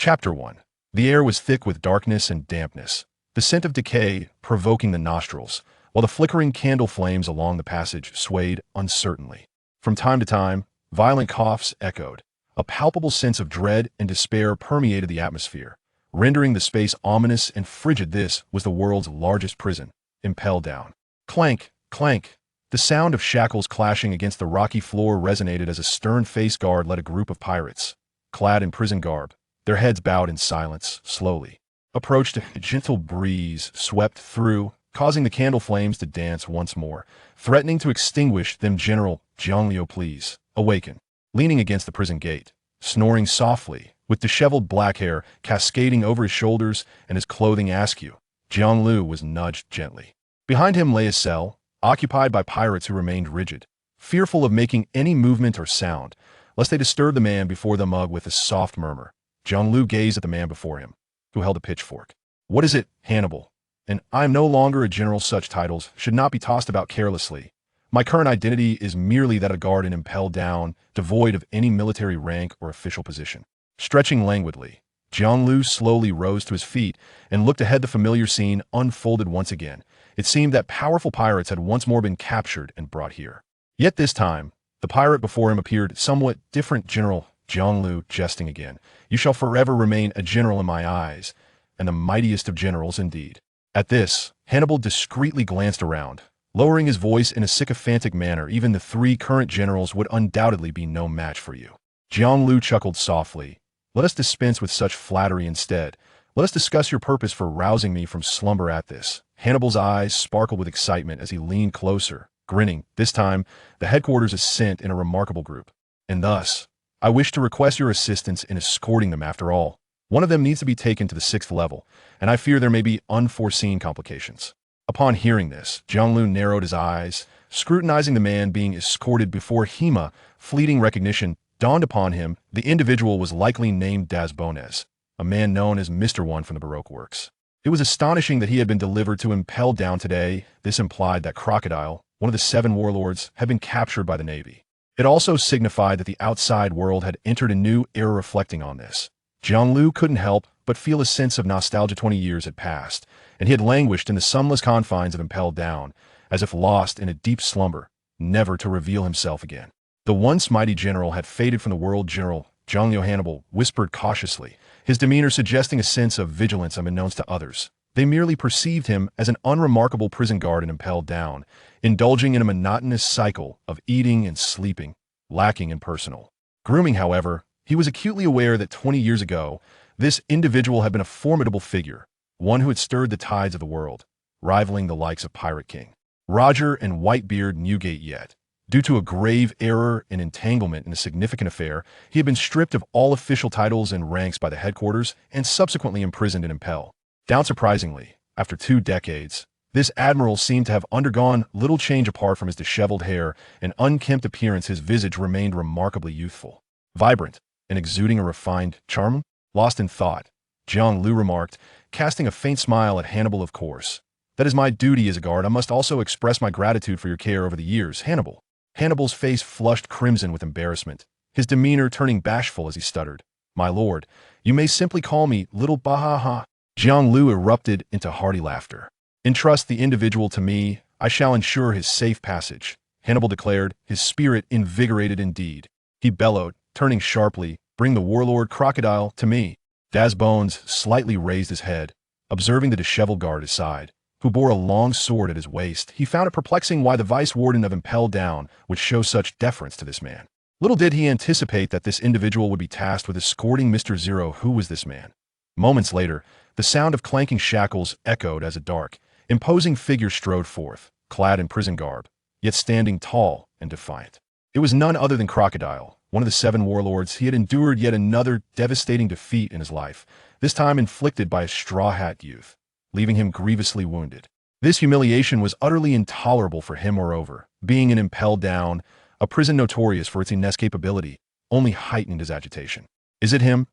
Chapter 1. The air was thick with darkness and dampness, the scent of decay provoking the nostrils, while the flickering candle flames along the passage swayed uncertainly. From time to time, violent coughs echoed. A palpable sense of dread and despair permeated the atmosphere, rendering the space ominous and frigid. This was the world's largest prison, impelled down. Clank, clank. The sound of shackles clashing against the rocky floor resonated as a stern-faced guard led a group of pirates, clad in prison garb, their heads bowed in silence, slowly approached. A gentle breeze swept through, causing the candle flames to dance once more, threatening to extinguish them. General Jiangliu, please, awaken. Leaning against the prison gate, snoring softly, with disheveled black hair cascading over his shoulders and his clothing askew, Jiangliu was nudged gently. Behind him lay a cell, occupied by pirates who remained rigid, fearful of making any movement or sound, lest they disturb the man before them. With a soft murmur, Jiangliu gazed at the man before him, who held a pitchfork. What is it, Hannibal? And I am no longer a general. Such titles should not be tossed about carelessly. My current identity is merely that of a guard and impelled down, devoid of any military rank or official position. Stretching languidly, Jiangliu slowly rose to his feet and looked ahead. The familiar scene unfolded once again. It seemed that powerful pirates had once more been captured and brought here. Yet this time, the pirate before him appeared somewhat different. General Jiangliu, jesting again, you shall forever remain a general in my eyes, and the mightiest of generals indeed. At this, Hannibal discreetly glanced around, lowering his voice in a sycophantic manner. Even the three current generals would undoubtedly be no match for you. Jiangliu chuckled softly. Let us dispense with such flattery instead. Let us discuss your purpose for rousing me from slumber. At this, Hannibal's eyes sparkled with excitement as he leaned closer, grinning. This time, the headquarters is sent in a remarkable group. And thus, I wish to request your assistance in escorting them. After all, one of them needs to be taken to the 6th level, and I fear there may be unforeseen complications. Upon hearing this, Jiangliu narrowed his eyes, scrutinizing the man being escorted. Before Hema, fleeting recognition dawned upon him. The individual was likely named Dasbones, a man known as Mr. One from the Baroque works. It was astonishing that he had been delivered to impelled down today. This implied that Crocodile, one of the 7 warlords, had been captured by the Navy. It also signified that the outside world had entered a new era. Reflecting on this, Jiangliu couldn't help but feel a sense of nostalgia. 20 years had passed, and he had languished in the sunless confines of impelled down, as if lost in a deep slumber, never to reveal himself again. The once mighty general had faded from the world. General Jiangliu, Hannibal whispered cautiously, his demeanor suggesting a sense of vigilance unknown to others. They merely perceived him as an unremarkable prison guard and impelled down, indulging in a monotonous cycle of eating and sleeping, lacking in personal grooming. However, he was acutely aware that 20 years ago, this individual had been a formidable figure, one who had stirred the tides of the world, rivaling the likes of Pirate King Roger and Whitebeard. Newgate. Yet, due to a grave error and entanglement in a significant affair, he had been stripped of all official titles and ranks by the headquarters and subsequently imprisoned in Impel Down. Surprisingly, after 2 decades, this admiral seemed to have undergone little change. Apart from his disheveled hair and unkempt appearance, his visage remained remarkably youthful, vibrant, and exuding a refined charm. Lost in thought, Jiangliu remarked, casting a faint smile at Hannibal. Of course, that is my duty as a guard. I must also express my gratitude for your care over the years, Hannibal. Hannibal's face flushed crimson with embarrassment, his demeanor turning bashful as he stuttered. My lord, you may simply call me Little Bahaha. Jiangliu erupted into hearty laughter. Entrust the individual to me. I shall ensure his safe passage, Hannibal declared, his spirit invigorated indeed. He bellowed, turning sharply, bring the warlord Crocodile to me. Dasbones slightly raised his head, observing the disheveled guard at his side, who bore a long sword at his waist. He found it perplexing why the vice-warden of Impelled Down would show such deference to this man. Little did he anticipate that this individual would be tasked with escorting Mr. Zero. Who was this man? Moments later, the sound of clanking shackles echoed as a dark, imposing figure strode forth, clad in prison garb, yet standing tall and defiant. It was none other than Crocodile, one of the 7 warlords. He had endured yet another devastating defeat in his life, this time inflicted by a straw hat youth, leaving him grievously wounded. This humiliation was utterly intolerable for him. Moreover, being an Impelled Down, a prison notorious for its inescapability, only heightened his agitation. Is it him?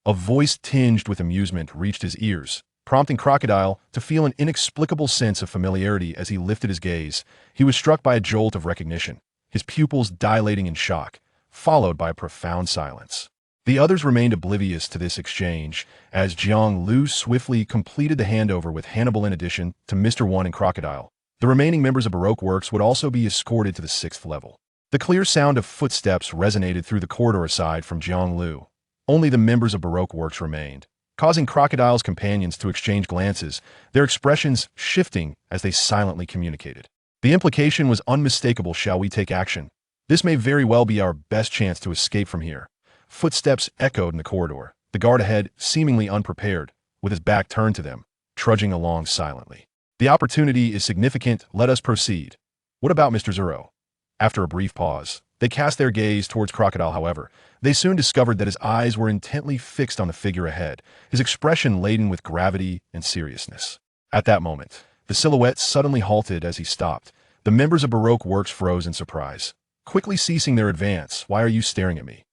A voice tinged with amusement reached his ears, prompting Crocodile to feel an inexplicable sense of familiarity. As he lifted his gaze, he was struck by a jolt of recognition, his pupils dilating in shock, followed by a profound silence. The others remained oblivious to this exchange, as Jiang Lu swiftly completed the handover with Hannibal in addition to Mr. One and Crocodile. The remaining members of Baroque Works would also be escorted to the 6th level. The clear sound of footsteps resonated through the corridor aside from Jiang Lu. Only the members of Baroque Works remained, causing Crocodile's companions to exchange glances, their expressions shifting as they silently communicated. The implication was unmistakable. Shall we take action? This may very well be our best chance to escape from here. Footsteps echoed in the corridor, the guard ahead seemingly unprepared, with his back turned to them, trudging along silently. The opportunity is significant. Let us proceed. What about Mr. Zero? After a brief pause, they cast their gaze towards Crocodile. However, they soon discovered that his eyes were intently fixed on the figure ahead, his expression laden with gravity and seriousness. At that moment, the silhouette suddenly halted as he stopped. The members of Baroque Works froze in surprise, quickly ceasing their advance. Why are you staring at me?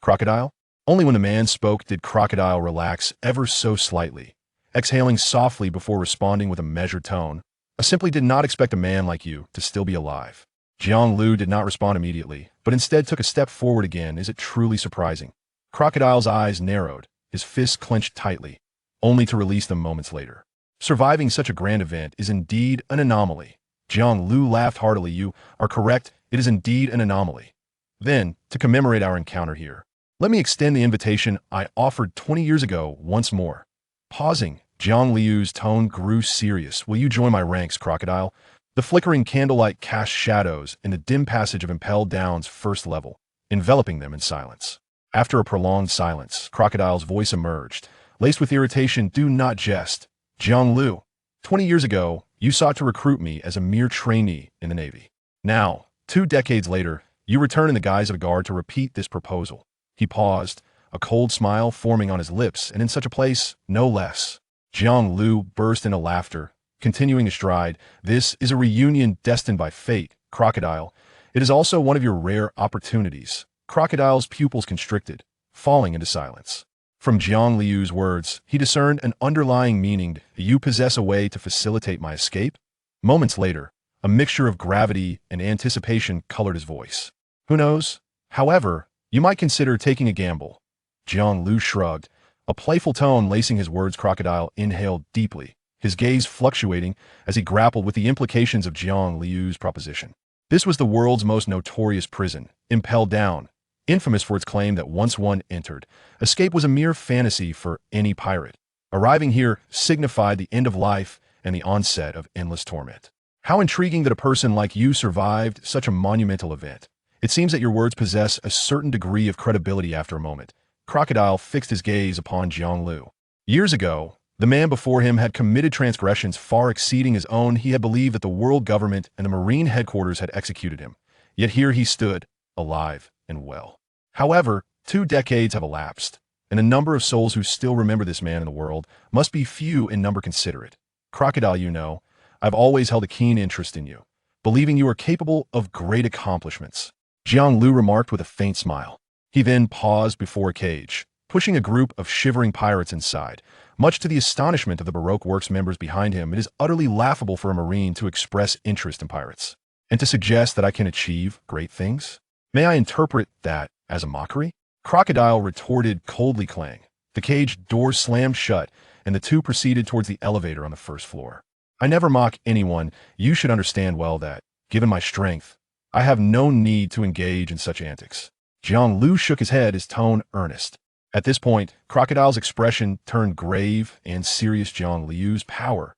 Crocodile? Only when the man spoke did Crocodile relax ever so slightly, exhaling softly before responding with a measured tone. I simply did not expect a man like you to still be alive. Jiang Lu did not respond immediately, but instead took a step forward again. Is it truly surprising? Crocodile's eyes narrowed, his fists clenched tightly, only to release them moments later. Surviving such a grand event is indeed an anomaly. Jiang Lu laughed heartily. You are correct, it is indeed an anomaly. Then, to commemorate our encounter here, let me extend the invitation I offered 20 years ago once more. Pausing, Jiang Liu's tone grew serious. Will you join my ranks, Crocodile? The flickering candlelight cast shadows in the dim passage of Impel Down's 1st level, enveloping them in silence. After a prolonged silence, Crocodile's voice emerged, laced with irritation. Do not jest. Jiang Lu, 20 years ago, you sought to recruit me as a mere trainee in the Navy. Now, 2 decades later, you return in the guise of a guard to repeat this proposal. He paused, a cold smile forming on his lips, and in such a place, no less. Jiang Lu burst into laughter, continuing his stride. This is a reunion destined by fate, Crocodile. It is also one of your rare opportunities. Crocodile's pupils constricted, falling into silence. From Jiang Liu's words, he discerned an underlying meaning. You possess a way to facilitate my escape? Moments later, a mixture of gravity and anticipation colored his voice. Who knows? However, you might consider taking a gamble. Jiang Lu shrugged, a playful tone lacing his words. Crocodile inhaled deeply, his gaze fluctuating as he grappled with the implications of Jiang Liu's proposition. This was the world's most notorious prison, Impel Down, infamous for its claim that once one entered, escape was a mere fantasy for any pirate. Arriving here signified the end of life and the onset of endless torment. How intriguing that a person like you survived such a monumental event. It seems that your words possess a certain degree of credibility. After a moment, Crocodile fixed his gaze upon Jiang Lu. Years ago, the man before him had committed transgressions far exceeding his own. He had believed that the world government and the Marine headquarters had executed him. Yet here he stood, alive and well. However, 2 decades have elapsed, and the number of souls who still remember this man in the world must be few in number. Consider it. Crocodile, you know, I've always held a keen interest in you, believing you are capable of great accomplishments. Jiang Lu remarked with a faint smile. He then paused before a cage, pushing a group of shivering pirates inside. Much to the astonishment of the Baroque Works members behind him, it is utterly laughable for a Marine to express interest in pirates, and to suggest that I can achieve great things. May I interpret that as a mockery? Crocodile retorted coldly. Clang. The cage door slammed shut, and the two proceeded towards the elevator on the 1st floor. I never mock anyone. You should understand well that, given my strength, I have no need to engage in such antics. Jiang Lu shook his head, his tone earnest. At this point, Crocodile's expression turned grave and serious. Jiang Liu's power.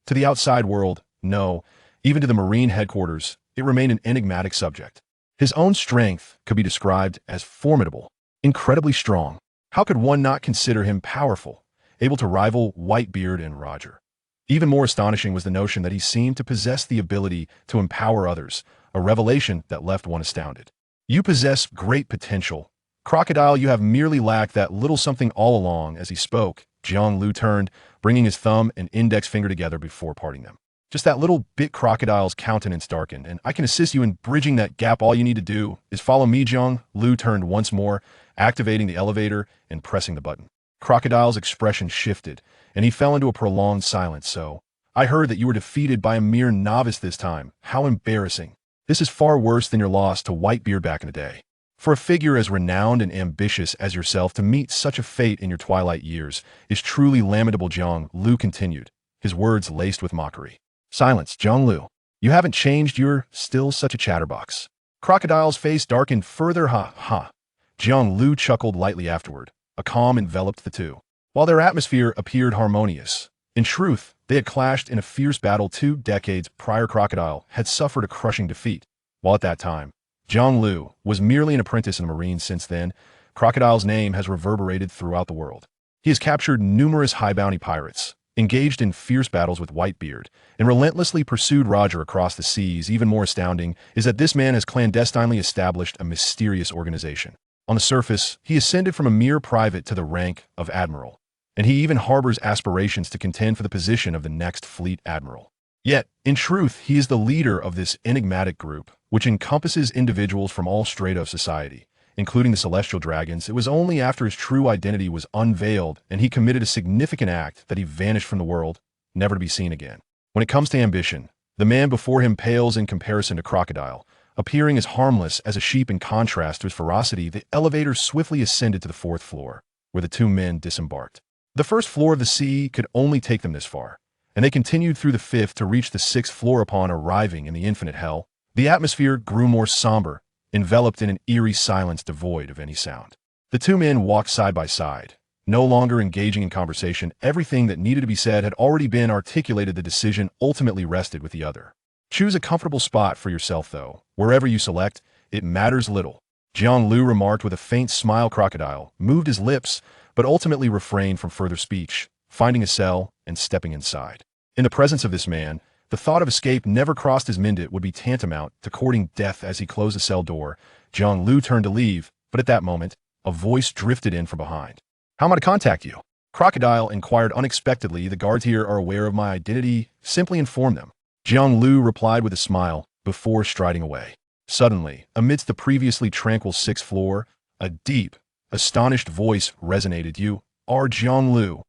To the outside world, no, even to the Marine headquarters, it remained an enigmatic subject. His own strength could be described as formidable, incredibly strong. How could one not consider him powerful, able to rival Whitebeard and Roger? Even more astonishing was the notion that he seemed to possess the ability to empower others, a revelation that left one astounded. You possess great potential. Crocodile, you have merely lacked that little something all along. As he spoke, Jiang Lu turned, bringing his thumb and index finger together before parting them. Just that little bit. Crocodile's countenance darkened, and I can assist you in bridging that gap. All you need to do is follow me. Jiang Lu turned once more, activating the elevator and pressing the button. Crocodile's expression shifted, and he fell into a prolonged silence. So, I heard that you were defeated by a mere novice this time. How embarrassing. This is far worse than your loss to Whitebeard back in the day. For a figure as renowned and ambitious as yourself to meet such a fate in your twilight years is truly lamentable, Jiang Lu continued, his words laced with mockery. Silence, Jiang Lu. You haven't changed, you're still such a chatterbox. Crocodile's face darkened further. Ha, ha. Jiang Lu chuckled lightly afterward. A calm enveloped the two. While their atmosphere appeared harmonious, in truth, they had clashed in a fierce battle 2 decades prior. Crocodile had suffered a crushing defeat, while at that time, Jiang Lu was merely an apprentice in the Marines. Since then, Crocodile's name has reverberated throughout the world. He has captured numerous high-bounty pirates, engaged in fierce battles with Whitebeard, and relentlessly pursued Roger across the seas. Even more astounding is that this man has clandestinely established a mysterious organization. On the surface, he ascended from a mere private to the rank of admiral, and he even harbors aspirations to contend for the position of the next Fleet Admiral. Yet, in truth, he is the leader of this enigmatic group, which encompasses individuals from all strata of society, including the celestial dragons. It was only after his true identity was unveiled and he committed a significant act that he vanished from the world, never to be seen again. When it comes to ambition, the man before him pales in comparison to Crocodile, appearing as harmless as a sheep. In contrast to his ferocity, the elevator swiftly ascended to the 4th floor, where the two men disembarked. The 1st floor of the sea could only take them this far, and they continued through the 5th to reach the 6th floor. Upon arriving in the infinite hell, the atmosphere grew more somber, enveloped in an eerie silence devoid of any sound. The two men walked side by side, no longer engaging in conversation. Everything that needed to be said had already been articulated. The decision ultimately rested with the other. Choose a comfortable spot for yourself, though. Wherever you select, it matters little. Jiang Lu remarked with a faint smile. Crocodile moved his lips, but ultimately refrained from further speech, finding a cell and stepping inside. In the presence of this man, the thought of escape never crossed his mind. It would be tantamount to courting death. As he closed the cell door, Jiang Lu turned to leave, but at that moment, a voice drifted in from behind. How am I to contact you? Crocodile inquired unexpectedly. The guards here are aware of my identity. Simply inform them. Jiang Lu replied with a smile, before striding away. Suddenly, amidst the previously tranquil 6th floor, a deep, astonished voice resonated. You are Jiang Lu.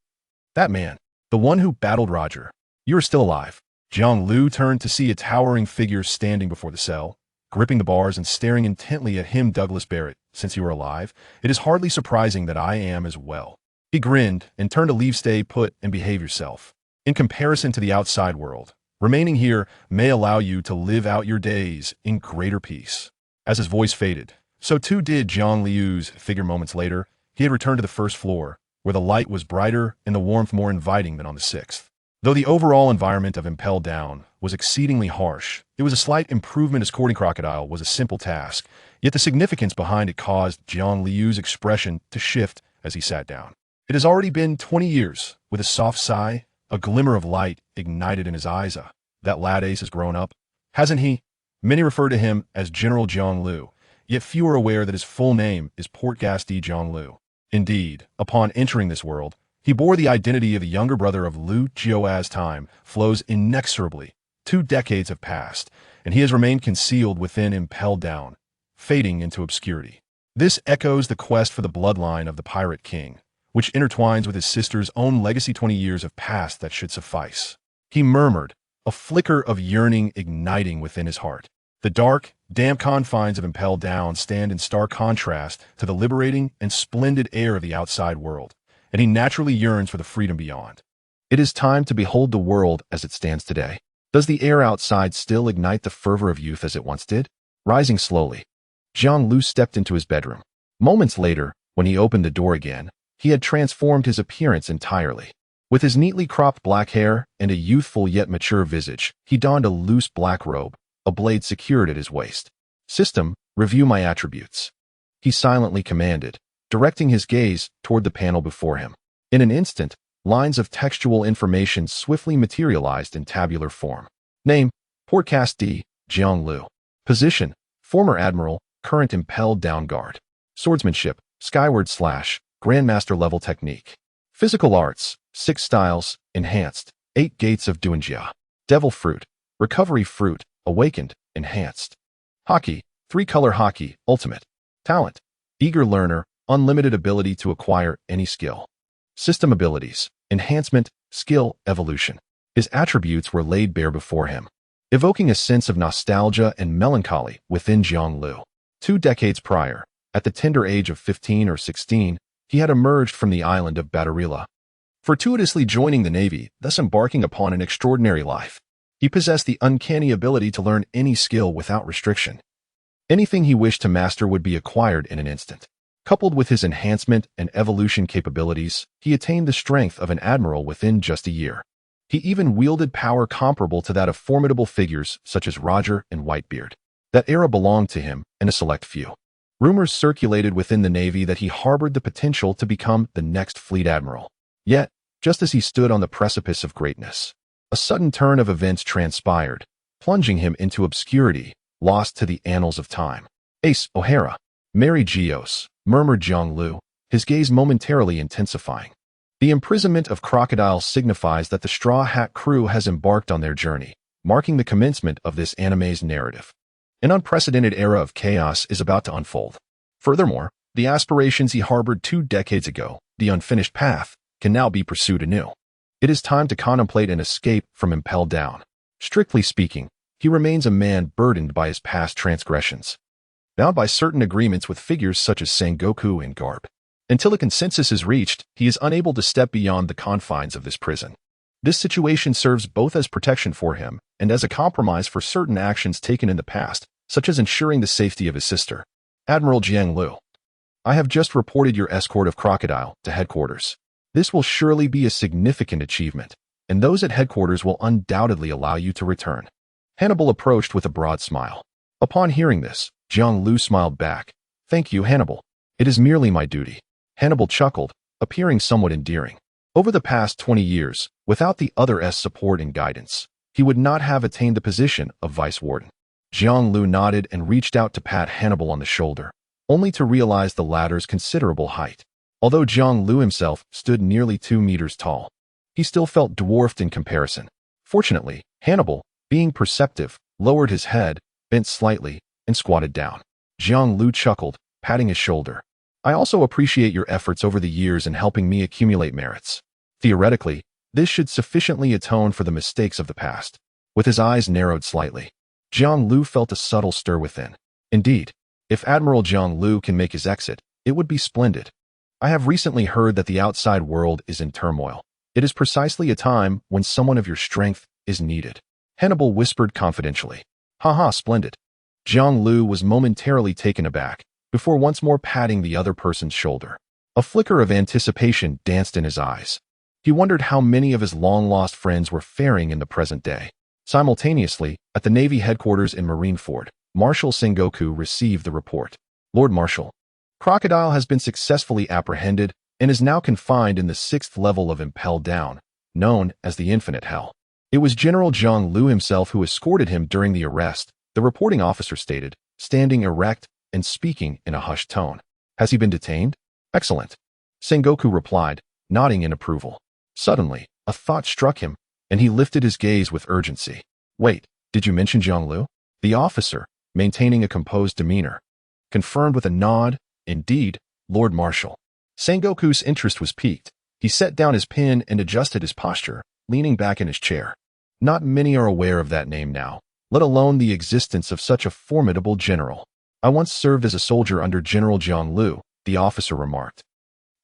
That man, the one who battled Roger. You are still alive. Jiang Lu turned to see a towering figure standing before the cell, gripping the bars and staring intently at him. Douglas Barrett, since you are alive, it is hardly surprising that I am as well. He grinned and turned to leave. Stay put and behave yourself. In comparison to the outside world, remaining here may allow you to live out your days in greater peace. As his voice faded, so too did Jiang Liu's figure. Moments later, he had returned to the 1st floor, where the light was brighter and the warmth more inviting than on the 6th. Though the overall environment of Impel Down was exceedingly harsh, it was a slight improvement. Escorting Crocodile was a simple task, yet the significance behind it caused Jiang Liu's expression to shift as he sat down. It has already been 20 years. With a soft sigh, a glimmer of light ignited in his eyes. That lad ace has grown up, hasn't he? Many refer to him as General Jiang Lu, yet few are aware that his full name is Portgas D. Jiang Lu. Indeed, upon entering this world, he bore the identity of the younger brother of Lu Jiao. As time flows inexorably, 2 decades have passed, and he has remained concealed within Impel Down, fading into obscurity. This echoes the quest for the bloodline of the Pirate King, which intertwines with his sister's own legacy. 20 years have passed, that should suffice. He murmured, a flicker of yearning igniting within his heart. The dark, damp confines of Impel Down stand in stark contrast to the liberating and splendid air of the outside world, and he naturally yearns for the freedom beyond. It is time to behold the world as it stands today. Does the air outside still ignite the fervor of youth as it once did? Rising slowly, Jiang Lu stepped into his bedroom. Moments later, when he opened the door again, he had transformed his appearance entirely. With his neatly cropped black hair and a youthful yet mature visage, he donned a loose black robe, a blade secured at his waist. System, review my attributes. He silently commanded, directing his gaze toward the panel before him. In an instant, lines of textual information swiftly materialized in tabular form. Name, Portgas D. Jiang Lu. Position, former admiral, current Impel Down guard. Swordsmanship, skyward slash, grandmaster level technique. Physical arts, 6 styles, enhanced, 8 gates of Duanjia. Devil fruit, recovery fruit, awakened, enhanced. Hockey, 3-color hockey, ultimate. Talent, eager learner, unlimited ability to acquire any skill. System abilities, enhancement, skill, evolution. His attributes were laid bare before him, evoking a sense of nostalgia and melancholy within Jiang Lu. 2 decades prior, At the tender age of 15 or 16, he had emerged from the island of Badarila, fortuitously joining the Navy, thus embarking upon an extraordinary life. He possessed the uncanny ability to learn any skill without restriction. Anything he wished to master would be acquired in an instant. Coupled with his enhancement and evolution capabilities, he attained the strength of an admiral within just a year. He even wielded power comparable to that of formidable figures such as Roger and Whitebeard. That era belonged to him and a select few. Rumors circulated within the Navy that he harbored the potential to become the next Fleet Admiral. Yet, just as he stood on the precipice of greatness, a sudden turn of events transpired, plunging him into obscurity, lost to the annals of time. "Ace O'Hara, Mary Geos," murmured Jiang-Lu, his gaze momentarily intensifying. The imprisonment of Crocodile signifies that the Straw Hat crew has embarked on their journey, marking the commencement of this anime's narrative. An unprecedented era of chaos is about to unfold. Furthermore, the aspirations he harbored 2 decades ago, the unfinished path, can now be pursued anew. It is time to contemplate an escape from impelled down. Strictly speaking, he remains a man burdened by his past transgressions, bound by certain agreements with figures such as Sengoku and Garb. Until a consensus is reached, he is unable to step beyond the confines of this prison. This situation serves both as protection for him and as a compromise for certain actions taken in the past, such as ensuring the safety of his sister. "Admiral Jiang-Lu, I have just reported your escort of Crocodile to headquarters. This will surely be a significant achievement, and those at headquarters will undoubtedly allow you to return." Hannibal approached with a broad smile. Upon hearing this, Jiang-Lu smiled back. "Thank you, Hannibal. It is merely my duty." Hannibal chuckled, appearing somewhat endearing. Over the past 20 years, without the other's support and guidance, he would not have attained the position of vice warden. Jiang-Lu nodded and reached out to pat Hannibal on the shoulder, only to realize the latter's considerable height. Although Jiang-Lu himself stood nearly 2 meters tall, he still felt dwarfed in comparison. Fortunately, Hannibal, being perceptive, lowered his head, bent slightly, and squatted down. Jiang-Lu chuckled, patting his shoulder. "I also appreciate your efforts over the years in helping me accumulate merits. Theoretically, this should sufficiently atone for the mistakes of the past." With his eyes narrowed slightly, Jiang-Lu felt a subtle stir within. Indeed, if Admiral Jiang-Lu can make his exit, it would be splendid. "I have recently heard that the outside world is in turmoil. It is precisely a time when someone of your strength is needed," Hannibal whispered confidentially. "Haha, splendid." Jiang-Lu was momentarily taken aback, before once more patting the other person's shoulder. A flicker of anticipation danced in his eyes. He wondered how many of his long-lost friends were faring in the present day. Simultaneously, at the Navy headquarters in Marineford, Marshal Sengoku received the report. "Lord Marshal, Crocodile has been successfully apprehended and is now confined in the 6th level of Impel Down, known as the Infinite Hell." It was General Jiang-Lu himself who escorted him during the arrest, the reporting officer stated, standing erect and speaking in a hushed tone. "Has he been detained?" "Excellent," Sengoku replied, nodding in approval. Suddenly, a thought struck him, and he lifted his gaze with urgency. "Wait, did you mention Jiang-Lu?" The officer, maintaining a composed demeanor, confirmed with a nod. "Indeed, Lord Marshal." Sengoku's interest was piqued. He set down his pen and adjusted his posture, leaning back in his chair. Not many are aware of that name now, let alone the existence of such a formidable general. "I once served as a soldier under General Jiang-Lu," the officer remarked.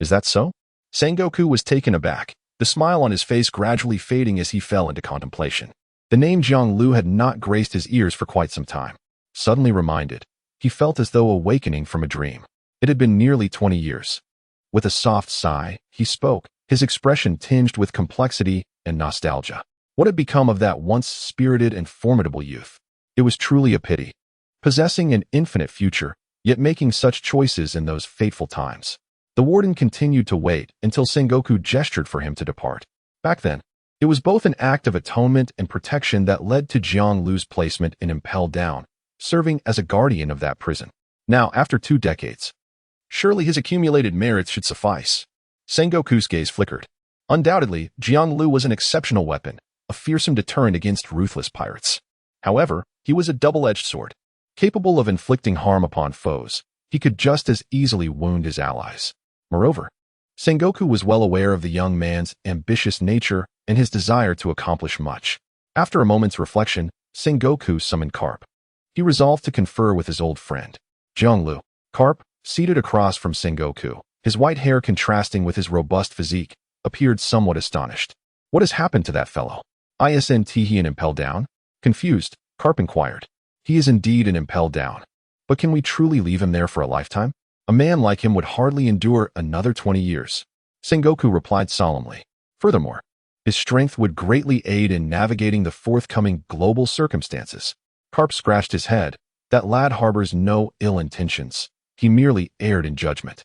"Is that so?" Sengoku was taken aback, the smile on his face gradually fading as he fell into contemplation. The name Jiang-Lu had not graced his ears for quite some time. Suddenly reminded, he felt as though awakening from a dream. It had been nearly 20 years. With a soft sigh, he spoke, his expression tinged with complexity and nostalgia. What had become of that once spirited and formidable youth? It was truly a pity. Possessing an infinite future, yet making such choices in those fateful times. The warden continued to wait until Sengoku gestured for him to depart. Back then, it was both an act of atonement and protection that led to Jiang-Lu's placement in Impel Down, serving as a guardian of that prison. Now, after 2 decades, surely his accumulated merits should suffice. Sengoku's gaze flickered. Undoubtedly, Jiang-Lu was an exceptional weapon, a fearsome deterrent against ruthless pirates. However, he was a double-edged sword. Capable of inflicting harm upon foes, he could just as easily wound his allies. Moreover, Sengoku was well aware of the young man's ambitious nature and his desire to accomplish much. After a moment's reflection, Sengoku summoned Carp. He resolved to confer with his old friend. "Jiang-Lu, Carp, seated across from Sengoku, his white hair contrasting with his robust physique, appeared somewhat astonished. What has happened to that fellow? Isn't he an impel down? Confused, Carp inquired. He is indeed an impel down. But can we truly leave him there for a lifetime? A man like him would hardly endure another 20 years. Sengoku replied solemnly. Furthermore, his strength would greatly aid in navigating the forthcoming global circumstances. Carp scratched his head. That lad harbors no ill intentions. He merely erred in judgment.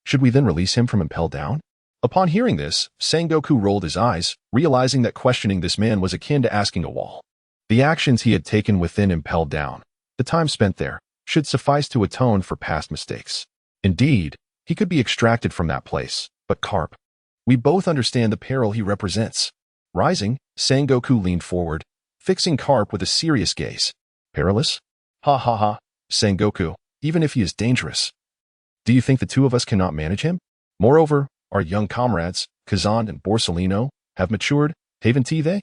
Should we then release him from impel down? Upon hearing this, Sengoku rolled his eyes, realizing that questioning this man was akin to asking a wall. The actions he had taken within impel down, the time spent there, should suffice to atone for past mistakes. Indeed, he could be extracted from that place, but Carp, we both understand the peril he represents. Rising, Sengoku leaned forward, fixing Carp with a serious gaze. Perilous? Ha ha ha, Sengoku, even if he is dangerous. Do you think the two of us cannot manage him? Moreover, our young comrades, Kazan and Borsellino, have matured, haven't they?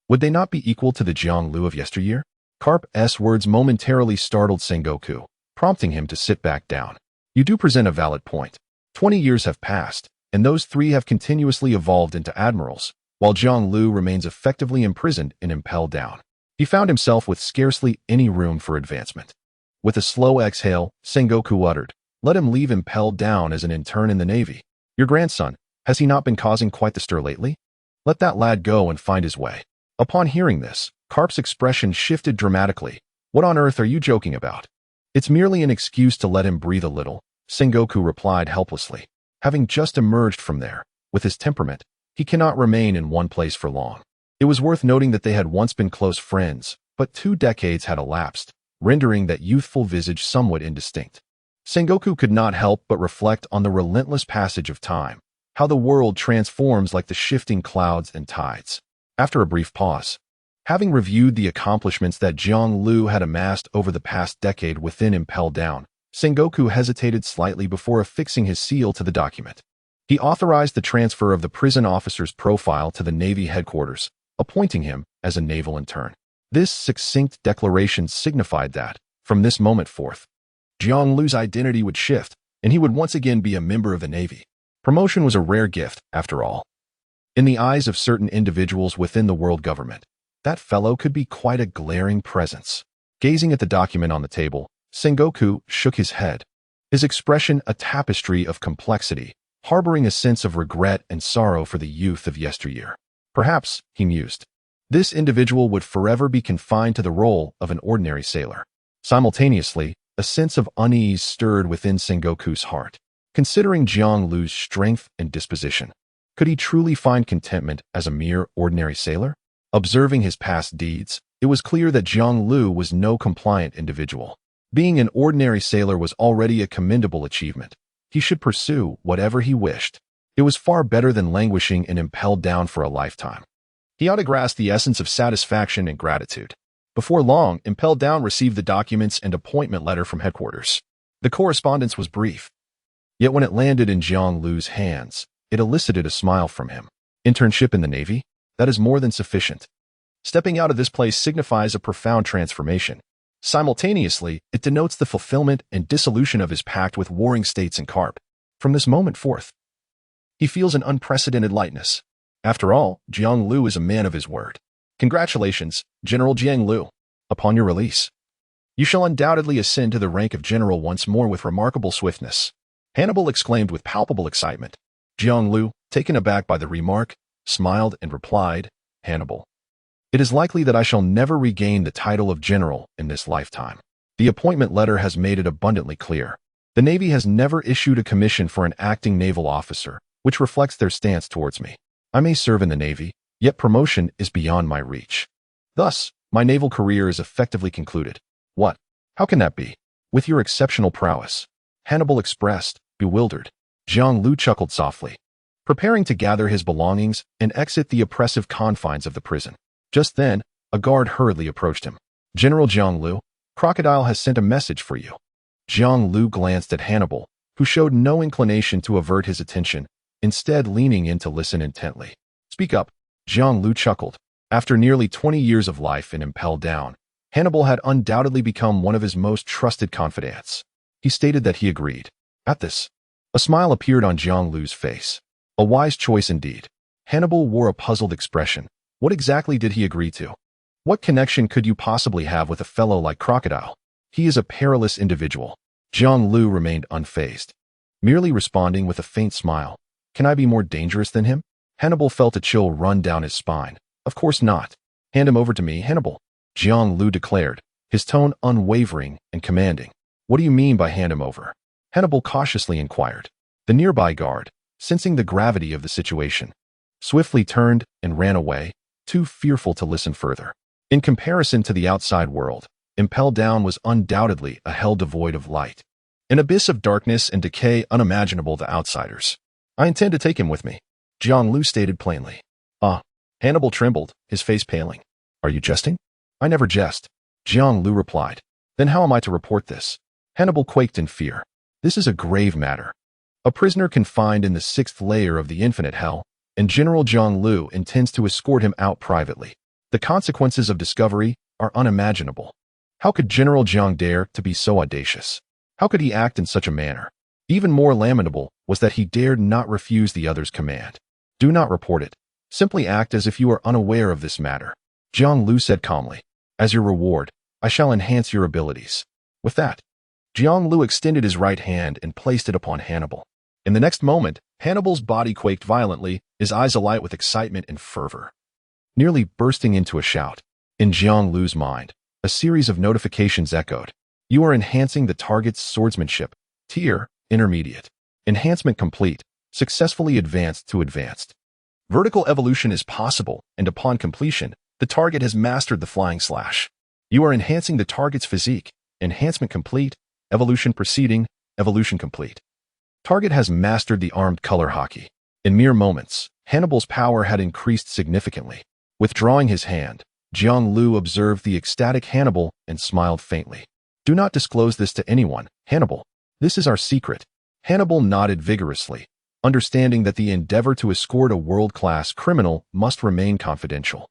Would they not be equal to the Jianglu of yesteryear? Carp's words momentarily startled Sengoku, prompting him to sit back down. You do present a valid point. 20 years have passed, and those three have continuously evolved into admirals, while Jianglu remains effectively imprisoned in impel down. He found himself with scarcely any room for advancement. With a slow exhale, Sengoku uttered, let him leave impelled down as an intern in the Navy. Your grandson, has he not been causing quite the stir lately? Let that lad go and find his way. Upon hearing this, Carp's expression shifted dramatically. What on earth are you joking about? It's merely an excuse to let him breathe a little, Sengoku replied helplessly. Having just emerged from there, with his temperament, he cannot remain in one place for long. It was worth noting that they had once been close friends, but 2 decades had elapsed, rendering that youthful visage somewhat indistinct. Sengoku could not help but reflect on the relentless passage of time, how the world transforms like the shifting clouds and tides. After a brief pause, having reviewed the accomplishments that Jianglu had amassed over the past decade within impel down, Sengoku hesitated slightly before affixing his seal to the document. He authorized the transfer of the prison officer's profile to the Navy headquarters, appointing him as a naval intern. This succinct declaration signified that, from this moment forth, Jianglu's identity would shift, and he would once again be a member of the Navy. Promotion was a rare gift, after all. In the eyes of certain individuals within the world government, that fellow could be quite a glaring presence. Gazing at the document on the table, Sengoku shook his head, his expression a tapestry of complexity, harboring a sense of regret and sorrow for the youth of yesteryear. Perhaps, he mused, this individual would forever be confined to the role of an ordinary sailor. Simultaneously, a sense of unease stirred within Sengoku's heart. Considering Jianglu's strength and disposition, could he truly find contentment as a mere ordinary sailor? Observing his past deeds, it was clear that Jianglu was no compliant individual. Being an ordinary sailor was already a commendable achievement. He should pursue whatever he wished. It was far better than languishing and impelled down for a lifetime. He ought to grasp the essence of satisfaction and gratitude. Before long, Impelled Down received the documents and appointment letter from headquarters. The correspondence was brief. Yet when it landed in Jianglu's hands, it elicited a smile from him. Internship in the Navy? That is more than sufficient. Stepping out of this place signifies a profound transformation. Simultaneously, it denotes the fulfillment and dissolution of his pact with warring states and Carp. From this moment forth, he feels an unprecedented lightness. After all, Jianglu is a man of his word. Congratulations, General Jianglu, upon your release. You shall undoubtedly ascend to the rank of general once more with remarkable swiftness. Hannibal exclaimed with palpable excitement. Jianglu, taken aback by the remark, smiled and replied, Hannibal, it is likely that I shall never regain the title of general in this lifetime. The appointment letter has made it abundantly clear. The Navy has never issued a commission for an acting naval officer, which reflects their stance towards me. I may serve in the Navy, yet promotion is beyond my reach. Thus, my naval career is effectively concluded. What? How can that be? With your exceptional prowess, Hannibal expressed, bewildered. Jianglu chuckled softly, preparing to gather his belongings and exit the oppressive confines of the prison. Just then, a guard hurriedly approached him. General Jianglu, Crocodile has sent a message for you. Jianglu glanced at Hannibal, who showed no inclination to avert his attention, instead leaning in to listen intently. Speak up, Jianglu chuckled. After nearly 20 years of life in Impel Down, Hannibal had undoubtedly become one of his most trusted confidants. He stated that he agreed. At this, a smile appeared on Jiang Lu's face. A wise choice indeed. Hannibal wore a puzzled expression. What exactly did he agree to? What connection could you possibly have with a fellow like Crocodile? He is a perilous individual. Jiang Lu remained unfazed, merely responding with a faint smile. Can I be more dangerous than him? Hannibal felt a chill run down his spine. Of course not. Hand him over to me, Hannibal, Jiang Lu declared, his tone unwavering and commanding. What do you mean by hand him over? Hannibal cautiously inquired. The nearby guard, sensing the gravity of the situation, swiftly turned and ran away, too fearful to listen further. In comparison to the outside world, Impel Down was undoubtedly a hell devoid of light, an abyss of darkness and decay unimaginable to outsiders. I intend to take him with me, Jiang Lu stated plainly. Ah, Hannibal trembled, his face paling. Are you jesting? I never jest, Jiang Lu replied. Then how am I to report this? Hannibal quaked in fear. This is a grave matter. A prisoner confined in the 6th layer of the infinite hell, and General Jiang Lu intends to escort him out privately. The consequences of discovery are unimaginable. How could General Jiang dare to be so audacious? How could he act in such a manner? Even more lamentable was that he dared not refuse the other's command. Do not report it. Simply act as if you are unaware of this matter, Jiang Lu said calmly. As your reward, I shall enhance your abilities. With that, Jiang Lu extended his right hand and placed it upon Hannibal. In the next moment, Hannibal's body quaked violently, his eyes alight with excitement and fervor. Nearly bursting into a shout, in Jiang Lu's mind, a series of notifications echoed. You are enhancing the target's swordsmanship. Tier, intermediate. Enhancement complete. Successfully advanced to advanced. Vertical evolution is possible, and upon completion, the target has mastered the flying slash. You are enhancing the target's physique. Enhancement complete. Evolution proceeding. Evolution complete. Target has mastered the armed color hockey. In mere moments, Hannibal's power had increased significantly. Withdrawing his hand, Jiang Lu observed the ecstatic Hannibal and smiled faintly. Do not disclose this to anyone, Hannibal. This is our secret. Hannibal nodded vigorously, understanding that the endeavor to escort a world-class criminal must remain confidential.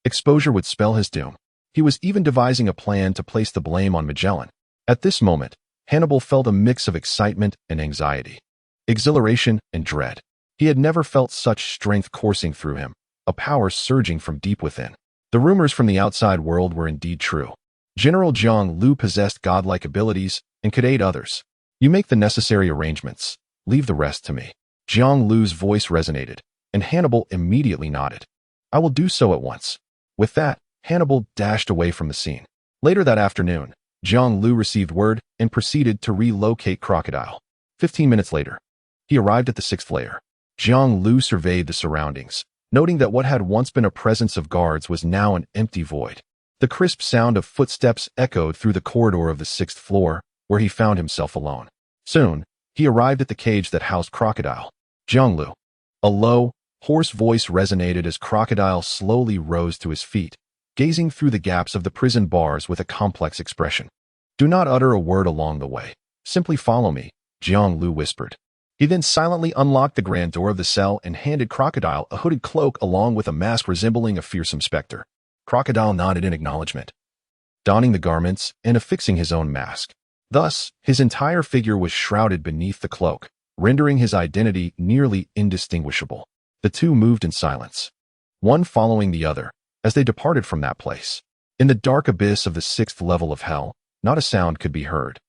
Exposure would spell his doom. He was even devising a plan to place the blame on Magellan. At this moment, Hannibal felt a mix of excitement and anxiety, exhilaration and dread. He had never felt such strength coursing through him, a power surging from deep within. The rumors from the outside world were indeed true. General Jiang Lu possessed godlike abilities and could aid others. You make the necessary arrangements. Leave the rest to me. Jiang Lu's voice resonated, and Hannibal immediately nodded. I will do so at once. With that, Hannibal dashed away from the scene. Later that afternoon, Jiang Lu received word and proceeded to relocate Crocodile. 15 minutes later, he arrived at the 6th layer. Jiang Lu surveyed the surroundings, noting that what had once been a presence of guards was now an empty void. The crisp sound of footsteps echoed through the corridor of the 6th floor, where he found himself alone. Soon, he arrived at the cage that housed Crocodile. Jiang Lu. A low, hoarse voice resonated as Crocodile slowly rose to his feet, gazing through the gaps of the prison bars with a complex expression. Do not utter a word along the way. Simply follow me, Jiang Lu whispered. He then silently unlocked the grand door of the cell and handed Crocodile a hooded cloak along with a mask resembling a fearsome specter. Crocodile nodded in acknowledgement, donning the garments and affixing his own mask. Thus, his entire figure was shrouded beneath the cloak, rendering his identity nearly indistinguishable. The two moved in silence, one following the other, as they departed from that place. In the dark abyss of the 6th level of hell, not a sound could be heard,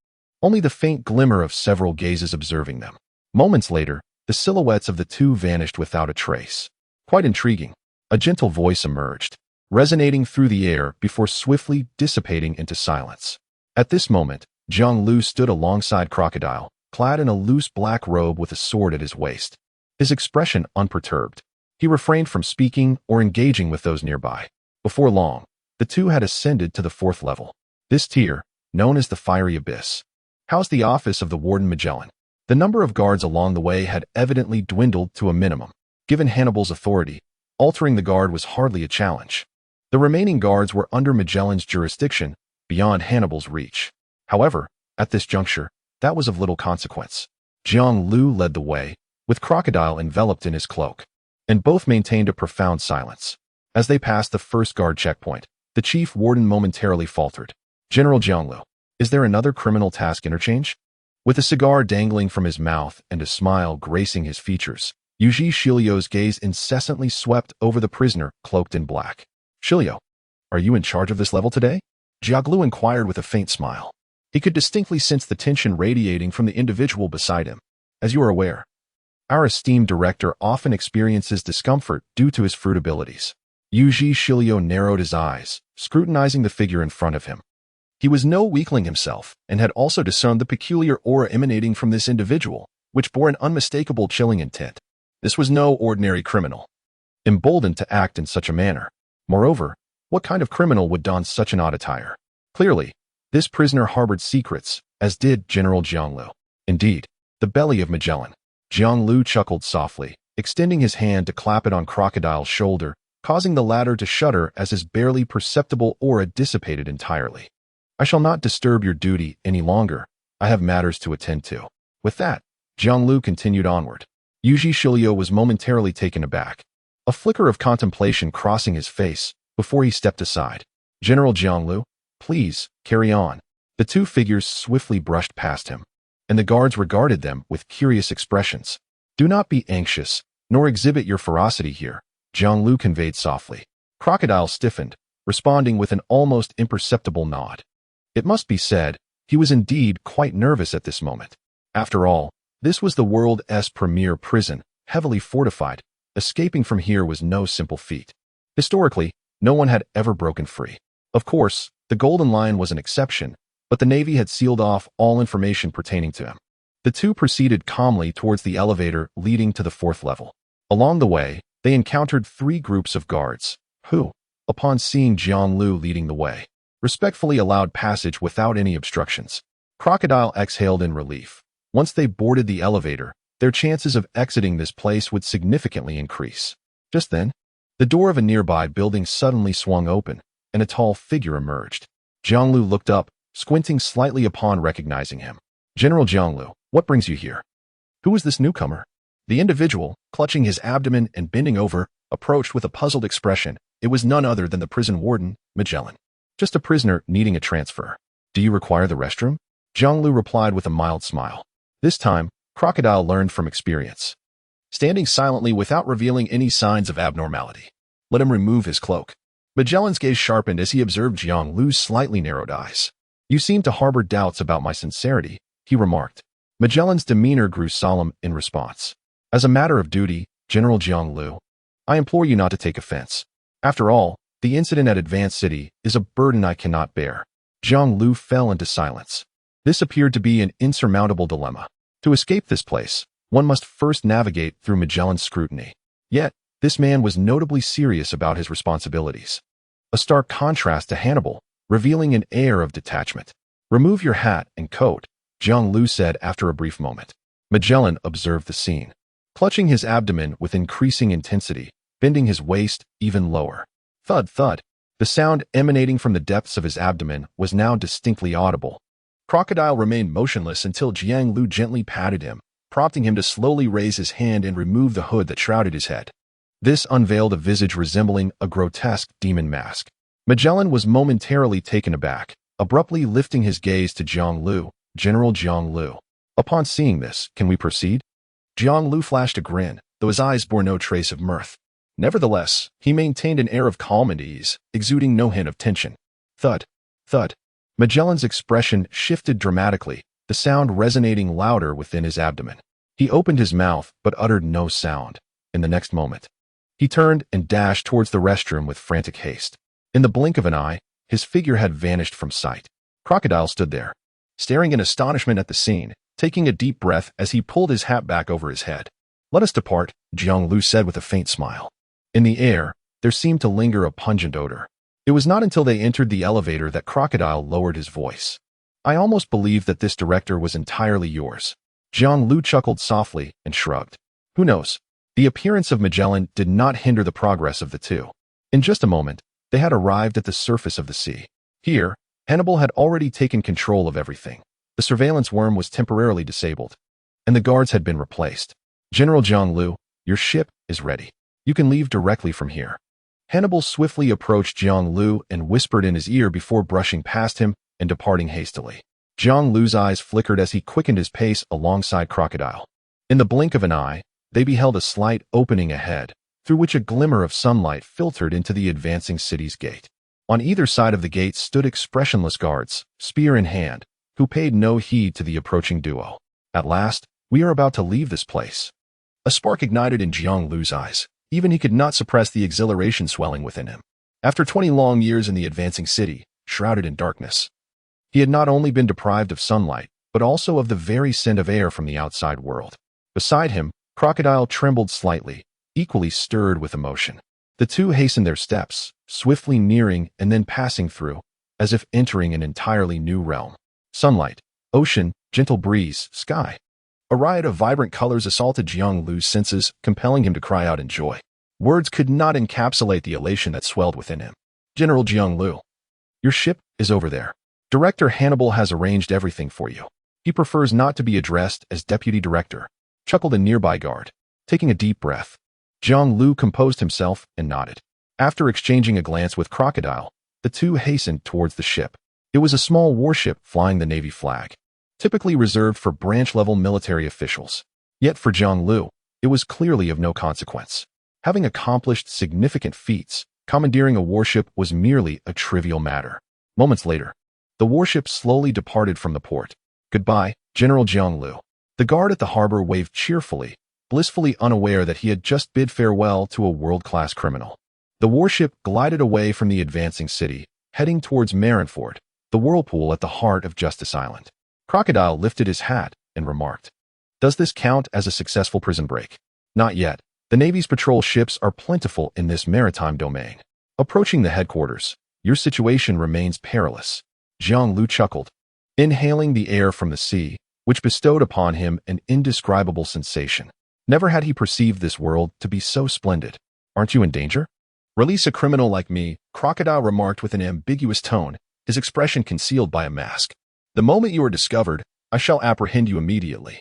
only the faint glimmer of several gazes observing them. Moments later, the silhouettes of the two vanished without a trace. Quite intriguing. A gentle voice emerged, resonating through the air before swiftly dissipating into silence. At this moment, Jiang Lu stood alongside Crocodile, clad in a loose black robe with a sword at his waist. His expression unperturbed. He refrained from speaking or engaging with those nearby. Before long, the two had ascended to the 4th level. This tier, known as the Fiery Abyss, housed the office of the Warden Magellan. The number of guards along the way had evidently dwindled to a minimum. Given Hannibal's authority, altering the guard was hardly a challenge. The remaining guards were under Magellan's jurisdiction, beyond Hannibal's reach. However, at this juncture, that was of little consequence. Jiang Lu led the way, with Crocodile enveloped in his cloak, and both maintained a profound silence. As they passed the first guard checkpoint, the chief warden momentarily faltered. General Jiang Lu, is there another criminal task interchange? With a cigar dangling from his mouth and a smile gracing his features, Yuji Shilio's gaze incessantly swept over the prisoner cloaked in black. "Shilio, are you in charge of this level today?" Jiaglu inquired with a faint smile. He could distinctly sense the tension radiating from the individual beside him. "As you are aware, our esteemed director often experiences discomfort due to his fruit abilities." Yuji Shilio narrowed his eyes, scrutinizing the figure in front of him. He was no weakling himself, and had also discerned the peculiar aura emanating from this individual, which bore an unmistakable chilling intent. This was no ordinary criminal, emboldened to act in such a manner. Moreover, what kind of criminal would don such an odd attire? Clearly, this prisoner harbored secrets, as did General Jianglu. Indeed, the belly of Magellan. Jianglu chuckled softly, extending his hand to clap it on Crocodile's shoulder, causing the latter to shudder as his barely perceptible aura dissipated entirely. "I shall not disturb your duty any longer. I have matters to attend to." With that, Jianglu continued onward. Yuji Shilio was momentarily taken aback, a flicker of contemplation crossing his face before he stepped aside. "General Jianglu, please, carry on." The two figures swiftly brushed past him, and the guards regarded them with curious expressions. "Do not be anxious, nor exhibit your ferocity here," Jianglu conveyed softly. Crocodile stiffened, responding with an almost imperceptible nod. It must be said, he was indeed quite nervous at this moment. After all, this was the world's premier prison, heavily fortified. Escaping from here was no simple feat. Historically, no one had ever broken free. Of course, the Golden Lion was an exception, but the Navy had sealed off all information pertaining to him. The two proceeded calmly towards the elevator leading to the 4th level. Along the way, they encountered 3 groups of guards, who, upon seeing Jianglu leading the way, respectfully allowed passage without any obstructions. Crocodile exhaled in relief. Once they boarded the elevator, their chances of exiting this place would significantly increase. Just then, the door of a nearby building suddenly swung open, and a tall figure emerged. Jianglu looked up, squinting slightly upon recognizing him. "General Jianglu, what brings you here?" "Who is this newcomer?" The individual, clutching his abdomen and bending over, approached with a puzzled expression. It was none other than the prison warden, Magellan. "Just a prisoner needing a transfer." "Do you require the restroom?" Jianglu replied with a mild smile. This time, Crocodile learned from experience. Standing silently without revealing any signs of abnormality. "Let him remove his cloak." Magellan's gaze sharpened as he observed Jianglu's slightly narrowed eyes. "You seem to harbor doubts about my sincerity," he remarked. Magellan's demeanor grew solemn in response. "As a matter of duty, General Jianglu, I implore you not to take offense. After all, the incident at Advanced City is a burden I cannot bear." Jianglu fell into silence. This appeared to be an insurmountable dilemma. To escape this place, one must first navigate through Magellan's scrutiny. Yet, this man was notably serious about his responsibilities. A stark contrast to Hannibal, revealing an air of detachment. "Remove your hat and coat," Jianglu said after a brief moment. Magellan observed the scene, clutching his abdomen with increasing intensity, bending his waist even lower. Thud, thud. The sound emanating from the depths of his abdomen was now distinctly audible. Crocodile remained motionless until Jianglu gently patted him, prompting him to slowly raise his hand and remove the hood that shrouded his head. This unveiled a visage resembling a grotesque demon mask. Magellan was momentarily taken aback, abruptly lifting his gaze to Jianglu. "General Jianglu. Upon seeing this, can we proceed?" Jianglu flashed a grin, though his eyes bore no trace of mirth. Nevertheless, he maintained an air of calm and ease, exuding no hint of tension. Thud, thud. Magellan's expression shifted dramatically, the sound resonating louder within his abdomen. He opened his mouth but uttered no sound. In the next moment, he turned and dashed towards the restroom with frantic haste. In the blink of an eye, his figure had vanished from sight. Crocodile stood there, staring in astonishment at the scene, taking a deep breath as he pulled his hat back over his head. "Let us depart," Jianglu said with a faint smile. In the air, there seemed to linger a pungent odor. It was not until they entered the elevator that Crocodile lowered his voice. "I almost believed that this director was entirely yours." Jianglu chuckled softly and shrugged. Who knows? The appearance of Magellan did not hinder the progress of the two. In just a moment, they had arrived at the surface of the sea. Here, Hannibal had already taken control of everything. The surveillance worm was temporarily disabled, and the guards had been replaced. "General Jianglu, your ship is ready. You can leave directly from here." Hannibal swiftly approached Jianglu and whispered in his ear before brushing past him and departing hastily. Jiang Lu's eyes flickered as he quickened his pace alongside Crocodile. In the blink of an eye, they beheld a slight opening ahead, through which a glimmer of sunlight filtered into the advancing city's gate. On either side of the gate stood expressionless guards, spear in hand, who paid no heed to the approaching duo. At last, we are about to leave this place. A spark ignited in Jiang Lu's eyes. Even he could not suppress the exhilaration swelling within him. After 20 long years in the advancing city, shrouded in darkness, he had not only been deprived of sunlight, but also of the very scent of air from the outside world. Beside him, Crocodile trembled slightly, equally stirred with emotion. The two hastened their steps, swiftly nearing and then passing through, as if entering an entirely new realm. Sunlight, ocean, gentle breeze, sky. A riot of vibrant colors assaulted Jiang Lu's senses, compelling him to cry out in joy. Words could not encapsulate the elation that swelled within him. General Jiang Lu, your ship is over there. Director Hannibal has arranged everything for you. He prefers not to be addressed as Deputy Director, chuckled a nearby guard. Taking a deep breath, Jiang Lu composed himself and nodded. After exchanging a glance with Crocodile, the two hastened towards the ship. It was a small warship flying the Navy flag, typically reserved for branch-level military officials. Yet for Jiang Lu, it was clearly of no consequence. Having accomplished significant feats, commandeering a warship was merely a trivial matter. Moments later, the warship slowly departed from the port. Goodbye, General Jiang Lu. The guard at the harbor waved cheerfully, blissfully unaware that he had just bid farewell to a world-class criminal. The warship glided away from the advancing city, heading towards Marineford, the whirlpool at the heart of Justice Island. Crocodile lifted his hat and remarked, "Does this count as a successful prison break?" "Not yet. The Navy's patrol ships are plentiful in this maritime domain. Approaching the headquarters, your situation remains perilous." Jiang Lu chuckled, inhaling the air from the sea, which bestowed upon him an indescribable sensation. Never had he perceived this world to be so splendid. "Aren't you in danger?" "Release a criminal like me," Crocodile remarked with an ambiguous tone, his expression concealed by a mask. "The moment you are discovered, I shall apprehend you immediately.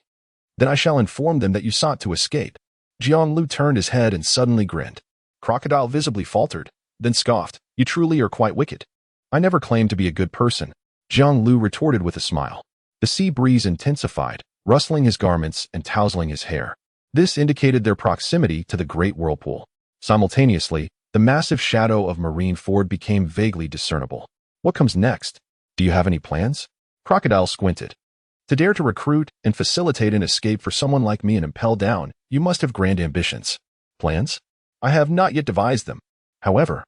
Then I shall inform them that you sought to escape." Jiang Lu turned his head and suddenly grinned. Crocodile visibly faltered, then scoffed, "You truly are quite wicked." "I never claimed to be a good person," Jiang Lu retorted with a smile. The sea breeze intensified, rustling his garments and tousling his hair. This indicated their proximity to the great whirlpool. Simultaneously, the massive shadow of Marineford became vaguely discernible. "What comes next? Do you have any plans?" Crocodile squinted. "To dare to recruit and facilitate an escape for someone like me and impel down, you must have grand ambitions." "Plans? I have not yet devised them. However,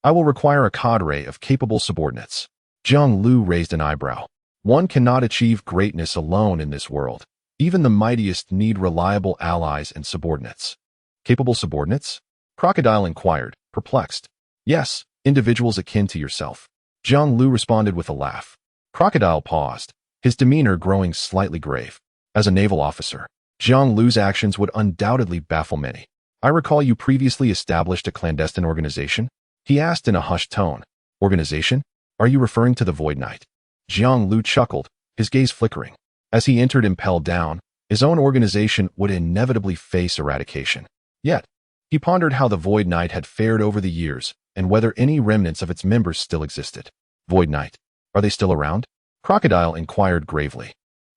I will require a cadre of capable subordinates." Jiang Lu raised an eyebrow. "One cannot achieve greatness alone in this world. Even the mightiest need reliable allies and subordinates." "Capable subordinates?" Crocodile inquired, perplexed. "Yes, individuals akin to yourself." Jiang Lu responded with a laugh. Crocodile paused, his demeanor growing slightly grave. "As a naval officer, Jiang Lu's actions would undoubtedly baffle many. I recall you previously established a clandestine organization?" he asked in a hushed tone. "Organization? Are you referring to the Void Knight?" Jiang Lu chuckled, his gaze flickering. As he entered Impel Down, his own organization would inevitably face eradication. Yet, he pondered how the Void Knight had fared over the years and whether any remnants of its members still existed. "Void Knight, are they still around?" Crocodile inquired gravely.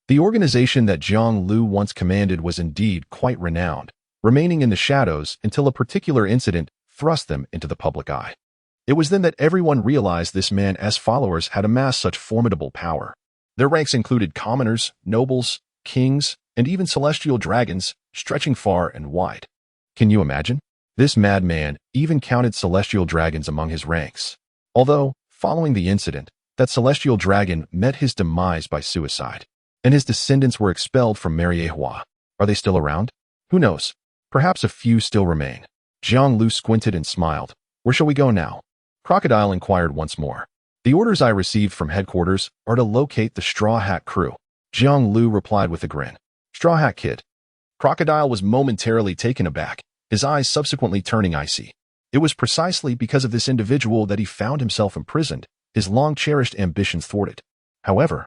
The organization that Jiang Lu once commanded was indeed quite renowned, remaining in the shadows until a particular incident thrust them into the public eye. It was then that everyone realized this man's followers had amassed such formidable power. Their ranks included commoners, nobles, kings, and even celestial dragons, stretching far and wide. Can you imagine? This madman even counted celestial dragons among his ranks. Although, following the incident, that celestial dragon met his demise by suicide, and his descendants were expelled from Marineford. Are they still around? Who knows? Perhaps a few still remain. Jiang Lu squinted and smiled. "Where shall we go now?" Crocodile inquired once more. "The orders I received from headquarters are to locate the Straw Hat crew." Jiang Lu replied with a grin. "Straw Hat Kid." Crocodile was momentarily taken aback, his eyes subsequently turning icy. It was precisely because of this individual that he found himself imprisoned, his long-cherished ambitions thwarted. "However,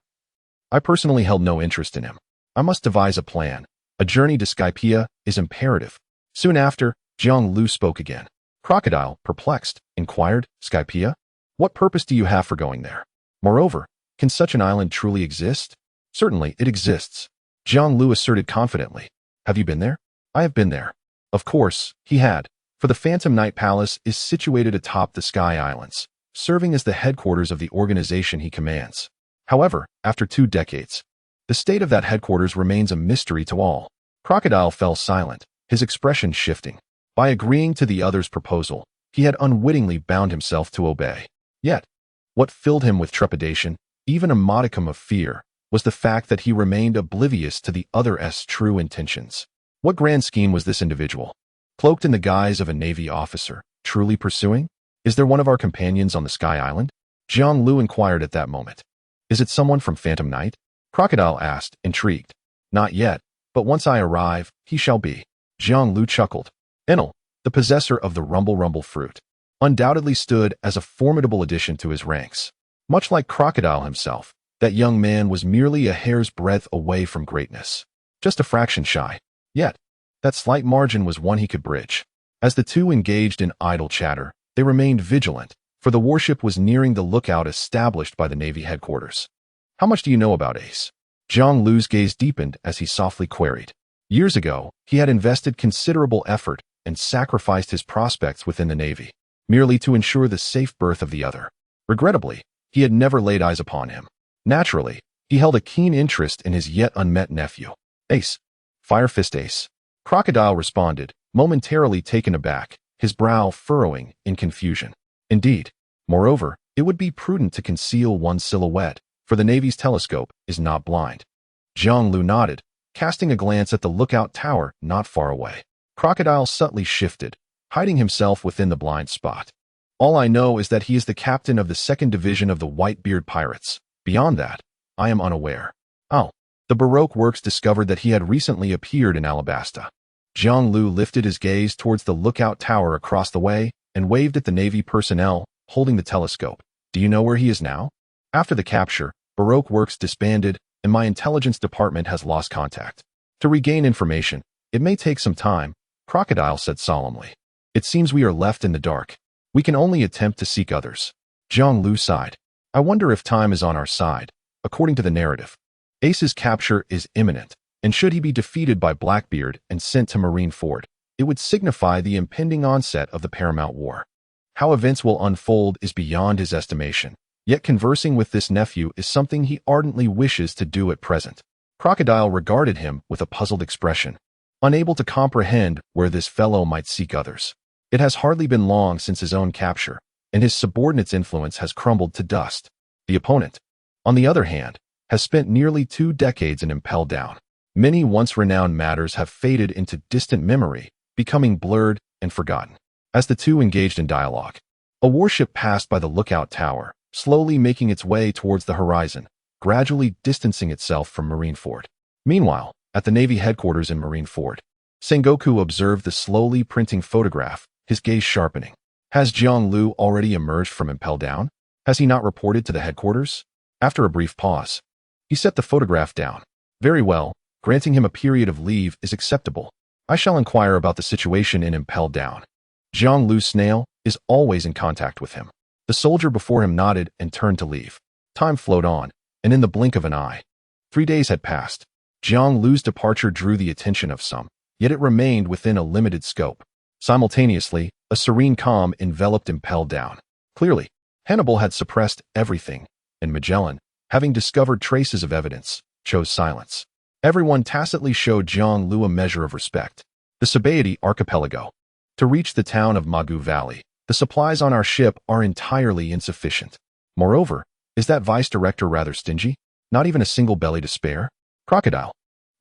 I personally held no interest in him. I must devise a plan. A journey to Skypea is imperative." Soon after, Jiang Lu spoke again. Crocodile, perplexed, inquired, "Skypea? What purpose do you have for going there? Moreover, Can such an island truly exist? Certainly, it exists, Jiang Lu asserted confidently. Have you been there? I have been there. Of course, he had, for the Phantom Night Palace is situated atop the Sky Islands, serving as the headquarters of the organization he commands. However, after 2 decades, the state of that headquarters remains a mystery to all. Crocodile fell silent, his expression shifting. By agreeing to the other's proposal, he had unwittingly bound himself to obey. Yet, what filled him with trepidation, even a modicum of fear, was the fact that he remained oblivious to the other's true intentions. What grand scheme was this individual, cloaked in the guise of a Navy officer, truly pursuing? Is there one of our companions on the Sky Island? Jiang Lu inquired at that moment. Is it someone from Phantom Night? Crocodile asked, intrigued. Not yet, but once I arrive, he shall be. Jiang Lu chuckled. Entail, the possessor of the rumble fruit, undoubtedly stood as a formidable addition to his ranks. Much like Crocodile himself, that young man was merely a hair's breadth away from greatness. Just a fraction shy. Yet, that slight margin was one he could bridge. As the two engaged in idle chatter, they remained vigilant, for the warship was nearing the lookout established by the Navy headquarters. How much do you know about Ace? Jiang Lu's gaze deepened as he softly queried. Years ago, he had invested considerable effort and sacrificed his prospects within the Navy, merely to ensure the safe berth of the other. Regrettably, he had never laid eyes upon him. Naturally, he held a keen interest in his yet unmet nephew. Ace. Fire Fist Ace. Crocodile responded, momentarily taken aback, his brow furrowing in confusion. Indeed. Moreover, it would be prudent to conceal one's silhouette, for the Navy's telescope is not blind. Jiang Lu nodded, casting a glance at the lookout tower not far away. Crocodile subtly shifted, hiding himself within the blind spot. All I know is that he is the captain of the 2nd Division of the Whitebeard Pirates. Beyond that, I am unaware. Oh. The Baroque works discovered that he had recently appeared in Alabasta. Jiang Lu lifted his gaze towards the lookout tower across the way and waved at the Navy personnel holding the telescope. Do you know where he is now? After the capture, Baroque works disbanded and my intelligence department has lost contact. To regain information, it may take some time, Crocodile said solemnly. It seems we are left in the dark. We can only attempt to seek others. Jiang Lu sighed. I wonder if time is on our side, according to the narrative. Ace's capture is imminent, and should he be defeated by Blackbeard and sent to Marineford, it would signify the impending onset of the Paramount War. How events will unfold is beyond his estimation, yet conversing with this nephew is something he ardently wishes to do at present. Crocodile regarded him with a puzzled expression, unable to comprehend where this fellow might seek others. It has hardly been long since his own capture, and his subordinate's influence has crumbled to dust. The opponent, on the other hand, has spent nearly 2 decades in Impel Down. Many once renowned matters have faded into distant memory, becoming blurred and forgotten. As the two engaged in dialogue, a warship passed by the lookout tower, slowly making its way towards the horizon, gradually distancing itself from Marineford. Meanwhile, at the Navy headquarters in Marineford, Sengoku observed the slowly printing photograph, his gaze sharpening. Has Jiang Lu already emerged from Impel Down? Has he not reported to the headquarters? After a brief pause, he set the photograph down. Very well, granting him a period of leave is acceptable. I shall inquire about the situation in Impel Down. Jiang Lu's snail is always in contact with him. The soldier before him nodded and turned to leave. Time flowed on, and in the blink of an eye, 3 days had passed. Jiang Lu's departure drew the attention of some, yet it remained within a limited scope. Simultaneously, a serene calm enveloped Impel Down. Clearly, Hannibal had suppressed everything, and Magellan, having discovered traces of evidence, chose silence. Everyone tacitly showed Jiang Lu a measure of respect. The Sabaody Archipelago. To reach the town of Magu Valley, the supplies on our ship are entirely insufficient. Moreover, is that vice director rather stingy? Not even a single belly to spare? Crocodile,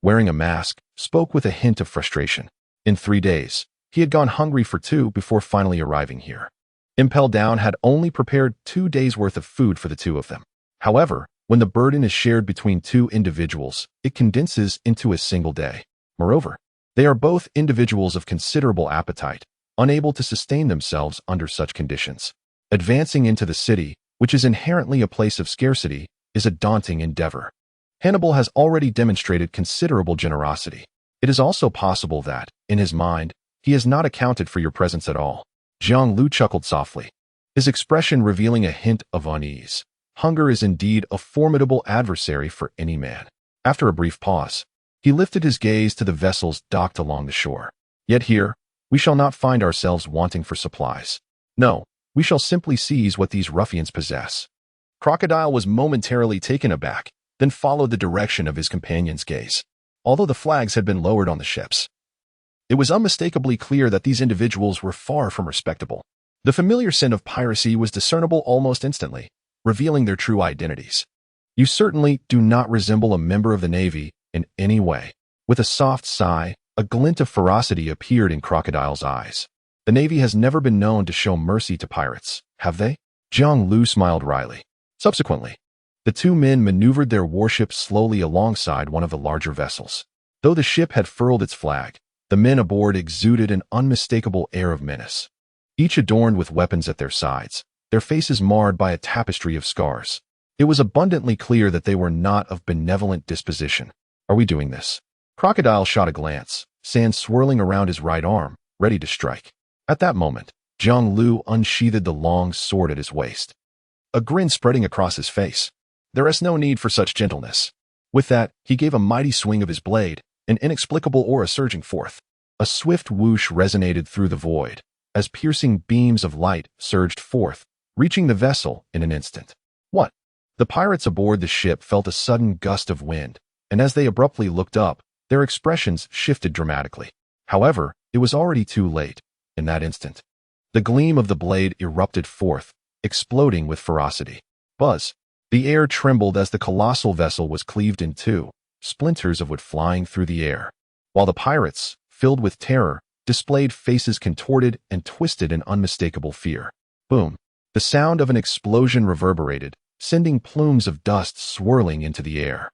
wearing a mask, spoke with a hint of frustration. In 3 days, he had gone hungry for 2 before finally arriving here. Impel Down had only prepared 2 days' worth of food for the 2 of them. However, when the burden is shared between 2 individuals, it condenses into a single day. Moreover, they are both individuals of considerable appetite, unable to sustain themselves under such conditions. Advancing into the city, which is inherently a place of scarcity, is a daunting endeavor. Hannibal has already demonstrated considerable generosity. It is also possible that, in his mind, he has not accounted for your presence at all. Jiang Lu chuckled softly, his expression revealing a hint of unease. hunger is indeed a formidable adversary for any man. After a brief pause, he lifted his gaze to the vessels docked along the shore. Yet here, we shall not find ourselves wanting for supplies. No, we shall simply seize what these ruffians possess. Crocodile was momentarily taken aback, then followed the direction of his companion's gaze. Although the flags had been lowered on the ships, it was unmistakably clear that these individuals were far from respectable. The familiar scent of piracy was discernible almost instantly, revealing their true identities. You certainly do not resemble a member of the Navy in any way. With a soft sigh, a glint of ferocity appeared in Crocodile's eyes. The Navy has never been known to show mercy to pirates, have they? Jiang Lu smiled wryly. Subsequently, the two men maneuvered their warship slowly alongside one of the larger vessels. Though the ship had furled its flag, the men aboard exuded an unmistakable air of menace. Each adorned with weapons at their sides, their faces marred by a tapestry of scars. It was abundantly clear that they were not of benevolent disposition. Are we doing this? Crocodile shot a glance, sand swirling around his right arm, ready to strike. At that moment, Jiang Lu unsheathed the long sword at his waist, a grin spreading across his face. There is no need for such gentleness. With that, he gave a mighty swing of his blade, an inexplicable aura surging forth. A swift whoosh resonated through the void, as piercing beams of light surged forth, reaching the vessel in an instant. What? The pirates aboard the ship felt a sudden gust of wind, and as they abruptly looked up, their expressions shifted dramatically. However, it was already too late. In that instant, the gleam of the blade erupted forth, exploding with ferocity. Buzz! The air trembled as the colossal vessel was cleaved in two, splinters of wood flying through the air, while the pirates, filled with terror, displayed faces contorted and twisted in unmistakable fear. Boom! The sound of an explosion reverberated, sending plumes of dust swirling into the air.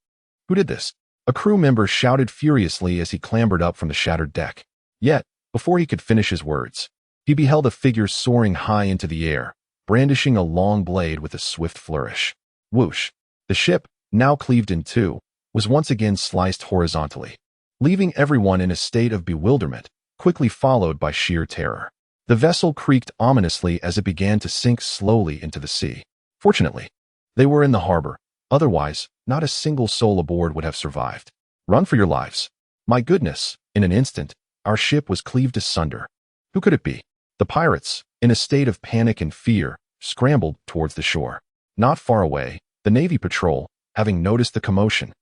Who did this? A crew member shouted furiously as he clambered up from the shattered deck. Yet, before he could finish his words, he beheld a figure soaring high into the air, brandishing a long blade with a swift flourish. Whoosh! The ship, now cleaved in two, was once again sliced horizontally, leaving everyone in a state of bewilderment, quickly followed by sheer terror. The vessel creaked ominously as it began to sink slowly into the sea. Fortunately, they were in the harbor. Otherwise, not a single soul aboard would have survived. Run for your lives. My goodness, in an instant, our ship was cleaved asunder. Who could it be? The pirates, in a state of panic and fear, scrambled towards the shore. Not far away, the Navy patrol, having noticed the commotion,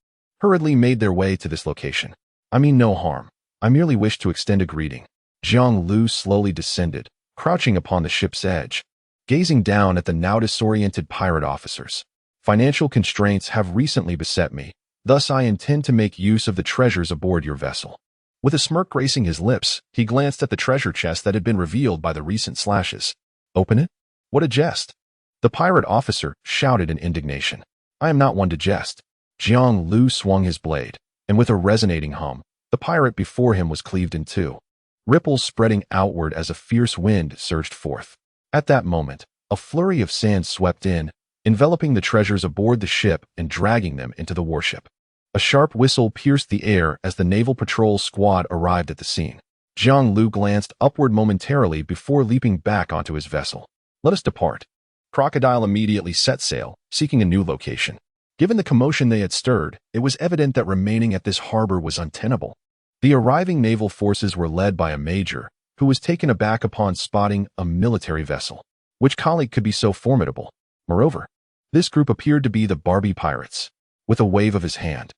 hurriedly made their way to this location. I mean no harm. I merely wish to extend a greeting. Jiang Lu slowly descended, crouching upon the ship's edge, gazing down at the now disoriented pirate officers. Financial constraints have recently beset me, thus I intend to make use of the treasures aboard your vessel. With a smirk gracing his lips, he glanced at the treasure chest that had been revealed by the recent slashes. Open it? What a jest! The pirate officer shouted in indignation. I am not one to jest. Jiang Lu swung his blade, and with a resonating hum, the pirate before him was cleaved in two, ripples spreading outward as a fierce wind surged forth. At that moment, a flurry of sand swept in, enveloping the treasures aboard the ship and dragging them into the warship. A sharp whistle pierced the air as the naval patrol squad arrived at the scene. Jiang Lu glanced upward momentarily before leaping back onto his vessel. Let us depart. Crocodile immediately set sail, seeking a new location. Given the commotion they had stirred, it was evident that remaining at this harbor was untenable. The arriving naval forces were led by a major, who was taken aback upon spotting a military vessel. Which colleague could be so formidable? Moreover, this group appeared to be the Barbie pirates. With a wave of his hand,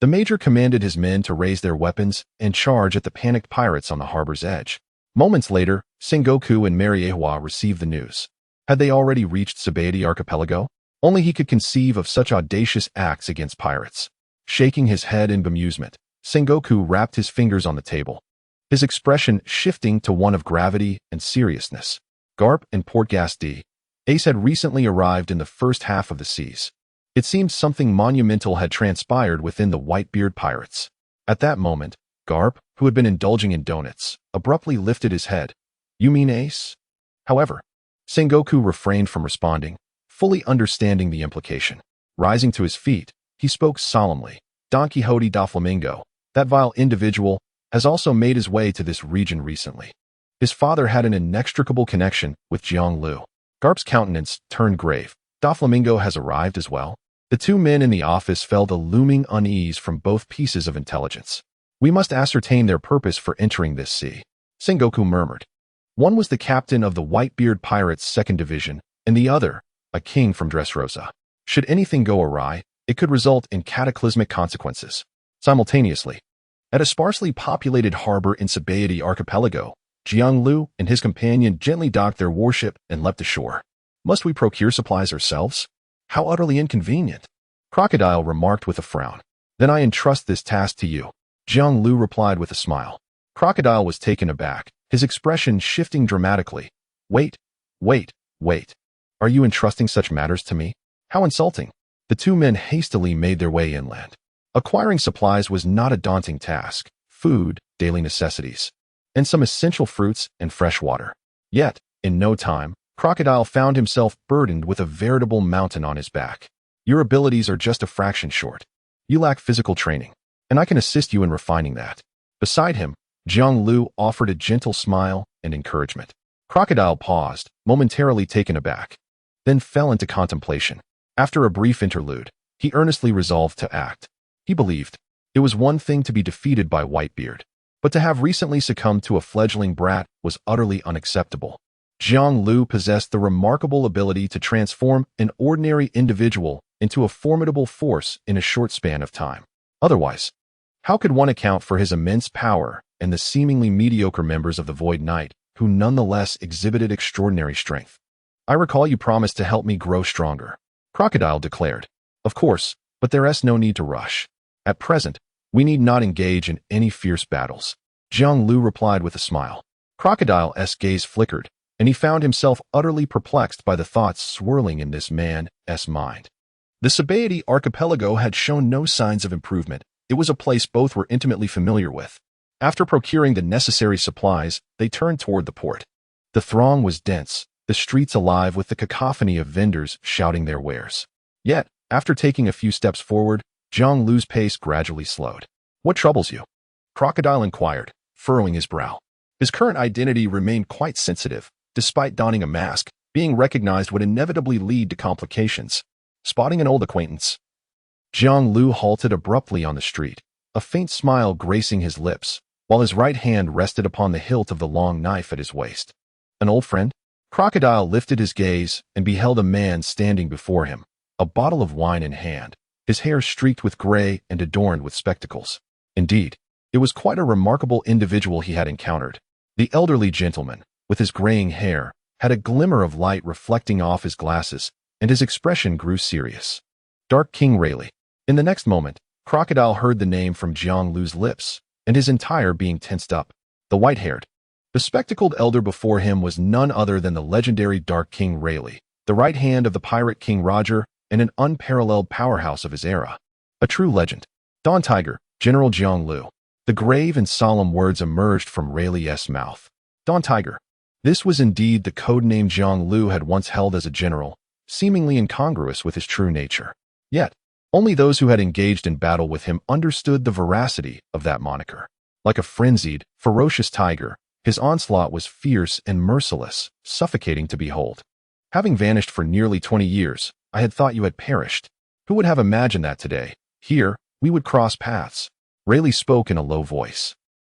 the major commanded his men to raise their weapons and charge at the panicked pirates on the harbor's edge. Moments later, Sengoku and Marineford received the news. Had they already reached Sabaody Archipelago? Only he could conceive of such audacious acts against pirates. Shaking his head in bemusement, Sengoku rapped his fingers on the table, his expression shifting to one of gravity and seriousness. Garp and Port-Gas-D. Ace had recently arrived in the first half of the seas. It seemed something monumental had transpired within the Whitebeard pirates. At that moment, Garp, who had been indulging in donuts, abruptly lifted his head. You mean Ace? However, Sengoku refrained from responding, fully understanding the implication. Rising to his feet, he spoke solemnly. Don Quixote da Flamingo, that vile individual, has also made his way to this region recently. His father had an inextricable connection with Jiang Lu. Garp's countenance turned grave. Doflamingo has arrived as well. The two men in the office felt a looming unease from both pieces of intelligence. We must ascertain their purpose for entering this sea, Sengoku murmured. One was the captain of the Whitebeard Pirates' 2nd Division, and the other, a king from Dressrosa. Should anything go awry, it could result in cataclysmic consequences. Simultaneously, at a sparsely populated harbor in Sabaody Archipelago, Jianglu and his companion gently docked their warship and leapt ashore. Must we procure supplies ourselves? How utterly inconvenient. Crocodile remarked with a frown. Then I entrust this task to you. Jianglu replied with a smile. Crocodile was taken aback, his expression shifting dramatically. Wait. Are you entrusting such matters to me? How insulting. The two men hastily made their way inland. Acquiring supplies was not a daunting task. Food, daily necessities, and some essential fruits and fresh water. Yet, in no time, Crocodile found himself burdened with a veritable mountain on his back. Your abilities are just a fraction short. You lack physical training, and I can assist you in refining that. Beside him, Jianglu offered a gentle smile and encouragement. Crocodile paused, momentarily taken aback, then fell into contemplation. After a brief interlude, he earnestly resolved to act. He believed it was one thing to be defeated by Whitebeard, but to have recently succumbed to a fledgling brat was utterly unacceptable. Jianglu possessed the remarkable ability to transform an ordinary individual into a formidable force in a short span of time. Otherwise, how could one account for his immense power and the seemingly mediocre members of the Void Knight, who nonetheless exhibited extraordinary strength? I recall you promised to help me grow stronger, Crocodile declared. Of course, but there's no need to rush. At present, we need not engage in any fierce battles. Jianglu replied with a smile. Crocodile's gaze flickered, and he found himself utterly perplexed by the thoughts swirling in this man's mind. The Sabaody Archipelago had shown no signs of improvement. It was a place both were intimately familiar with. After procuring the necessary supplies, they turned toward the port. The throng was dense, the streets alive with the cacophony of vendors shouting their wares. Yet, after taking a few steps forward, Jianglu's pace gradually slowed. What troubles you? Crocodile inquired, furrowing his brow. His current identity remained quite sensitive. Despite donning a mask, being recognized would inevitably lead to complications. Spotting an old acquaintance. Jianglu halted abruptly on the street, a faint smile gracing his lips, while his right hand rested upon the hilt of the long knife at his waist. An old friend? Crocodile lifted his gaze and beheld a man standing before him, a bottle of wine in hand, his hair streaked with gray and adorned with spectacles. Indeed, it was quite a remarkable individual he had encountered. The elderly gentleman, with his graying hair, had a glimmer of light reflecting off his glasses, and his expression grew serious. Dark King Rayleigh. In the next moment, Crocodile heard the name from Jianglu's lips, and his entire being tensed up. The white-haired, bespectacled elder before him was none other than the legendary Dark King Rayleigh, the right hand of the pirate King Roger, and an unparalleled powerhouse of his era. A true legend. Dawn Tiger, General Jianglu. The grave and solemn words emerged from Rayleigh's mouth. Dawn Tiger. This was indeed the codename Jianglu had once held as a general, seemingly incongruous with his true nature. Yet, only those who had engaged in battle with him understood the veracity of that moniker. Like a frenzied, ferocious tiger, his onslaught was fierce and merciless, suffocating to behold. Having vanished for nearly 20 years, I had thought you had perished. Who would have imagined that today, here, we would cross paths? Rayleigh spoke in a low voice,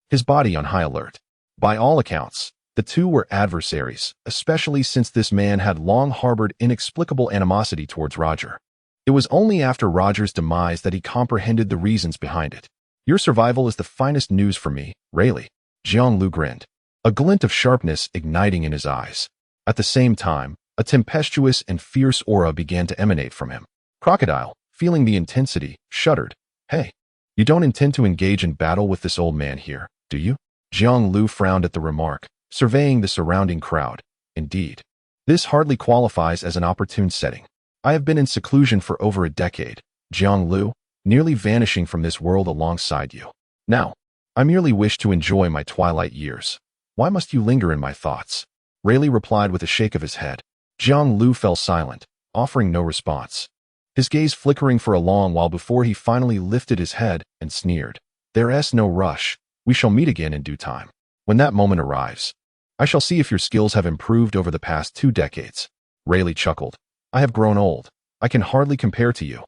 his body on high alert. By all accounts, the two were adversaries, especially since this man had long harbored inexplicable animosity towards Roger. It was only after Roger's demise that he comprehended the reasons behind it. Your survival is the finest news for me, Rayleigh. Jianglu grinned, a glint of sharpness igniting in his eyes. At the same time, a tempestuous and fierce aura began to emanate from him. Crocodile, feeling the intensity, shuddered. Hey, you don't intend to engage in battle with this old man here, do you? Jianglu frowned at the remark, surveying the surrounding crowd. Indeed, this hardly qualifies as an opportune setting. I have been in seclusion for over a decade, Jianglu, nearly vanishing from this world alongside you. Now, I merely wish to enjoy my twilight years. Why must you linger in my thoughts? Rayleigh replied with a shake of his head. Jianglu fell silent, offering no response, his gaze flickering for a long while before he finally lifted his head and sneered. There's no rush. We shall meet again in due time. When that moment arrives, I shall see if your skills have improved over the past 2 decades. Rayleigh chuckled. I have grown old. I can hardly compare to you.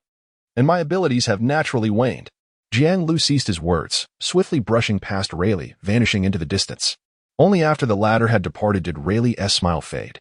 And my abilities have naturally waned. Jiang Lu ceased his words, swiftly brushing past Rayleigh, vanishing into the distance. Only after the latter had departed did Rayleigh's smile fade,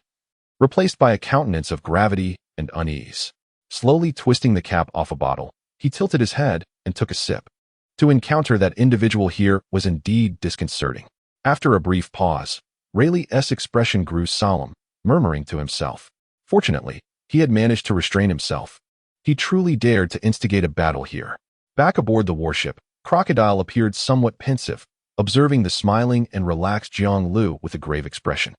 replaced by a countenance of gravity and unease. Slowly twisting the cap off a bottle, he tilted his head and took a sip. To encounter that individual here was indeed disconcerting. After a brief pause, Rayleigh's expression grew solemn, murmuring to himself. Fortunately, he had managed to restrain himself. He truly dared to instigate a battle here. Back aboard the warship, Crocodile appeared somewhat pensive, observing the smiling and relaxed Jiang Lu with a grave expression.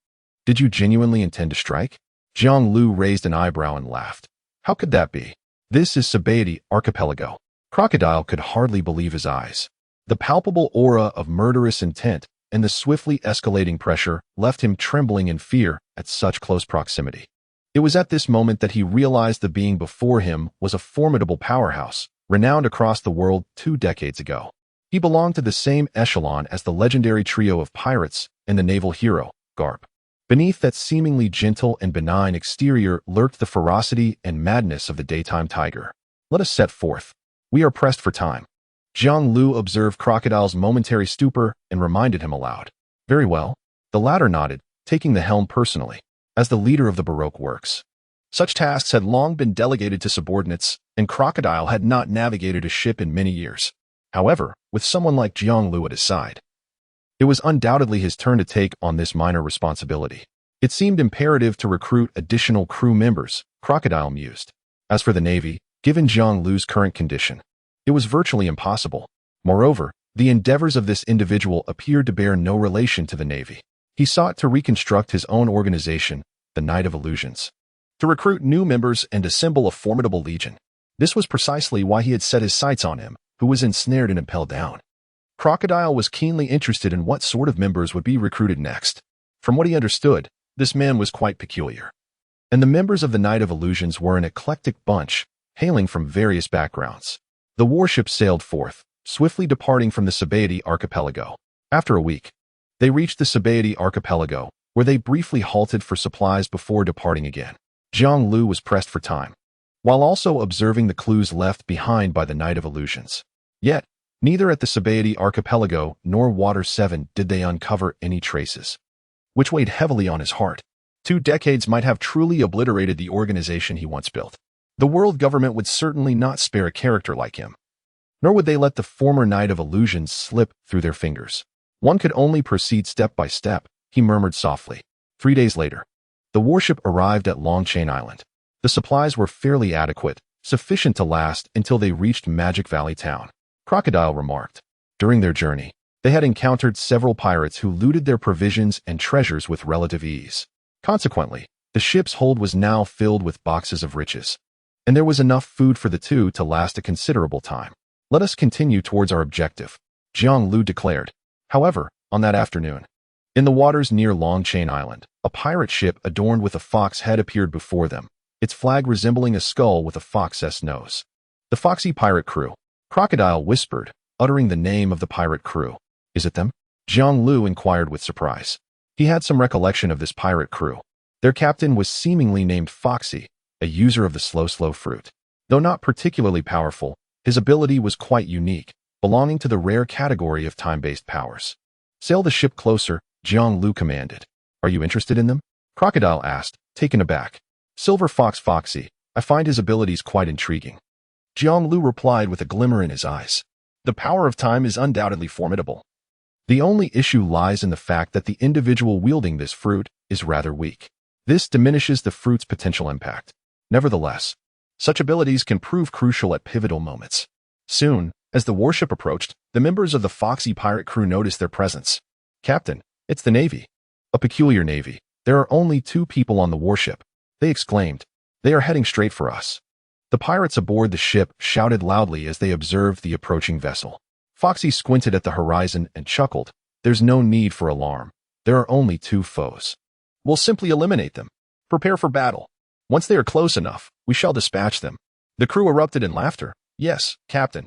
Did you genuinely intend to strike? Jiang Lu raised an eyebrow and laughed. How could that be? This is Sabaody Archipelago. Crocodile could hardly believe his eyes. The palpable aura of murderous intent and the swiftly escalating pressure left him trembling in fear at such close proximity. It was at this moment that he realized the being before him was a formidable powerhouse, renowned across the world 2 decades ago. He belonged to the same echelon as the legendary trio of pirates and the naval hero, Garp. Beneath that seemingly gentle and benign exterior lurked the ferocity and madness of the daytime tiger. Let us set forth. We are pressed for time. Jiang Lu observed Crocodile's momentary stupor and reminded him aloud. Very well. The latter nodded, taking the helm personally. As the leader of the Baroque works, such tasks had long been delegated to subordinates, and Crocodile had not navigated a ship in many years. However, with someone like Jiang Lu at his side, it was undoubtedly his turn to take on this minor responsibility. It seemed imperative to recruit additional crew members, Crocodile mused. As for the Navy, given Jiang Lu's current condition, it was virtually impossible. Moreover, the endeavors of this individual appeared to bear no relation to the Navy. He sought to reconstruct his own organization, the Knight of Illusions, to recruit new members and assemble a formidable legion. This was precisely why he had set his sights on him, who was ensnared and impelled down. Crocodile was keenly interested in what sort of members would be recruited next. From what he understood, this man was quite peculiar. And the members of the Knight of Illusions were an eclectic bunch, hailing from various backgrounds. The warship sailed forth, swiftly departing from the Sabaody Archipelago. After a week, they reached the Sabaody Archipelago, where they briefly halted for supplies before departing again. Jiang Lu was pressed for time, while also observing the clues left behind by the Knight of Illusions. Yet, neither at the Sabaody Archipelago nor Water 7 did they uncover any traces, which weighed heavily on his heart. 2 decades might have truly obliterated the organization he once built. The world government would certainly not spare a character like him, nor would they let the former Knight of Illusions slip through their fingers. One could only proceed step by step, he murmured softly. 3 days later, the warship arrived at Longchain Island. The supplies were fairly adequate, sufficient to last until they reached Magic Valley Town. Crocodile remarked. During their journey, they had encountered several pirates who looted their provisions and treasures with relative ease. Consequently, the ship's hold was now filled with boxes of riches, and there was enough food for the two to last a considerable time. Let us continue towards our objective, Jiang Lu declared. However, on that afternoon, in the waters near Longchain Island, a pirate ship adorned with a fox head appeared before them, its flag resembling a skull with a fox's nose. The foxy pirate crew, Crocodile whispered, uttering the name of the pirate crew. Is it them? Jiang Lu inquired with surprise. He had some recollection of this pirate crew. Their captain was seemingly named Foxy, a user of the slow fruit. Though not particularly powerful, his ability was quite unique, belonging to the rare category of time-based powers. Sail the ship closer, Jiang Lu commanded. Are you interested in them? Crocodile asked, taken aback. Silver Fox Foxy, I find his abilities quite intriguing. Jiang Lu replied with a glimmer in his eyes. The power of time is undoubtedly formidable. The only issue lies in the fact that the individual wielding this fruit is rather weak. This diminishes the fruit's potential impact. Nevertheless, such abilities can prove crucial at pivotal moments. Soon, as the warship approached, the members of the Foxy pirate crew noticed their presence. Captain, it's the Navy. A peculiar Navy. There are only 2 people on the warship, they exclaimed. They are heading straight for us. The pirates aboard the ship shouted loudly as they observed the approaching vessel. Foxy squinted at the horizon and chuckled. There's no need for alarm. There are only 2 foes. We'll simply eliminate them. Prepare for battle. Once they are close enough, we shall dispatch them. The crew erupted in laughter. Yes, Captain.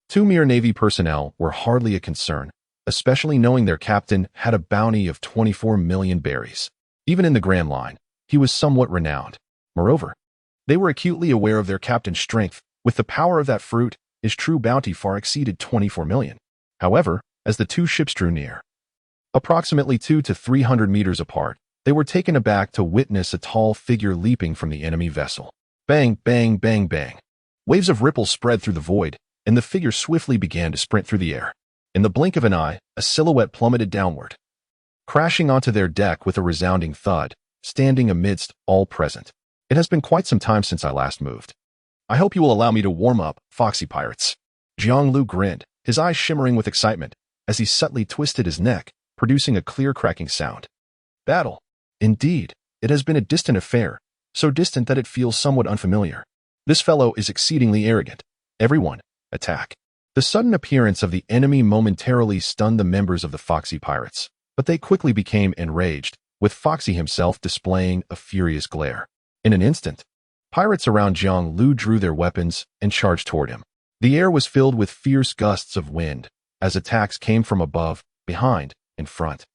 2 mere Navy personnel were hardly a concern, especially knowing their captain had a bounty of 24 million berries. Even in the Grand Line, he was somewhat renowned. Moreover, They were acutely aware of their captain's strength. With the power of that fruit, his true bounty far exceeded 24 million. However, as the two ships drew near, approximately 200 to 300 meters apart, they were taken aback to witness a tall figure leaping from the enemy vessel. Bang, bang, bang, bang. Waves of ripples spread through the void, and the figure swiftly began to sprint through the air. In the blink of an eye, a silhouette plummeted downward, crashing onto their deck with a resounding thud, standing amidst all present. It has been quite some time since I last moved. I hope you will allow me to warm up, foxy pirates. Jiang grinned, his eyes shimmering with excitement, as he subtly twisted his neck, producing a clear cracking sound. Battle. Indeed, it has been a distant affair, so distant that it feels somewhat unfamiliar. This fellow is exceedingly arrogant. Everyone, attack. The sudden appearance of the enemy momentarily stunned the members of the foxy pirates, but they quickly became enraged, with Foxy himself displaying a furious glare. In an instant, pirates around Jiang drew their weapons and charged toward him. The air was filled with fierce gusts of wind, as attacks came from above, behind, in front,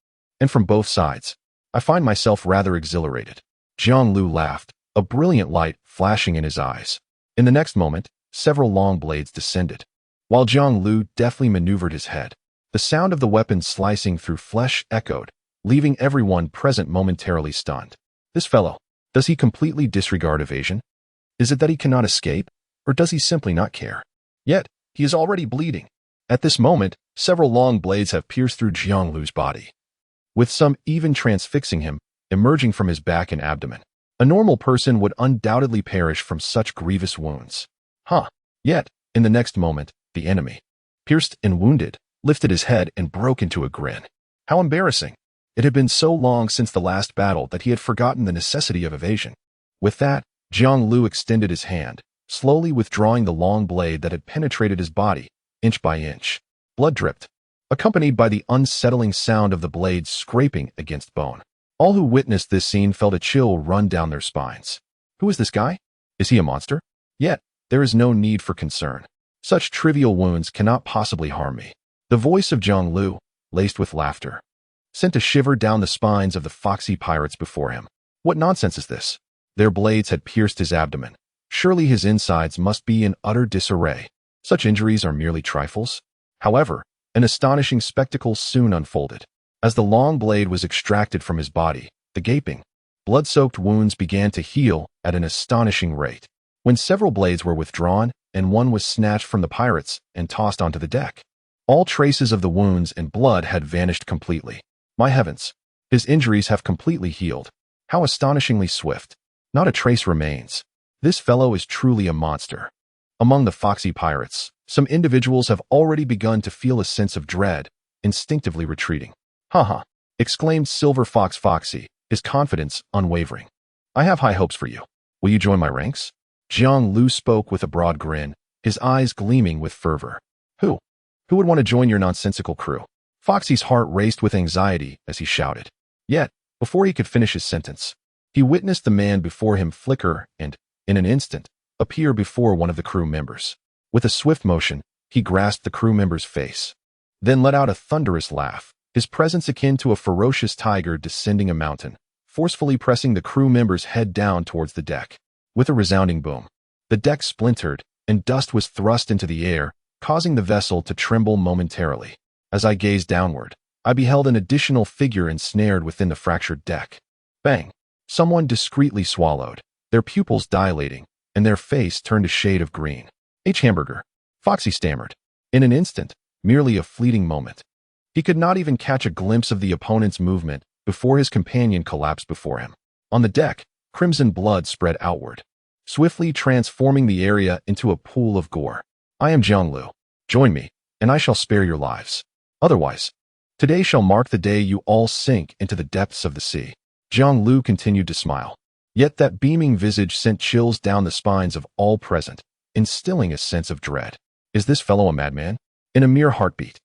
and from both sides. I find myself rather exhilarated. Jiang laughed, a brilliant light flashing in his eyes. In the next moment, several long blades descended. While Jiang deftly maneuvered his head, the sound of the weapon slicing through flesh echoed, leaving everyone present momentarily stunned. This fellow, does he completely disregard evasion? Is it that he cannot escape, or does he simply not care? Yet, he is already bleeding. At this moment, several long blades have pierced through Jiang body, with some even transfixing him, emerging from his back and abdomen. A normal person would undoubtedly perish from such grievous wounds. Yet, in the next moment, the enemy, pierced and wounded, lifted his head and broke into a grin. How embarrassing. It had been so long since the last battle that he had forgotten the necessity of evasion. With that, Jiang extended his hand, slowly withdrawing the long blade that had penetrated his body, inch by inch. Blood dripped, accompanied by the unsettling sound of the blade scraping against bone. All who witnessed this scene felt a chill run down their spines. Who is this guy? Is he a monster? Yet, there is no need for concern. Such trivial wounds cannot possibly harm me. The voice of Jiang laced with laughter, sent a shiver down the spines of the foxy pirates before him. What nonsense is this? Their blades had pierced his abdomen. Surely his insides must be in utter disarray. Such injuries are merely trifles. However, an astonishing spectacle soon unfolded. As the long blade was extracted from his body, the gaping, blood-soaked wounds began to heal at an astonishing rate. When several blades were withdrawn, and one was snatched from the pirates and tossed onto the deck, all traces of the wounds and blood had vanished completely. My heavens, his injuries have completely healed. How astonishingly swift. Not a trace remains. This fellow is truly a monster. Among the foxy pirates, some individuals have already begun to feel a sense of dread, instinctively retreating. Exclaimed Silver Fox Foxy, his confidence unwavering. I have high hopes for you. Will you join my ranks? Jiang spoke with a broad grin, his eyes gleaming with fervor. Who would want to join your nonsensical crew? Foxy's heart raced with anxiety as he shouted. Yet, before he could finish his sentence, he witnessed the man before him flicker and, in an instant, appear before one of the crew members. With a swift motion, he grasped the crew member's face, then let out a thunderous laugh, his presence akin to a ferocious tiger descending a mountain, forcefully pressing the crew member's head down towards the deck. With a resounding boom, the deck splintered, and dust was thrust into the air, causing the vessel to tremble momentarily. As I gazed downward, I beheld an additional figure ensnared within the fractured deck. Bang! Someone discreetly swallowed, their pupils dilating, and their face turned a shade of green. Hamburger, Foxy stammered. In an instant, merely a fleeting moment, he could not even catch a glimpse of the opponent's movement before his companion collapsed before him. On the deck, crimson blood spread outward, swiftly transforming the area into a pool of gore. I am Jiang. Join me, and I shall spare your lives. Otherwise, today shall mark the day you all sink into the depths of the sea. Jiang continued to smile. Yet that beaming visage sent chills down the spines of all present, instilling a sense of dread. Is this fellow a madman? In a mere heartbeat,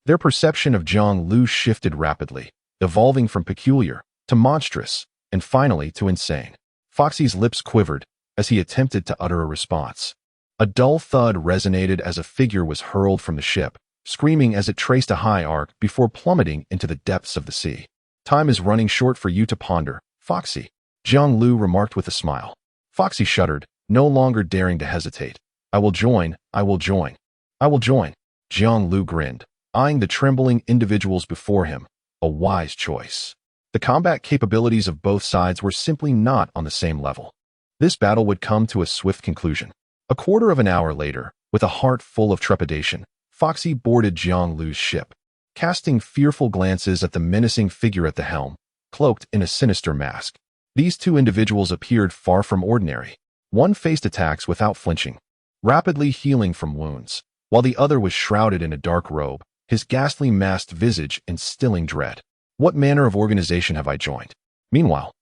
their perception of Jiang shifted rapidly, evolving from peculiar to monstrous, and finally to insane. Foxy's lips quivered as he attempted to utter a response. A dull thud resonated as a figure was hurled from the ship, screaming as it traced a high arc before plummeting into the depths of the sea. Time is running short for you to ponder, Foxy, Jiang remarked with a smile. Foxy shuddered, no longer daring to hesitate. I will join, I will join, I will join. Jiang Lu grinned, eyeing the trembling individuals before him. A wise choice. The combat capabilities of both sides were simply not on the same level. This battle would come to a swift conclusion. A quarter of an hour later, with a heart full of trepidation, Foxy boarded Jiang Lu's ship, casting fearful glances at the menacing figure at the helm, cloaked in a sinister mask. These two individuals appeared far from ordinary. One faced attacks without flinching, rapidly healing from wounds, while the other was shrouded in a dark robe, his ghastly masked visage instilling dread. What manner of organization have I joined? Meanwhile,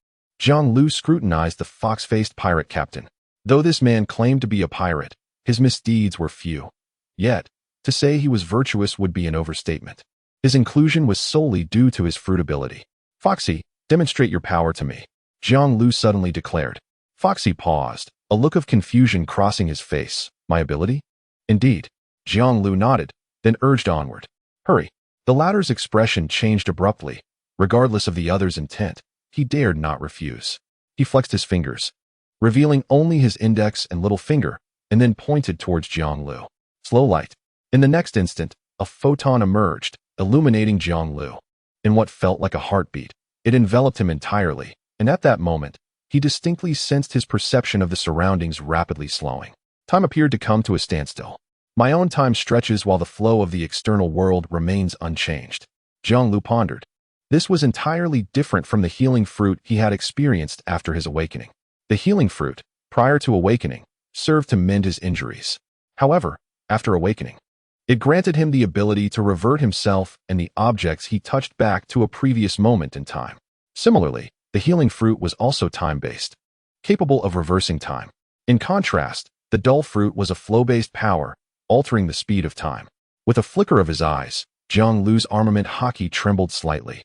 Jiang Lu scrutinized the fox-faced pirate captain. Though this man claimed to be a pirate, his misdeeds were few. Yet, to say he was virtuous would be an overstatement. His inclusion was solely due to his fruitability. Foxy, demonstrate your power to me, Jiang Lu suddenly declared. Foxy paused, a look of confusion crossing his face. My ability? Indeed. Jiang Lu nodded, then urged onward. Hurry. The latter's expression changed abruptly. Regardless of the other's intent, he dared not refuse. He flexed his fingers, revealing only his index and little finger, and then pointed towards Jiang Lu. Slow light. In the next instant, a photon emerged, illuminating Jiang Lu. In what felt like a heartbeat, it enveloped him entirely, and at that moment, he distinctly sensed his perception of the surroundings rapidly slowing. Time appeared to come to a standstill. My own time stretches while the flow of the external world remains unchanged. Jiang Lu pondered. This was entirely different from the healing fruit he had experienced after his awakening. The healing fruit, prior to awakening, served to mend his injuries. However, after awakening, it granted him the ability to revert himself and the objects he touched back to a previous moment in time. Similarly, the healing fruit was also time-based, capable of reversing time. In contrast, the dull fruit was a flow-based power, altering the speed of time. With a flicker of his eyes, Jiang Lu's armament haki trembled slightly,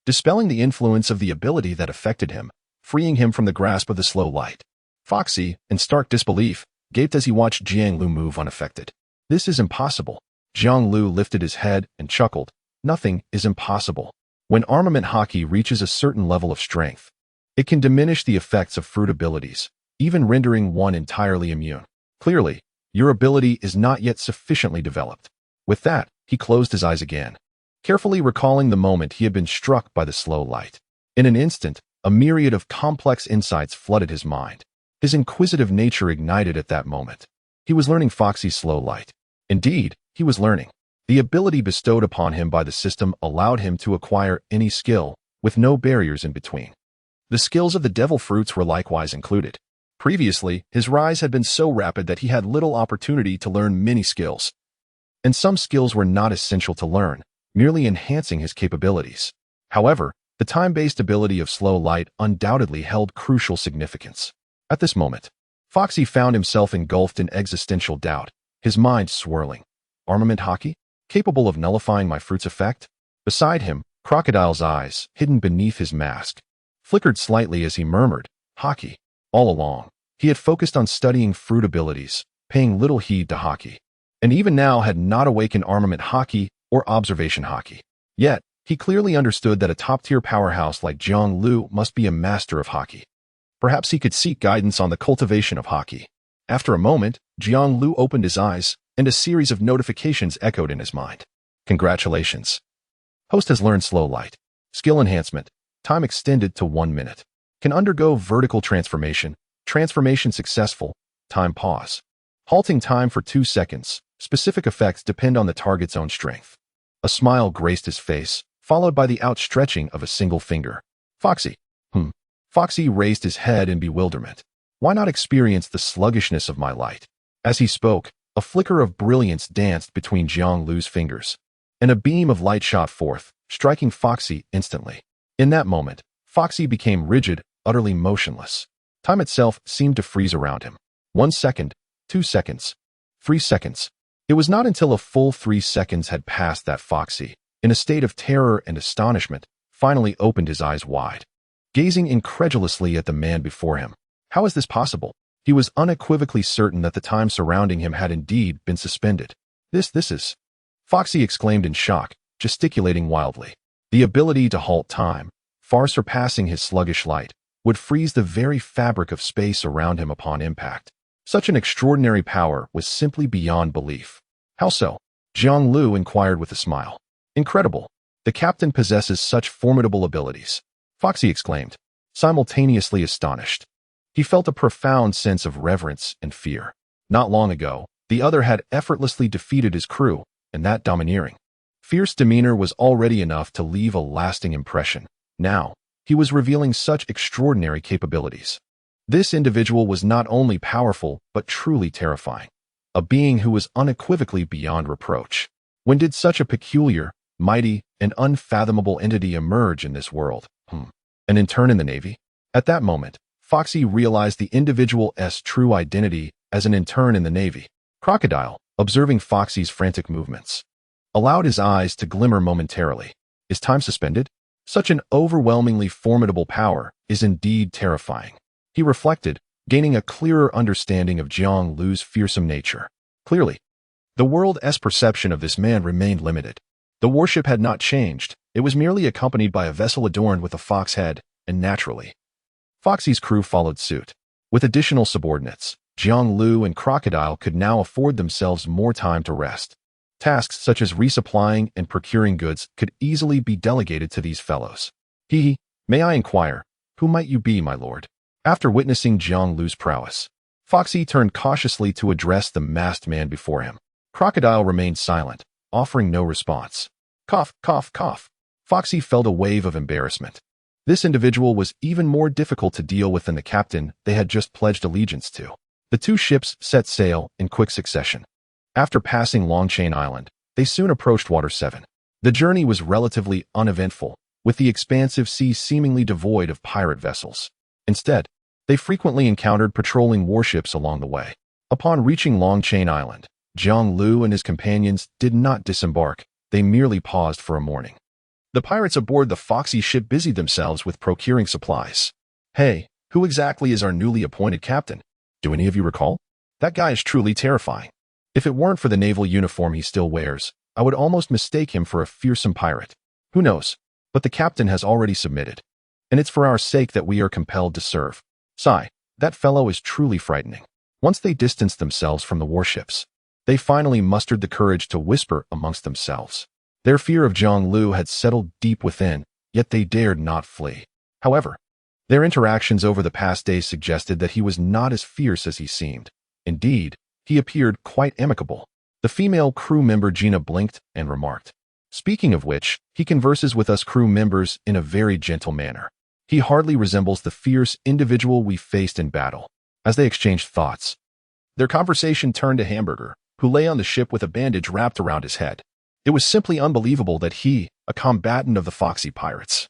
dispelling the influence of the ability that affected him, freeing him from the grasp of the slow light. Foxy, in stark disbelief, gaped as he watched Jiang Lu move unaffected. This is impossible. Jiang Lu lifted his head and chuckled. Nothing is impossible. When armament haki reaches a certain level of strength, it can diminish the effects of fruit abilities, even rendering one entirely immune. Clearly, your ability is not yet sufficiently developed. With that, he closed his eyes again, carefully recalling the moment he had been struck by the slow light. In an instant, a myriad of complex insights flooded his mind. His inquisitive nature ignited at that moment. He was learning Foxy's slow light. Indeed, he was learning. The ability bestowed upon him by the system allowed him to acquire any skill, with no barriers in between. The skills of the devil fruits were likewise included. Previously, his rise had been so rapid that he had little opportunity to learn many skills. And some skills were not essential to learn, merely enhancing his capabilities. However, the time-based ability of slow light undoubtedly held crucial significance. At this moment, Foxy found himself engulfed in existential doubt, his mind swirling. Armament haki? Capable of nullifying my fruit's effect? Beside him, Crocodile's eyes, hidden beneath his mask, flickered slightly as he murmured, haki. All along, he had focused on studying fruit abilities, paying little heed to haki, and even now had not awakened armament haki or observation haki. Yet, he clearly understood that a top-tier powerhouse like Jiang Lu must be a master of haki. Perhaps he could seek guidance on the cultivation of haki. After a moment, Jiang Lu opened his eyes, and a series of notifications echoed in his mind. Congratulations. Host has learned slow light. Skill enhancement. Time extended to 1 minute. Can undergo vertical transformation. Transformation successful. Time pause. Halting time for 2 seconds. Specific effects depend on the target's own strength. A smile graced his face, followed by the outstretching of a single finger. Foxy. Foxy raised his head in bewilderment. Why not experience the sluggishness of my light? As he spoke, a flicker of brilliance danced between Jiang Lu's fingers, and a beam of light shot forth, striking Foxy instantly. In that moment, Foxy became rigid, utterly motionless. Time itself seemed to freeze around him. 1 second, 2 seconds, 3 seconds. It was not until a full 3 seconds had passed that Foxy, in a state of terror and astonishment, finally opened his eyes wide, gazing incredulously at the man before him. How is this possible? He was unequivocally certain that the time surrounding him had indeed been suspended. This is... Foxy exclaimed in shock, gesticulating wildly. The ability to halt time, far surpassing his sluggish light, would freeze the very fabric of space around him upon impact. Such an extraordinary power was simply beyond belief. How so? Jiang Lu inquired with a smile. Incredible. The captain possesses such formidable abilities, Foxy exclaimed, simultaneously astonished. He felt a profound sense of reverence and fear. Not long ago, the other had effortlessly defeated his crew, and that domineering, fierce demeanor was already enough to leave a lasting impression. Now, he was revealing such extraordinary capabilities. This individual was not only powerful, but truly terrifying. A being who was unequivocally beyond reproach. When did such a peculiar, mighty, and unfathomable entity emerge in this world? An intern in the Navy? At that moment, Foxy realized the individual's true identity as an intern in the Navy. Crocodile, observing Foxy's frantic movements, allowed his eyes to glimmer momentarily. Is time suspended? Such an overwhelmingly formidable power is indeed terrifying. He reflected, gaining a clearer understanding of Jiang Lu's fearsome nature. Clearly, the world's perception of this man remained limited. The warship had not changed, it was merely accompanied by a vessel adorned with a fox head, and naturally, Foxy's crew followed suit. With additional subordinates, Jiang Lu and Crocodile could now afford themselves more time to rest. Tasks such as resupplying and procuring goods could easily be delegated to these fellows. May I inquire, who might you be, my lord? After witnessing Jiang Lu's prowess, Foxy turned cautiously to address the masked man before him. Crocodile remained silent, offering no response. Cough, cough, cough. Foxy felt a wave of embarrassment. This individual was even more difficult to deal with than the captain they had just pledged allegiance to. The two ships set sail in quick succession. After passing Longchain Island, they soon approached Water 7. The journey was relatively uneventful, with the expansive sea seemingly devoid of pirate vessels. Instead, they frequently encountered patrolling warships along the way. Upon reaching Longchain Island, Jiang Lu and his companions did not disembark, they merely paused for a morning. The pirates aboard the Foxy ship busied themselves with procuring supplies. Hey, who exactly is our newly appointed captain? Do any of you recall? That guy is truly terrifying. If it weren't for the naval uniform he still wears, I would almost mistake him for a fearsome pirate. Who knows? But the captain has already submitted. And it's for our sake that we are compelled to serve. Sigh, that fellow is truly frightening. Once they distanced themselves from the warships, they finally mustered the courage to whisper amongst themselves. Their fear of Jiang Lu had settled deep within, yet they dared not flee. However, their interactions over the past days suggested that he was not as fierce as he seemed. Indeed, he appeared quite amicable. The female crew member Gina blinked and remarked, "Speaking of which, he converses with us crew members in a very gentle manner. He hardly resembles the fierce individual we faced in battle." As they exchanged thoughts, their conversation turned to Hamburger, who lay on the ship with a bandage wrapped around his head. It was simply unbelievable that he, a combatant of the Foxy pirates,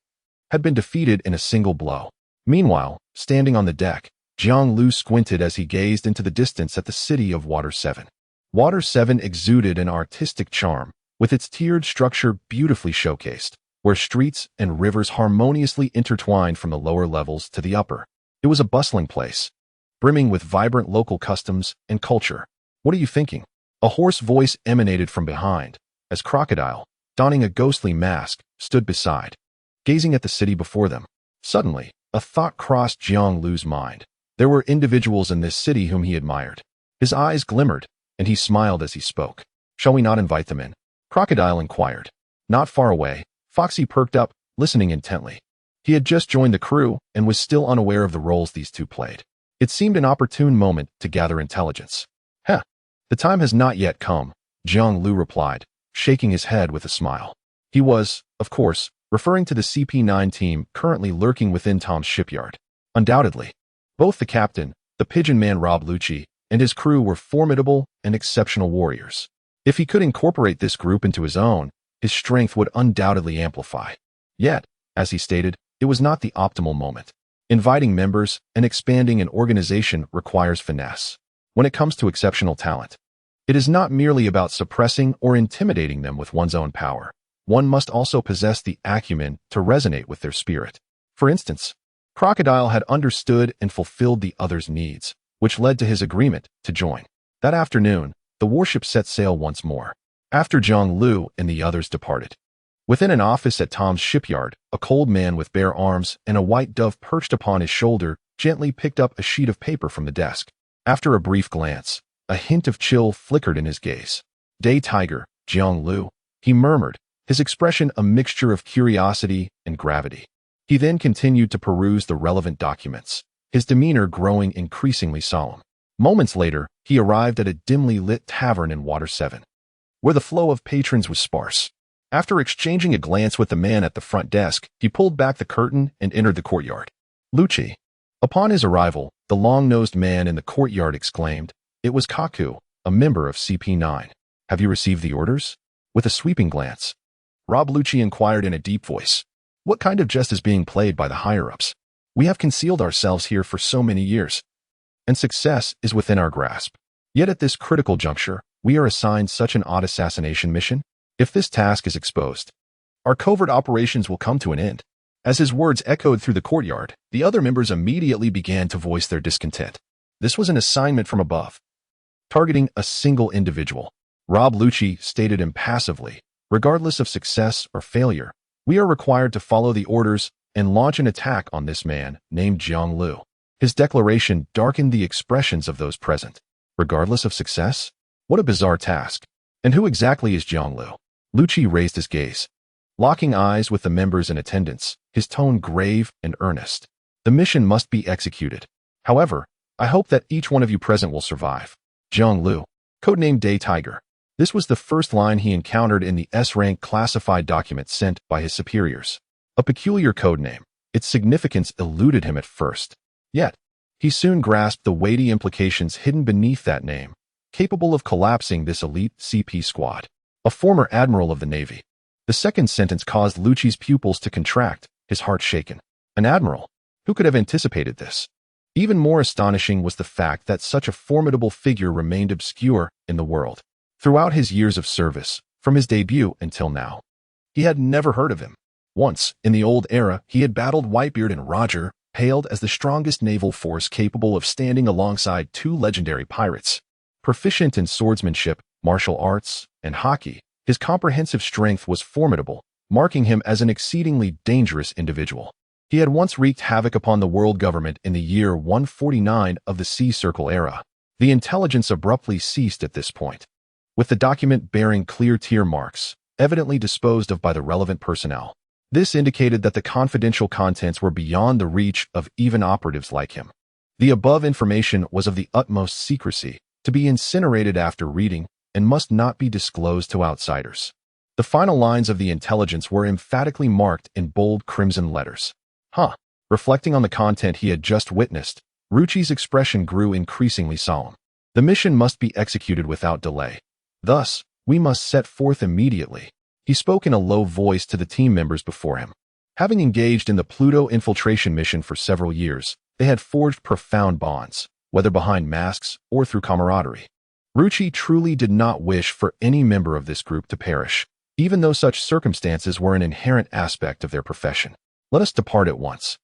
had been defeated in a single blow. Meanwhile, standing on the deck, Jiang Lu squinted as he gazed into the distance at the city of Water 7. Water 7 exuded an artistic charm, with its tiered structure beautifully showcased, where streets and rivers harmoniously intertwined from the lower levels to the upper. It was a bustling place, brimming with vibrant local customs and culture. "What are you thinking?" A hoarse voice emanated from behind, as Crocodile, donning a ghostly mask, stood beside, gazing at the city before them. Suddenly, a thought crossed Jiang Lu's mind. There were individuals in this city whom he admired. His eyes glimmered, and he smiled as he spoke. "Shall we not invite them in?" Crocodile inquired. Not far away, Foxy perked up, listening intently. He had just joined the crew and was still unaware of the roles these two played. It seemed an opportune moment to gather intelligence. The time has not yet come," Jiang Lu replied, shaking his head with a smile. He was, of course, referring to the CP9 team currently lurking within Tom's shipyard. Undoubtedly, both the captain, the pigeon man Rob Lucci, and his crew were formidable and exceptional warriors. If he could incorporate this group into his own, his strength would undoubtedly amplify. Yet, as he stated, it was not the optimal moment. Inviting members and expanding an organization requires finesse. When it comes to exceptional talent, it is not merely about suppressing or intimidating them with one's own power. One must also possess the acumen to resonate with their spirit. For instance, Crocodile had understood and fulfilled the other's needs, which led to his agreement to join. That afternoon, the warship set sail once more, after Jiang Lu and the others departed. Within an office at Tom's shipyard, a cold man with bare arms and a white dove perched upon his shoulder gently picked up a sheet of paper from the desk. After a brief glance, a hint of chill flickered in his gaze. "Day Tiger, Jiang Lu," he murmured, his expression a mixture of curiosity and gravity. He then continued to peruse the relevant documents, his demeanor growing increasingly solemn. Moments later, he arrived at a dimly lit tavern in Water 7, where the flow of patrons was sparse. After exchanging a glance with the man at the front desk, he pulled back the curtain and entered the courtyard. "Lucci." Upon his arrival, the long-nosed man in the courtyard exclaimed. It was Kaku, a member of CP9. "Have you received the orders?" With a sweeping glance, Rob Lucci inquired in a deep voice. "What kind of jest is being played by the higher-ups? We have concealed ourselves here for so many years, and success is within our grasp. Yet at this critical juncture, we are assigned such an odd assassination mission. If this task is exposed, our covert operations will come to an end." As his words echoed through the courtyard, the other members immediately began to voice their discontent. This was an assignment from above, targeting a single individual. Rob Lucci stated impassively, "Regardless of success or failure, we are required to follow the orders and launch an attack on this man named Jiang Lu." His declaration darkened the expressions of those present. Regardless of success? What a bizarre task. And who exactly is Jiang Lu? Lucci raised his gaze, locking eyes with the members in attendance, his tone grave and earnest. "The mission must be executed. However, I hope that each one of you present will survive. Jiang Lu, codenamed Day Tiger." This was the first line he encountered in the S-rank classified document sent by his superiors. A peculiar codename. Its significance eluded him at first. Yet, he soon grasped the weighty implications hidden beneath that name, capable of collapsing this elite CP squad. A former admiral of the Navy. The second sentence caused Lucci's pupils to contract, his heart shaken. An admiral? Who could have anticipated this? Even more astonishing was the fact that such a formidable figure remained obscure in the world. Throughout his years of service, from his debut until now, he had never heard of him. Once, in the old era, he had battled Whitebeard and Roger, hailed as the strongest naval force capable of standing alongside two legendary pirates. Proficient in swordsmanship, martial arts, and hockey, his comprehensive strength was formidable, marking him as an exceedingly dangerous individual. He had once wreaked havoc upon the world government in the year 149 of the Sea Circle era. The intelligence abruptly ceased at this point, with the document bearing clear tier marks, evidently disposed of by the relevant personnel. This indicated that the confidential contents were beyond the reach of even operatives like him. The above information was of the utmost secrecy, to be incinerated after reading, and must not be disclosed to outsiders. The final lines of the intelligence were emphatically marked in bold crimson letters. Reflecting on the content he had just witnessed, Ruchi's expression grew increasingly solemn. "The mission must be executed without delay. Thus, we must set forth immediately." He spoke in a low voice to the team members before him. Having engaged in the Pluto infiltration mission for several years, they had forged profound bonds, whether behind masks or through camaraderie. Ruchi truly did not wish for any member of this group to perish, even though such circumstances were an inherent aspect of their profession. "Let us depart at once.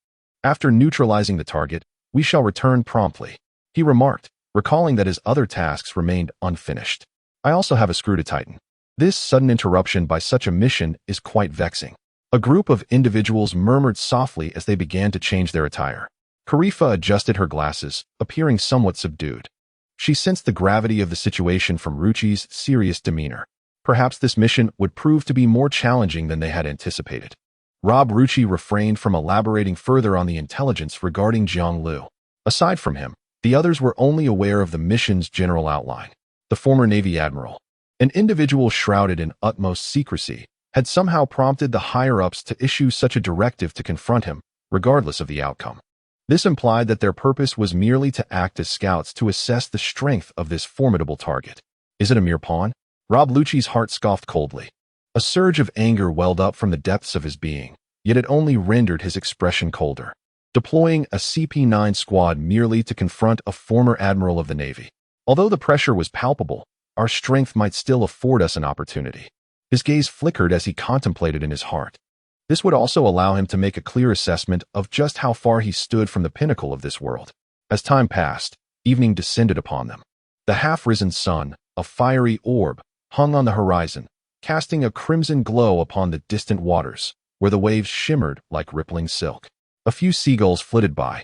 After neutralizing the target, we shall return promptly," he remarked, recalling that his other tasks remained unfinished. "I also have a screw to tighten." This sudden interruption by such a mission is quite vexing. A group of individuals murmured softly as they began to change their attire. Karifa adjusted her glasses, appearing somewhat subdued. She sensed the gravity of the situation from Ruchi's serious demeanor. Perhaps this mission would prove to be more challenging than they had anticipated. Rob Ruchi refrained from elaborating further on the intelligence regarding Jiang Lu. Aside from him, the others were only aware of the mission's general outline. The former Navy admiral, an individual shrouded in utmost secrecy, had somehow prompted the higher-ups to issue such a directive to confront him, regardless of the outcome. This implied that their purpose was merely to act as scouts to assess the strength of this formidable target. Is it a mere pawn? Rob Lucci's heart scoffed coldly. A surge of anger welled up from the depths of his being, yet it only rendered his expression colder. Deploying a CP9 squad merely to confront a former admiral of the Navy. Although the pressure was palpable, our strength might still afford us an opportunity. His gaze flickered as he contemplated in his heart. This would also allow him to make a clear assessment of just how far he stood from the pinnacle of this world. As time passed, evening descended upon them. The half-risen sun, a fiery orb, hung on the horizon, casting a crimson glow upon the distant waters, where the waves shimmered like rippling silk. A few seagulls flitted by,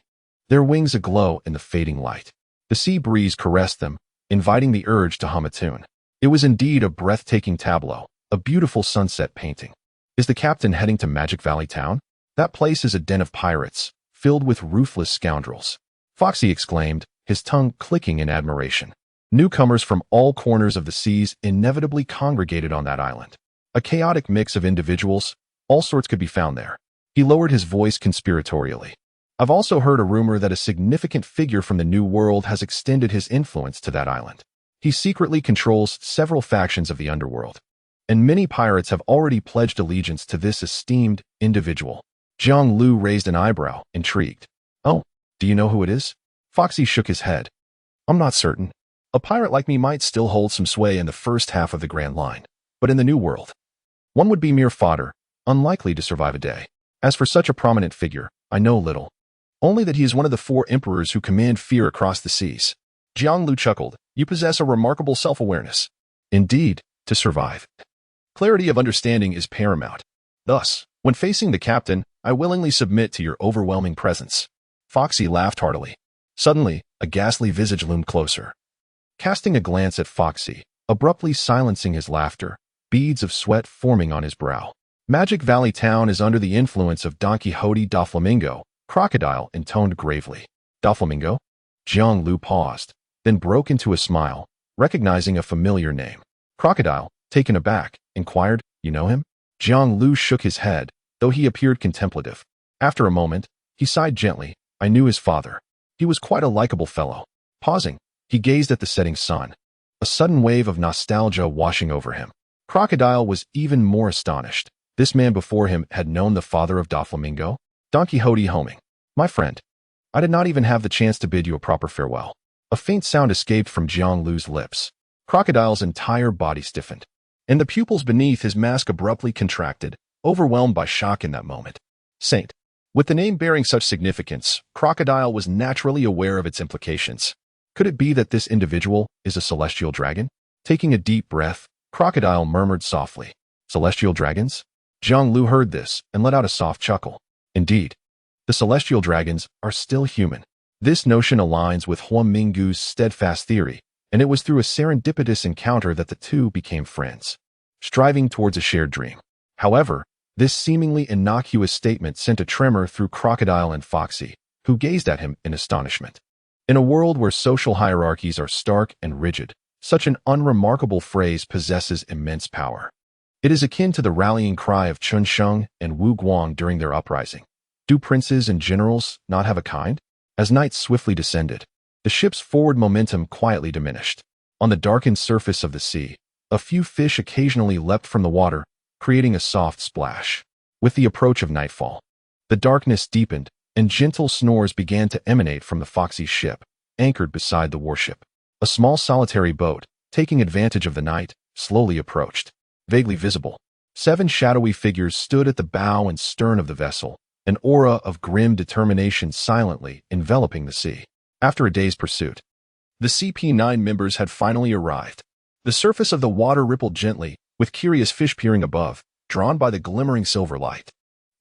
their wings aglow in the fading light. The sea breeze caressed them, inviting the urge to hum a tune. It was indeed a breathtaking tableau, a beautiful sunset painting. Is the captain heading to Magic Valley Town? That place is a den of pirates, filled with ruthless scoundrels. Foxy exclaimed, his tongue clicking in admiration. Newcomers from all corners of the seas inevitably congregated on that island. A chaotic mix of individuals, all sorts could be found there. He lowered his voice conspiratorially. I've also heard a rumor that a significant figure from the New World has extended his influence to that island. He secretly controls several factions of the underworld, and many pirates have already pledged allegiance to this esteemed individual. Jiang Lu raised an eyebrow, intrigued. Oh, do you know who it is? Foxy shook his head. I'm not certain. A pirate like me might still hold some sway in the first half of the Grand Line, but in the New World, one would be mere fodder, unlikely to survive a day. As for such a prominent figure, I know little. Only that he is one of the 4 emperors who command fear across the seas. Jiang Lu chuckled. You possess a remarkable self-awareness. Indeed, to survive. Clarity of understanding is paramount. Thus, when facing the captain, I willingly submit to your overwhelming presence. Foxy laughed heartily. Suddenly, a ghastly visage loomed closer. Casting a glance at Foxy, abruptly silencing his laughter, beads of sweat forming on his brow. Magic Valley Town is under the influence of Don Quixote da Flamingo, Crocodile intoned gravely. Da Flamingo? Jiang Lu paused, then broke into a smile, recognizing a familiar name. Crocodile, taken aback, inquired, You know him? Jiang Lu shook his head, though he appeared contemplative. After a moment, he sighed gently. I knew his father. He was quite a likable fellow. Pausing, he gazed at the setting sun, a sudden wave of nostalgia washing over him. Crocodile was even more astonished. This man before him had known the father of Doflamingo? Don Quixote homing. My friend, I did not even have the chance to bid you a proper farewell. A faint sound escaped from Jiang Lu's lips. Crocodile's entire body stiffened, and the pupils beneath his mask abruptly contracted, overwhelmed by shock in that moment. Saint. With the name bearing such significance, Crocodile was naturally aware of its implications. Could it be that this individual is a celestial dragon? Taking a deep breath, Crocodile murmured softly. Celestial dragons? Jiang Lu heard this and let out a soft chuckle. Indeed, the celestial dragons are still human. This notion aligns with Huang Minggu's steadfast theory, and it was through a serendipitous encounter that the two became friends, striving towards a shared dream. However, this seemingly innocuous statement sent a tremor through Crocodile and Foxy, who gazed at him in astonishment. In a world where social hierarchies are stark and rigid, such an unremarkable phrase possesses immense power. It is akin to the rallying cry of Chun Sheng and Wu Guang during their uprising. Do princes and generals not have a kind? As night swiftly descended, the ship's forward momentum quietly diminished. On the darkened surface of the sea, a few fish occasionally leapt from the water, creating a soft splash. With the approach of nightfall, the darkness deepened, and gentle snores began to emanate from the Foxy ship, anchored beside the warship. A small solitary boat, taking advantage of the night, slowly approached. Vaguely visible, 7 shadowy figures stood at the bow and stern of the vessel, an aura of grim determination silently enveloping the sea. After a day's pursuit, the CP9 members had finally arrived. The surface of the water rippled gently, with curious fish peering above, drawn by the glimmering silver light.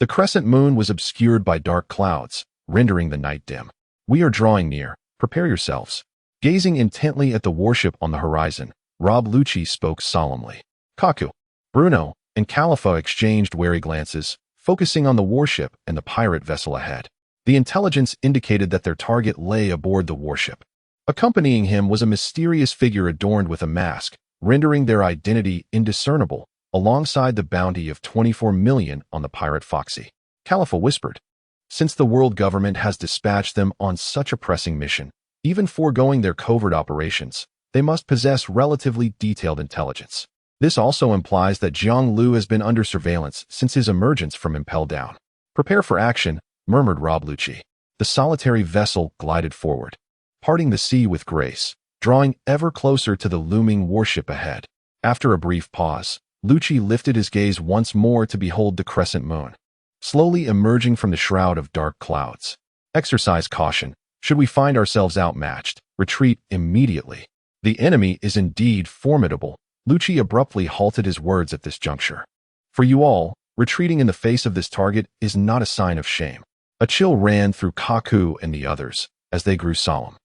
The crescent moon was obscured by dark clouds, rendering the night dim. We are drawing near. Prepare yourselves. Gazing intently at the warship on the horizon, Rob Lucci spoke solemnly. Kaku, Bruno, and Califa exchanged wary glances, focusing on the warship and the pirate vessel ahead. The intelligence indicated that their target lay aboard the warship. Accompanying him was a mysterious figure adorned with a mask, rendering their identity indiscernible, alongside the bounty of 24 million on the pirate Foxy. Califa whispered, Since the world government has dispatched them on such a pressing mission, even foregoing their covert operations, they must possess relatively detailed intelligence. This also implies that Jiang Lu has been under surveillance since his emergence from Impel Down. Prepare for action, murmured Rob Lucci. The solitary vessel glided forward, parting the sea with grace, drawing ever closer to the looming warship ahead. After a brief pause, Lucci lifted his gaze once more to behold the crescent moon, slowly emerging from the shroud of dark clouds. Exercise caution. Should we find ourselves outmatched, retreat immediately. The enemy is indeed formidable. Lucci abruptly halted his words at this juncture. For you all, retreating in the face of this target is not a sign of shame. A chill ran through Kaku and the others, as they grew solemn.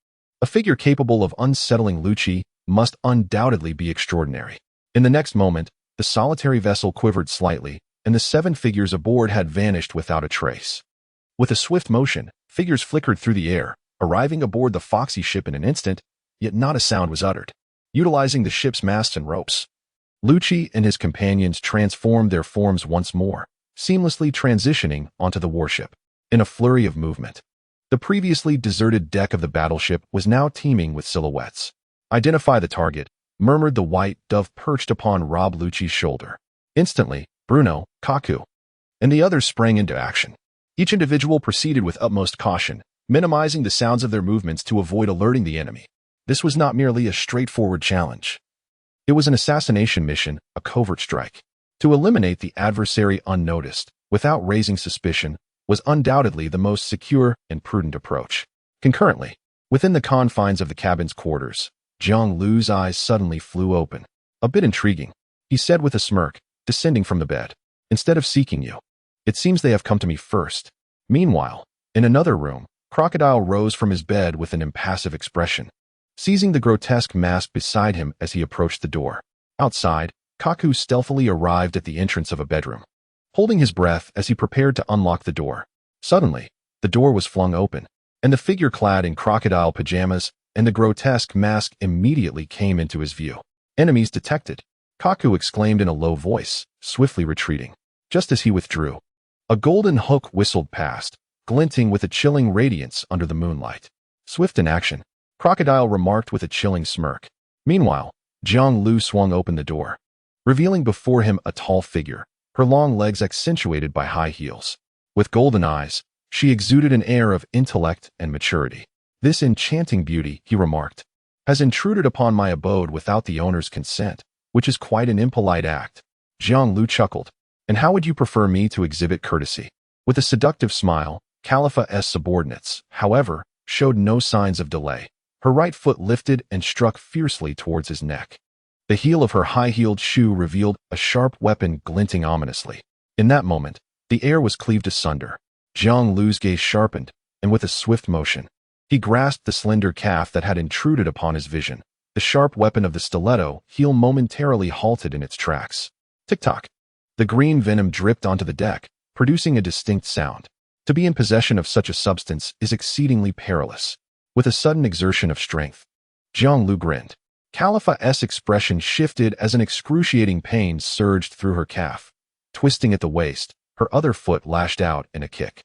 A figure capable of unsettling Lucci must undoubtedly be extraordinary. In the next moment, the solitary vessel quivered slightly, and the 7 figures aboard had vanished without a trace. With a swift motion, figures flickered through the air, arriving aboard the foxy ship in an instant, yet not a sound was uttered. Utilizing the ship's masts and ropes, Lucci and his companions transformed their forms once more, seamlessly transitioning onto the warship. In a flurry of movement, the previously deserted deck of the battleship was now teeming with silhouettes. "Identify the target," murmured the white dove perched upon Rob Lucci's shoulder. Instantly, Bruno, Kaku, and the others sprang into action. Each individual proceeded with utmost caution, minimizing the sounds of their movements to avoid alerting the enemy. This was not merely a straightforward challenge. It was an assassination mission, a covert strike. To eliminate the adversary unnoticed, without raising suspicion, was undoubtedly the most secure and prudent approach. Concurrently, within the confines of the cabin's quarters, Jiang Lu's eyes suddenly flew open. "A bit intriguing," he said with a smirk, descending from the bed. "Instead of seeking you, it seems they have come to me first." Meanwhile, in another room, Crocodile rose from his bed with an impassive expression, seizing the grotesque mask beside him as he approached the door. Outside, Kaku stealthily arrived at the entrance of a bedroom, holding his breath as he prepared to unlock the door. Suddenly, the door was flung open, and the figure clad in crocodile pajamas and the grotesque mask immediately came into his view. "Enemies detected," Kaku exclaimed in a low voice, swiftly retreating. Just as he withdrew, a golden hook whistled past, glinting with a chilling radiance under the moonlight. "Swift in action," Crocodile remarked with a chilling smirk. Meanwhile, Jiang Lu swung open the door, revealing before him a tall figure, her long legs accentuated by high heels. With golden eyes, she exuded an air of intellect and maturity. "This enchanting beauty," he remarked, "has intruded upon my abode without the owner's consent, which is quite an impolite act." Jiang Lu chuckled. "And how would you prefer me to exhibit courtesy?" With a seductive smile, Khalifa's subordinates, however, showed no signs of delay. Her right foot lifted and struck fiercely towards his neck. The heel of her high-heeled shoe revealed a sharp weapon glinting ominously. In that moment, the air was cleaved asunder. Jiang Lu's gaze sharpened, and with a swift motion, he grasped the slender calf that had intruded upon his vision. The sharp weapon of the stiletto heel momentarily halted in its tracks. Tick-tock. The green venom dripped onto the deck, producing a distinct sound. To be in possession of such a substance is exceedingly perilous. With a sudden exertion of strength, Jiang Lu grinned. Khalifa's expression shifted as an excruciating pain surged through her calf. Twisting at the waist, her other foot lashed out in a kick.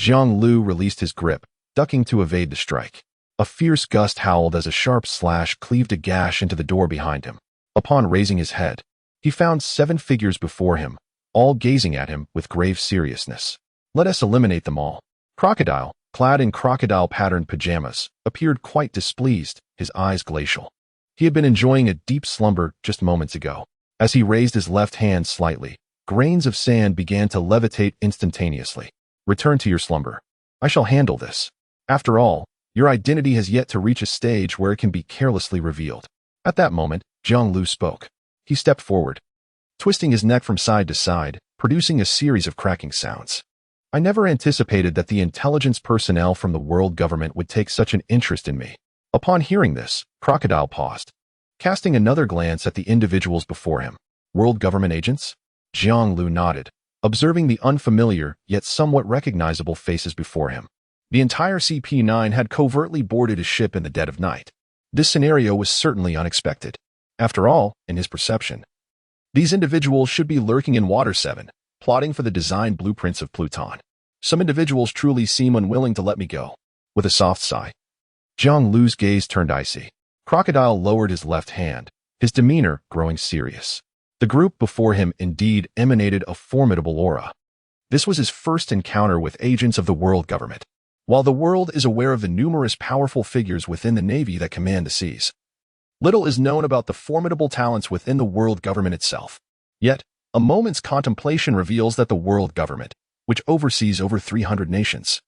Jiang Lu released his grip, ducking to evade the strike. A fierce gust howled as a sharp slash cleaved a gash into the door behind him. Upon raising his head, he found 7 figures before him, all gazing at him with grave seriousness. "Let us eliminate them all." Crocodile, clad in crocodile-patterned pajamas, appeared quite displeased, his eyes glacial. He had been enjoying a deep slumber just moments ago. As he raised his left hand slightly, grains of sand began to levitate instantaneously. "Return to your slumber. I shall handle this. After all, your identity has yet to reach a stage where it can be carelessly revealed." At that moment, Jiang Lu spoke. He stepped forward, twisting his neck from side to side, producing a series of cracking sounds. "I never anticipated that the intelligence personnel from the world government would take such an interest in me." Upon hearing this, Crocodile paused, casting another glance at the individuals before him. "World government agents?" Jiang Lu nodded, observing the unfamiliar yet somewhat recognizable faces before him. The entire CP9 had covertly boarded his ship in the dead of night. This scenario was certainly unexpected. After all, in his perception, these individuals should be lurking in Water 7, plotting for the design blueprints of Pluton. "Some individuals truly seem unwilling to let me go." With a soft sigh, Jiang Lu's gaze turned icy. Crocodile lowered his left hand, his demeanor growing serious. The group before him indeed emanated a formidable aura. This was his first encounter with agents of the world government. While the world is aware of the numerous powerful figures within the Navy that command the seas, little is known about the formidable talents within the world government itself. Yet, a moment's contemplation reveals that the world government, which oversees over 300 nations,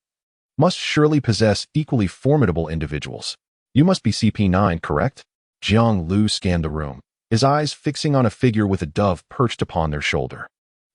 must surely possess equally formidable individuals. "You must be CP9, correct?" Jiang Lu scanned the room, his eyes fixing on a figure with a dove perched upon their shoulder.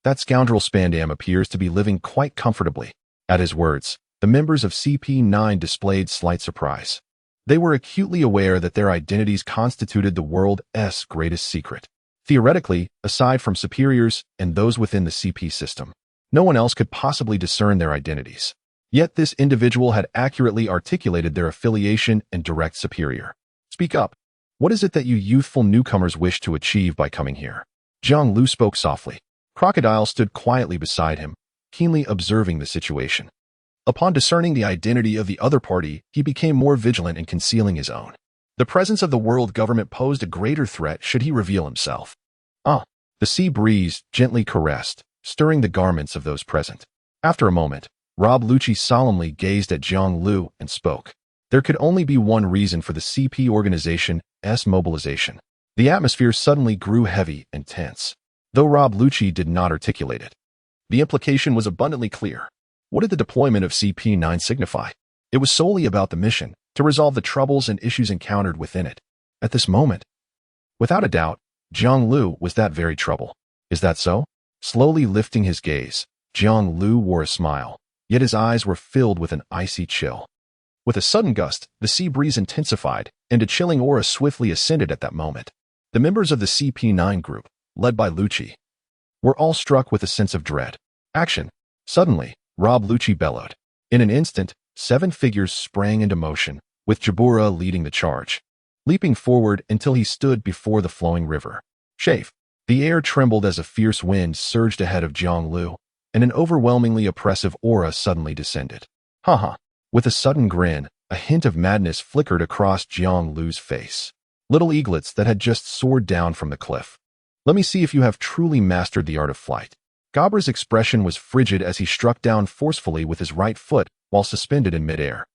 "That scoundrel Spandam appears to be living quite comfortably." At his words, the members of CP9 displayed slight surprise. They were acutely aware that their identities constituted the world's greatest secret. Theoretically, aside from superiors and those within the CP system, no one else could possibly discern their identities. Yet this individual had accurately articulated their affiliation and direct superior. Speak up. What is it that you youthful newcomers wish to achieve by coming here? Jiang Lu spoke softly. Crocodile stood quietly beside him, keenly observing the situation. Upon discerning the identity of the other party, he became more vigilant in concealing his own. The presence of the world government posed a greater threat should he reveal himself. The sea breeze gently caressed, stirring the garments of those present. After a moment, Rob Lucci solemnly gazed at Jiang Lu and spoke. There could only be one reason for the CP organization's mobilization. The atmosphere suddenly grew heavy and tense, though Rob Lucci did not articulate it. The implication was abundantly clear. What did the deployment of CP9 signify? It was solely about the mission, to resolve the troubles and issues encountered within it. At this moment, without a doubt, Jiang Lu was that very trouble. Is that so? Slowly lifting his gaze, Jiang Lu wore a smile, yet his eyes were filled with an icy chill. With a sudden gust, the sea breeze intensified, and a chilling aura swiftly ascended at that moment. The members of the CP9 group, led by Lucci, were all struck with a sense of dread. Action! Suddenly, Rob Lucci bellowed. In an instant, 7 figures sprang into motion, with Jabura leading the charge, leaping forward until he stood before the flowing river. Chafe! The air trembled as a fierce wind surged ahead of Jiang Lu, and an overwhelmingly oppressive aura suddenly descended. Ha! With a sudden grin, a hint of madness flickered across Jiang Lu's face. Little eaglets that had just soared down from the cliff. Let me see if you have truly mastered the art of flight. Gabra's expression was frigid as he struck down forcefully with his right foot while suspended in midair.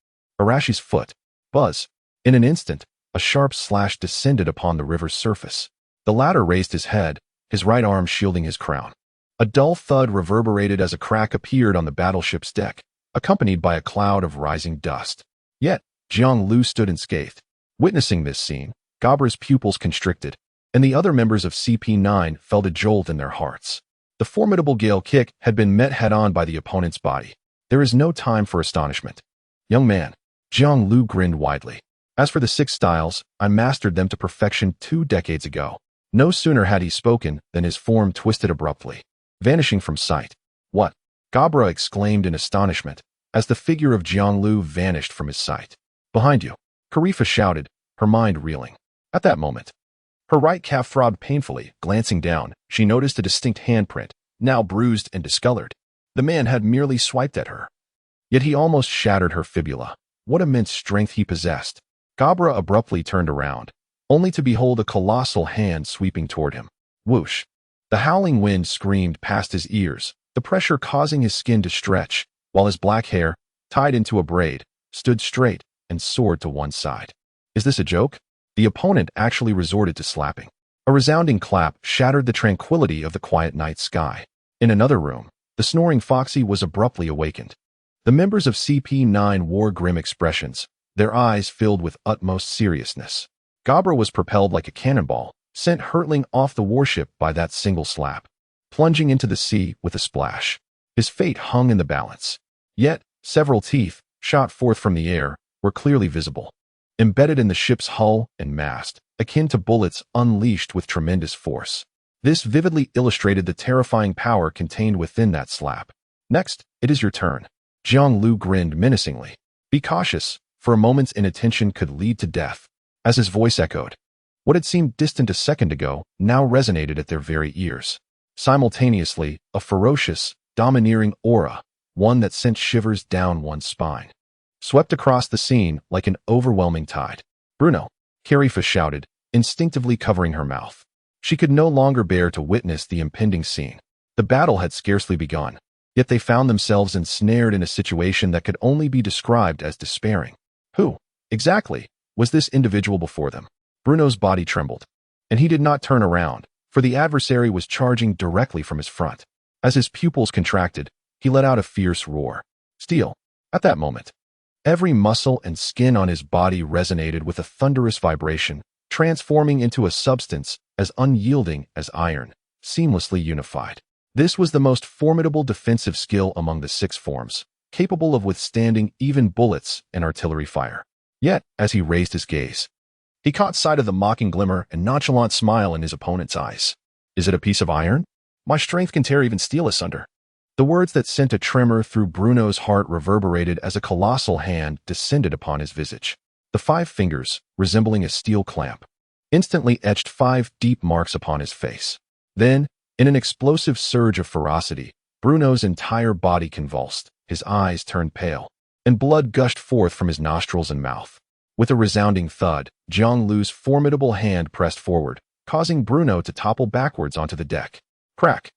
Arashi's foot. Buzz. In an instant, a sharp slash descended upon the river's surface. The latter raised his head, his right arm shielding his crown. A dull thud reverberated as a crack appeared on the battleship's deck, accompanied by a cloud of rising dust. Yet, Jiang Lu stood unscathed. Witnessing this scene, Gabra's pupils constricted, and the other members of CP9 felt a jolt in their hearts. The formidable gale kick had been met head-on by the opponent's body. There is no time for astonishment. Young man, Jiang Lu grinned widely. As for the 6 styles, I mastered them to perfection 2 decades ago. No sooner had he spoken than his form twisted abruptly, vanishing from sight. What? Gabra exclaimed in astonishment, as the figure of Jiang Lu vanished from his sight. Behind you, Karifa shouted, her mind reeling. At that moment, her right calf throbbed painfully. Glancing down, she noticed a distinct handprint, now bruised and discolored. The man had merely swiped at her. Yet he almost shattered her fibula. What immense strength he possessed. Gabra abruptly turned around, only to behold a colossal hand sweeping toward him. Whoosh! The howling wind screamed past his ears, the pressure causing his skin to stretch, while his black hair, tied into a braid, stood straight and soared to one side. Is this a joke? The opponent actually resorted to slapping. A resounding clap shattered the tranquility of the quiet night sky. In another room, the snoring Foxy was abruptly awakened. The members of CP9 wore grim expressions, their eyes filled with utmost seriousness. Gabra was propelled like a cannonball, sent hurtling off the warship by that single slap, plunging into the sea with a splash. His fate hung in the balance. Yet, several teeth, shot forth from the air, were clearly visible, embedded in the ship's hull and mast, akin to bullets unleashed with tremendous force. This vividly illustrated the terrifying power contained within that slap. Next, it is your turn. Jiang Lu grinned menacingly. Be cautious, for a moment's inattention could lead to death. As his voice echoed, what had seemed distant a second ago now resonated at their very ears. Simultaneously, a ferocious, domineering aura, one that sent shivers down one's spine, swept across the scene like an overwhelming tide. Bruno, Carifa shouted, instinctively covering her mouth. She could no longer bear to witness the impending scene. The battle had scarcely begun, yet they found themselves ensnared in a situation that could only be described as despairing. Who, exactly, was this individual before them? Bruno's body trembled, and he did not turn around, for the adversary was charging directly from his front. As his pupils contracted, he let out a fierce roar. Steel. At that moment, every muscle and skin on his body resonated with a thunderous vibration, transforming into a substance as unyielding as iron, seamlessly unified. This was the most formidable defensive skill among the 6 forms, capable of withstanding even bullets and artillery fire. Yet, as he raised his gaze, he caught sight of the mocking glimmer and nonchalant smile in his opponent's eyes. Is it a piece of iron? My strength can tear even steel asunder. The words that sent a tremor through Bruno's heart reverberated as a colossal hand descended upon his visage. The 5 fingers, resembling a steel clamp, instantly etched 5 deep marks upon his face. Then, in an explosive surge of ferocity, Bruno's entire body convulsed, his eyes turned pale, and blood gushed forth from his nostrils and mouth. With a resounding thud, Jiang Lu's formidable hand pressed forward, causing Bruno to topple backwards onto the deck. Crack!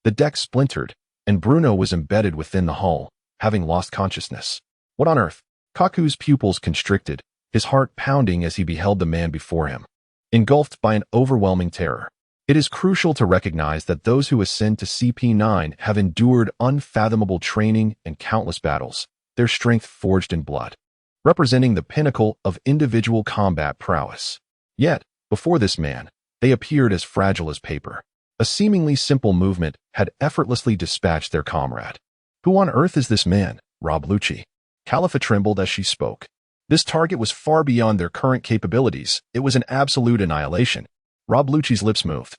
The deck splintered, and Bruno was embedded within the hull, having lost consciousness. What on earth? Kaku's pupils constricted, his heart pounding as he beheld the man before him, engulfed by an overwhelming terror. It is crucial to recognize that those who ascend to CP9 have endured unfathomable training and countless battles, their strength forged in blood, representing the pinnacle of individual combat prowess. Yet, before this man, they appeared as fragile as paper. A seemingly simple movement had effortlessly dispatched their comrade. Who on earth is this man? Rob Lucci. Califa trembled as she spoke. This target was far beyond their current capabilities. It was an absolute annihilation. Rob Lucci's lips moved.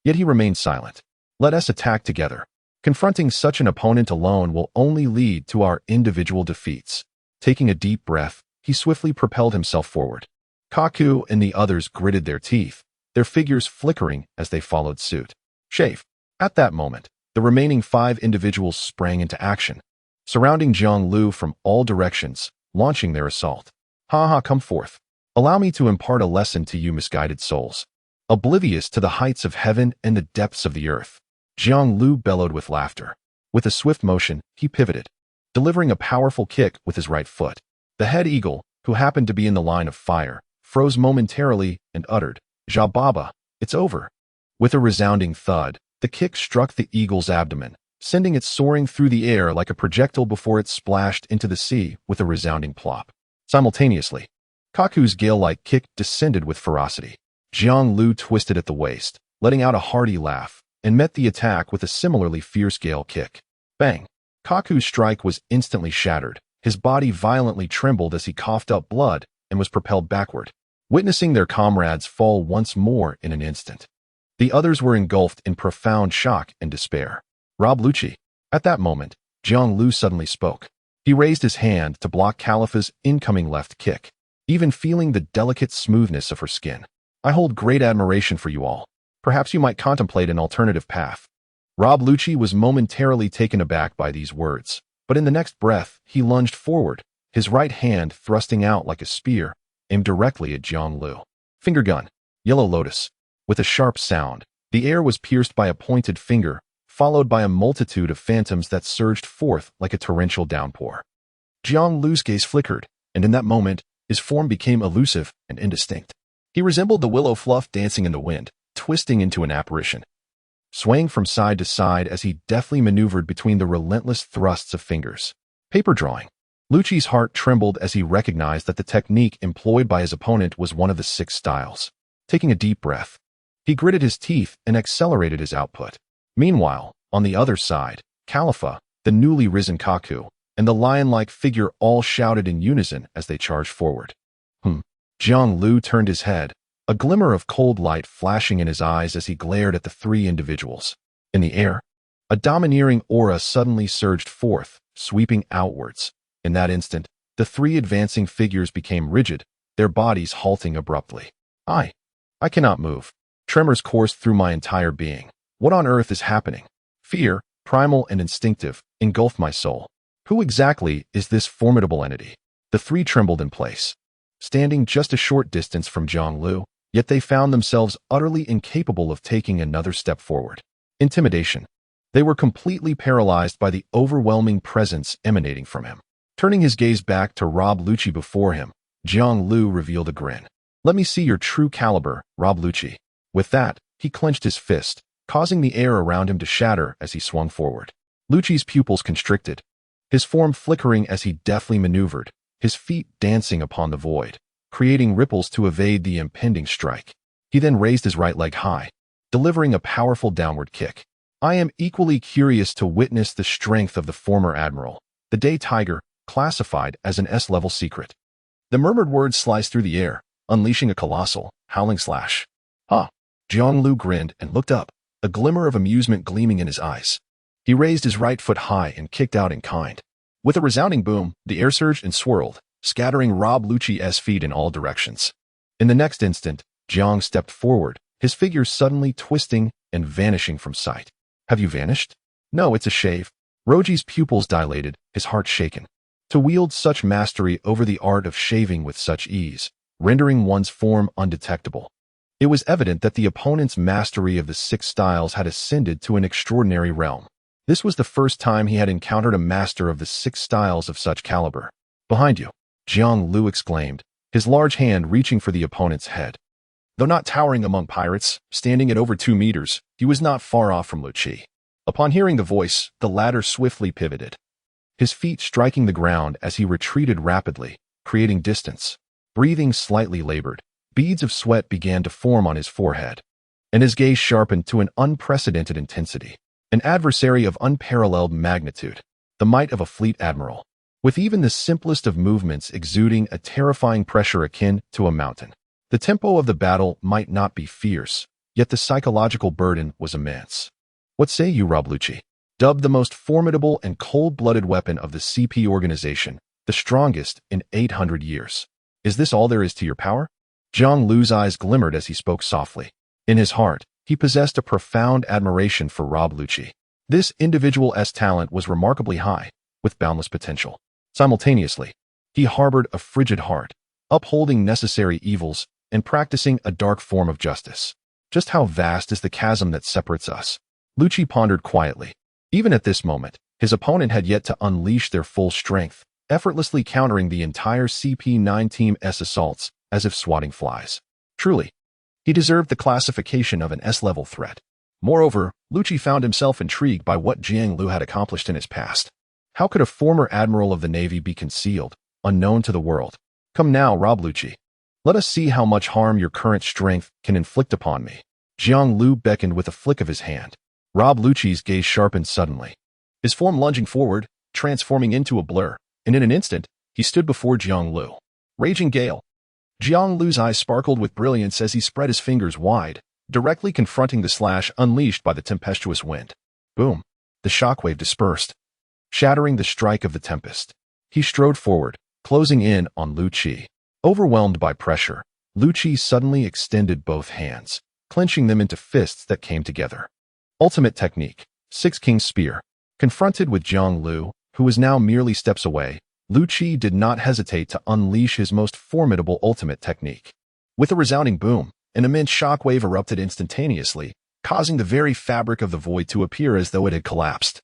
Yet he remained silent. Let us attack together. Confronting such an opponent alone will only lead to our individual defeats. Taking a deep breath, he swiftly propelled himself forward. Kaku and the others gritted their teeth, their figures flickering as they followed suit. Chafe. At that moment, the remaining 5 individuals sprang into action, surrounding Jiang Lu from all directions, launching their assault. Ha, come forth. Allow me to impart a lesson to you misguided souls. Oblivious to the heights of heaven and the depths of the earth, Jiang Lu bellowed with laughter. With a swift motion, he pivoted, delivering a powerful kick with his right foot. The head eagle, who happened to be in the line of fire, froze momentarily and uttered, "Ja Baba, it's over." With a resounding thud, the kick struck the eagle's abdomen, sending it soaring through the air like a projectile before it splashed into the sea with a resounding plop. Simultaneously, Kaku's gale-like kick descended with ferocity. Jiang Lu twisted at the waist, letting out a hearty laugh, and met the attack with a similarly fierce gale kick. Bang! Kaku's strike was instantly shattered. His body violently trembled as he coughed up blood and was propelled backward, witnessing their comrades fall once more in an instant. The others were engulfed in profound shock and despair. Rob Lucci. At that moment, Jiang Lu suddenly spoke. He raised his hand to block Califa's incoming left kick, even feeling the delicate smoothness of her skin. I hold great admiration for you all. Perhaps you might contemplate an alternative path. Rob Lucci was momentarily taken aback by these words, but in the next breath, he lunged forward, his right hand thrusting out like a spear, aimed directly at Jiang Lu. Finger gun. Yellow Lotus. With a sharp sound, the air was pierced by a pointed finger, followed by a multitude of phantoms that surged forth like a torrential downpour. Jiang Lu's gaze flickered, and in that moment, his form became elusive and indistinct. He resembled the willow fluff dancing in the wind, twisting into an apparition, swaying from side to side as he deftly maneuvered between the relentless thrusts of fingers. Paper drawing. Lucci's heart trembled as he recognized that the technique employed by his opponent was one of the 6 styles. Taking a deep breath, he gritted his teeth and accelerated his output. Meanwhile, on the other side, Califa, the newly risen Kaku, and the lion-like figure all shouted in unison as they charged forward. Jiang Lu turned his head, a glimmer of cold light flashing in his eyes as he glared at the 3 individuals. In the air, a domineering aura suddenly surged forth, sweeping outwards. In that instant, the 3 advancing figures became rigid, their bodies halting abruptly. I cannot move. Tremors coursed through my entire being. What on earth is happening? Fear, primal and instinctive, engulfed my soul. Who exactly is this formidable entity? The 3 trembled in place, standing just a short distance from Jiang Lu, yet they found themselves utterly incapable of taking another step forward. Intimidation. They were completely paralyzed by the overwhelming presence emanating from him. Turning his gaze back to Rob Lucci before him, Jiang Lu revealed a grin. Let me see your true caliber, Rob Lucci. With that, he clenched his fist, causing the air around him to shatter as he swung forward. Lucci's pupils constricted, his form flickering as he deftly maneuvered, his feet dancing upon the void, creating ripples to evade the impending strike. He then raised his right leg high, delivering a powerful downward kick. I am equally curious to witness the strength of the former admiral, the Day Tiger, classified as an S-level secret. The murmured words sliced through the air, unleashing a colossal, howling slash. "Huh." Jiang Lu grinned and looked up, a glimmer of amusement gleaming in his eyes. He raised his right foot high and kicked out in kind. With a resounding boom, the air surged and swirled, scattering Rob Lucci's feet in all directions. In the next instant, Jiang stepped forward, his figure suddenly twisting and vanishing from sight. "Have you vanished?" "No, it's a shave." Roji's pupils dilated, his heart shaken. To wield such mastery over the art of shaving with such ease, rendering one's form undetectable. It was evident that the opponent's mastery of the 6 styles had ascended to an extraordinary realm. This was the first time he had encountered a master of the 6 styles of such caliber. "Behind you," Jiang Lu exclaimed, his large hand reaching for the opponent's head. Though not towering among pirates, standing at over 2 meters, he was not far off from Lucci. Upon hearing the voice, the latter swiftly pivoted, his feet striking the ground as he retreated rapidly, creating distance. Breathing slightly labored, beads of sweat began to form on his forehead, and his gaze sharpened to an unprecedented intensity. An adversary of unparalleled magnitude, the might of a Fleet Admiral, with even the simplest of movements exuding a terrifying pressure akin to a mountain. The tempo of the battle might not be fierce, yet the psychological burden was immense. "What say you, Rob Lucci?" Dubbed the most formidable and cold-blooded weapon of the CP organization, the strongest in 800 years. "Is this all there is to your power?" Jiang Lu's eyes glimmered as he spoke softly. In his heart, he possessed a profound admiration for Rob Lucci. This individual's talent was remarkably high, with boundless potential. Simultaneously, he harbored a frigid heart, upholding necessary evils and practicing a dark form of justice. Just how vast is the chasm that separates us? Lucci pondered quietly. Even at this moment, his opponent had yet to unleash their full strength, effortlessly countering the entire CP9 team's assaults as if swatting flies. Truly, he deserved the classification of an S-level threat. Moreover, Lucci found himself intrigued by what Jiang Lu had accomplished in his past. How could a former admiral of the Navy be concealed, unknown to the world? "Come now, Rob Lucci. Let us see how much harm your current strength can inflict upon me." Jiang Lu beckoned with a flick of his hand. Rob Lucci's gaze sharpened suddenly, his form lunging forward, transforming into a blur, and in an instant, he stood before Jiang Lu. Raging gale. Jiang Lu's eyes sparkled with brilliance as he spread his fingers wide, directly confronting the slash unleashed by the tempestuous wind. Boom. The shockwave dispersed, shattering the strike of the tempest. He strode forward, closing in on Lucci. Overwhelmed by pressure, Lucci suddenly extended both hands, clenching them into fists that came together. Ultimate technique, 6 King's Spear. Confronted with Jiang Lu, who was now merely steps away, Lucci did not hesitate to unleash his most formidable ultimate technique. With a resounding boom, an immense shockwave erupted instantaneously, causing the very fabric of the void to appear as though it had collapsed.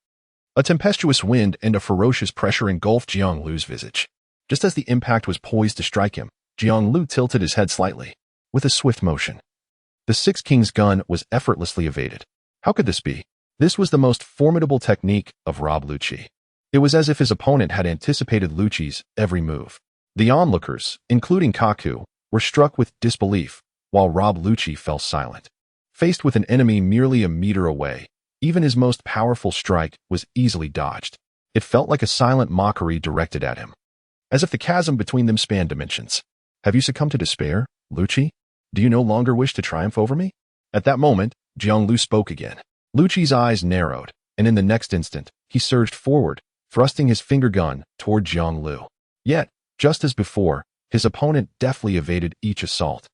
A tempestuous wind and a ferocious pressure engulfed Jiang Lu's visage. Just as the impact was poised to strike him, Jiang Lu tilted his head slightly, with a swift motion. The 6 King's gun was effortlessly evaded. How could this be? This was the most formidable technique of Rob Lucci. It was as if his opponent had anticipated Lucci's every move. The onlookers, including Kaku, were struck with disbelief, while Rob Lucci fell silent. Faced with an enemy merely a meter away, even his most powerful strike was easily dodged. It felt like a silent mockery directed at him, as if the chasm between them spanned dimensions. "Have you succumbed to despair, Lucci? Do you no longer wish to triumph over me?" At that moment, Jiang Lu spoke again. Lucci's eyes narrowed, and in the next instant, he surged forward, thrusting his finger gun toward Jiang Lu. Yet, just as before, his opponent deftly evaded each assault,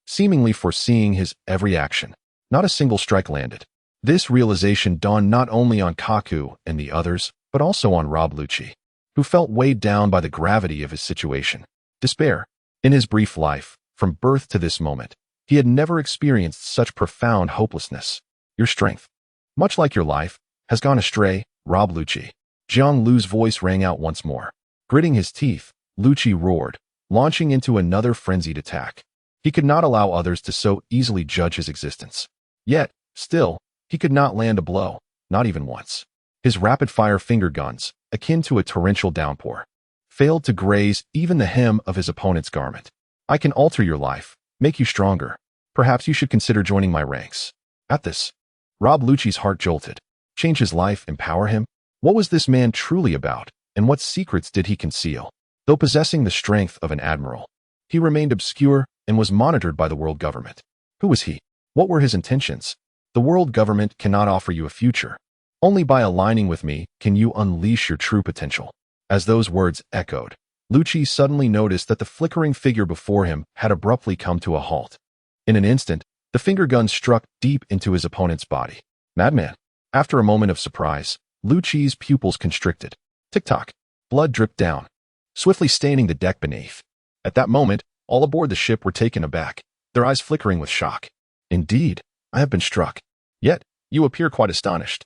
seemingly foreseeing his every action. Not a single strike landed. This realization dawned not only on Kaku and the others, but also on Rob Lucci, who felt weighed down by the gravity of his situation. Despair. In his brief life, from birth to this moment, he had never experienced such profound hopelessness. "Your strength, much like your life, has gone astray, Rob Lucci." Jiang Lu's voice rang out once more. Gritting his teeth, Lucci roared, launching into another frenzied attack. He could not allow others to so easily judge his existence. Yet, still, he could not land a blow, not even once. His rapid-fire finger guns, akin to a torrential downpour, failed to graze even the hem of his opponent's garment. "I can alter your life, make you stronger. Perhaps you should consider joining my ranks." At this, Rob Lucci's heart jolted. Change his life, empower him? What was this man truly about, and what secrets did he conceal? Though possessing the strength of an admiral, he remained obscure and was monitored by the world government. Who was he? What were his intentions? The world government cannot offer you a future. Only by aligning with me can you unleash your true potential. As those words echoed, Lucci suddenly noticed that the flickering figure before him had abruptly come to a halt. In an instant, the finger gun struck deep into his opponent's body. Madman! After a moment of surprise, Lucci's pupils constricted. Tick-tock. Blood dripped down, swiftly staining the deck beneath. At that moment, all aboard the ship were taken aback, their eyes flickering with shock. Indeed, I have been struck. Yet, you appear quite astonished.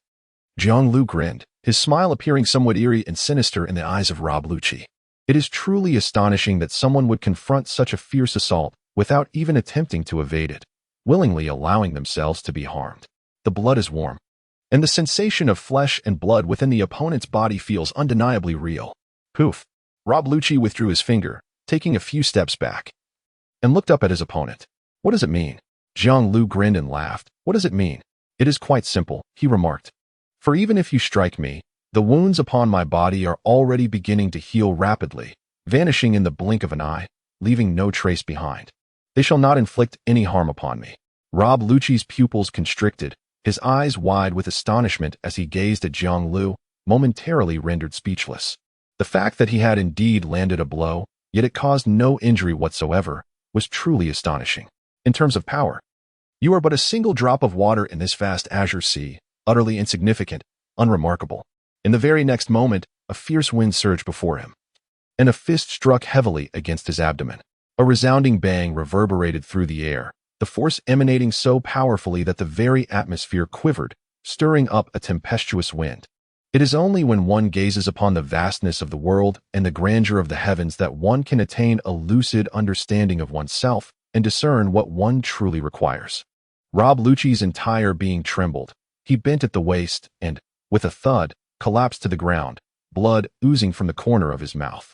Jiang Lu grinned, his smile appearing somewhat eerie and sinister in the eyes of Rob Lucci. It is truly astonishing that someone would confront such a fierce assault without even attempting to evade it, willingly allowing themselves to be harmed. The blood is warm, and the sensation of flesh and blood within the opponent's body feels undeniably real. Poof! Rob Lucci withdrew his finger, taking a few steps back, and looked up at his opponent. What does it mean? Jiang Lu grinned and laughed. What does it mean? It is quite simple, he remarked. For even if you strike me, the wounds upon my body are already beginning to heal rapidly, vanishing in the blink of an eye, leaving no trace behind. They shall not inflict any harm upon me. Rob Lucci's pupils constricted, his eyes wide with astonishment as he gazed at Jiang Lu, momentarily rendered speechless. The fact that he had indeed landed a blow, yet it caused no injury whatsoever, was truly astonishing. In terms of power, you are but a single drop of water in this vast azure sea, utterly insignificant, unremarkable. In the very next moment, a fierce wind surged before him, and a fist struck heavily against his abdomen. A resounding bang reverberated through the air, the force emanating so powerfully that the very atmosphere quivered, stirring up a tempestuous wind. It is only when one gazes upon the vastness of the world and the grandeur of the heavens that one can attain a lucid understanding of oneself and discern what one truly requires. Rob Lucci's entire being trembled. He bent at the waist and, with a thud, collapsed to the ground, blood oozing from the corner of his mouth.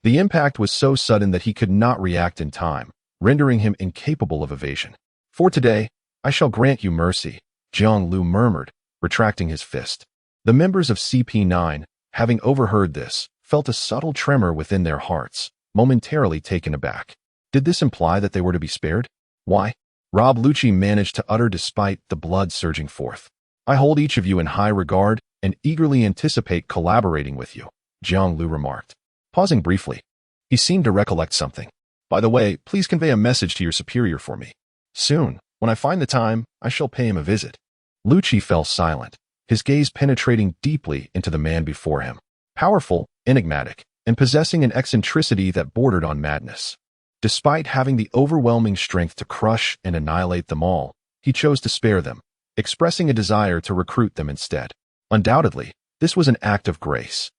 The impact was so sudden that he could not react in time, rendering him incapable of evasion. For today, I shall grant you mercy, Jiang Lu murmured, retracting his fist. The members of CP9, having overheard this, felt a subtle tremor within their hearts, momentarily taken aback. Did this imply that they were to be spared? Why? Rob Lucci managed to utter despite the blood surging forth. I hold each of you in high regard and eagerly anticipate collaborating with you, Jiang Lu remarked. Pausing briefly, he seemed to recollect something. By the way, please convey a message to your superior for me. Soon, when I find the time, I shall pay him a visit. Lucci fell silent, his gaze penetrating deeply into the man before him. Powerful, enigmatic, and possessing an eccentricity that bordered on madness. Despite having the overwhelming strength to crush and annihilate them all, he chose to spare them, expressing a desire to recruit them instead. Undoubtedly, this was an act of grace.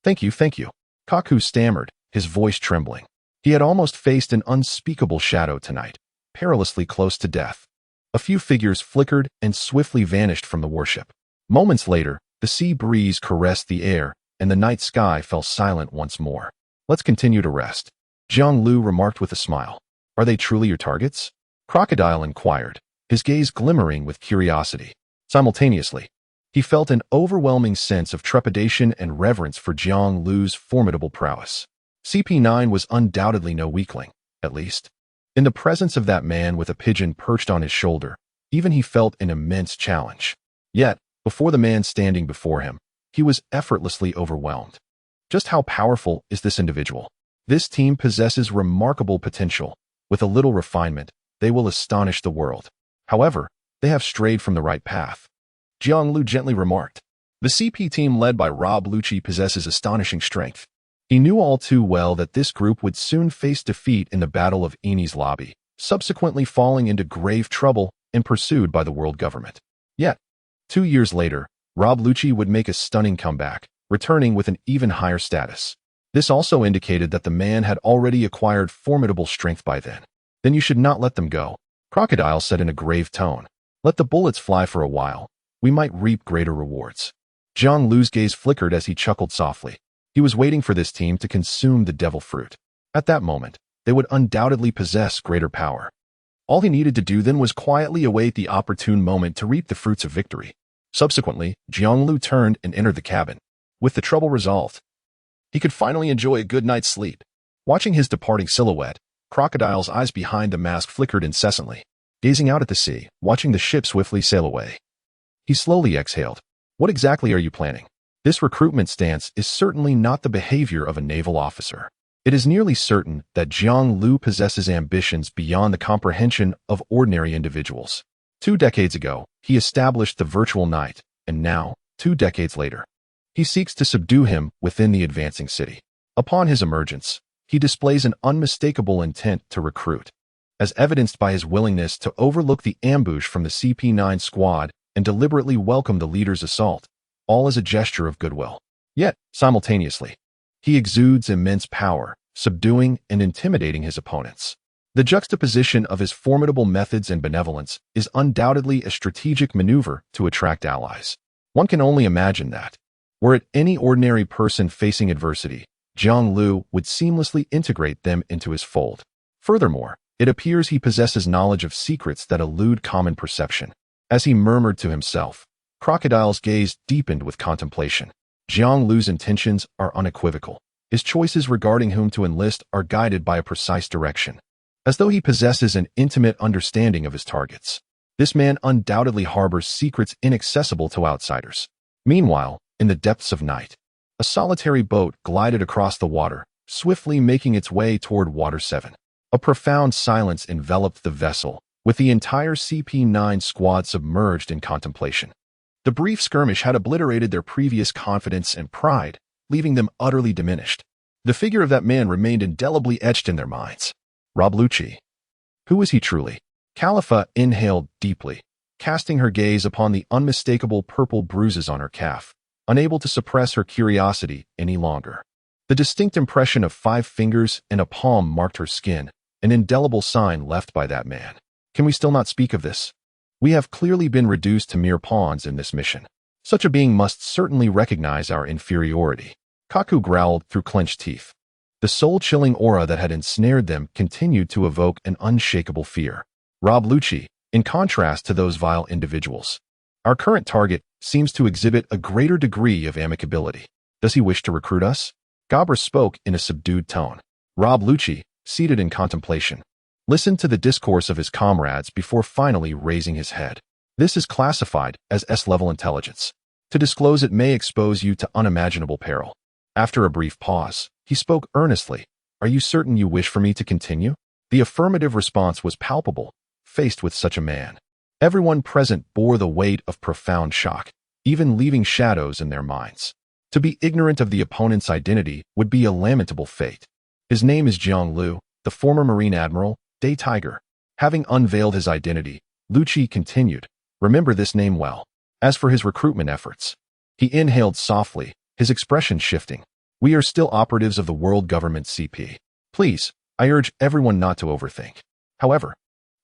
Thank you, Kaku stammered, his voice trembling. He had almost faced an unspeakable shadow tonight, perilously close to death. A few figures flickered and swiftly vanished from the warship. Moments later, the sea breeze caressed the air, and the night sky fell silent once more. Let's continue to rest, Jiang Lu remarked with a smile. Are they truly your targets? Crocodile inquired, his gaze glimmering with curiosity. Simultaneously, he felt an overwhelming sense of trepidation and reverence for Jiang Lu's formidable prowess. CP9 was undoubtedly no weakling, at least. In the presence of that man with a pigeon perched on his shoulder, even he felt an immense challenge. Yet, before the man standing before him, he was effortlessly overwhelmed. Just how powerful is this individual? This team possesses remarkable potential. With a little refinement, they will astonish the world. However, they have strayed from the right path, Jiang Lu gently remarked. The CP team led by Rob Lucci possesses astonishing strength. He knew all too well that this group would soon face defeat in the Battle of Enies Lobby, subsequently falling into grave trouble and pursued by the world government. Yet, 2 years later, Rob Lucci would make a stunning comeback, returning with an even higher status. This also indicated that the man had already acquired formidable strength by then. Then you should not let them go, Crocodile said in a grave tone. Let the bullets fly for a while. We might reap greater rewards. Jiang Lu's gaze flickered as he chuckled softly. He was waiting for this team to consume the devil fruit. At that moment, they would undoubtedly possess greater power. All he needed to do then was quietly await the opportune moment to reap the fruits of victory. Subsequently, Jiang Lu turned and entered the cabin. With the trouble resolved, he could finally enjoy a good night's sleep. Watching his departing silhouette, Crocodile's eyes behind the mask flickered incessantly, gazing out at the sea, watching the ship swiftly sail away. He slowly exhaled. What exactly are you planning? This recruitment stance is certainly not the behavior of a naval officer. It is nearly certain that Jiang Lu possesses ambitions beyond the comprehension of ordinary individuals. 2 decades ago, he established the virtual knight, and now, 2 decades later, he seeks to subdue him within the advancing city. Upon his emergence, he displays an unmistakable intent to recruit, as evidenced by his willingness to overlook the ambush from the CP9 squad and deliberately welcome the leader's assault, all as a gesture of goodwill. Yet, simultaneously, he exudes immense power, subduing and intimidating his opponents. The juxtaposition of his formidable methods and benevolence is undoubtedly a strategic maneuver to attract allies. One can only imagine that, were it any ordinary person facing adversity, Jiang Lu would seamlessly integrate them into his fold. Furthermore, it appears he possesses knowledge of secrets that elude common perception. As he murmured to himself, Crocodile's gaze deepened with contemplation. Jiang Lu's intentions are unequivocal. His choices regarding whom to enlist are guided by a precise direction, as though he possesses an intimate understanding of his targets. This man undoubtedly harbors secrets inaccessible to outsiders. Meanwhile, in the depths of night, a solitary boat glided across the water, swiftly making its way toward Water 7. A profound silence enveloped the vessel, with the entire CP9 squad submerged in contemplation. The brief skirmish had obliterated their previous confidence and pride, leaving them utterly diminished. The figure of that man remained indelibly etched in their minds. Rob Lucci. Who was he truly? Khalifa inhaled deeply, casting her gaze upon the unmistakable purple bruises on her calf, unable to suppress her curiosity any longer. The distinct impression of 5 fingers and a palm marked her skin, an indelible sign left by that man. Can we still not speak of this? We have clearly been reduced to mere pawns in this mission. Such a being must certainly recognize our inferiority. Kaku growled through clenched teeth. The soul-chilling aura that had ensnared them continued to evoke an unshakable fear. Rob Lucci, in contrast to those vile individuals, our current target seems to exhibit a greater degree of amicability. Does he wish to recruit us? Gabra spoke in a subdued tone. Rob Lucci, seated in contemplation, listened to the discourse of his comrades before finally raising his head. This is classified as S-level intelligence. To disclose it may expose you to unimaginable peril. After a brief pause, he spoke earnestly. Are you certain you wish for me to continue? The affirmative response was palpable, faced with such a man. Everyone present bore the weight of profound shock, even leaving shadows in their minds. To be ignorant of the opponent's identity would be a lamentable fate. His name is Jiang Lu, the former Marine Admiral, Day Tiger. Having unveiled his identity, Lucci continued, remember this name well. As for his recruitment efforts, he inhaled softly, his expression shifting. We are still operatives of the world government CP. Please, I urge everyone not to overthink. However,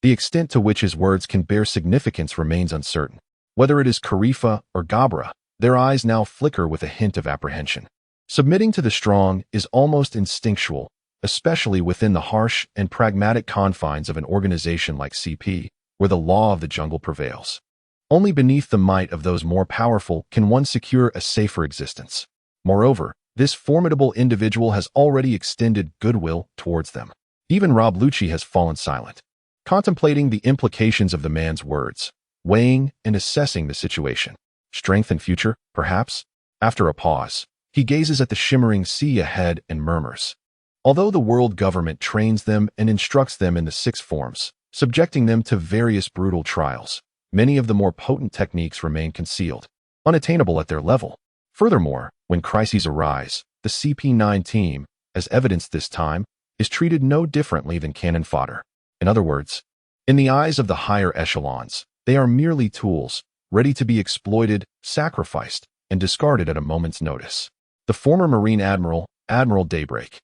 the extent to which his words can bear significance remains uncertain. Whether it is Khalifa or Gabra, their eyes now flicker with a hint of apprehension. Submitting to the strong is almost instinctual, especially within the harsh and pragmatic confines of an organization like CP, where the law of the jungle prevails. Only beneath the might of those more powerful can one secure a safer existence. Moreover, this formidable individual has already extended goodwill towards them. Even Rob Lucci has fallen silent, contemplating the implications of the man's words, weighing and assessing the situation. Strength and future, perhaps? After a pause, he gazes at the shimmering sea ahead and murmurs. Although the world government trains them and instructs them in the 6 forms, subjecting them to various brutal trials, many of the more potent techniques remain concealed, unattainable at their level. Furthermore, when crises arise, the CP9 team, as evidenced this time, is treated no differently than cannon fodder. In other words, in the eyes of the higher echelons, they are merely tools, ready to be exploited, sacrificed, and discarded at a moment's notice. The former Marine Admiral, Admiral Daybreak.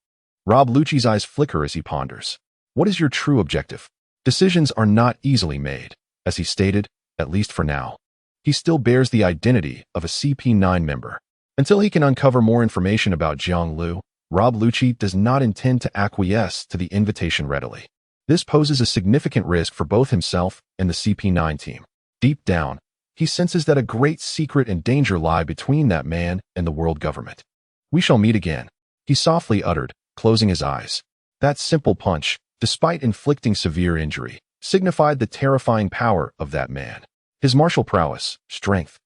Rob Lucci's eyes flicker as he ponders. What is your true objective? Decisions are not easily made, as he stated, at least for now. He still bears the identity of a CP9 member. Until he can uncover more information about Jiang Lu, Rob Lucci does not intend to acquiesce to the invitation readily. This poses a significant risk for both himself and the CP9 team. Deep down, he senses that a great secret and danger lie between that man and the world government. We shall meet again, he softly uttered, closing his eyes. That simple punch, despite inflicting severe injury, signified the terrifying power of that man. His martial prowess, strength,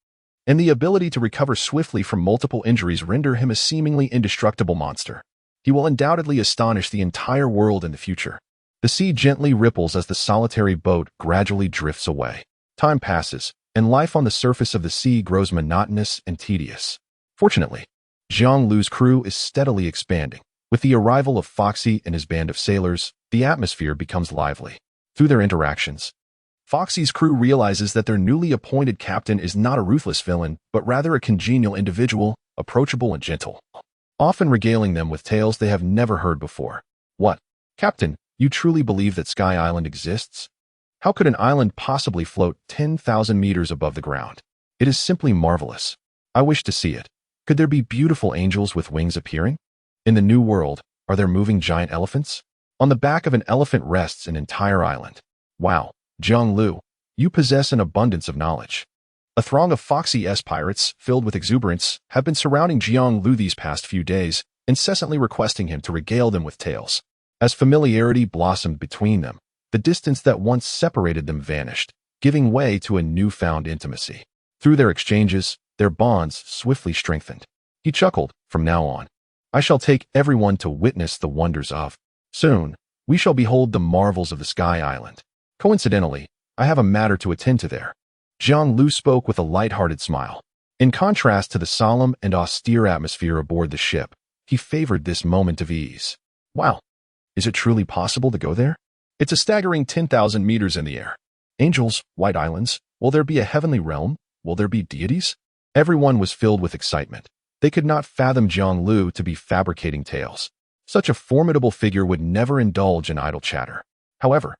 and the ability to recover swiftly from multiple injuries render him a seemingly indestructible monster. He will undoubtedly astonish the entire world in the future. The sea gently ripples as the solitary boat gradually drifts away. Time passes, and life on the surface of the sea grows monotonous and tedious. Fortunately, Zhang Lu's crew is steadily expanding. With the arrival of Foxy and his band of sailors, the atmosphere becomes lively. Through their interactions, Foxy's crew realizes that their newly appointed captain is not a ruthless villain, but rather a congenial individual, approachable and gentle, often regaling them with tales they have never heard before. What? Captain, you truly believe that Sky Island exists? How could an island possibly float 10,000 meters above the ground? It is simply marvelous. I wish to see it. Could there be beautiful angels with wings appearing? In the New World, are there moving giant elephants? On the back of an elephant rests an entire island. Wow. Zhang Lu, you possess an abundance of knowledge. A throng of Foxy-S pirates, filled with exuberance, have been surrounding Zhang Lu these past few days, incessantly requesting him to regale them with tales. As familiarity blossomed between them, the distance that once separated them vanished, giving way to a newfound intimacy. Through their exchanges, their bonds swiftly strengthened. He chuckled, from now on, I shall take everyone to witness the wonders of. Soon, we shall behold the marvels of the Sky Island. Coincidentally, I have a matter to attend to there. Zhang Lu spoke with a light-hearted smile. In contrast to the solemn and austere atmosphere aboard the ship, he favored this moment of ease. Wow, is it truly possible to go there? It's a staggering 10,000 meters in the air. Angels, white islands, will there be a heavenly realm? Will there be deities? Everyone was filled with excitement. They could not fathom Zhang Lu to be fabricating tales. Such a formidable figure would never indulge in idle chatter. However,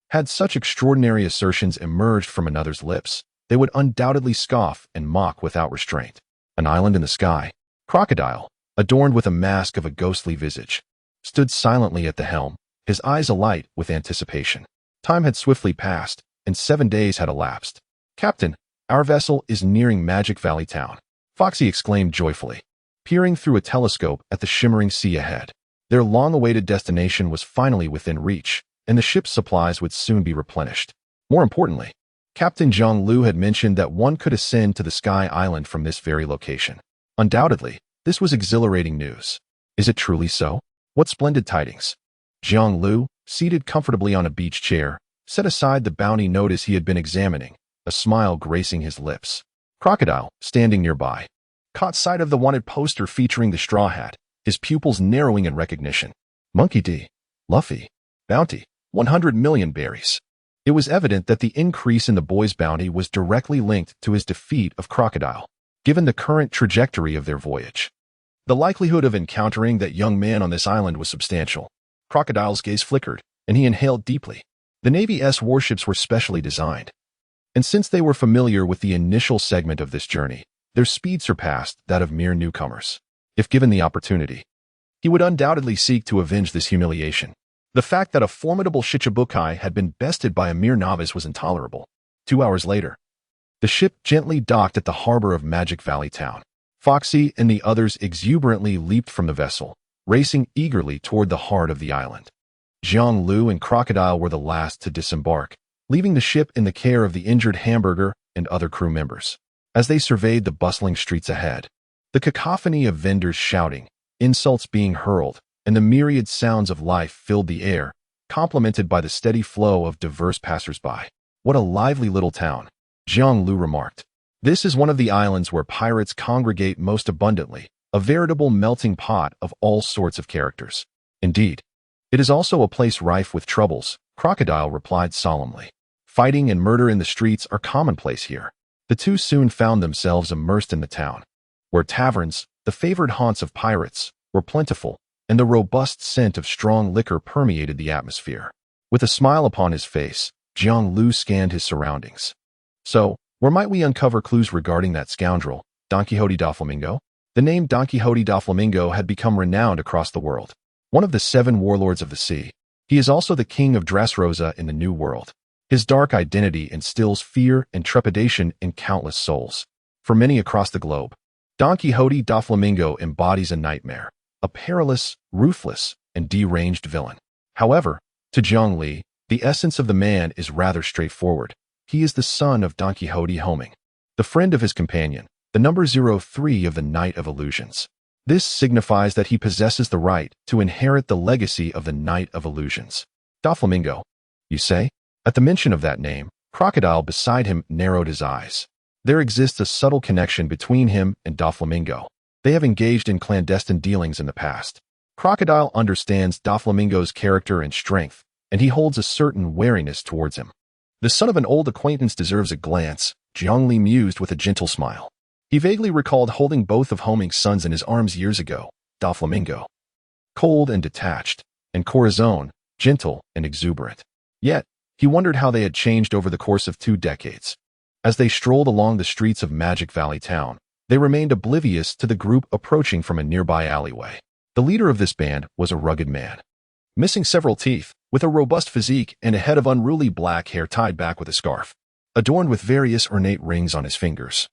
had such extraordinary assertions emerged from another's lips, they would undoubtedly scoff and mock without restraint. An island in the sky, Crocodile, adorned with a mask of a ghostly visage, stood silently at the helm, his eyes alight with anticipation. Time had swiftly passed, and 7 days had elapsed. Captain, our vessel is nearing Magic Valley Town, Foxy exclaimed joyfully, peering through a telescope at the shimmering sea ahead. Their long-awaited destination was finally within reach, and the ship's supplies would soon be replenished. More importantly, Captain Zhang Lu had mentioned that one could ascend to the Sky Island from this very location. Undoubtedly, this was exhilarating news. Is it truly so? What splendid tidings! Zhang Lu, seated comfortably on a beach chair, set aside the bounty notice he had been examining, a smile gracing his lips. Crocodile, standing nearby, caught sight of the wanted poster featuring the straw hat, his pupils narrowing in recognition. Monkey D. Luffy. Bounty. 100 million berries. It was evident that the increase in the boy's bounty was directly linked to his defeat of Crocodile, given the current trajectory of their voyage. The likelihood of encountering that young man on this island was substantial. Crocodile's gaze flickered, and he inhaled deeply. The Navy's warships were specially designed, and since they were familiar with the initial segment of this journey, their speed surpassed that of mere newcomers. If given the opportunity, he would undoubtedly seek to avenge this humiliation. The fact that a formidable Shichibukai had been bested by a mere novice was intolerable. 2 hours later, the ship gently docked at the harbor of Magic Valley Town. Foxy and the others exuberantly leaped from the vessel, racing eagerly toward the heart of the island. Zhang Lu and Crocodile were the last to disembark, leaving the ship in the care of the injured Hamburger and other crew members. As they surveyed the bustling streets ahead, the cacophony of vendors shouting, insults being hurled, and the myriad sounds of life filled the air, complemented by the steady flow of diverse passers-by. What a lively little town, Zhang Lu remarked. This is one of the islands where pirates congregate most abundantly, a veritable melting pot of all sorts of characters. Indeed, it is also a place rife with troubles, Crocodile replied solemnly. Fighting and murder in the streets are commonplace here. The two soon found themselves immersed in the town, where taverns, the favored haunts of pirates, were plentiful, and the robust scent of strong liquor permeated the atmosphere. With a smile upon his face, Zhang Lu scanned his surroundings. So, where might we uncover clues regarding that scoundrel, Don Quixote da Flamingo? The name Don Quixote da Flamingo had become renowned across the world. One of the 7 warlords of the sea, he is also the king of Dressrosa in the New World. His dark identity instills fear and trepidation in countless souls. For many across the globe, Don Quixote da Flamingo embodies a nightmare, a perilous, ruthless, and deranged villain. However, to Zhang Li, the essence of the man is rather straightforward. He is the son of Don Quixote homing, the friend of his companion, the number 03 of the Knight of Illusions. This signifies that he possesses the right to inherit the legacy of the Knight of Illusions. Doflamingo, you say? At the mention of that name, Crocodile beside him narrowed his eyes. There exists a subtle connection between him and Doflamingo. They have engaged in clandestine dealings in the past. Crocodile understands Doflamingo's character and strength, and he holds a certain wariness towards him. The son of an old acquaintance deserves a glance, Zhang Li mused with a gentle smile. He vaguely recalled holding both of Homing's sons in his arms years ago, Doflamingo, cold and detached, and Corazon, gentle and exuberant. Yet, he wondered how they had changed over the course of 2 decades. As they strolled along the streets of Magic Valley Town, they remained oblivious to the group approaching from a nearby alleyway. The leader of this band was a rugged man, missing several teeth, with a robust physique and a head of unruly black hair tied back with a scarf, adorned with various ornate rings on his fingers.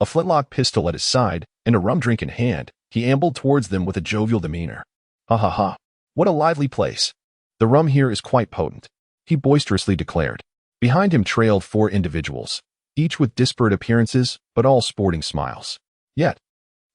A flintlock pistol at his side and a rum drink in hand, he ambled towards them with a jovial demeanor. Ha ha ha, what a lively place. The rum here is quite potent, he boisterously declared. Behind him trailed 4 individuals, each with disparate appearances, but all sporting smiles. Yet,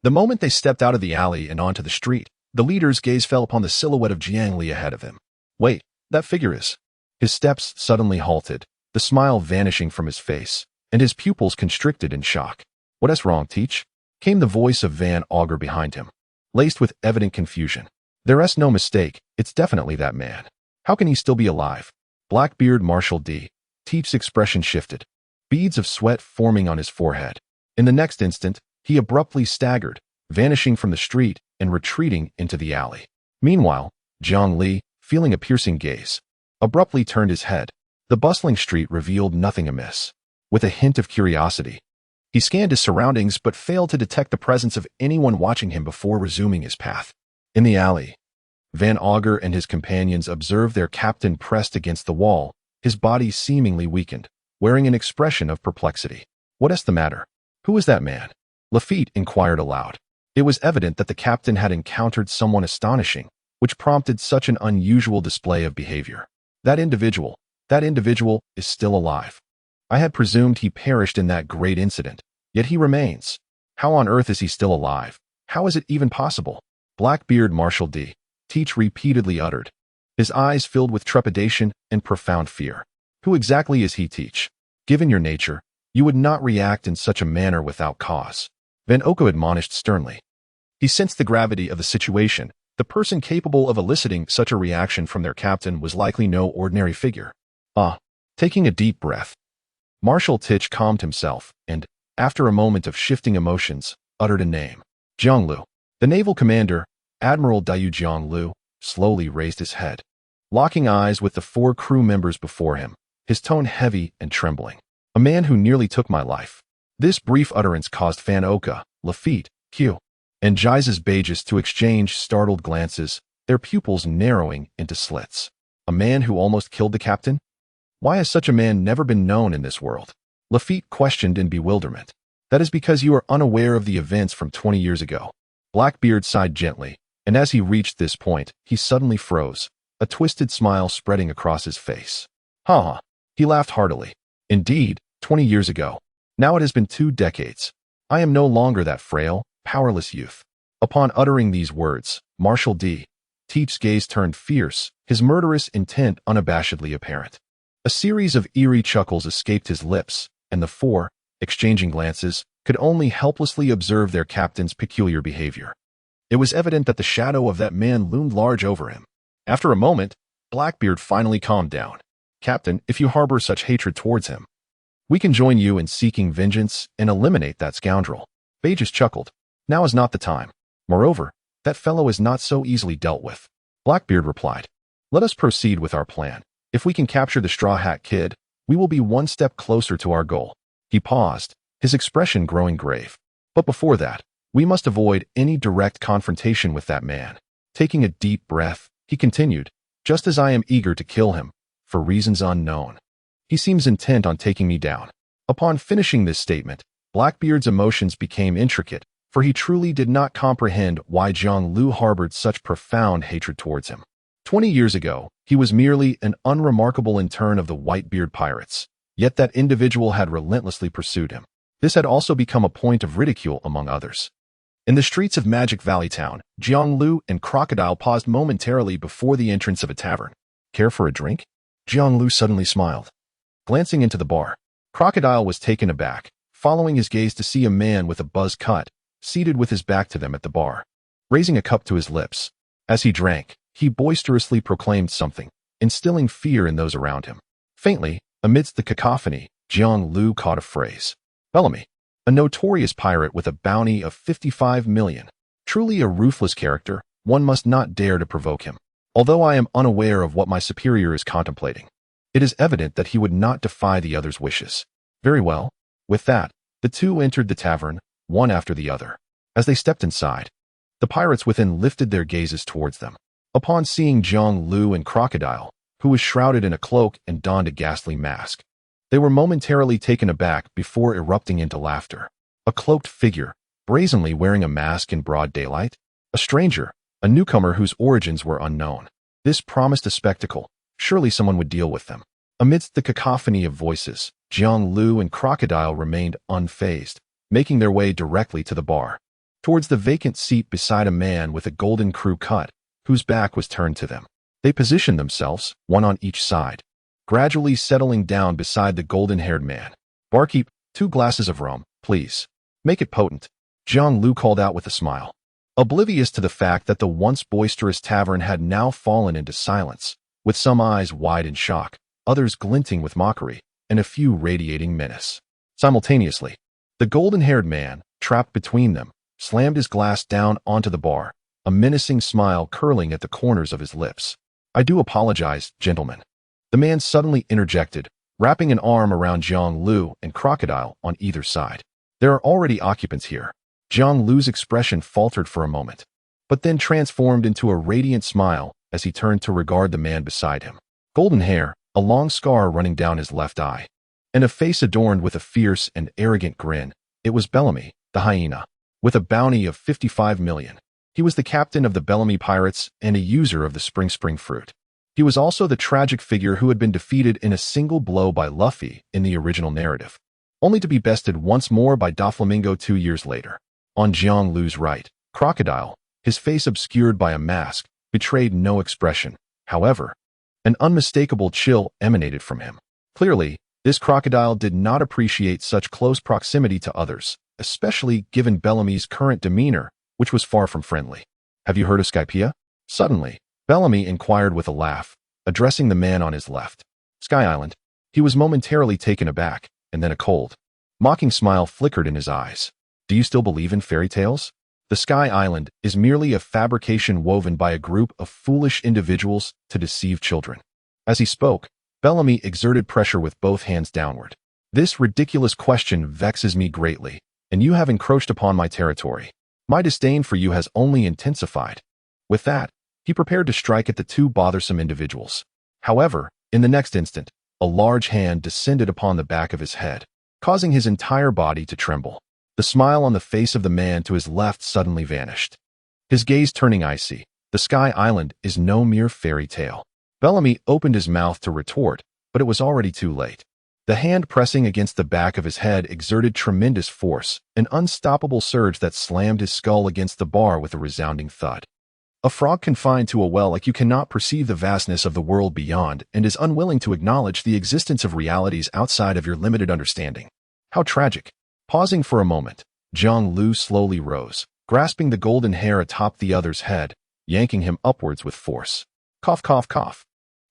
the moment they stepped out of the alley and onto the street, the leader's gaze fell upon the silhouette of Jiang Li ahead of him. Wait, that figure is... His steps suddenly halted, the smile vanishing from his face, and his pupils constricted in shock. What's wrong, Teach? Came the voice of Van Augur behind him, laced with evident confusion. There's no mistake, it's definitely that man. How can he still be alive? Blackbeard Marshal D. Teach's expression shifted, beads of sweat forming on his forehead. In the next instant, he abruptly staggered, vanishing from the street and retreating into the alley. Meanwhile, Zhang Li, feeling a piercing gaze, abruptly turned his head. The bustling street revealed nothing amiss. With a hint of curiosity, he scanned his surroundings but failed to detect the presence of anyone watching him before resuming his path. In the alley, Van Augur and his companions observed their captain pressed against the wall, his body seemingly weakened, wearing an expression of perplexity. What's the matter? Who is that man? Lafitte inquired aloud. It was evident that the captain had encountered someone astonishing, which prompted such an unusual display of behavior. That individual is still alive. I had presumed he perished in that great incident, yet he remains. How on earth is he still alive? How is it even possible? Blackbeard Marshal D. Teach repeatedly uttered, his eyes filled with trepidation and profound fear. Who exactly is he, Teach? Given your nature, you would not react in such a manner without cause. Van Oko admonished sternly. He sensed the gravity of the situation. The person capable of eliciting such a reaction from their captain was likely no ordinary figure. Taking a deep breath, Marshal Teach calmed himself and, after a moment of shifting emotions, uttered a name. Zhanglu. The naval commander, Admiral Diu Zhanglu, slowly raised his head, locking eyes with the 4 crew members before him, his tone heavy and trembling. A man who nearly took my life. This brief utterance caused Van Oka, Lafitte, Q, and Jises Bages to exchange startled glances, their pupils narrowing into slits. A man who almost killed the captain? Why has such a man never been known in this world? Lafitte questioned in bewilderment. That is because you are unaware of the events from 20 years ago. Blackbeard sighed gently, and as he reached this point, he suddenly froze, a twisted smile spreading across his face. Ha! He laughed heartily. Indeed, 20 years ago. Now it has been 2 decades. I am no longer that frail, powerless youth. Upon uttering these words, Marshal D. Teach's gaze turned fierce, his murderous intent unabashedly apparent. A series of eerie chuckles escaped his lips, and the 4, exchanging glances, could only helplessly observe their captain's peculiar behavior. It was evident that the shadow of that man loomed large over him. After a moment, Blackbeard finally calmed down. Captain, if you harbor such hatred towards him, we can join you in seeking vengeance and eliminate that scoundrel. Bages chuckled. Now is not the time. Moreover, that fellow is not so easily dealt with. Blackbeard replied. Let us proceed with our plan. If we can capture the Straw Hat Kid, we will be 1 step closer to our goal. He paused, his expression growing grave. But before that, we must avoid any direct confrontation with that man. Taking a deep breath, he continued, just as I am eager to kill him, for reasons unknown. He seems intent on taking me down. Upon finishing this statement, Blackbeard's emotions became intricate, for he truly did not comprehend why Zhang Lu harbored such profound hatred towards him. 20 years ago, He was merely an unremarkable intern of the Whitebeard pirates, yet that individual had relentlessly pursued him. This had also become a point of ridicule among others. In the streets of Magic Valley Town, Jiang Lu and Crocodile paused momentarily before the entrance of a tavern. Care for a drink? Jiang Lu suddenly smiled. Glancing into the bar, Crocodile was taken aback, following his gaze to see a man with a buzz cut, seated with his back to them at the bar, raising a cup to his lips. As he drank, he boisterously proclaimed something, instilling fear in those around him. Faintly, amidst the cacophony, Jiang Lu caught a phrase. Bellamy, a notorious pirate with a bounty of 55 million. Truly a ruthless character, one must not dare to provoke him. Although I am unaware of what my superior is contemplating, it is evident that he would not defy the other's wishes. Very well. With that, the two entered the tavern, one after the other. As they stepped inside, the pirates within lifted their gazes towards them. Upon seeing Jiang Lu and Crocodile, who was shrouded in a cloak and donned a ghastly mask, they were momentarily taken aback before erupting into laughter. A cloaked figure, brazenly wearing a mask in broad daylight? A stranger, a newcomer whose origins were unknown. This promised a spectacle. Surely someone would deal with them. Amidst the cacophony of voices, Jiang Lu and Crocodile remained unfazed, making their way directly to the bar, towards the vacant seat beside a man with a golden crew cut, whose back was turned to them. They positioned themselves, one on each side, gradually settling down beside the golden-haired man. Barkeep, 2 glasses of rum, please. Make it potent, Jiang Lu called out with a smile. Oblivious to the fact that the once boisterous tavern had now fallen into silence, with some eyes wide in shock, others glinting with mockery, and a few radiating menace. Simultaneously, the golden-haired man, trapped between them, slammed his glass down onto the bar, a menacing smile curling at the corners of his lips. I do apologize, gentlemen. The man suddenly interjected, wrapping an arm around Jiang Lu and Crocodile on either side. There are already occupants here. Jiang Lu's expression faltered for a moment, but then transformed into a radiant smile as he turned to regard the man beside him. Golden hair, a long scar running down his left eye, and a face adorned with a fierce and arrogant grin. It was Bellamy, the hyena, with a bounty of 55 million. He was the captain of the Bellamy Pirates and a user of the spring fruit. He was also the tragic figure who had been defeated in a single blow by Luffy in the original narrative, only to be bested once more by Doflamingo 2 years later. On Jiang Lu's right, Crocodile, his face obscured by a mask, betrayed no expression. However, an unmistakable chill emanated from him. Clearly, this crocodile did not appreciate such close proximity to others, especially given Bellamy's current demeanor, which was far from friendly. Have you heard of Skypiea? Suddenly, Bellamy inquired with a laugh, addressing the man on his left. Sky Island. He was momentarily taken aback, and then a cold, mocking smile flickered in his eyes. Do you still believe in fairy tales? The Sky Island is merely a fabrication woven by a group of foolish individuals to deceive children. As he spoke, Bellamy exerted pressure with both hands downward. This ridiculous question vexes me greatly, and you have encroached upon my territory. My disdain for you has only intensified. With that, he prepared to strike at the 2 bothersome individuals. However, in the next instant, a large hand descended upon the back of his head, causing his entire body to tremble. The smile on the face of the man to his left suddenly vanished, his gaze turning icy. The Sky Island is no mere fairy tale. Bellamy opened his mouth to retort, but it was already too late. The hand pressing against the back of his head exerted tremendous force, an unstoppable surge that slammed his skull against the bar with a resounding thud. A frog confined to a well like you cannot perceive the vastness of the world beyond and is unwilling to acknowledge the existence of realities outside of your limited understanding. How tragic. Pausing for a moment, Jiang Lu slowly rose, grasping the golden hair atop the other's head, yanking him upwards with force. Cough, cough, cough.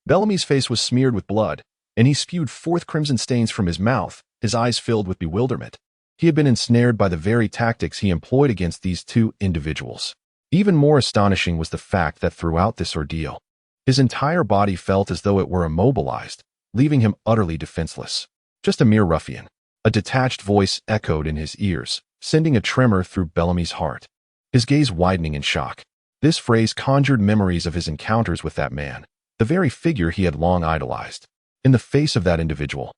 Bellamy's face was smeared with blood, and he spewed forth crimson stains from his mouth, his eyes filled with bewilderment. He had been ensnared by the very tactics he employed against these 2 individuals. Even more astonishing was the fact that throughout this ordeal, his entire body felt as though it were immobilized, leaving him utterly defenseless. Just a mere ruffian. A detached voice echoed in his ears, sending a tremor through Bellamy's heart, his gaze widening in shock. This phrase conjured memories of his encounters with that man, the very figure he had long idolized. In the face of that individual,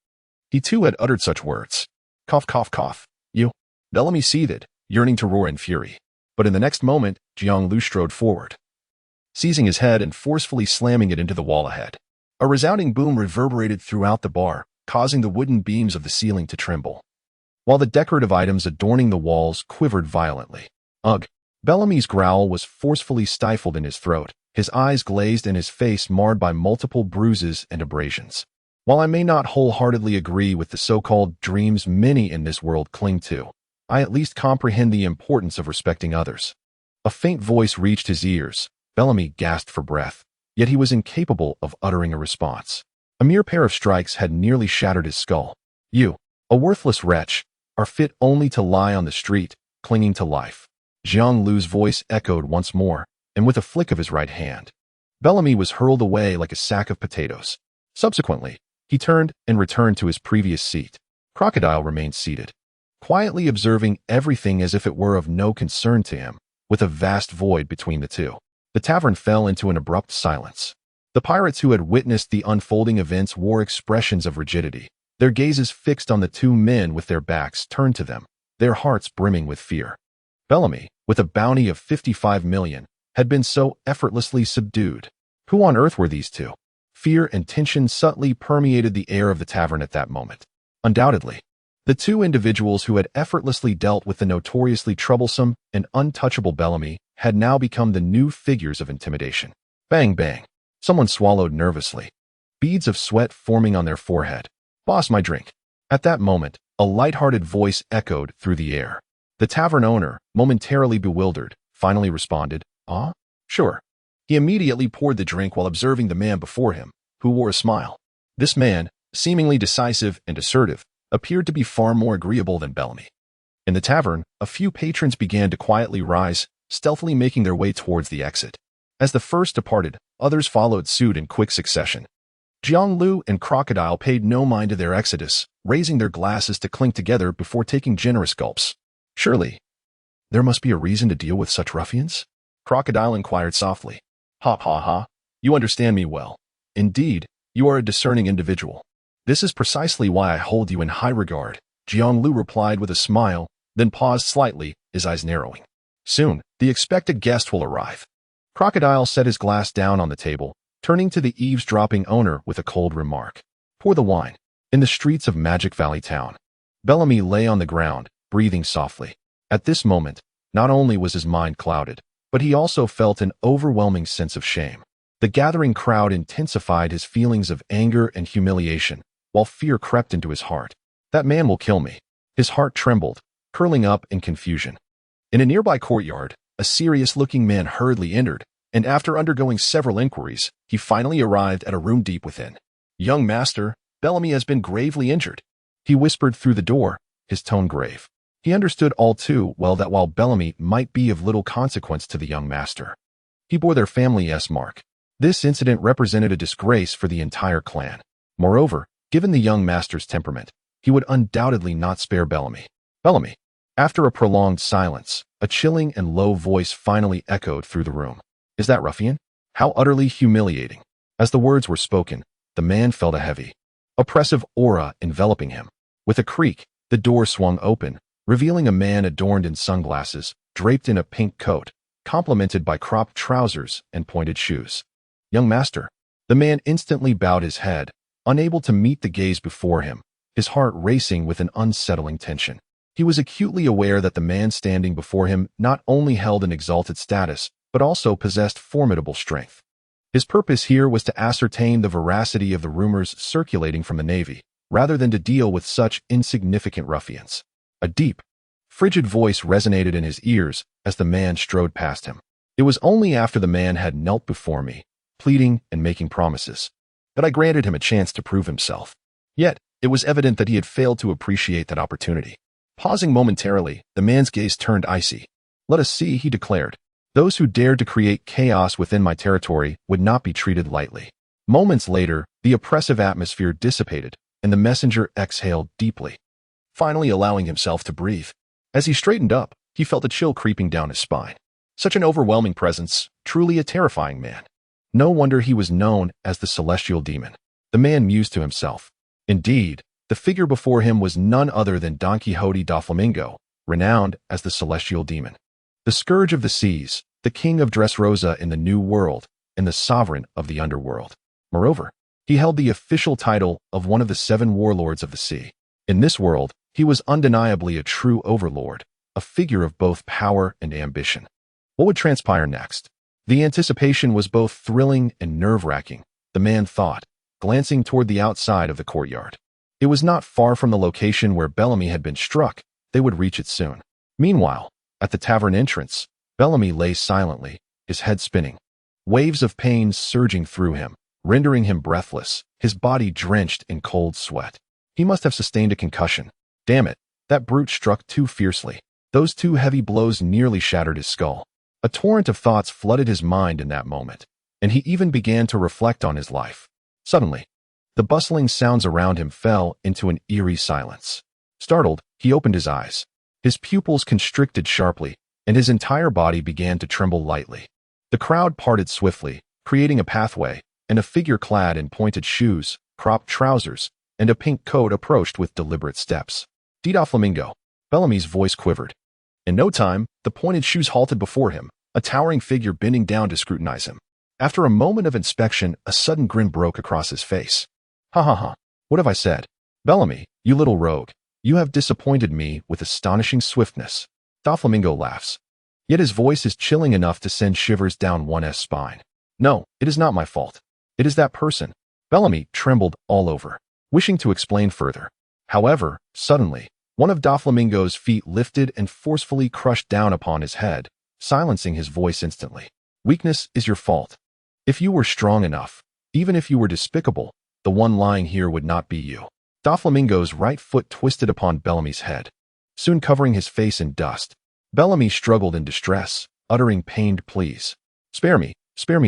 he too had uttered such words. Cough, cough, cough. You. Bellamy seethed, yearning to roar in fury. But in the next moment, Jiang Lu strode forward. seizing his head and forcefully slamming it into the wall ahead. A resounding boom reverberated throughout the bar, causing the wooden beams of the ceiling to tremble, while the decorative items adorning the walls quivered violently. Ugh! Bellamy's growl was forcefully stifled in his throat, his eyes glazed and his face marred by multiple bruises and abrasions. While I may not wholeheartedly agree with the so-called dreams many in this world cling to, I at least comprehend the importance of respecting others. A faint voice reached his ears. Bellamy gasped for breath, yet he was incapable of uttering a response. A mere pair of strikes had nearly shattered his skull. You, a worthless wretch, are fit only to lie on the street, clinging to life. Jiang Lu's voice echoed once more, and with a flick of his right hand, Bellamy was hurled away like a sack of potatoes. Subsequently, he turned and returned to his previous seat. Crocodile remained seated, quietly observing everything as if it were of no concern to him, with a vast void between the two. The tavern fell into an abrupt silence. The pirates who had witnessed the unfolding events wore expressions of rigidity, their gazes fixed on the two men with their backs turned to them, their hearts brimming with fear. Bellamy, with a bounty of 55 million, had been so effortlessly subdued. Who on earth were these two? Fear and tension subtly permeated the air of the tavern at that moment. Undoubtedly, the two individuals who had effortlessly dealt with the notoriously troublesome and untouchable Bellamy had now become the new figures of intimidation. Bang, bang. Someone swallowed nervously, beads of sweat forming on their forehead. Boss, my drink. At that moment, a light-hearted voice echoed through the air. The tavern owner, momentarily bewildered, finally responded, Sure. He immediately poured the drink while observing the man before him, who wore a smile. This man, seemingly decisive and assertive, appeared to be far more agreeable than Bellamy. In the tavern, a few patrons began to quietly rise, stealthily making their way towards the exit. As the first departed, others followed suit in quick succession. Jiang Lu and Crocodile paid no mind to their exodus, raising their glasses to clink together before taking generous gulps. Surely, there must be a reason to deal with such ruffians? Crocodile inquired softly. Ha ha ha, you understand me well. Indeed, you are a discerning individual. This is precisely why I hold you in high regard, Jiang Lu replied with a smile, then paused slightly, his eyes narrowing. Soon, the expected guest will arrive. Crocodile set his glass down on the table, turning to the eavesdropping owner with a cold remark. Pour the wine. In the streets of Magic Valley Town, Bellamy lay on the ground, breathing softly. At this moment, not only was his mind clouded, but he also felt an overwhelming sense of shame. The gathering crowd intensified his feelings of anger and humiliation, while fear crept into his heart. That man will kill me. His heart trembled, curling up in confusion. In a nearby courtyard, a serious-looking man hurriedly entered, and after undergoing several inquiries, he finally arrived at a room deep within. Young master, Bellamy has been gravely injured. He whispered through the door, his tone grave. He understood all too well that while Bellamy might be of little consequence to the young master, he bore their family's mark. This incident represented a disgrace for the entire clan. Moreover, given the young master's temperament, he would undoubtedly not spare Bellamy. Bellamy. After a prolonged silence, a chilling and low voice finally echoed through the room. Is that ruffian? How utterly humiliating. As the words were spoken, the man felt a heavy, oppressive aura enveloping him. With a creak, the door swung open, revealing a man adorned in sunglasses, draped in a pink coat, complemented by cropped trousers and pointed shoes. Young master. The man instantly bowed his head, unable to meet the gaze before him, his heart racing with an unsettling tension. He was acutely aware that the man standing before him not only held an exalted status, but also possessed formidable strength. His purpose here was to ascertain the veracity of the rumors circulating from the Navy, rather than to deal with such insignificant ruffians. A deep, frigid voice resonated in his ears as the man strode past him. It was only after the man had knelt before me, pleading and making promises, that I granted him a chance to prove himself. Yet, it was evident that he had failed to appreciate that opportunity. Pausing momentarily, the man's gaze turned icy. Let us see, he declared. Those who dared to create chaos within my territory would not be treated lightly. Moments later, the oppressive atmosphere dissipated, and the messenger exhaled deeply, finally allowing himself to breathe. As he straightened up, he felt a chill creeping down his spine. Such an overwhelming presence, truly a terrifying man. No wonder he was known as the Celestial Demon. The man mused to himself. Indeed, the figure before him was none other than Don Quixote da Flamingo, renowned as the Celestial Demon. The scourge of the seas, the king of Dressrosa in the New World and the sovereign of the underworld. Moreover, he held the official title of one of the 7 warlords of the sea. In this world, he was undeniably a true overlord, a figure of both power and ambition. What would transpire next? The anticipation was both thrilling and nerve-wracking, the man thought, glancing toward the outside of the courtyard. It was not far from the location where Bellamy had been struck. They would reach it soon. Meanwhile, at the tavern entrance, Bellamy lay silently, his head spinning. Waves of pain surging through him, rendering him breathless, his body drenched in cold sweat. He must have sustained a concussion. Damn it, that brute struck too fiercely. Those 2 heavy blows nearly shattered his skull. A torrent of thoughts flooded his mind in that moment, and he even began to reflect on his life. Suddenly, the bustling sounds around him fell into an eerie silence. Startled, he opened his eyes. His pupils constricted sharply, and his entire body began to tremble lightly. The crowd parted swiftly, creating a pathway, and a figure clad in pointed shoes, cropped trousers, and a pink coat approached with deliberate steps. Doflamingo. Bellamy's voice quivered. In no time, the pointed shoes halted before him, a towering figure bending down to scrutinize him. After a moment of inspection, a sudden grin broke across his face. Ha ha ha. What have I said? Bellamy, you little rogue. You have disappointed me with astonishing swiftness. Doflamingo laughs. Yet his voice is chilling enough to send shivers down one's spine. No, it is not my fault. It is that person. Bellamy trembled all over, wishing to explain further. However, suddenly, one of Doflamingo's feet lifted and forcefully crushed down upon his head, silencing his voice instantly. Weakness is your fault. If you were strong enough, even if you were despicable, the one lying here would not be you. Doflamingo's right foot twisted upon Bellamy's head, soon covering his face in dust. Bellamy struggled in distress, uttering pained pleas. Spare me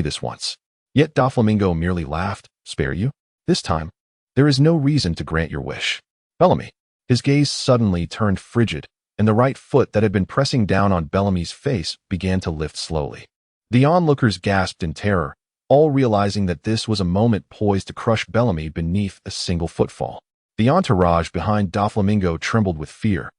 this once. Yet Doflamingo merely laughed. Spare you? This time? There is no reason to grant your wish. Bellamy. His gaze suddenly turned frigid, and the right foot that had been pressing down on Bellamy's face began to lift slowly. The onlookers gasped in terror, all realizing that this was a moment poised to crush Bellamy beneath a single footfall. The entourage behind Doflamingo trembled with fear,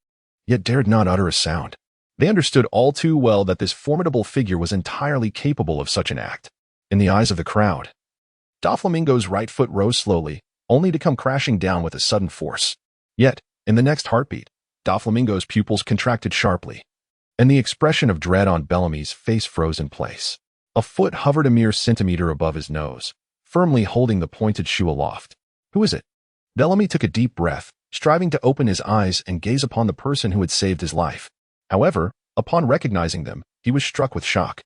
yet dared not utter a sound. They understood all too well that this formidable figure was entirely capable of such an act. In the eyes of the crowd, Doflamingo's right foot rose slowly, only to come crashing down with a sudden force. Yet, in the next heartbeat, Doflamingo's pupils contracted sharply, and the expression of dread on Bellamy's face froze in place. A foot hovered a mere centimeter above his nose, firmly holding the pointed shoe aloft. Who is it? Bellamy took a deep breath, striving to open his eyes and gaze upon the person who had saved his life. However, upon recognizing them, he was struck with shock.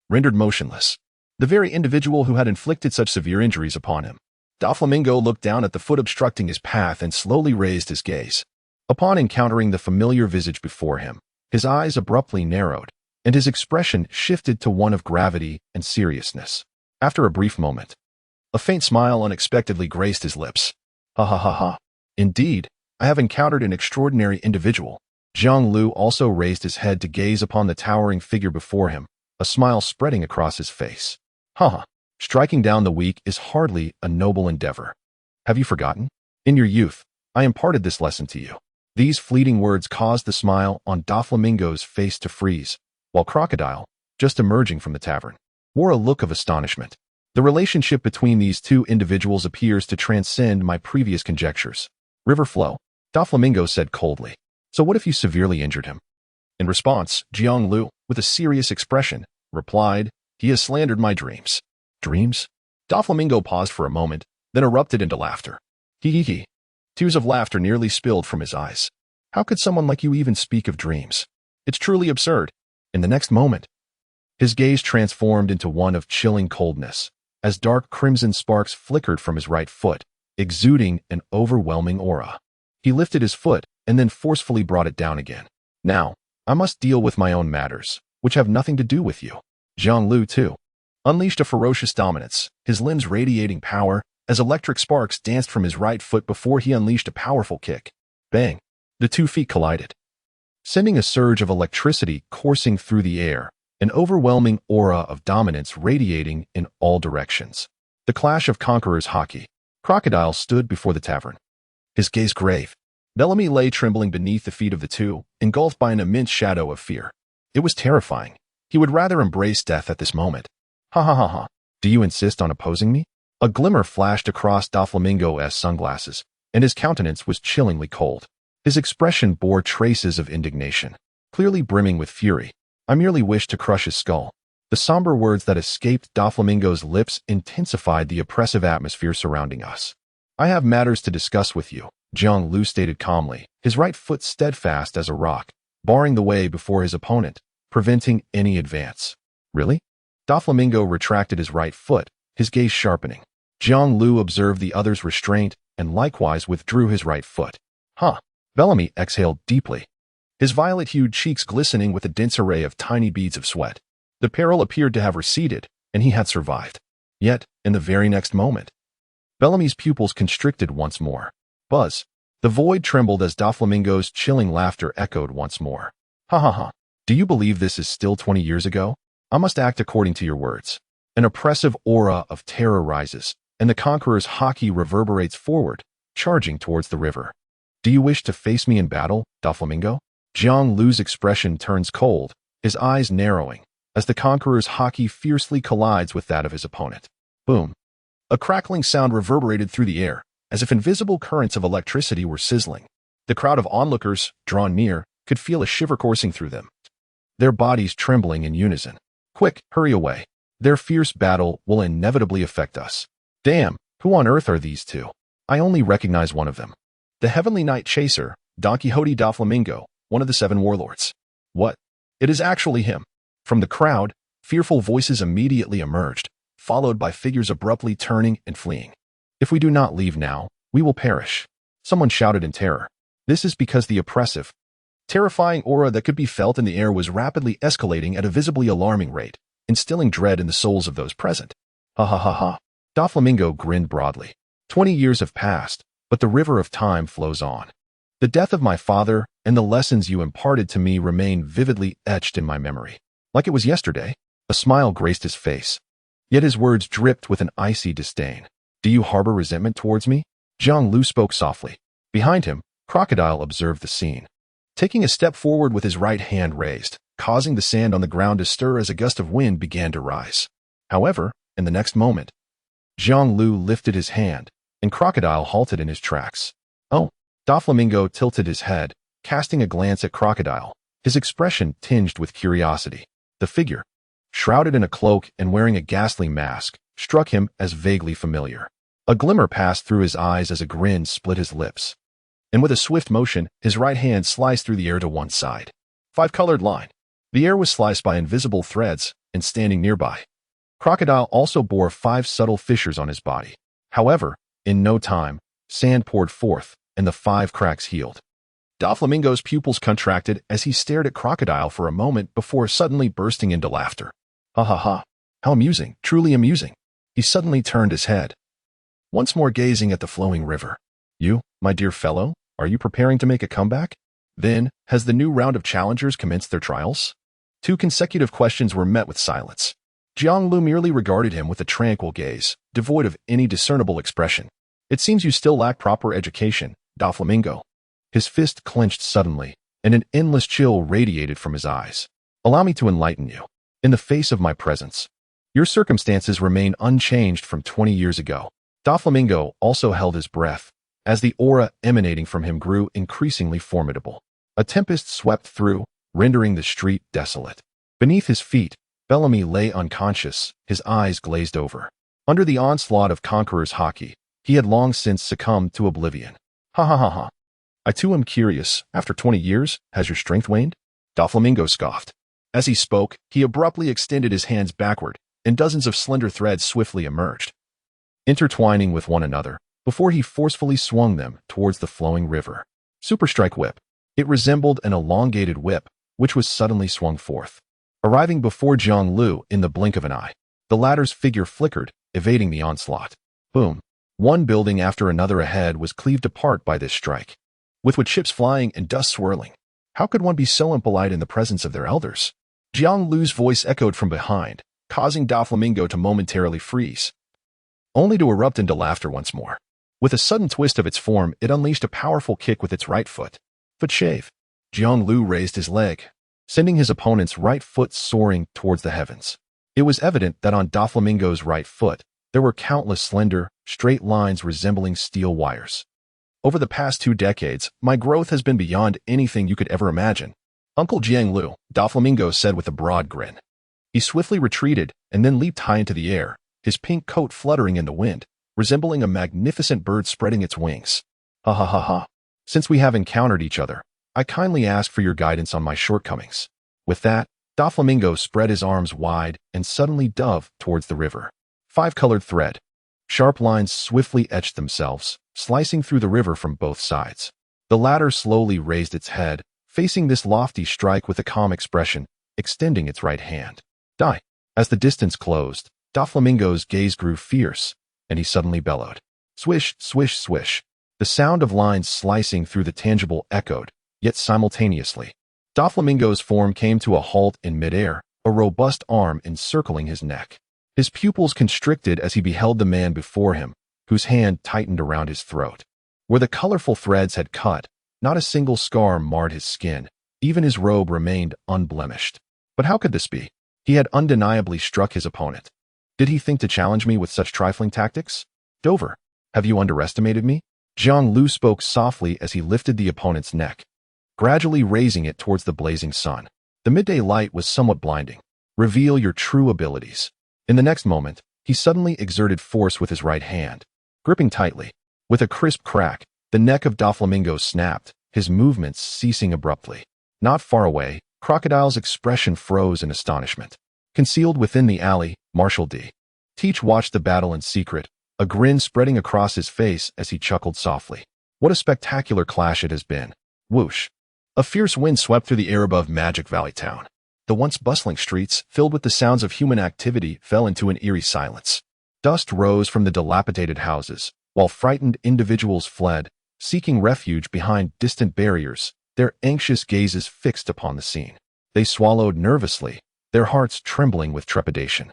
Rendered motionless, the very individual who had inflicted such severe injuries upon him. Doflamingo looked down at the foot obstructing his path and slowly raised his gaze. Upon encountering the familiar visage before him, his eyes abruptly narrowed, and his expression shifted to one of gravity and seriousness. After a brief moment, a faint smile unexpectedly graced his lips. Ha ha ha ha. Indeed, I have encountered an extraordinary individual. Zhang Lu also raised his head to gaze upon the towering figure before him, a smile spreading across his face. Ha ha. Striking down the weak is hardly a noble endeavor. Have you forgotten? In your youth, I imparted this lesson to you. These fleeting words caused the smile on Doflamingo's face to freeze, while Crocodile, just emerging from the tavern, wore a look of astonishment. The relationship between these 2 individuals appears to transcend my previous conjectures. River flow, Doflamingo said coldly. So what if you severely injured him? In response, Jiang Lu, with a serious expression, replied, He has slandered my dreams. Dreams? Doflamingo paused for a moment, then erupted into laughter. Hee hee hee. Tears of laughter nearly spilled from his eyes. How could someone like you even speak of dreams? It's truly absurd. In the next moment, his gaze transformed into one of chilling coldness, as dark crimson sparks flickered from his right foot, exuding an overwhelming aura. He lifted his foot and then forcefully brought it down again. Now, I must deal with my own matters, which have nothing to do with you. Zhang Lu, too, unleashed a ferocious dominance, his limbs radiating power, as electric sparks danced from his right foot before he unleashed a powerful kick. Bang! The 2 feet collided, sending a surge of electricity coursing through the air, an overwhelming aura of dominance radiating in all directions. The clash of conquerors hockey. Crocodile stood before the tavern, his gaze grave. Bellamy lay trembling beneath the feet of the 2, engulfed by an immense shadow of fear. It was terrifying, He would rather embrace death at this moment. Ha ha ha ha. Do you insist on opposing me? A glimmer flashed across Doflamingo's sunglasses, and his countenance was chillingly cold. His expression bore traces of indignation, clearly brimming with fury. I merely wished to crush his skull. The somber words that escaped Doflamingo's lips intensified the oppressive atmosphere surrounding us. I have matters to discuss with you, Jiang Lu stated calmly, his right foot steadfast as a rock, barring the way before his opponent, preventing any advance. Really? Doflamingo retracted his right foot, his gaze sharpening. Jiang Lu observed the other's restraint and likewise withdrew his right foot. Huh. Bellamy exhaled deeply, his violet-hued cheeks glistening with a dense array of tiny beads of sweat. The peril appeared to have receded, and he had survived. Yet, in the very next moment, Bellamy's pupils constricted once more. Buzz. The void trembled as Doflamingo's chilling laughter echoed once more. Ha ha ha. Do you believe this is still 20 years ago? I must act according to your words. An oppressive aura of terror rises, and the conqueror's haki reverberates forward, charging towards the river. Do you wish to face me in battle, Doflamingo? Jiang Lu's expression turns cold, his eyes narrowing, as the conqueror's haki fiercely collides with that of his opponent. Boom. A crackling sound reverberated through the air, as if invisible currents of electricity were sizzling. The crowd of onlookers, drawn near, could feel a shiver coursing through them, their bodies trembling in unison. Quick, hurry away. Their fierce battle will inevitably affect us. Damn, who on earth are these two? I only recognize one of them. The Heavenly Knight Chaser, Don Quixote Doflamingo, one of the 7 warlords. What? It is actually him. From the crowd, fearful voices immediately emerged, followed by figures abruptly turning and fleeing. If we do not leave now, we will perish. Someone shouted in terror. This is because the oppressive, terrifying aura that could be felt in the air was rapidly escalating at a visibly alarming rate, instilling dread in the souls of those present. Ha ha ha ha. Doflamingo grinned broadly. 20 years have passed, but the river of time flows on. The death of my father and the lessons you imparted to me remain vividly etched in my memory. Like it was yesterday, a smile graced his face. Yet his words dripped with an icy disdain. Do you harbor resentment towards me? Jiang Lu spoke softly. Behind him, Crocodile observed the scene, taking a step forward with his right hand raised, causing the sand on the ground to stir as a gust of wind began to rise. However, in the next moment, Jiang Lu lifted his hand, and Crocodile halted in his tracks. Oh, Doflamingo tilted his head, casting a glance at Crocodile, his expression tinged with curiosity. The figure, shrouded in a cloak and wearing a ghastly mask, struck him as vaguely familiar. A glimmer passed through his eyes as a grin split his lips. And with a swift motion, his right hand sliced through the air to one side. 5-colored line. The air was sliced by invisible threads, and standing nearby, Crocodile also bore 5 subtle fissures on his body. However, in no time, sand poured forth, and the 5 cracks healed. Doflamingo's pupils contracted as he stared at Crocodile for a moment before suddenly bursting into laughter. Ha ha ha. How amusing, truly amusing. He suddenly turned his head, once more gazing at the flowing river. You, my dear fellow, are you preparing to make a comeback? Then, has the new round of challengers commenced their trials? 2 consecutive questions were met with silence. Jiang Lu merely regarded him with a tranquil gaze, devoid of any discernible expression. It seems you still lack proper education, Doflamingo. His fist clenched suddenly, and an endless chill radiated from his eyes. Allow me to enlighten you. In the face of my presence, your circumstances remain unchanged from 20 years ago. Doflamingo also held his breath, as the aura emanating from him grew increasingly formidable. A tempest swept through, rendering the street desolate. Beneath his feet, Bellamy lay unconscious, his eyes glazed over. Under the onslaught of Conqueror's haki, he had long since succumbed to oblivion. Ha ha ha ha. I too am curious, after 20 years, has your strength waned? Doflamingo scoffed. As he spoke, he abruptly extended his hands backward, and dozens of slender threads swiftly emerged, intertwining with one another, before he forcefully swung them towards the flowing river. Super Strike Whip. It resembled an elongated whip, which was suddenly swung forth, arriving before Jiang Lu in the blink of an eye. The latter's figure flickered, evading the onslaught. Boom. One building after another ahead was cleaved apart by this strike, with wood chips flying and dust swirling. How could one be so impolite in the presence of their elders? Jiang Lu's voice echoed from behind, causing Doflamingo to momentarily freeze, only to erupt into laughter once more. With a sudden twist of its form, it unleashed a powerful kick with its right foot. Foot shave. Jiang Lu raised his leg, sending his opponent's right foot soaring towards the heavens. It was evident that on Doflamingo's right foot, there were countless slender, straight lines resembling steel wires. Over the past 2 decades, my growth has been beyond anything you could ever imagine, Uncle Jianglu, Doflamingo said with a broad grin. He swiftly retreated and then leaped high into the air, his pink coat fluttering in the wind, resembling a magnificent bird spreading its wings. Ha ha ha ha. Since we have encountered each other, I kindly ask for your guidance on my shortcomings. With that, Doflamingo spread his arms wide and suddenly dove towards the river. 5-colored thread. Sharp lines swiftly etched themselves, slicing through the river from both sides. The latter slowly raised its head, facing this lofty strike with a calm expression, extending its right hand. Die. As the distance closed, Doflamingo's gaze grew fierce, and he suddenly bellowed. Swish, swish, swish. The sound of lines slicing through the tangible echoed, yet simultaneously. Doflamingo's form came to a halt in midair, a robust arm encircling his neck. His pupils constricted as he beheld the man before him, whose hand tightened around his throat. Where the colorful threads had cut, not a single scar marred his skin. Even his robe remained unblemished. But how could this be? He had undeniably struck his opponent. Did he think to challenge me with such trifling tactics? Dover, have you underestimated me? Jiang Lu spoke softly as he lifted the opponent's neck, gradually raising it towards the blazing sun. The midday light was somewhat blinding. Reveal your true abilities. In the next moment, he suddenly exerted force with his right hand, gripping tightly. With a crisp crack, the neck of Doflamingo snapped, his movements ceasing abruptly. Not far away, Crocodile's expression froze in astonishment. Concealed within the alley, Marshal D. Teach watched the battle in secret, a grin spreading across his face as he chuckled softly. What a spectacular clash it has been. Whoosh. A fierce wind swept through the air above Magic Valley Town. The once bustling streets, filled with the sounds of human activity, fell into an eerie silence. Dust rose from the dilapidated houses, while frightened individuals fled, seeking refuge behind distant barriers, their anxious gazes fixed upon the scene. They swallowed nervously, their hearts trembling with trepidation.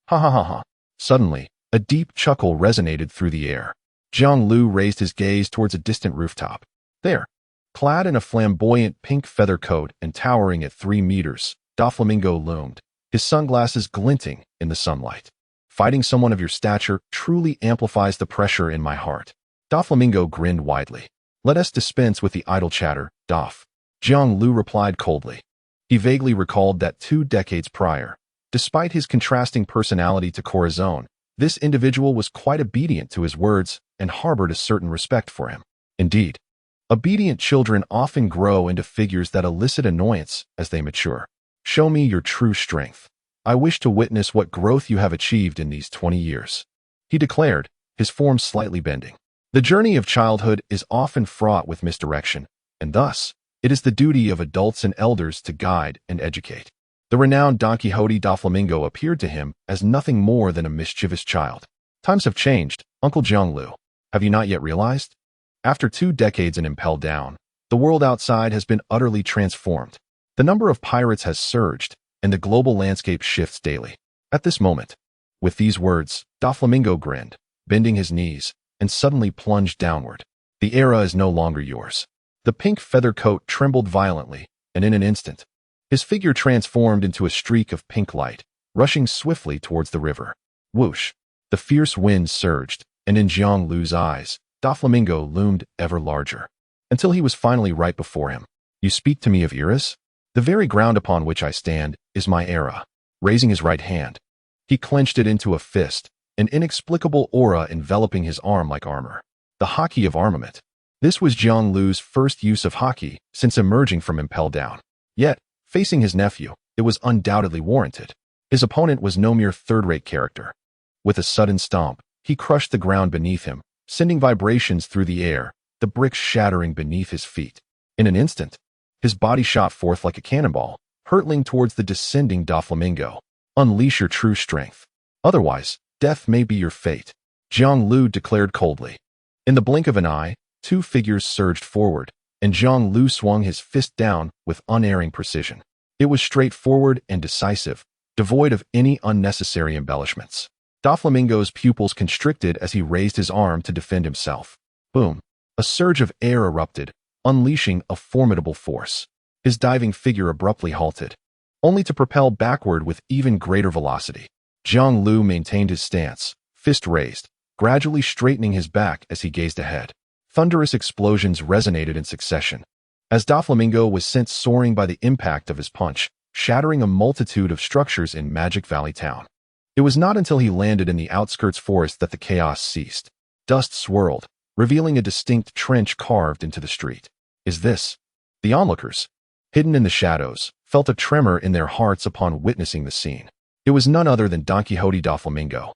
Ha ha ha ha. Suddenly, a deep chuckle resonated through the air. Jiang Lu raised his gaze towards a distant rooftop. There, clad in a flamboyant pink feather coat and towering at 3 meters, Doflamingo loomed, his sunglasses glinting in the sunlight. Fighting someone of your stature truly amplifies the pressure in my heart. Doflamingo grinned widely. Let us dispense with the idle chatter, Doff. Jiang Lu replied coldly. He vaguely recalled that 2 decades prior, despite his contrasting personality to Corazon, this individual was quite obedient to his words and harbored a certain respect for him. Indeed, obedient children often grow into figures that elicit annoyance as they mature. Show me your true strength. I wish to witness what growth you have achieved in these 20 years. He declared, his form slightly bending. The journey of childhood is often fraught with misdirection, and thus, it is the duty of adults and elders to guide and educate. The renowned Don Quixote Doflamingo appeared to him as nothing more than a mischievous child. Times have changed, Uncle Jiang Lu. Have you not yet realized? After 2 decades in Impel Down, the world outside has been utterly transformed. The number of pirates has surged, and the global landscape shifts daily. At this moment, with these words, Doflamingo grinned, bending his knees, and suddenly plunged downward. The era is no longer yours. The pink feather coat trembled violently, and in an instant, his figure transformed into a streak of pink light, rushing swiftly towards the river. Whoosh! The fierce wind surged, and in Jiang Lu's eyes, Doflamingo loomed ever larger, until he was finally right before him. You speak to me of eras? The very ground upon which I stand is my era. Raising his right hand, he clenched it into a fist, an inexplicable aura enveloping his arm like armor. The Haki of Armament. This was Jiang Lu's first use of Haki since emerging from Impel Down. Yet, facing his nephew, it was undoubtedly warranted. His opponent was no mere third-rate character. With a sudden stomp, he crushed the ground beneath him, sending vibrations through the air, the bricks shattering beneath his feet. In an instant, his body shot forth like a cannonball, hurtling towards the descending Doflamingo. Unleash your true strength. Otherwise, death may be your fate, Jiang Lu declared coldly. In the blink of an eye, 2 figures surged forward, and Jiang Lu swung his fist down with unerring precision. It was straightforward and decisive, devoid of any unnecessary embellishments. Doflamingo's pupils constricted as he raised his arm to defend himself. Boom! A surge of air erupted, unleashing a formidable force. his diving figure abruptly halted, only to propel backward with even greater velocity. Jiang Lu maintained his stance, fist raised, gradually straightening his back as he gazed ahead. Thunderous explosions resonated in succession, as Doflamingo was sent soaring by the impact of his punch, shattering a multitude of structures in Magic Valley Town. It was not until he landed in the outskirts forest that the chaos ceased. Dust swirled, revealing a distinct trench carved into the street. Is this? The onlookers, hidden in the shadows, felt a tremor in their hearts upon witnessing the scene. It was none other than Don Quixote Doflamingo,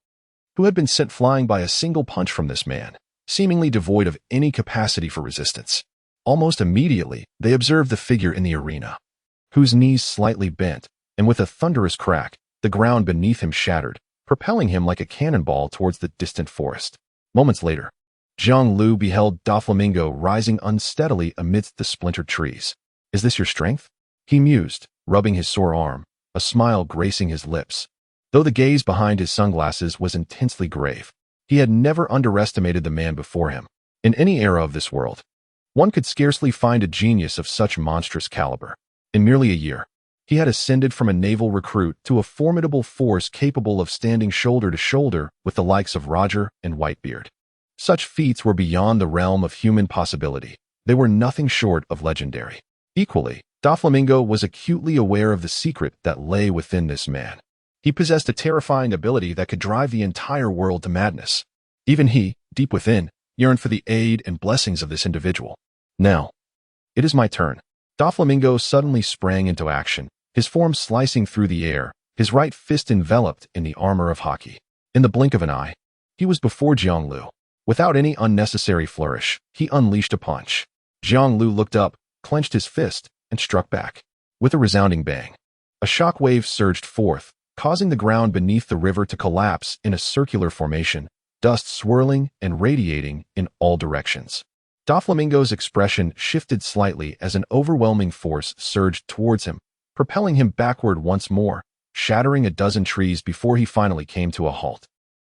who had been sent flying by a single punch from this man, seemingly devoid of any capacity for resistance. Almost immediately, they observed the figure in the arena, whose knees slightly bent, and with a thunderous crack, the ground beneath him shattered, propelling him like a cannonball towards the distant forest. Moments later, Jiang Lu beheld Doflamingo rising unsteadily amidst the splintered trees. Is this your strength? He mused, rubbing his sore arm, a smile gracing his lips. Though the gaze behind his sunglasses was intensely grave, he had never underestimated the man before him. In any era of this world, one could scarcely find a genius of such monstrous caliber. In merely a year, he had ascended from a naval recruit to a formidable force capable of standing shoulder to shoulder with the likes of Roger and Whitebeard. Such feats were beyond the realm of human possibility. They were nothing short of legendary. Equally, Doflamingo was acutely aware of the secret that lay within this man. He possessed a terrifying ability that could drive the entire world to madness. Even he, deep within, yearned for the aid and blessings of this individual. Now, it is my turn. Doflamingo suddenly sprang into action, his form slicing through the air, his right fist enveloped in the armor of hockey. In the blink of an eye, he was before Jiang Lu. Without any unnecessary flourish, he unleashed a punch. Jiang Lu looked up, clenched his fist, and struck back. With a resounding bang, a shock wave surged forth, causing the ground beneath the river to collapse in a circular formation, dust swirling and radiating in all directions. Doflamingo's expression shifted slightly as an overwhelming force surged towards him, propelling him backward once more, shattering a dozen trees before he finally came to a halt.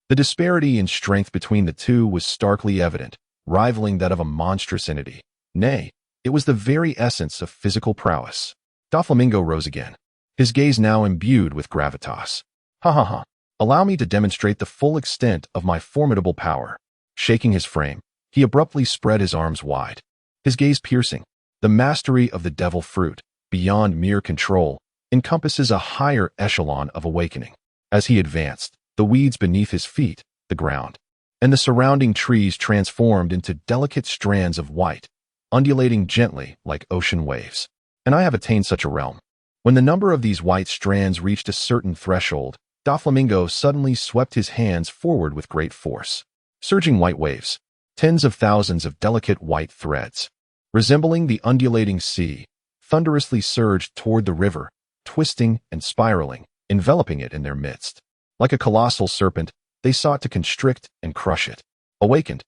The disparity in strength between the two was starkly evident, rivaling that of a monstrous entity. Nay, it was the very essence of physical prowess. Doflamingo rose again, his gaze now imbued with gravitas. Ha ha ha. Allow me to demonstrate the full extent of my formidable power. Shaking his frame, he abruptly spread his arms wide, his gaze piercing. The mastery of the devil fruit, beyond mere control, encompasses a higher echelon of awakening. As he advanced, the weeds beneath his feet, the ground, and the surrounding trees transformed into delicate strands of white, undulating gently like ocean waves. And I have attained such a realm. When the number of these white strands reached a certain threshold, Doflamingo suddenly swept his hands forward with great force. Surging white waves, tens of thousands of delicate white threads, resembling the undulating sea, thunderously surged toward the river, twisting and spiraling, enveloping it in their midst. Like a colossal serpent, they sought to constrict and crush it. Awakened,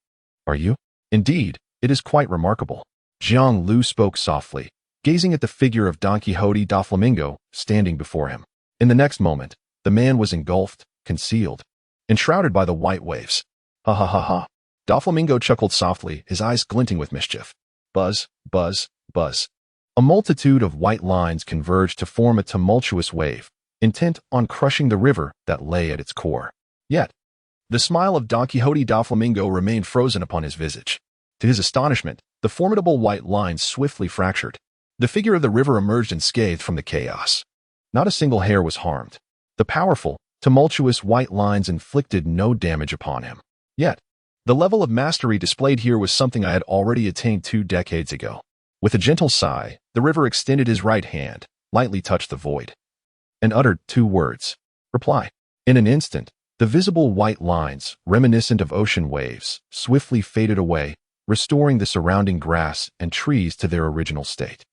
are you? Indeed, it is quite remarkable. Jiang Lu spoke softly, gazing at the figure of Don Quixote Doflamingo standing before him. In the next moment, the man was engulfed, concealed, enshrouded by the white waves. Ha ha ha ha. Doflamingo chuckled softly, his eyes glinting with mischief. Buzz, buzz, buzz. A multitude of white lines converged to form a tumultuous wave, intent on crushing the river that lay at its core. Yet, the smile of Don Quixote Doflamingo remained frozen upon his visage. To his astonishment, the formidable white lines swiftly fractured. The figure of the river emerged unscathed from the chaos. Not a single hair was harmed. The powerful, tumultuous white lines inflicted no damage upon him. Yet, the level of mastery displayed here was something I had already attained 2 decades ago. With a gentle sigh, the river extended his right hand, lightly touched the void, and uttered 2 words. Reply. In an instant, the visible white lines, reminiscent of ocean waves, swiftly faded away, restoring the surrounding grass and trees to their original state.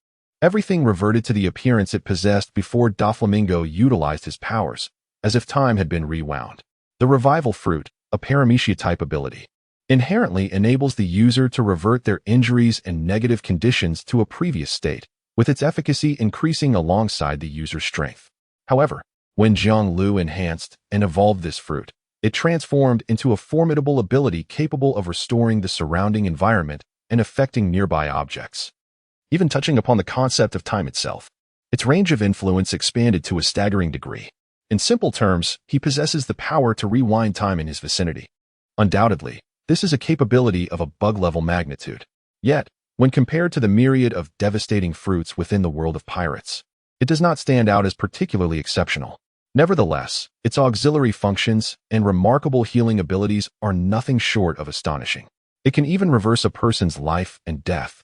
Everything reverted to the appearance it possessed before Doflamingo utilized his powers, as if time had been rewound. The revival fruit, a paramecia-type ability, inherently enables the user to revert their injuries and negative conditions to a previous state, with its efficacy increasing alongside the user's strength. However, when Jiang Lu enhanced and evolved this fruit, it transformed into a formidable ability capable of restoring the surrounding environment and affecting nearby objects. even touching upon the concept of time itself. Its range of influence expanded to a staggering degree. In simple terms, he possesses the power to rewind time in his vicinity. Undoubtedly, this is a capability of a bug-level magnitude. Yet, when compared to the myriad of devastating fruits within the world of pirates, it does not stand out as particularly exceptional. Nevertheless, its auxiliary functions and remarkable healing abilities are nothing short of astonishing. It can even reverse a person's life and death.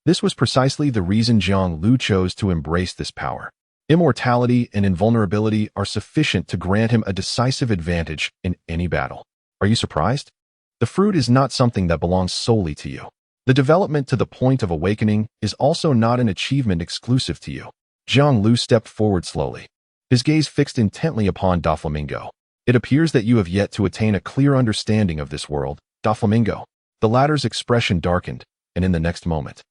This was precisely the reason Jiang Lu chose to embrace this power. Immortality and invulnerability are sufficient to grant him a decisive advantage in any battle. Are you surprised? The fruit is not something that belongs solely to you. The development to the point of awakening is also not an achievement exclusive to you. Jiang Lu stepped forward slowly, his gaze fixed intently upon Doflamingo. It appears that you have yet to attain a clear understanding of this world, Doflamingo. The latter's expression darkened, and in the next moment,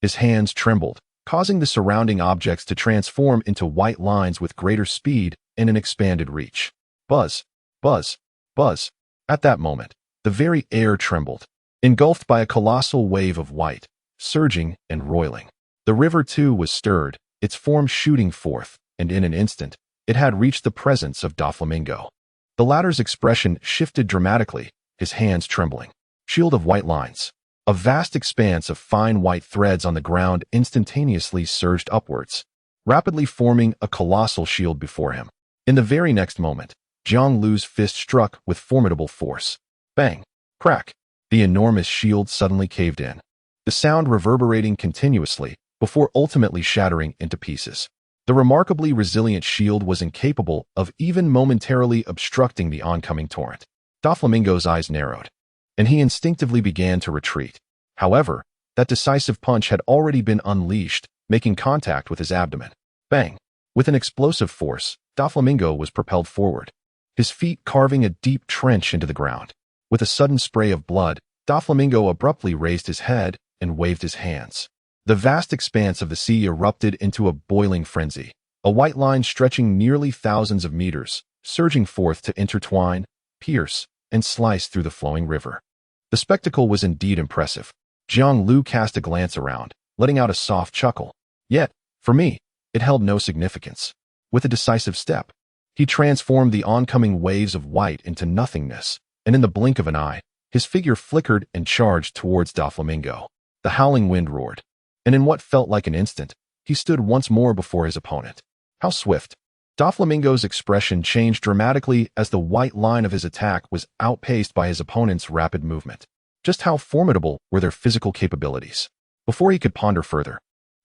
his hands trembled, causing the surrounding objects to transform into white lines with greater speed and an expanded reach. Buzz, buzz, buzz. At that moment, the very air trembled, engulfed by a colossal wave of white, surging and roiling. The river too was stirred, its form shooting forth, and in an instant, it had reached the presence of Doflamingo. The latter's expression shifted dramatically, his hands trembling. Shield of white lines. A vast expanse of fine white threads on the ground instantaneously surged upwards, rapidly forming a colossal shield before him. In the very next moment, Jiang Lu's fist struck with formidable force. Bang! Crack! The enormous shield suddenly caved in, the sound reverberating continuously before ultimately shattering into pieces. The remarkably resilient shield was incapable of even momentarily obstructing the oncoming torrent. Doflamingo's eyes narrowed, and he instinctively began to retreat. However, that decisive punch had already been unleashed, making contact with his abdomen. Bang! With an explosive force, Doflamingo was propelled forward, his feet carving a deep trench into the ground. With a sudden spray of blood, Doflamingo abruptly raised his head and waved his hands. The vast expanse of the sea erupted into a boiling frenzy, a white line stretching nearly thousands of meters, surging forth to intertwine, pierce, and slice through the flowing river. The spectacle was indeed impressive. Jiang Lu cast a glance around, letting out a soft chuckle. Yet, for me, it held no significance. With a decisive step, he transformed the oncoming waves of white into nothingness, and in the blink of an eye, his figure flickered and charged towards Doflamingo. The howling wind roared, and in what felt like an instant, he stood once more before his opponent. How swift! Doflamingo's expression changed dramatically as the white line of his attack was outpaced by his opponent's rapid movement. Just how formidable were their physical capabilities? Before he could ponder further,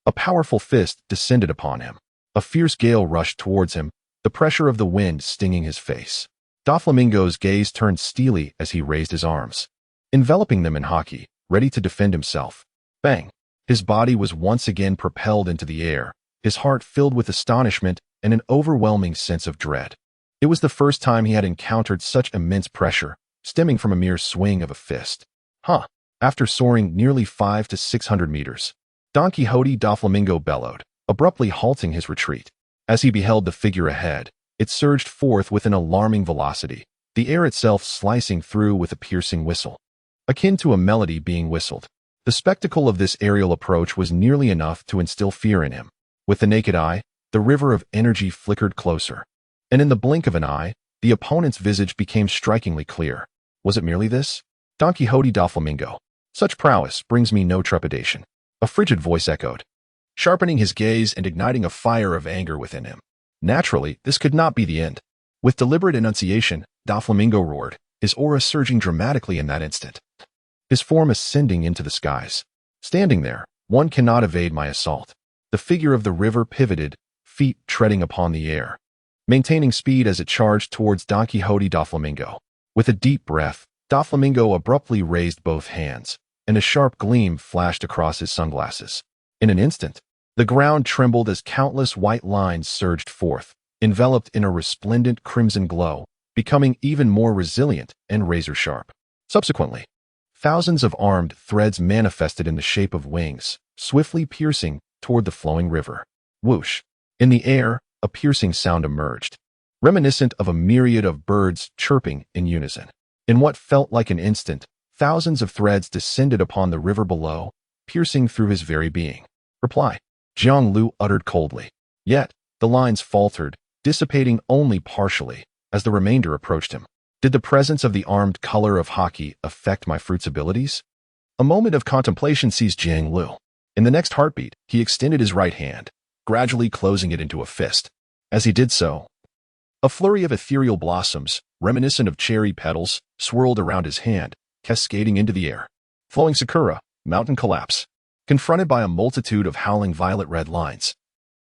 a powerful fist descended upon him. A fierce gale rushed towards him, the pressure of the wind stinging his face. Doflamingo's gaze turned steely as he raised his arms, enveloping them in haki, ready to defend himself. Bang! His body was once again propelled into the air, his heart filled with astonishment and an overwhelming sense of dread. It was the first time he had encountered such immense pressure, stemming from a mere swing of a fist. After soaring nearly 500 to 600 meters, Don Quixote Doflamingo bellowed, abruptly halting his retreat. As he beheld the figure ahead, it surged forth with an alarming velocity, the air itself slicing through with a piercing whistle, akin to a melody being whistled. The spectacle of this aerial approach was nearly enough to instill fear in him. With the naked eye, the river of energy flickered closer, and in the blink of an eye, the opponent's visage became strikingly clear. Was it merely this? Don Quixote Doflamingo. Such prowess brings me no trepidation. A frigid voice echoed, sharpening his gaze and igniting a fire of anger within him. Naturally, this could not be the end. With deliberate enunciation, Doflamingo roared, his aura surging dramatically in that instant, his form ascending into the skies. Standing there, one cannot evade my assault. The figure of the river pivoted, feet treading upon the air, maintaining speed as it charged towards Don Quixote Doflamingo. With a deep breath, Doflamingo abruptly raised both hands, and a sharp gleam flashed across his sunglasses. In an instant, the ground trembled as countless white lines surged forth, enveloped in a resplendent crimson glow, becoming even more resilient and razor-sharp. Subsequently, thousands of armed threads manifested in the shape of wings, swiftly piercing toward the flowing river. Whoosh! In the air, a piercing sound emerged, reminiscent of a myriad of birds chirping in unison. In what felt like an instant, thousands of threads descended upon the river below, piercing through his very being. Reply. Jiang Lu uttered coldly. Yet, the lines faltered, dissipating only partially, as the remainder approached him. Did the presence of the armed color of haki affect my fruit's abilities? A moment of contemplation seized Jiang Lu. In the next heartbeat, he extended his right hand, gradually closing it into a fist. As he did so, a flurry of ethereal blossoms, reminiscent of cherry petals, swirled around his hand, cascading into the air. Flowing sakura, mountain collapse. Confronted by a multitude of howling violet-red lines,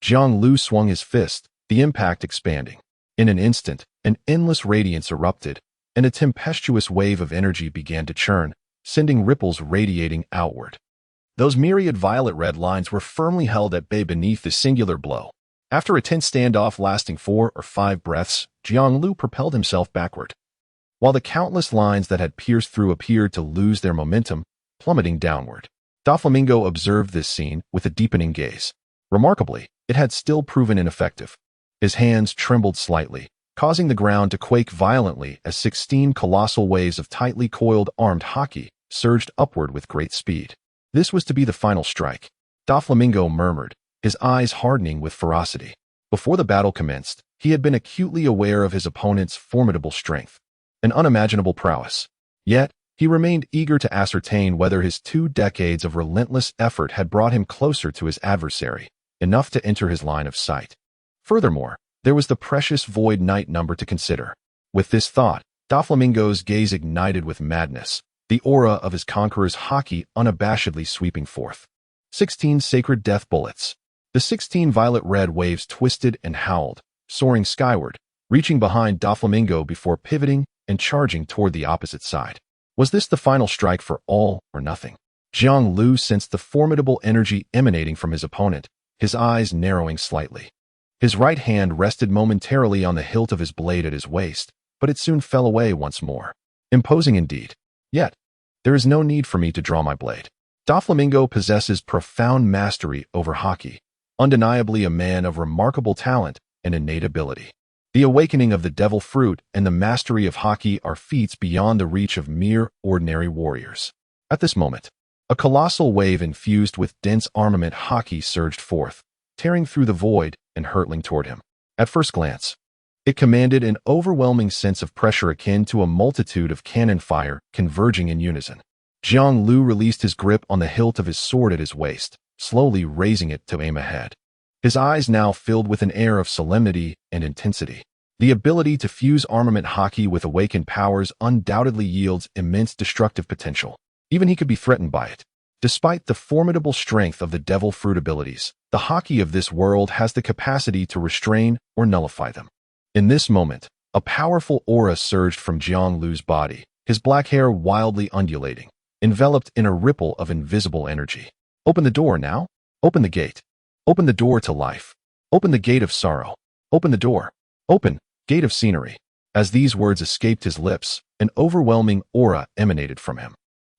Jiang Lu swung his fist, the impact expanding. In an instant, an endless radiance erupted, and a tempestuous wave of energy began to churn, sending ripples radiating outward. Those myriad violet-red lines were firmly held at bay beneath the singular blow. After a tense standoff lasting 4 or 5 breaths, Jiang Lu propelled himself backward, while the countless lines that had pierced through appeared to lose their momentum, plummeting downward. Doflamingo observed this scene with a deepening gaze. Remarkably, it had still proven ineffective. His hands trembled slightly, causing the ground to quake violently as 16 colossal waves of tightly coiled armed haki surged upward with great speed. This was to be the final strike. Doflamingo murmured, his eyes hardening with ferocity. Before the battle commenced, he had been acutely aware of his opponent's formidable strength, an unimaginable prowess. Yet, he remained eager to ascertain whether his 2 decades of relentless effort had brought him closer to his adversary, enough to enter his line of sight. Furthermore, there was the precious Void Knight number to consider. With this thought, Doflamingo's gaze ignited with madness, the aura of his conqueror's haki unabashedly sweeping forth. 16 sacred death bullets. The 16 violet-red waves twisted and howled, soaring skyward, reaching behind Doflamingo before pivoting and charging toward the opposite side. Was this the final strike for all or nothing? Jiang Lu sensed the formidable energy emanating from his opponent, his eyes narrowing slightly. His right hand rested momentarily on the hilt of his blade at his waist, but it soon fell away once more. Imposing indeed. Yet, there is no need for me to draw my blade. Doflamingo possesses profound mastery over haki, undeniably a man of remarkable talent and innate ability. The awakening of the devil fruit and the mastery of haki are feats beyond the reach of mere ordinary warriors. At this moment, a colossal wave infused with dense armament haki surged forth, tearing through the void and hurtling toward him. At first glance, it commanded an overwhelming sense of pressure akin to a multitude of cannon fire converging in unison. Jiang Lu released his grip on the hilt of his sword at his waist, slowly raising it to aim ahead. His eyes now filled with an air of solemnity and intensity. The ability to fuse armament haki with awakened powers undoubtedly yields immense destructive potential. Even he could be threatened by it. Despite the formidable strength of the devil fruit abilities, the haki of this world has the capacity to restrain or nullify them. In this moment, a powerful aura surged from Jiang Lu's body, his black hair wildly undulating, enveloped in a ripple of invisible energy. Open the door now. Open the gate. Open the door to life. Open the gate of sorrow. Open the door. Open, gate of scenery. As these words escaped his lips, an overwhelming aura emanated from him.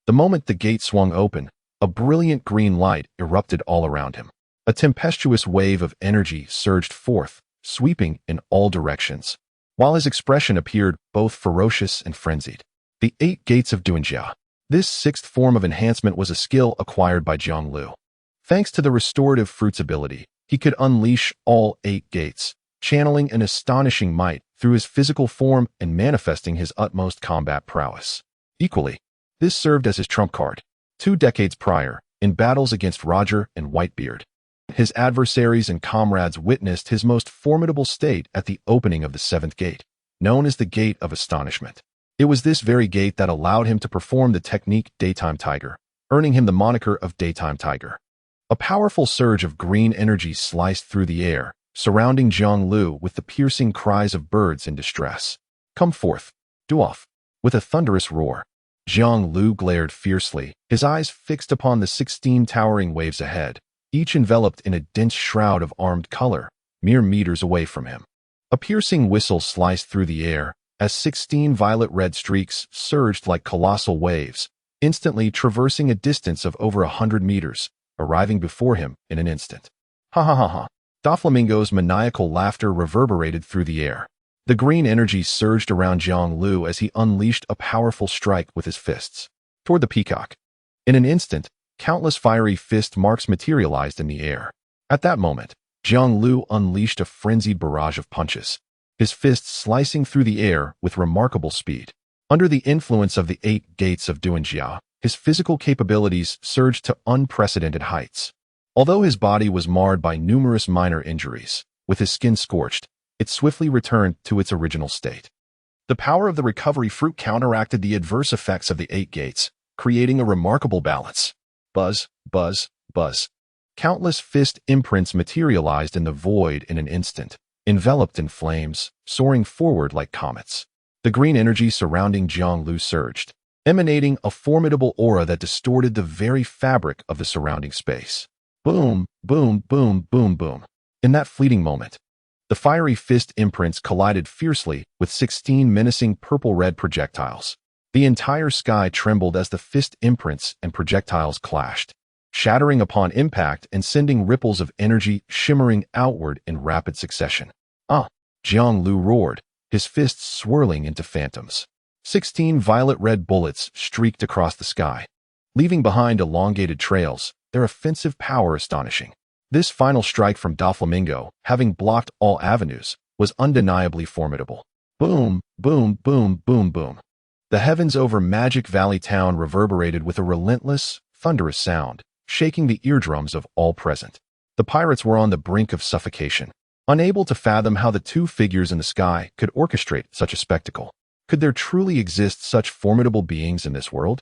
The moment the gate swung open, a brilliant green light erupted all around him. A tempestuous wave of energy surged forth, sweeping in all directions, while his expression appeared both ferocious and frenzied. The 8 gates of Duanjia. This 6th form of enhancement was a skill acquired by Jiang Lu. Thanks to the restorative fruit's ability, he could unleash all 8 gates, channeling an astonishing might through his physical form and manifesting his utmost combat prowess. Equally, this served as his trump card. 2 decades prior, in battles against Roger and Whitebeard, his adversaries and comrades witnessed his most formidable state at the opening of the 7th gate, known as the Gate of Astonishment. It was this very gate that allowed him to perform the technique Daytime Tiger, earning him the moniker of Daytime Tiger. A powerful surge of green energy sliced through the air, surrounding Jiang Lu with the piercing cries of birds in distress. Come forth, Duof. With a thunderous roar, Jiang Lu glared fiercely, his eyes fixed upon the 16 towering waves ahead, each enveloped in a dense shroud of armed color, mere meters away from him. A piercing whistle sliced through the air, as 16 violet-red streaks surged like colossal waves, instantly traversing a distance of over 100 meters, arriving before him in an instant. Ha ha ha ha. Doflamingo's maniacal laughter reverberated through the air. The green energy surged around Jiang Lu as he unleashed a powerful strike with his fists toward the peacock. In an instant, Countless fiery fist marks materialized in the air. At that moment, Jiang Lu unleashed a frenzied barrage of punches, his fists slicing through the air with remarkable speed. Under the influence of the 8 gates of Duanjia, his physical capabilities surged to unprecedented heights. Although his body was marred by numerous minor injuries, with his skin scorched, it swiftly returned to its original state. The power of the recovery fruit counteracted the adverse effects of the 8 gates, creating a remarkable balance. Buzz, buzz, buzz. Countless fist imprints materialized in the void in an instant, enveloped in flames, soaring forward like comets. The green energy surrounding Jiang Lu surged, emanating a formidable aura that distorted the very fabric of the surrounding space. Boom, boom, boom, boom, boom. In that fleeting moment, the fiery fist imprints collided fiercely with 16 menacing purple-red projectiles. The entire sky trembled as the fist imprints and projectiles clashed, shattering upon impact and sending ripples of energy shimmering outward in rapid succession. Jiang Lu roared, his fists swirling into phantoms. 16 violet-red bullets streaked across the sky, leaving behind elongated trails, their offensive power astonishing. This final strike from Doflamingo, having blocked all avenues, was undeniably formidable. Boom, boom, boom, boom, boom. The heavens over Magic Valley Town reverberated with a relentless, thunderous sound, shaking the eardrums of all present. The pirates were on the brink of suffocation, unable to fathom how the 2 figures in the sky could orchestrate such a spectacle. Could there truly exist such formidable beings in this world?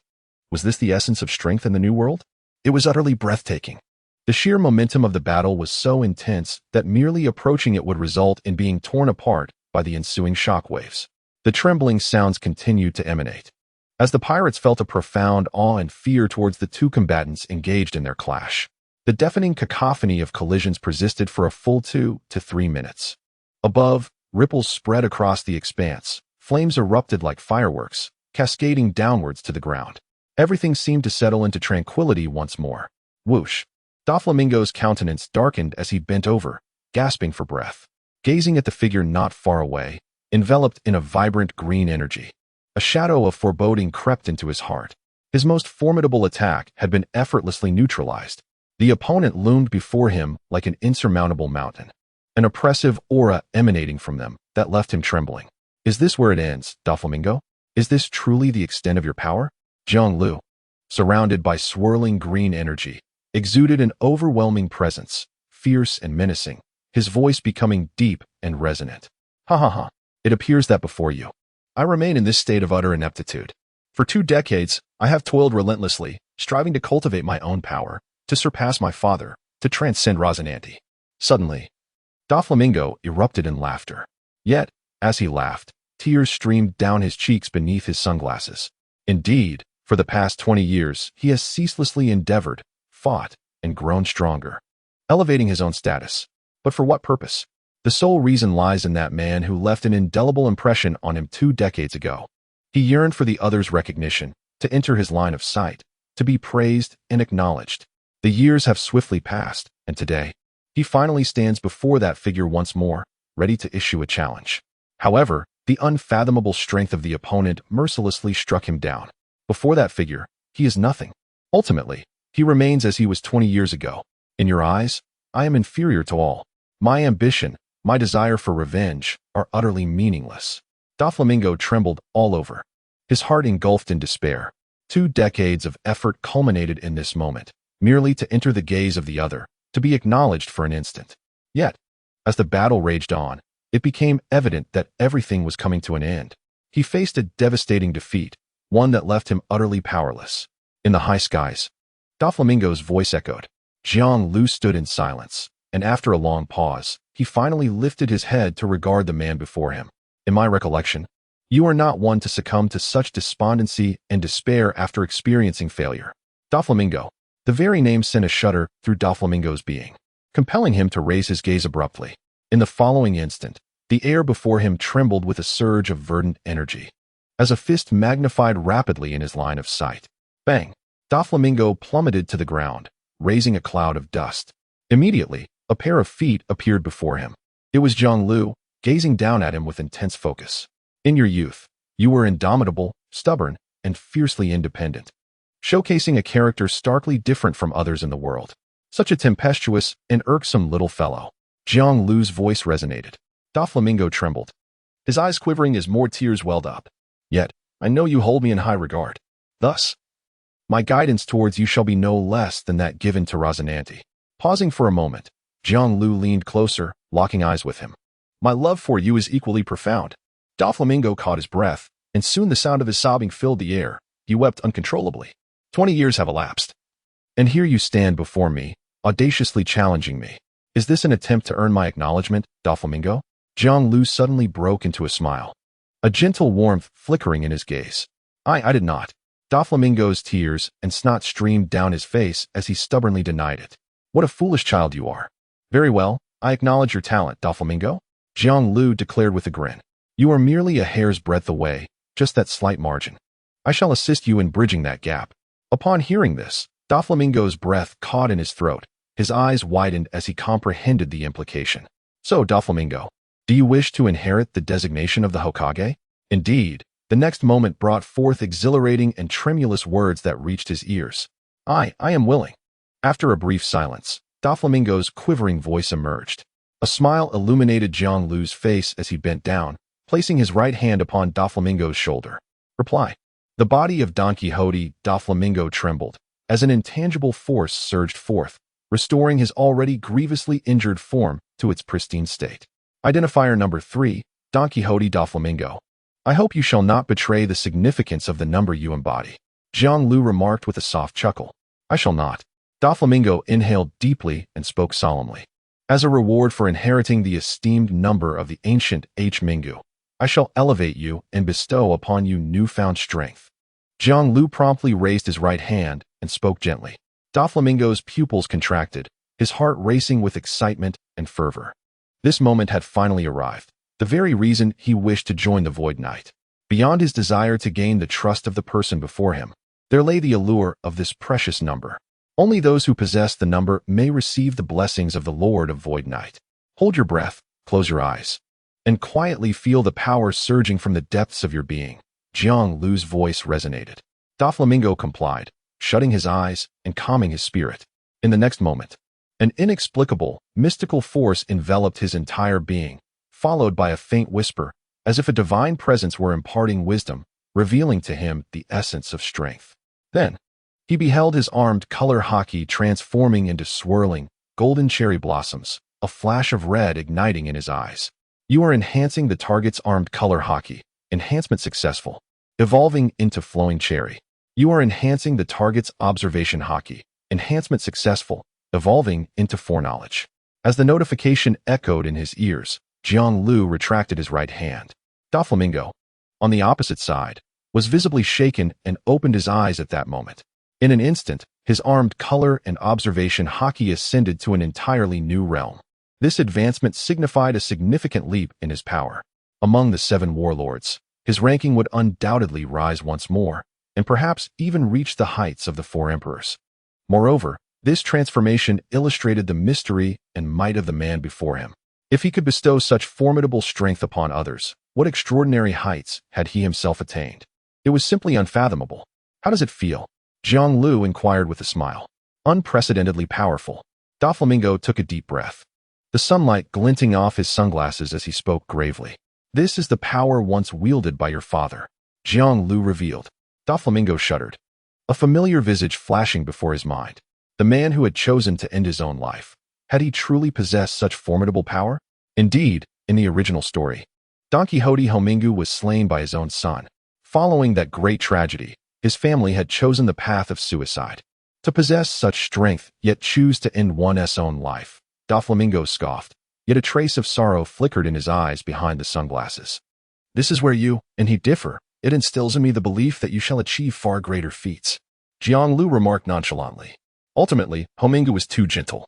Was this the essence of strength in the New World? It was utterly breathtaking. The sheer momentum of the battle was so intense that merely approaching it would result in being torn apart by the ensuing shockwaves. The trembling sounds continued to emanate, as the pirates felt a profound awe and fear towards the 2 combatants engaged in their clash. The deafening cacophony of collisions persisted for a full 2 to 3 minutes. Above, ripples spread across the expanse, flames erupted like fireworks, cascading downwards to the ground. Everything seemed to settle into tranquility once more. Whoosh! Doflamingo's countenance darkened as he bent over, gasping for breath, gazing at the figure not far away, enveloped in a vibrant green energy. A shadow of foreboding crept into his heart. His most formidable attack had been effortlessly neutralized. The opponent loomed before him like an insurmountable mountain, an oppressive aura emanating from them that left him trembling. Is this where it ends, Doflamingo? Is this truly the extent of your power? Jiang Lu, surrounded by swirling green energy, exuded an overwhelming presence, fierce and menacing, his voice becoming deep and resonant. Ha ha ha. It appears that before you, I remain in this state of utter ineptitude. For 2 decades, I have toiled relentlessly, striving to cultivate my own power, to surpass my father, to transcend Rosinante. Suddenly, Doflamingo erupted in laughter. Yet, as he laughed, tears streamed down his cheeks beneath his sunglasses. Indeed, for the past 20 years, he has ceaselessly endeavored, fought, and grown stronger, elevating his own status. But for what purpose? The sole reason lies in that man who left an indelible impression on him 2 decades ago. He yearned for the other's recognition, to enter his line of sight, to be praised and acknowledged. The years have swiftly passed, and today, he finally stands before that figure once more, ready to issue a challenge. However, the unfathomable strength of the opponent mercilessly struck him down. Before that figure, he is nothing. Ultimately, he remains as he was 20 years ago. In your eyes, I am inferior to all. My ambition, my desire for revenge, are utterly meaningless. Doflamingo trembled all over, his heart engulfed in despair. 2 decades of effort culminated in this moment, merely to enter the gaze of the other, to be acknowledged for an instant. Yet, as the battle raged on, it became evident that everything was coming to an end. He faced a devastating defeat, one that left him utterly powerless. In the high skies, Doflamingo's voice echoed. Jiang Lu stood in silence, and after a long pause, he finally lifted his head to regard the man before him. In my recollection, you are not one to succumb to such despondency and despair after experiencing failure. Doflamingo. The very name sent a shudder through Doflamingo's being, compelling him to raise his gaze abruptly. In the following instant, the air before him trembled with a surge of verdant energy, as a fist magnified rapidly in his line of sight. Bang! Doflamingo plummeted to the ground, raising a cloud of dust. Immediately, a pair of feet appeared before him. It was Jiang Lu, gazing down at him with intense focus. In your youth, you were indomitable, stubborn, and fiercely independent. showcasing a character starkly different from others in the world. Such a tempestuous and irksome little fellow. Jiang Lu's voice resonated. Doflamingo trembled, his eyes quivering as more tears welled up. Yet, I know you hold me in high regard. Thus, my guidance towards you shall be no less than that given to Rosinante. Pausing for a moment, Jiang Lu leaned closer, locking eyes with him. My love for you is equally profound. Doflamingo caught his breath, and soon the sound of his sobbing filled the air. He wept uncontrollably. 20 years have elapsed. And here you stand before me, audaciously challenging me. Is this an attempt to earn my acknowledgement, Doflamingo? Jiang Lu suddenly broke into a smile, a gentle warmth flickering in his gaze. I did not. Doflamingo's tears and snot streamed down his face as he stubbornly denied it. What a foolish child you are. Very well, I acknowledge your talent, Doflamingo, Jiang Lu declared with a grin. You are merely a hair's breadth away, just that slight margin. I shall assist you in bridging that gap. Upon hearing this, Doflamingo's breath caught in his throat. His eyes widened as he comprehended the implication. So, Doflamingo, do you wish to inherit the designation of the Hokage? Indeed, the next moment brought forth exhilarating and tremulous words that reached his ears. I am willing. After a brief silence, Doflamingo's quivering voice emerged. A smile illuminated Jiang Lu's face as he bent down, placing his right hand upon Doflamingo's shoulder. Reply. The body of Don Quixote Doflamingo trembled, as an intangible force surged forth, restoring his already grievously injured form to its pristine state. Identifier number 3, Don Quixote Doflamingo. I hope you shall not betray the significance of the number you embody. Jiang Lu remarked with a soft chuckle. I shall not. Doflamingo inhaled deeply and spoke solemnly. As a reward for inheriting the esteemed number of the ancient H. Mingu, I shall elevate you and bestow upon you newfound strength. Jiang Lu promptly raised his right hand and spoke gently. Doflamingo's pupils contracted, his heart racing with excitement and fervor. This moment had finally arrived, the very reason he wished to join the Void Knight. Beyond his desire to gain the trust of the person before him, there lay the allure of this precious number. Only those who possess the number may receive the blessings of the Lord of Void Knight. Hold your breath, close your eyes, and quietly feel the power surging from the depths of your being. Jiang Lu's voice resonated. Doflamingo complied, shutting his eyes and calming his spirit. In the next moment, an inexplicable, mystical force enveloped his entire being, followed by a faint whisper, as if a divine presence were imparting wisdom, revealing to him the essence of strength. Then, he beheld his armed color haki transforming into swirling, golden cherry blossoms, a flash of red igniting in his eyes. You are enhancing the target's armed color haki. Enhancement successful. Evolving into flowing cherry. You are enhancing the target's observation haki. Enhancement successful. Evolving into foreknowledge. As the notification echoed in his ears, Jiang Lu retracted his right hand. Doflamingo, on the opposite side, was visibly shaken and opened his eyes at that moment. In an instant, his armed color and observation haki ascended to an entirely new realm. This advancement signified a significant leap in his power. Among the 7 warlords, his ranking would undoubtedly rise once more, and perhaps even reach the heights of the 4 emperors. Moreover, this transformation illustrated the mystery and might of the man before him. If he could bestow such formidable strength upon others, what extraordinary heights had he himself attained? It was simply unfathomable. How does it feel? Jiang Lu inquired with a smile. Unprecedentedly powerful. Doflamingo took a deep breath, the sunlight glinting off his sunglasses as he spoke gravely. This is the power once wielded by your father, Jiang Lu revealed. Doflamingo shuddered, a familiar visage flashing before his mind. The man who had chosen to end his own life. Had he truly possessed such formidable power? Indeed, in the original story, Don Quixote Homingu was slain by his own son. Following that great tragedy, his family had chosen the path of suicide. To possess such strength, yet choose to end one's own life. Doflamingo scoffed, yet a trace of sorrow flickered in his eyes behind the sunglasses. This is where you and he differ. It instills in me the belief that you shall achieve far greater feats. Jiang Lu remarked nonchalantly. Ultimately, Homingu was too gentle,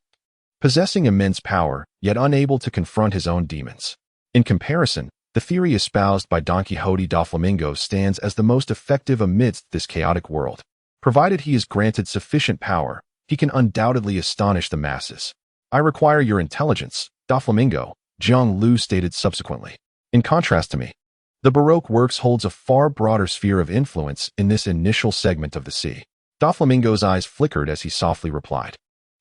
possessing immense power, yet unable to confront his own demons. In comparison, the theory espoused by Don Quixote Doflamingo stands as the most effective amidst this chaotic world. Provided he is granted sufficient power, he can undoubtedly astonish the masses. I require your intelligence, Doflamingo, Jiang Lu stated subsequently. In contrast to me, the Baroque works holds a far broader sphere of influence in this initial segment of the sea. Doflamingo's eyes flickered as he softly replied.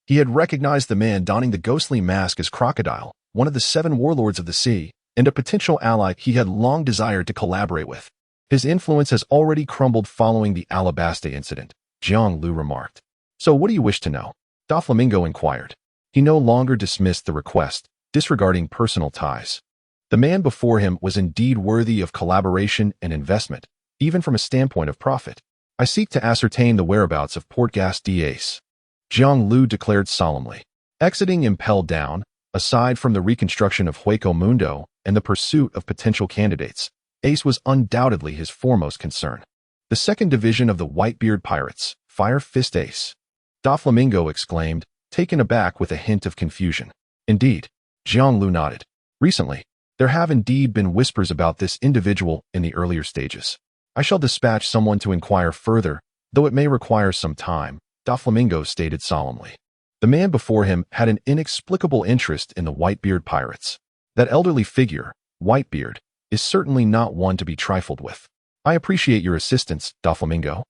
He had recognized the man donning the ghostly mask as Crocodile, one of the 7 warlords of the sea, and a potential ally he had long desired to collaborate with. His influence has already crumbled following the Alabasta incident, Jiang Lu remarked. So what do you wish to know? Doflamingo inquired. He no longer dismissed the request, disregarding personal ties. The man before him was indeed worthy of collaboration and investment, even from a standpoint of profit. I seek to ascertain the whereabouts of Pirates.At, Jiang Lu declared solemnly. Exiting Impel down, aside from the reconstruction of Hueco Mundo and the pursuit of potential candidates, Ace was undoubtedly his foremost concern. The 2nd Division of the Whitebeard Pirates, Fire Fist Ace. Doflamingo exclaimed, taken aback with a hint of confusion. Indeed, Jiang Lu nodded. Recently, there have indeed been whispers about this individual in the earlier stages. I shall dispatch someone to inquire further, though it may require some time, Doflamingo stated solemnly. The man before him had an inexplicable interest in the Whitebeard pirates. That elderly figure, Whitebeard, is certainly not one to be trifled with. I appreciate your assistance, Doflamingo.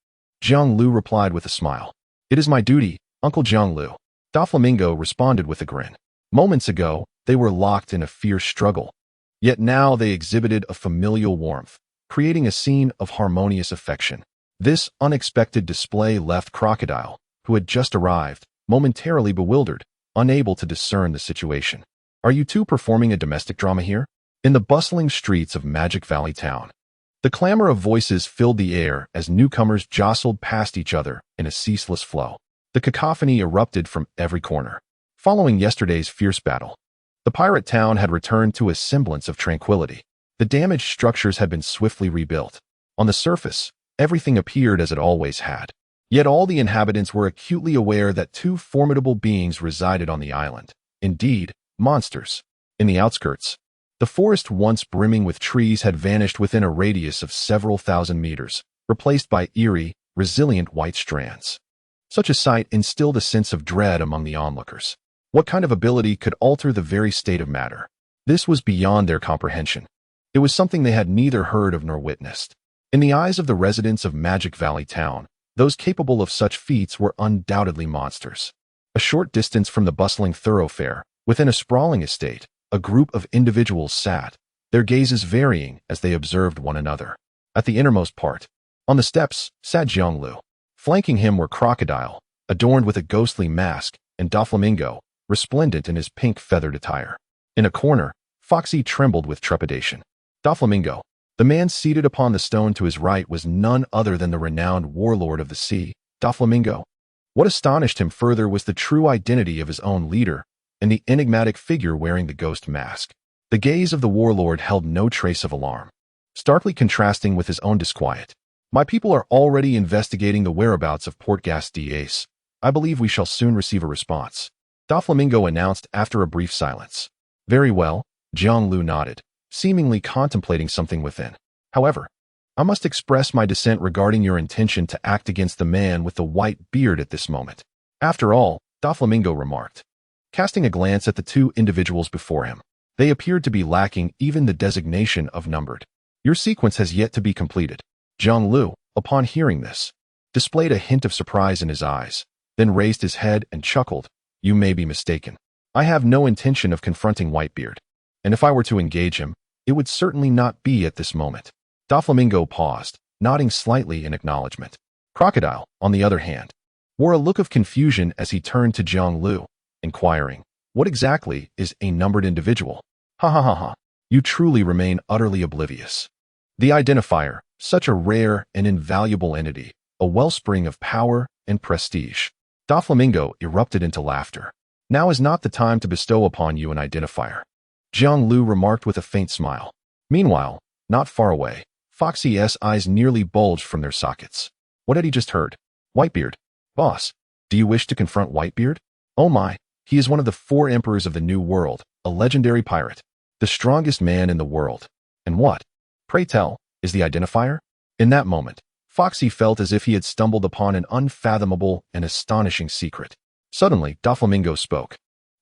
Jiang Lu replied with a smile. It is my duty, Uncle Jiang Lu. Doflamingo responded with a grin. Moments ago, they were locked in a fierce struggle. Yet now they exhibited a familial warmth, creating a scene of harmonious affection. This unexpected display left Crocodile, who had just arrived, momentarily bewildered, unable to discern the situation. Are you two performing a domestic drama here? In the bustling streets of Magic Valley Town, the clamor of voices filled the air as newcomers jostled past each other in a ceaseless flow. The cacophony erupted from every corner. Following yesterday's fierce battle, the pirate town had returned to a semblance of tranquility. The damaged structures had been swiftly rebuilt. On the surface, everything appeared as it always had. Yet all the inhabitants were acutely aware that 2 formidable beings resided on the island. Indeed, monsters. In the outskirts, the forest once brimming with trees had vanished within a radius of several thousand meters, replaced by eerie, resilient white strands. Such a sight instilled a sense of dread among the onlookers. What kind of ability could alter the very state of matter? This was beyond their comprehension. It was something they had neither heard of nor witnessed. In the eyes of the residents of Magic Valley Town, those capable of such feats were undoubtedly monsters. A short distance from the bustling thoroughfare, within a sprawling estate, a group of individuals sat, their gazes varying as they observed one another. At the innermost part, on the steps, sat Jiang Lu. Flanking him were Crocodile, adorned with a ghostly mask, and Doflamingo, resplendent in his pink feathered attire. In a corner, Foxy trembled with trepidation. Doflamingo, the man seated upon the stone to his right, was none other than the renowned warlord of the sea, Doflamingo. What astonished him further was the true identity of his own leader and the enigmatic figure wearing the ghost mask. The gaze of the warlord held no trace of alarm, starkly contrasting with his own disquiet. My people are already investigating the whereabouts of Pirates.At. I believe we shall soon receive a response, Doflamingo announced after a brief silence. Very well, Jiang Lu nodded, seemingly contemplating something within. However, I must express my dissent regarding your intention to act against the man with the white beard at this moment. After all, Doflamingo remarked, casting a glance at the 2 individuals before him. They appeared to be lacking even the designation of numbered. Your sequence has yet to be completed. Jiang Lu, upon hearing this, displayed a hint of surprise in his eyes, then raised his head and chuckled. You may be mistaken. I have no intention of confronting Whitebeard, and if I were to engage him, it would certainly not be at this moment. Doflamingo paused, nodding slightly in acknowledgement. Crocodile, on the other hand, wore a look of confusion as he turned to Jiang Lu, inquiring, what exactly is a numbered individual? Ha ha ha ha. You truly remain utterly oblivious. The identifier, such a rare and invaluable entity, a wellspring of power and prestige. Doflamingo erupted into laughter. Now is not the time to bestow upon you an identifier, Jiang Lu remarked with a faint smile. Meanwhile, not far away, Foxy's eyes nearly bulged from their sockets. What had he just heard? Whitebeard. Boss, do you wish to confront Whitebeard? Oh my, he is one of the 4 emperors of the New World, a legendary pirate, the strongest man in the world. And what, pray tell, is the identifier? In that moment, Foxy felt as if he had stumbled upon an unfathomable and astonishing secret. Suddenly, Doflamingo spoke.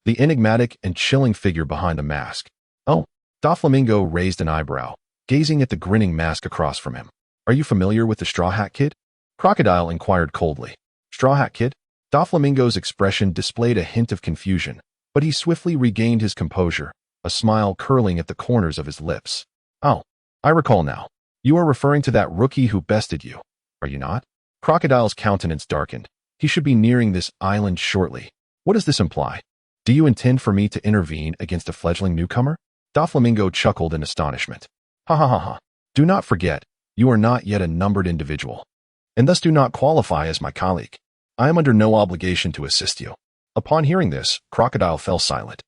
The enigmatic and chilling figure behind the mask. Oh, Doflamingo raised an eyebrow, gazing at the grinning mask across from him. Are you familiar with the Straw Hat Kid? Crocodile inquired coldly. Straw Hat Kid? Doflamingo's expression displayed a hint of confusion, but he swiftly regained his composure, a smile curling at the corners of his lips. Oh, I recall now. You are referring to that rookie who bested you, are you not? Crocodile's countenance darkened. He should be nearing this island shortly. What does this imply? Do you intend for me to intervene against a fledgling newcomer? Doflamingo chuckled in astonishment. Ha ha ha ha. Do not forget, you are not yet a numbered individual, and thus do not qualify as my colleague. I am under no obligation to assist you. Upon hearing this, Crocodile fell silent,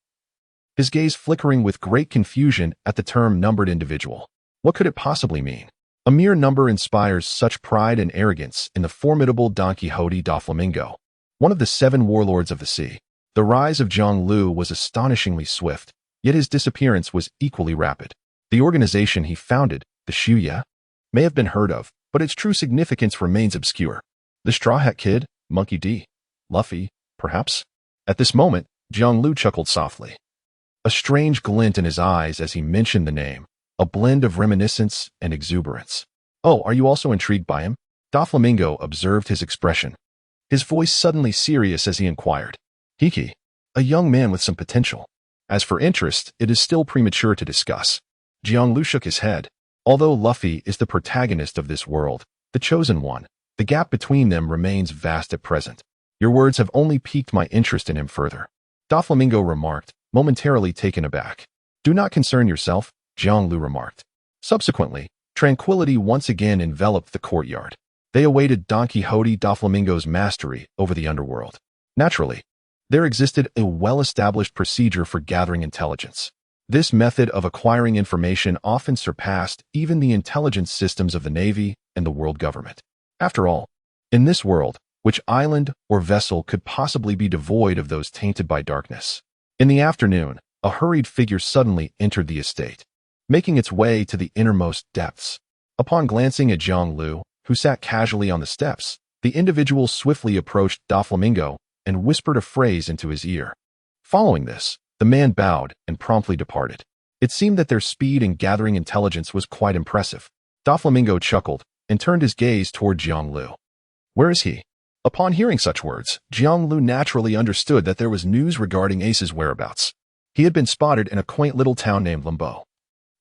his gaze flickering with great confusion at the term numbered individual. What could it possibly mean? A mere number inspires such pride and arrogance in the formidable Don Quixote Doflamingo, one of the 7 warlords of the sea. The rise of Zhang Lu was astonishingly swift, yet his disappearance was equally rapid. The organization he founded, the Shuya, may have been heard of, but its true significance remains obscure. The Straw Hat Kid, Monkey D, Luffy, perhaps? At this moment, Zhang Lu chuckled softly, a strange glint in his eyes as he mentioned the name, a blend of reminiscence and exuberance. Oh, are you also intrigued by him? Doflamingo observed his expression, his voice suddenly serious as he inquired. Hiki, a young man with some potential. As for interest, it is still premature to discuss. Zhang Lu shook his head. Although Luffy is the protagonist of this world, the chosen one, the gap between them remains vast at present. Your words have only piqued my interest in him further. Doflamingo remarked, momentarily taken aback. Do not concern yourself, Zhang Lu remarked. Subsequently, tranquility once again enveloped the courtyard. They awaited Don Quixote Doflamingo's mastery over the underworld. Naturally, there existed a well-established procedure for gathering intelligence. This method of acquiring information often surpassed even the intelligence systems of the Navy and the world government. After all, in this world, which island or vessel could possibly be devoid of those tainted by darkness? In the afternoon, a hurried figure suddenly entered the estate, making its way to the innermost depths. Upon glancing at Zhang Lu, who sat casually on the steps, the individual swiftly approached Doflamingo and whispered a phrase into his ear. Following this, the man bowed and promptly departed. It seemed that their speed in gathering intelligence was quite impressive. Doflamingo chuckled and turned his gaze toward Zhang Lu. Where is he? Upon hearing such words, Zhang Lu naturally understood that there was news regarding Ace's whereabouts. He had been spotted in a quaint little town named Limbo,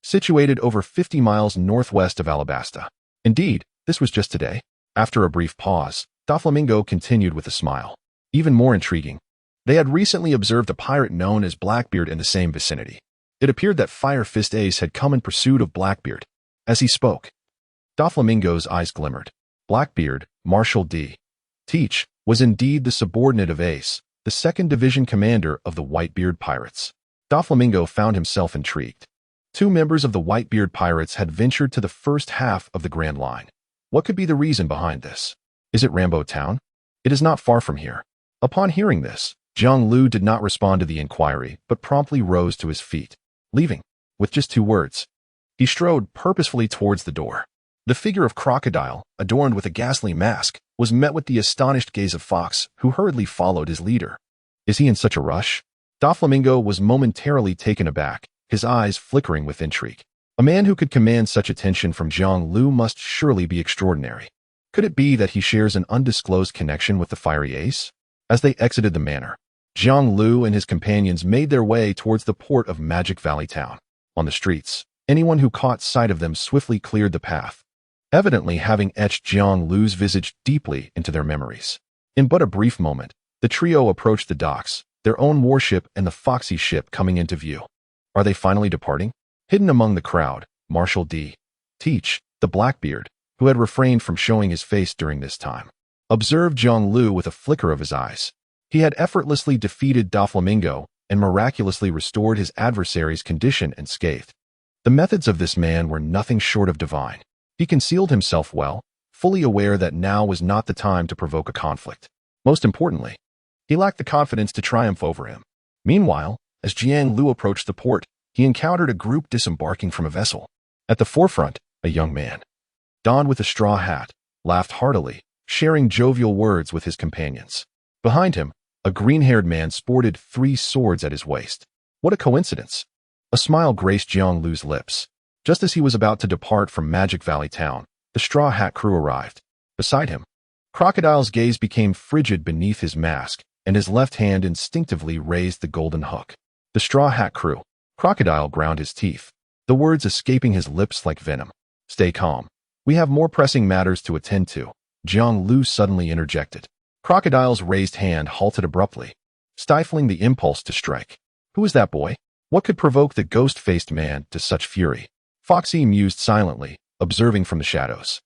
situated over 50 miles northwest of Alabasta. Indeed, this was just today. After a brief pause, Doflamingo continued with a smile. Even more intriguing, they had recently observed a pirate known as Blackbeard in the same vicinity. It appeared that Fire Fist Ace had come in pursuit of Blackbeard. As he spoke, Doflamingo's eyes glimmered. Blackbeard, Marshal D. Teach, was indeed the subordinate of Ace, the 2nd Division commander of the Whitebeard Pirates. Doflamingo found himself intrigued. 2 members of the Whitebeard Pirates had ventured to the first half of the Grand Line. What could be the reason behind this? Is it Rambo Town? It is not far from here. Upon hearing this, Zhang Lu did not respond to the inquiry, but promptly rose to his feet, leaving with just 2 words. He strode purposefully towards the door. The figure of Crocodile, adorned with a ghastly mask, was met with the astonished gaze of Fox, who hurriedly followed his leader. Is he in such a rush? Doflamingo was momentarily taken aback, his eyes flickering with intrigue. A man who could command such attention from Zhang Lu must surely be extraordinary. Could it be that he shares an undisclosed connection with the Fiery Ace? As they exited the manor, Zhang Lu and his companions made their way towards the port of Magic Valley Town. On the streets, anyone who caught sight of them swiftly cleared the path, evidently having etched Zhang Lu's visage deeply into their memories. In but a brief moment, the trio approached the docks, their own warship and the Foxy ship coming into view. Are they finally departing? Hidden among the crowd, Marshal D. Teach, the Blackbeard, who had refrained from showing his face during this time, observed Zhang Lu with a flicker of his eyes. He had effortlessly defeated Doflamingo and miraculously restored his adversary's condition unscathed. The methods of this man were nothing short of divine. He concealed himself well, fully aware that now was not the time to provoke a conflict. Most importantly, he lacked the confidence to triumph over him. Meanwhile, as Zhang Lu approached the port, he encountered a group disembarking from a vessel. At the forefront, a young man, donned with a straw hat, laughed heartily, sharing jovial words with his companions. Behind him, a green-haired man sported 3 swords at his waist. What a coincidence! A smile graced Zhang Lu's lips. Just as he was about to depart from Magic Valley Town, the Straw Hat crew arrived. Beside him, Crocodile's gaze became frigid beneath his mask, and his left hand instinctively raised the golden hook. The Straw Hat Crew. Crocodile ground his teeth, the words escaping his lips like venom. Stay calm. We have more pressing matters to attend to, Jiang Lu suddenly interjected. Crocodile's raised hand halted abruptly, stifling the impulse to strike. Who is that boy? What could provoke the ghost-faced man to such fury? Foxy mused silently, observing from the shadows.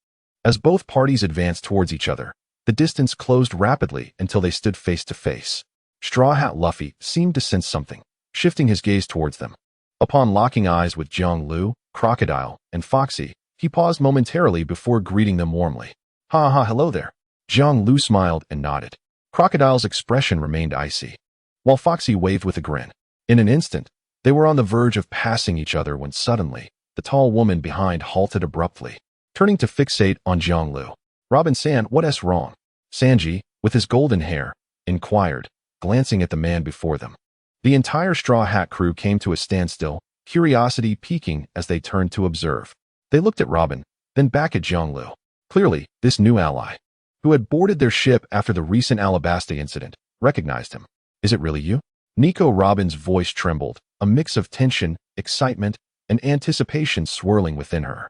As both parties advanced towards each other, the distance closed rapidly until they stood face to face. Straw Hat Luffy seemed to sense something, shifting his gaze towards them. Upon locking eyes with Jiang Lu, Crocodile, and Foxy, he paused momentarily before greeting them warmly. Ha ha, hello there. Jiang Lu smiled and nodded. Crocodile's expression remained icy, while Foxy waved with a grin. In an instant, they were on the verge of passing each other when suddenly, the tall woman behind halted abruptly, turning to fixate on Jiang Lu. Robin-san, what's wrong? Sanji, with his golden hair, inquired, glancing at the man before them. The entire Straw Hat crew came to a standstill, curiosity piquing as they turned to observe. They looked at Robin, then back at Jiang Lu. Clearly, this new ally, who had boarded their ship after the recent Alabasta incident, recognized him. Is it really you? Nico Robin's voice trembled, a mix of tension, excitement, and anticipation swirling within her.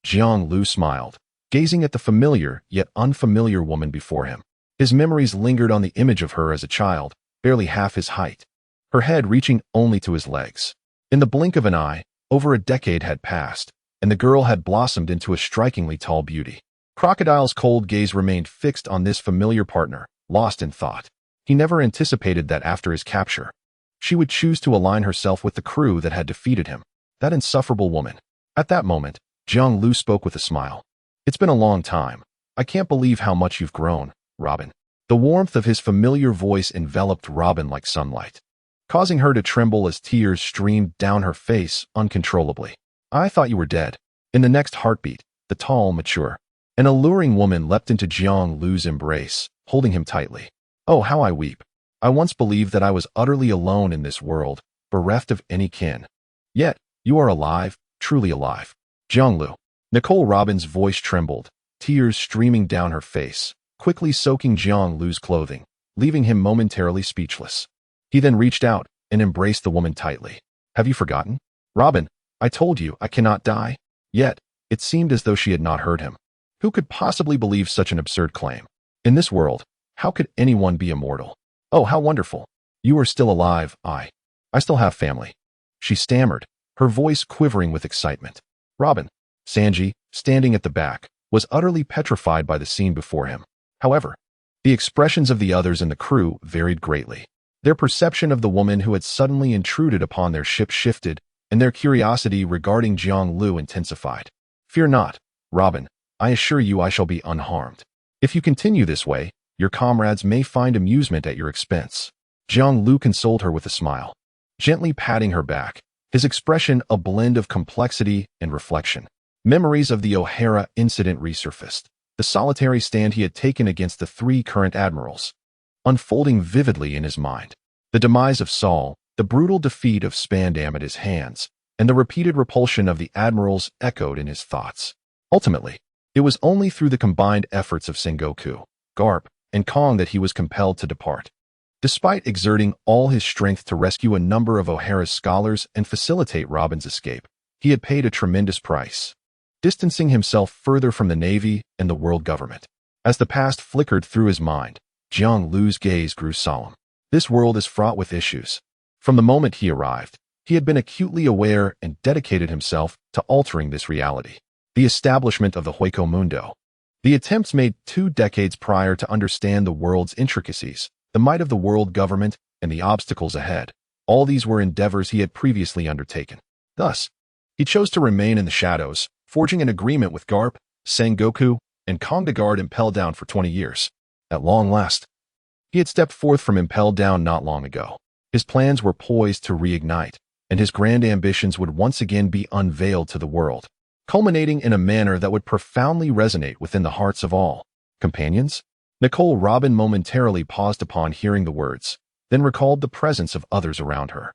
Jiang Lu smiled, gazing at the familiar yet unfamiliar woman before him. His memories lingered on the image of her as a child, barely half his height, her head reaching only to his legs. In the blink of an eye, over a decade had passed, and the girl had blossomed into a strikingly tall beauty. Crocodile's cold gaze remained fixed on this familiar partner, lost in thought. He never anticipated that after his capture, she would choose to align herself with the crew that had defeated him. That insufferable woman. At that moment, Jiang Lu spoke with a smile. It's been a long time. I can't believe how much you've grown, Robin. The warmth of his familiar voice enveloped Robin like sunlight, causing her to tremble as tears streamed down her face uncontrollably. I thought you were dead. In the next heartbeat, the tall, mature, and alluring woman leapt into Jiang Lu's embrace, holding him tightly. Oh, how I weep. I once believed that I was utterly alone in this world, bereft of any kin. Yet, you are alive, truly alive. Jiang Lu. Nicole Robin's voice trembled, tears streaming down her face, quickly soaking Jiang Lu's clothing, leaving him momentarily speechless. He then reached out and embraced the woman tightly. Have you forgotten? Robin, I told you I cannot die. Yet, it seemed as though she had not heard him. Who could possibly believe such an absurd claim? In this world, how could anyone be immortal? Oh, how wonderful. You are still alive, I still have family. She stammered, her voice quivering with excitement. Robin. Sanji, standing at the back, was utterly petrified by the scene before him. However, the expressions of the others in the crew varied greatly. Their perception of the woman who had suddenly intruded upon their ship shifted, and their curiosity regarding Jiang Lu intensified. Fear not, Robin. I assure you I shall be unharmed. If you continue this way, your comrades may find amusement at your expense. Jiang Lu consoled her with a smile, gently patting her back, his expression a blend of complexity and reflection. Memories of the O'Hara incident resurfaced, the solitary stand he had taken against the three current admirals, unfolding vividly in his mind. The demise of Saul, the brutal defeat of Spandam at his hands, and the repeated repulsion of the admirals echoed in his thoughts. Ultimately, it was only through the combined efforts of Sengoku, Garp, and Kong that he was compelled to depart. Despite exerting all his strength to rescue a number of O'Hara's scholars and facilitate Robin's escape, he had paid a tremendous price, distancing himself further from the Navy and the world government. As the past flickered through his mind, Jiang Lu's gaze grew solemn. This world is fraught with issues. From the moment he arrived, he had been acutely aware and dedicated himself to altering this reality. The establishment of the Hueco Mundo. The attempts made 2 decades prior to understand the world's intricacies, the might of the world government, and the obstacles ahead. All these were endeavors he had previously undertaken. Thus, he chose to remain in the shadows, forging an agreement with Garp, Sengoku, and Kong to guard Impel Down for 20 years. At long last, he had stepped forth from Impel Down not long ago. His plans were poised to reignite, and his grand ambitions would once again be unveiled to the world, culminating in a manner that would profoundly resonate within the hearts of all. Companions? Nicole Robin momentarily paused upon hearing the words, then recalled the presence of others around her.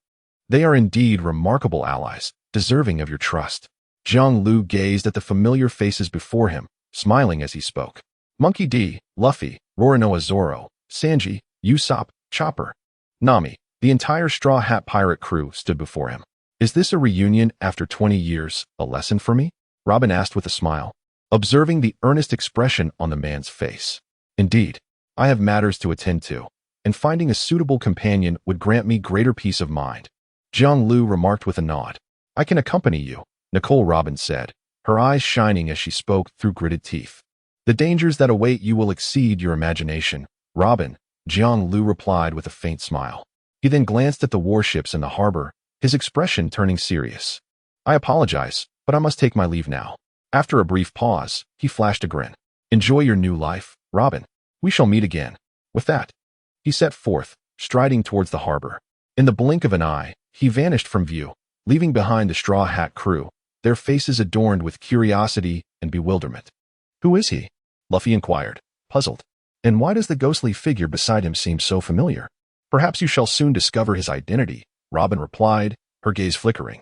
They are indeed remarkable allies, deserving of your trust. Jiang Lu gazed at the familiar faces before him, smiling as he spoke. Monkey D, Luffy, Roronoa Zoro, Sanji, Usopp, Chopper, Nami, the entire Straw Hat pirate crew stood before him. Is this a reunion after 20 years, a lesson for me? Robin asked with a smile, observing the earnest expression on the man's face. Indeed, I have matters to attend to, and finding a suitable companion would grant me greater peace of mind. Jiang Lu remarked with a nod. I can accompany you, Nicole Robin said, her eyes shining as she spoke through gritted teeth. The dangers that await you will exceed your imagination, Robin, Jiang Lu replied with a faint smile. He then glanced at the warships in the harbor, his expression turning serious. I apologize, but I must take my leave now. After a brief pause, he flashed a grin. Enjoy your new life, Robin. We shall meet again. With that, he set forth, striding towards the harbor. In the blink of an eye, he vanished from view, leaving behind the Straw Hat crew, their faces adorned with curiosity and bewilderment. Who is he? Luffy inquired, puzzled. And why does the ghostly figure beside him seem so familiar? Perhaps you shall soon discover his identity, Robin replied, her gaze flickering,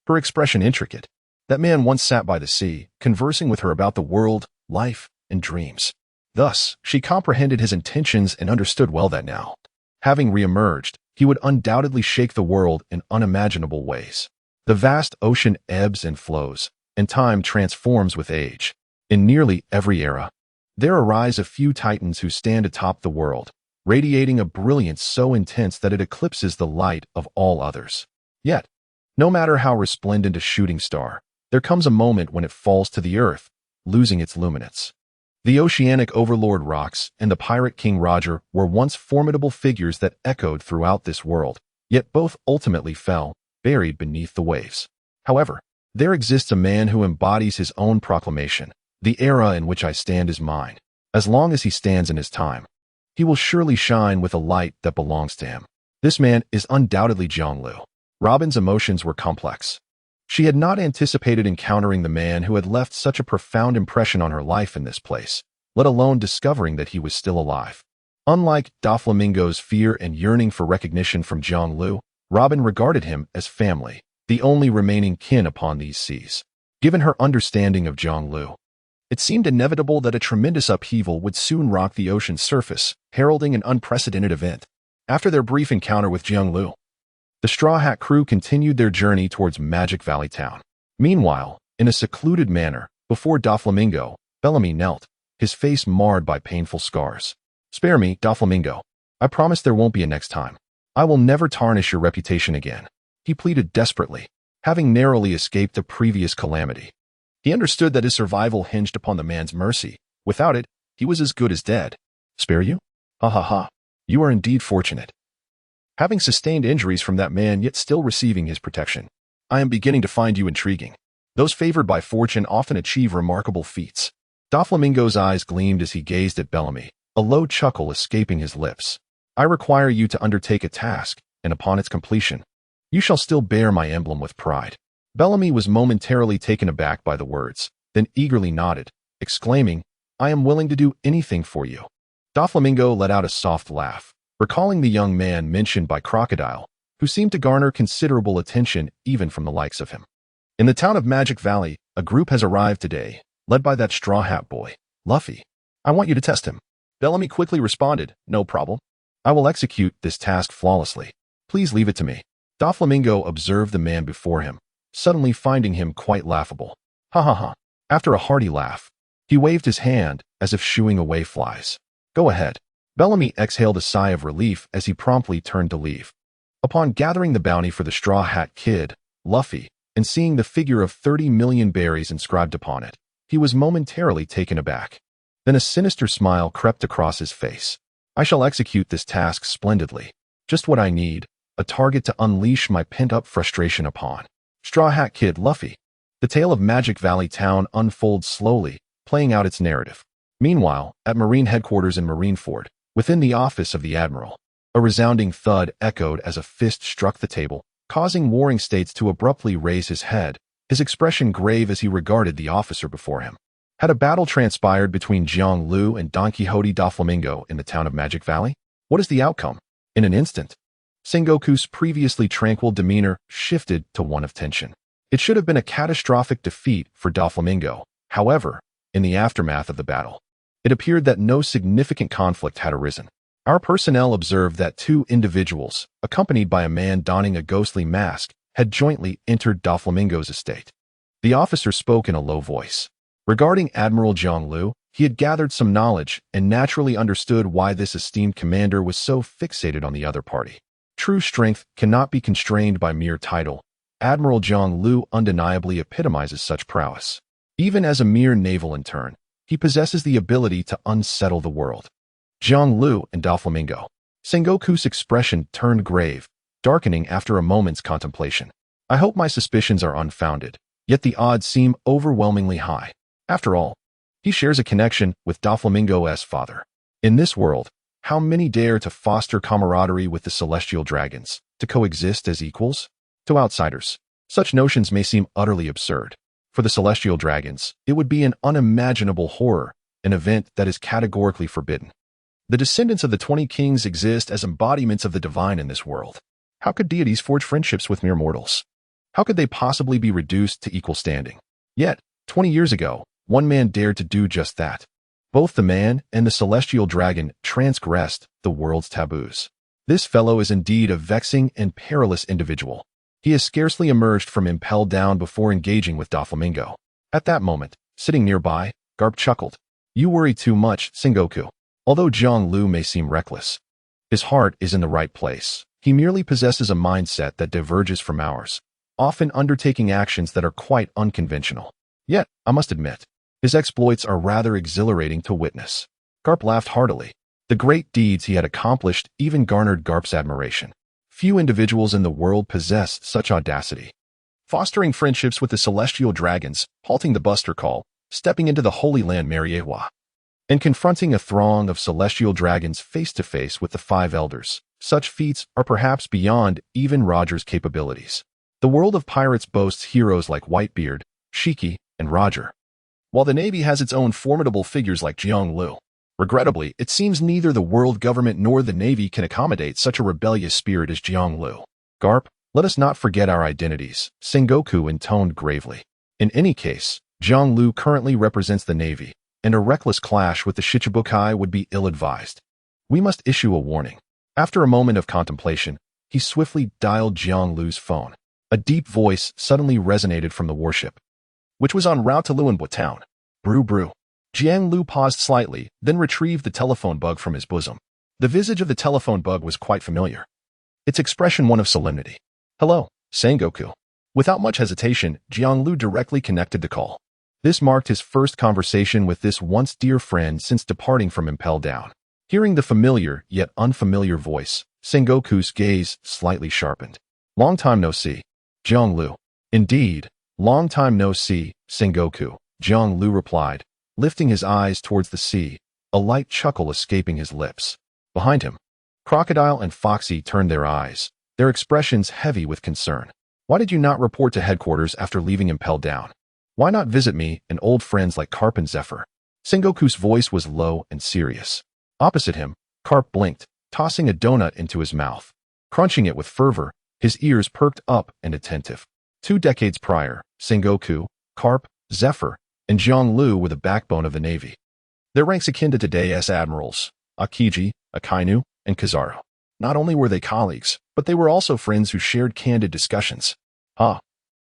her expression intricate. That man once sat by the sea, conversing with her about the world, life, and dreams. Thus, she comprehended his intentions and understood well that now, having re-emerged, he would undoubtedly shake the world in unimaginable ways. The vast ocean ebbs and flows, and time transforms with age. In nearly every era, there arise a few titans who stand atop the world, radiating a brilliance so intense that it eclipses the light of all others. Yet, no matter how resplendent a shooting star, there comes a moment when it falls to the earth, losing its luminance. The oceanic overlord Rox and the pirate king Roger were once formidable figures that echoed throughout this world, yet both ultimately fell, buried beneath the waves. However, there exists a man who embodies his own proclamation. The era in which I stand is mine. As long as he stands in his time, he will surely shine with a light that belongs to him. This man is undoubtedly Jiang Lu. Robin's emotions were complex. She had not anticipated encountering the man who had left such a profound impression on her life in this place, let alone discovering that he was still alive. Unlike Doflamingo's fear and yearning for recognition from Jiang Lu, Robin regarded him as family, the only remaining kin upon these seas. Given her understanding of Jiang Lu, it seemed inevitable that a tremendous upheaval would soon rock the ocean's surface, heralding an unprecedented event. After their brief encounter with Jiang Lu, the Straw Hat crew continued their journey towards Magic Valley Town. Meanwhile, in a secluded manner, before Doflamingo, Bellamy knelt, his face marred by painful scars. Spare me, Doflamingo. I promise there won't be a next time. I will never tarnish your reputation again. He pleaded desperately, having narrowly escaped a previous calamity. He understood that his survival hinged upon the man's mercy. Without it, he was as good as dead. Spare you? Ha ha ha. You are indeed fortunate. Having sustained injuries from that man yet still receiving his protection, I am beginning to find you intriguing. Those favored by fortune often achieve remarkable feats. Doflamingo's eyes gleamed as he gazed at Bellamy, a low chuckle escaping his lips. I require you to undertake a task, and upon its completion, you shall still bear my emblem with pride. Bellamy was momentarily taken aback by the words, then eagerly nodded, exclaiming, I am willing to do anything for you. Doflamingo let out a soft laugh, recalling the young man mentioned by Crocodile, who seemed to garner considerable attention even from the likes of him. In the town of Magic Valley, a group has arrived today, led by that Straw Hat boy, Luffy. I want you to test him. Bellamy quickly responded, no problem. I will execute this task flawlessly. Please leave it to me. Doflamingo observed the man before him, suddenly finding him quite laughable. Ha ha ha. After a hearty laugh, he waved his hand as if shooing away flies. Go ahead. Bellamy exhaled a sigh of relief as he promptly turned to leave. Upon gathering the bounty for the Straw Hat Kid, Luffy, and seeing the figure of 30 million berries inscribed upon it, he was momentarily taken aback. Then a sinister smile crept across his face. I shall execute this task splendidly. Just what I need, a target to unleash my pent-up frustration upon. Straw Hat Kid Luffy. The tale of Magic Valley Town unfolds slowly, playing out its narrative. Meanwhile, at Marine headquarters in Marineford, within the office of the Admiral, a resounding thud echoed as a fist struck the table, causing Warring States to abruptly raise his head, his expression grave as he regarded the officer before him. Had a battle transpired between Jiang Lu and Don Quixote Doflamingo in the town of Magic Valley? What is the outcome? In an instant, Sengoku's previously tranquil demeanor shifted to one of tension. It should have been a catastrophic defeat for Doflamingo. However, in the aftermath of the battle, It appeared that no significant conflict had arisen. Our personnel observed that two individuals, accompanied by a man donning a ghostly mask, had jointly entered Doflamingo's estate. The officer spoke in a low voice. Regarding Admiral Jiang Lu, he had gathered some knowledge and naturally understood why this esteemed commander was so fixated on the other party. True strength cannot be constrained by mere title. Admiral Jiang Lu undeniably epitomizes such prowess. Even as a mere naval intern, he possesses the ability to unsettle the world. Jiang Lu and Doflamingo. Sengoku's expression turned grave, darkening after a moment's contemplation. I hope my suspicions are unfounded, yet the odds seem overwhelmingly high. After all, he shares a connection with Doflamingo's father. In this world, how many dare to foster camaraderie with the celestial dragons, to coexist as equals? To outsiders, such notions may seem utterly absurd. For the celestial dragons, it would be an unimaginable horror, an event that is categorically forbidden. The descendants of the 20 kings exist as embodiments of the divine in this world. How could deities forge friendships with mere mortals? How could they possibly be reduced to equal standing? Yet, 20 years ago, one man dared to do just that. Both the man and the celestial dragon transgressed the world's taboos. This fellow is indeed a vexing and perilous individual. He has scarcely emerged from impelled down before engaging with Doflamingo. At that moment, sitting nearby, Garp chuckled. You worry too much, Sengoku. Although Jiang Lu may seem reckless, his heart is in the right place. He merely possesses a mindset that diverges from ours, often undertaking actions that are quite unconventional. Yet, I must admit, his exploits are rather exhilarating to witness. Garp laughed heartily. The great deeds he had accomplished even garnered Garp's admiration. Few individuals in the world possess such audacity. Fostering friendships with the celestial dragons, halting the buster call, stepping into the Holy Land Marineford, and confronting a throng of celestial dragons face to face with the five elders. Such feats are perhaps beyond even Roger's capabilities. The world of pirates boasts heroes like Whitebeard, Shiki, and Roger, while the Navy has its own formidable figures like Jiang Lu. Regrettably, it seems neither the world government nor the Navy can accommodate such a rebellious spirit as Jiang Lu. Garp, let us not forget our identities, Sengoku intoned gravely. In any case, Jiang Lu currently represents the Navy, and a reckless clash with the Shichibukai would be ill-advised. We must issue a warning. After a moment of contemplation, he swiftly dialed Jiang Lu's phone. A deep voice suddenly resonated from the warship, which was en route to Luanbo town. Brew brew. Jiang Lu paused slightly, then retrieved the telephone bug from his bosom. The visage of the telephone bug was quite familiar, its expression one of solemnity. Hello, Sengoku. Without much hesitation, Jiang Lu directly connected the call. This marked his first conversation with this once dear friend since departing from Impelled Down. Hearing the familiar yet unfamiliar voice, Sengoku's gaze slightly sharpened. Long time no see, Jiang Lu. Indeed, long time no see, Sengoku, Jiang Lu replied, lifting his eyes towards the sea, a light chuckle escaping his lips. Behind him, Crocodile and Foxy turned their eyes, their expressions heavy with concern. Why did you not report to headquarters after leaving Impelled Down? Why not visit me and old friends like Carp and Zephyr? Sengoku's voice was low and serious. Opposite him, Carp blinked, tossing a donut into his mouth. Crunching it with fervor, his ears perked up and attentive. 2 decades prior, Sengoku, Carp, Zephyr, and Jiang Lu were the backbone of the Navy. Their ranks akin to today's admirals, Akiji, Akainu, and Kizaru. Not only were they colleagues, but they were also friends who shared candid discussions.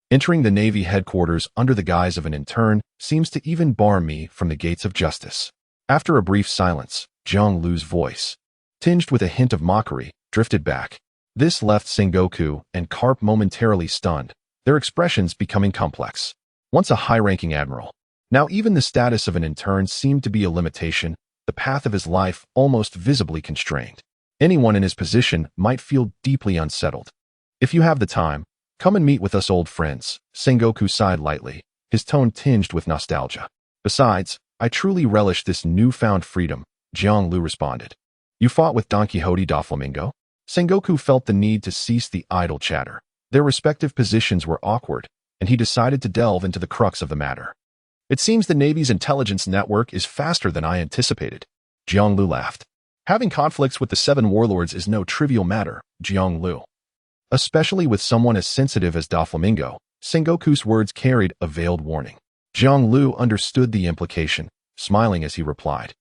Entering the Navy headquarters under the guise of an intern seems to even bar me from the gates of justice. After a brief silence, Jiang Lu's voice, tinged with a hint of mockery, drifted back. This left Sengoku and Carp momentarily stunned, their expressions becoming complex. Once a high-ranking admiral, now even the status of an intern seemed to be a limitation, the path of his life almost visibly constrained. Anyone in his position might feel deeply unsettled. If you have the time, come and meet with us old friends, Sengoku sighed lightly, his tone tinged with nostalgia. Besides, I truly relish this newfound freedom, Jiang Lu responded. You fought with Don Quixote Doflamingo? Sengoku felt the need to cease the idle chatter. Their respective positions were awkward, and he decided to delve into the crux of the matter. It seems the Navy's intelligence network is faster than I anticipated. Jiang Lu laughed. Having conflicts with the 7 warlords is no trivial matter, Jiang Lu. Especially with someone as sensitive as Doflamingo, Sengoku's words carried a veiled warning. Jiang Lu understood the implication, smiling as he replied,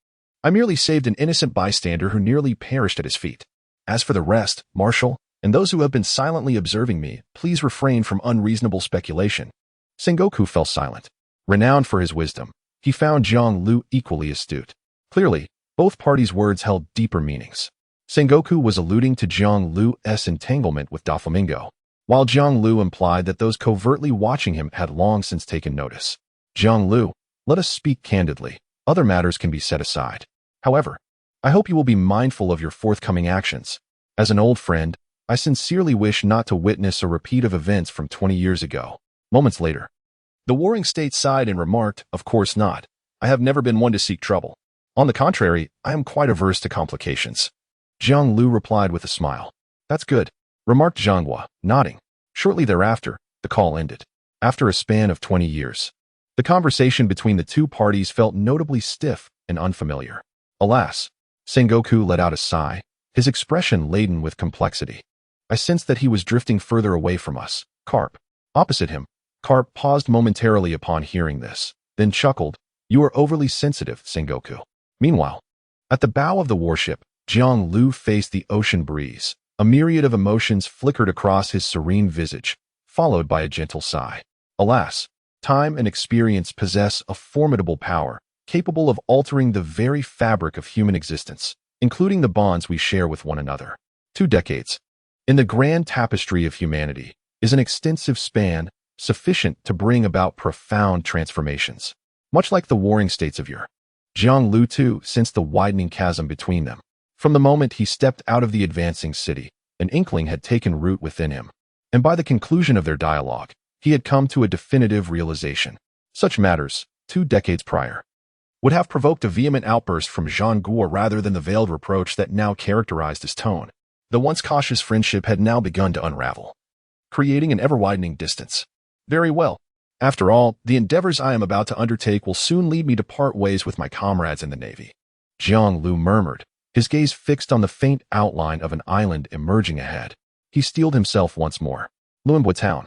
"I merely saved an innocent bystander who nearly perished at his feet. As for the rest, Marshal, and those who have been silently observing me, please refrain from unreasonable speculation." Sengoku fell silent. Renowned for his wisdom, he found Jiang Lu equally astute. Clearly, both parties' words held deeper meanings. Sengoku was alluding to Jiang Lu's entanglement with Doflamingo, while Jiang Lu implied that those covertly watching him had long since taken notice. "Jiang Lu, let us speak candidly. Other matters can be set aside. However, I hope you will be mindful of your forthcoming actions. As an old friend, I sincerely wish not to witness a repeat of events from 20 years ago." Moments later, the warring state sighed and remarked, "Of course not. I have never been one to seek trouble. On the contrary, I am quite averse to complications." Jiang Lu replied with a smile. "That's good," remarked Zhanghua, nodding. Shortly thereafter, the call ended. After a span of 20 years, the conversation between the two parties felt notably stiff and unfamiliar. Alas, Sengoku let out a sigh, his expression laden with complexity. "I sensed that he was drifting further away from us, Carp." Opposite him, Carp paused momentarily upon hearing this, then chuckled, "You are overly sensitive, Sengoku." Meanwhile, at the bow of the warship, Jiang Lu faced the ocean breeze. A myriad of emotions flickered across his serene visage, followed by a gentle sigh. Alas, time and experience possess a formidable power, capable of altering the very fabric of human existence, including the bonds we share with one another. 2 decades, in the grand tapestry of humanity, is an extensive span sufficient to bring about profound transformations. Much like the warring states of yore, Jiang Lu too sensed the widening chasm between them. From the moment he stepped out of the advancing city, an inkling had taken root within him, and by the conclusion of their dialogue, he had come to a definitive realization. Such matters, 2 decades prior, would have provoked a vehement outburst from Zhanghua rather than the veiled reproach that now characterized his tone. The once cautious friendship had now begun to unravel, creating an ever-widening distance. "Very well. After all, the endeavors I am about to undertake will soon lead me to part ways with my comrades in the Navy," Jiang Lu murmured, his gaze fixed on the faint outline of an island emerging ahead. He steeled himself once more. Luanbua Town,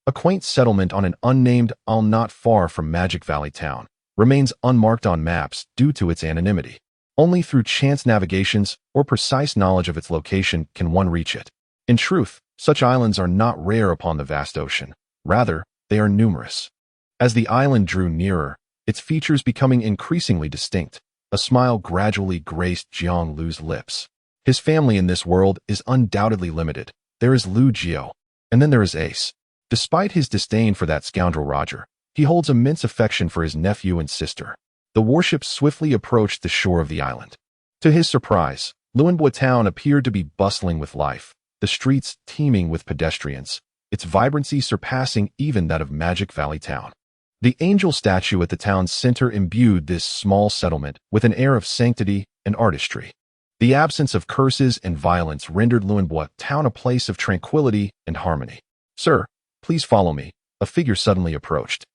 a quaint settlement on an unnamed isle not far from Magic Valley Town, remains unmarked on maps due to its anonymity. Only through chance navigations or precise knowledge of its location can one reach it. In truth, such islands are not rare upon the vast ocean. Rather, they are numerous. As the island drew nearer, its features becoming increasingly distinct, a smile gradually graced Jiang Lu's lips. His family in this world is undoubtedly limited. There is Lu Jiao, and then there is Ace. Despite his disdain for that scoundrel Roger, he holds immense affection for his nephew and sister. The warship swiftly approached the shore of the island. To his surprise, Luanbua Town appeared to be bustling with life, the streets teeming with pedestrians, its vibrancy surpassing even that of Magic Valley Town. The angel statue at the town's center imbued this small settlement with an air of sanctity and artistry. The absence of curses and violence rendered Luanbua Town a place of tranquility and harmony. "Sir, please follow me," a figure suddenly approached,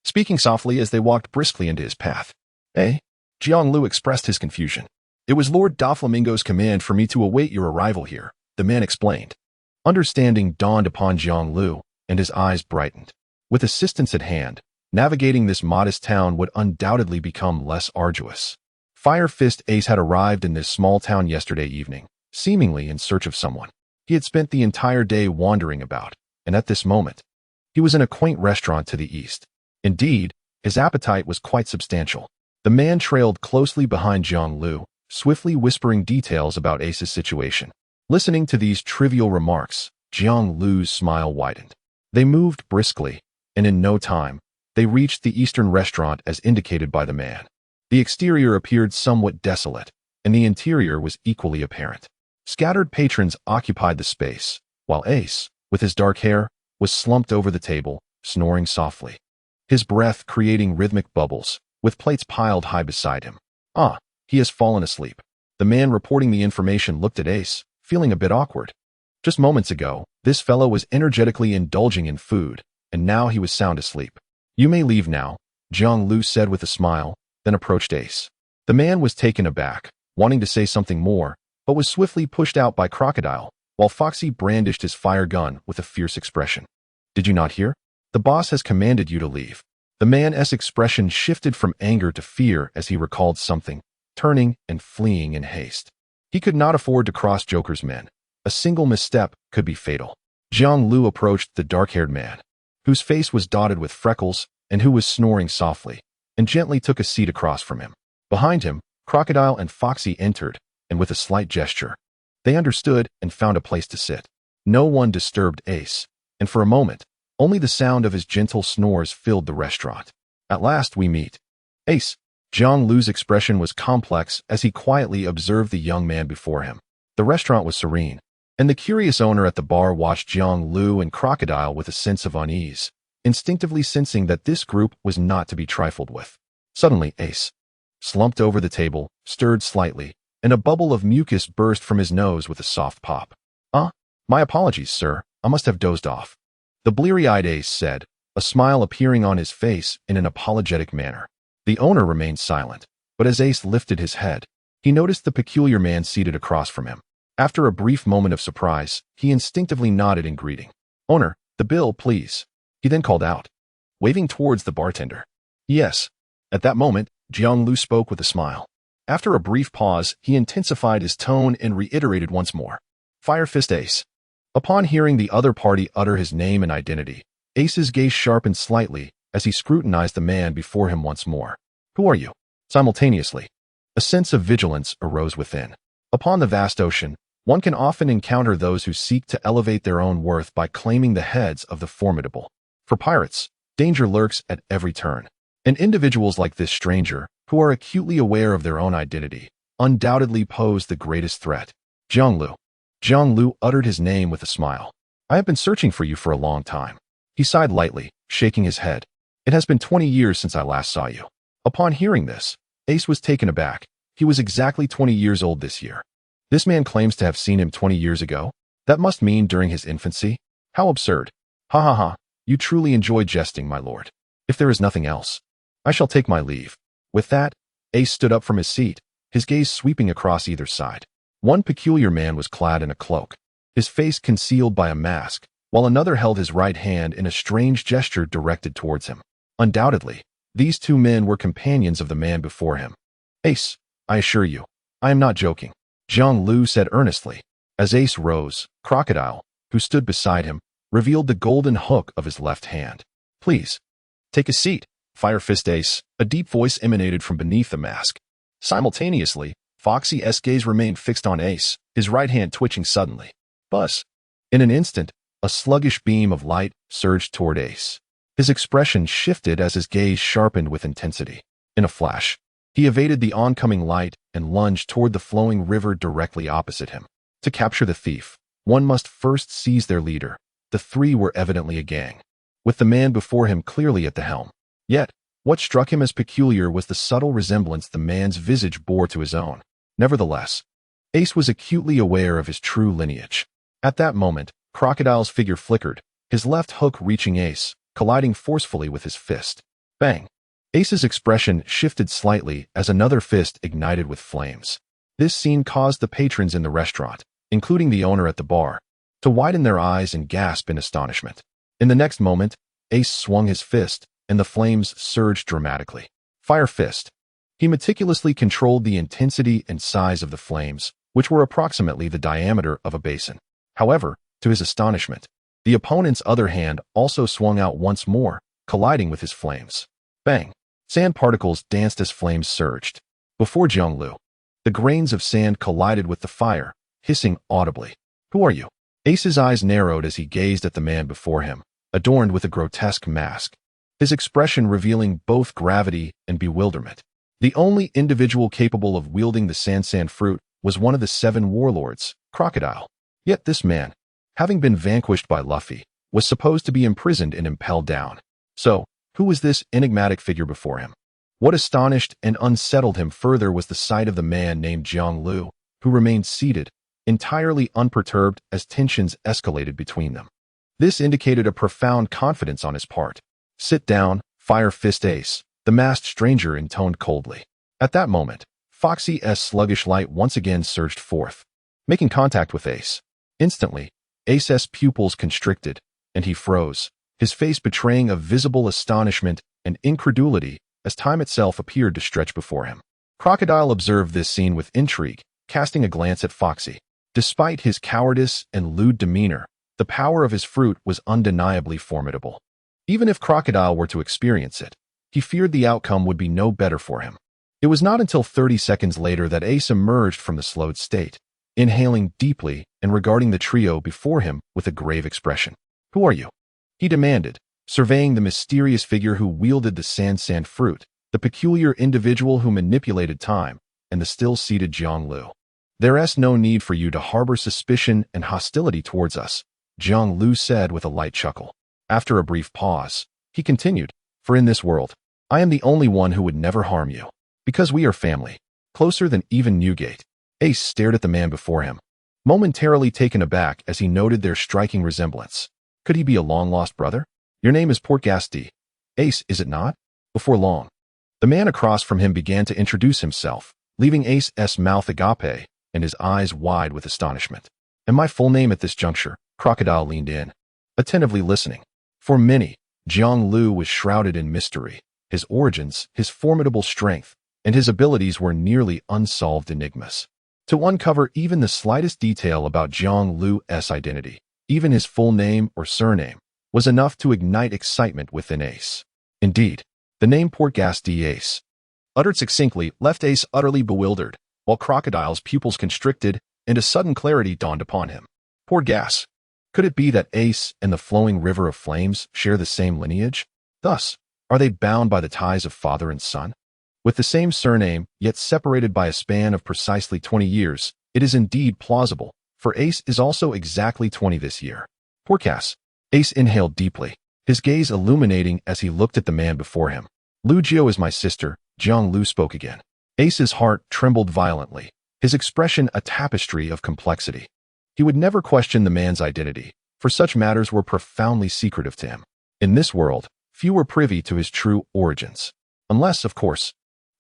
speaking softly as they walked briskly into his path. "Eh?" Jiang Lu expressed his confusion. "It was Lord Doflamingo's command for me to await your arrival here," the man explained. Understanding dawned upon Jiang Lu, and his eyes brightened. With assistance at hand, navigating this modest town would undoubtedly become less arduous. Fire Fist Ace had arrived in this small town yesterday evening, seemingly in search of someone. He had spent the entire day wandering about, and at this moment, he was in a quaint restaurant to the east. Indeed, his appetite was quite substantial. The man trailed closely behind Jiang Lu, swiftly whispering details about Ace's situation. Listening to these trivial remarks, Jiang Lu's smile widened. They moved briskly, and in no time, they reached the eastern restaurant as indicated by the man. The exterior appeared somewhat desolate, and the interior was equally apparent. Scattered patrons occupied the space, while Ace, with his dark hair, was slumped over the table, snoring softly, his breath creating rhythmic bubbles, with plates piled high beside him. "Ah, he has fallen asleep." The man reporting the information looked at Ace, feeling a bit awkward. Just moments ago, this fellow was energetically indulging in food, and now he was sound asleep. "You may leave now," Jiang Lu said with a smile, then approached Ace. The man was taken aback, wanting to say something more, but was swiftly pushed out by Crocodile, while Foxy brandished his fire gun with a fierce expression. "Did you not hear? The boss has commanded you to leave." The man's expression shifted from anger to fear as he recalled something, turning and fleeing in haste. He could not afford to cross Joker's men. A single misstep could be fatal. Jiang Lu approached the dark-haired man, whose face was dotted with freckles and who was snoring softly, and gently took a seat across from him. Behind him, Crocodile and Foxy entered, and with a slight gesture, they understood and found a place to sit. No one disturbed Ace, and for a moment, only the sound of his gentle snores filled the restaurant. At last we meet. Ace. Jiang Lu's expression was complex as he quietly observed the young man before him. The restaurant was serene, and the curious owner at the bar watched Jiang Lu and Crocodile with a sense of unease, instinctively sensing that this group was not to be trifled with. Suddenly, Ace slumped over the table, stirred slightly, and a bubble of mucus burst from his nose with a soft pop. My apologies, sir. I must have dozed off. The bleary-eyed Ace said, a smile appearing on his face in an apologetic manner. The owner remained silent, but as Ace lifted his head, he noticed the peculiar man seated across from him. After a brief moment of surprise, he instinctively nodded in greeting. "Owner, the bill, please," he then called out, waving towards the bartender. "Yes." At that moment, Jiang Lu spoke with a smile. After a brief pause, he intensified his tone and reiterated once more, "Fire Fist Ace." Upon hearing the other party utter his name and identity, Ace's gaze sharpened slightly as he scrutinized the man before him once more. "Who are you?" Simultaneously, a sense of vigilance arose within. Upon the vast ocean, one can often encounter those who seek to elevate their own worth by claiming the heads of the formidable. For pirates, danger lurks at every turn, and individuals like this stranger, who are acutely aware of their own identity, undoubtedly pose the greatest threat. Jiang Lu. Jiang Lu uttered his name with a smile. "I have been searching for you for a long time." He sighed lightly, shaking his head. "It has been 20 years since I last saw you." Upon hearing this, Ace was taken aback. He was exactly 20 years old this year. This man claims to have seen him 20 years ago? That must mean during his infancy? How absurd. Ha ha ha, you truly enjoy jesting, my lord. If there is nothing else, I shall take my leave. With that, Ace stood up from his seat, his gaze sweeping across either side. One peculiar man was clad in a cloak, his face concealed by a mask, while another held his right hand in a strange gesture directed towards him. Undoubtedly, these two men were companions of the man before him. "Ace, I assure you, I am not joking," Jiang Lu said earnestly. As Ace rose, Crocodile, who stood beside him, revealed the golden hook of his left hand. "Please, take a seat, Fire Fist Ace," a deep voice emanated from beneath the mask. Simultaneously, Foxy's gaze remained fixed on Ace, his right hand twitching suddenly. Buzz. In an instant, a sluggish beam of light surged toward Ace. His expression shifted as his gaze sharpened with intensity. In a flash, he evaded the oncoming light and lunged toward the flowing river directly opposite him. To capture the thief, one must first seize their leader. The three were evidently a gang, with the man before him clearly at the helm. Yet, what struck him as peculiar was the subtle resemblance the man's visage bore to his own. Nevertheless, Ace was acutely aware of his true lineage. At that moment, Crocodile's figure flickered, his left hook reaching Ace, colliding forcefully with his fist. Bang! Ace's expression shifted slightly as another fist ignited with flames. This scene caused the patrons in the restaurant, including the owner at the bar, to widen their eyes and gasp in astonishment. In the next moment, Ace swung his fist, and the flames surged dramatically. Fire Fist. He meticulously controlled the intensity and size of the flames, which were approximately the diameter of a basin. However, to his astonishment, the opponent's other hand also swung out once more, colliding with his flames. Bang! Sand particles danced as flames surged. Before Jiang Lu, the grains of sand collided with the fire, hissing audibly. "Who are you?" Ace's eyes narrowed as he gazed at the man before him, adorned with a grotesque mask, his expression revealing both gravity and bewilderment. The only individual capable of wielding the sand fruit was one of the 7 warlords, Crocodile. Yet this man, having been vanquished by Luffy, was supposed to be imprisoned and impelled down. So, who was this enigmatic figure before him? What astonished and unsettled him further was the sight of the man named Jiang Lu, who remained seated, entirely unperturbed as tensions escalated between them. This indicated a profound confidence on his part. "Sit down, Fire Fist Ace," the masked stranger intoned coldly. At that moment, Foxy's sluggish light once again surged forth, making contact with Ace. Instantly, Ace's pupils constricted, and he froze, his face betraying a visible astonishment and incredulity as time itself appeared to stretch before him. Crocodile observed this scene with intrigue, casting a glance at Foxy. Despite his cowardice and lewd demeanor, the power of his fruit was undeniably formidable. Even if Crocodile were to experience it, he feared the outcome would be no better for him. It was not until 30 seconds later that Ace emerged from the slowed state, inhaling deeply and regarding the trio before him with a grave expression. "Who are you?" he demanded, surveying the mysterious figure who wielded the sand fruit, the peculiar individual who manipulated time, and the still-seated Jiang Lu. "There's no need for you to harbor suspicion and hostility towards us," Jiang Lu said with a light chuckle. After a brief pause, he continued, "For in this world, I am the only one who would never harm you, because we are family, closer than even Newgate." Ace stared at the man before him, momentarily taken aback as he noted their striking resemblance. Could he be a long-lost brother? "Your name is Port-At, Ace, is it not?" Before long, the man across from him began to introduce himself, leaving Ace's mouth agape and his eyes wide with astonishment. "And my full name at this juncture," Crocodile leaned in, attentively listening. For many, Jiang Lu was shrouded in mystery. His origins, his formidable strength, and his abilities were nearly unsolved enigmas. To uncover even the slightest detail about Jiang Lu's identity, even his full name or surname, was enough to ignite excitement within Ace. Indeed, the name Port-At Ace, uttered succinctly, left Ace utterly bewildered, while Crocodile's pupils constricted and a sudden clarity dawned upon him. Port-At. Could it be that Ace and the flowing river of flames share the same lineage? Thus, are they bound by the ties of father and son? With the same surname, yet separated by a span of precisely 20 years, it is indeed plausible, for Ace is also exactly 20 this year. Port-At. Ace inhaled deeply, his gaze illuminating as he looked at the man before him. "Lu Jiao is my sister," Jiang Lu spoke again. Ace's heart trembled violently, his expression a tapestry of complexity. He would never question the man's identity, for such matters were profoundly secretive to him. In this world, few were privy to his true origins. Unless, of course,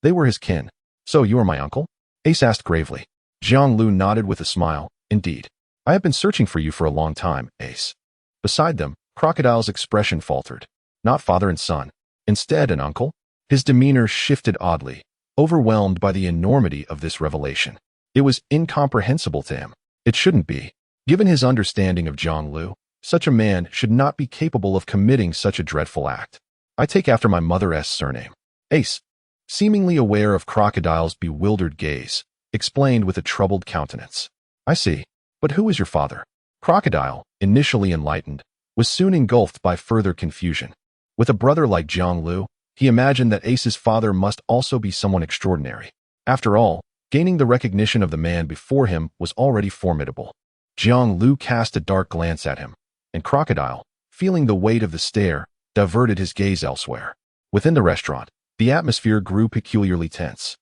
they were his kin. "So you are my uncle?" Ace asked gravely. Jiang Lu nodded with a smile. "Indeed. I have been searching for you for a long time, Ace." Beside them, Crocodile's expression faltered. Not father and son. Instead, an uncle? His demeanor shifted oddly, overwhelmed by the enormity of this revelation. It was incomprehensible to him. It shouldn't be. Given his understanding of Jiang Lu, such a man should not be capable of committing such a dreadful act. "I take after my mother's surname." Ace, seemingly aware of Crocodile's bewildered gaze, explained with a troubled countenance. "I see. But who is your father?" Crocodile, initially enlightened, was soon engulfed by further confusion. With a brother like Jiang Lu, he imagined that Ace's father must also be someone extraordinary. After all, gaining the recognition of the man before him was already formidable. Jiang Lu cast a dark glance at him, and Crocodile, feeling the weight of the stare, diverted his gaze elsewhere. Within the restaurant, the atmosphere grew peculiarly tense.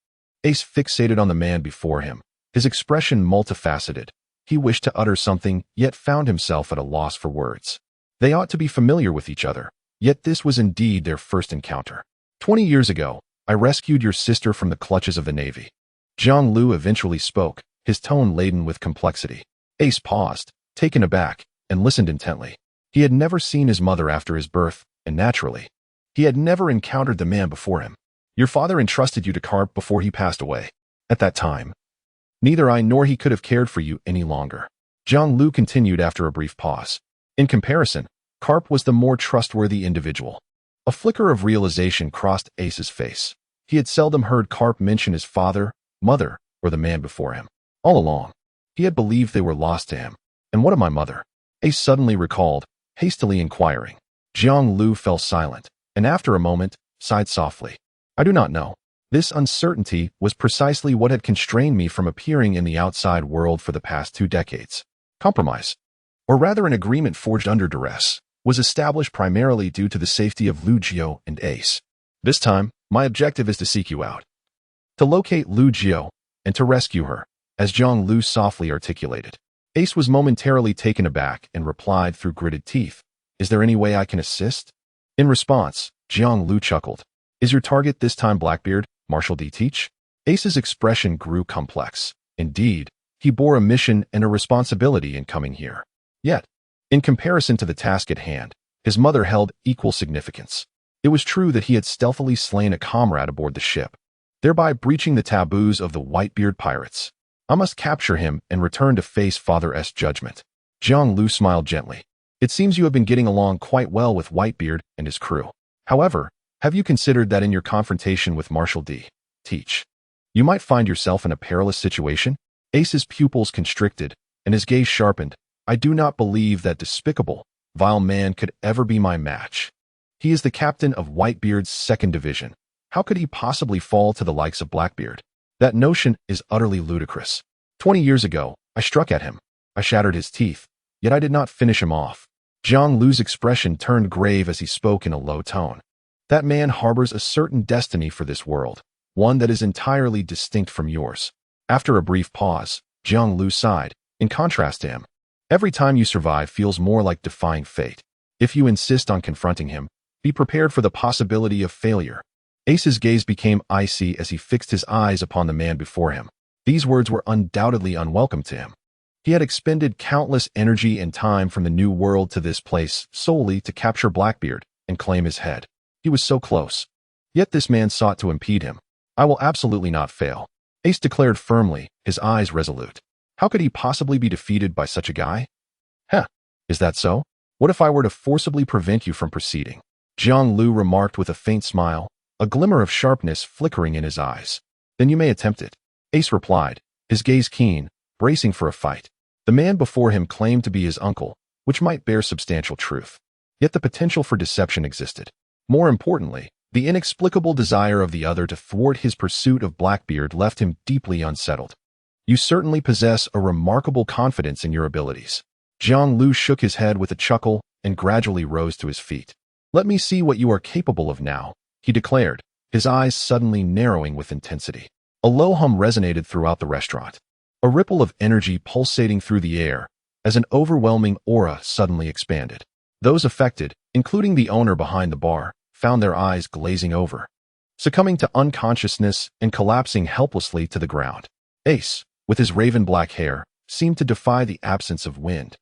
Ace fixated on the man before him, his expression multifaceted. He wished to utter something, yet found himself at a loss for words. They ought to be familiar with each other, yet this was indeed their first encounter. 20 years ago, I rescued your sister from the clutches of the Navy." Jiang Lu eventually spoke, his tone laden with complexity. Ace paused, taken aback, and listened intently. He had never seen his mother after his birth, and naturally, he had never encountered the man before him. "Your father entrusted you to Carp before he passed away. At that time, neither I nor he could have cared for you any longer." Jiang Lu continued after a brief pause. "In comparison, Carp was the more trustworthy individual." A flicker of realization crossed Ace's face. He had seldom heard Carp mention his father, mother, or the man before him. All along, he had believed they were lost to him. "And what of my mother?" Ace suddenly recalled, hastily inquiring. Jiang Lu fell silent, and after a moment, sighed softly. "I do not know." This uncertainty was precisely what had constrained me from appearing in the outside world for the past 2 decades. Compromise, or rather an agreement forged under duress, was established primarily due to the safety of Lu Jiao and Ace. This time, my objective is to seek you out. To locate Lu Jiao, and to rescue her, as Jiang Lu softly articulated. Ace was momentarily taken aback and replied through gritted teeth, "Is there any way I can assist?" In response, Jiang Lu chuckled. "Is your target this time Blackbeard, Marshal D. Teach?" Ace's expression grew complex. Indeed, he bore a mission and a responsibility in coming here. Yet, in comparison to the task at hand, his mother held equal significance. It was true that he had stealthily slain a comrade aboard the ship, thereby breaching the taboos of the Whitebeard pirates. I must capture him and return to face Father's judgment. Jiang Lu smiled gently. It seems you have been getting along quite well with Whitebeard and his crew. However, have you considered that in your confrontation with Marshal.D, Teach, you might find yourself in a perilous situation? Ace's pupils constricted, and his gaze sharpened. I do not believe that despicable, vile man could ever be my match. He is the captain of Whitebeard's 2nd Division. How could he possibly fall to the likes of Blackbeard? That notion is utterly ludicrous. 20 years ago, I struck at him. I shattered his teeth, yet I did not finish him off. Jiang Lu's expression turned grave as he spoke in a low tone. That man harbors a certain destiny for this world, one that is entirely distinct from yours. After a brief pause, Jiang Lu sighed. In contrast to him, every time you survive feels more like defying fate. If you insist on confronting him, be prepared for the possibility of failure. Ace's gaze became icy as he fixed his eyes upon the man before him. These words were undoubtedly unwelcome to him. He had expended countless energy and time from the new world to this place solely to capture Blackbeard and claim his head. He was so close. Yet this man sought to impede him. I will absolutely not fail, Ace declared firmly, his eyes resolute. How could he possibly be defeated by such a guy? Heh, is that so? What if I were to forcibly prevent you from proceeding? Jiang Lu remarked with a faint smile, a glimmer of sharpness flickering in his eyes. Then you may attempt it, Ace replied, his gaze keen, bracing for a fight. The man before him claimed to be his uncle, which might bear substantial truth. Yet the potential for deception existed. More importantly, the inexplicable desire of the other to thwart his pursuit of Blackbeard left him deeply unsettled. You certainly possess a remarkable confidence in your abilities. Jiang Lu shook his head with a chuckle and gradually rose to his feet. Let me see what you are capable of now, he declared, his eyes suddenly narrowing with intensity. A low hum resonated throughout the restaurant, a ripple of energy pulsating through the air as an overwhelming aura suddenly expanded. Those affected, including the owner behind the bar, found their eyes glazing over, succumbing to unconsciousness and collapsing helplessly to the ground. Ace, with his raven-black hair, seemed to defy the absence of wind.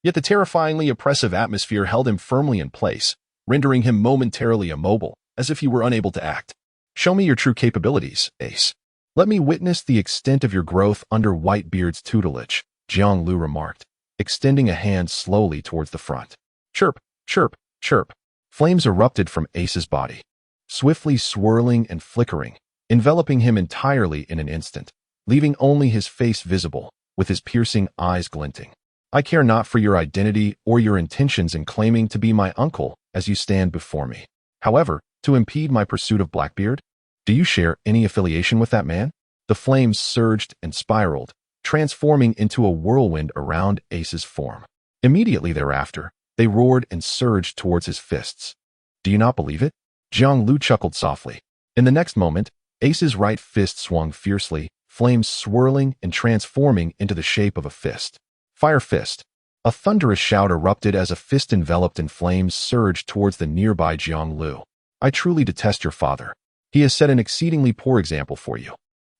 Yet the terrifyingly oppressive atmosphere held him firmly in place, rendering him momentarily immobile, as if he were unable to act. Show me your true capabilities, Ace. Let me witness the extent of your growth under Whitebeard's tutelage, Jiang Lu remarked, extending a hand slowly towards the front. Chirp, chirp, chirp. Flames erupted from Ace's body, swiftly swirling and flickering, enveloping him entirely in an instant, leaving only his face visible, with his piercing eyes glinting. I care not for your identity or your intentions in claiming to be my uncle as you stand before me. However, to impede my pursuit of Blackbeard, do you share any affiliation with that man? The flames surged and spiraled, transforming into a whirlwind around Ace's form. Immediately thereafter, they roared and surged towards his fists. Do you not believe it? Jiang Lu chuckled softly. In the next moment, Ace's right fist swung fiercely, flames swirling and transforming into the shape of a fist. Fire fist. A thunderous shout erupted as a fist enveloped in flames surged towards the nearby Jiang Lu. I truly detest your father. He has set an exceedingly poor example for you.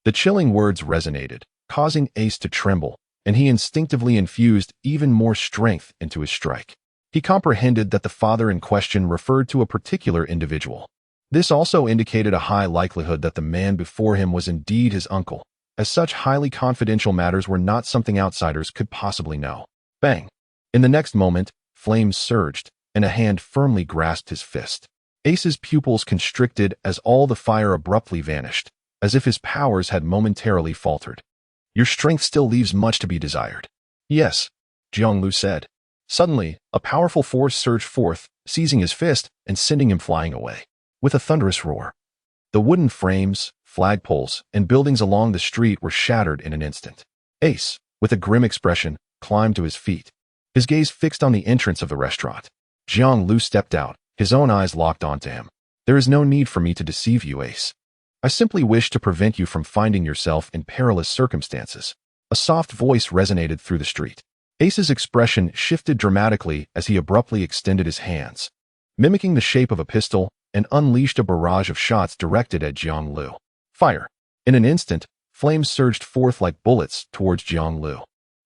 The chilling words resonated, causing Ace to tremble, and he instinctively infused even more strength into his strike. He comprehended that the father in question referred to a particular individual. This also indicated a high likelihood that the man before him was indeed his uncle, as such highly confidential matters were not something outsiders could possibly know. Bang! In the next moment, flames surged, and a hand firmly grasped his fist. Ace's pupils constricted as all the fire abruptly vanished, as if his powers had momentarily faltered. Your strength still leaves much to be desired. Yes, Jiang Lu said. Suddenly, a powerful force surged forth, seizing his fist and sending him flying away. With a thunderous roar, the wooden frames, flagpoles, and buildings along the street were shattered in an instant. Ace, with a grim expression, climbed to his feet, his gaze fixed on the entrance of the restaurant. Jiang Lu stepped out, his own eyes locked onto him. There is no need for me to deceive you, Ace. I simply wish to prevent you from finding yourself in perilous circumstances. A soft voice resonated through the street. Ace's expression shifted dramatically as he abruptly extended his hands, mimicking the shape of a pistol, and unleashed a barrage of shots directed at Jiang Lu. Fire! In an instant, flames surged forth like bullets towards Jiang Lu.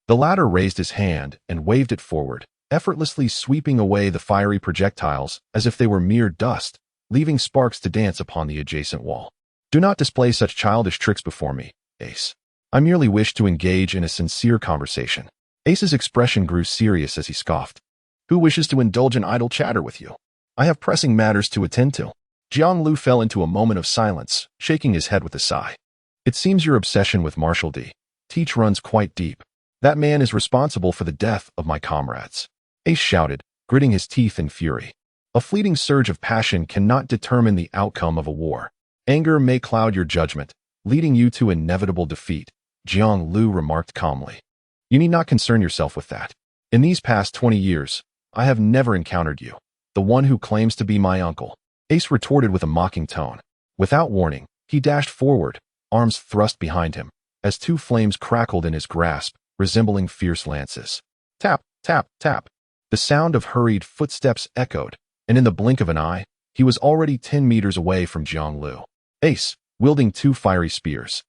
The latter raised his hand and waved it forward, effortlessly sweeping away the fiery projectiles as if they were mere dust, leaving sparks to dance upon the adjacent wall. Do not display such childish tricks before me, Ace. I merely wish to engage in a sincere conversation. Ace's expression grew serious as he scoffed. Who wishes to indulge in idle chatter with you? I have pressing matters to attend to. Jianglu fell into a moment of silence, shaking his head with a sigh. It seems your obsession with Marshal.At runs quite deep. That man is responsible for the death of my comrades. Ace shouted, gritting his teeth in fury. A fleeting surge of passion cannot determine the outcome of a war. Anger may cloud your judgment, leading you to inevitable defeat, Jianglu remarked calmly. You need not concern yourself with that. In these past 20 years, I have never encountered you, the one who claims to be my uncle. Ace retorted with a mocking tone. Without warning, he dashed forward, arms thrust behind him, as two flames crackled in his grasp, resembling fierce lances. Tap, tap, tap. The sound of hurried footsteps echoed, and in the blink of an eye, he was already 10 meters away from Jianglu. Ace, wielding two fiery spears,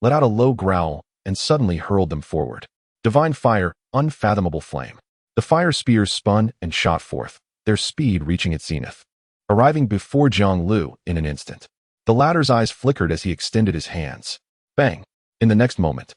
let out a low growl and suddenly hurled them forward. Divine fire, unfathomable flame. The fire spears spun and shot forth, their speed reaching its zenith, arriving before Jianglu in an instant. The latter's eyes flickered as he extended his hands. Bang! In the next moment,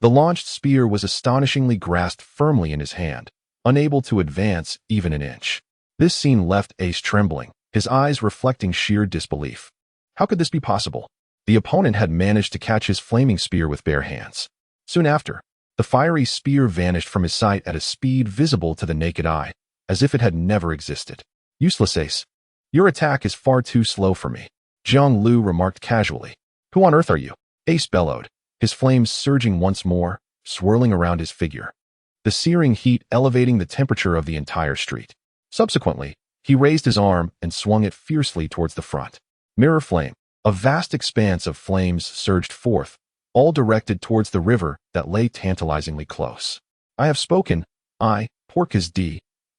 the launched spear was astonishingly grasped firmly in his hand, unable to advance even an inch. This scene left Ace trembling, his eyes reflecting sheer disbelief. How could this be possible? The opponent had managed to catch his flaming spear with bare hands. Soon after, the fiery spear vanished from his sight at a speed visible to the naked eye, as if it had never existed. Useless, Ace. Your attack is far too slow for me, Jianglu remarked casually. Who on earth are you? Ace bellowed, his flames surging once more, swirling around his figure, the searing heat elevating the temperature of the entire street. Subsequently, he raised his arm and swung it fiercely towards the front. Mirror flame. A vast expanse of flames surged forth, all directed towards the river that lay tantalizingly close. I have spoken. I, Pork-At,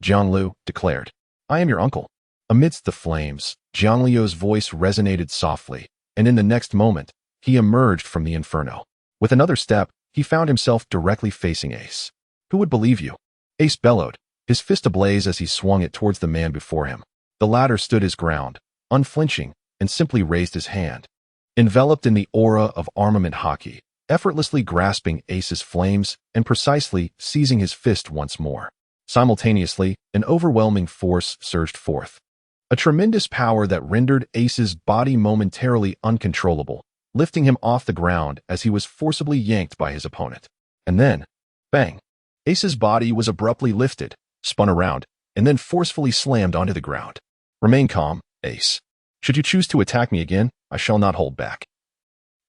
Jianglu declared. I am your uncle. Amidst the flames, Jiangliu's voice resonated softly, and in the next moment, he emerged from the inferno. With another step, he found himself directly facing Ace. Who would believe you? Ace bellowed, his fist ablaze as he swung it towards the man before him. The latter stood his ground, unflinching, and simply raised his hand. Enveloped in the aura of armament hockey, effortlessly grasping Ace's flames and precisely seizing his fist once more. Simultaneously, an overwhelming force surged forth. A tremendous power that rendered Ace's body momentarily uncontrollable, lifting him off the ground as he was forcibly yanked by his opponent. And then, bang! Ace's body was abruptly lifted, spun around, and then forcefully slammed onto the ground. Remain calm, Ace. Should you choose to attack me again, I shall not hold back.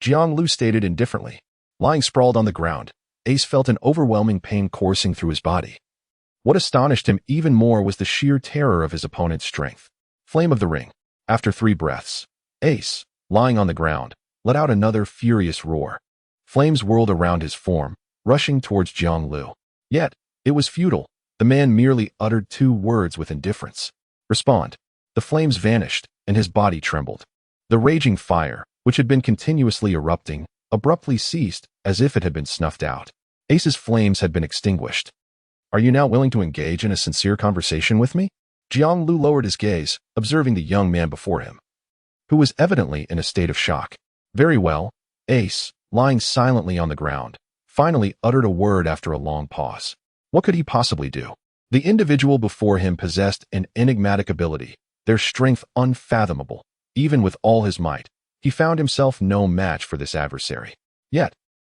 Jianglu stated indifferently. Lying sprawled on the ground, Ace felt an overwhelming pain coursing through his body. What astonished him even more was the sheer terror of his opponent's strength. Flame of the ring. After 3 breaths, Ace, lying on the ground, let out another furious roar. Flames whirled around his form, rushing towards Jianglu. Yet, it was futile. The man merely uttered 2 words with indifference. Respond. The flames vanished, and his body trembled. The raging fire, which had been continuously erupting, abruptly ceased as if it had been snuffed out. Ace's flames had been extinguished. Are you now willing to engage in a sincere conversation with me? Jianglu lowered his gaze, observing the young man before him, who was evidently in a state of shock. Very well, Ace, lying silently on the ground, finally uttered a word after a long pause. What could he possibly do? The individual before him possessed an enigmatic ability, their strength unfathomable. Even with all his might, he found himself no match for this adversary. Yet,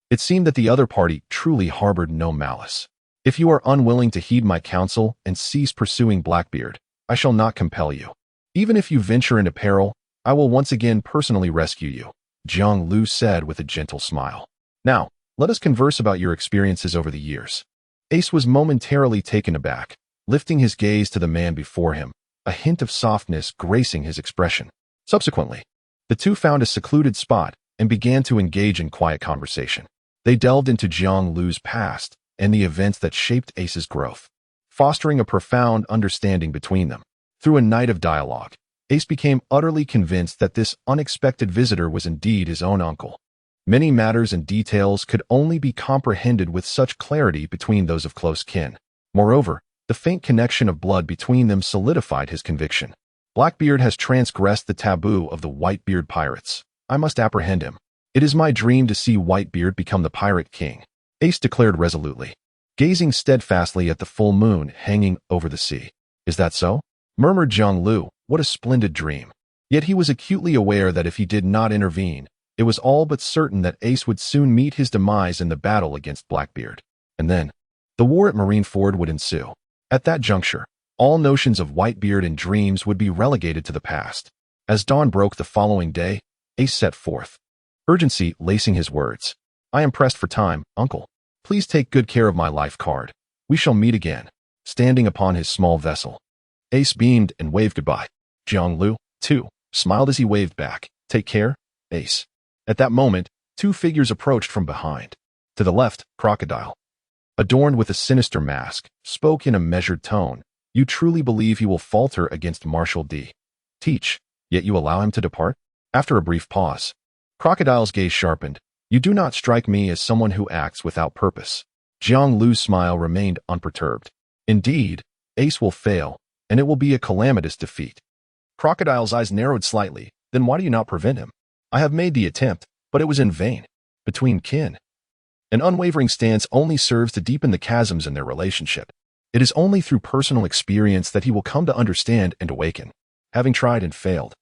it seemed that the other party truly harbored no malice. If you are unwilling to heed my counsel and cease pursuing Blackbeard, I shall not compel you. Even if you venture into peril, I will once again personally rescue you, Jianglu said with a gentle smile. Now, let us converse about your experiences over the years. Ace was momentarily taken aback, lifting his gaze to the man before him, a hint of softness gracing his expression. Subsequently, the two found a secluded spot and began to engage in quiet conversation. They delved into Jianglu's past and the events that shaped Ace's growth, fostering a profound understanding between them. Through a night of dialogue, Ace became utterly convinced that this unexpected visitor was indeed his own uncle. Many matters and details could only be comprehended with such clarity between those of close kin. Moreover, the faint connection of blood between them solidified his conviction. Blackbeard has transgressed the taboo of the Whitebeard pirates. I must apprehend him. It is my dream to see Whitebeard become the pirate king, Ace declared resolutely, gazing steadfastly at the full moon hanging over the sea. Is that so? Murmured Jiang Lu. What a splendid dream. Yet he was acutely aware that if he did not intervene, it was all but certain that Ace would soon meet his demise in the battle against Blackbeard. And then, the war at Marineford would ensue. At that juncture, all notions of Whitebeard and dreams would be relegated to the past. As dawn broke the following day, Ace set forth, urgency lacing his words. I am pressed for time, uncle. Please take good care of my life card. We shall meet again. Standing upon his small vessel, Ace beamed and waved goodbye. Jiang Lu, too, smiled as he waved back. Take care, Ace. At that moment, two figures approached from behind. To the left, Crocodile, adorned with a sinister mask, spoke in a measured tone. You truly believe he will falter against Marshal Teach, yet you allow him to depart? After a brief pause, Crocodile's gaze sharpened. You do not strike me as someone who acts without purpose. Jiang Lu's smile remained unperturbed. Indeed, Ace will fail, and it will be a calamitous defeat. Crocodile's eyes narrowed slightly. Then why do you not prevent him? I have made the attempt, but it was in vain. Between kin, an unwavering stance only serves to deepen the chasms in their relationship. It is only through personal experience that he will come to understand and awaken. Having tried and failed,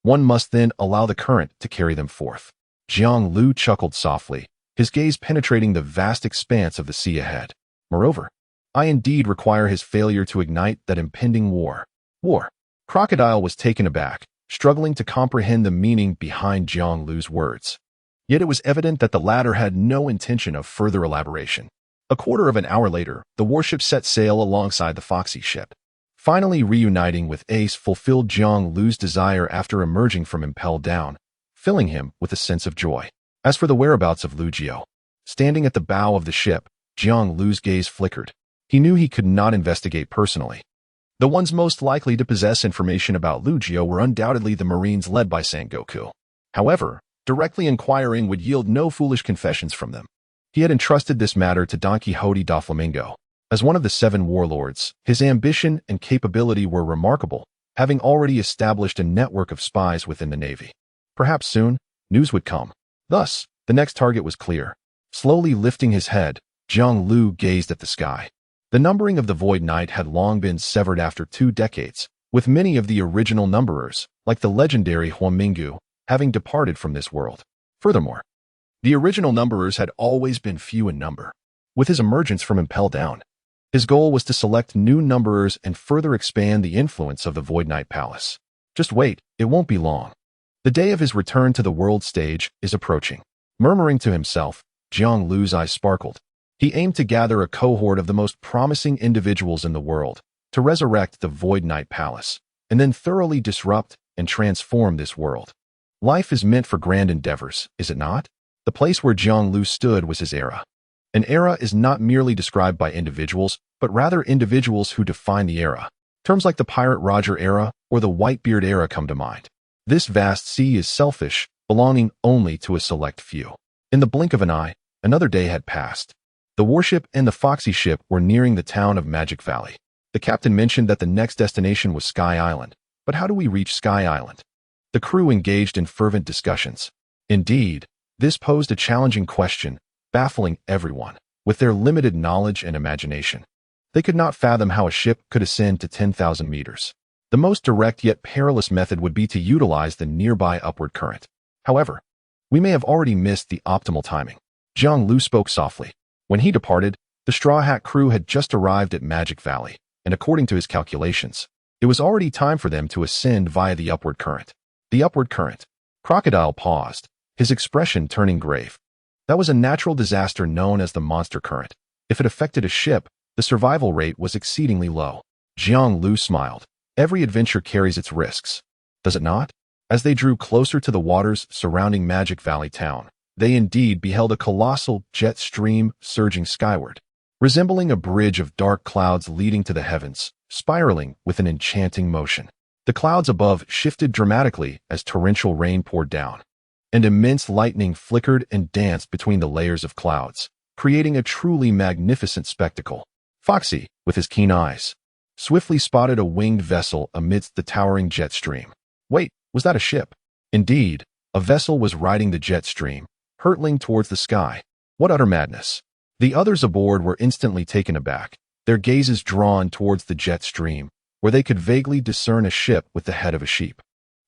one must then allow the current to carry them forth. Jiang Lu chuckled softly, his gaze penetrating the vast expanse of the sea ahead. Moreover, I indeed require his failure to ignite that impending war. War. Crocodile was taken aback, struggling to comprehend the meaning behind Jiang Lu's words. Yet it was evident that the latter had no intention of further elaboration. A quarter of an hour later, the warship set sail alongside the Foxy ship. Finally reuniting with Ace fulfilled Jiang Lu's desire after emerging from Impel Down, filling him with a sense of joy. As for the whereabouts of Lu Jiao, standing at the bow of the ship, Jiang Lu's gaze flickered. He knew he could not investigate personally. The ones most likely to possess information about Lu Jiao were undoubtedly the Marines led by Sengoku. However, directly inquiring would yield no foolish confessions from them. He had entrusted this matter to Don Quixote da Flamingo. As one of the 7 warlords, his ambition and capability were remarkable, having already established a network of spies within the Navy. Perhaps soon, news would come. Thus, the next target was clear. Slowly lifting his head, Jiang Lu gazed at the sky. The numbering of the Void Knight had long been severed after 2 decades, with many of the original numberers, like the legendary Huamingu, having departed from this world. Furthermore, the original numberers had always been few in number. With his emergence from Impel Down, his goal was to select new numberers and further expand the influence of the Void Knight Palace. Just wait, it won't be long. The day of his return to the world stage is approaching. Murmuring to himself, Jiang Lu's eyes sparkled. He aimed to gather a cohort of the most promising individuals in the world, to resurrect the Void Knight Palace, and then thoroughly disrupt and transform this world. Life is meant for grand endeavors, is it not? The place where Jiang Lu stood was his era. An era is not merely described by individuals, but rather individuals who define the era. Terms like the Pirate Roger era or the Whitebeard era come to mind. This vast sea is selfish, belonging only to a select few. In the blink of an eye, another day had passed. The warship and the Foxy ship were nearing the town of Magic Valley. The captain mentioned that the next destination was Sky Island. But how do we reach Sky Island? The crew engaged in fervent discussions. Indeed, this posed a challenging question, baffling everyone. With their limited knowledge and imagination, they could not fathom how a ship could ascend to 10,000 meters. The most direct yet perilous method would be to utilize the nearby upward current. However, we may have already missed the optimal timing. Jiang Lu spoke softly. When he departed, the Straw Hat crew had just arrived at Magic Valley, and according to his calculations, it was already time for them to ascend via the upward current. The upward current. Crocodile paused, his expression turning grave. That was a natural disaster known as the monster current. If it affected a ship, the survival rate was exceedingly low. Jiang Lu smiled. Every adventure carries its risks, does it not? As they drew closer to the waters surrounding Magic Valley town, they indeed beheld a colossal jet stream surging skyward, resembling a bridge of dark clouds leading to the heavens, spiraling with an enchanting motion. The clouds above shifted dramatically as torrential rain poured down, and immense lightning flickered and danced between the layers of clouds, creating a truly magnificent spectacle. Foxy, with his keen eyes, swiftly spotted a winged vessel amidst the towering jet stream. Wait, was that a ship? Indeed, a vessel was riding the jet stream, hurtling towards the sky. What utter madness! The others aboard were instantly taken aback, their gazes drawn towards the jet stream, where they could vaguely discern a ship with the head of a sheep,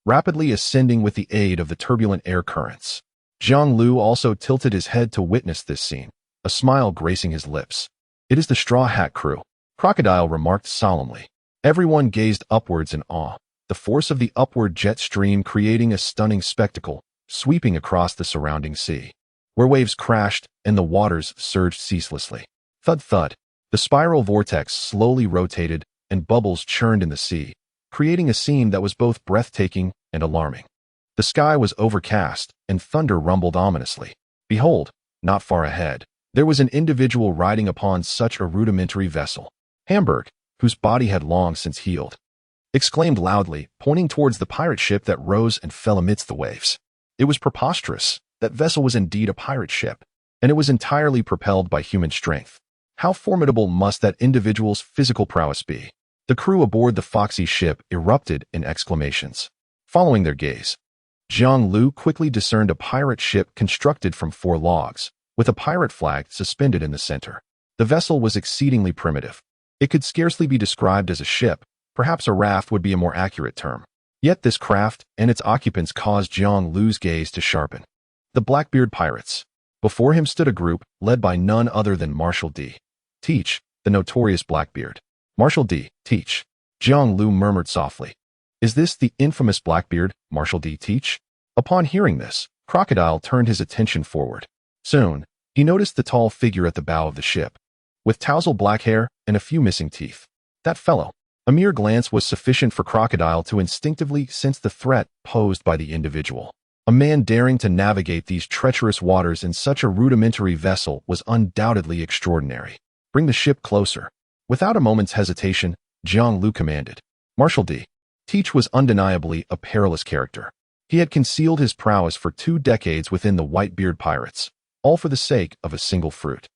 rapidly ascending with the aid of the turbulent air currents. Jiang Lu also tilted his head to witness this scene, a smile gracing his lips. It is the Straw Hat crew, Crocodile remarked solemnly. Everyone gazed upwards in awe, the force of the upward jet stream creating a stunning spectacle, sweeping across the surrounding sea, where waves crashed and the waters surged ceaselessly. Thud thud, the spiral vortex slowly rotated and bubbles churned in the sea, creating a scene that was both breathtaking and alarming. The sky was overcast and thunder rumbled ominously. Behold, not far ahead, there was an individual riding upon such a rudimentary vessel. Hamburg, whose body had long since healed, exclaimed loudly, pointing towards the pirate ship that rose and fell amidst the waves. It was preposterous. That vessel was indeed a pirate ship, and it was entirely propelled by human strength. How formidable must that individual's physical prowess be? The crew aboard the foxy ship erupted in exclamations. Following their gaze, Jiang Lu quickly discerned a pirate ship constructed from 4 logs, with a pirate flag suspended in the center. The vessel was exceedingly primitive. It could scarcely be described as a ship, perhaps a raft would be a more accurate term. Yet this craft and its occupants caused Jiang Lu's gaze to sharpen. The Blackbeard pirates. Before him stood a group led by none other than Marshal.At, the notorious Blackbeard. Marshal.At, Jiang Lu murmured softly. Is this the infamous Blackbeard, Marshal.At? Upon hearing this, Crocodile turned his attention forward. Soon, he noticed the tall figure at the bow of the ship, with tousled black hair and a few missing teeth. That fellow. A mere glance was sufficient for Crocodile to instinctively sense the threat posed by the individual. A man daring to navigate these treacherous waters in such a rudimentary vessel was undoubtedly extraordinary. Bring the ship closer. Without a moment's hesitation, Jiang Lu commanded. Marshal.At was undeniably a perilous character. He had concealed his prowess for 2 decades within the Whitebeard pirates, all for the sake of a single fruit.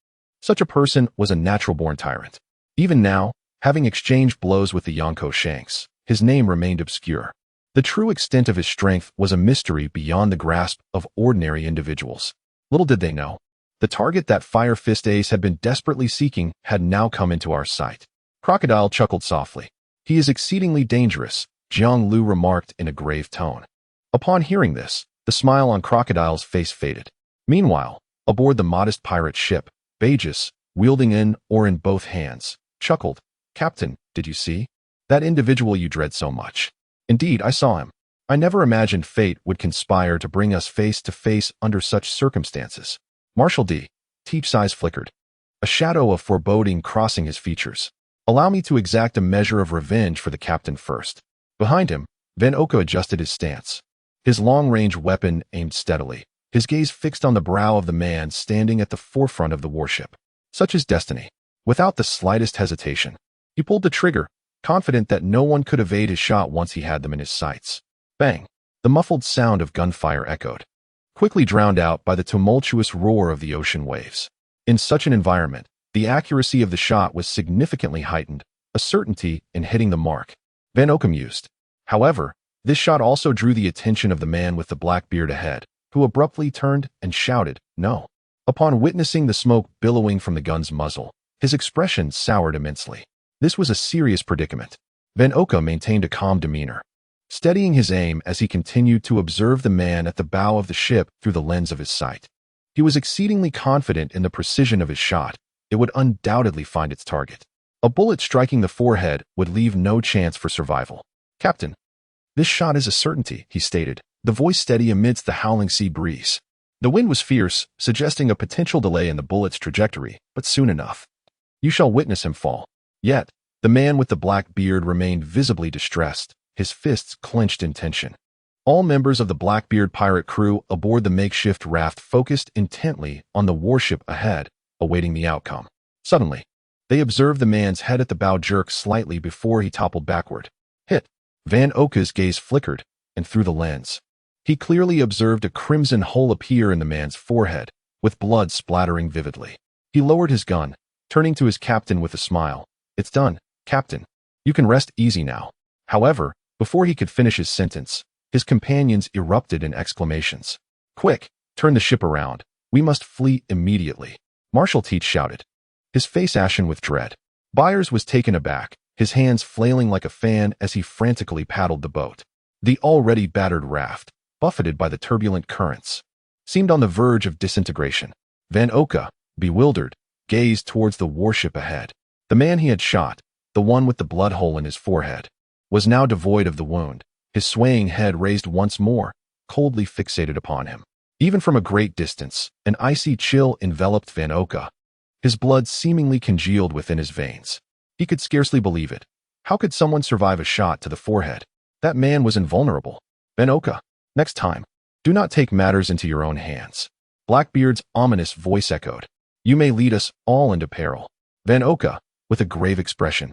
Such a person was a natural-born tyrant. Even now, having exchanged blows with the Yonko Shanks, his name remained obscure. The true extent of his strength was a mystery beyond the grasp of ordinary individuals. Little did they know, the target that Fire Fist Ace had been desperately seeking had now come into our sight. Crocodile chuckled softly. He is exceedingly dangerous, Jiang Lu remarked in a grave tone. Upon hearing this, the smile on Crocodile's face faded. Meanwhile, aboard the modest pirate ship, Bagus, wielding an oar in both hands, chuckled. Captain, did you see? That individual you dread so much. Indeed, I saw him. I never imagined fate would conspire to bring us face to face under such circumstances. Marshal.At's eyes flickered, a shadow of foreboding crossing his features. Allow me to exact a measure of revenge for the captain first. Behind him, Van Oka adjusted his stance, his long-range weapon aimed steadily, his gaze fixed on the brow of the man standing at the forefront of the warship. Such is destiny. Without the slightest hesitation, he pulled the trigger, confident that no one could evade his shot once he had them in his sights. Bang! The muffled sound of gunfire echoed, quickly drowned out by the tumultuous roar of the ocean waves. In such an environment, the accuracy of the shot was significantly heightened, a certainty in hitting the mark. Van Oka mused. However, this shot also drew the attention of the man with the black beard ahead, who abruptly turned and shouted, "No!" Upon witnessing the smoke billowing from the gun's muzzle, his expression soured immensely. This was a serious predicament. Van Oka maintained a calm demeanor, steadying his aim as he continued to observe the man at the bow of the ship through the lens of his sight. He was exceedingly confident in the precision of his shot. It would undoubtedly find its target. A bullet striking the forehead would leave no chance for survival. Captain, this shot is a certainty, he stated, the voice steady amidst the howling sea breeze. The wind was fierce, suggesting a potential delay in the bullet's trajectory, but soon enough, you shall witness him fall. Yet, the man with the black beard remained visibly distressed, his fists clenched in tension. All members of the Blackbeard pirate crew aboard the makeshift raft focused intently on the warship ahead, awaiting the outcome. Suddenly, they observed the man's head at the bow jerk slightly before he toppled backward. Hit! Van Oka's gaze flickered, and through the lens, he clearly observed a crimson hole appear in the man's forehead, with blood splattering vividly. He lowered his gun, turning to his captain with a smile. It's done, Captain. You can rest easy now." However, before he could finish his sentence, his companions erupted in exclamations. "Quick, turn the ship around. We must flee immediately," Marshal-Teach shouted, his face ashen with dread. Byers was taken aback, his hands flailing like a fan as he frantically paddled the boat. The already battered raft, buffeted by the turbulent currents, seemed on the verge of disintegration. Van Oka, bewildered, gazed towards the warship ahead. The man he had shot, the one with the blood hole in his forehead, was now devoid of the wound, his swaying head raised once more, coldly fixated upon him. Even from a great distance, an icy chill enveloped Van Oka. His blood seemingly congealed within his veins. He could scarcely believe it. How could someone survive a shot to the forehead? That man was invulnerable. Van Oka, next time, do not take matters into your own hands. Blackbeard's ominous voice echoed. You may lead us all into peril. Van Oka, with a grave expression,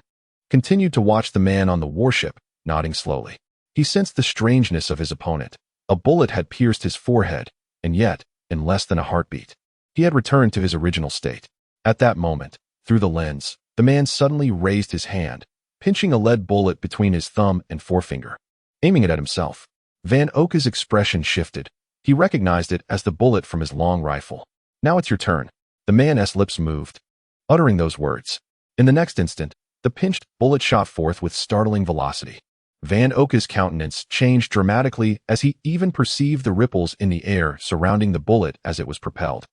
continued to watch the man on the warship, nodding slowly. He sensed the strangeness of his opponent. A bullet had pierced his forehead, and yet, in less than a heartbeat, he had returned to his original state. At that moment, through the lens, the man suddenly raised his hand, pinching a lead bullet between his thumb and forefinger, aiming it at himself. Van Oka's expression shifted. He recognized it as the bullet from his long rifle. Now it's your turn. The man's lips moved, uttering those words. In the next instant, the pinched bullet shot forth with startling velocity. Van Oka's countenance changed dramatically as he even perceived the ripples in the air surrounding the bullet as it was propelled.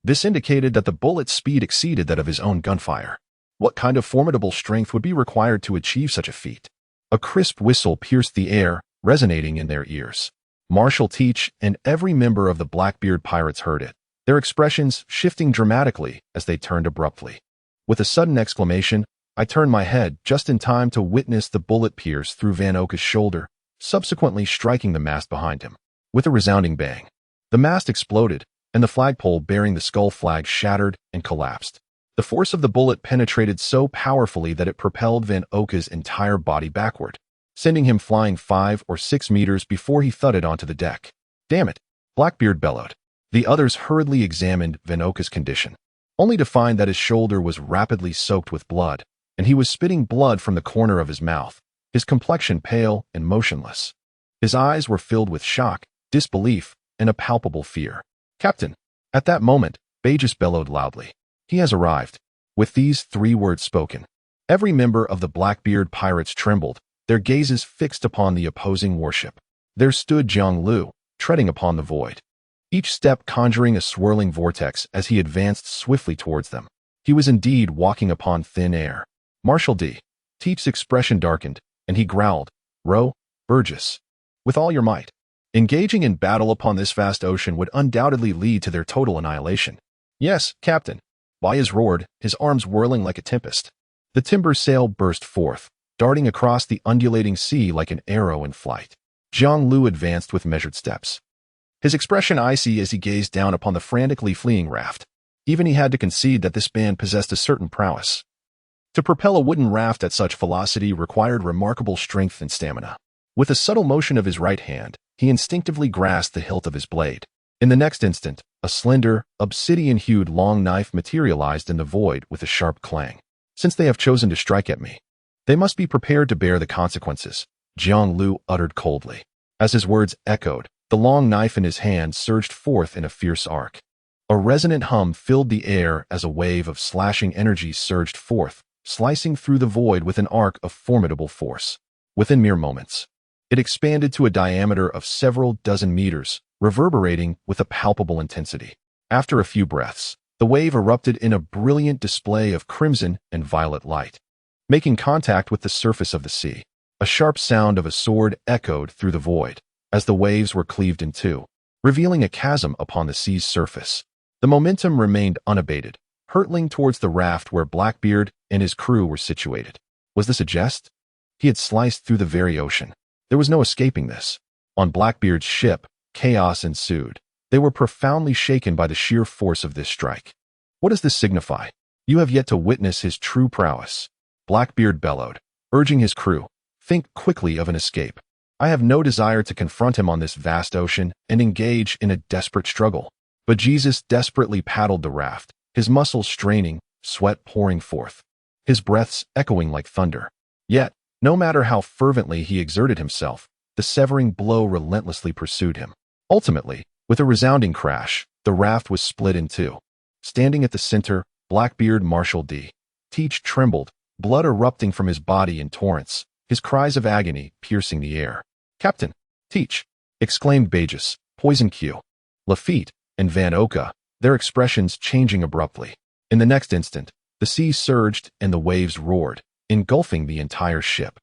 This indicated that the bullet's speed exceeded that of his own gunfire. What kind of formidable strength would be required to achieve such a feat? A crisp whistle pierced the air, resonating in their ears. Marshal-Teach and every member of the Blackbeard pirates heard it, their expressions shifting dramatically as they turned abruptly. With a sudden exclamation, I turned my head just in time to witness the bullet pierce through Van Oka's shoulder, subsequently striking the mast behind him. With a resounding bang, the mast exploded, and the flagpole bearing the skull flag shattered and collapsed. The force of the bullet penetrated so powerfully that it propelled Van Oka's entire body backward, sending him flying 5 or 6 meters before he thudded onto the deck. Damn it, Blackbeard bellowed. The others hurriedly examined Van Oka's condition, only to find that his shoulder was rapidly soaked with blood, and he was spitting blood from the corner of his mouth, his complexion pale and motionless. His eyes were filled with shock, disbelief, and a palpable fear. Captain! At that moment, Bagus bellowed loudly. He has arrived. With these 3 words spoken, every member of the Blackbeard pirates trembled, their gazes fixed upon the opposing warship. There stood Jiang Lu, treading upon the void, each step conjuring a swirling vortex as he advanced swiftly towards them. He was indeed walking upon thin air. Marshal-Teach's expression darkened, and he growled, Row, Burgess, with all your might. Engaging in battle upon this vast ocean would undoubtedly lead to their total annihilation. Yes, Captain. Byers roared, his arms whirling like a tempest. The timber sail burst forth, darting across the undulating sea like an arrow in flight. Jiang Lu advanced with measured steps, his expression icy as he gazed down upon the frantically fleeing raft. Even he had to concede that this band possessed a certain prowess. To propel a wooden raft at such velocity required remarkable strength and stamina. With a subtle motion of his right hand, he instinctively grasped the hilt of his blade. In the next instant, a slender, obsidian-hued long knife materialized in the void with a sharp clang. Since they have chosen to strike at me, they must be prepared to bear the consequences, Jiang Lu uttered coldly. As his words echoed, the long knife in his hand surged forth in a fierce arc. A resonant hum filled the air as a wave of slashing energy surged forth, slicing through the void with an arc of formidable force. Within mere moments, it expanded to a diameter of several dozen meters, reverberating with a palpable intensity. After a few breaths, the wave erupted in a brilliant display of crimson and violet light, making contact with the surface of the sea. A sharp sound of a sword echoed through the void as the waves were cleaved in two, revealing a chasm upon the sea's surface. The momentum remained unabated, hurtling towards the raft where Blackbeard and his crew were situated. Was this a jest? He had sliced through the very ocean. There was no escaping this. On Blackbeard's ship, chaos ensued. They were profoundly shaken by the sheer force of this strike. What does this signify? You have yet to witness his true prowess. Blackbeard bellowed, urging his crew, think quickly of an escape. I have no desire to confront him on this vast ocean and engage in a desperate struggle. But Jesus desperately paddled the raft, his muscles straining, sweat pouring forth, his breaths echoing like thunder. Yet, No matter how fervently he exerted himself, the severing blow relentlessly pursued him. Ultimately, with a resounding crash, the raft was split in two. Standing at the center, Blackbeard Marshal.D. Teach trembled, blood erupting from his body in torrents, his cries of agony piercing the air. "Captain! Teach!" exclaimed Bagus, Poison Q, Lafitte, and Van Oka, their expressions changing abruptly. In the next instant, the sea surged and the waves roared, engulfing the entire ship.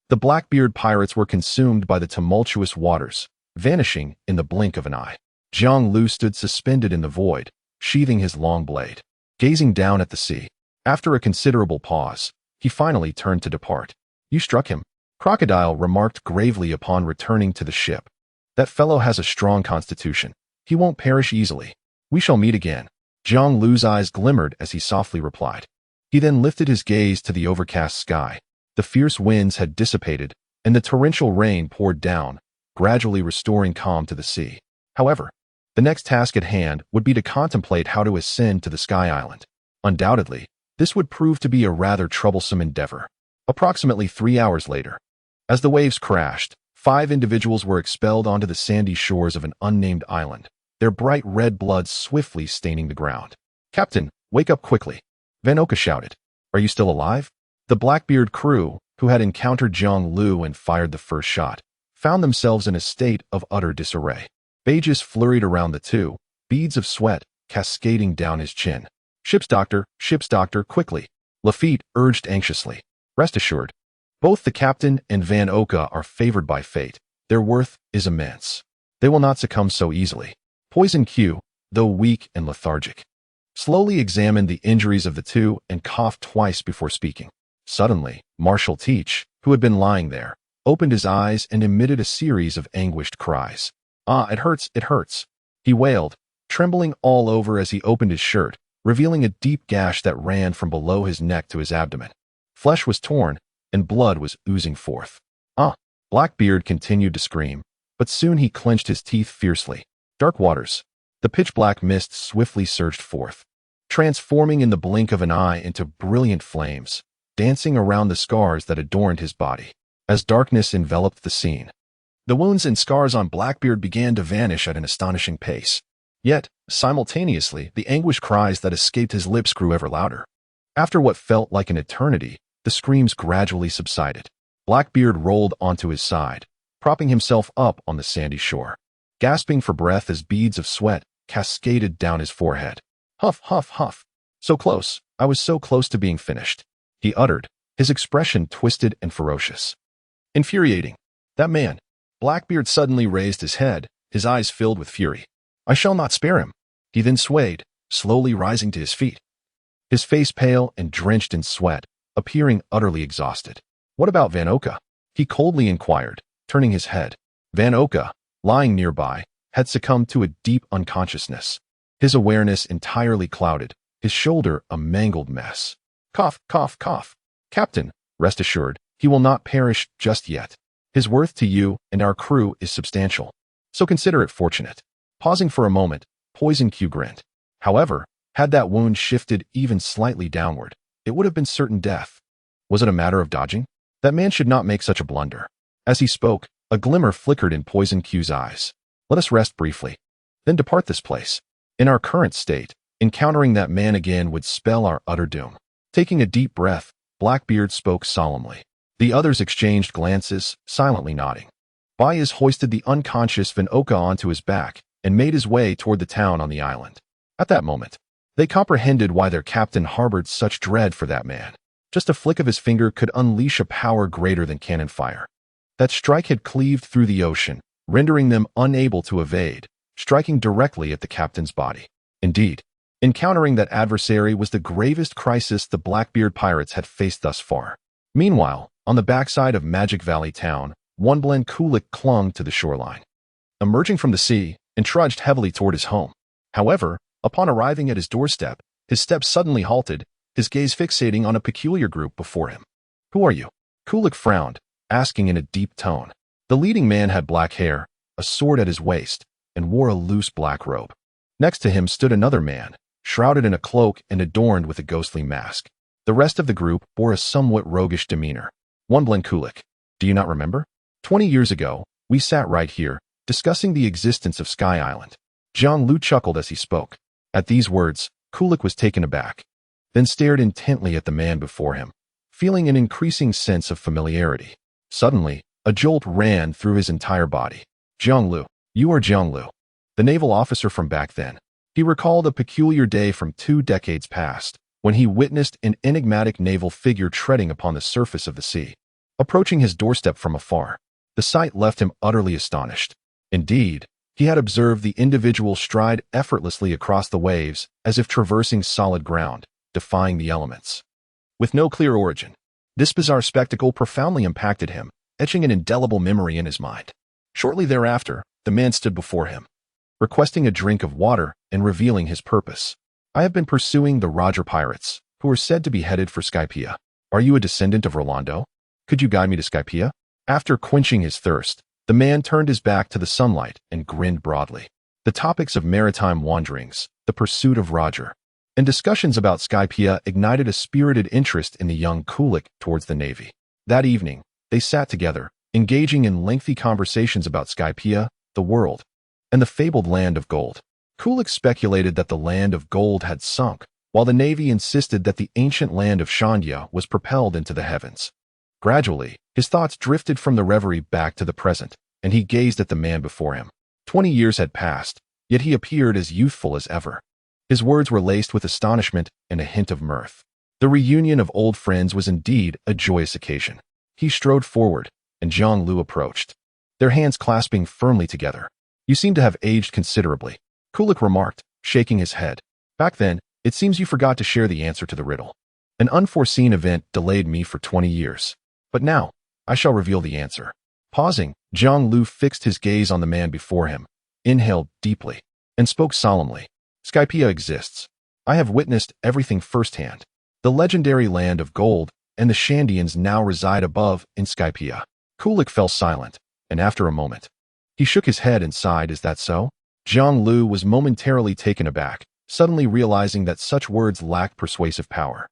The Blackbeard pirates were consumed by the tumultuous waters, vanishing in the blink of an eye. Jiang Lu stood suspended in the void, sheathing his long blade, gazing down at the sea. After a considerable pause, he finally turned to depart. "You struck him," Crocodile remarked gravely upon returning to the ship. "That fellow has a strong constitution. He won't perish easily. We shall meet again." Jiang Lu's eyes glimmered as he softly replied. He then lifted his gaze to the overcast sky. The fierce winds had dissipated, and the torrential rain poured down, gradually restoring calm to the sea. However, the next task at hand would be to contemplate how to ascend to the Sky Island. Undoubtedly, this would prove to be a rather troublesome endeavor. Approximately 3 hours later, as the waves crashed, 5 individuals were expelled onto the sandy shores of an unnamed island, their bright red blood swiftly staining the ground. "Captain, wake up quickly!" Van Oka shouted. "Are you still alive?" The Blackbeard crew, who had encountered Jiang Lu and fired the first shot, found themselves in a state of utter disarray. Bagus flurried around the two, beads of sweat cascading down his chin. Ship's doctor, quickly!" Lafitte urged anxiously. "Rest assured, both the captain and Van Oka are favored by fate. Their worth is immense. They will not succumb so easily." Poison Q, though weak and lethargic, slowly examined the injuries of the two and coughed twice before speaking. Suddenly, Marshal Teach, who had been lying there, opened his eyes and emitted a series of anguished cries. "Ah, it hurts, it hurts," he wailed, trembling all over as he opened his shirt, revealing a deep gash that ran from below his neck to his abdomen. Flesh was torn, and blood was oozing forth. "Ah!" Blackbeard continued to scream, but soon he clenched his teeth fiercely. Dark waters. The pitch-black mist swiftly surged forth, transforming in the blink of an eye into brilliant flames, dancing around the scars that adorned his body. As darkness enveloped the scene, the wounds and scars on Blackbeard began to vanish at an astonishing pace. Yet, simultaneously, the anguished cries that escaped his lips grew ever louder. After what felt like an eternity, the screams gradually subsided. Blackbeard rolled onto his side, propping himself up on the sandy shore, gasping for breath as beads of sweat cascaded down his forehead. "Huff, huff, huff. So close. I was so close to being finished," he uttered, his expression twisted and ferocious. "Infuriating. That man." Blackbeard suddenly raised his head, his eyes filled with fury. "I shall not spare him." He then swayed, slowly rising to his feet, his face pale and drenched in sweat, appearing utterly exhausted. "What about Van Oka?" he coldly inquired, turning his head. Van Oka, lying nearby, had succumbed to a deep unconsciousness, his awareness entirely clouded, his shoulder a mangled mess. "Cough, cough, cough. Captain, rest assured, he will not perish just yet. His worth to you and our crew is substantial, so consider it fortunate." Pausing for a moment, Poison Q grinned. However, had that wound shifted even slightly downward, it would have been certain death. Was it a matter of dodging? That man should not make such a blunder. As he spoke, a glimmer flickered in Poison Q's eyes. "Let us rest briefly, then depart this place. In our current state, encountering that man again would spell our utter doom." Taking a deep breath, Blackbeard spoke solemnly. The others exchanged glances, silently nodding. Baez hoisted the unconscious Van Oka onto his back and made his way toward the town on the island. At that moment, they comprehended why their captain harbored such dread for that man. Just a flick of his finger could unleash a power greater than cannon fire. That strike had cleaved through the ocean, rendering them unable to evade, striking directly at the captain's body. Indeed, encountering that adversary was the gravest crisis the Blackbeard pirates had faced thus far. Meanwhile, on the backside of Magic Valley town, one Blen Kulik clung to the shoreline, emerging from the sea, and trudged heavily toward his home. However, upon arriving at his doorstep, his steps suddenly halted, his gaze fixating on a peculiar group before him. "Who are you?" Kulik frowned, asking in a deep tone. The leading man had black hair, a sword at his waist, and wore a loose black robe. Next to him stood another man, shrouded in a cloak and adorned with a ghostly mask. The rest of the group bore a somewhat roguish demeanor. Wonblin Kulik. Do you not remember? 20 years ago, we sat right here, discussing the existence of Sky Island. Jiang Lu chuckled as he spoke. At these words, Kulik was taken aback, then stared intently at the man before him, feeling an increasing sense of familiarity. Suddenly, a jolt ran through his entire body. Jiang Lu, you are Jiang Lu, the naval officer from back then. He recalled a peculiar day from 2 decades past, when he witnessed an enigmatic naval figure treading upon the surface of the sea. Approaching his doorstep from afar, the sight left him utterly astonished. Indeed, he had observed the individual stride effortlessly across the waves as if traversing solid ground, defying the elements. With no clear origin, this bizarre spectacle profoundly impacted him, etching an indelible memory in his mind. Shortly thereafter, the man stood before him, requesting a drink of water and revealing his purpose. I have been pursuing the Roger pirates, who are said to be headed for Skypea. Are you a descendant of Rolando? Could you guide me to Skypea? After quenching his thirst, the man turned his back to the sunlight and grinned broadly. The topics of maritime wanderings, the pursuit of Roger, and discussions about Skypea ignited a spirited interest in the young Kulik towards the Navy. That evening, they sat together, engaging in lengthy conversations about Skypea, the world, and the fabled land of gold. Kulik speculated that the land of gold had sunk, while the Navy insisted that the ancient land of Shandia was propelled into the heavens. Gradually, his thoughts drifted from the reverie back to the present, and he gazed at the man before him. 20 years had passed, yet he appeared as youthful as ever. His words were laced with astonishment and a hint of mirth. The reunion of old friends was indeed a joyous occasion. He strode forward, and Jiang Lu approached, their hands clasping firmly together. You seem to have aged considerably, Kulik remarked, shaking his head. Back then, it seems you forgot to share the answer to the riddle. An unforeseen event delayed me for 20 years. But now, I shall reveal the answer. Pausing, Jiang Lu fixed his gaze on the man before him, inhaled deeply, and spoke solemnly. Skypea exists. I have witnessed everything firsthand. The legendary land of gold and the Shandians now reside above in Skypea. Kulik fell silent, and after a moment, he shook his head and sighed. Is that so? Jiang Lu was momentarily taken aback, suddenly realizing that such words lacked persuasive power.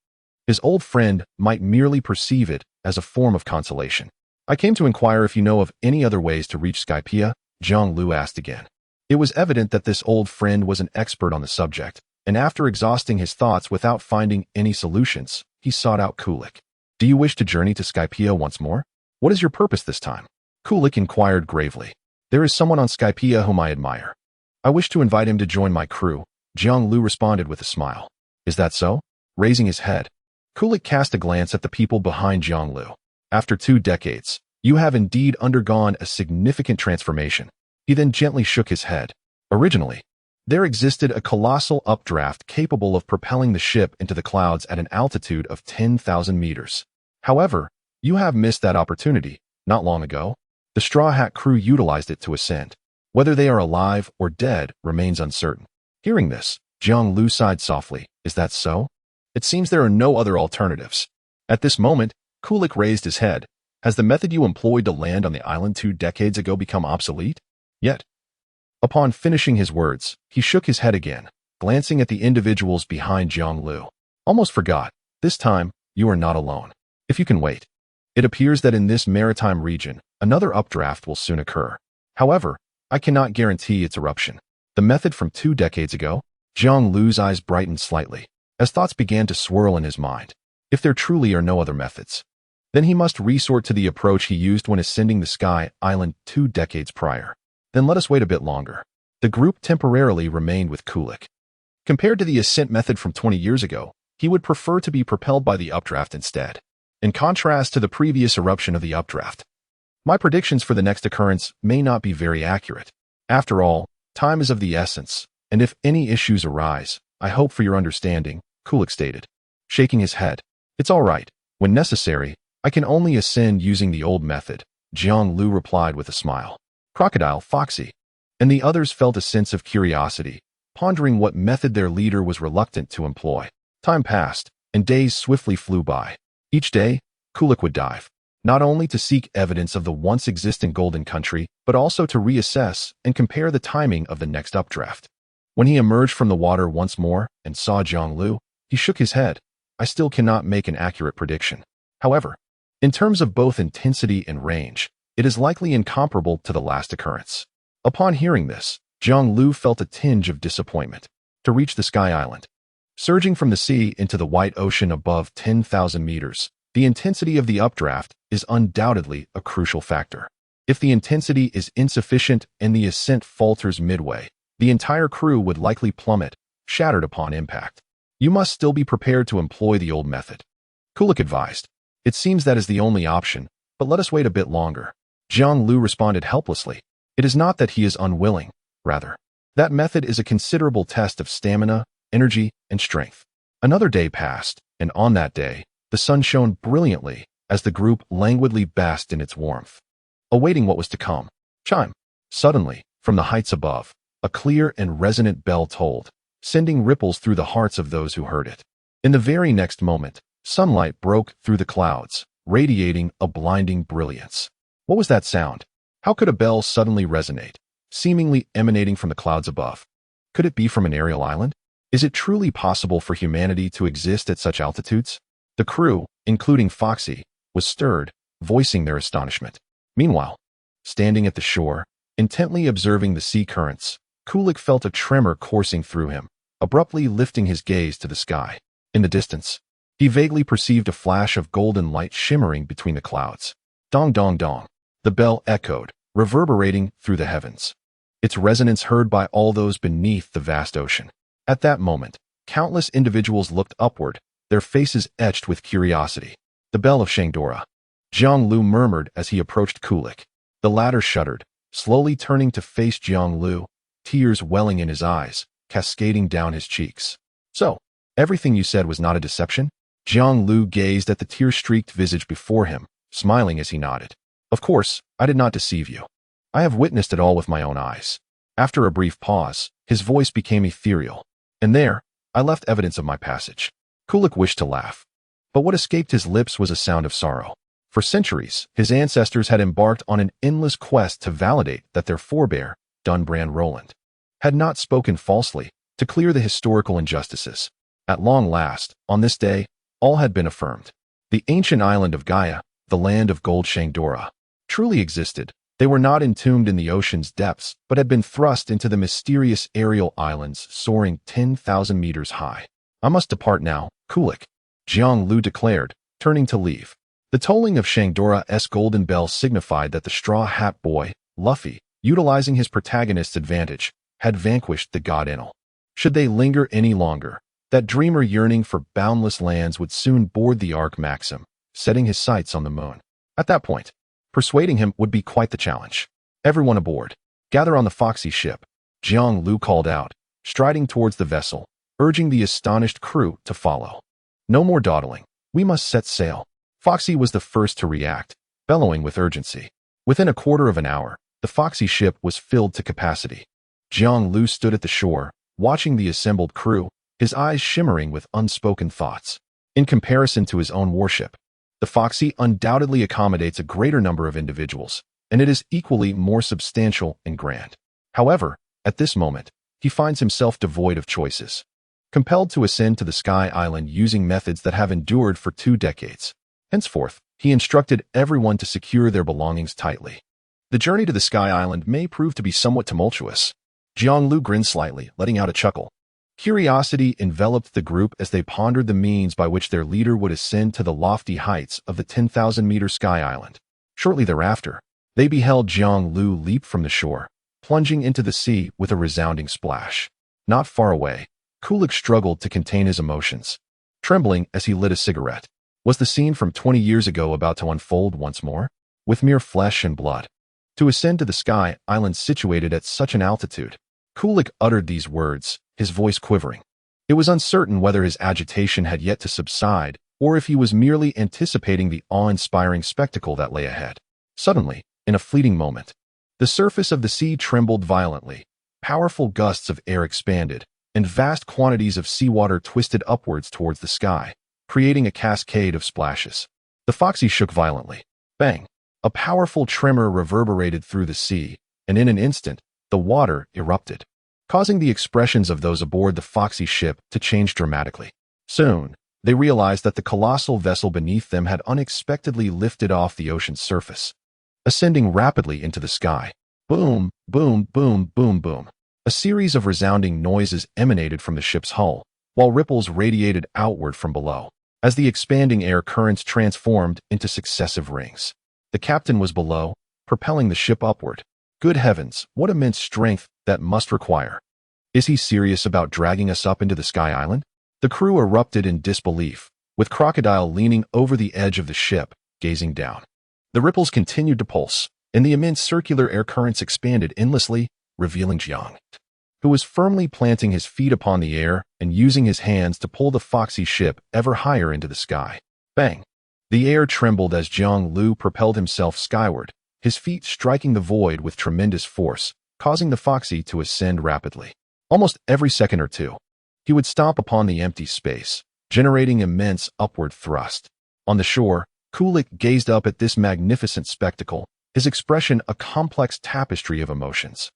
His old friend might merely perceive it as a form of consolation. I came to inquire if you know of any other ways to reach Skypea, Jiang Lu asked again. It was evident that this old friend was an expert on the subject, and after exhausting his thoughts without finding any solutions, he sought out Kulik. Do you wish to journey to Skypea once more? What is your purpose this time? Kulik inquired gravely. There is someone on Skypea whom I admire. I wish to invite him to join my crew, Jiang Lu responded with a smile. Is that so? Raising his head, Kulik cast a glance at the people behind Jiang Lu. After 2 decades, you have indeed undergone a significant transformation. He then gently shook his head. Originally, there existed a colossal updraft capable of propelling the ship into the clouds at an altitude of 10,000 meters. However, you have missed that opportunity. Not long ago, the Straw Hat crew utilized it to ascend. Whether they are alive or dead remains uncertain. Hearing this, Jiang Lu sighed softly. Is that so? It seems there are no other alternatives. At this moment, Kulik raised his head. Has the method you employed to land on the island 2 decades ago become obsolete? Yet, upon finishing his words, he shook his head again, glancing at the individuals behind Jiang Lu. Almost forgot. This time, you are not alone. If you can wait. It appears that in this maritime region, another updraft will soon occur. However, I cannot guarantee its eruption. The method from 2 decades ago? Jiang Lu's eyes brightened slightly, as thoughts began to swirl in his mind. If there truly are no other methods, then he must resort to the approach he used when ascending the Sky Island 2 decades prior. Then let us wait a bit longer. The group temporarily remained with Kulik. Compared to the ascent method from 20 years ago, he would prefer to be propelled by the updraft instead. In contrast to the previous eruption of the updraft, my predictions for the next occurrence may not be very accurate. After all, time is of the essence, and if any issues arise, I hope for your understanding, Kulik stated, shaking his head. It's all right. When necessary, I can only ascend using the old method, Jiang Lu replied with a smile. Crocodile, Foxy, and the others felt a sense of curiosity, pondering what method their leader was reluctant to employ. Time passed, and days swiftly flew by. Each day, Kulik would dive, not only to seek evidence of the once existent golden country, but also to reassess and compare the timing of the next updraft. When he emerged from the water once more and saw Jiang Lu, he shook his head. I still cannot make an accurate prediction. However, In terms of both intensity and range, it is likely incomparable to the last occurrence. Upon hearing this, Jiang Lu felt a tinge of disappointment. To reach the Sky Island, surging from the sea into the white ocean above 10,000 meters, the intensity of the updraft is undoubtedly a crucial factor. If the intensity is insufficient and the ascent falters midway, the entire crew would likely plummet, shattered upon impact. You must still be prepared to employ the old method, Kulik advised. It seems that is the only option, but let us wait a bit longer. Jiang Lu responded helplessly. It is not that he is unwilling, rather. That method is a considerable test of stamina, energy, and strength. Another day passed, and on that day, the sun shone brilliantly as the group languidly basked in its warmth, awaiting what was to come. Chime. Suddenly, from the heights above, a clear and resonant bell tolled, sending ripples through the hearts of those who heard it. In the very next moment, sunlight broke through the clouds, radiating a blinding brilliance. What was that sound? How could a bell suddenly resonate, seemingly emanating from the clouds above? Could it be from an aerial island? Is it truly possible for humanity to exist at such altitudes? The crew, including Foxy, was stirred, voicing their astonishment. Meanwhile, standing at the shore, intently observing the sea currents, Kulik felt a tremor coursing through him, abruptly lifting his gaze to the sky. In the distance, he vaguely perceived a flash of golden light shimmering between the clouds. Dong dong dong. The bell echoed, reverberating through the heavens, its resonance heard by all those beneath the vast ocean. At that moment, countless individuals looked upward, their faces etched with curiosity. The bell of Shangdora, Jiang Lu murmured as he approached Kulik. The latter shuddered, slowly turning to face Jiang Lu, tears welling in his eyes, cascading down his cheeks. So, everything you said was not a deception? Jiang Lu gazed at the tear-streaked visage before him, smiling as he nodded. Of course, I did not deceive you. I have witnessed it all with my own eyes. After a brief pause, his voice became ethereal. And there, I left evidence of my passage. Kulik wished to laugh, but what escaped his lips was a sound of sorrow. For centuries, his ancestors had embarked on an endless quest to validate that their forebear, Dunbrand Roland, had not spoken falsely, to clear the historical injustices. At long last, on this day, all had been affirmed. The ancient island of Gaia, the land of gold Shangdora, truly existed. They were not entombed in the ocean's depths, but had been thrust into the mysterious aerial islands soaring 10,000 meters high. I must depart now, Kulik, Jiang Lu declared, turning to leave. The tolling of Shangdora's golden bell signified that the Straw Hat Boy, Luffy, utilizing his protagonist's advantage, had vanquished the god Enel. Should they linger any longer, that dreamer yearning for boundless lands would soon board the Ark Maxim, setting his sights on the moon. At that point, persuading him would be quite the challenge. Everyone aboard. Gather on the Foxy ship, Jiang Lu called out, striding towards the vessel, urging the astonished crew to follow. No more dawdling. We must set sail. Foxy was the first to react, bellowing with urgency. Within a quarter of an hour, the Foxy ship was filled to capacity. Jiang Lu stood at the shore, watching the assembled crew, his eyes shimmering with unspoken thoughts. In comparison to his own warship, the Foxy undoubtedly accommodates a greater number of individuals, and it is equally more substantial and grand. However, at this moment, he finds himself devoid of choices, compelled to ascend to the Sky Island using methods that have endured for 2 decades. Henceforth, he instructed everyone to secure their belongings tightly. The journey to the Sky Island may prove to be somewhat tumultuous. Jiang Lu grinned slightly, letting out a chuckle. Curiosity enveloped the group as they pondered the means by which their leader would ascend to the lofty heights of the 10,000-meter Sky Island. Shortly thereafter, they beheld Jiang Lu leap from the shore, plunging into the sea with a resounding splash. Not far away, Kulik struggled to contain his emotions, trembling as he lit a cigarette. Was the scene from 20 years ago about to unfold once more? With mere flesh and blood. To ascend to the Sky Island situated at such an altitude. Kulik uttered these words, his voice quivering. It was uncertain whether his agitation had yet to subside, or if he was merely anticipating the awe-inspiring spectacle that lay ahead. Suddenly, in a fleeting moment, the surface of the sea trembled violently, powerful gusts of air expanded, and vast quantities of seawater twisted upwards towards the sky, creating a cascade of splashes. The Foxy shook violently. Bang! A powerful tremor reverberated through the sea, and in an instant, the water erupted, causing the expressions of those aboard the Foxy ship to change dramatically. Soon, They realized that the colossal vessel beneath them had unexpectedly lifted off the ocean's surface, ascending rapidly into the sky. Boom, boom, boom, boom, boom. A series of resounding noises emanated from the ship's hull, while ripples radiated outward from below, as the expanding air currents transformed into successive rings. The captain was below, propelling the ship upward. Good heavens, what immense strength that must require. Is he serious about dragging us up into the Sky Island? The crew erupted in disbelief, with Crocodile leaning over the edge of the ship, gazing down. The ripples continued to pulse, and the immense circular air currents expanded endlessly, revealing Jiang, who was firmly planting his feet upon the air and using his hands to pull the foxy ship ever higher into the sky. Bang! The air trembled as Jiang Lu propelled himself skyward, his feet striking the void with tremendous force, causing the foxy to ascend rapidly. Almost every second or two, he would stomp upon the empty space, generating immense upward thrust. On the shore, Kulik gazed up at this magnificent spectacle, his expression a complex tapestry of emotions.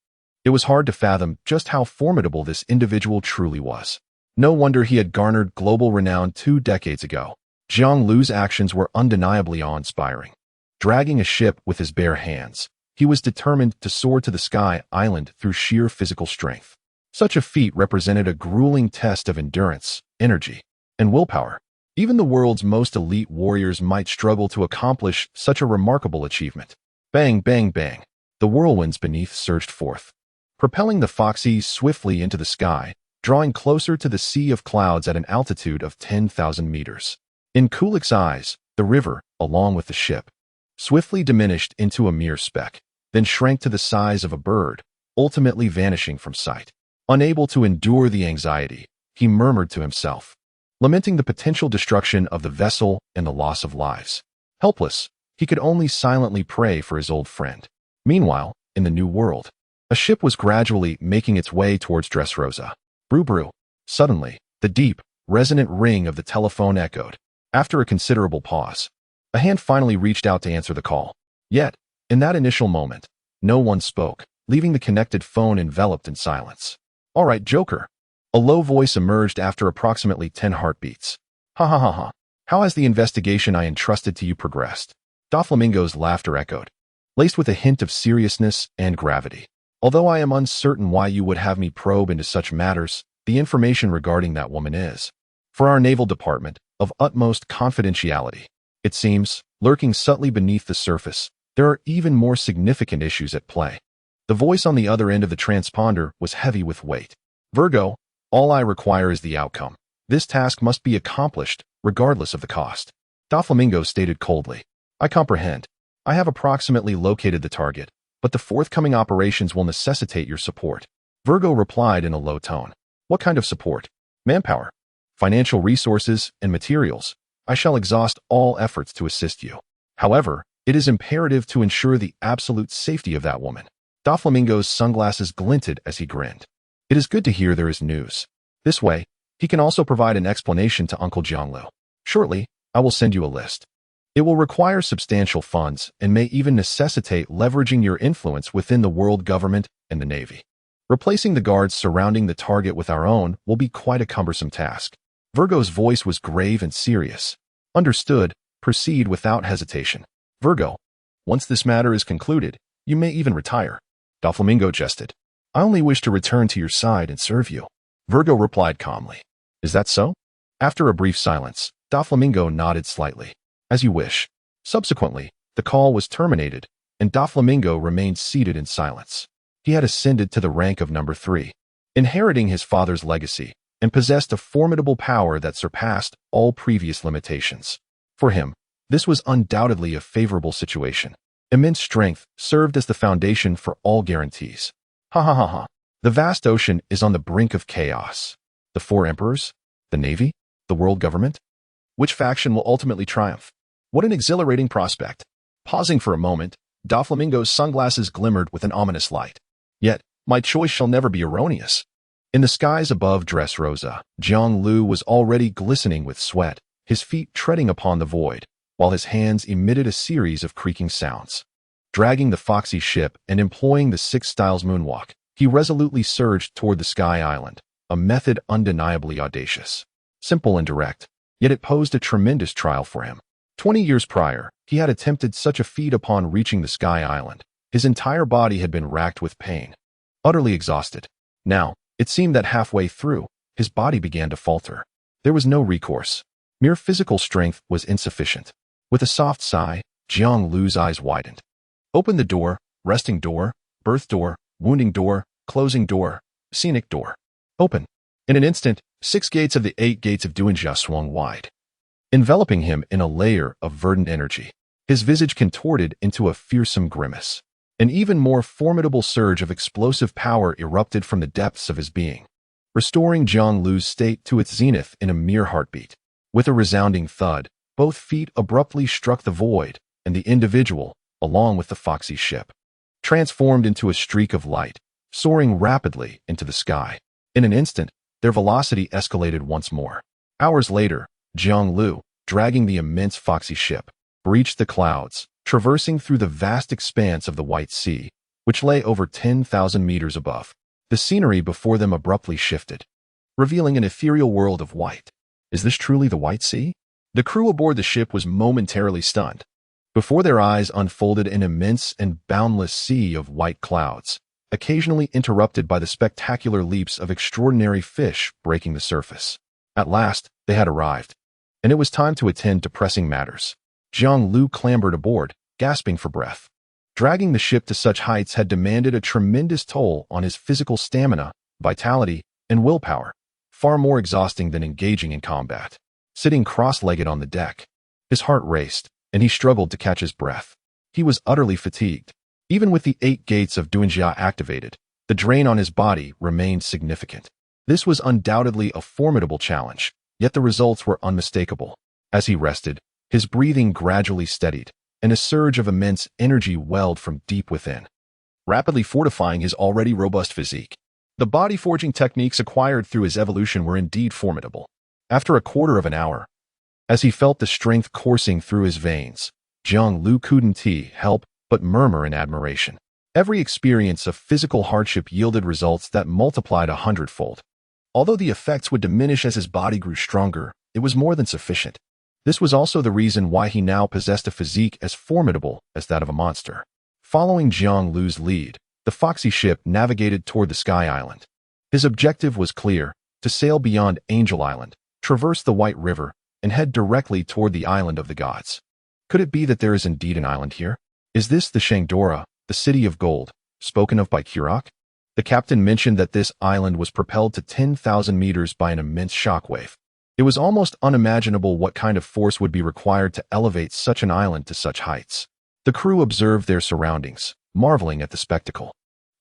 It was hard to fathom just how formidable this individual truly was. No wonder he had garnered global renown 2 decades ago. Jiang Lu's actions were undeniably awe-inspiring. Dragging a ship with his bare hands, he was determined to soar to the Sky Island through sheer physical strength. Such a feat represented a grueling test of endurance, energy, and willpower. Even the world's most elite warriors might struggle to accomplish such a remarkable achievement. Bang, bang, bang. The whirlwinds beneath surged forth, propelling the Foxy swiftly into the sky, drawing closer to the sea of clouds at an altitude of 10,000 meters. In Kulik's eyes, the river, along with the ship, swiftly diminished into a mere speck, then shrank to the size of a bird, ultimately vanishing from sight. Unable to endure the anxiety, he murmured to himself, lamenting the potential destruction of the vessel and the loss of lives. Helpless, he could only silently pray for his old friend. Meanwhile, in the New World, a ship was gradually making its way towards Dressrosa. Brew brew. Suddenly, the deep, resonant ring of the telephone echoed. After a considerable pause, a hand finally reached out to answer the call. Yet, in that initial moment, no one spoke, leaving the connected phone enveloped in silence. All right, Joker. A low voice emerged after approximately 10 heartbeats. Ha ha ha ha. How has the investigation I entrusted to you progressed? Doflamingo's laughter echoed, laced with a hint of seriousness and gravity. Although I am uncertain why you would have me probe into such matters, the information regarding that woman is, for our naval department, of utmost confidentiality. It seems, lurking subtly beneath the surface, there are even more significant issues at play. The voice on the other end of the transponder was heavy with weight. Virgo, all I require is the outcome. This task must be accomplished, regardless of the cost. Doflamingo stated coldly. I comprehend. I have approximately located the target, but the forthcoming operations will necessitate your support. Virgo replied in a low tone. What kind of support? Manpower, financial resources, and materials. I shall exhaust all efforts to assist you. However, it is imperative to ensure the absolute safety of that woman. Doflamingo's sunglasses glinted as he grinned. It is good to hear there is news. This way, he can also provide an explanation to Uncle Jianglu. Shortly, I will send you a list. It will require substantial funds and may even necessitate leveraging your influence within the world government and the Navy. Replacing the guards surrounding the target with our own will be quite a cumbersome task. Virgo's voice was grave and serious. Understood, proceed without hesitation. Virgo, once this matter is concluded, you may even retire. Doflamingo jested. I only wish to return to your side and serve you. Virgo replied calmly. Is that so? After a brief silence, Doflamingo nodded slightly. As you wish. Subsequently, the call was terminated, and Doflamingo remained seated in silence. He had ascended to the rank of number 3, inheriting his father's legacy, and possessed a formidable power that surpassed all previous limitations. For him, this was undoubtedly a favorable situation. Immense strength served as the foundation for all guarantees. Ha ha ha ha. The vast ocean is on the brink of chaos. The 4 emperors? The Navy? The world government? Which faction will ultimately triumph? What an exhilarating prospect. Pausing for a moment, Doflamingo's sunglasses glimmered with an ominous light. Yet, my choice shall never be erroneous. In the skies above Dressrosa, Jiang Lu was already glistening with sweat, his feet treading upon the void, while his hands emitted a series of creaking sounds. Dragging the foxy ship and employing the 6 styles moonwalk, he resolutely surged toward the Sky Island, a method undeniably audacious. Simple and direct, yet it posed a tremendous trial for him. 20 years prior, he had attempted such a feat upon reaching the Sky Island. His entire body had been racked with pain, utterly exhausted. Now, it seemed that halfway through, his body began to falter. There was no recourse. Mere physical strength was insufficient. With a soft sigh, Jiang Lu's eyes widened. Open the door, resting door, birth door, wounding door, closing door, scenic door. Open. In an instant, 6 gates of the 8 gates of Duanjia swung wide, enveloping him in a layer of verdant energy. His visage contorted into a fearsome grimace. An even more formidable surge of explosive power erupted from the depths of his being, restoring Jiang Lu's state to its zenith in a mere heartbeat. With a resounding thud, both feet abruptly struck the void, and the individual, along with the foxy ship, transformed into a streak of light, soaring rapidly into the sky. In an instant, their velocity escalated once more. Hours later, Jiang Lu, dragging the immense foxy ship, breached the clouds, traversing through the vast expanse of the White Sea, which lay over 10,000 meters above. The scenery before them abruptly shifted, revealing an ethereal world of white. Is this truly the White Sea? The crew aboard the ship was momentarily stunned. Before their eyes unfolded an immense and boundless sea of white clouds, occasionally interrupted by the spectacular leaps of extraordinary fish breaking the surface. At last, they had arrived, and it was time to attend to pressing matters. Jiang Lu clambered aboard, gasping for breath. Dragging the ship to such heights had demanded a tremendous toll on his physical stamina, vitality, and willpower, far more exhausting than engaging in combat. Sitting cross-legged on the deck, his heart raced, and he struggled to catch his breath. He was utterly fatigued. Even with the 8 gates of Duanjia activated, the drain on his body remained significant. This was undoubtedly a formidable challenge, yet the results were unmistakable. As he rested, his breathing gradually steadied, and a surge of immense energy welled from deep within, rapidly fortifying his already robust physique. The body-forging techniques acquired through his evolution were indeed formidable. After a quarter of an hour, as he felt the strength coursing through his veins, Jiang Lu couldn't help but murmur in admiration. Every experience of physical hardship yielded results that multiplied 100-fold. Although the effects would diminish as his body grew stronger, it was more than sufficient. This was also the reason why he now possessed a physique as formidable as that of a monster. Following Jiang Lu's lead, the foxy ship navigated toward the Sky Island. His objective was clear: to sail beyond Angel Island, traverse the White River, and head directly toward the Island of the Gods. Could it be that there is indeed an island here? Is this the Shangdora, the City of Gold, spoken of by Kirok? The captain mentioned that this island was propelled to 10,000 meters by an immense shockwave. It was almost unimaginable what kind of force would be required to elevate such an island to such heights. The crew observed their surroundings, marveling at the spectacle.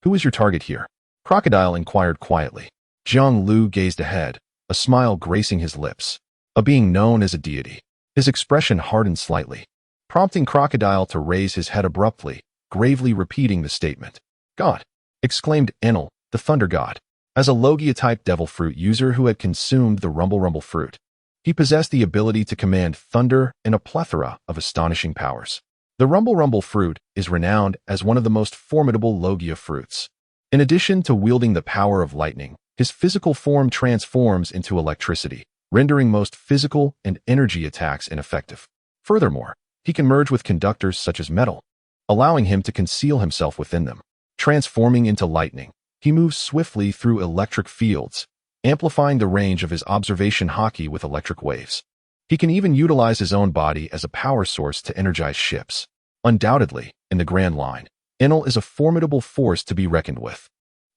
Who is your target here? Crocodile inquired quietly. Jiang Lu gazed ahead, a smile gracing his lips. A being known as a deity. His expression hardened slightly, prompting Crocodile to raise his head abruptly, gravely repeating the statement. God! Exclaimed Enel, the thunder god. As a Logia-type devil fruit user who had consumed the Rumble fruit, he possessed the ability to command thunder and a plethora of astonishing powers. The Rumble fruit is renowned as one of the most formidable Logia fruits. In addition to wielding the power of lightning, his physical form transforms into electricity, rendering most physical and energy attacks ineffective. Furthermore, he can merge with conductors such as metal, allowing him to conceal himself within them. Transforming into lightning, he moves swiftly through electric fields, amplifying the range of his observation hockey with electric waves. He can even utilize his own body as a power source to energize ships. Undoubtedly, in the grand line, Enel is a formidable force to be reckoned with.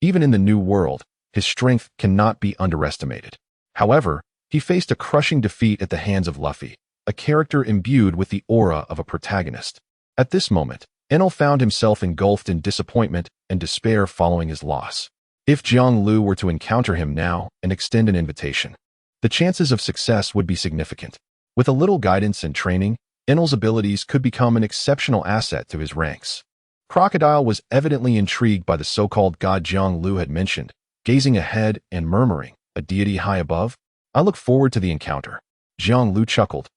Even in the New World, his strength cannot be underestimated. However, he faced a crushing defeat at the hands of Luffy, a character imbued with the aura of a protagonist. At this moment, Enel found himself engulfed in disappointment and despair following his loss. If Jiang Lu were to encounter him now and extend an invitation, the chances of success would be significant. With a little guidance and training, Enel's abilities could become an exceptional asset to his ranks. Crocodile was evidently intrigued by the so-called god Jiang Lu had mentioned, gazing ahead and murmuring, a deity high above? I look forward to the encounter. Jiang Lu chuckled.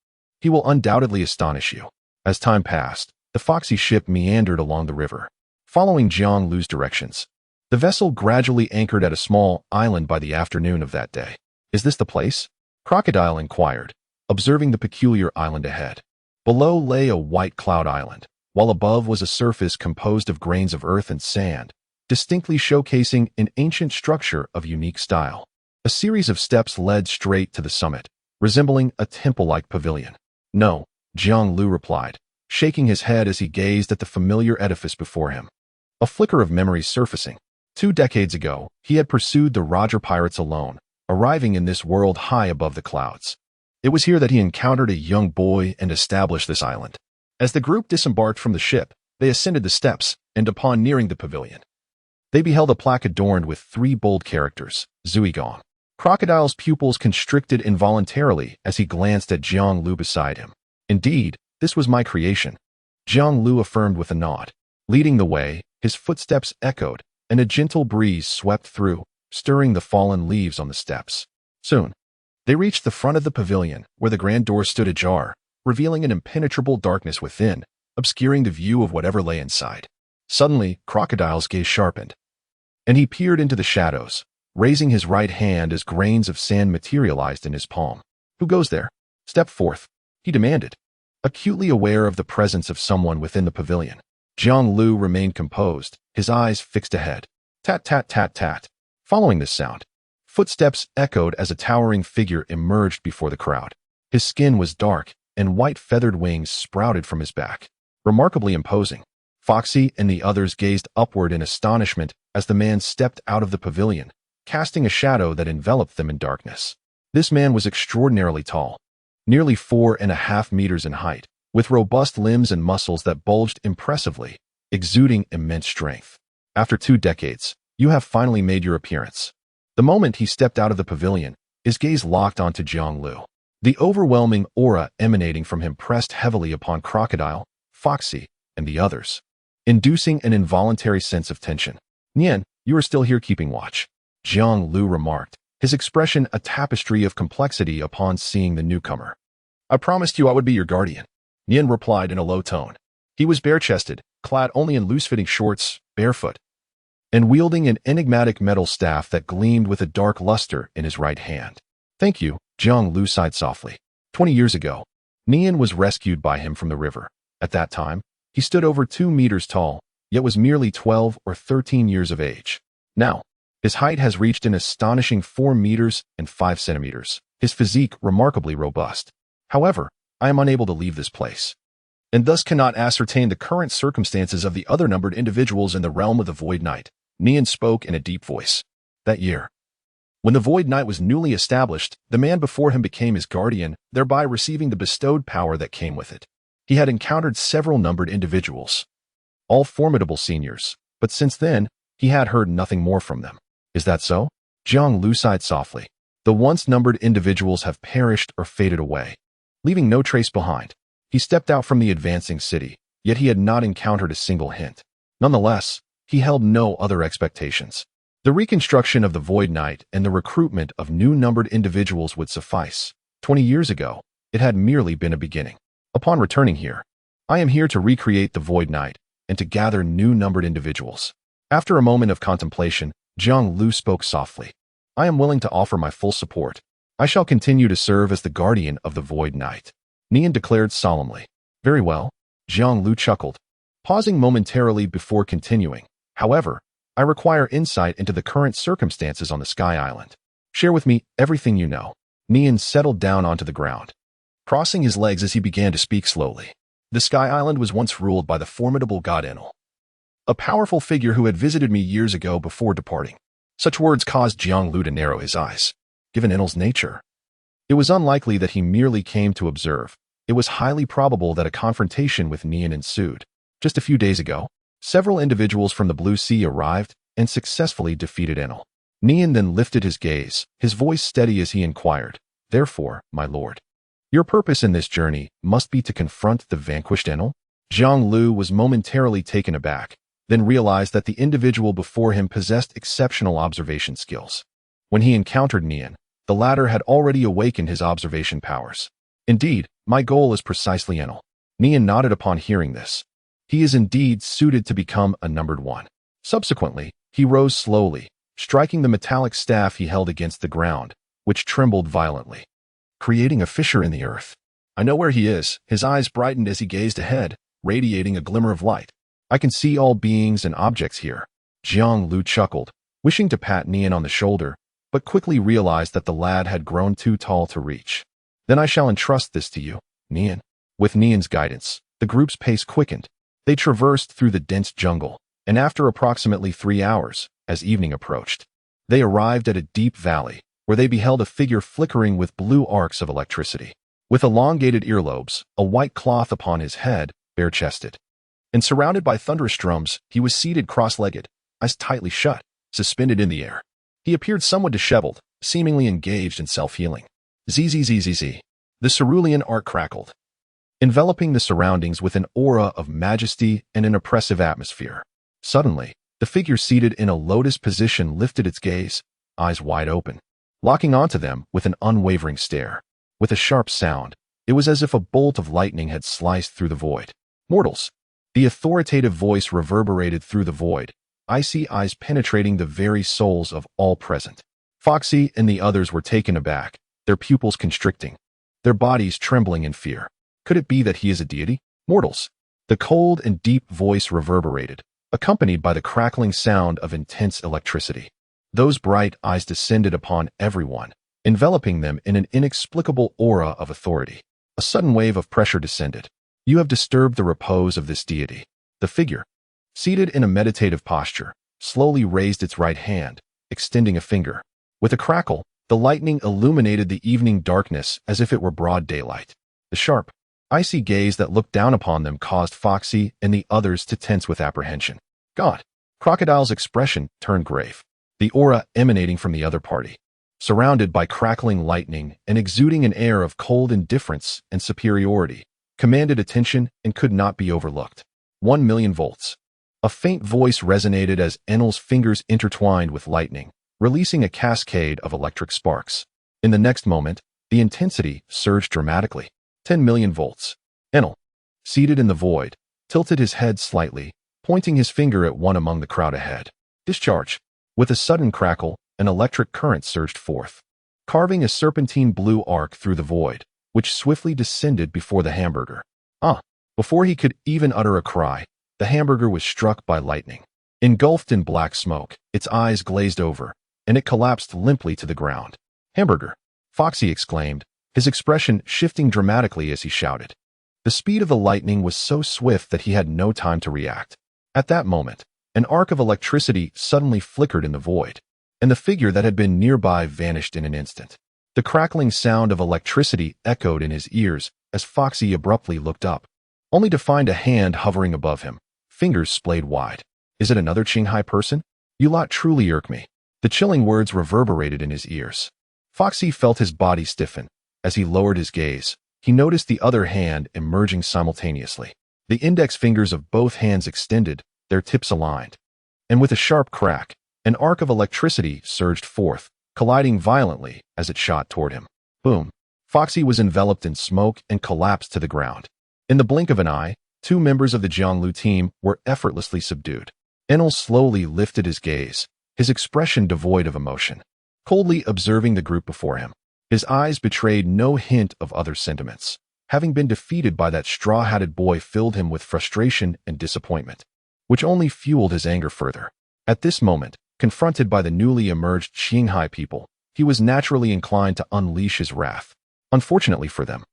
He will undoubtedly astonish you. As time passed, the foxy ship meandered along the river, following Jiang Lu's directions. The vessel gradually anchored at a small island by the afternoon of that day. Is this the place? Crocodile inquired, observing the peculiar island ahead. Below lay a white cloud island, while above was a surface composed of grains of earth and sand, distinctly showcasing an ancient structure of unique style. A series of steps led straight to the summit, resembling a temple-like pavilion. "No," Jiang Lu replied, shaking his head as he gazed at the familiar edifice before him. A flicker of memory surfacing. 2 decades ago, he had pursued the Roger pirates alone, arriving in this world high above the clouds. It was here that he encountered a young boy and established this island. As the group disembarked from the ship, they ascended the steps, and upon nearing the pavilion, they beheld a plaque adorned with 3 bold characters, Zuigong. Crocodile's pupils constricted involuntarily as he glanced at Jiang Lu beside him. "Indeed, this was my creation," Jiang Lu affirmed with a nod. Leading the way, his footsteps echoed, and a gentle breeze swept through, stirring the fallen leaves on the steps. Soon, they reached the front of the pavilion, where the grand door stood ajar, revealing an impenetrable darkness within, obscuring the view of whatever lay inside. Suddenly, Crocodile's gaze sharpened, and he peered into the shadows, raising his right hand as grains of sand materialized in his palm. "Who goes there? Step forth," he demanded, acutely aware of the presence of someone within the pavilion. Jiang Lu remained composed, his eyes fixed ahead. Tat tat tat tat. Following this sound, footsteps echoed as a towering figure emerged before the crowd. His skin was dark, and white feathered wings sprouted from his back. Remarkably imposing, Foxy and the others gazed upward in astonishment as the man stepped out of the pavilion, casting a shadow that enveloped them in darkness. This man was extraordinarily tall, nearly 4.5 meters in height, with robust limbs and muscles that bulged impressively, exuding immense strength. "After 2 decades, you have finally made your appearance." The moment he stepped out of the pavilion, his gaze locked onto Jiang Lu. The overwhelming aura emanating from him pressed heavily upon Crocodile, Foxy, and the others, inducing an involuntary sense of tension. "Nian, you are still here keeping watch," Jiang Lu remarked, his expression a tapestry of complexity upon seeing the newcomer. "I promised you I would be your guardian," Nian replied in a low tone. He was bare-chested, clad only in loose-fitting shorts, barefoot, and wielding an enigmatic metal staff that gleamed with a dark luster in his right hand. "Thank you," Jiang Lu sighed softly. 20 years ago, Nian was rescued by him from the river. At that time, he stood over 2 meters tall, yet was merely 12 or 13 years of age. Now, his height has reached an astonishing 4 meters and 5 centimeters, his physique remarkably robust. "However, I am unable to leave this place, and thus cannot ascertain the current circumstances of the other numbered individuals in the realm of the Void Knight," Nian spoke in a deep voice. That year, when the Void Knight was newly established, the man before him became his guardian, thereby receiving the bestowed power that came with it. He had encountered several numbered individuals, all formidable seniors, but since then, he had heard nothing more from them. "Is that so?" Jiang Lu sighed softly. "The once numbered individuals have perished or faded away, leaving no trace behind." He stepped out from the advancing city, yet he had not encountered a single hint. Nonetheless, he held no other expectations. The reconstruction of the Void Knight and the recruitment of new numbered individuals would suffice. 20 years ago, it had merely been a beginning. Upon returning here, I am here to recreate the Void Knight and to gather new numbered individuals. After a moment of contemplation, Jiang Lu spoke softly. "I am willing to offer my full support. I shall continue to serve as the guardian of the Void Knight," Nian declared solemnly. "Very well," Jiang Lu chuckled, pausing momentarily before continuing. "However, I require insight into the current circumstances on the Sky Island. Share with me everything you know." Nian settled down onto the ground, crossing his legs as he began to speak slowly. "The Sky Island was once ruled by the formidable god Entail, a powerful figure who had visited me years ago before departing." Such words caused Jiang Lu to narrow his eyes. Given Entail's nature, it was unlikely that he merely came to observe. It was highly probable that a confrontation with Nian ensued. Just a few days ago, several individuals from the Blue Sea arrived and successfully defeated Entail. Nian then lifted his gaze, his voice steady as he inquired, "Therefore, my lord, your purpose in this journey must be to confront the vanquished Entail?" Jiang Lu was momentarily taken aback, then realized that the individual before him possessed exceptional observation skills. When he encountered Nian, the latter had already awakened his observation powers. "Indeed, my goal is precisely Entail." Nian nodded upon hearing this. "He is indeed suited to become a numbered one." Subsequently, he rose slowly, striking the metallic staff he held against the ground, which trembled violently. creating a fissure in the earth. I know where he is. His eyes brightened as he gazed ahead, radiating a glimmer of light. I can see all beings and objects here. Jiang Lu chuckled, wishing to pat Nian on the shoulder, but quickly realized that the lad had grown too tall to reach. Then I shall entrust this to you, Nian. With Nian's guidance, the group's pace quickened. They traversed through the dense jungle, and after approximately 3 hours, as evening approached, they arrived at a deep valley, where they beheld a figure flickering with blue arcs of electricity. With elongated earlobes, a white cloth upon his head, bare-chested, and surrounded by thunderous drums, he was seated cross-legged, eyes tightly shut, suspended in the air. He appeared somewhat disheveled, seemingly engaged in self-healing. Zzzzz. The cerulean arc crackled, enveloping the surroundings with an aura of majesty and an oppressive atmosphere. Suddenly, the figure seated in a lotus position lifted its gaze, eyes wide open, locking onto them with an unwavering stare. With a sharp sound, it was as if a bolt of lightning had sliced through the void. Mortals! The authoritative voice reverberated through the void, icy eyes penetrating the very souls of all present. Foxy and the others were taken aback, their pupils constricting, their bodies trembling in fear. Could it be that he is a deity? Mortals! The cold and deep voice reverberated, accompanied by the crackling sound of intense electricity. Those bright eyes descended upon everyone, enveloping them in an inexplicable aura of authority. A sudden wave of pressure descended. You have disturbed the repose of this deity. The figure, seated in a meditative posture, slowly raised its right hand, extending a finger. With a crackle, the lightning illuminated the evening darkness as if it were broad daylight. The sharp, icy gaze that looked down upon them caused Foxy and the others to tense with apprehension. God! Crocodile's expression turned grave. The aura emanating from the other party, surrounded by crackling lightning and exuding an air of cold indifference and superiority, commanded attention and could not be overlooked. 1,000,000 volts. A faint voice resonated as Enel's fingers intertwined with lightning, releasing a cascade of electric sparks. In the next moment, the intensity surged dramatically. 10,000,000 volts. Enel, seated in the void, tilted his head slightly, pointing his finger at one among the crowd ahead. Discharge. With a sudden crackle, an electric current surged forth, carving a serpentine blue arc through the void, which swiftly descended before the hamburger. Before he could even utter a cry, the hamburger was struck by lightning. Engulfed in black smoke, its eyes glazed over, and it collapsed limply to the ground. Hamburger! Foxy exclaimed, his expression shifting dramatically as he shouted. The speed of the lightning was so swift that he had no time to react. At that moment, an arc of electricity suddenly flickered in the void, and the figure that had been nearby vanished in an instant. The crackling sound of electricity echoed in his ears as Foxy abruptly looked up, only to find a hand hovering above him, fingers splayed wide. Is it another Qinghai person? You lot truly irk me. The chilling words reverberated in his ears. Foxy felt his body stiffen. As he lowered his gaze, he noticed the other hand emerging simultaneously. The index fingers of both hands extended, their tips aligned. And with a sharp crack, an arc of electricity surged forth, colliding violently as it shot toward him. Boom! Foxy was enveloped in smoke and collapsed to the ground. In the blink of an eye, 2 members of the Jianglu team were effortlessly subdued. Enel slowly lifted his gaze, his expression devoid of emotion, coldly observing the group before him. His eyes betrayed no hint of other sentiments. Having been defeated by that straw-hatted boy filled him with frustration and disappointment, which only fueled his anger further. At this moment, confronted by the newly emerged Qinghai people, he was naturally inclined to unleash his wrath. Unfortunately for them,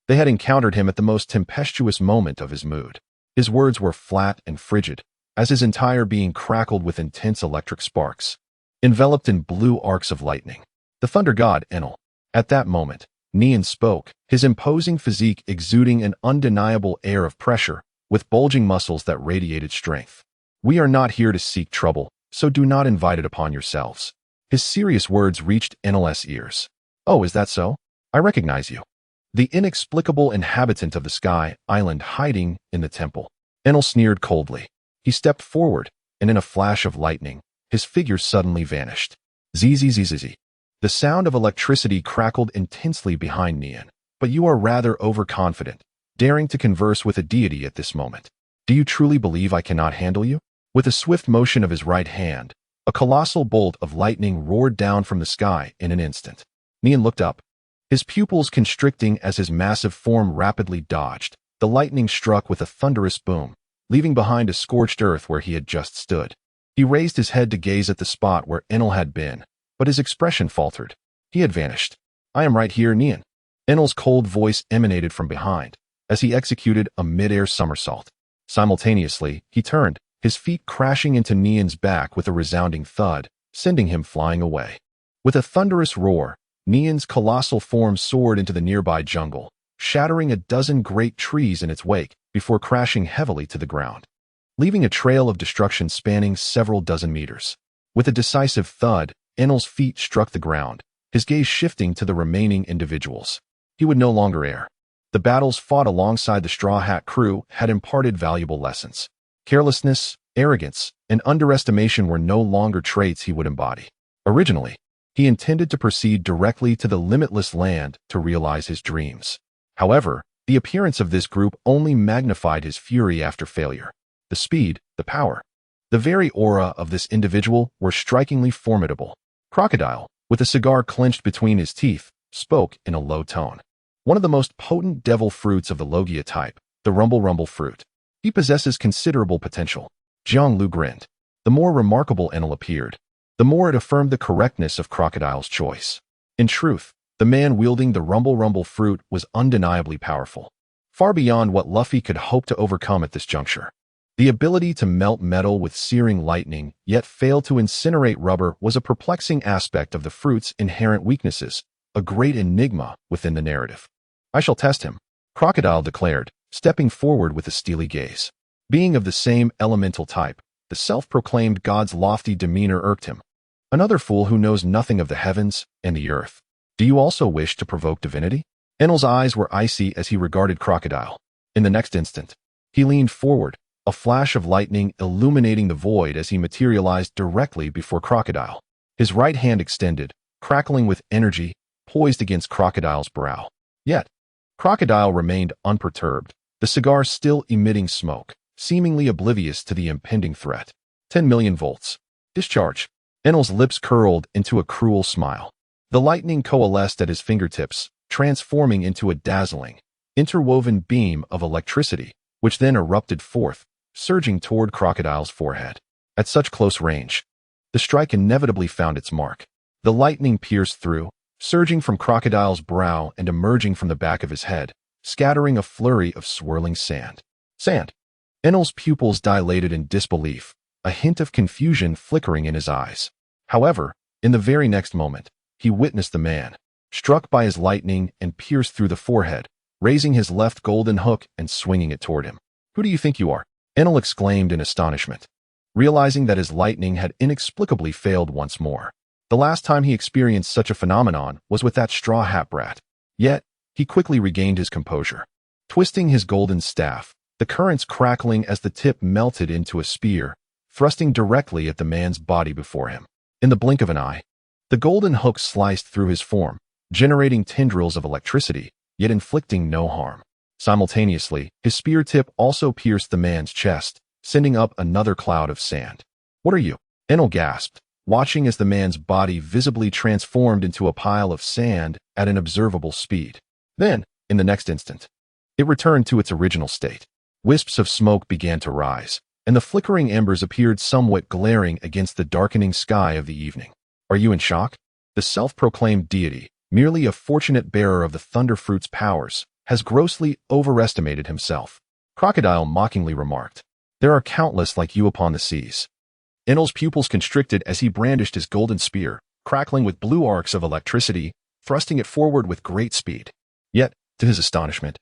they had encountered him at the most tempestuous moment of his mood. His words were flat and frigid, as his entire being crackled with intense electric sparks, enveloped in blue arcs of lightning. The thunder god, Enel. At that moment, Nian spoke, his imposing physique exuding an undeniable air of pressure, with bulging muscles that radiated strength. We are not here to seek trouble, so do not invite it upon yourselves. His serious words reached Enel's ears. Oh, is that so? I recognize you. The inexplicable inhabitant of the sky island hiding in the temple. Enel sneered coldly. He stepped forward, and in a flash of lightning, his figure suddenly vanished. Zzz. The sound of electricity crackled intensely behind Nian. But you are rather overconfident, daring to converse with a deity at this moment. Do you truly believe I cannot handle you? With a swift motion of his right hand, a colossal bolt of lightning roared down from the sky in an instant. Nian looked up, his pupils constricting as his massive form rapidly dodged. The lightning struck with a thunderous boom, leaving behind a scorched earth where he had just stood. He raised his head to gaze at the spot where Enel had been, but his expression faltered. He had vanished. "I am right here, Nian." Enel's cold voice emanated from behind, as he executed a mid-air somersault. Simultaneously, he turned, his feet crashing into Nian's back with a resounding thud, sending him flying away. With a thunderous roar, Nian's colossal form soared into the nearby jungle, shattering a dozen great trees in its wake before crashing heavily to the ground, leaving a trail of destruction spanning several dozen meters. With a decisive thud, Enel's feet struck the ground, his gaze shifting to the remaining individuals. He would no longer err. The battles fought alongside the Straw Hat crew had imparted valuable lessons. Carelessness, arrogance, and underestimation were no longer traits he would embody. Originally, he intended to proceed directly to the limitless land to realize his dreams. However, the appearance of this group only magnified his fury after failure. The speed, the power, the very aura of this individual were strikingly formidable. Crocodile, with a cigar clenched between his teeth, spoke in a low tone. One of the most potent devil fruits of the Logia type, the rumble fruit. He possesses considerable potential. Jiang Lu grinned. The more remarkable Enel appeared, the more it affirmed the correctness of Crocodile's choice. In truth, the man wielding the rumble fruit was undeniably powerful, far beyond what Luffy could hope to overcome at this juncture. The ability to melt metal with searing lightning, yet fail to incinerate rubber, was a perplexing aspect of the fruit's inherent weaknesses, a great enigma within the narrative. "I shall test him," Crocodile declared, stepping forward with a steely gaze. Being of the same elemental type, the self-proclaimed god's lofty demeanor irked him. Another fool who knows nothing of the heavens and the earth. "Do you also wish to provoke divinity?" Enel's eyes were icy as he regarded Crocodile. In the next instant, he leaned forward, a flash of lightning illuminating the void as he materialized directly before Crocodile. His right hand extended, crackling with energy, poised against Crocodile's brow. Yet, Crocodile remained unperturbed, the cigar still emitting smoke, seemingly oblivious to the impending threat. 10 million volts. Discharge. Enel's lips curled into a cruel smile. The lightning coalesced at his fingertips, transforming into a dazzling, interwoven beam of electricity, which then erupted forth, surging toward Crocodile's forehead. At such close range, the strike inevitably found its mark. The lightning pierced through, surging from Crocodile's brow and emerging from the back of his head, scattering a flurry of swirling sand. Sand. Enel's pupils dilated in disbelief, a hint of confusion flickering in his eyes. However, in the very next moment, he witnessed the man, struck by his lightning and pierced through the forehead, raising his left golden hook and swinging it toward him. "Who do you think you are?" Enel exclaimed in astonishment, realizing that his lightning had inexplicably failed once more. The last time he experienced such a phenomenon was with that straw hat brat. Yet, he quickly regained his composure. Twisting his golden staff, the currents crackling as the tip melted into a spear, thrusting directly at the man's body before him. In the blink of an eye, the golden hook sliced through his form, generating tendrils of electricity, yet inflicting no harm. Simultaneously, his spear tip also pierced the man's chest, sending up another cloud of sand. "What are you?" Enel gasped, watching as the man's body visibly transformed into a pile of sand at an observable speed. Then, in the next instant, it returned to its original state. Wisps of smoke began to rise, and the flickering embers appeared somewhat glaring against the darkening sky of the evening. "Are you in shock?" The self-proclaimed deity, merely a fortunate bearer of the Thunderfruit's powers, has grossly overestimated himself, Crocodile mockingly remarked. "There are countless like you upon the seas." Enel's pupils constricted as he brandished his golden spear, crackling with blue arcs of electricity, thrusting it forward with great speed. Yet, to his astonishment,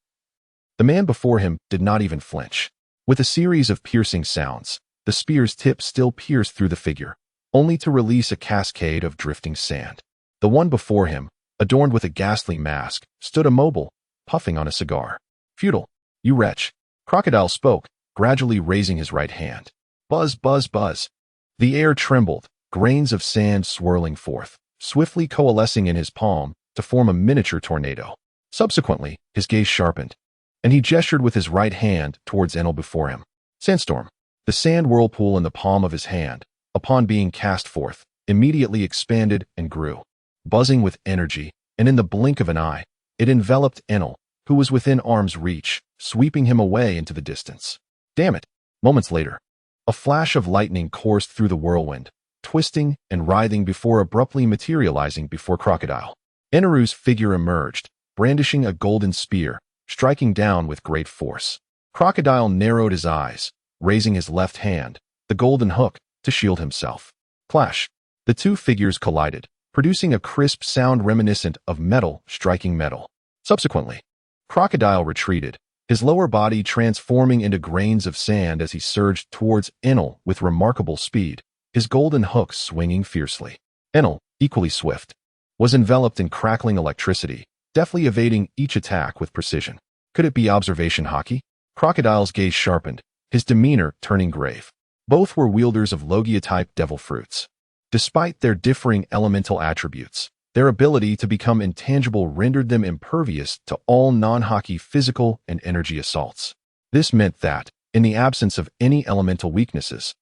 the man before him did not even flinch. With a series of piercing sounds, the spear's tip still pierced through the figure, only to release a cascade of drifting sand. The one before him, adorned with a ghastly mask, stood immobile, puffing on a cigar. "Futile, you wretch," Crocodile spoke, gradually raising his right hand. Buzz, buzz, buzz. The air trembled, grains of sand swirling forth, swiftly coalescing in his palm to form a miniature tornado. Subsequently, his gaze sharpened, and he gestured with his right hand towards Enel before him. Sandstorm. The sand whirlpool in the palm of his hand, upon being cast forth, immediately expanded and grew. Buzzing with energy, and in the blink of an eye, it enveloped Enel, who was within arm's reach, sweeping him away into the distance. Damn it! Moments later, a flash of lightning coursed through the whirlwind, twisting and writhing before abruptly materializing before Crocodile. Eneru's figure emerged, brandishing a golden spear, striking down with great force. Crocodile narrowed his eyes, raising his left hand, the golden hook, to shield himself. Clash! The two figures collided, producing a crisp sound reminiscent of metal striking metal. Subsequently, Crocodile retreated, his lower body transforming into grains of sand as he surged towards Enel with remarkable speed, his golden hook swinging fiercely. Enel, equally swift, was enveloped in crackling electricity, deftly evading each attack with precision. Could it be observation hockey? Crocodile's gaze sharpened, his demeanor turning grave. Both were wielders of Logia-type devil fruits. Despite their differing elemental attributes, their ability to become intangible rendered them impervious to all non-hockey physical and energy assaults. This meant that, in the absence of any elemental weaknesses,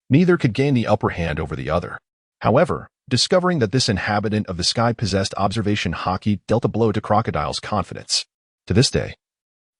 neither could gain the upper hand over the other. However, discovering that this inhabitant of the sky possessed observation hockey dealt a blow to Crocodile's confidence. To this day,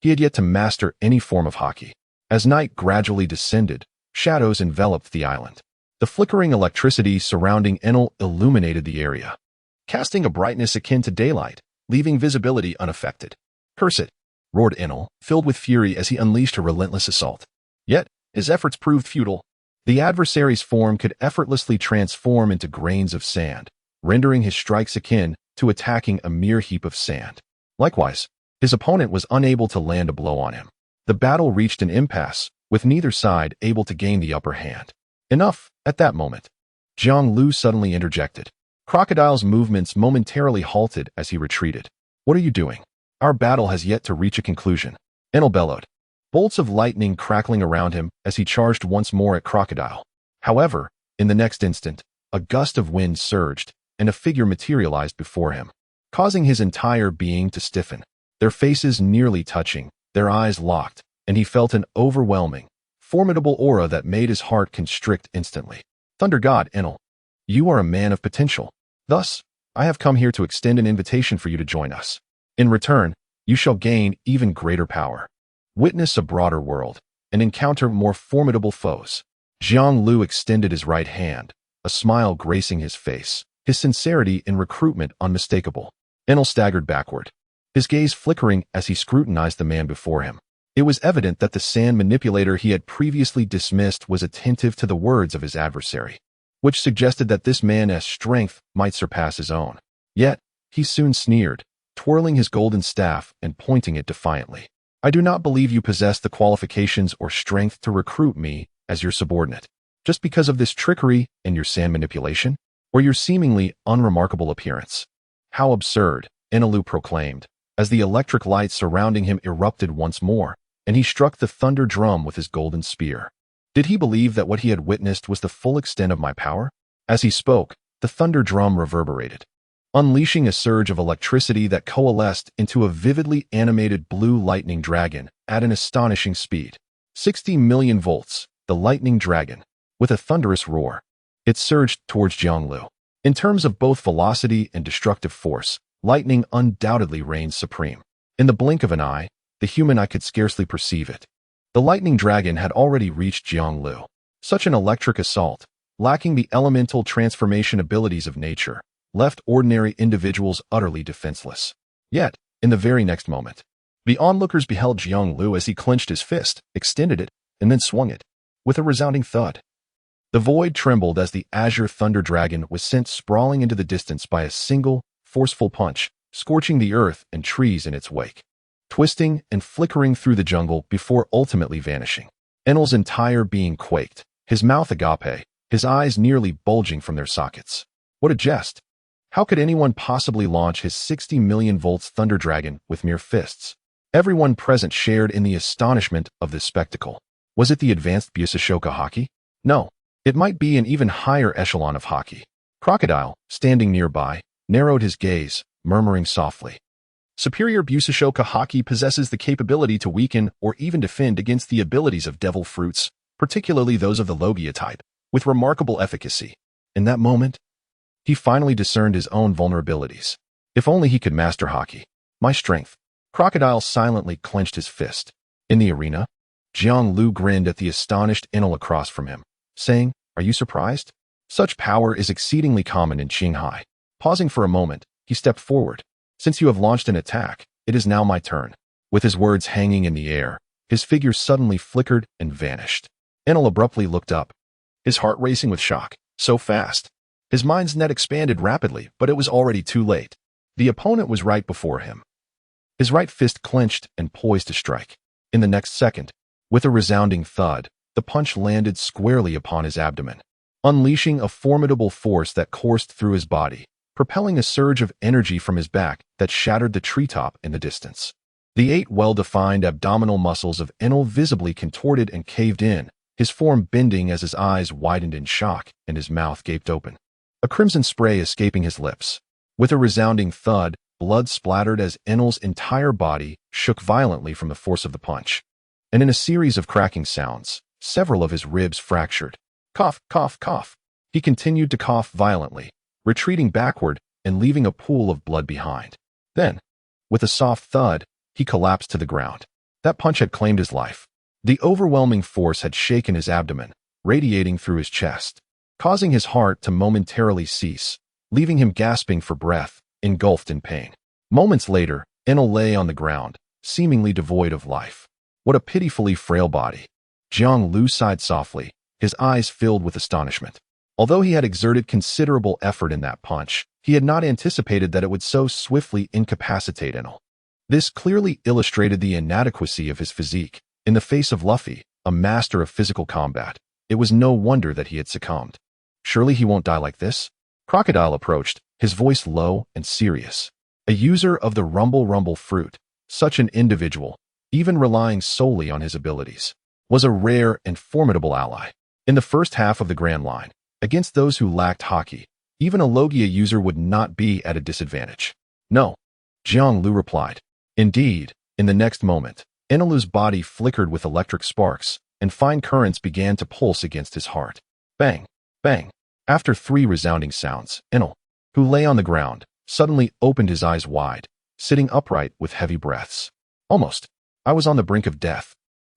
he had yet to master any form of hockey. As night gradually descended, shadows enveloped the island. The flickering electricity surrounding Enel illuminated the area, casting a brightness akin to daylight, leaving visibility unaffected. "Curse it!" roared Enel, filled with fury as he unleashed a relentless assault. Yet, his efforts proved futile. The adversary's form could effortlessly transform into grains of sand, rendering his strikes akin to attacking a mere heap of sand. Likewise, his opponent was unable to land a blow on him. The battle reached an impasse, with neither side able to gain the upper hand. Enough, at that moment. Jiang Lu suddenly interjected. Crocodile's movements momentarily halted as he retreated. "What are you doing? Our battle has yet to reach a conclusion," Enel bellowed, bolts of lightning crackling around him as he charged once more at Crocodile. However, in the next instant, a gust of wind surged, and a figure materialized before him, causing his entire being to stiffen. Their faces nearly touching, their eyes locked, and he felt an overwhelming, formidable aura that made his heart constrict instantly. "Thunder God, Enel, you are a man of potential. Thus, I have come here to extend an invitation for you to join us. In return, you shall gain even greater power, witness a broader world, and encounter more formidable foes." Jiang Lu extended his right hand, a smile gracing his face, his sincerity in recruitment unmistakable. Enel staggered backward, his gaze flickering as he scrutinized the man before him. It was evident that the sand manipulator he had previously dismissed was attentive to the words of his adversary, which suggested that this man's strength might surpass his own. Yet, he soon sneered, twirling his golden staff and pointing it defiantly. "I do not believe you possess the qualifications or strength to recruit me as your subordinate, just because of this trickery and your sand manipulation, or your seemingly unremarkable appearance." "How absurd," Enelu proclaimed, as the electric light surrounding him erupted once more, and he struck the thunder drum with his golden spear. Did he believe that what he had witnessed was the full extent of my power? As he spoke, the thunder drum reverberated, unleashing a surge of electricity that coalesced into a vividly animated blue lightning dragon at an astonishing speed. 60 million volts, the lightning dragon. With a thunderous roar, it surged towards Jianglu. In terms of both velocity and destructive force, lightning undoubtedly reigns supreme. In the blink of an eye, the human eye could scarcely perceive it. The lightning dragon had already reached Jianglu. Such an electric assault, lacking the elemental transformation abilities of nature, left ordinary individuals utterly defenseless. Yet, in the very next moment, the onlookers beheld Jianglu as he clenched his fist, extended it, and then swung it, with a resounding thud. The void trembled as the azure thunder dragon was sent sprawling into the distance by a single, forceful punch, scorching the earth and trees in its wake, twisting and flickering through the jungle before ultimately vanishing. Enel's entire being quaked, his mouth agape, his eyes nearly bulging from their sockets. What a jest! How could anyone possibly launch his 60 million volts thunder dragon with mere fists? Everyone present shared in the astonishment of this spectacle. Was it the advanced Busashoka hockey? No, it might be an even higher echelon of hockey. Crocodile, standing nearby, narrowed his gaze, murmuring softly. Superior Busashoka hockey possesses the capability to weaken or even defend against the abilities of devil fruits, particularly those of the Logia type, with remarkable efficacy. In that moment, he finally discerned his own vulnerabilities. If only he could master hockey. My strength. Crocodile silently clenched his fist. In the arena, Jiang Lu grinned at the astonished Enel across from him, saying, "Are you surprised? Such power is exceedingly common in Qinghai." Pausing for a moment, he stepped forward. "Since you have launched an attack, it is now my turn." With his words hanging in the air, his figure suddenly flickered and vanished. Enel abruptly looked up, his heart racing with shock. So fast. His mind's net expanded rapidly, but it was already too late. The opponent was right before him. His right fist clenched and poised to strike. In the next second, with a resounding thud, the punch landed squarely upon his abdomen, unleashing a formidable force that coursed through his body, propelling a surge of energy from his back that shattered the treetop in the distance. The 8 well-defined abdominal muscles of Enel visibly contorted and caved in, his form bending as his eyes widened in shock and his mouth gaped open, a crimson spray escaping his lips. With a resounding thud, blood splattered as Enel's entire body shook violently from the force of the punch. And in a series of cracking sounds, several of his ribs fractured. Cough, cough, cough. He continued to cough violently, retreating backward and leaving a pool of blood behind. Then, with a soft thud, he collapsed to the ground. That punch had claimed his life. The overwhelming force had shaken his abdomen, radiating through his chest, causing his heart to momentarily cease, leaving him gasping for breath, engulfed in pain. Moments later, Enel lay on the ground, seemingly devoid of life. What a pitifully frail body. Jiang Lu sighed softly, his eyes filled with astonishment. Although he had exerted considerable effort in that punch, he had not anticipated that it would so swiftly incapacitate Enel. This clearly illustrated the inadequacy of his physique. In the face of Luffy, a master of physical combat, it was no wonder that he had succumbed. Surely he won't die like this? Crocodile approached, his voice low and serious. A user of the rumble fruit, such an individual, even relying solely on his abilities, was a rare and formidable ally. In the first half of the Grand Line, against those who lacked hockey, even a Logia user would not be at a disadvantage. No, Jiang Lu replied. Indeed, in the next moment, Enelu's body flickered with electric sparks, and fine currents began to pulse against his heart. Bang, bang. After 3 resounding sounds, Enel, who lay on the ground, suddenly opened his eyes wide, sitting upright with heavy breaths. Almost. I was on the brink of death.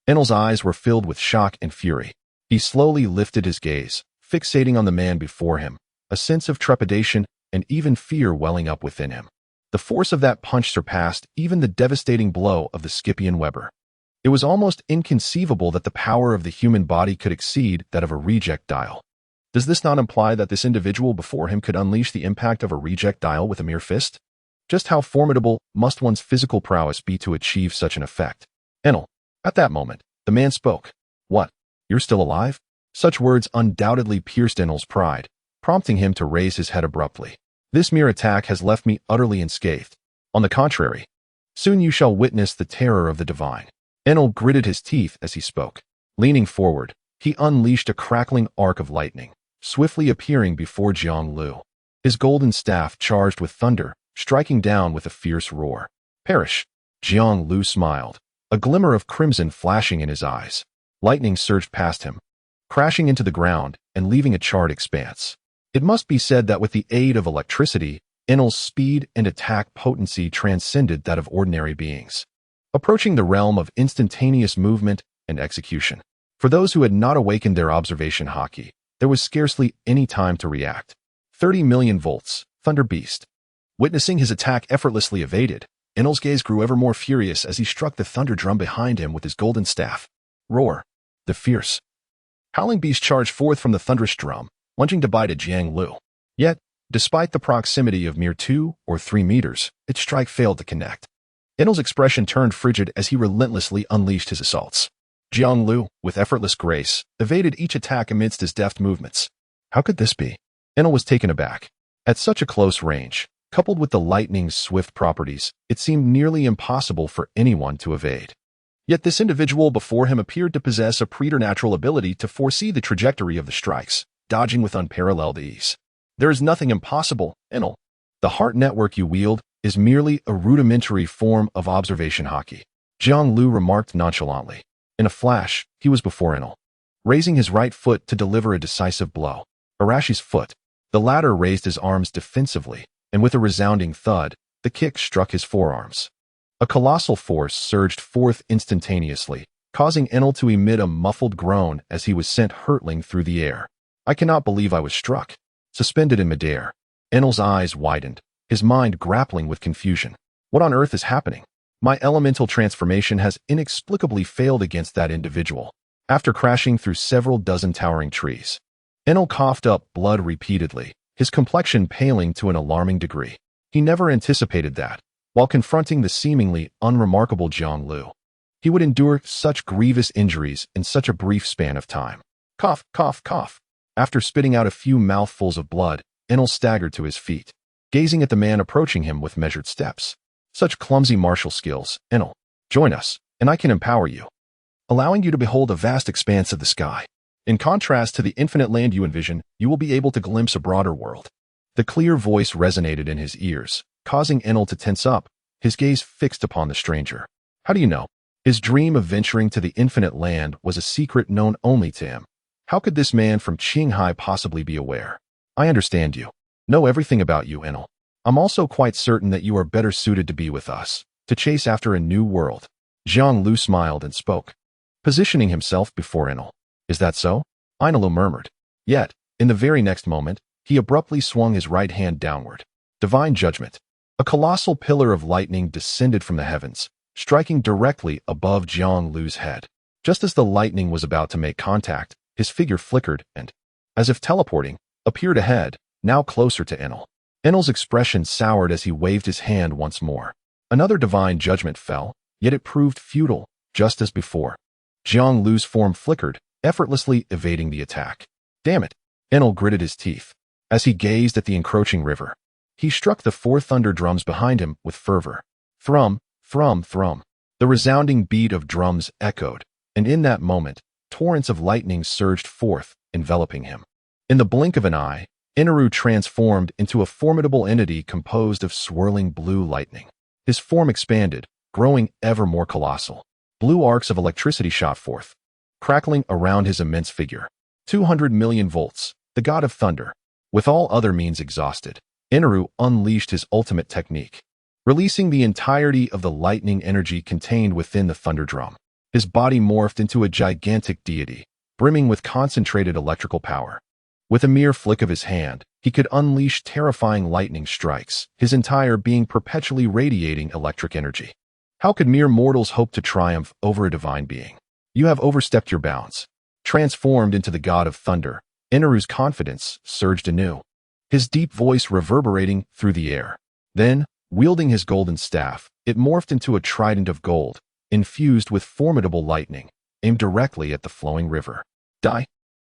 Enel's eyes were filled with shock and fury. He slowly lifted his gaze, fixating on the man before him, a sense of trepidation and even fear welling up within him. The force of that punch surpassed even the devastating blow of the Scipion Weber. It was almost inconceivable that the power of the human body could exceed that of a reject dial. Does this not imply that this individual before him could unleash the impact of a reject dial with a mere fist? Just how formidable must one's physical prowess be to achieve such an effect? Enel. At that moment, the man spoke. What? You're still alive? Such words undoubtedly pierced Enel's pride, prompting him to raise his head abruptly. This mere attack has left me utterly unscathed. On the contrary, soon you shall witness the terror of the divine. Enel gritted his teeth as he spoke. Leaning forward, he unleashed a crackling arc of lightning, swiftly appearing before Jiang Lu. His golden staff charged with thunder, striking down with a fierce roar. Perish! Jiang Lu smiled, a glimmer of crimson flashing in his eyes. Lightning surged past him, crashing into the ground and leaving a charred expanse. It must be said that with the aid of electricity, Enel's speed and attack potency transcended that of ordinary beings, approaching the realm of instantaneous movement and execution. For those who had not awakened their observation hockey, there was scarcely any time to react. 30 million volts, Thunder Beast. Witnessing his attack effortlessly evaded, Enel's gaze grew ever more furious as he struck the thunder drum behind him with his golden staff. Roar. The fierce, howling beast charged forth from the thunderous drum, lunging to bite at Jiang Lu. Yet, despite the proximity of mere 2 or 3 meters, its strike failed to connect. Enel's expression turned frigid as he relentlessly unleashed his assaults. Jiang Lu, with effortless grace, evaded each attack amidst his deft movements. How could this be? Enel was taken aback. At such a close range, coupled with the lightning's swift properties, it seemed nearly impossible for anyone to evade. Yet this individual before him appeared to possess a preternatural ability to foresee the trajectory of the strikes, dodging with unparalleled ease. There is nothing impossible, Enel. The heart network you wield is merely a rudimentary form of observation hockey. Jiang Lu remarked nonchalantly. In a flash, he was before Enel, raising his right foot to deliver a decisive blow. Arashi's foot. The latter raised his arms defensively, and with a resounding thud, The kick struck his forearms. A colossal force surged forth instantaneously, causing Enel to emit a muffled groan as he was sent hurtling through the air. I cannot believe I was struck. Suspended in midair, Enel's eyes widened, his mind grappling with confusion. What on earth is happening? My elemental transformation has inexplicably failed against that individual. After crashing through several dozen towering trees, Enel coughed up blood repeatedly, his complexion paling to an alarming degree. He never anticipated that, while confronting the seemingly unremarkable Jiang, he would endure such grievous injuries in such a brief span of time. Cough, cough, cough. After spitting out a few mouthfuls of blood, Enel staggered to his feet, gazing at the man approaching him with measured steps. Such clumsy martial skills, Enel. Join us, and I can empower you, allowing you to behold a vast expanse of the sky. In contrast to the infinite land you envision, you will be able to glimpse a broader world. The clear voice resonated in his ears, causing Enel to tense up, his gaze fixed upon the stranger. How do you know? His dream of venturing to the infinite land was a secret known only to him. How could this man from Qinghai possibly be aware? I understand you. Know everything about you, Enel. I'm also quite certain that you are better suited to be with us, to chase after a new world. Jiang smiled and spoke, positioning himself before Enel. Is that so? Enel murmured. Yet, in the very next moment, he abruptly swung his right hand downward. Divine judgment. A colossal pillar of lightning descended from the heavens, striking directly above Jiang head. Just as the lightning was about to make contact, his figure flickered and, as if teleporting, appeared ahead, now closer to Enel. Enel's expression soured as he waved his hand once more. Another divine judgment fell, yet it proved futile, just as before. Jiang form flickered, effortlessly evading the attack. Damn it! Enel gritted his teeth. As he gazed at the encroaching river, he struck the 4 thunder drums behind him with fervor. Thrum, thrum, thrum. The resounding beat of drums echoed, and in that moment, torrents of lightning surged forth, enveloping him. In the blink of an eye, Enel transformed into a formidable entity composed of swirling blue lightning. His form expanded, growing ever more colossal. Blue arcs of electricity shot forth, crackling around his immense figure. 200 million volts, the god of thunder. With all other means exhausted, Enel unleashed his ultimate technique, releasing the entirety of the lightning energy contained within the thunder drum. His body morphed into a gigantic deity, brimming with concentrated electrical power. With a mere flick of his hand, he could unleash terrifying lightning strikes, his entire being perpetually radiating electric energy. How could mere mortals hope to triumph over a divine being? You have overstepped your bounds. Transformed into the god of thunder, Enel's confidence surged anew, his deep voice reverberating through the air. Then, wielding his golden staff, it morphed into a trident of gold, infused with formidable lightning, aimed directly at the flowing river. Die!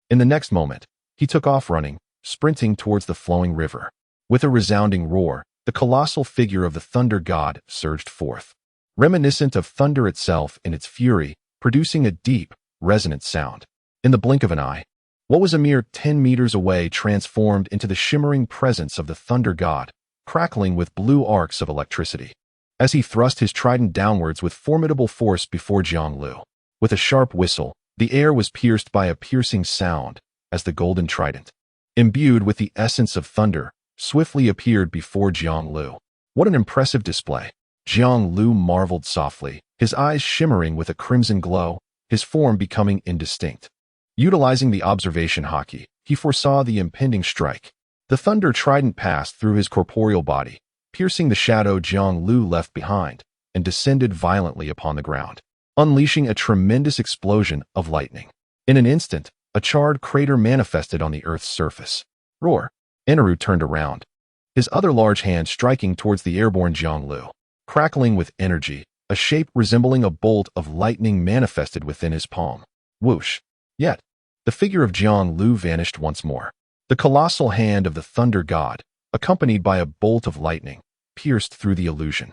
In the next moment, he took off running, sprinting towards the flowing river. With a resounding roar, the colossal figure of the thunder god surged forth, reminiscent of thunder itself in its fury, producing a deep, resonant sound. In the blink of an eye, what was a mere 10 meters away transformed into the shimmering presence of the thunder god, crackling with blue arcs of electricity. As he thrust his trident downwards with formidable force before Jiang. With a sharp whistle, the air was pierced by a piercing sound, as the golden trident, imbued with the essence of thunder, swiftly appeared before Jiang. What an impressive display! Jiang marveled softly, his eyes shimmering with a crimson glow, his form becoming indistinct. Utilizing the observation haki, he foresaw the impending strike. The thunder trident passed through his corporeal body, piercing the shadow Jiang left behind, and descended violently upon the ground, unleashing a tremendous explosion of lightning. In an instant, a charred crater manifested on the Earth's surface. Roar! Enel turned around, his other large hand striking towards the airborne Jiang. Crackling with energy, a shape resembling a bolt of lightning manifested within his palm. Whoosh! Yet, the figure of Jiang vanished once more. The colossal hand of the thunder god, accompanied by a bolt of lightning, pierced through the illusion,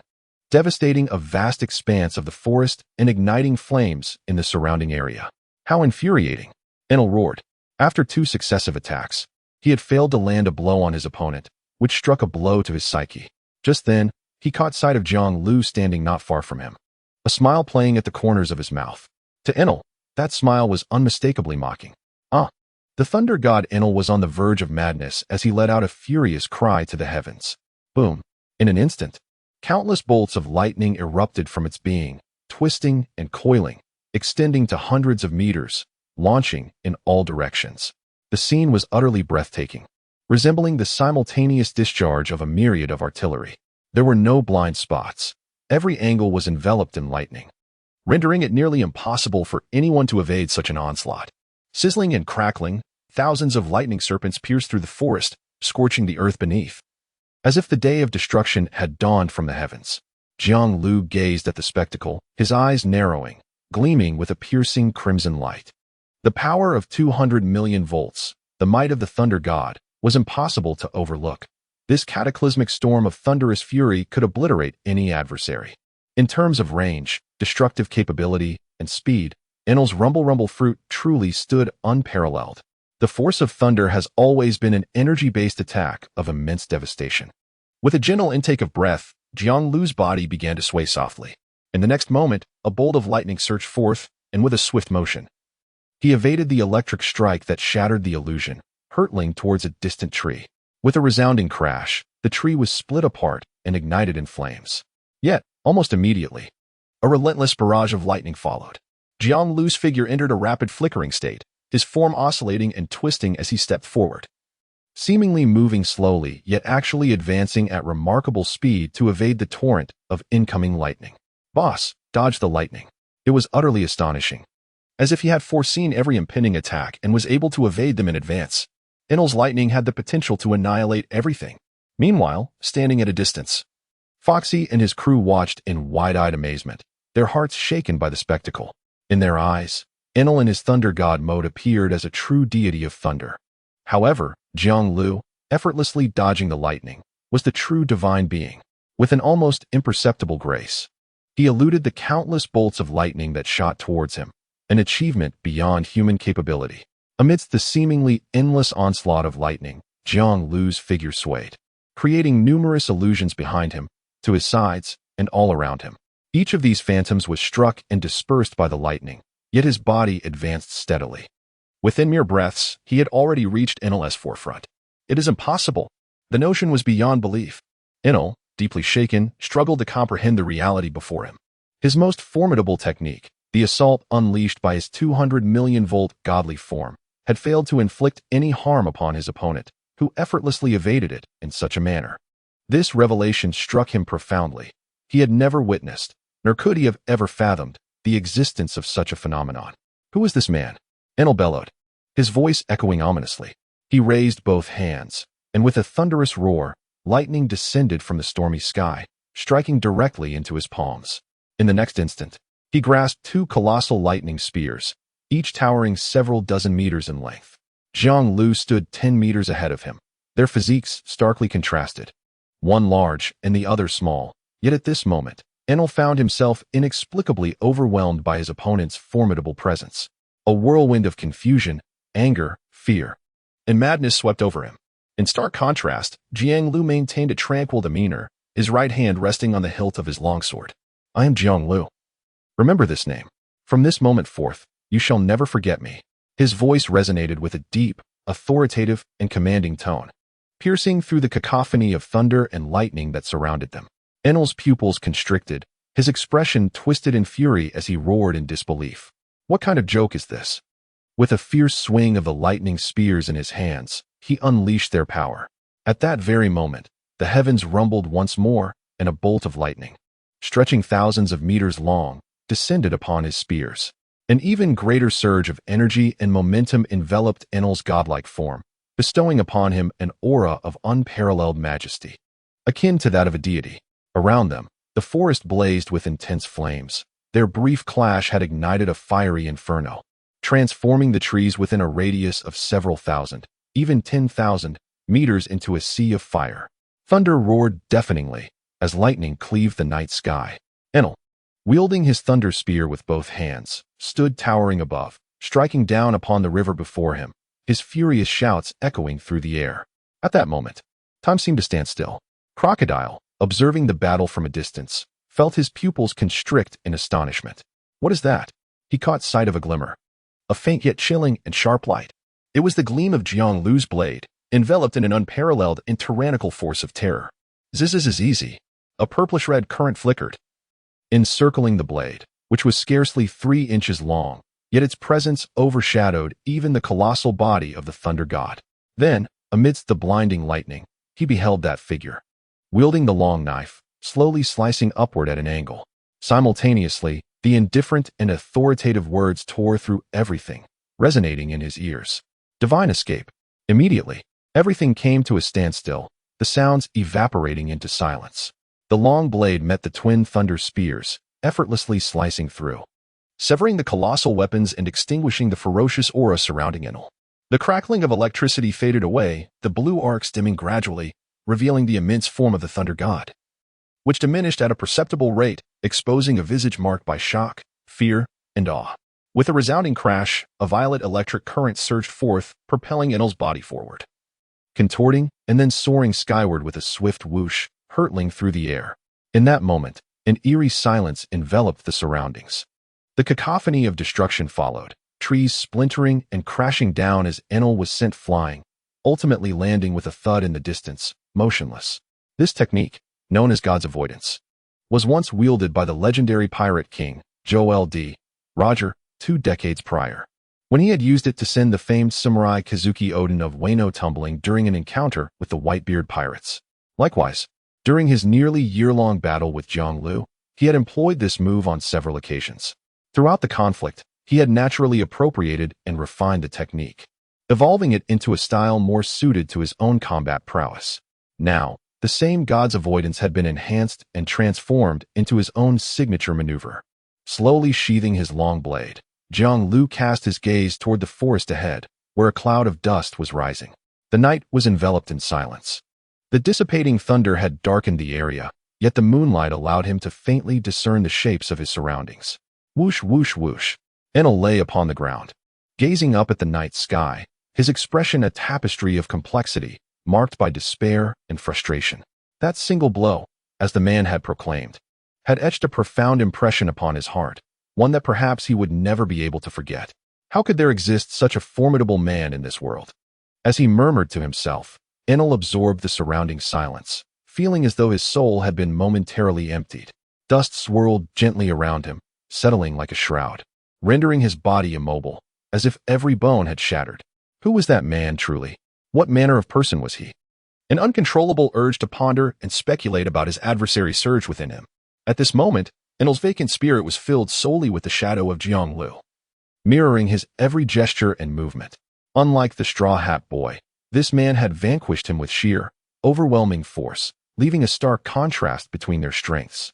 devastating a vast expanse of the forest and igniting flames in the surrounding area. How infuriating! Enel roared. After 2 successive attacks, he had failed to land a blow on his opponent, which struck a blow to his psyche. Just then, he caught sight of Jiang standing not far from him, a smile playing at the corners of his mouth. To Enel, that smile was unmistakably mocking. The thunder god Enel was on the verge of madness as he let out a furious cry to the heavens. Boom! In an instant, Countless bolts of lightning erupted from its being, twisting and coiling, extending to hundreds of meters, launching in all directions. The scene was utterly breathtaking, resembling the simultaneous discharge of a myriad of artillery. There were no blind spots. Every angle was enveloped in lightning, rendering it nearly impossible for anyone to evade such an onslaught. Sizzling and crackling, thousands of lightning serpents pierced through the forest, scorching the earth beneath. As if the day of destruction had dawned from the heavens, Jiang Lu gazed at the spectacle, his eyes narrowing, gleaming with a piercing crimson light. The power of 200 million volts, the might of the thunder god, was impossible to overlook. This cataclysmic storm of thunderous fury could obliterate any adversary. In terms of range, destructive capability, and speed, Annals' rumble fruit truly stood unparalleled. The force of thunder has always been an energy-based attack of immense devastation. With a gentle intake of breath, Jiang Lu's body began to sway softly. In the next moment, a bolt of lightning surged forth, and with a swift motion, he evaded the electric strike that shattered the illusion, hurtling towards a distant tree. With a resounding crash, the tree was split apart and ignited in flames. Yet, almost immediately, a relentless barrage of lightning followed. Jiang Lu's figure entered a rapid flickering state, his form oscillating and twisting as he stepped forward, seemingly moving slowly yet actually advancing at remarkable speed to evade the torrent of incoming lightning. Boss dodged the lightning. It was utterly astonishing, as if he had foreseen every impending attack and was able to evade them in advance. Annals' lightning had the potential to annihilate everything. Meanwhile, standing at a distance, Foxy and his crew watched in wide-eyed amazement, their hearts shaken by the spectacle. In their eyes, Enel in his thunder god mode appeared as a true deity of thunder. However, Jiang Lu, effortlessly dodging the lightning, was the true divine being. With an almost imperceptible grace, he eluded the countless bolts of lightning that shot towards him, an achievement beyond human capability. Amidst the seemingly endless onslaught of lightning, Jiang Lu's figure swayed, creating numerous illusions behind him, to his sides, and all around him. Each of these phantoms was struck and dispersed by the lightning, yet his body advanced steadily. Within mere breaths, he had already reached Enel's forefront. It is impossible. The notion was beyond belief. Enel, deeply shaken, struggled to comprehend the reality before him. His most formidable technique, the assault unleashed by his 200 million volt godly form, had failed to inflict any harm upon his opponent, who effortlessly evaded it in such a manner. This revelation struck him profoundly. He had never witnessed, nor could he have ever fathomed, the existence of such a phenomenon. Who was this man? Enel bellowed, his voice echoing ominously. He raised both hands, and with a thunderous roar, lightning descended from the stormy sky, striking directly into his palms. In the next instant, he grasped two colossal lightning spears, each towering several dozen meters in length. Jiang Lu stood 10 meters ahead of him, their physiques starkly contrasted, one large and the other small. Yet at this moment, Enel found himself inexplicably overwhelmed by his opponent's formidable presence. A whirlwind of confusion, anger, fear, and madness swept over him. In stark contrast, Jiang Lu maintained a tranquil demeanor, his right hand resting on the hilt of his longsword. I am Jiang Lu. Remember this name. From this moment forth, you shall never forget me. His voice resonated with a deep, authoritative, and commanding tone, piercing through the cacophony of thunder and lightning that surrounded them. Enel's pupils constricted, his expression twisted in fury as he roared in disbelief. What kind of joke is this? With a fierce swing of the lightning spears in his hands, he unleashed their power. At that very moment, the heavens rumbled once more, and a bolt of lightning, stretching thousands of meters long, descended upon his spears. An even greater surge of energy and momentum enveloped Enel's godlike form, bestowing upon him an aura of unparalleled majesty, akin to that of a deity. Around them, the forest blazed with intense flames. Their brief clash had ignited a fiery inferno, transforming the trees within a radius of several thousand, even 10,000, meters into a sea of fire. Thunder roared deafeningly as lightning cleaved the night sky. Enel, wielding his thunder spear with both hands, stood towering above, striking down upon the river before him, his furious shouts echoing through the air. At that moment, time seemed to stand still. Crocodile, observing the battle from a distance, felt his pupils constrict in astonishment. What is that? He caught sight of a glimmer, a faint yet chilling and sharp light. It was the gleam of Jiang Lu's blade, enveloped in an unparalleled and tyrannical force of terror. This is easy. A purplish-red current flickered, encircling the blade, which was scarcely 3 inches long, yet its presence overshadowed even the colossal body of the thunder god. Then, amidst the blinding lightning, he beheld that figure, wielding the long knife, slowly slicing upward at an angle. Simultaneously, the indifferent and authoritative words tore through everything, resonating in his ears. Divine escape. Immediately, everything came to a standstill, the sounds evaporating into silence. The long blade met the twin thunder spears, effortlessly slicing through, severing the colossal weapons and extinguishing the ferocious aura surrounding Enel. The crackling of electricity faded away, the blue arcs dimming gradually, revealing the immense form of the thunder god, which diminished at a perceptible rate, exposing a visage marked by shock, fear, and awe. With a resounding crash, a violet electric current surged forth, propelling Enel's body forward, contorting and then soaring skyward with a swift whoosh, hurtling through the air. In that moment, an eerie silence enveloped the surroundings. The cacophony of destruction followed, trees splintering and crashing down as Enel was sent flying, ultimately landing with a thud in the distance, motionless. This technique, known as God's avoidance, was once wielded by the legendary pirate king, Roger, 2 decades prior, when he had used it to send the famed samurai Kazuki Oden of Wano tumbling during an encounter with the Whitebeard pirates. Likewise, during his nearly year-long battle with Jiang Lu, he had employed this move on several occasions. Throughout the conflict, he had naturally appropriated and refined the technique, evolving it into a style more suited to his own combat prowess. Now, the same God's avoidance had been enhanced and transformed into his own signature maneuver. Slowly sheathing his long blade, Jiang Lu cast his gaze toward the forest ahead, where a cloud of dust was rising. The night was enveloped in silence. The dissipating thunder had darkened the area, yet the moonlight allowed him to faintly discern the shapes of his surroundings. Whoosh, whoosh, whoosh. Enel lay upon the ground, gazing up at the night sky, his expression a tapestry of complexity, marked by despair and frustration. That single blow, as the man had proclaimed, had etched a profound impression upon his heart, one that perhaps he would never be able to forget. How could there exist such a formidable man in this world? As he murmured to himself, Enel absorbed the surrounding silence, feeling as though his soul had been momentarily emptied. Dust swirled gently around him, settling like a shroud, rendering his body immobile, as if every bone had shattered. Who was that man truly? What manner of person was he? An uncontrollable urge to ponder and speculate about his adversary surged within him. At this moment, Enel's vacant spirit was filled solely with the shadow of Jiang Lu, mirroring his every gesture and movement. Unlike the Straw Hat Boy, this man had vanquished him with sheer, overwhelming force, leaving a stark contrast between their strengths.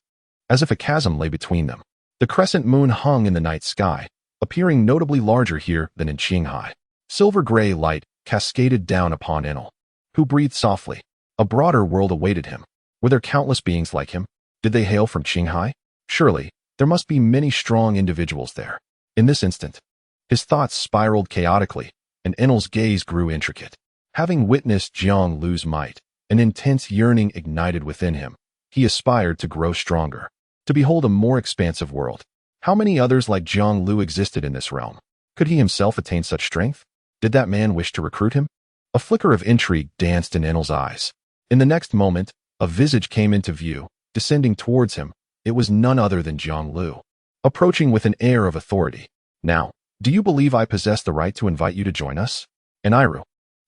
As if a chasm lay between them, the crescent moon hung in the night sky, appearing notably larger here than in Qinghai. Silver-gray light cascaded down upon Enel, who breathed softly. A broader world awaited him. Were there countless beings like him? Did they hail from Qinghai? Surely, there must be many strong individuals there. In this instant, his thoughts spiraled chaotically, and Enel's gaze grew intricate. Having witnessed Jiang Lu's might, an intense yearning ignited within him. He aspired to grow stronger, to behold a more expansive world. How many others like Jiang Lu existed in this realm? Could he himself attain such strength? Did that man wish to recruit him? A flicker of intrigue danced in Enel's eyes. In the next moment, a visage came into view, descending towards him. It was none other than Jiang Lu, approaching with an air of authority. Now, do you believe I possess the right to invite you to join us? Eniru.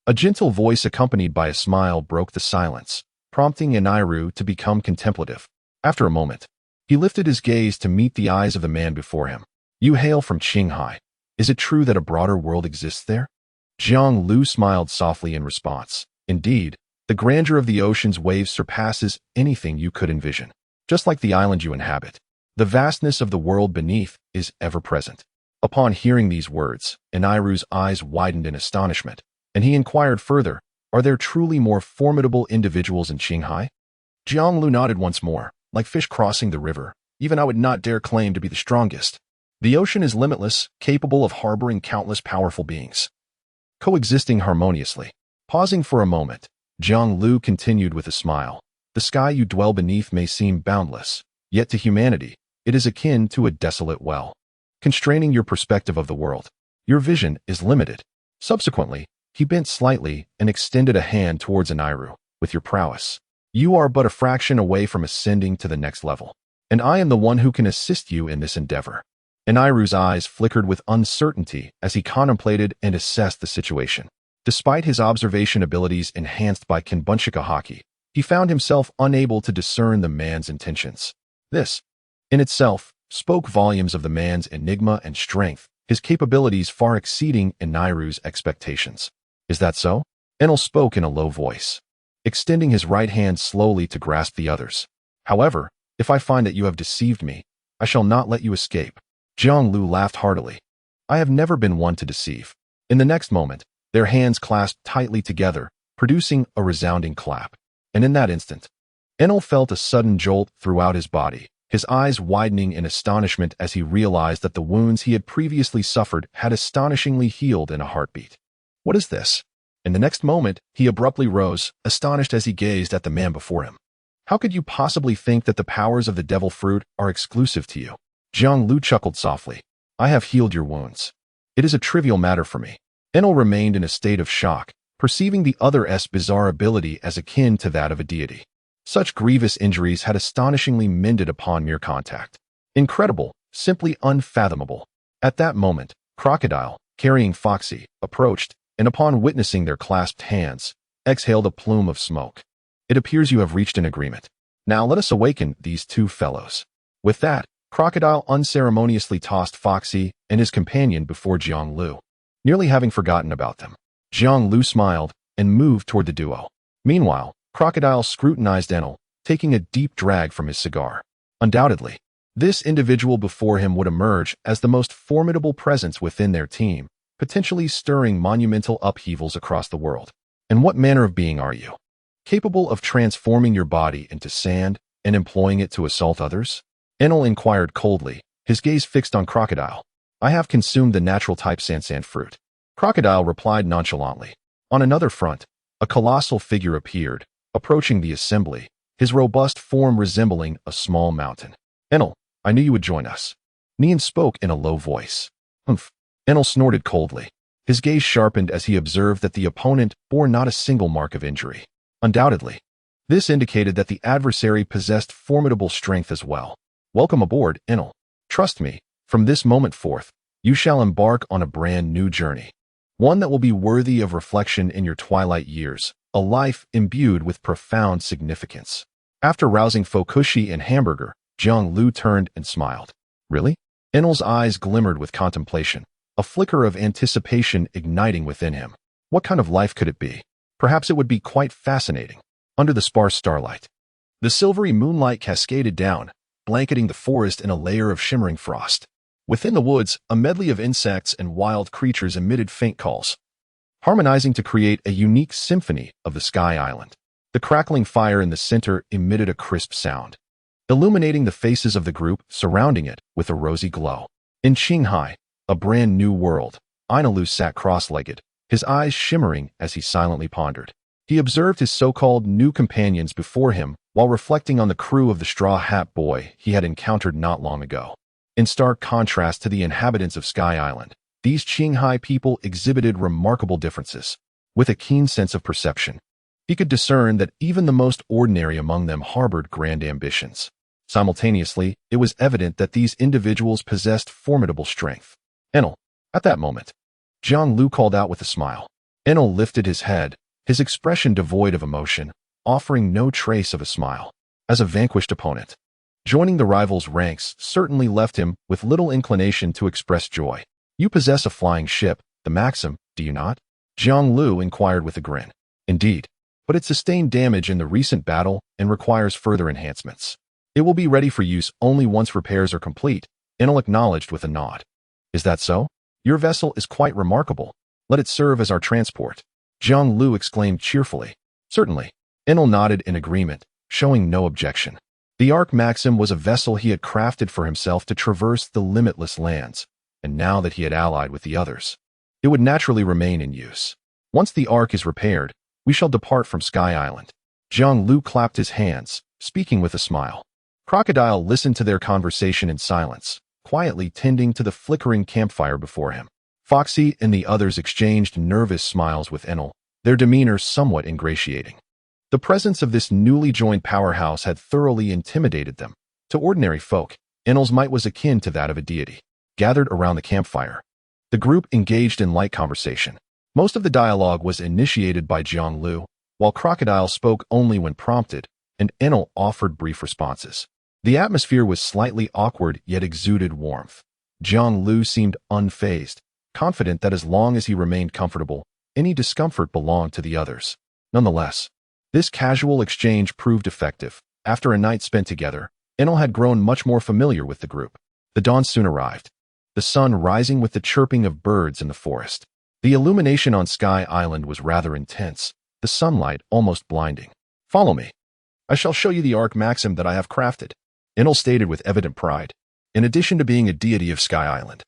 A gentle voice accompanied by a smile broke the silence, prompting Eniru to become contemplative. After a moment, he lifted his gaze to meet the eyes of the man before him. You hail from Qinghai. Is it true that a broader world exists there? Jiang Lu smiled softly in response. Indeed, the grandeur of the ocean's waves surpasses anything you could envision. Just like the island you inhabit, the vastness of the world beneath is ever present. Upon hearing these words, Eniru's eyes widened in astonishment, and he inquired further, are there truly more formidable individuals in Qinghai? Jiang Lu nodded once more. Like fish crossing the river, even I would not dare claim to be the strongest. The ocean is limitless, capable of harboring countless powerful beings, coexisting harmoniously. Pausing for a moment, Jiang Lu continued with a smile. The sky you dwell beneath may seem boundless, yet to humanity, it is akin to a desolate well, constraining your perspective of the world. Your vision is limited. Subsequently, he bent slightly and extended a hand towards Eniru. With your prowess, You are but a fraction away from ascending to the next level, and I am the one who can assist you in this endeavor." Eniru's eyes flickered with uncertainty as he contemplated and assessed the situation. Despite his observation abilities enhanced by Kenbunshika Haki, he found himself unable to discern the man's intentions. This, in itself, spoke volumes of the man's enigma and strength, his capabilities far exceeding Eniru's expectations. "Is that so?" Enel spoke in a low voice, extending his right hand slowly to grasp the other's. "However, if I find that you have deceived me, I shall not let you escape." Jiang Lu laughed heartily. "I have never been one to deceive." In the next moment, their hands clasped tightly together, producing a resounding clap. And in that instant, Enel felt a sudden jolt throughout his body, his eyes widening in astonishment as he realized that the wounds he had previously suffered had astonishingly healed in a heartbeat. "What is this?" In the next moment, he abruptly rose, astonished as he gazed at the man before him. "How could you possibly think that the powers of the devil fruit are exclusive to you?" Jiang Lu chuckled softly. "I have healed your wounds. It is a trivial matter for me." Enel remained in a state of shock, perceiving the other's bizarre ability as akin to that of a deity. Such grievous injuries had astonishingly mended upon mere contact. Incredible, simply unfathomable. At that moment, Crocodile, carrying Foxy, approached, and upon witnessing their clasped hands, exhaled a plume of smoke. "It appears you have reached an agreement. Now let us awaken these two fellows." With that, Crocodile unceremoniously tossed Foxy and his companion before Jiang Lu, nearly having forgotten about them. Jiang Lu smiled and moved toward the duo. Meanwhile, Crocodile scrutinized Enel, taking a deep drag from his cigar. Undoubtedly, this individual before him would emerge as the most formidable presence within their team, potentially stirring monumental upheavals across the world. "And what manner of being are you? Capable of transforming your body into sand and employing it to assault others?" Enel inquired coldly, his gaze fixed on Crocodile. "I have consumed the natural type sand fruit." Crocodile replied nonchalantly. On another front, a colossal figure appeared, approaching the assembly, his robust form resembling a small mountain. "Enel, I knew you would join us." Nian spoke in a low voice. "Humph." Enel snorted coldly. His gaze sharpened as he observed that the opponent bore not a single mark of injury. Undoubtedly, this indicated that the adversary possessed formidable strength as well. "Welcome aboard, Enel. Trust me, from this moment forth, you shall embark on a brand new journey. One that will be worthy of reflection in your twilight years, a life imbued with profound significance." After rousing Fokushi and Hamburger, Jiang Lu turned and smiled. "Really?" Enel's eyes glimmered with contemplation, a flicker of anticipation igniting within him. What kind of life could it be? Perhaps it would be quite fascinating. Under the sparse starlight, the silvery moonlight cascaded down, blanketing the forest in a layer of shimmering frost. Within the woods, a medley of insects and wild creatures emitted faint calls, harmonizing to create a unique symphony of the Sky Island. The crackling fire in the center emitted a crisp sound, illuminating the faces of the group surrounding it with a rosy glow. In Qinghai, a brand new world, Ainalu sat cross-legged, his eyes shimmering as he silently pondered. He observed his so-called new companions before him while reflecting on the crew of the Straw Hat Boy he had encountered not long ago. In stark contrast to the inhabitants of Sky Island, these Qinghai people exhibited remarkable differences. With a keen sense of perception, he could discern that even the most ordinary among them harbored grand ambitions. Simultaneously, it was evident that these individuals possessed formidable strength. "Enel." At that moment, Jiang Lu called out with a smile. Enel lifted his head, his expression devoid of emotion, offering no trace of a smile. As a vanquished opponent, joining the rival's ranks certainly left him with little inclination to express joy. "You possess a flying ship, the Maxim, do you not?" Jiang Lu inquired with a grin. "Indeed, but it sustained damage in the recent battle and requires further enhancements. It will be ready for use only once repairs are complete," Enel acknowledged with a nod. "Is that so? Your vessel is quite remarkable. Let it serve as our transport," Jiang Lu exclaimed cheerfully. "Certainly." Enel nodded in agreement, showing no objection. The Ark Maxim was a vessel he had crafted for himself to traverse the limitless lands, and now that he had allied with the others, it would naturally remain in use. "Once the Ark is repaired, we shall depart from Sky Island." Jiang Lu clapped his hands, speaking with a smile. Crocodile listened to their conversation in silence, quietly tending to the flickering campfire before him. Foxy and the others exchanged nervous smiles with Enel, their demeanor somewhat ingratiating. The presence of this newly joined powerhouse had thoroughly intimidated them. To ordinary folk, Annals' might was akin to that of a deity. Gathered around the campfire, the group engaged in light conversation. Most of the dialogue was initiated by Jiang Lu, while Crocodile spoke only when prompted, and Enel offered brief responses. The atmosphere was slightly awkward yet exuded warmth. Jiang Lu seemed unfazed, confident that as long as he remained comfortable, any discomfort belonged to the others. Nonetheless, this casual exchange proved effective. After a night spent together, Enel had grown much more familiar with the group. The dawn soon arrived, the sun rising with the chirping of birds in the forest. The illumination on Sky Island was rather intense, the sunlight almost blinding. "Follow me. I shall show you the arc maxim that I have crafted," Enel stated with evident pride. In addition to being a deity of Sky Island,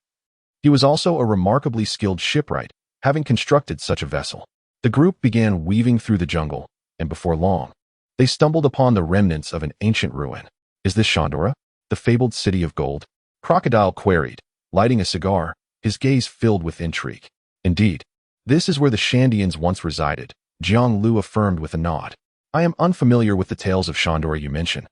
he was also a remarkably skilled shipwright, having constructed such a vessel. The group began weaving through the jungle, and before long, they stumbled upon the remnants of an ancient ruin. "Is this Shondora, the fabled city of gold?" Crocodile queried, lighting a cigar, his gaze filled with intrigue. "Indeed, this is where the Shandians once resided," Jiang Lu affirmed with a nod. "I am unfamiliar with the tales of Shondora you mention,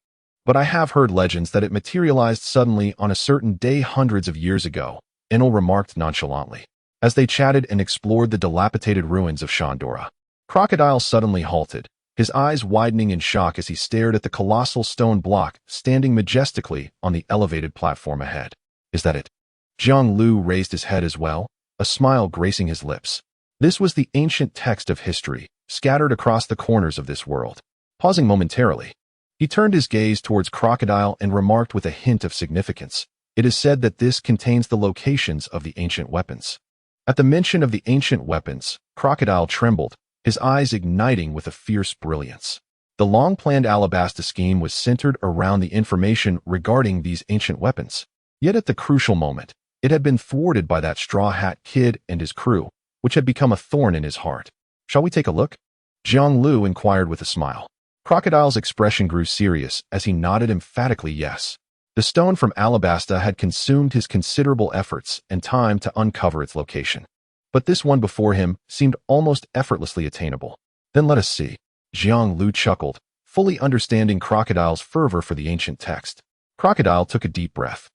but I have heard legends that it materialized suddenly on a certain day hundreds of years ago," Enel remarked nonchalantly. As they chatted and explored the dilapidated ruins of Shondora, Crocodile suddenly halted, his eyes widening in shock as he stared at the colossal stone block standing majestically on the elevated platform ahead. "Is that it?" Jiang Lu raised his head as well, a smile gracing his lips. This was the ancient text of history, scattered across the corners of this world. Pausing momentarily, he turned his gaze towards Crocodile and remarked with a hint of significance, "It is said that this contains the locations of the ancient weapons." At the mention of the ancient weapons, Crocodile trembled, his eyes igniting with a fierce brilliance. The long-planned Alabasta scheme was centered around the information regarding these ancient weapons. Yet at the crucial moment, it had been thwarted by that Straw Hat Kid and his crew, which had become a thorn in his heart. "Shall we take a look?" Jiang Lu inquired with a smile. Crocodile's expression grew serious as he nodded emphatically yes. The stone from Alabasta had consumed his considerable efforts and time to uncover its location. But this one before him seemed almost effortlessly attainable. "Then let us see." Jiang Lu chuckled, fully understanding Crocodile's fervor for the ancient text. Crocodile took a deep breath,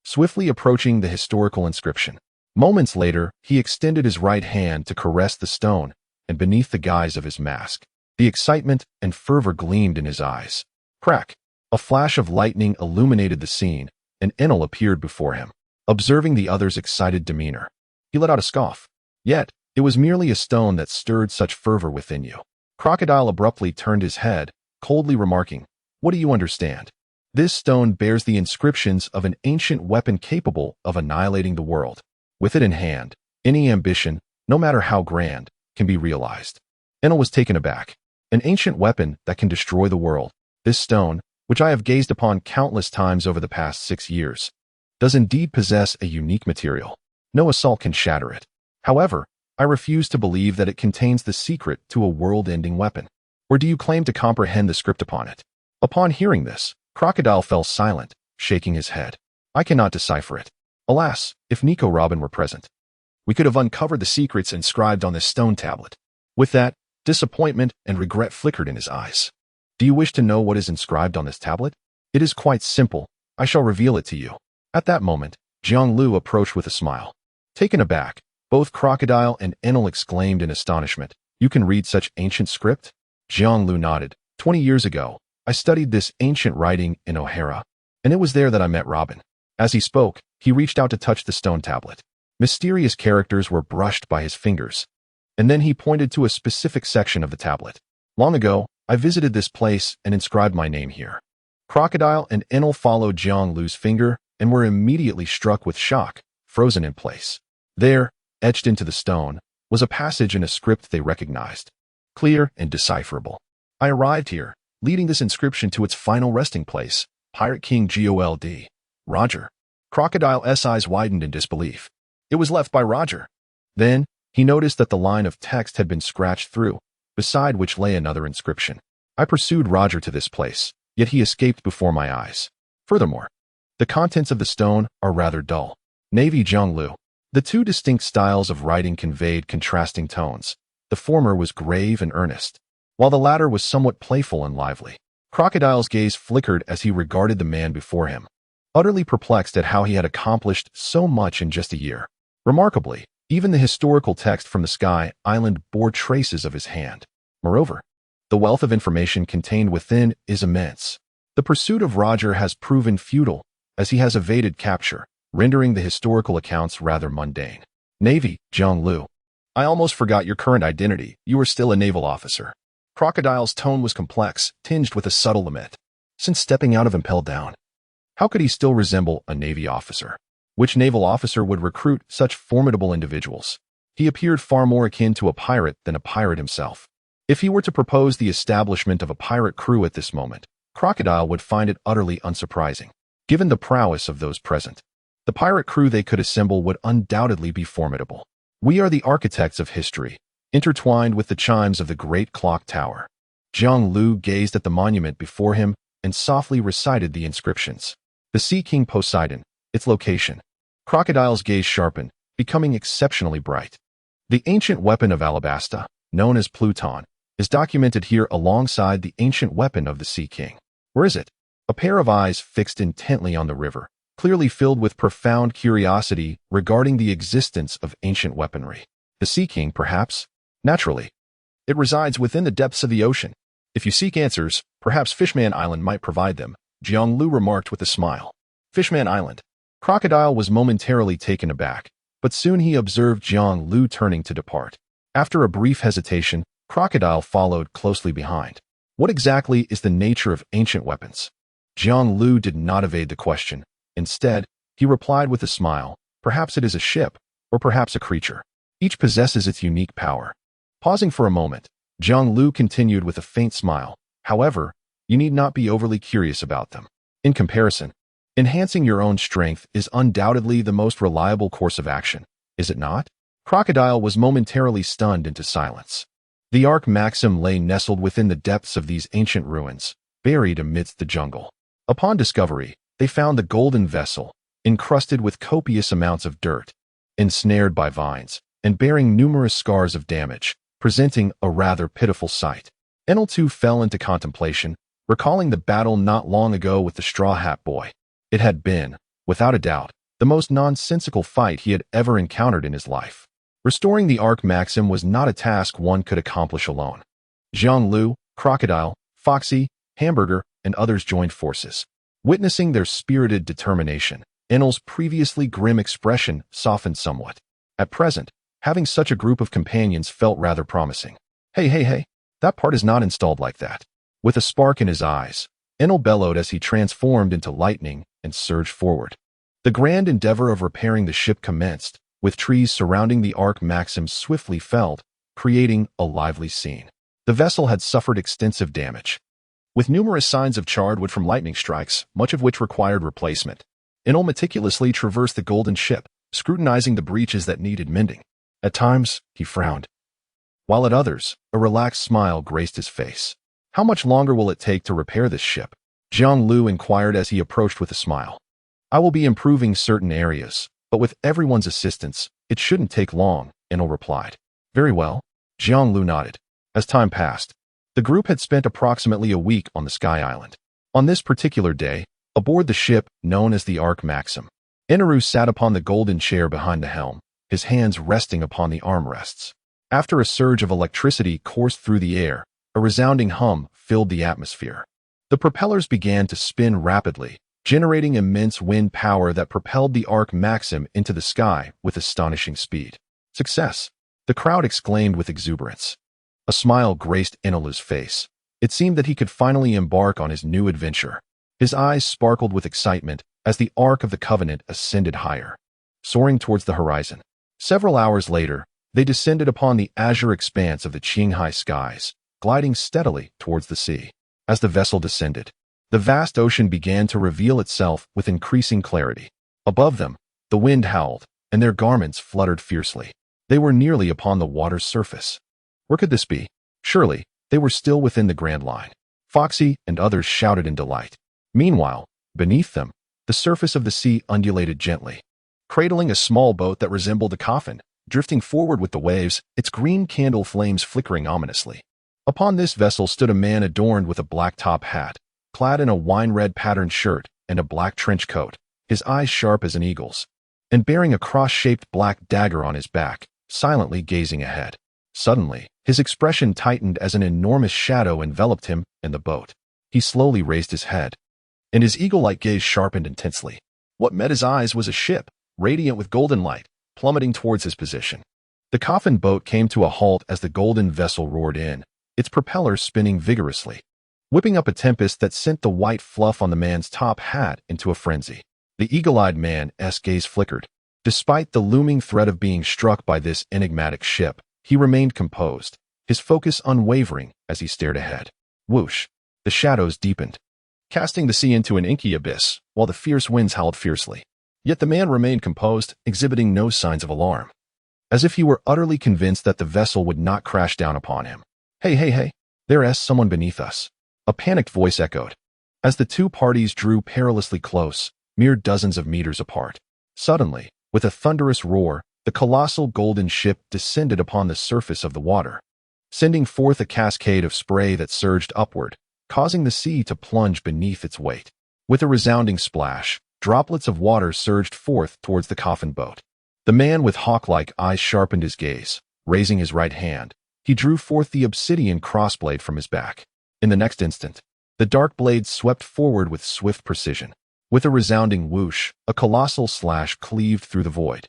swiftly approaching the historical inscription. Moments later, he extended his right hand to caress the stone, and beneath the guise of his mask, the excitement and fervor gleamed in his eyes. Crack! A flash of lightning illuminated the scene, and Enel appeared before him. Observing the other's excited demeanor, he let out a scoff. Yet, it was merely a stone that stirred such fervor within you. Crocodile abruptly turned his head, coldly remarking, "What do you understand? This stone bears the inscriptions of an ancient weapon capable of annihilating the world. With it in hand, any ambition, no matter how grand, can be realized." Enel was taken aback. "An ancient weapon that can destroy the world. This stone, which I have gazed upon countless times over the past 6 years, does indeed possess a unique material. No assault can shatter it. However, I refuse to believe that it contains the secret to a world-ending weapon. Or do you claim to comprehend the script upon it?" Upon hearing this, Crocodile fell silent, shaking his head. "I cannot decipher it. Alas, if Nico Robin were present, we could have uncovered the secrets inscribed on this stone tablet." With that, disappointment and regret flickered in his eyes. "Do you wish to know what is inscribed on this tablet? It is quite simple. I shall reveal it to you." At that moment, Jiang Lu approached with a smile. Taken aback, both Crocodile and Enel exclaimed in astonishment, "You can read such ancient script?" Jiang Lu nodded. 20 years ago, I studied this ancient writing in O'Hara, and it was there that I met Robin." As he spoke, he reached out to touch the stone tablet. Mysterious characters were brushed by his fingers, and then he pointed to a specific section of the tablet. "Long ago, I visited this place and inscribed my name here." Crocodile and Enel followed Jiang Lu's finger and were immediately struck with shock, frozen in place. There, etched into the stone, was a passage in a script they recognized, clear and decipherable. "I arrived here, leading this inscription to its final resting place, Pirate King Gold. Roger." Crocodile's eyes widened in disbelief. "It was left by Roger." Then, he noticed that the line of text had been scratched through, beside which lay another inscription. "I pursued Roger to this place, yet he escaped before my eyes. Furthermore, the contents of the stone are rather dull." Navy Jiang Lu. The two distinct styles of writing conveyed contrasting tones. The former was grave and earnest, while the latter was somewhat playful and lively. Crocodile's gaze flickered as he regarded the man before him, utterly perplexed at how he had accomplished so much in just a year. Remarkably, even the historical text from the Sky Island bore traces of his hand. Moreover, the wealth of information contained within is immense. The pursuit of Roger has proven futile, as he has evaded capture, rendering the historical accounts rather mundane. Navy, Zhang. I almost forgot your current identity. You are still a naval officer. Crocodile's tone was complex, tinged with a subtle lament. Since stepping out of Impel Down, how could he still resemble a Navy officer? Which naval officer would recruit such formidable individuals? He appeared far more akin to a pirate than a pirate himself. If he were to propose the establishment of a pirate crew at this moment, Crocodile would find it utterly unsurprising. Given the prowess of those present, the pirate crew they could assemble would undoubtedly be formidable. We are the architects of history, intertwined with the chimes of the great clock tower. Zhang Lu gazed at the monument before him and softly recited the inscriptions. The Sea King Poseidon, its location. Crocodile's gaze sharpened, becoming exceptionally bright. The ancient weapon of Alabasta, known as Pluton, is documented here alongside the ancient weapon of the Sea King. Where is it? A pair of eyes fixed intently on the river, clearly filled with profound curiosity regarding the existence of ancient weaponry. The Sea King, perhaps? Naturally. It resides within the depths of the ocean. If you seek answers, perhaps Fishman Island might provide them, Jiang Lu remarked with a smile. Fishman Island. Crocodile was momentarily taken aback, but soon he observed Jiang Lu turning to depart. After a brief hesitation, Crocodile followed closely behind. What exactly is the nature of ancient weapons? Jiang Lu did not evade the question. Instead, he replied with a smile, perhaps it is a ship, or perhaps a creature. Each possesses its unique power. Pausing for a moment, Jiang Lu continued with a faint smile. However, you need not be overly curious about them. In comparison, enhancing your own strength is undoubtedly the most reliable course of action, is it not? Crocodile was momentarily stunned into silence. The Ark Maxim lay nestled within the depths of these ancient ruins, buried amidst the jungle. Upon discovery, they found the golden vessel, encrusted with copious amounts of dirt, ensnared by vines, and bearing numerous scars of damage, presenting a rather pitiful sight. Enel too fell into contemplation, recalling the battle not long ago with the Straw Hat Boy. It had been, without a doubt, the most nonsensical fight he had ever encountered in his life. Restoring the Ark Maxim was not a task one could accomplish alone. Zhang Lu, Crocodile, Foxy, Hamburger, and others joined forces. Witnessing their spirited determination, Enel's previously grim expression softened somewhat. At present, having such a group of companions felt rather promising. Hey, that part is not installed like that. With a spark in his eyes, Enel bellowed as he transformed into lightning and surged forward. The grand endeavor of repairing the ship commenced, with trees surrounding the Ark Maxim swiftly felled, creating a lively scene. The vessel had suffered extensive damage, with numerous signs of charred wood from lightning strikes, much of which required replacement. Enel meticulously traversed the golden ship, scrutinizing the breaches that needed mending. At times, he frowned, while at others, a relaxed smile graced his face. How much longer will it take to repair this ship? Zhang Lu inquired as he approached with a smile. I will be improving certain areas, but with everyone's assistance, it shouldn't take long, Enel replied. Very well. Zhang Lu nodded. As time passed, the group had spent approximately a week on the Sky Island. On this particular day, aboard the ship known as the Ark Maxim, Eneru sat upon the golden chair behind the helm, his hands resting upon the armrests. After a surge of electricity coursed through the air, a resounding hum filled the atmosphere. The propellers began to spin rapidly, generating immense wind power that propelled the Ark Maxim into the sky with astonishing speed. Success! The crowd exclaimed with exuberance. A smile graced Enelu's face. It seemed that he could finally embark on his new adventure. His eyes sparkled with excitement as the Ark of the Covenant ascended higher, soaring towards the horizon. Several hours later, they descended upon the azure expanse of the Qinghai skies, gliding steadily towards the sea. As the vessel descended, the vast ocean began to reveal itself with increasing clarity. Above them, the wind howled, and their garments fluttered fiercely. They were nearly upon the water's surface. Where could this be? Surely, they were still within the Grand Line. Foxy and others shouted in delight. Meanwhile, beneath them, the surface of the sea undulated gently, cradling a small boat that resembled a coffin, drifting forward with the waves, its green candle flames flickering ominously. Upon this vessel stood a man adorned with a black top hat, clad in a wine-red patterned shirt and a black trench coat, his eyes sharp as an eagle's, and bearing a cross-shaped black dagger on his back, silently gazing ahead. Suddenly, his expression tightened as an enormous shadow enveloped him and the boat. He slowly raised his head, and his eagle-like gaze sharpened intensely. What met his eyes was a ship, radiant with golden light, plummeting towards his position. The coffin boat came to a halt as the golden vessel roared in, its propellers spinning vigorously, whipping up a tempest that sent the white fluff on the man's top hat into a frenzy. The eagle-eyed man's gaze flickered. Despite the looming threat of being struck by this enigmatic ship, he remained composed, his focus unwavering as he stared ahead. Whoosh! The shadows deepened, casting the sea into an inky abyss, while the fierce winds howled fiercely. Yet the man remained composed, exhibiting no signs of alarm, as if he were utterly convinced that the vessel would not crash down upon him. Hey, there's someone beneath us," a panicked voice echoed, as the two parties drew perilously close, mere dozens of meters apart. Suddenly, with a thunderous roar, the colossal golden ship descended upon the surface of the water, sending forth a cascade of spray that surged upward, causing the sea to plunge beneath its weight. With a resounding splash, droplets of water surged forth towards the coffin boat. The man with hawk-like eyes sharpened his gaze. Raising his right hand, he drew forth the obsidian crossblade from his back. In the next instant, the dark blade swept forward with swift precision. With a resounding whoosh, a colossal slash cleaved through the void,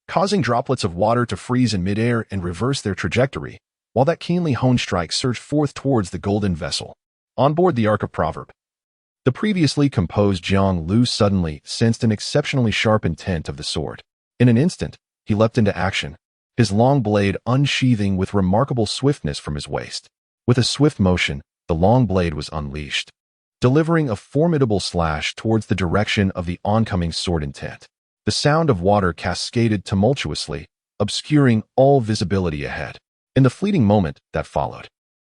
causing droplets of water to freeze in midair and reverse their trajectory, while that keenly honed strike surged forth towards the golden vessel. On board the Ark of Proverb, the previously composed Jiang Lu suddenly sensed an exceptionally sharp intent of the sword. In an instant, he leapt into action, his long blade unsheathing with remarkable swiftness from his waist. With a swift motion, the long blade was unleashed, delivering a formidable slash towards the direction of the oncoming sword intent. The sound of water cascaded tumultuously, obscuring all visibility ahead. In the fleeting moment that followed,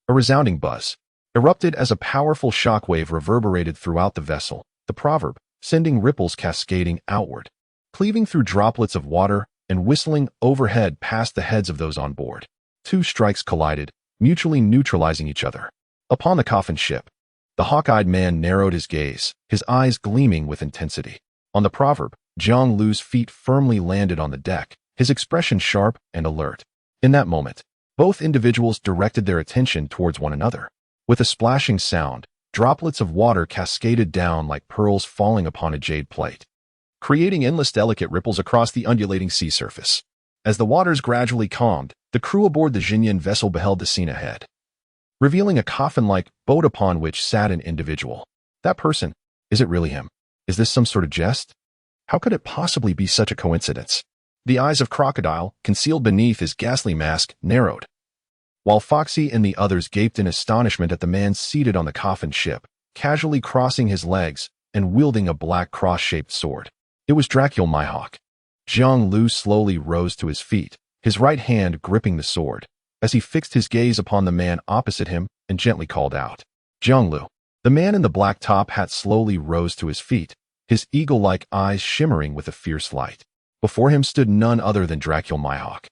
a resounding buzz erupted as a powerful shockwave reverberated throughout the vessel, the proverb, sending ripples cascading outward, cleaving through droplets of water and whistling overhead past the heads of those on board. Two strikes collided, mutually neutralizing each other. Upon the coffin ship, the hawk-eyed man narrowed his gaze, his eyes gleaming with intensity. On the proverb, Jiang Lu's feet firmly landed on the deck, his expression sharp and alert. In that moment, both individuals directed their attention towards one another. With a splashing sound, droplets of water cascaded down like pearls falling upon a jade plate, creating endless delicate ripples across the undulating sea surface. As the waters gradually calmed, the crew aboard the Jinyan vessel beheld the scene ahead, revealing a coffin-like boat upon which sat an individual. That person, is it really him? Is this some sort of jest? How could it possibly be such a coincidence? The eyes of Crocodile, concealed beneath his ghastly mask, narrowed, while Foxy and the others gaped in astonishment at the man seated on the coffin ship, casually crossing his legs and wielding a black cross-shaped sword. It was Dracul Mihawk. Jiang Lu slowly rose to his feet, his right hand gripping the sword, as he fixed his gaze upon the man opposite him and gently called out, "Jiang Lu." The man in the black top hat slowly rose to his feet, his eagle-like eyes shimmering with a fierce light. Before him stood none other than Dracul Mihawk,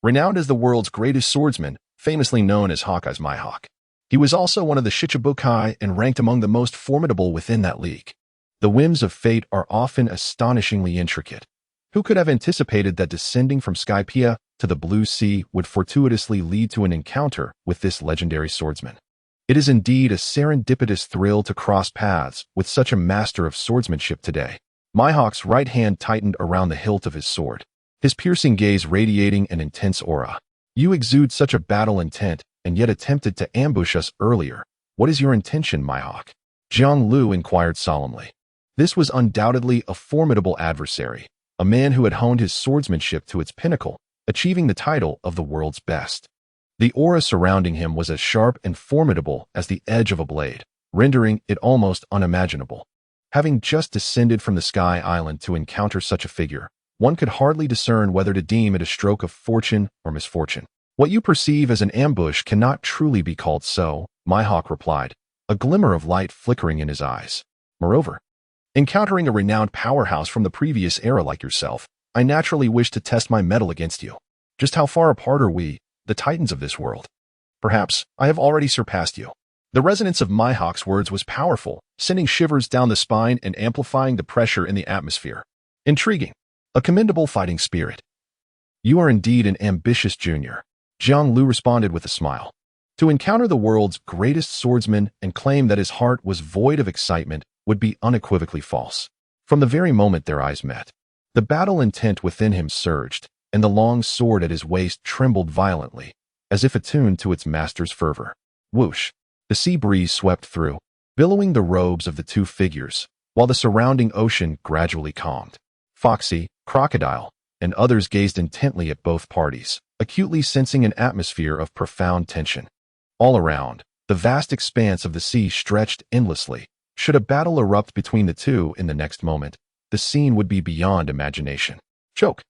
renowned as the world's greatest swordsman, famously known as Hawkeye's Mihawk. He was also one of the Shichibukai and ranked among the most formidable within that league. The whims of fate are often astonishingly intricate. Who could have anticipated that descending from Skypiea to the Blue Sea would fortuitously lead to an encounter with this legendary swordsman? It is indeed a serendipitous thrill to cross paths with such a master of swordsmanship today. Mihawk's right hand tightened around the hilt of his sword, his piercing gaze radiating an intense aura. "You exude such a battle intent, and yet attempted to ambush us earlier. What is your intention, Mihawk?" Jiang Lu inquired solemnly. This was undoubtedly a formidable adversary, a man who had honed his swordsmanship to its pinnacle, achieving the title of the world's best. The aura surrounding him was as sharp and formidable as the edge of a blade, rendering it almost unimaginable. Having just descended from the Sky Island to encounter such a figure, one could hardly discern whether to deem it a stroke of fortune or misfortune. "What you perceive as an ambush cannot truly be called so," Mihawk replied, a glimmer of light flickering in his eyes. "Moreover, encountering a renowned powerhouse from the previous era like yourself, I naturally wish to test my mettle against you. Just how far apart are we, the titans of this world?" Perhaps I have already surpassed you. The resonance of Mihawk's words was powerful, sending shivers down the spine and amplifying the pressure in the atmosphere. Intriguing. A commendable fighting spirit. You are indeed an ambitious junior, Jiang Lu responded with a smile. To encounter the world's greatest swordsman and claim that his heart was void of excitement would be unequivocally false. From the very moment their eyes met, the battle intent within him surged, and the long sword at his waist trembled violently, as if attuned to its master's fervor. Whoosh! The sea breeze swept through, billowing the robes of the two figures, while the surrounding ocean gradually calmed. Foxy, Crocodile, and others gazed intently at both parties, acutely sensing an atmosphere of profound tension. All around, the vast expanse of the sea stretched endlessly. Should a battle erupt between the two in the next moment, the scene would be beyond imagination. Choke!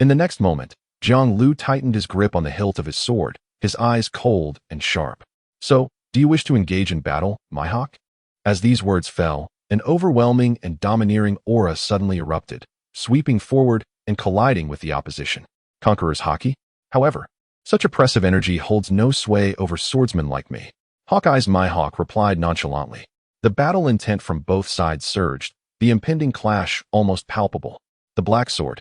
In the next moment, Jiang Lu tightened his grip on the hilt of his sword, his eyes cold and sharp. So, do you wish to engage in battle, Mihawk? As these words fell, an overwhelming and domineering aura suddenly erupted, sweeping forward and colliding with the opposition. Conqueror's Haki? However, such oppressive energy holds no sway over swordsmen like me. Hawkeye's Mihawk replied nonchalantly. The battle intent from both sides surged, the impending clash almost palpable. The black sword,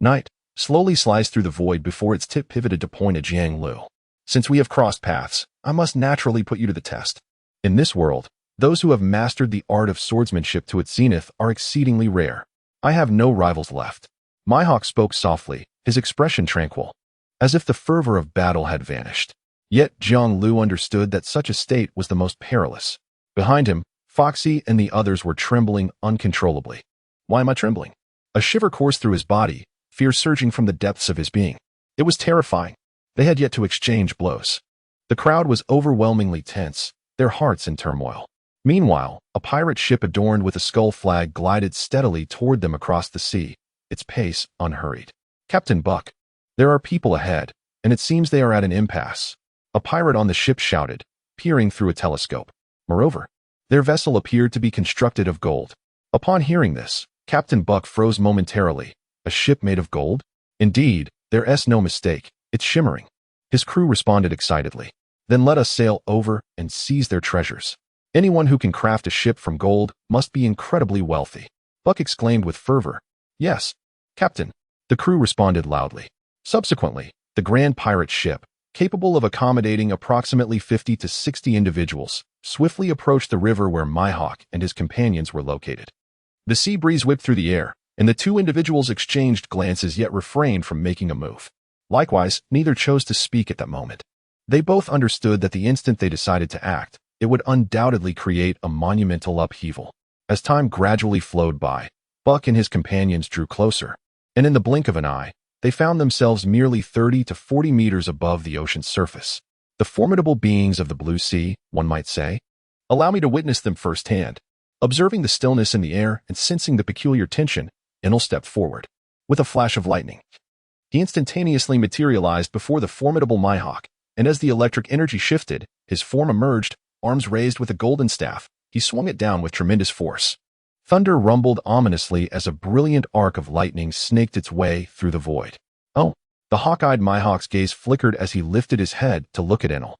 Knight, slowly sliced through the void before its tip pivoted to point at Jiang Lu. Since we have crossed paths, I must naturally put you to the test. In this world, those who have mastered the art of swordsmanship to its zenith are exceedingly rare. I have no rivals left. Mihawk spoke softly, his expression tranquil, as if the fervor of battle had vanished. Yet Jiang Lu understood that such a state was the most perilous. Behind him, Foxy and the others were trembling uncontrollably. Why am I trembling? A shiver coursed through his body, fear surging from the depths of his being. It was terrifying. They had yet to exchange blows. The crowd was overwhelmingly tense, their hearts in turmoil. Meanwhile, a pirate ship adorned with a skull flag glided steadily toward them across the sea, its pace unhurried. Captain Buck, there are people ahead, and it seems they are at an impasse. A pirate on the ship shouted, peering through a telescope. Moreover, their vessel appeared to be constructed of gold. Upon hearing this, Captain Buck froze momentarily. A ship made of gold? Indeed, there's no mistake, it's shimmering. His crew responded excitedly. Then let us sail over and seize their treasures. Anyone who can craft a ship from gold must be incredibly wealthy. Buck exclaimed with fervor. Yes, Captain. The crew responded loudly. Subsequently, the grand pirate ship, capable of accommodating approximately 50 to 60 individuals, swiftly approached the river where Mihawk and his companions were located. The sea breeze whipped through the air, and the two individuals exchanged glances yet refrained from making a move. Likewise, neither chose to speak at that moment. They both understood that the instant they decided to act, it would undoubtedly create a monumental upheaval. As time gradually flowed by, Buck and his companions drew closer, and in the blink of an eye, they found themselves merely 30 to 40 meters above the ocean's surface. The formidable beings of the blue sea, one might say. Allow me to witness them firsthand. Observing the stillness in the air and sensing the peculiar tension, Enel stepped forward. With a flash of lightning, he instantaneously materialized before the formidable Mihawk, and as the electric energy shifted, his form emerged, arms raised with a golden staff. He swung it down with tremendous force. Thunder rumbled ominously as a brilliant arc of lightning snaked its way through the void. Oh! The hawk-eyed Mihawk's gaze flickered as he lifted his head to look at Enel.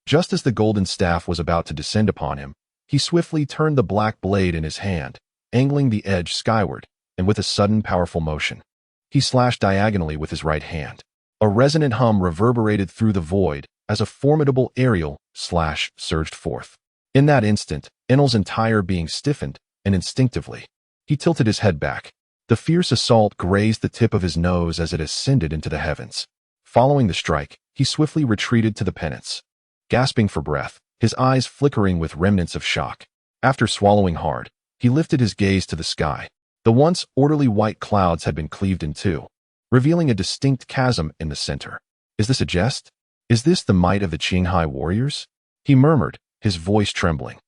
Just as the golden staff was about to descend upon him, he swiftly turned the black blade in his hand, angling the edge skyward, and with a sudden powerful motion, he slashed diagonally with his right hand. A resonant hum reverberated through the void as a formidable aerial slash surged forth. In that instant, Enel's entire being stiffened, and instinctively, he tilted his head back. The fierce assault grazed the tip of his nose as it ascended into the heavens. Following the strike, he swiftly retreated to the penance. Gasping for breath, his eyes flickering with remnants of shock. After swallowing hard, he lifted his gaze to the sky. The once orderly white clouds had been cleaved in two, revealing a distinct chasm in the center. Is this a jest? Is this the might of the Qinghai warriors? He murmured, his voice trembling.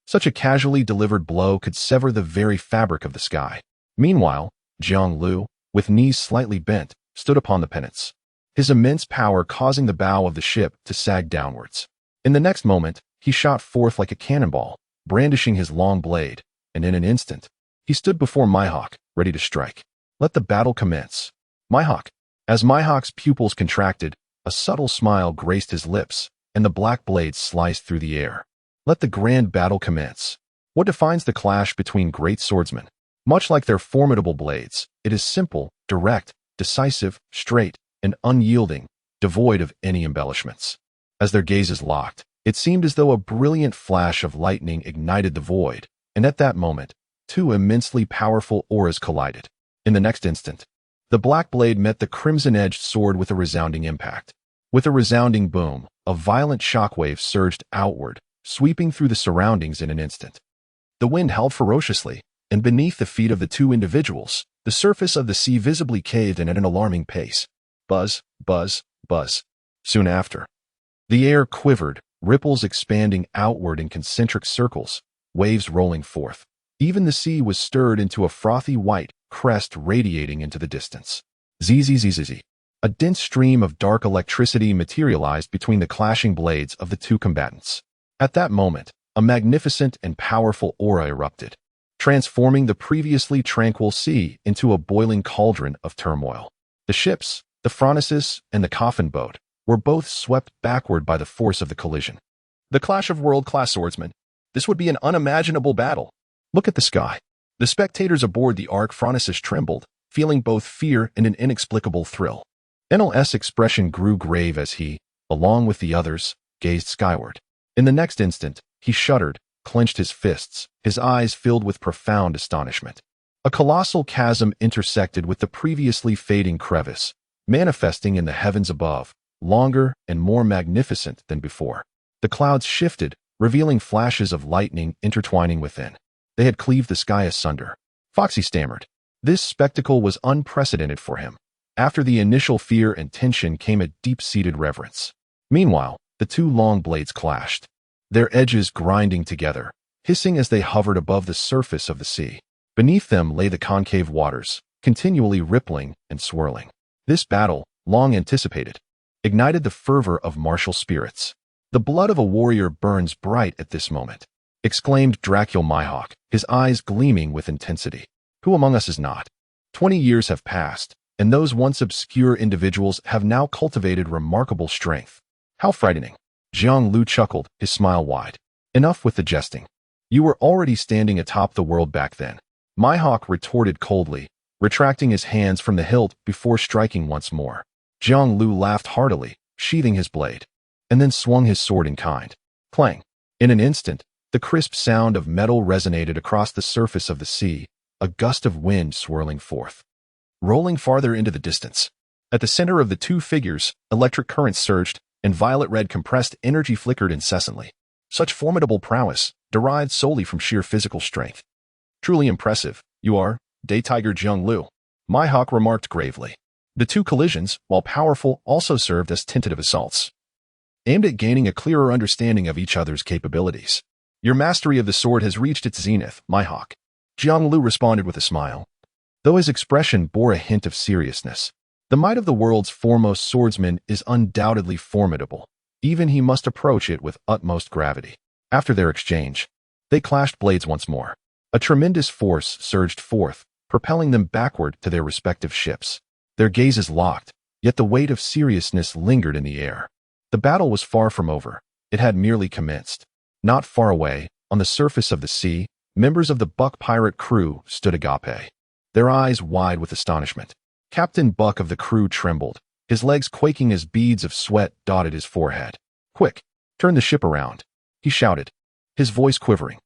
Such a casually delivered blow could sever the very fabric of the sky. Meanwhile, Jiang Lu, with knees slightly bent, stood upon the penance, his immense power causing the bow of the ship to sag downwards. In the next moment, he shot forth like a cannonball, brandishing his long blade, and in an instant, he stood before Mihawk, ready to strike. Let the battle commence. Mihawk. As Mihawk's pupils contracted, a subtle smile graced his lips, and the black blades sliced through the air. Let the grand battle commence. What defines the clash between great swordsmen? Much like their formidable blades, it is simple, direct, decisive, straight, and unyielding, devoid of any embellishments. As their gazes locked, it seemed as though a brilliant flash of lightning ignited the void, and at that moment, two immensely powerful auras collided. In the next instant, the black blade met the crimson-edged sword with a resounding impact. With a resounding boom, a violent shockwave surged outward, sweeping through the surroundings in an instant. The wind howled ferociously, and beneath the feet of the two individuals, the surface of the sea visibly caved in at an alarming pace. Buzz, buzz, buzz. Soon after, the air quivered, ripples expanding outward in concentric circles, waves rolling forth. Even the sea was stirred into a frothy white crest radiating into the distance. Zzz. A dense stream of dark electricity materialized between the clashing blades of the two combatants. At that moment, a magnificent and powerful aura erupted, transforming the previously tranquil sea into a boiling cauldron of turmoil. The ships, the Reminisces, and the coffin boat, were both swept backward by the force of the collision. The clash of world-class swordsmen. This would be an unimaginable battle. Look at the sky. The spectators aboard the Reminisces trembled, feeling both fear and an inexplicable thrill. Annals' expression grew grave as he, along with the others, gazed skyward. In the next instant, he shuddered, clenched his fists, his eyes filled with profound astonishment. A colossal chasm intersected with the previously fading crevice, manifesting in the heavens above, longer and more magnificent than before. The clouds shifted, revealing flashes of lightning intertwining within. They had cleaved the sky asunder. Foxy stammered. This spectacle was unprecedented for him. After the initial fear and tension came a deep-seated reverence. Meanwhile, the two long blades clashed, their edges grinding together, hissing as they hovered above the surface of the sea. Beneath them lay the concave waters, continually rippling and swirling. This battle, long anticipated, ignited the fervor of martial spirits. "The blood of a warrior burns bright at this moment," exclaimed Dracul Mihawk, his eyes gleaming with intensity. "Who among us is not? 20 years have passed, and those once obscure individuals have now cultivated remarkable strength. How frightening." Jiang Lu chuckled, his smile wide. "Enough with the jesting. You were already standing atop the world back then." Mihawk retorted coldly, retracting his hands from the hilt before striking once more. Jiang Lu laughed heartily, sheathing his blade, and then swung his sword in kind. Clang! In an instant, the crisp sound of metal resonated across the surface of the sea, a gust of wind swirling forth, rolling farther into the distance. At the center of the two figures, electric currents surged, and violet-red compressed energy flickered incessantly. Such formidable prowess, derived solely from sheer physical strength. "Truly impressive, you are, Day Tiger Jiang Lu," Mihawk remarked gravely. The two collisions, while powerful, also served as tentative assaults, aimed at gaining a clearer understanding of each other's capabilities. "Your mastery of the sword has reached its zenith, Mihawk," Jiang Lu responded with a smile, though his expression bore a hint of seriousness. "The might of the world's foremost swordsman is undoubtedly formidable. Even he must approach it with utmost gravity." After their exchange, they clashed blades once more. A tremendous force surged forth, propelling them backward to their respective ships. Their gazes locked, yet the weight of seriousness lingered in the air. The battle was far from over. It had merely commenced. Not far away, on the surface of the sea, members of the Buck pirate crew stood agape, their eyes wide with astonishment. Captain Buck of the crew trembled, his legs quaking as beads of sweat dotted his forehead. "Quick, turn the ship around," he shouted, his voice quivering.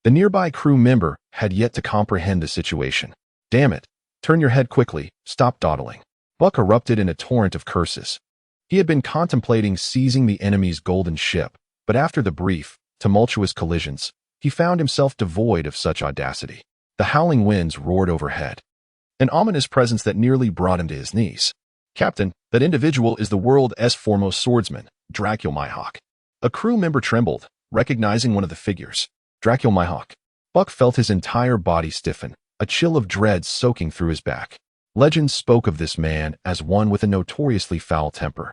The nearby crew member had yet to comprehend the situation. "Damn it, turn your head quickly, stop dawdling." Buck erupted in a torrent of curses. He had been contemplating seizing the enemy's golden ship, but after the brief, tumultuous collisions, he found himself devoid of such audacity. The howling winds roared overhead, an ominous presence that nearly brought him to his knees. "Captain, that individual is the world's foremost swordsman, Dracul Mihawk." A crew member trembled, recognizing one of the figures. Dracul Mihawk. Buck felt his entire body stiffen, a chill of dread soaking through his back. Legends spoke of this man as one with a notoriously foul temper,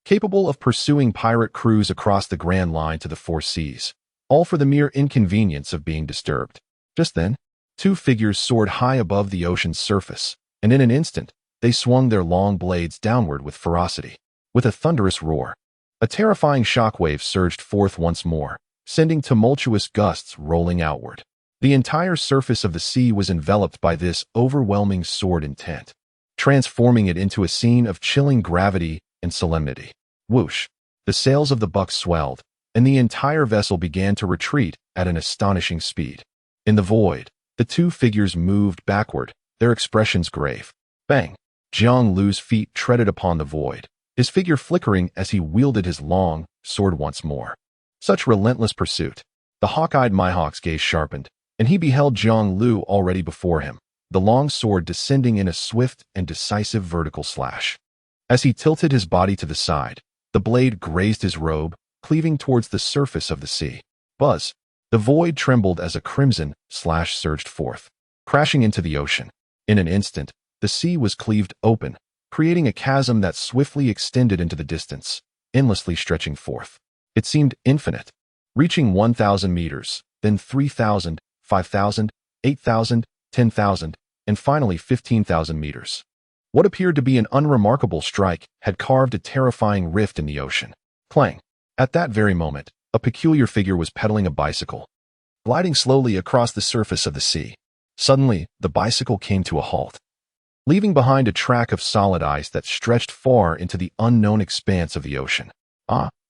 capable of pursuing pirate crews across the Grand Line to the Four Seas, all for the mere inconvenience of being disturbed. Just then, two figures soared high above the ocean's surface, and in an instant, they swung their long blades downward with ferocity. With a thunderous roar, A terrifying shockwave surged forth once more, sending tumultuous gusts rolling outward. The entire surface of the sea was enveloped by this overwhelming sword intent, transforming it into a scene of chilling gravity and solemnity. Whoosh! The sails of the buck swelled, and the entire vessel began to retreat at an astonishing speed. In the void, the two figures moved backward, their expressions grave. Bang! Jiang Lu's feet treaded upon the void, his figure flickering as he wielded his long sword once more. Such relentless pursuit. The hawk-eyed Mihawk's gaze sharpened, and he beheld Jiang Lu already before him, the long sword descending in a swift and decisive vertical slash. As he tilted his body to the side, the blade grazed his robe, cleaving towards the surface of the sea. Buzz! The void trembled as a crimson slash surged forth, crashing into the ocean. In an instant, the sea was cleaved open, creating a chasm that swiftly extended into the distance, endlessly stretching forth. It seemed infinite, reaching 1,000 meters, then 3,000, 5,000, 8,000, 10,000, and finally 15,000 meters. What appeared to be an unremarkable strike had carved a terrifying rift in the ocean. Clang! At that very moment, a peculiar figure was pedaling a bicycle, gliding slowly across the surface of the sea. Suddenly, the bicycle came to a halt, leaving behind a track of solid ice that stretched far into the unknown expanse of the ocean.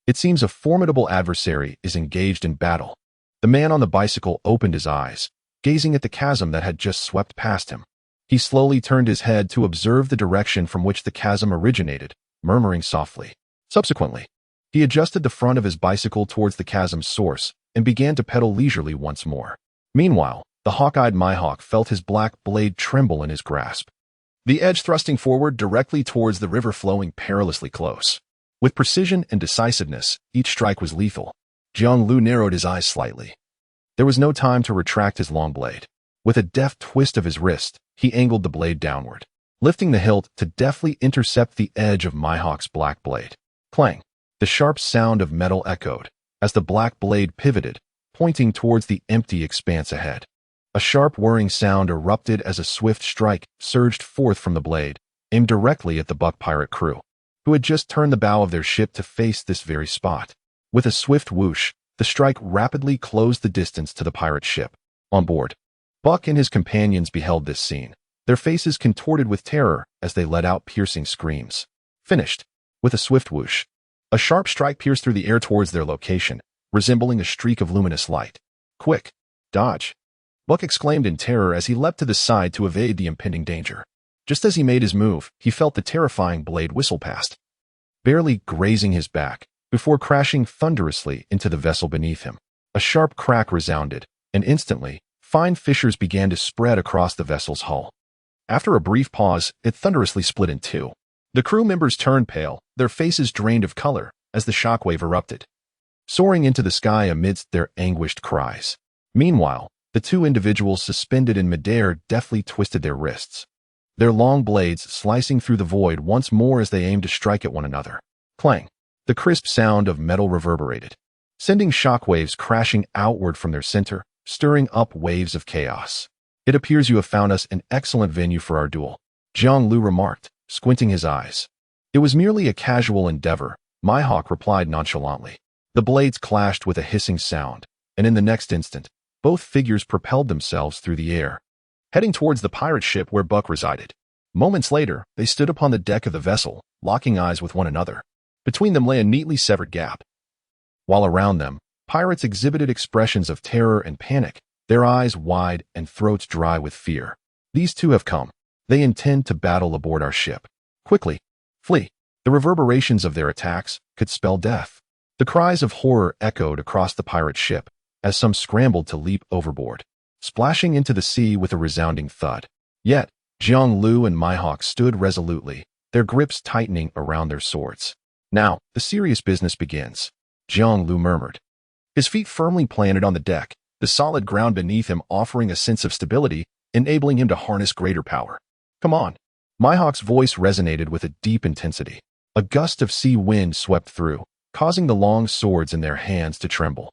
It seems a formidable adversary is engaged in battle. The man on the bicycle opened his eyes, gazing at the chasm that had just swept past him. He slowly turned his head to observe the direction from which the chasm originated, murmuring softly. Subsequently, he adjusted the front of his bicycle towards the chasm's source and began to pedal leisurely once more. Meanwhile, the hawk-eyed Mihawk felt his black blade tremble in his grasp, the edge thrusting forward directly towards the river flowing perilously close. With precision and decisiveness, each strike was lethal. Jiang Lu narrowed his eyes slightly. There was no time to retract his long blade. With a deft twist of his wrist, he angled the blade downward, lifting the hilt to deftly intercept the edge of Mihawk's black blade. Clang! The sharp sound of metal echoed as the black blade pivoted, pointing towards the empty expanse ahead. A sharp whirring sound erupted as a swift strike surged forth from the blade, aimed directly at the buck pirate crew, who had just turned the bow of their ship to face this very spot. With a swift whoosh, the strike rapidly closed the distance to the pirate ship. On board, Buck and his companions beheld this scene, their faces contorted with terror as they let out piercing screams. Finished. With a swift whoosh, a sharp strike pierced through the air towards their location, resembling a streak of luminous light. Quick! Dodge! Buck exclaimed in terror as he leapt to the side to evade the impending danger. Just as he made his move, he felt the terrifying blade whistle past, barely grazing his back, before crashing thunderously into the vessel beneath him. A sharp crack resounded, and instantly, fine fissures began to spread across the vessel's hull. After a brief pause, it thunderously split in two. The crew members turned pale, their faces drained of color, as the shockwave erupted, soaring into the sky amidst their anguished cries. Meanwhile, the two individuals suspended in midair deftly twisted their wrists, their long blades slicing through the void once more as they aimed to strike at one another. Clang! The crisp sound of metal reverberated, sending shockwaves crashing outward from their center, stirring up waves of chaos. It appears you have found us an excellent venue for our duel, Jiang Lu remarked, squinting his eyes. It was merely a casual endeavor, Mihawk replied nonchalantly. The blades clashed with a hissing sound, and in the next instant, both figures propelled themselves through the air, heading towards the pirate ship where Buck resided. Moments later, they stood upon the deck of the vessel, locking eyes with one another. Between them lay a neatly severed gap, while around them, pirates exhibited expressions of terror and panic, their eyes wide and throats dry with fear. These two have come. They intend to battle aboard our ship. Quickly, flee. The reverberations of their attacks could spell death. The cries of horror echoed across the pirate ship as some scrambled to leap overboard, splashing into the sea with a resounding thud. Yet, Jiang Lu and Mihawk stood resolutely, their grips tightening around their swords. Now, the serious business begins, Jiang Lu murmured, his feet firmly planted on the deck, the solid ground beneath him offering a sense of stability, enabling him to harness greater power. Come on. Mihawk's voice resonated with a deep intensity. A gust of sea wind swept through, causing the long swords in their hands to tremble,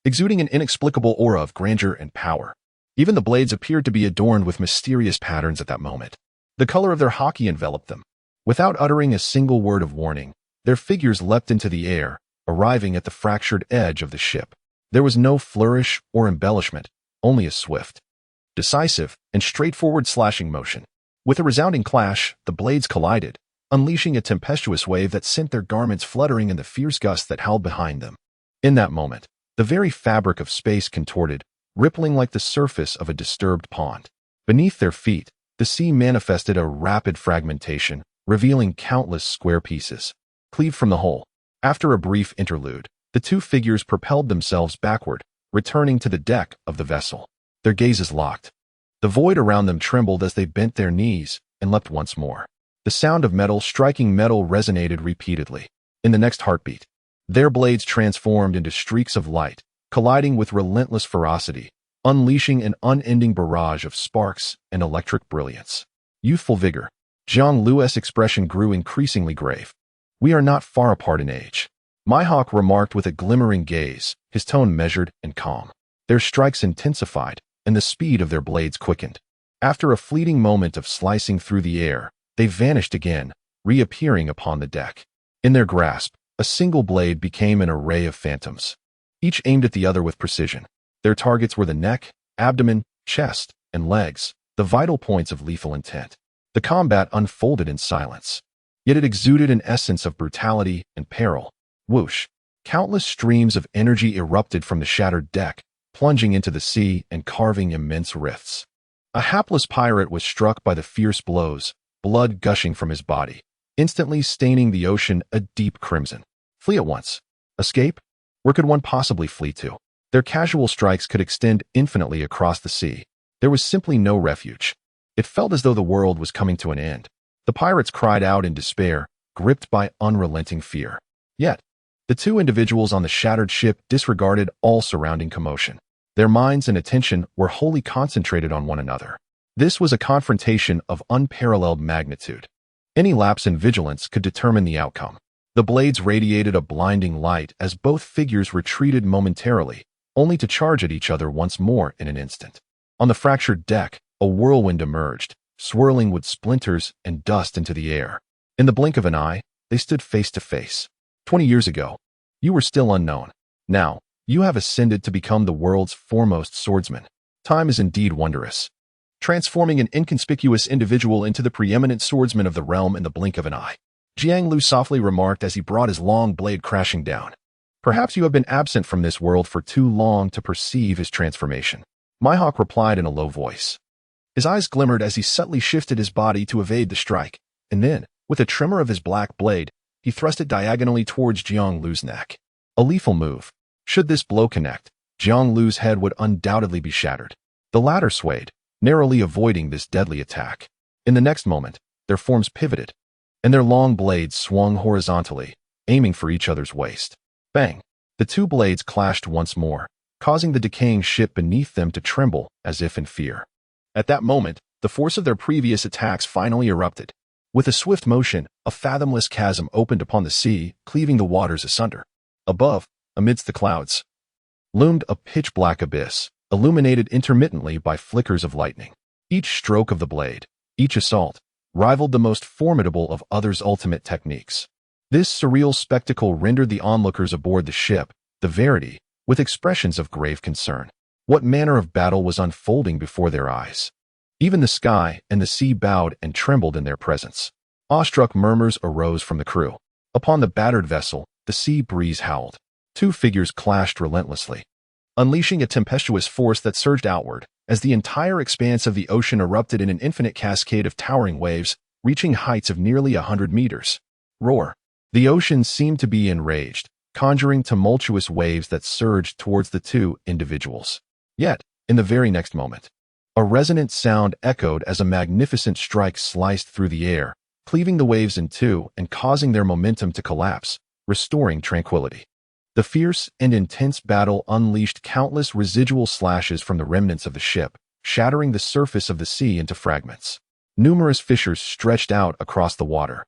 exuding an inexplicable aura of grandeur and power. Even the blades appeared to be adorned with mysterious patterns at that moment. The color of their haki enveloped them. Without uttering a single word of warning, Their figures leapt into the air, arriving at the fractured edge of the ship. There was no flourish or embellishment, only a swift, decisive, and straightforward slashing motion. With a resounding clash, the blades collided, unleashing a tempestuous wave that sent their garments fluttering in the fierce gusts that howled behind them. In that moment, the very fabric of space contorted, rippling like the surface of a disturbed pond. Beneath their feet, the sea manifested a rapid fragmentation, revealing countless square pieces. Cleaved from the hull. After a brief interlude, the two figures propelled themselves backward, returning to the deck of the vessel. Their gazes locked. The void around them trembled as they bent their knees and leapt once more. The sound of metal striking metal resonated repeatedly. In the next heartbeat, their blades transformed into streaks of light, colliding with relentless ferocity, unleashing an unending barrage of sparks and electric brilliance. Youthful vigor. Jiang Lu's expression grew increasingly grave. We are not far apart in age, Mihawk remarked with a glimmering gaze, his tone measured and calm. Their strikes intensified, and the speed of their blades quickened. After a fleeting moment of slicing through the air, they vanished again, reappearing upon the deck. In their grasp, a single blade became an array of phantoms. Each aimed at the other with precision. Their targets were the neck, abdomen, chest, and legs, the vital points of lethal intent. The combat unfolded in silence. Yet it exuded an essence of brutality and peril. Whoosh! Countless streams of energy erupted from the shattered deck, plunging into the sea and carving immense rifts. A hapless pirate was struck by the fierce blows, blood gushing from his body, instantly staining the ocean a deep crimson. Flee at once. Escape? Where could one possibly flee to? Their casual strikes could extend infinitely across the sea. There was simply no refuge. It felt as though the world was coming to an end. The pirates cried out in despair, gripped by unrelenting fear. Yet, the two individuals on the shattered ship disregarded all surrounding commotion. Their minds and attention were wholly concentrated on one another. This was a confrontation of unparalleled magnitude. Any lapse in vigilance could determine the outcome. The blades radiated a blinding light as both figures retreated momentarily, only to charge at each other once more in an instant. On the fractured deck, a whirlwind emerged, swirling with splinters and dust into the air. In the blink of an eye, they stood face to face. 20 years ago, you were still unknown. Now, you have ascended to become the world's foremost swordsman. Time is indeed wondrous, transforming an inconspicuous individual into the preeminent swordsman of the realm in the blink of an eye. Jiang Lu softly remarked as he brought his long blade crashing down. Perhaps you have been absent from this world for too long to perceive his transformation. Mihawk replied in a low voice. His eyes glimmered as he subtly shifted his body to evade the strike, and then, with a tremor of his black blade, he thrust it diagonally towards Jiang Lu's neck. A lethal move. Should this blow connect, Jiang Lu's head would undoubtedly be shattered. The latter swayed, narrowly avoiding this deadly attack. In the next moment, their forms pivoted, and their long blades swung horizontally, aiming for each other's waist. Bang! The two blades clashed once more, causing the decaying ship beneath them to tremble as if in fear. At that moment, the force of their previous attacks finally erupted. With a swift motion, a fathomless chasm opened upon the sea, cleaving the waters asunder. Above, amidst the clouds, loomed a pitch-black abyss, illuminated intermittently by flickers of lightning. Each stroke of the blade, each assault, rivaled the most formidable of others' ultimate techniques. This surreal spectacle rendered the onlookers aboard the ship, the Verity, with expressions of grave concern. What manner of battle was unfolding before their eyes? Even the sky and the sea bowed and trembled in their presence. Awestruck murmurs arose from the crew. Upon the battered vessel, the sea breeze howled. Two figures clashed relentlessly, unleashing a tempestuous force that surged outward, as the entire expanse of the ocean erupted in an infinite cascade of towering waves, reaching heights of nearly 100 meters. Roar! The ocean seemed to be enraged, conjuring tumultuous waves that surged towards the two individuals. Yet, in the very next moment, a resonant sound echoed as a magnificent strike sliced through the air, cleaving the waves in two and causing their momentum to collapse, restoring tranquility. The fierce and intense battle unleashed countless residual slashes from the remnants of the ship, shattering the surface of the sea into fragments. Numerous fissures stretched out across the water,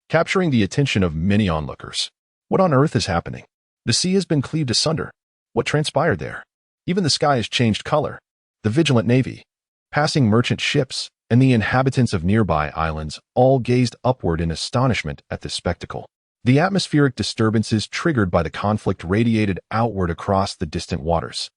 capturing the attention of many onlookers. What on earth is happening? The sea has been cleaved asunder. What transpired there? Even the sky has changed color. The vigilant navy, passing merchant ships, and the inhabitants of nearby islands all gazed upward in astonishment at this spectacle. The atmospheric disturbances triggered by the conflict radiated outward across the distant waters.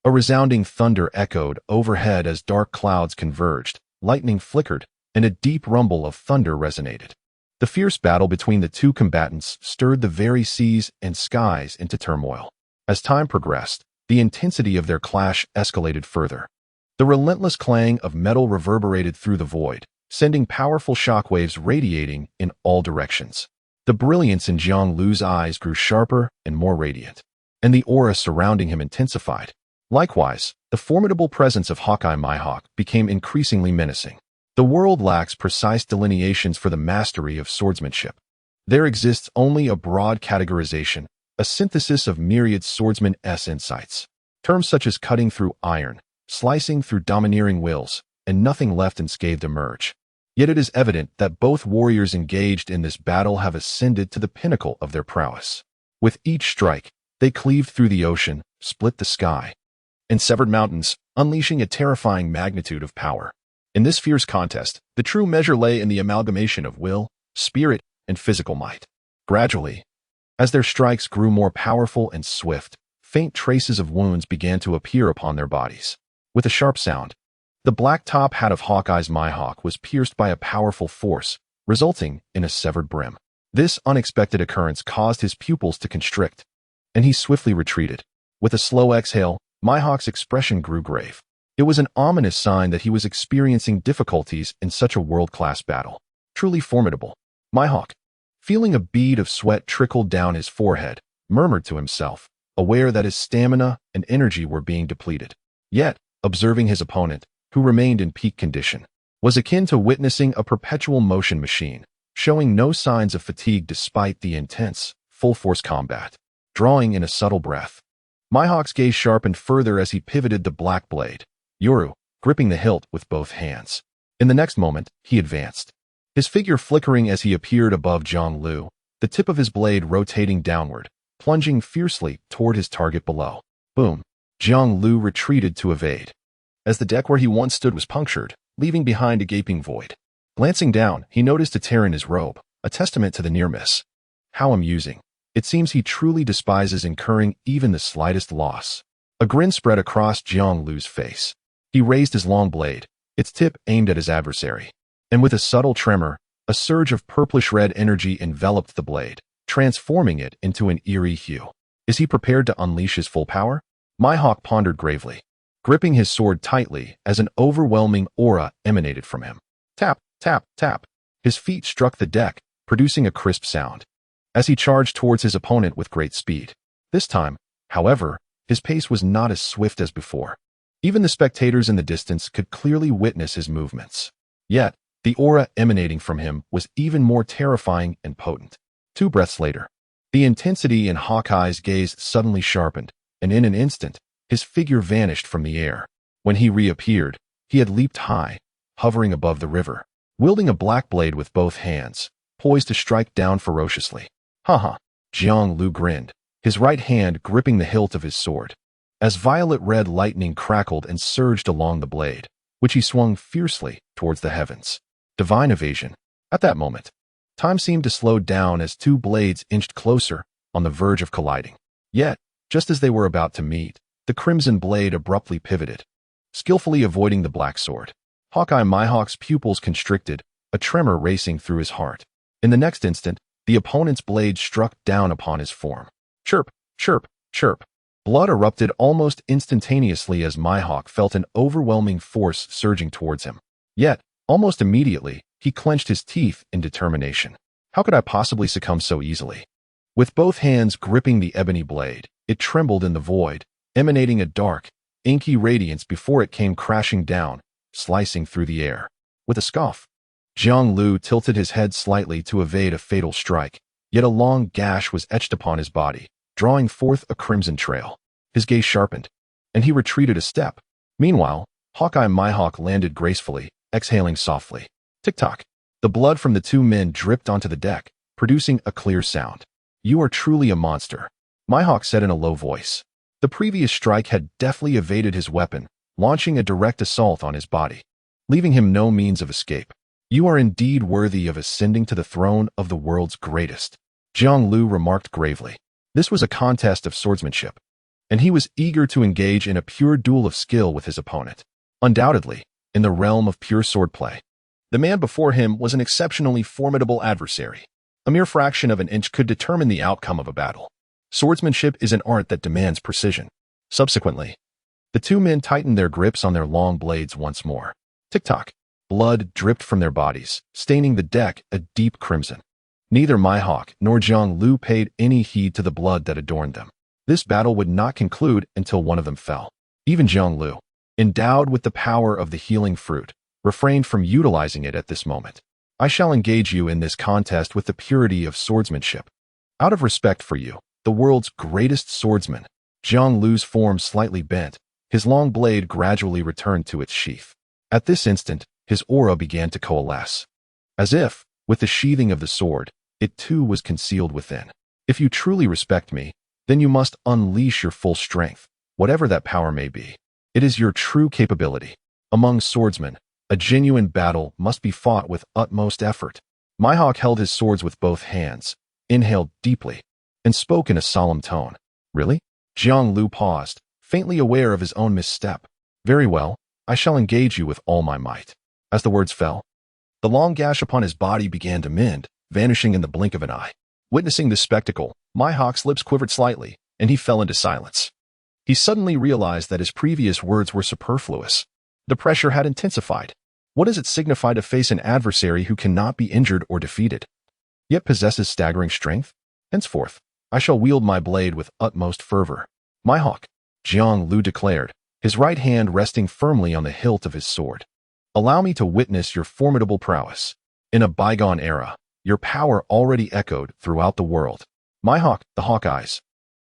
A resounding thunder echoed overhead as dark clouds converged, lightning flickered, and a deep rumble of thunder resonated. The fierce battle between the two combatants stirred the very seas and skies into turmoil. As time progressed, the intensity of their clash escalated further. The relentless clang of metal reverberated through the void, sending powerful shockwaves radiating in all directions. The brilliance in Jiang Lu's eyes grew sharper and more radiant, and the aura surrounding him intensified. Likewise, the formidable presence of Hawkeye Mihawk became increasingly menacing. The world lacks precise delineations for the mastery of swordsmanship. There exists only a broad categorization, a synthesis of myriad swordsman's insights. Terms such as cutting through iron, slicing through domineering wills, and nothing left unscathed emerge. Yet it is evident that both warriors engaged in this battle have ascended to the pinnacle of their prowess. With each strike, they cleaved through the ocean, split the sky, and severed mountains, unleashing a terrifying magnitude of power. In this fierce contest, the true measure lay in the amalgamation of will, spirit, and physical might. Gradually, as their strikes grew more powerful and swift, faint traces of wounds began to appear upon their bodies. With a sharp sound, the black top hat of Hawkeye's Mihawk was pierced by a powerful force, resulting in a severed brim. This unexpected occurrence caused his pupils to constrict, and he swiftly retreated. With a slow exhale, Mihawk's expression grew grave. It was an ominous sign that he was experiencing difficulties in such a world-class battle. Truly formidable. Mihawk, feeling a bead of sweat trickle down his forehead, murmured to himself, aware that his stamina and energy were being depleted. Yet, observing his opponent, who remained in peak condition, was akin to witnessing a perpetual motion machine, showing no signs of fatigue despite the intense, full-force combat. Drawing in a subtle breath, Mihawk's gaze sharpened further as he pivoted the black blade, Yoru, gripping the hilt with both hands. In the next moment, he advanced, his figure flickering as he appeared above Jiang Lu, the tip of his blade rotating downward, plunging fiercely toward his target below. Boom! Jiang Lu retreated to evade, as the deck where he once stood was punctured, leaving behind a gaping void. Glancing down, he noticed a tear in his robe, a testament to the near miss. How amusing. It seems he truly despises incurring even the slightest loss. A grin spread across Jiang Lu's face. He raised his long blade, its tip aimed at his adversary. And with a subtle tremor, a surge of purplish-red energy enveloped the blade, transforming it into an eerie hue. Is he prepared to unleash his full power? Mihawk pondered gravely, gripping his sword tightly as an overwhelming aura emanated from him. Tap, tap, tap. His feet struck the deck, producing a crisp sound, as he charged towards his opponent with great speed. This time, however, his pace was not as swift as before. Even the spectators in the distance could clearly witness his movements. Yet, the aura emanating from him was even more terrifying and potent. 2 breaths later, the intensity in Hawkeye's gaze suddenly sharpened, and in an instant, his figure vanished from the air. When he reappeared, he had leaped high, hovering above the river, wielding a black blade with both hands, poised to strike down ferociously. Haha! Jiang Lu grinned, his right hand gripping the hilt of his sword, as violet-red lightning crackled and surged along the blade, which he swung fiercely towards the heavens. Divine evasion. At that moment, time seemed to slow down as 2 blades inched closer, on the verge of colliding. Yet, just as they were about to meet, the crimson blade abruptly pivoted, skillfully avoiding the black sword. Hawkeye Mihawk's pupils constricted, a tremor racing through his heart. In the next instant, the opponent's blade struck down upon his form. Chirp, chirp, chirp. Blood erupted almost instantaneously as Mihawk felt an overwhelming force surging towards him. Yet, almost immediately, he clenched his teeth in determination. How could I possibly succumb so easily? With both hands gripping the ebony blade, it trembled in the void, emanating a dark, inky radiance before it came crashing down, slicing through the air. With a scoff, Jiang Lu tilted his head slightly to evade a fatal strike, yet a long gash was etched upon his body, drawing forth a crimson trail. His gaze sharpened, and he retreated a step. Meanwhile, Hawkeye Mihawk landed gracefully, exhaling softly. Tick-tock. The blood from the 2 men dripped onto the deck, producing a clear sound. You are truly a monster, Mihawk said in a low voice. The previous strike had deftly evaded his weapon, launching a direct assault on his body, leaving him no means of escape. You are indeed worthy of ascending to the throne of the world's greatest. Jiang Lu remarked gravely. This was a contest of swordsmanship, and he was eager to engage in a pure duel of skill with his opponent. Undoubtedly, in the realm of pure swordplay, the man before him was an exceptionally formidable adversary. A mere fraction of an inch could determine the outcome of a battle. Swordsmanship is an art that demands precision. Subsequently, the two men tightened their grips on their long blades once more. Tick-tock. Blood dripped from their bodies, staining the deck a deep crimson. Neither Mihawk nor Jiang Lu paid any heed to the blood that adorned them. This battle would not conclude until one of them fell. Even Jiang Lu, endowed with the power of the healing fruit, refrained from utilizing it at this moment. I shall engage you in this contest with the purity of swordsmanship. Out of respect for you, the world's greatest swordsman. Jiang Lu's form slightly bent, his long blade gradually returned to its sheath. At this instant, his aura began to coalesce. As if, with the sheathing of the sword, it too was concealed within. If you truly respect me, then you must unleash your full strength, whatever that power may be. It is your true capability. Among swordsmen, a genuine battle must be fought with utmost effort. Mihawk held his swords with both hands, inhaled deeply, and spoke in a solemn tone. Really? Jiang Lu paused, faintly aware of his own misstep. Very well, I shall engage you with all my might. As the words fell, the long gash upon his body began to mend, vanishing in the blink of an eye. Witnessing this spectacle, Mihawk's lips quivered slightly, and he fell into silence. He suddenly realized that his previous words were superfluous. The pressure had intensified. What does it signify to face an adversary who cannot be injured or defeated, yet possesses staggering strength? Henceforth, I shall wield my blade with utmost fervor. Mihawk, Jiang Lu declared, his right hand resting firmly on the hilt of his sword. Allow me to witness your formidable prowess. In a bygone era, your power already echoed throughout the world. Mihawk, the Hawkeyes,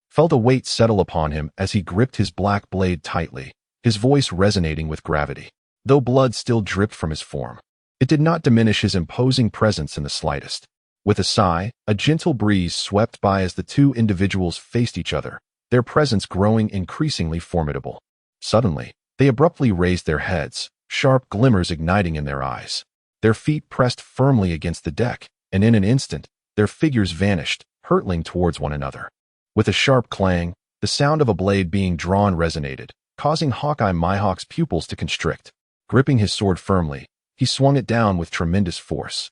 felt a weight settle upon him as he gripped his black blade tightly, his voice resonating with gravity. Though blood still dripped from his form, it did not diminish his imposing presence in the slightest. With a sigh, a gentle breeze swept by as the two individuals faced each other, their presence growing increasingly formidable. Suddenly, they abruptly raised their heads, sharp glimmers igniting in their eyes. Their feet pressed firmly against the deck, and in an instant, their figures vanished, hurtling towards one another. With a sharp clang, the sound of a blade being drawn resonated, causing Hawkeye Mihawk's pupils to constrict. Gripping his sword firmly, he swung it down with tremendous force.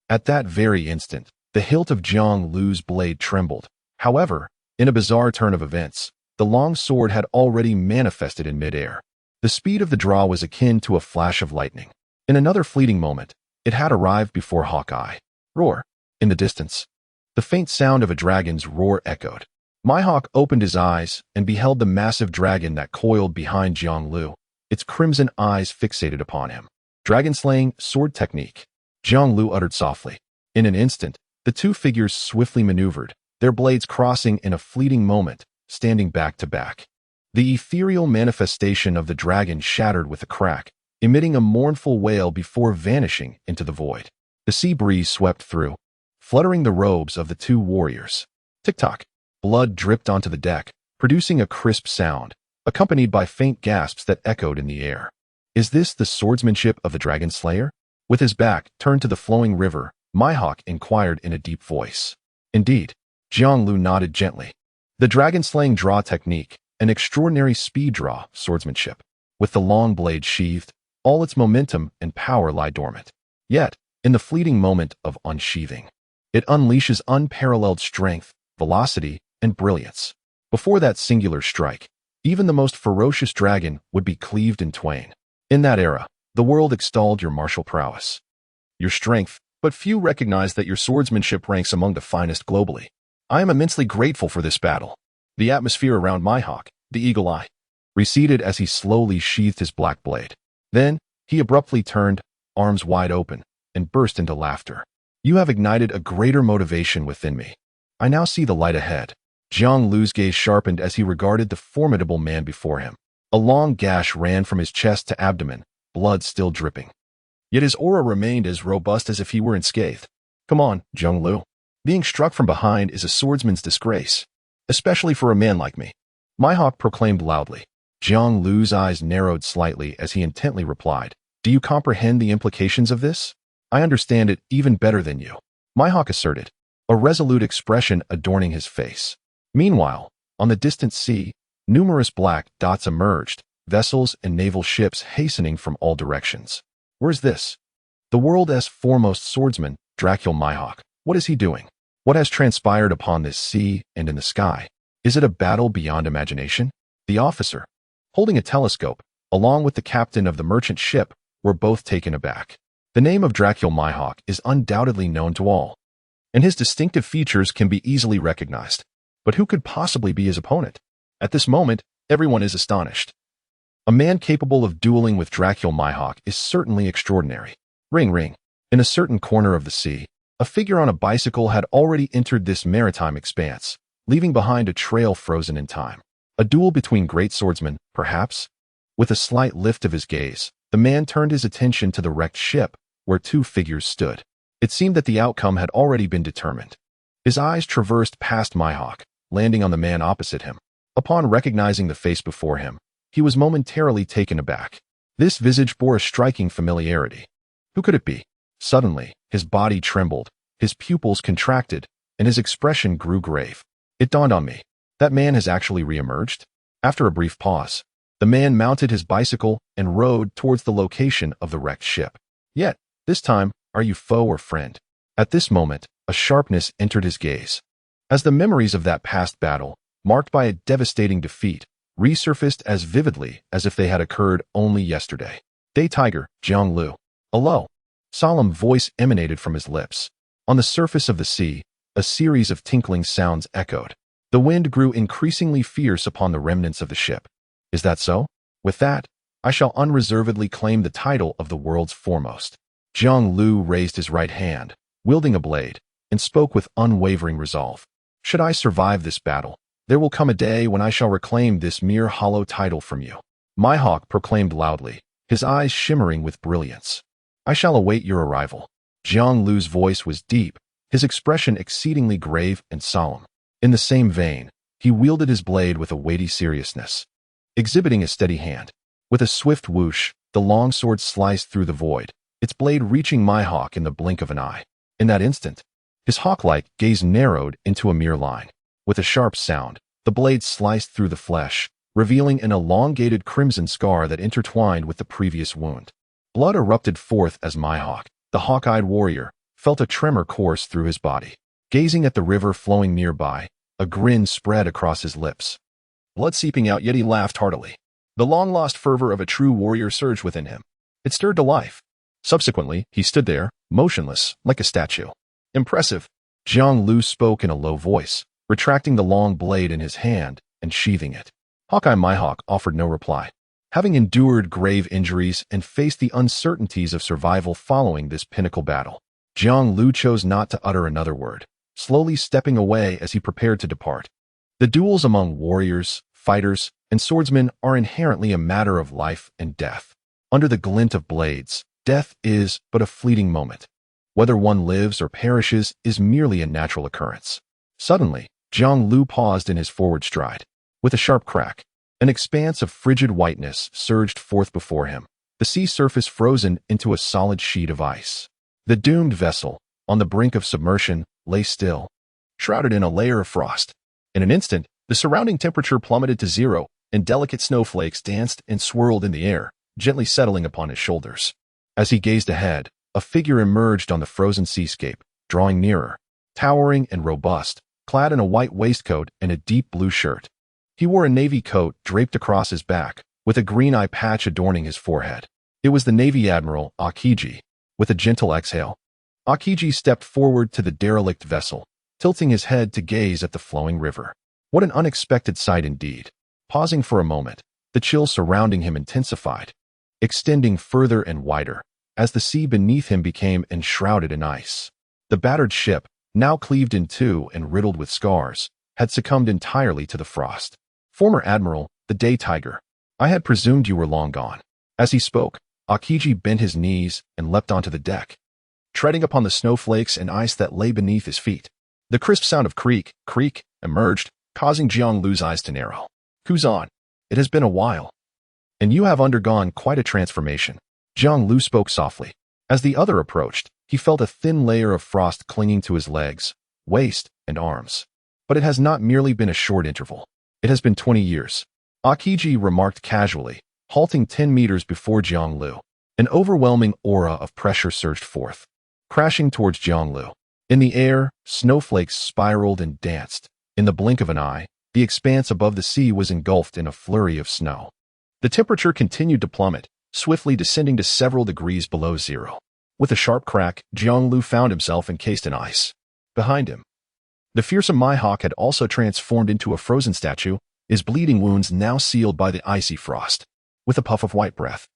At that very instant, the hilt of Jiang Lu's blade trembled. However, in a bizarre turn of events, the long sword had already manifested in midair. The speed of the draw was akin to a flash of lightning. In another fleeting moment, it had arrived before Hawkeye. Roar! In the distance, the faint sound of a dragon's roar echoed. Mihawk opened his eyes and beheld the massive dragon that coiled behind Jiang Lu, its crimson eyes fixated upon him. Dragon-slaying sword technique, Jiang Lu uttered softly. In an instant, the two figures swiftly maneuvered, their blades crossing in a fleeting moment, standing back to back. The ethereal manifestation of the dragon shattered with a crack, emitting a mournful wail before vanishing into the void. The sea breeze swept through, fluttering the robes of the two warriors. Tick-tock. Blood dripped onto the deck, producing a crisp sound, accompanied by faint gasps that echoed in the air. Is this the swordsmanship of the Dragon Slayer? With his back turned to the flowing river, Mihawk inquired in a deep voice. Indeed, Jiang Lu nodded gently. The dragon-slaying draw technique, an extraordinary speed draw swordsmanship. With the long blade sheathed, all its momentum and power lie dormant. Yet, in the fleeting moment of unsheathing, it unleashes unparalleled strength, velocity, and brilliance. Before that singular strike, even the most ferocious dragon would be cleaved in twain. In that era, the world extolled your martial prowess, your strength, but few recognized that your swordsmanship ranks among the finest globally. I am immensely grateful for this battle. The atmosphere around Mihawk, the eagle eye, receded as he slowly sheathed his black blade. Then, he abruptly turned, arms wide open, and burst into laughter. You have ignited a greater motivation within me. I now see the light ahead. Jiang Lu's gaze sharpened as he regarded the formidable man before him. A long gash ran from his chest to abdomen, blood still dripping. Yet his aura remained as robust as if he were unscathed. Come on, Jiang Lu. Being struck from behind is a swordsman's disgrace, especially for a man like me. Mihawk proclaimed loudly. Jiang Lu's eyes narrowed slightly as he intently replied. Do you comprehend the implications of this? I understand it even better than you. Mihawk asserted. a resolute expression adorning his face. Meanwhile, on the distant sea, numerous black dots emerged, vessels and naval ships hastening from all directions. Where's this? The world's foremost swordsman, Dracul Mihawk. What is he doing? What has transpired upon this sea and in the sky? Is it a battle beyond imagination? The officer, holding a telescope, along with the captain of the merchant ship, were both taken aback. The name of Dracul Mihawk is undoubtedly known to all, and his distinctive features can be easily recognized. But who could possibly be his opponent? At this moment, everyone is astonished. A man capable of dueling with Dracul Mihawk is certainly extraordinary. Ring ring. In a certain corner of the sea, a figure on a bicycle had already entered this maritime expanse, leaving behind a trail frozen in time. A duel between great swordsmen, perhaps? With a slight lift of his gaze, the man turned his attention to the wrecked ship, where two figures stood. It seemed that the outcome had already been determined. His eyes traversed past Mihawk, landing on the man opposite him. Upon recognizing the face before him, he was momentarily taken aback. This visage bore a striking familiarity. Who could it be? Suddenly, his body trembled, his pupils contracted, and his expression grew grave. It dawned on me. That man has actually re-emerged? After a brief pause, the man mounted his bicycle and rode towards the location of the wrecked ship. Yet, this time, are you foe or friend? At this moment, a sharpness entered his gaze. As the memories of that past battle, marked by a devastating defeat, resurfaced as vividly as if they had occurred only yesterday. Day Tiger, Jiang Lu. A low, solemn voice emanated from his lips. On the surface of the sea, a series of tinkling sounds echoed. The wind grew increasingly fierce upon the remnants of the ship. Is that so? With that, I shall unreservedly claim the title of the world's foremost. Jiang Lu raised his right hand, wielding a blade, and spoke with unwavering resolve. Should I survive this battle, there will come a day when I shall reclaim this mere hollow title from you. Mihawk proclaimed loudly, his eyes shimmering with brilliance. I shall await your arrival. Jiang Lu's voice was deep, his expression exceedingly grave and solemn. In the same vein, he wielded his blade with a weighty seriousness, exhibiting a steady hand. With a swift whoosh, the long sword sliced through the void, its blade reaching Mihawk in the blink of an eye. In that instant, his hawk-like gaze narrowed into a mere line. With a sharp sound, the blade sliced through the flesh, revealing an elongated crimson scar that intertwined with the previous wound. Blood erupted forth as Mihawk, the hawk-eyed warrior, felt a tremor course through his body. Gazing at the river flowing nearby, a grin spread across his lips. Blood seeping out, yet he laughed heartily. The long-lost fervor of a true warrior surged within him. It stirred to life. Subsequently, he stood there, motionless, like a statue. Impressive. Jiang Lu spoke in a low voice, retracting the long blade in his hand and sheathing it. Hawkeye Mihawk offered no reply. Having endured grave injuries and faced the uncertainties of survival following this pinnacle battle, Jiang Lu chose not to utter another word, slowly stepping away as he prepared to depart. The duels among warriors, fighters, and swordsmen are inherently a matter of life and death. Under the glint of blades, death is but a fleeting moment. Whether one lives or perishes is merely a natural occurrence. Suddenly, Jiang Lu paused in his forward stride. With a sharp crack, an expanse of frigid whiteness surged forth before him, the sea surface frozen into a solid sheet of ice. The doomed vessel, on the brink of submersion, lay still, shrouded in a layer of frost. In an instant, the surrounding temperature plummeted to zero, and delicate snowflakes danced and swirled in the air, gently settling upon his shoulders. As he gazed ahead, a figure emerged on the frozen seascape, drawing nearer, towering and robust, clad in a white waistcoat and a deep blue shirt. He wore a navy coat draped across his back, with a green eye patch adorning his forehead. It was the Navy Admiral, Akiji. With a gentle exhale, Akiji stepped forward to the derelict vessel, tilting his head to gaze at the flowing river. What an unexpected sight indeed. Pausing for a moment, the chill surrounding him intensified, extending further and wider, as the sea beneath him became enshrouded in ice. The battered ship, now cleaved in two and riddled with scars, had succumbed entirely to the frost. Former Admiral, the Day Tiger, I had presumed you were long gone. As he spoke, Akiji bent his knees and leapt onto the deck, treading upon the snowflakes and ice that lay beneath his feet. The crisp sound of creak, creak, emerged, causing Jiang Lu's eyes to narrow. Kuzan, it has been a while, and you have undergone quite a transformation. Jiang Lu spoke softly. As the other approached, he felt a thin layer of frost clinging to his legs, waist, and arms. But it has not merely been a short interval. It has been 20 years. Akiji remarked casually, halting 10 meters before Jianglu. An overwhelming aura of pressure surged forth, crashing towards Jianglu. In the air, snowflakes spiraled and danced. In the blink of an eye, the expanse above the sea was engulfed in a flurry of snow. The temperature continued to plummet, swiftly descending to several degrees below zero. With a sharp crack, Jianglu found himself encased in ice. Behind him, the fearsome Mihawk had also transformed into a frozen statue, his bleeding wounds now sealed by the icy frost. With a puff of white breath,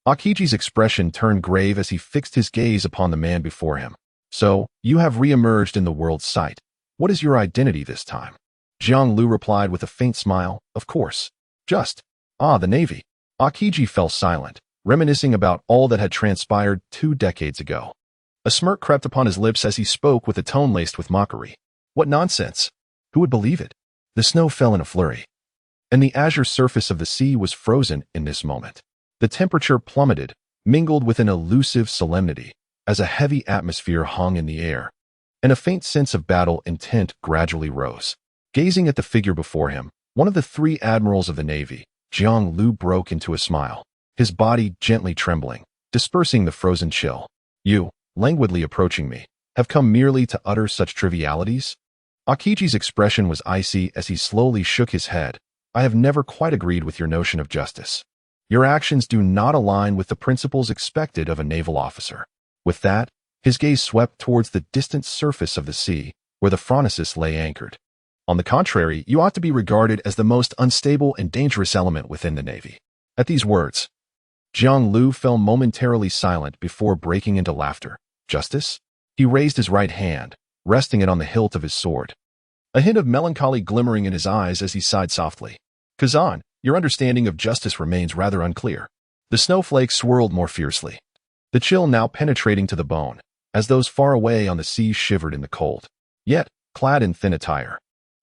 Akiji's expression turned grave as he fixed his gaze upon the man before him. "So, you have re-emerged in the world's sight. What is your identity this time?" Jianglu replied with a faint smile, "Of course. The Navy." Akiji fell silent, reminiscing about all that had transpired 2 decades ago. A smirk crept upon his lips as he spoke with a tone laced with mockery. "What nonsense! Who would believe it?" The snow fell in a flurry, and the azure surface of the sea was frozen in this moment. The temperature plummeted, mingled with an elusive solemnity, as a heavy atmosphere hung in the air, and a faint sense of battle intent gradually rose. Gazing at the figure before him, one of the 3 admirals of the Navy, Jianglu broke into a smile, his body gently trembling, dispersing the frozen chill. "You, languidly approaching me, have come merely to utter such trivialities?" Akiji's expression was icy as he slowly shook his head. "I have never quite agreed with your notion of justice. Your actions do not align with the principles expected of a naval officer." With that, his gaze swept towards the distant surface of the sea, where the Phronesis lay anchored. "On the contrary, you ought to be regarded as the most unstable and dangerous element within the Navy." At these words, Jianglu fell momentarily silent before breaking into laughter. "Justice?" He raised his right hand, resting it on the hilt of his sword, a hint of melancholy glimmering in his eyes as he sighed softly. "Kazan, your understanding of justice remains rather unclear." The snowflakes swirled more fiercely, the chill now penetrating to the bone, as those far away on the sea shivered in the cold. Yet, clad in thin attire,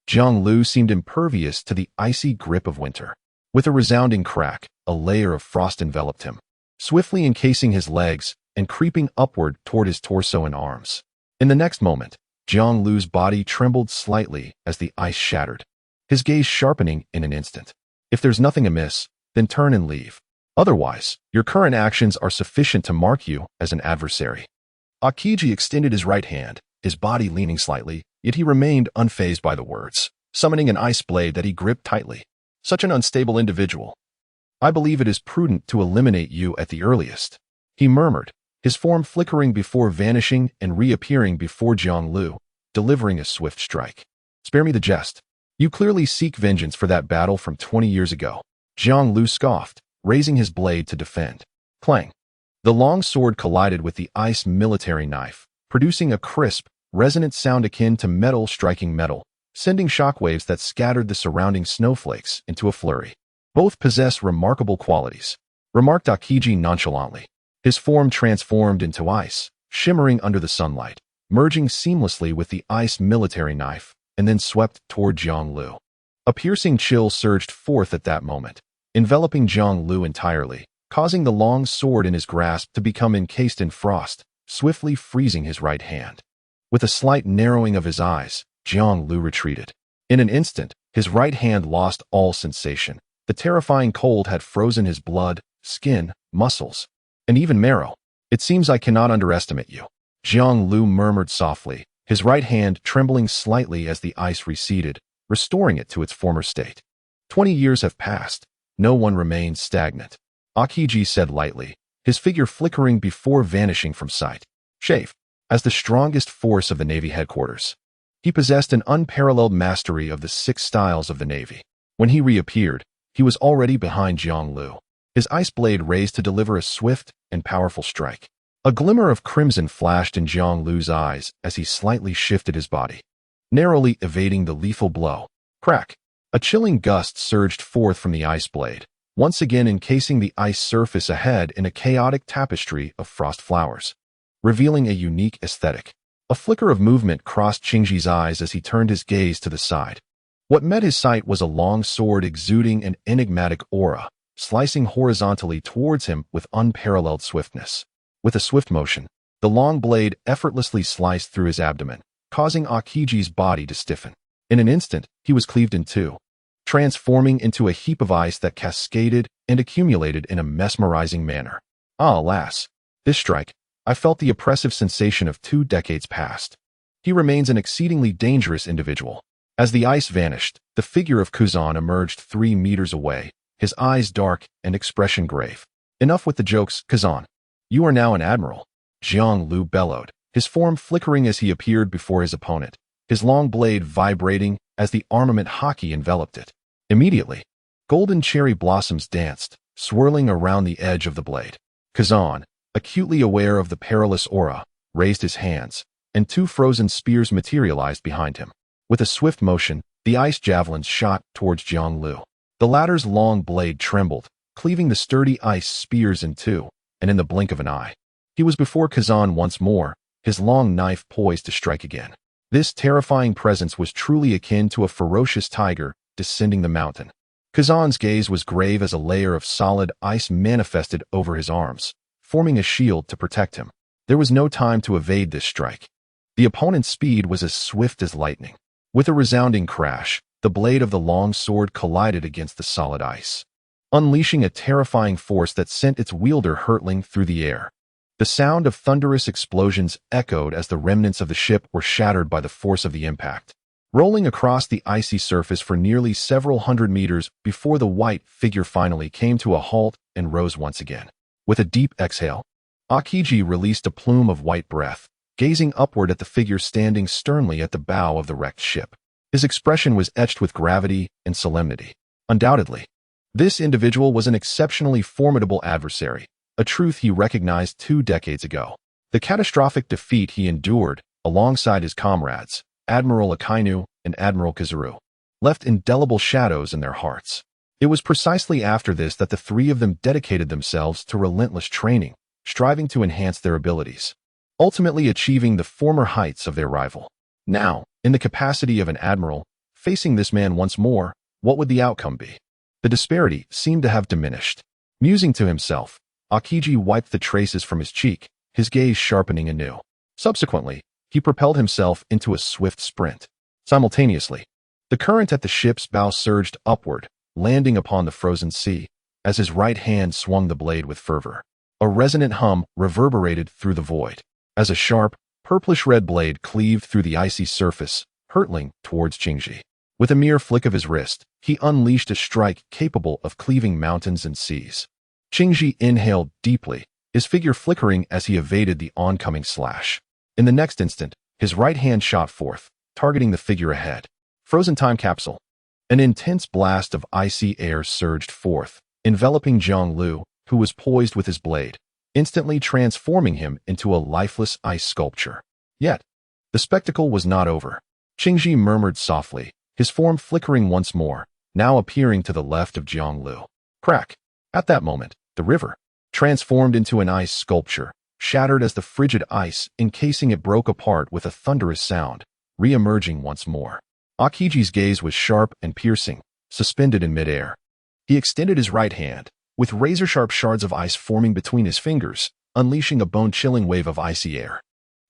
Jianglu seemed impervious to the icy grip of winter. With a resounding crack, a layer of frost enveloped him, swiftly encasing his legs and creeping upward toward his torso and arms. In the next moment, Jianglu's body trembled slightly as the ice shattered, his gaze sharpening in an instant. "If there's nothing amiss, then turn and leave. Otherwise, your current actions are sufficient to mark you as an adversary." Akiji extended his right hand, his body leaning slightly, yet he remained unfazed by the words, summoning an ice blade that he gripped tightly. "Such an unstable individual. I believe it is prudent to eliminate you at the earliest," he murmured, his form flickering before vanishing and reappearing before Jianglu, delivering a swift strike. "Spare me the jest. You clearly seek vengeance for that battle from 20 years ago." Jianglu scoffed, raising his blade to defend. Clang! The long sword collided with the ice military knife, producing a crisp, resonant sound akin to metal striking metal, sending shockwaves that scattered the surrounding snowflakes into a flurry. "Both possess remarkable qualities," remarked Akiji nonchalantly. His form transformed into ice, shimmering under the sunlight, merging seamlessly with the ice military knife, and then swept toward Jianglu. A piercing chill surged forth at that moment, enveloping Jianglu entirely, causing the long sword in his grasp to become encased in frost, swiftly freezing his right hand. With a slight narrowing of his eyes, Jianglu retreated. In an instant, his right hand lost all sensation. The terrifying cold had frozen his blood, skin, muscles, and even marrow. "It seems I cannot underestimate you," Jianglu murmured softly, his right hand trembling slightly as the ice receded, restoring it to its former state. 20 years have passed. No one remains stagnant," Akiji said lightly, his figure flickering before vanishing from sight. Shave. As the strongest force of the Navy headquarters, he possessed an unparalleled mastery of the 6 styles of the Navy. When he reappeared, he was already behind Jianglu, his ice blade raised to deliver a swift and powerful strike. A glimmer of crimson flashed in Jianglu's eyes as he slightly shifted his body, narrowly evading the lethal blow. Crack! A chilling gust surged forth from the ice blade, once again encasing the ice surface ahead in a chaotic tapestry of frost flowers, revealing a unique aesthetic. A flicker of movement crossed Qingji's eyes as he turned his gaze to the side. What met his sight was a long sword exuding an enigmatic aura, slicing horizontally towards him with unparalleled swiftness. With a swift motion, the long blade effortlessly sliced through his abdomen, causing Akiji's body to stiffen. In an instant, he was cleaved in two, transforming into a heap of ice that cascaded and accumulated in a mesmerizing manner. Ah, alas! This strike, I felt the oppressive sensation of 2 decades past. He remains an exceedingly dangerous individual. As the ice vanished, the figure of Kuzan emerged 3 meters away, his eyes dark and expression grave. Enough with the jokes, Kuzan. You are now an admiral, Jiang Lu bellowed, his form flickering as he appeared before his opponent, his long blade vibrating as the armament hockey enveloped it. Immediately, golden cherry blossoms danced, swirling around the edge of the blade. Kuzan, acutely aware of the perilous aura, raised his hands, and 2 frozen spears materialized behind him. With a swift motion, the ice javelins shot towards Jiang Lu. The latter's long blade trembled, cleaving the sturdy ice spears in 2, and in the blink of an eye, he was before Kuzan once more, his long knife poised to strike again. This terrifying presence was truly akin to a ferocious tiger descending the mountain. Kuzan's gaze was grave as a layer of solid ice manifested over his arms, forming a shield to protect him. There was no time to evade this strike. The opponent's speed was as swift as lightning. With a resounding crash, the blade of the long sword collided against the solid ice, unleashing a terrifying force that sent its wielder hurtling through the air. The sound of thunderous explosions echoed as the remnants of the ship were shattered by the force of the impact, rolling across the icy surface for nearly several hundred meters before the white figure finally came to a halt and rose once again. With a deep exhale, Akiji released a plume of white breath, gazing upward at the figure standing sternly at the bow of the wrecked ship. His expression was etched with gravity and solemnity. Undoubtedly, this individual was an exceptionally formidable adversary, a truth he recognized 2 decades ago. The catastrophic defeat he endured, alongside his comrades, Admiral Akainu and Admiral Kazuru, left indelible shadows in their hearts. It was precisely after this that the 3 of them dedicated themselves to relentless training, striving to enhance their abilities, ultimately achieving the former heights of their rival. Now, in the capacity of an admiral, facing this man once more, what would the outcome be? The disparity seemed to have diminished. Musing to himself, Akiji wiped the traces from his cheek, his gaze sharpening anew. Subsequently, he propelled himself into a swift sprint. Simultaneously, the current at the ship's bow surged upward, landing upon the frozen sea, as his right hand swung the blade with fervor. A resonant hum reverberated through the void, as a sharp, purplish-red blade cleaved through the icy surface, hurtling towards Qingji. With a mere flick of his wrist, he unleashed a strike capable of cleaving mountains and seas. Qingji inhaled deeply, his figure flickering as he evaded the oncoming slash. In the next instant, his right hand shot forth, targeting the figure ahead. Frozen time capsule. An intense blast of icy air surged forth, enveloping Jiang Lu, who was poised with his blade, instantly transforming him into a lifeless ice sculpture. Yet, the spectacle was not over. Qingji murmured softly, his form flickering once more, now appearing to the left of Jiang Lu. Crack! At that moment, the river, transformed into an ice sculpture, shattered as the frigid ice encasing it broke apart with a thunderous sound, re-emerging once more. Akiji's gaze was sharp and piercing, suspended in midair. He extended his right hand, with razor-sharp shards of ice forming between his fingers, unleashing a bone-chilling wave of icy air.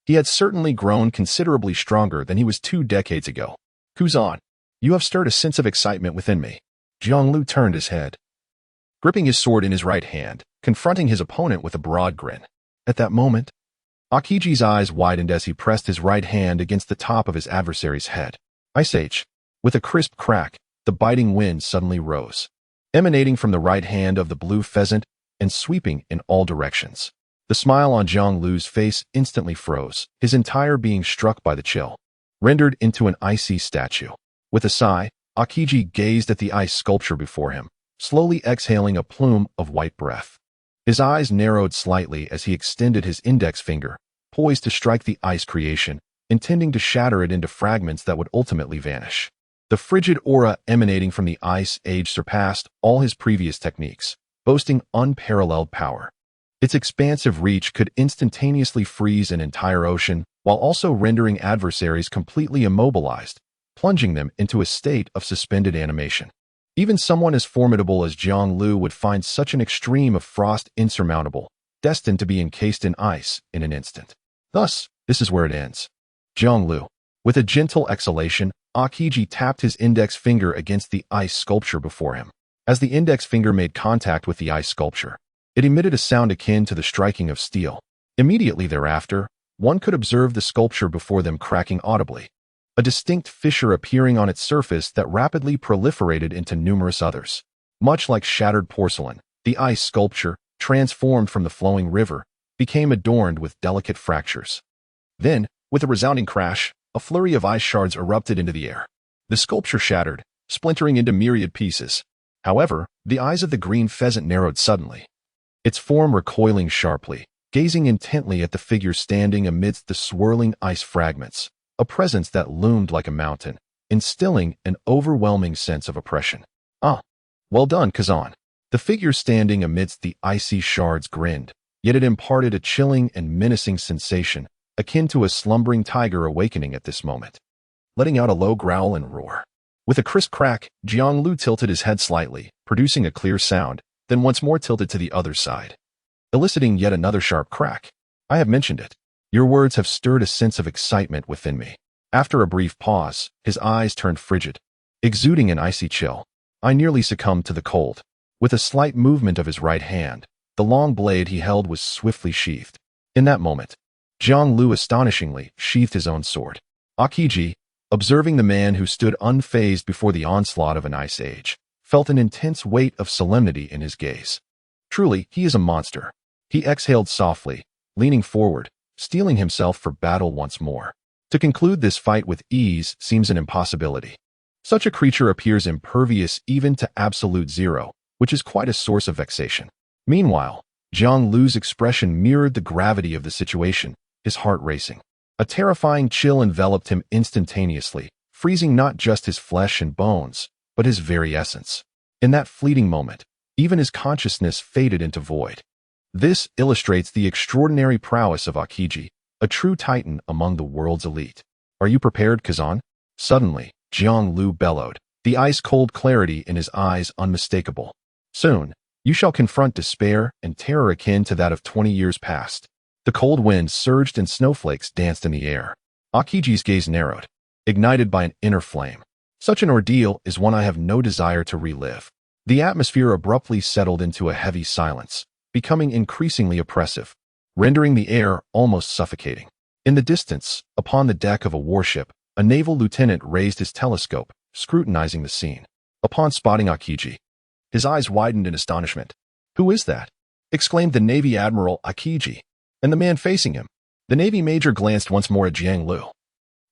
He had certainly grown considerably stronger than he was 2 decades ago. Kuzan, you have stirred a sense of excitement within me. Jiang Lu turned his head, gripping his sword in his right hand, confronting his opponent with a broad grin. At that moment, Akiji's eyes widened as he pressed his right hand against the top of his adversary's head. Ice Age. With a crisp crack, the biting wind suddenly rose, emanating from the right hand of the blue pheasant and sweeping in all directions. The smile on Jiang Lu's face instantly froze, his entire being struck by the chill, rendered into an icy statue. With a sigh, Akiji gazed at the ice sculpture before him, slowly exhaling a plume of white breath. His eyes narrowed slightly as he extended his index finger, poised to strike the ice creation, intending to shatter it into fragments that would ultimately vanish. The frigid aura emanating from the ice age surpassed all his previous techniques, boasting unparalleled power. Its expansive reach could instantaneously freeze an entire ocean, while also rendering adversaries completely immobilized, plunging them into a state of suspended animation. Even someone as formidable as Jiang Lu would find such an extreme of frost insurmountable, destined to be encased in ice in an instant. Thus, this is where it ends. Jiang Lu, With a gentle exhalation, Akiji tapped his index finger against the ice sculpture before him. As the index finger made contact with the ice sculpture, it emitted a sound akin to the striking of steel. Immediately thereafter, one could observe the sculpture before them cracking audibly, a distinct fissure appearing on its surface that rapidly proliferated into numerous others. Much like shattered porcelain, the ice sculpture, transformed from the flowing river, became adorned with delicate fractures. Then, with a resounding crash, a flurry of ice shards erupted into the air. The sculpture shattered, splintering into myriad pieces. However, the eyes of the green pheasant narrowed suddenly, its form recoiling sharply, gazing intently at the figure standing amidst the swirling ice fragments, a presence that loomed like a mountain, instilling an overwhelming sense of oppression. "Ah, well done, Kazan." The figure standing amidst the icy shards grinned, yet it imparted a chilling and menacing sensation, akin to a slumbering tiger awakening at this moment, letting out a low growl and roar. With a crisp crack, Jianglu tilted his head slightly, producing a clear sound, then once more tilted to the other side, eliciting yet another sharp crack. "I have mentioned it. Your words have stirred a sense of excitement within me." After a brief pause, his eyes turned frigid, exuding an icy chill. I nearly succumbed to the cold. With a slight movement of his right hand, the long blade he held was swiftly sheathed. In that moment, Jiang Lu astonishingly sheathed his own sword. Akiji, observing the man who stood unfazed before the onslaught of an ice age, felt an intense weight of solemnity in his gaze. Truly, he is a monster. He exhaled softly, leaning forward, steeling himself for battle once more. To conclude this fight with ease seems an impossibility. Such a creature appears impervious even to absolute zero, which is quite a source of vexation. Meanwhile, Jiang Lu's expression mirrored the gravity of the situation, his heart racing. A terrifying chill enveloped him instantaneously, freezing not just his flesh and bones, but his very essence. In that fleeting moment, even his consciousness faded into void. This illustrates the extraordinary prowess of Akiji, a true titan among the world's elite. "Are you prepared, Kazan?" Suddenly, Jiang Lu bellowed, the ice-cold clarity in his eyes unmistakable. "Soon, you shall confront despair and terror akin to that of 20 years past." The cold wind surged and snowflakes danced in the air. Akiji's gaze narrowed, ignited by an inner flame. Such an ordeal is one I have no desire to relive. The atmosphere abruptly settled into a heavy silence, becoming increasingly oppressive, rendering the air almost suffocating. In the distance, upon the deck of a warship, a naval lieutenant raised his telescope, scrutinizing the scene. Upon spotting Akiji, his eyes widened in astonishment. "Who is that?" exclaimed the Navy Admiral Akiji. And the man facing him. The Navy major glanced once more at Jiang Lu,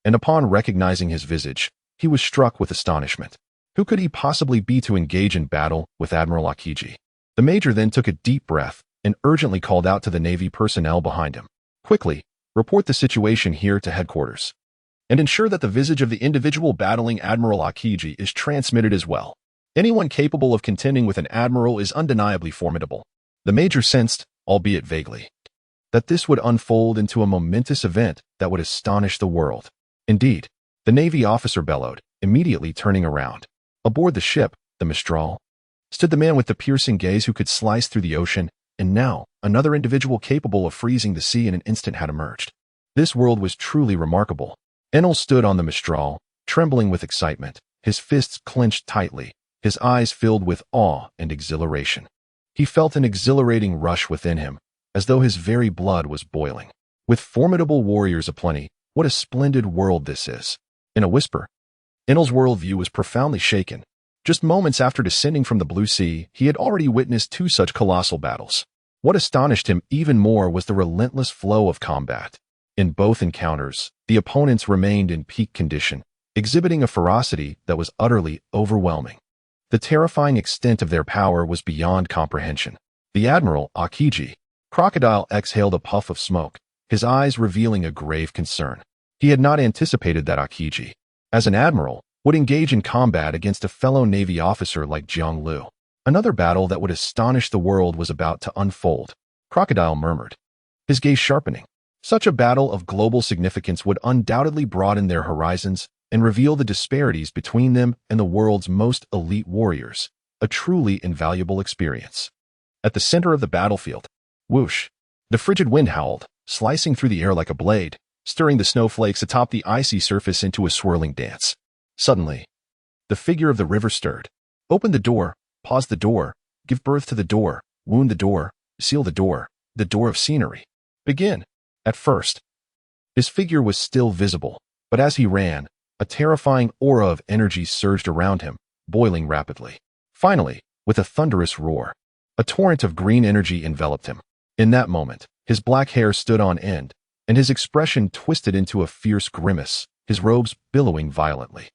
and upon recognizing his visage, he was struck with astonishment. Who could he possibly be to engage in battle with Admiral Akiji? The major then took a deep breath and urgently called out to the Navy personnel behind him. "Quickly, report the situation here to headquarters, and ensure that the visage of the individual battling Admiral Akiji is transmitted as well. Anyone capable of contending with an admiral is undeniably formidable." The major sensed, albeit vaguely, that this would unfold into a momentous event that would astonish the world. Indeed, the Navy officer bellowed, immediately turning around. Aboard the ship, the Mistral, stood the man with the piercing gaze who could slice through the ocean, and now, another individual capable of freezing the sea in an instant had emerged. This world was truly remarkable. Enel stood on the Mistral, trembling with excitement, his fists clenched tightly, his eyes filled with awe and exhilaration. He felt an exhilarating rush within him, as though his very blood was boiling. With formidable warriors aplenty, what a splendid world this is. In a whisper, Enel's worldview was profoundly shaken. Just moments after descending from the Blue Sea, he had already witnessed 2 such colossal battles. What astonished him even more was the relentless flow of combat. In both encounters, the opponents remained in peak condition, exhibiting a ferocity that was utterly overwhelming. The terrifying extent of their power was beyond comprehension. The Admiral, Akiji, Crocodile exhaled a puff of smoke, his eyes revealing a grave concern. He had not anticipated that Akiji, as an admiral, would engage in combat against a fellow Navy officer like Jiang Lu. Another battle that would astonish the world was about to unfold. Crocodile murmured, his gaze sharpening. Such a battle of global significance would undoubtedly broaden their horizons and reveal the disparities between them and the world's most elite warriors, a truly invaluable experience. At the center of the battlefield, whoosh, the frigid wind howled, slicing through the air like a blade, stirring the snowflakes atop the icy surface into a swirling dance. Suddenly, the figure of the river stirred. Open the door, pause the door, give birth to the door, wound the door, seal the door of scenery. Begin. At first, his figure was still visible, but as he ran, a terrifying aura of energy surged around him, boiling rapidly. Finally, with a thunderous roar, a torrent of green energy enveloped him. In that moment, his black hair stood on end, and his expression twisted into a fierce grimace, his robes billowing violently.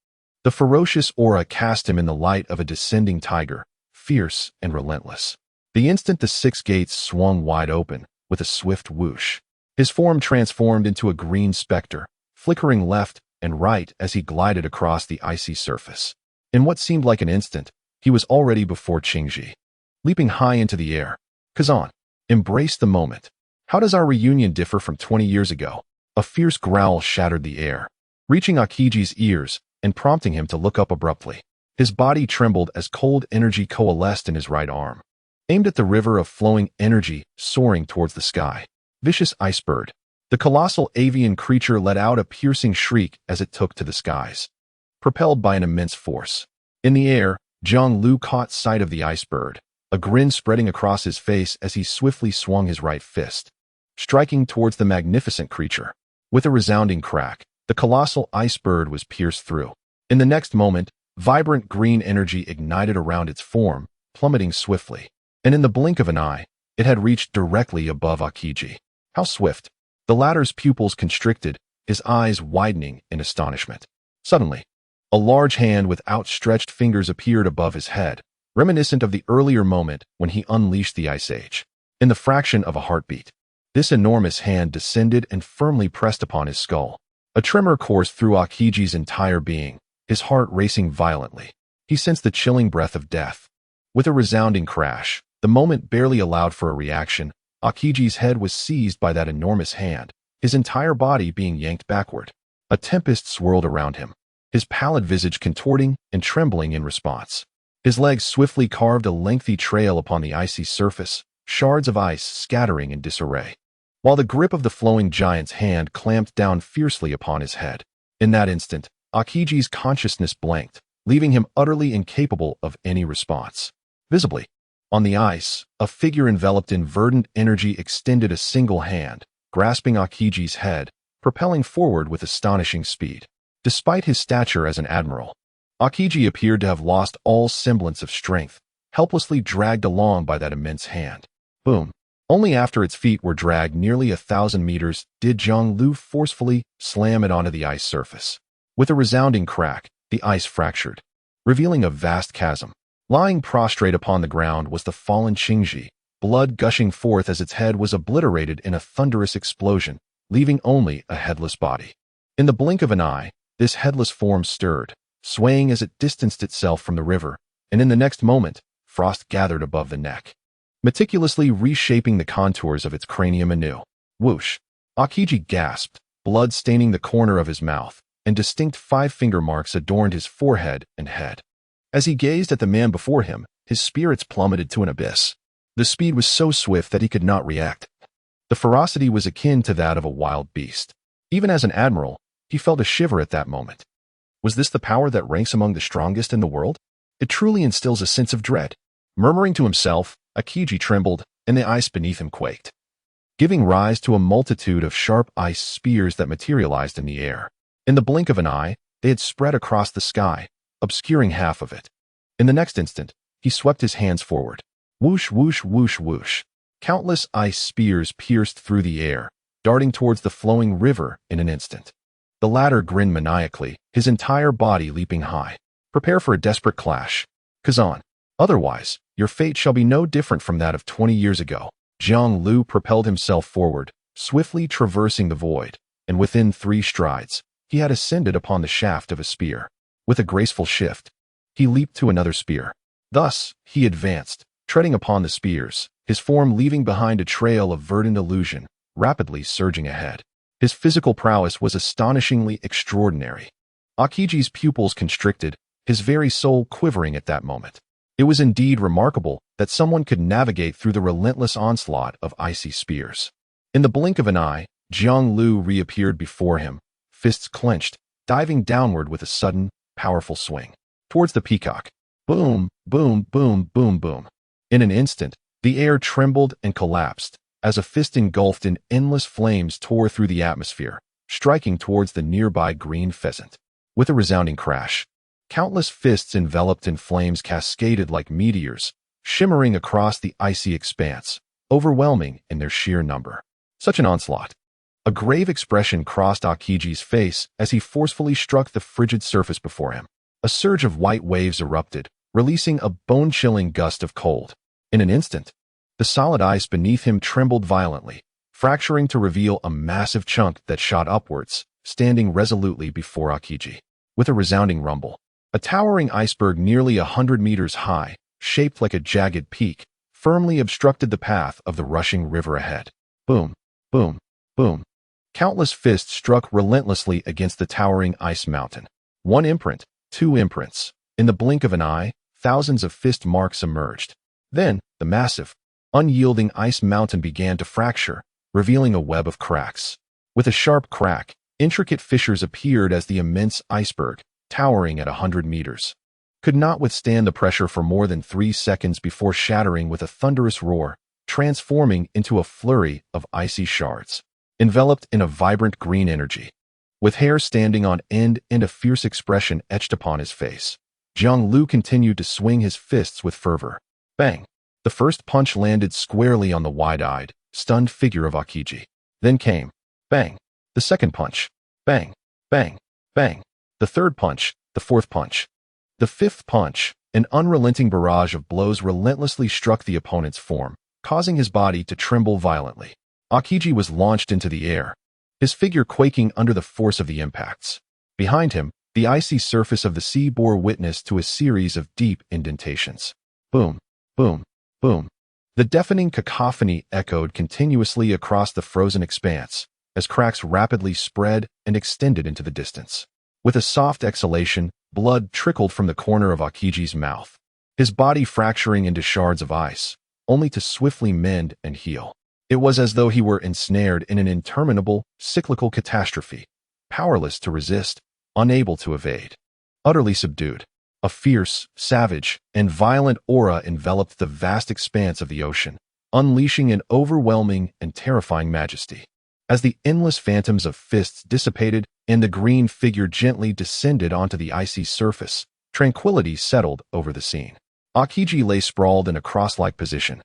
The ferocious aura cast him in the light of a descending tiger, fierce and relentless. The instant the six gates swung wide open, with a swift whoosh, his form transformed into a green specter, flickering left and right as he glided across the icy surface. In what seemed like an instant, he was already before Qingji. Leaping high into the air, Kazan, embrace the moment. How does our reunion differ from 20 years ago? A fierce growl shattered the air, reaching Akiji's ears and prompting him to look up abruptly. His body trembled as cold energy coalesced in his right arm, aimed at the river of flowing energy soaring towards the sky. Vicious Icebird. The colossal avian creature let out a piercing shriek as it took to the skies, propelled by an immense force. In the air, Zhang Lu caught sight of the Icebird, a grin spreading across his face as he swiftly swung his right fist, striking towards the magnificent creature. With a resounding crack, the colossal Icebird was pierced through. In the next moment, vibrant green energy ignited around its form, plummeting swiftly. And in the blink of an eye, it had reached directly above Akiji. How swift! The latter's pupils constricted, his eyes widening in astonishment. Suddenly, a large hand with outstretched fingers appeared above his head, reminiscent of the earlier moment when he unleashed the Ice Age. In the fraction of a heartbeat, this enormous hand descended and firmly pressed upon his skull. A tremor coursed through Akiji's entire being, his heart racing violently. He sensed the chilling breath of death. With a resounding crash, the moment barely allowed for a reaction. Akiji's head was seized by that enormous hand, his entire body being yanked backward. A tempest swirled around him, his pallid visage contorting and trembling in response. His legs swiftly carved a lengthy trail upon the icy surface, shards of ice scattering in disarray, while the grip of the flowing giant's hand clamped down fiercely upon his head. In that instant, Akiji's consciousness blanked, leaving him utterly incapable of any response. Visibly, on the ice, a figure enveloped in verdant energy extended a single hand, grasping Akiji's head, propelling forward with astonishing speed. Despite his stature as an admiral, Akiji appeared to have lost all semblance of strength, helplessly dragged along by that immense hand. Boom! Only after its feet were dragged nearly 1,000 meters did Zhang Lu forcefully slam it onto the ice surface. With a resounding crack, the ice fractured, revealing a vast chasm. Lying prostrate upon the ground was the fallen Qingji, blood gushing forth as its head was obliterated in a thunderous explosion, leaving only a headless body. In the blink of an eye, this headless form stirred, swaying as it distanced itself from the river, and in the next moment, frost gathered above the neck, meticulously reshaping the contours of its cranium anew. Whoosh! Akiji gasped, blood staining the corner of his mouth, and distinct 5-finger marks adorned his forehead and head. As he gazed at the man before him, his spirits plummeted to an abyss. The speed was so swift that he could not react. The ferocity was akin to that of a wild beast. Even as an admiral, he felt a shiver at that moment. Was this the power that ranks among the strongest in the world? It truly instills a sense of dread. Murmuring to himself, Akiji trembled, and the ice beneath him quaked, giving rise to a multitude of sharp ice spears that materialized in the air. In the blink of an eye, they had spread across the sky, obscuring half of it. In the next instant, he swept his hands forward. Whoosh, whoosh, whoosh, whoosh. Countless ice spears pierced through the air, darting towards the flowing river in an instant. The latter grinned maniacally, his entire body leaping high. Prepare for a desperate clash, Kazan. Otherwise, your fate shall be no different from that of 20 years ago. Zhang Lu propelled himself forward, swiftly traversing the void, and within 3 strides, he had ascended upon the shaft of a spear. With a graceful shift, he leaped to another spear. Thus, he advanced, treading upon the spears, his form leaving behind a trail of verdant illusion, rapidly surging ahead. His physical prowess was astonishingly extraordinary. Akiji's pupils constricted, his very soul quivering at that moment. It was indeed remarkable that someone could navigate through the relentless onslaught of icy spears. In the blink of an eye, Lu reappeared before him, fists clenched, diving downward with a sudden, powerful swing. Towards the peacock. Boom, boom, boom, boom, boom. In an instant, the air trembled and collapsed, as a fist engulfed in endless flames tore through the atmosphere, striking towards the nearby green pheasant. With a resounding crash, countless fists enveloped in flames cascaded like meteors, shimmering across the icy expanse, overwhelming in their sheer number. Such an onslaught. A grave expression crossed Akiji's face as he forcefully struck the frigid surface before him. A surge of white waves erupted, releasing a bone-chilling gust of cold. In an instant, the solid ice beneath him trembled violently, fracturing to reveal a massive chunk that shot upwards, standing resolutely before Akiji. With a resounding rumble, a towering iceberg nearly 100 meters high, shaped like a jagged peak, firmly obstructed the path of the rushing river ahead. Boom, boom, boom. Countless fists struck relentlessly against the towering ice mountain. One imprint, two imprints. In the blink of an eye, thousands of fist marks emerged. Then, the massive, unyielding ice mountain began to fracture, revealing a web of cracks. With a sharp crack, intricate fissures appeared as the immense iceberg, towering at 100 meters, could not withstand the pressure for more than 3 seconds before shattering with a thunderous roar, transforming into a flurry of icy shards, enveloped in a vibrant green energy. With hair standing on end and a fierce expression etched upon his face, Lu continued to swing his fists with fervor. Bang! The first punch landed squarely on the wide-eyed, stunned figure of Akiji. Then came, bang! The second punch. Bang! Bang! Bang! The third punch, the fourth punch. The fifth punch, an unrelenting barrage of blows relentlessly struck the opponent's form, causing his body to tremble violently. Akiji was launched into the air, his figure quaking under the force of the impacts. Behind him, the icy surface of the sea bore witness to a series of deep indentations. Boom, boom, boom. The deafening cacophony echoed continuously across the frozen expanse, as cracks rapidly spread and extended into the distance. With a soft exhalation, blood trickled from the corner of Akiji's mouth, his body fracturing into shards of ice, only to swiftly mend and heal. It was as though he were ensnared in an interminable, cyclical catastrophe, powerless to resist, unable to evade. Utterly subdued, a fierce, savage, and violent aura enveloped the vast expanse of the ocean, unleashing an overwhelming and terrifying majesty. As the endless phantoms of fists dissipated and the green figure gently descended onto the icy surface, tranquility settled over the scene. Akiji lay sprawled in a cross-like position,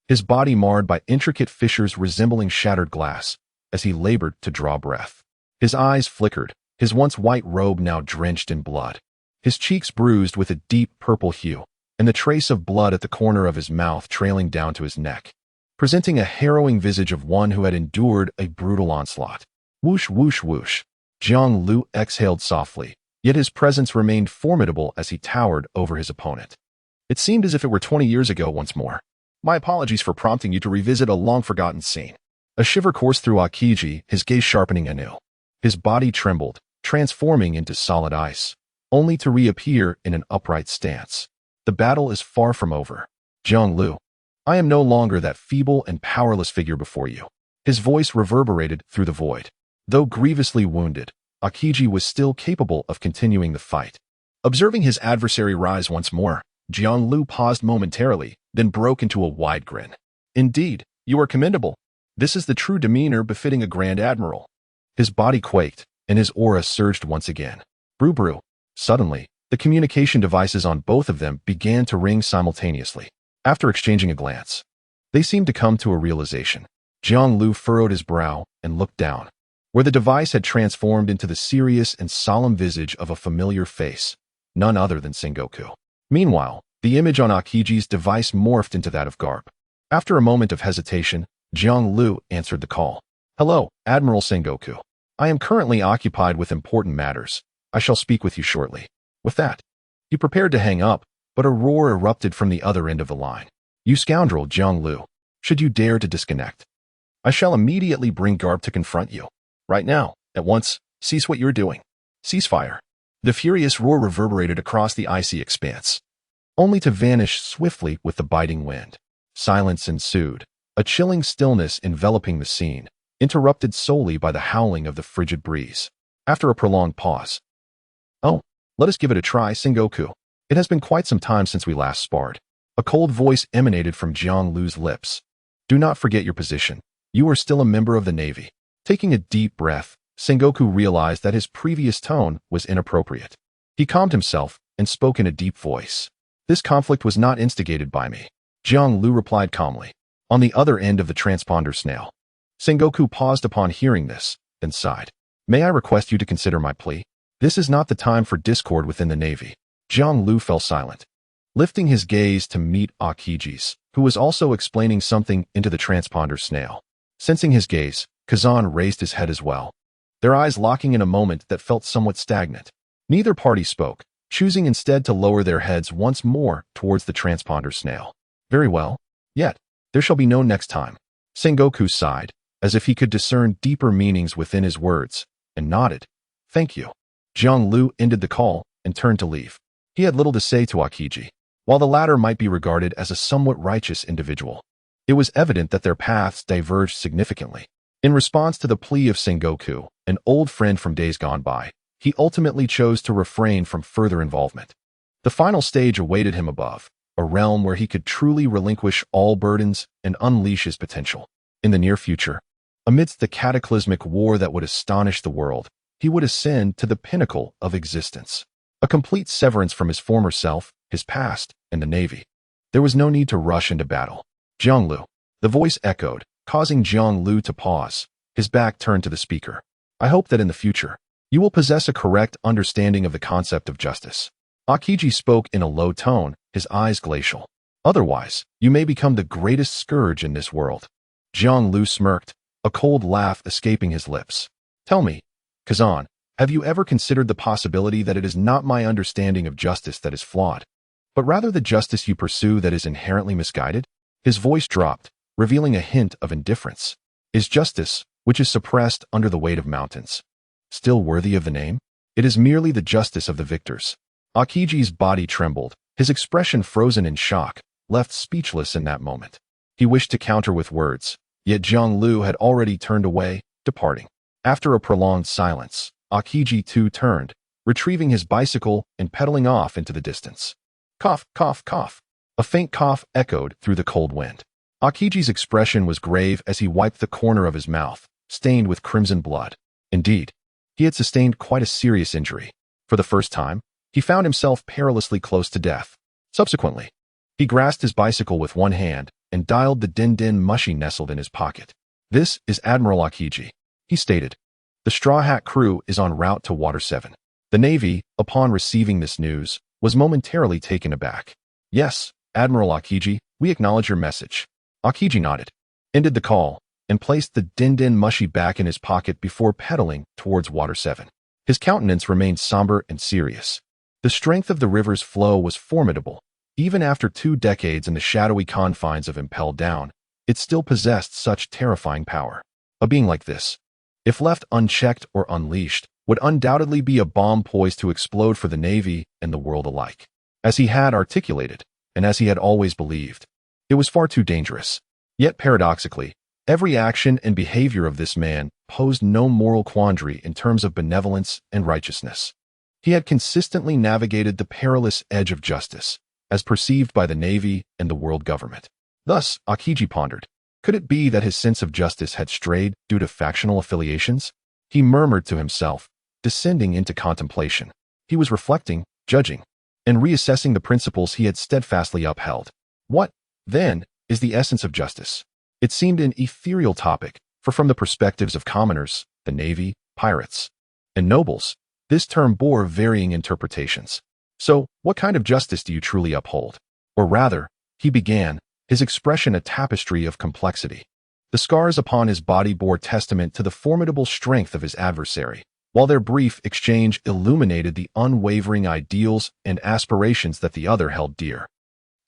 his body marred by intricate fissures resembling shattered glass, as he labored to draw breath. His eyes flickered, his once white robe now drenched in blood, his cheeks bruised with a deep purple hue, and the trace of blood at the corner of his mouth trailing down to his neck, presenting a harrowing visage of one who had endured a brutal onslaught. Whoosh, whoosh, whoosh. Lu exhaled softly, yet his presence remained formidable as he towered over his opponent. It seemed as if it were 20 years ago once more. My apologies for prompting you to revisit a long-forgotten scene. A shiver coursed through Akiji, his gaze sharpening anew. His body trembled, transforming into solid ice, only to reappear in an upright stance. The battle is far from over. Lu, I am no longer that feeble and powerless figure before you. His voice reverberated through the void. Though grievously wounded, Akiji was still capable of continuing the fight. Observing his adversary rise once more, Lu paused momentarily, then broke into a wide grin. Indeed, you are commendable. This is the true demeanor befitting a Grand Admiral. His body quaked, and his aura surged once again. Brew brew. Suddenly, the communication devices on both of them began to ring simultaneously. After exchanging a glance, they seemed to come to a realization. Lu furrowed his brow and looked down, where the device had transformed into the serious and solemn visage of a familiar face, none other than Sengoku. Meanwhile, the image on Akiji's device morphed into that of Garp. After a moment of hesitation, Lu answered the call. Hello, Admiral Sengoku. I am currently occupied with important matters. I shall speak with you shortly. With that, he prepared to hang up, but a roar erupted from the other end of the line. You scoundrel, Lu. Should you dare to disconnect, I shall immediately bring Garp to confront you. Right now, at once, cease what you're doing. Ceasefire. The furious roar reverberated across the icy expanse, only to vanish swiftly with the biting wind. Silence ensued, a chilling stillness enveloping the scene, interrupted solely by the howling of the frigid breeze. After a prolonged pause, "Oh, let us give it a try, Sengoku. It has been quite some time since we last sparred." A cold voice emanated from Jiang Lu's lips. "Do not forget your position. You are still a member of the Navy." Taking a deep breath, Sengoku realized that his previous tone was inappropriate. He calmed himself and spoke in a deep voice. "This conflict was not instigated by me," Jiang Lu replied calmly. On the other end of the transponder snail, Sengoku paused upon hearing this, then sighed. "May I request you to consider my plea? This is not the time for discord within the Navy." Jiang Lu fell silent, lifting his gaze to meet Akiji's, who was also explaining something into the transponder snail. Sensing his gaze, Kazan raised his head as well, their eyes locking in a moment that felt somewhat stagnant. Neither party spoke, choosing instead to lower their heads once more towards the transponder snail. "Very well. Yet, there shall be no next time." Sengoku sighed, as if he could discern deeper meanings within his words, and nodded. "Thank you." Jiang Lu ended the call and turned to leave. He had little to say to Akiji. While the latter might be regarded as a somewhat righteous individual, it was evident that their paths diverged significantly. In response to the plea of Sengoku, an old friend from days gone by, he ultimately chose to refrain from further involvement. The final stage awaited him above, a realm where he could truly relinquish all burdens and unleash his potential. In the near future, amidst the cataclysmic war that would astonish the world, he would ascend to the pinnacle of existence. A complete severance from his former self, his past, and the Navy. There was no need to rush into battle. "Jiang Lu," the voice echoed, causing Jiang Lu to pause, his back turned to the speaker. "I hope that in the future, you will possess a correct understanding of the concept of justice." Akiji spoke in a low tone, his eyes glacial. "Otherwise, you may become the greatest scourge in this world." Jiang Lu smirked, a cold laugh escaping his lips. "Tell me, Kazan, have you ever considered the possibility that it is not my understanding of justice that is flawed, but rather the justice you pursue that is inherently misguided?" His voice dropped, revealing a hint of indifference. "Is justice, which is suppressed under the weight of mountains, still worthy of the name? It is merely the justice of the victors." Akiji's body trembled, his expression frozen in shock, left speechless in that moment. He wished to counter with words, yet Jiang Lu had already turned away, departing. After a prolonged silence, Akiji too turned, retrieving his bicycle and pedaling off into the distance. Cough, cough, cough. A faint cough echoed through the cold wind. Akiji's expression was grave as he wiped the corner of his mouth, stained with crimson blood. Indeed, he had sustained quite a serious injury. For the first time, he found himself perilously close to death. Subsequently, he grasped his bicycle with one hand and dialed the din-din mushy nestled in his pocket. "This is Admiral Akiji," he stated. "The Straw Hat crew is en route to Water 7. The Navy, upon receiving this news, was momentarily taken aback. "Yes, Admiral Akiji, we acknowledge your message." Akiji nodded, ended the call, and placed the din-din mushy back in his pocket before pedaling towards Water 7. His countenance remained somber and serious. The strength of the river's flow was formidable. Even after 2 decades in the shadowy confines of Impel Down, it still possessed such terrifying power. A being like this, if left unchecked or unleashed, would undoubtedly be a bomb poised to explode for the Navy and the world alike. As he had articulated, and as he had always believed, it was far too dangerous. Yet paradoxically, every action and behavior of this man posed no moral quandary in terms of benevolence and righteousness. He had consistently navigated the perilous edge of justice, as perceived by the Navy and the world government. Thus, Akiji pondered, could it be that his sense of justice had strayed due to factional affiliations? He murmured to himself, descending into contemplation. He was reflecting, judging, and reassessing the principles he had steadfastly upheld. What, then, is the essence of justice? It seemed an ethereal topic, for from the perspectives of commoners, the Navy, pirates, and nobles, this term bore varying interpretations. So, what kind of justice do you truly uphold? Or rather, he began, his expression a tapestry of complexity. The scars upon his body bore testament to the formidable strength of his adversary, while their brief exchange illuminated the unwavering ideals and aspirations that the other held dear.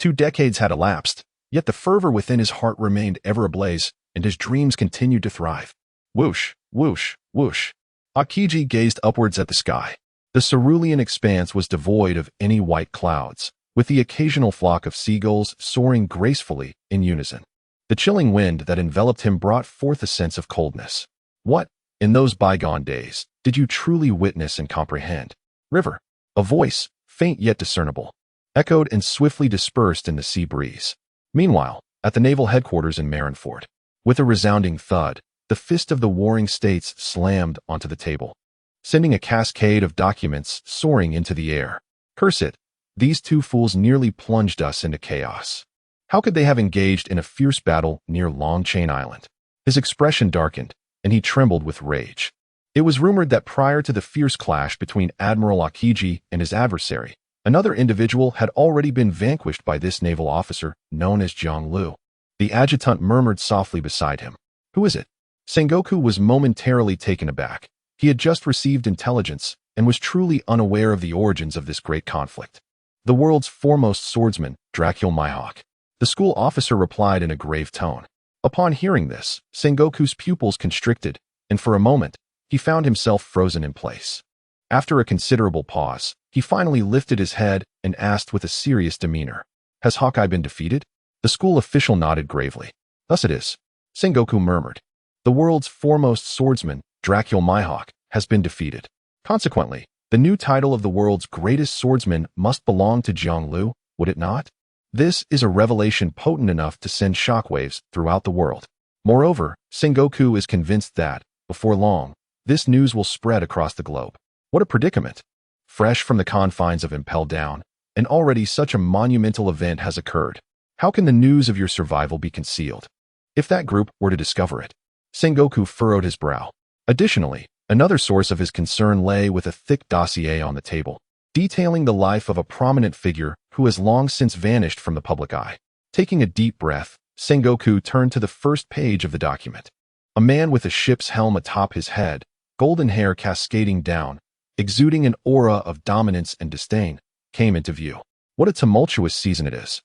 2 decades had elapsed, yet the fervor within his heart remained ever ablaze, and his dreams continued to thrive. Whoosh, whoosh, whoosh. Akiji gazed upwards at the sky. The cerulean expanse was devoid of any white clouds, with the occasional flock of seagulls soaring gracefully in unison. The chilling wind that enveloped him brought forth a sense of coldness. What, in those bygone days, did you truly witness and comprehend? River. A voice, faint yet discernible, echoed and swiftly dispersed in the sea breeze. Meanwhile, at the naval headquarters in Marineford, with a resounding thud, the fist of the warring states slammed onto the table, sending a cascade of documents soaring into the air. Curse it, these two fools nearly plunged us into chaos. How could they have engaged in a fierce battle near Long Chain Island? His expression darkened, and he trembled with rage. It was rumored that prior to the fierce clash between Admiral Akiji and his adversary, another individual had already been vanquished by this naval officer known as Jiang Lu. The adjutant murmured softly beside him. Who is it? Sengoku was momentarily taken aback. He had just received intelligence and was truly unaware of the origins of this great conflict. The world's foremost swordsman, Dracul Mihawk. The school officer replied in a grave tone. Upon hearing this, Sengoku's pupils constricted, and for a moment, he found himself frozen in place. After a considerable pause, he finally lifted his head and asked with a serious demeanor, "Has Hawkeye been defeated?" The school official nodded gravely. "Thus it is," Sengoku murmured. "The world's foremost swordsman, Dracul Mihawk, has been defeated. Consequently, the new title of the world's greatest swordsman must belong to Jiang Lu, would it not? This is a revelation potent enough to send shockwaves throughout the world. Moreover, Sengoku is convinced that, before long, this news will spread across the globe. What a predicament! Fresh from the confines of Impel Down, and already such a monumental event has occurred. How can the news of your survival be concealed? If that group were to discover it?" Sengoku furrowed his brow. Additionally, another source of his concern lay with a thick dossier on the table, detailing the life of a prominent figure who has long since vanished from the public eye. Taking a deep breath, Sengoku turned to the first page of the document. A man with a ship's helm atop his head, golden hair cascading down, exuding an aura of dominance and disdain, came into view. What a tumultuous season it is.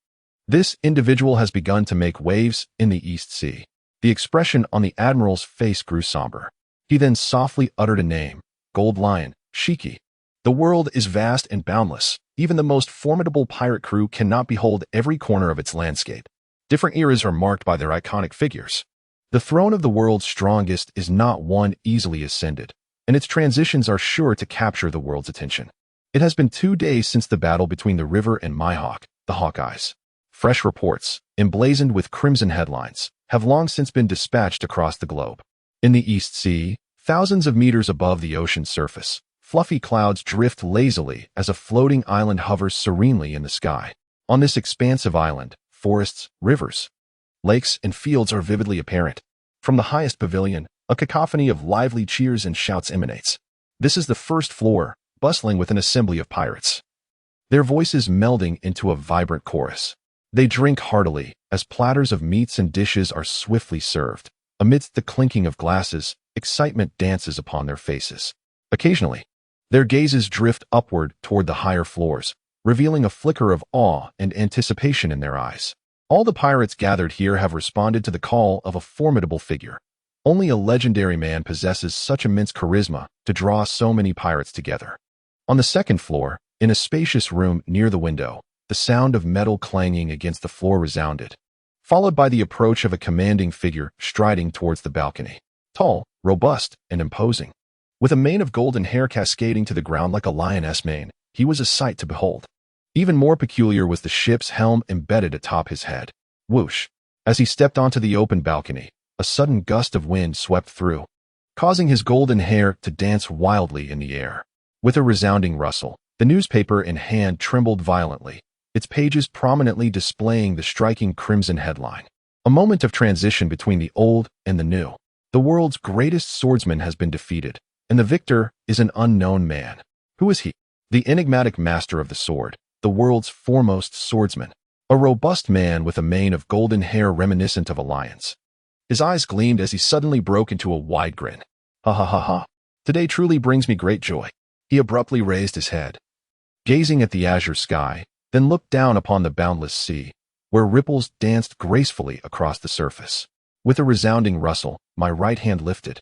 This individual has begun to make waves in the East Sea. The expression on the admiral's face grew somber. He then softly uttered a name, Gold Lion, Shiki. The world is vast and boundless. Even the most formidable pirate crew cannot behold every corner of its landscape. Different eras are marked by their iconic figures. The throne of the world's strongest is not one easily ascended, and its transitions are sure to capture the world's attention. It has been 2 days since the battle between the River and Mihawk, the Hawkeyes. Fresh reports, emblazoned with crimson headlines, have long since been dispatched across the globe. In the East Sea, thousands of meters above the ocean's surface, fluffy clouds drift lazily as a floating island hovers serenely in the sky. On this expansive island, forests, rivers, lakes, and fields are vividly apparent. From the highest pavilion, a cacophony of lively cheers and shouts emanates. This is the first floor, bustling with an assembly of pirates, their voices melding into a vibrant chorus. They drink heartily as platters of meats and dishes are swiftly served. Amidst the clinking of glasses, excitement dances upon their faces. Occasionally, their gazes drift upward toward the higher floors, revealing a flicker of awe and anticipation in their eyes. All the pirates gathered here have responded to the call of a formidable figure. Only a legendary man possesses such immense charisma to draw so many pirates together. On the second floor, in a spacious room near the window, the sound of metal clanging against the floor resounded, followed by the approach of a commanding figure striding towards the balcony. Tall, robust, and imposing. With a mane of golden hair cascading to the ground like a lioness mane, he was a sight to behold. Even more peculiar was the ship's helm embedded atop his head. Whoosh! As he stepped onto the open balcony, a sudden gust of wind swept through, causing his golden hair to dance wildly in the air. With a resounding rustle, the newspaper in hand trembled violently, its pages prominently displaying the striking crimson headline. A moment of transition between the old and the new. The world's greatest swordsman has been defeated, and the victor is an unknown man. Who is he? The enigmatic master of the sword, the world's foremost swordsman. A robust man with a mane of golden hair reminiscent of a lion's. His eyes gleamed as he suddenly broke into a wide grin. Ha ha ha ha. Today truly brings me great joy. He abruptly raised his head, gazing at the azure sky, then looked down upon the boundless sea, where ripples danced gracefully across the surface. With a resounding rustle, my right hand lifted,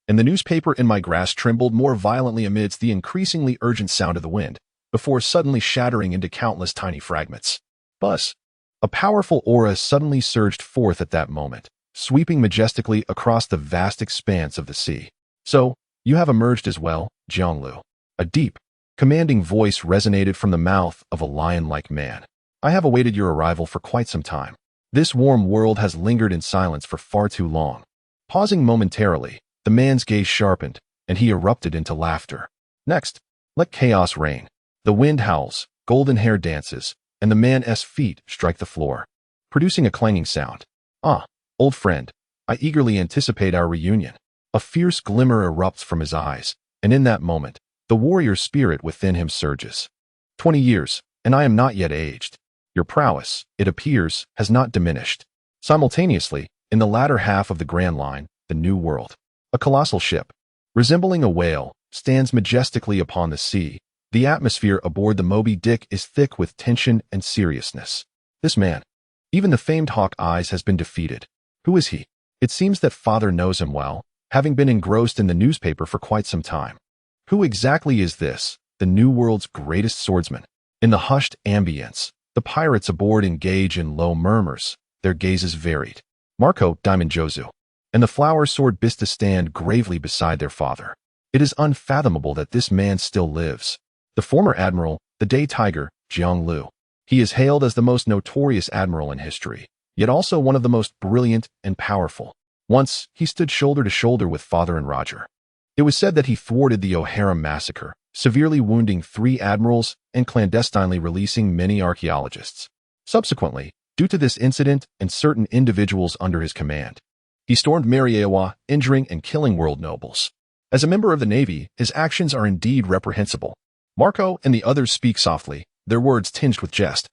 and the newspaper in my grasp trembled more violently amidst the increasingly urgent sound of the wind, before suddenly shattering into countless tiny fragments. Buzz! A powerful aura suddenly surged forth at that moment, sweeping majestically across the vast expanse of the sea. "So, you have emerged as well, Jianglu." A deep, commanding voice resonated from the mouth of a lion-like man. "I have awaited your arrival for quite some time. This warm world has lingered in silence for far too long." Pausing momentarily, the man's gaze sharpened, and he erupted into laughter. "Next, let chaos reign. The wind howls, golden hair dances, and the man's feet strike the floor, producing a clanging sound. Ah, old friend, I eagerly anticipate our reunion." A fierce glimmer erupts from his eyes, and in that moment, the warrior spirit within him surges. 20 years, and I am not yet aged. Your prowess, it appears, has not diminished." Simultaneously, in the latter half of the Grand Line, the New World, a colossal ship, resembling a whale, stands majestically upon the sea. The atmosphere aboard the Moby Dick is thick with tension and seriousness. This man, even the famed Hawk Eyes, has been defeated. Who is he? It seems that father knows him well, having been engrossed in the newspaper for quite some time. Who exactly is this, the New World's greatest swordsman? In the hushed ambience, the pirates aboard engage in low murmurs, their gazes varied. Marco, Diamond Jozu, and the flower sword Bista stand gravely beside their father. It is unfathomable that this man still lives. The former admiral, the Day Tiger, Jiang Lu. He is hailed as the most notorious admiral in history, yet also one of the most brilliant and powerful. Once, he stood shoulder to shoulder with father and Roger. It was said that he thwarted the O'Hara massacre, severely wounding 3 admirals and clandestinely releasing many archaeologists. Subsequently, due to this incident and certain individuals under his command, he stormed Marineford, injuring and killing world nobles. As a member of the Navy, his actions are indeed reprehensible. Marco and the others speak softly, their words tinged with jest.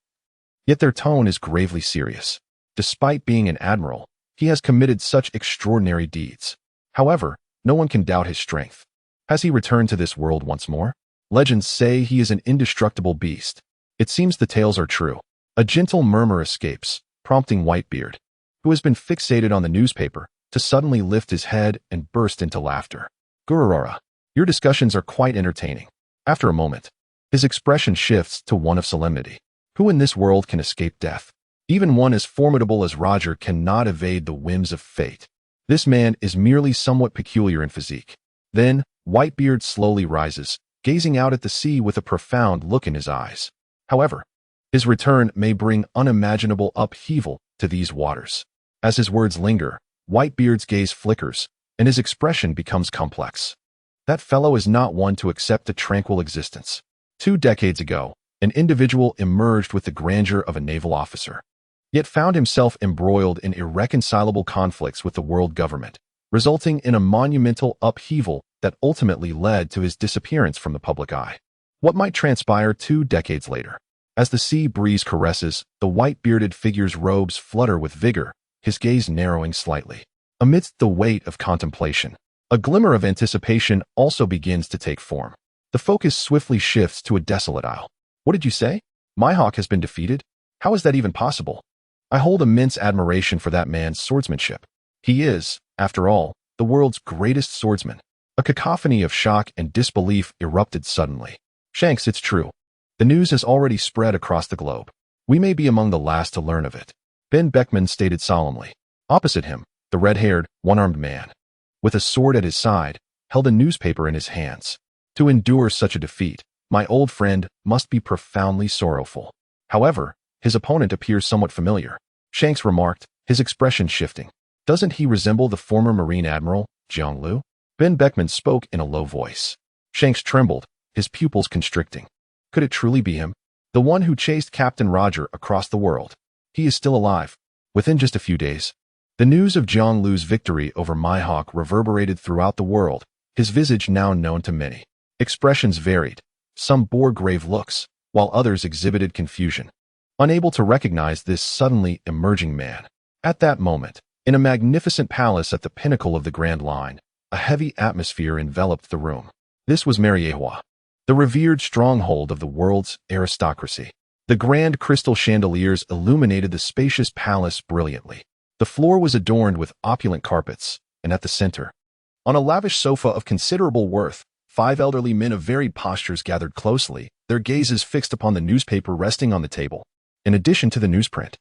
Yet their tone is gravely serious. Despite being an admiral, he has committed such extraordinary deeds. However, no one can doubt his strength. Has he returned to this world once more? Legends say he is an indestructible beast. It seems the tales are true. A gentle murmur escapes, prompting Whitebeard, who has been fixated on the newspaper, to suddenly lift his head and burst into laughter. "Gururara, your discussions are quite entertaining." After a moment, his expression shifts to one of solemnity. Who in this world can escape death? Even one as formidable as Roger cannot evade the whims of fate. This man is merely somewhat peculiar in physique. Then, Whitebeard slowly rises, gazing out at the sea with a profound look in his eyes. However, his return may bring unimaginable upheaval to these waters. As his words linger, Whitebeard's gaze flickers, and his expression becomes complex. That fellow is not one to accept a tranquil existence. 2 decades ago, an individual emerged with the grandeur of a naval officer, yet found himself embroiled in irreconcilable conflicts with the world government, resulting in a monumental upheaval that ultimately led to his disappearance from the public eye. What might transpire 2 decades later? As the sea breeze caresses, the white-bearded figure's robes flutter with vigor, his gaze narrowing slightly. Amidst the weight of contemplation, a glimmer of anticipation also begins to take form. The focus swiftly shifts to a desolate isle. "What did you say? My hawk has been defeated? How is that even possible?" I hold immense admiration for that man's swordsmanship. He is, after all, the world's greatest swordsman. A cacophony of shock and disbelief erupted suddenly. "Shanks, it's true. The news has already spread across the globe. We may be among the last to learn of it," Ben Beckman stated solemnly. Opposite him, the red-haired, one-armed man, with a sword at his side, held a newspaper in his hands. To endure such a defeat, my old friend must be profoundly sorrowful. However, his opponent appears somewhat familiar. Shanks remarked, his expression shifting. "Doesn't he resemble the former Marine Admiral, Jiang Lu?" Ben Beckman spoke in a low voice. Shanks trembled, his pupils constricting. Could it truly be him? The one who chased Captain Roger across the world. He is still alive. Within just a few days, the news of Jiang Lu's victory over Mihawk reverberated throughout the world, his visage now known to many. Expressions varied. Some bore grave looks, while others exhibited confusion, unable to recognize this suddenly emerging man. At that moment, in a magnificent palace at the pinnacle of the Grand Line, a heavy atmosphere enveloped the room. This was Marineford, the revered stronghold of the world's aristocracy. The grand crystal chandeliers illuminated the spacious palace brilliantly. The floor was adorned with opulent carpets, and at the center, on a lavish sofa of considerable worth, 5 elderly men of varied postures gathered closely, their gazes fixed upon the newspaper resting on the table. In addition to the newsprint,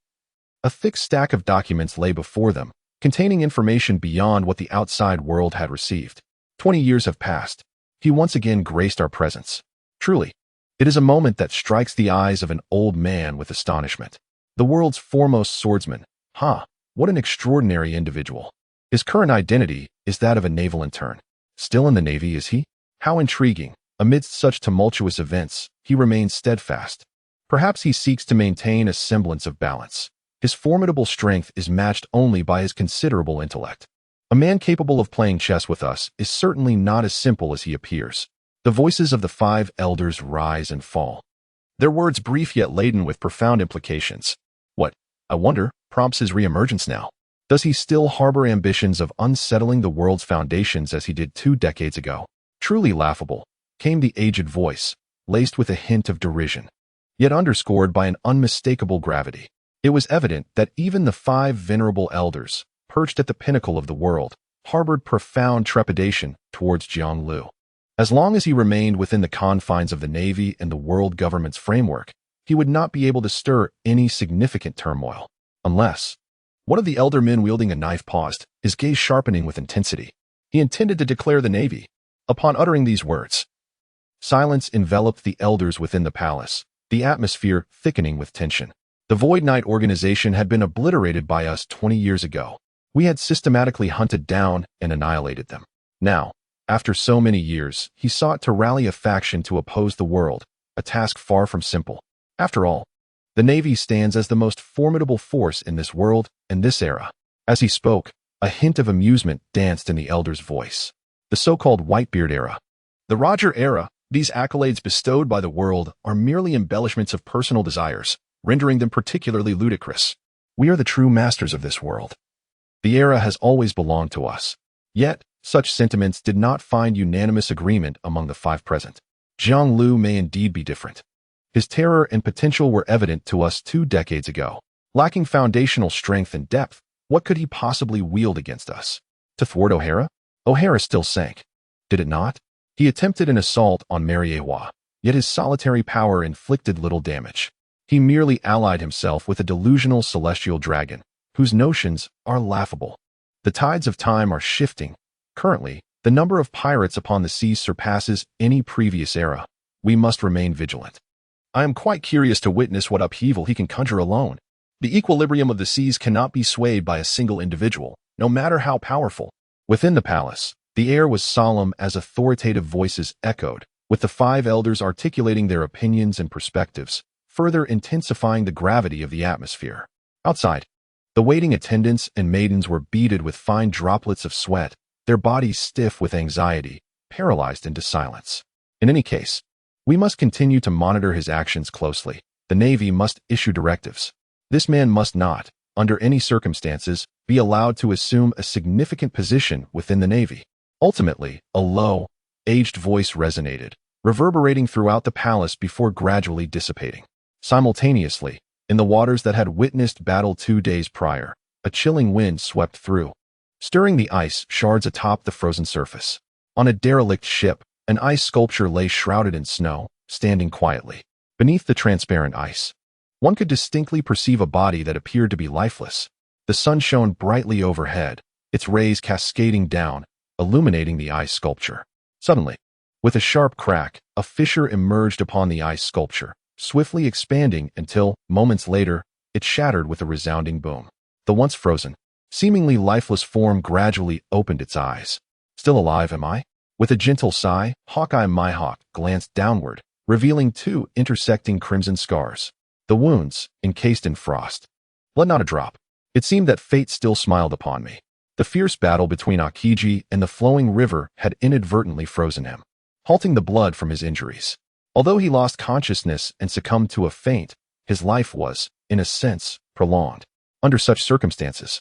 A thick stack of documents lay before them, containing information beyond what the outside world had received. 20 years have passed. He once again graced our presence. Truly, it is a moment that strikes the eyes of an old man with astonishment. The world's foremost swordsman. What an extraordinary individual. His current identity is that of a naval intern. Still in the Navy, is he? How intriguing. Amidst such tumultuous events, he remains steadfast. Perhaps he seeks to maintain a semblance of balance. His formidable strength is matched only by his considerable intellect. A man capable of playing chess with us is certainly not as simple as he appears. The voices of the 5 elders rise and fall. Their words brief yet laden with profound implications. What, I wonder, prompts his reemergence now? Does he still harbor ambitions of unsettling the world's foundations as he did 2 decades ago? Truly laughable, came the aged voice, laced with a hint of derision, yet underscored by an unmistakable gravity. It was evident that even the 5 venerable elders, perched at the pinnacle of the world, harbored profound trepidation towards Jiang Lu. As long as he remained within the confines of the Navy and the world government's framework, he would not be able to stir any significant turmoil. Unless, one of the elder men wielding a knife paused, his gaze sharpening with intensity. He intended to declare the Navy. Upon uttering these words, silence enveloped the elders within the palace, the atmosphere thickening with tension. The Void Knight organization had been obliterated by us 20 years ago. We had systematically hunted down and annihilated them. Now, after so many years, he sought to rally a faction to oppose the world, a task far from simple. After all, the Navy stands as the most formidable force in this world and this era. As he spoke, a hint of amusement danced in the elder's voice. The so-called Whitebeard era. The Roger era, these accolades bestowed by the world are merely embellishments of personal desires, rendering them particularly ludicrous. We are the true masters of this world. The era has always belonged to us. Yet, such sentiments did not find unanimous agreement among the 5 present. Jiang Lu may indeed be different. His terror and potential were evident to us 2 decades ago. Lacking foundational strength and depth, what could he possibly wield against us? To thwart O'Hara? O'Hara still sank. Did it not? He attempted an assault on Marineford, yet his solitary power inflicted little damage. He merely allied himself with a delusional celestial dragon, whose notions are laughable. The tides of time are shifting. Currently, the number of pirates upon the seas surpasses any previous era. We must remain vigilant. I am quite curious to witness what upheaval he can conjure alone. The equilibrium of the seas cannot be swayed by a single individual, no matter how powerful. Within the palace, the air was solemn as authoritative voices echoed, with the 5 elders articulating their opinions and perspectives, further intensifying the gravity of the atmosphere. Outside, the waiting attendants and maidens were beaded with fine droplets of sweat, their bodies stiff with anxiety, paralyzed into silence. In any case, we must continue to monitor his actions closely. The Navy must issue directives. This man must not, under any circumstances, be allowed to assume a significant position within the Navy. Ultimately, a low, aged voice resonated, reverberating throughout the palace before gradually dissipating. Simultaneously, in the waters that had witnessed battle 2 days prior, a chilling wind swept through, stirring the ice shards atop the frozen surface. On a derelict ship, an ice sculpture lay shrouded in snow, standing quietly. Beneath the transparent ice, one could distinctly perceive a body that appeared to be lifeless. The sun shone brightly overhead, its rays cascading down, illuminating the ice sculpture. Suddenly, with a sharp crack, a fissure emerged upon the ice sculpture, swiftly expanding until, moments later, it shattered with a resounding boom. The once frozen, seemingly lifeless form gradually opened its eyes. Still alive, am I? With a gentle sigh, Hawkeye Mihawk glanced downward, revealing 2 intersecting crimson scars. The wounds, encased in frost. Blood not a drop. It seemed that fate still smiled upon me. The fierce battle between Akiji and the flowing river had inadvertently frozen him, halting the blood from his injuries. Although he lost consciousness and succumbed to a faint, his life was, in a sense, prolonged. Under such circumstances,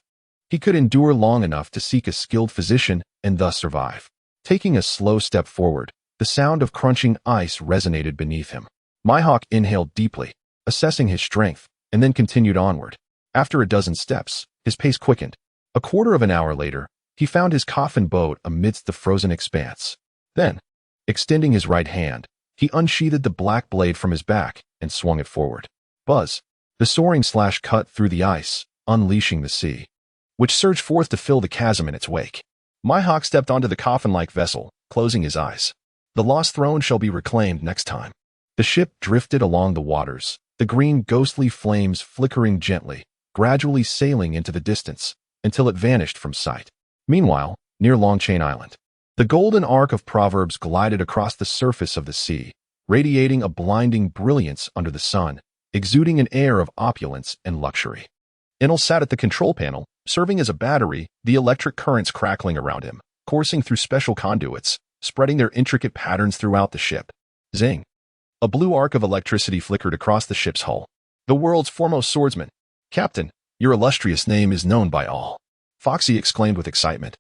he could endure long enough to seek a skilled physician and thus survive. Taking a slow step forward, the sound of crunching ice resonated beneath him. Mihawk inhaled deeply, assessing his strength, and then continued onward. After a dozen steps, his pace quickened. A quarter of an hour later, he found his coffin boat amidst the frozen expanse. Then, extending his right hand, he unsheathed the black blade from his back and swung it forward. Buzz! The soaring slash cut through the ice, unleashing the sea, which surged forth to fill the chasm in its wake. My hawk stepped onto the coffin-like vessel, closing his eyes. The lost throne shall be reclaimed next time. The ship drifted along the waters, the green ghostly flames flickering gently, gradually sailing into the distance, until it vanished from sight. Meanwhile, near Longchain Island, the golden arc of Proverbs glided across the surface of the sea, radiating a blinding brilliance under the sun, exuding an air of opulence and luxury. Enel sat at the control panel, serving as a battery, the electric currents crackling around him, coursing through special conduits, spreading their intricate patterns throughout the ship. Zing! A blue arc of electricity flickered across the ship's hull. The world's foremost swordsman. Captain, your illustrious name is known by all. Foxy exclaimed with excitement.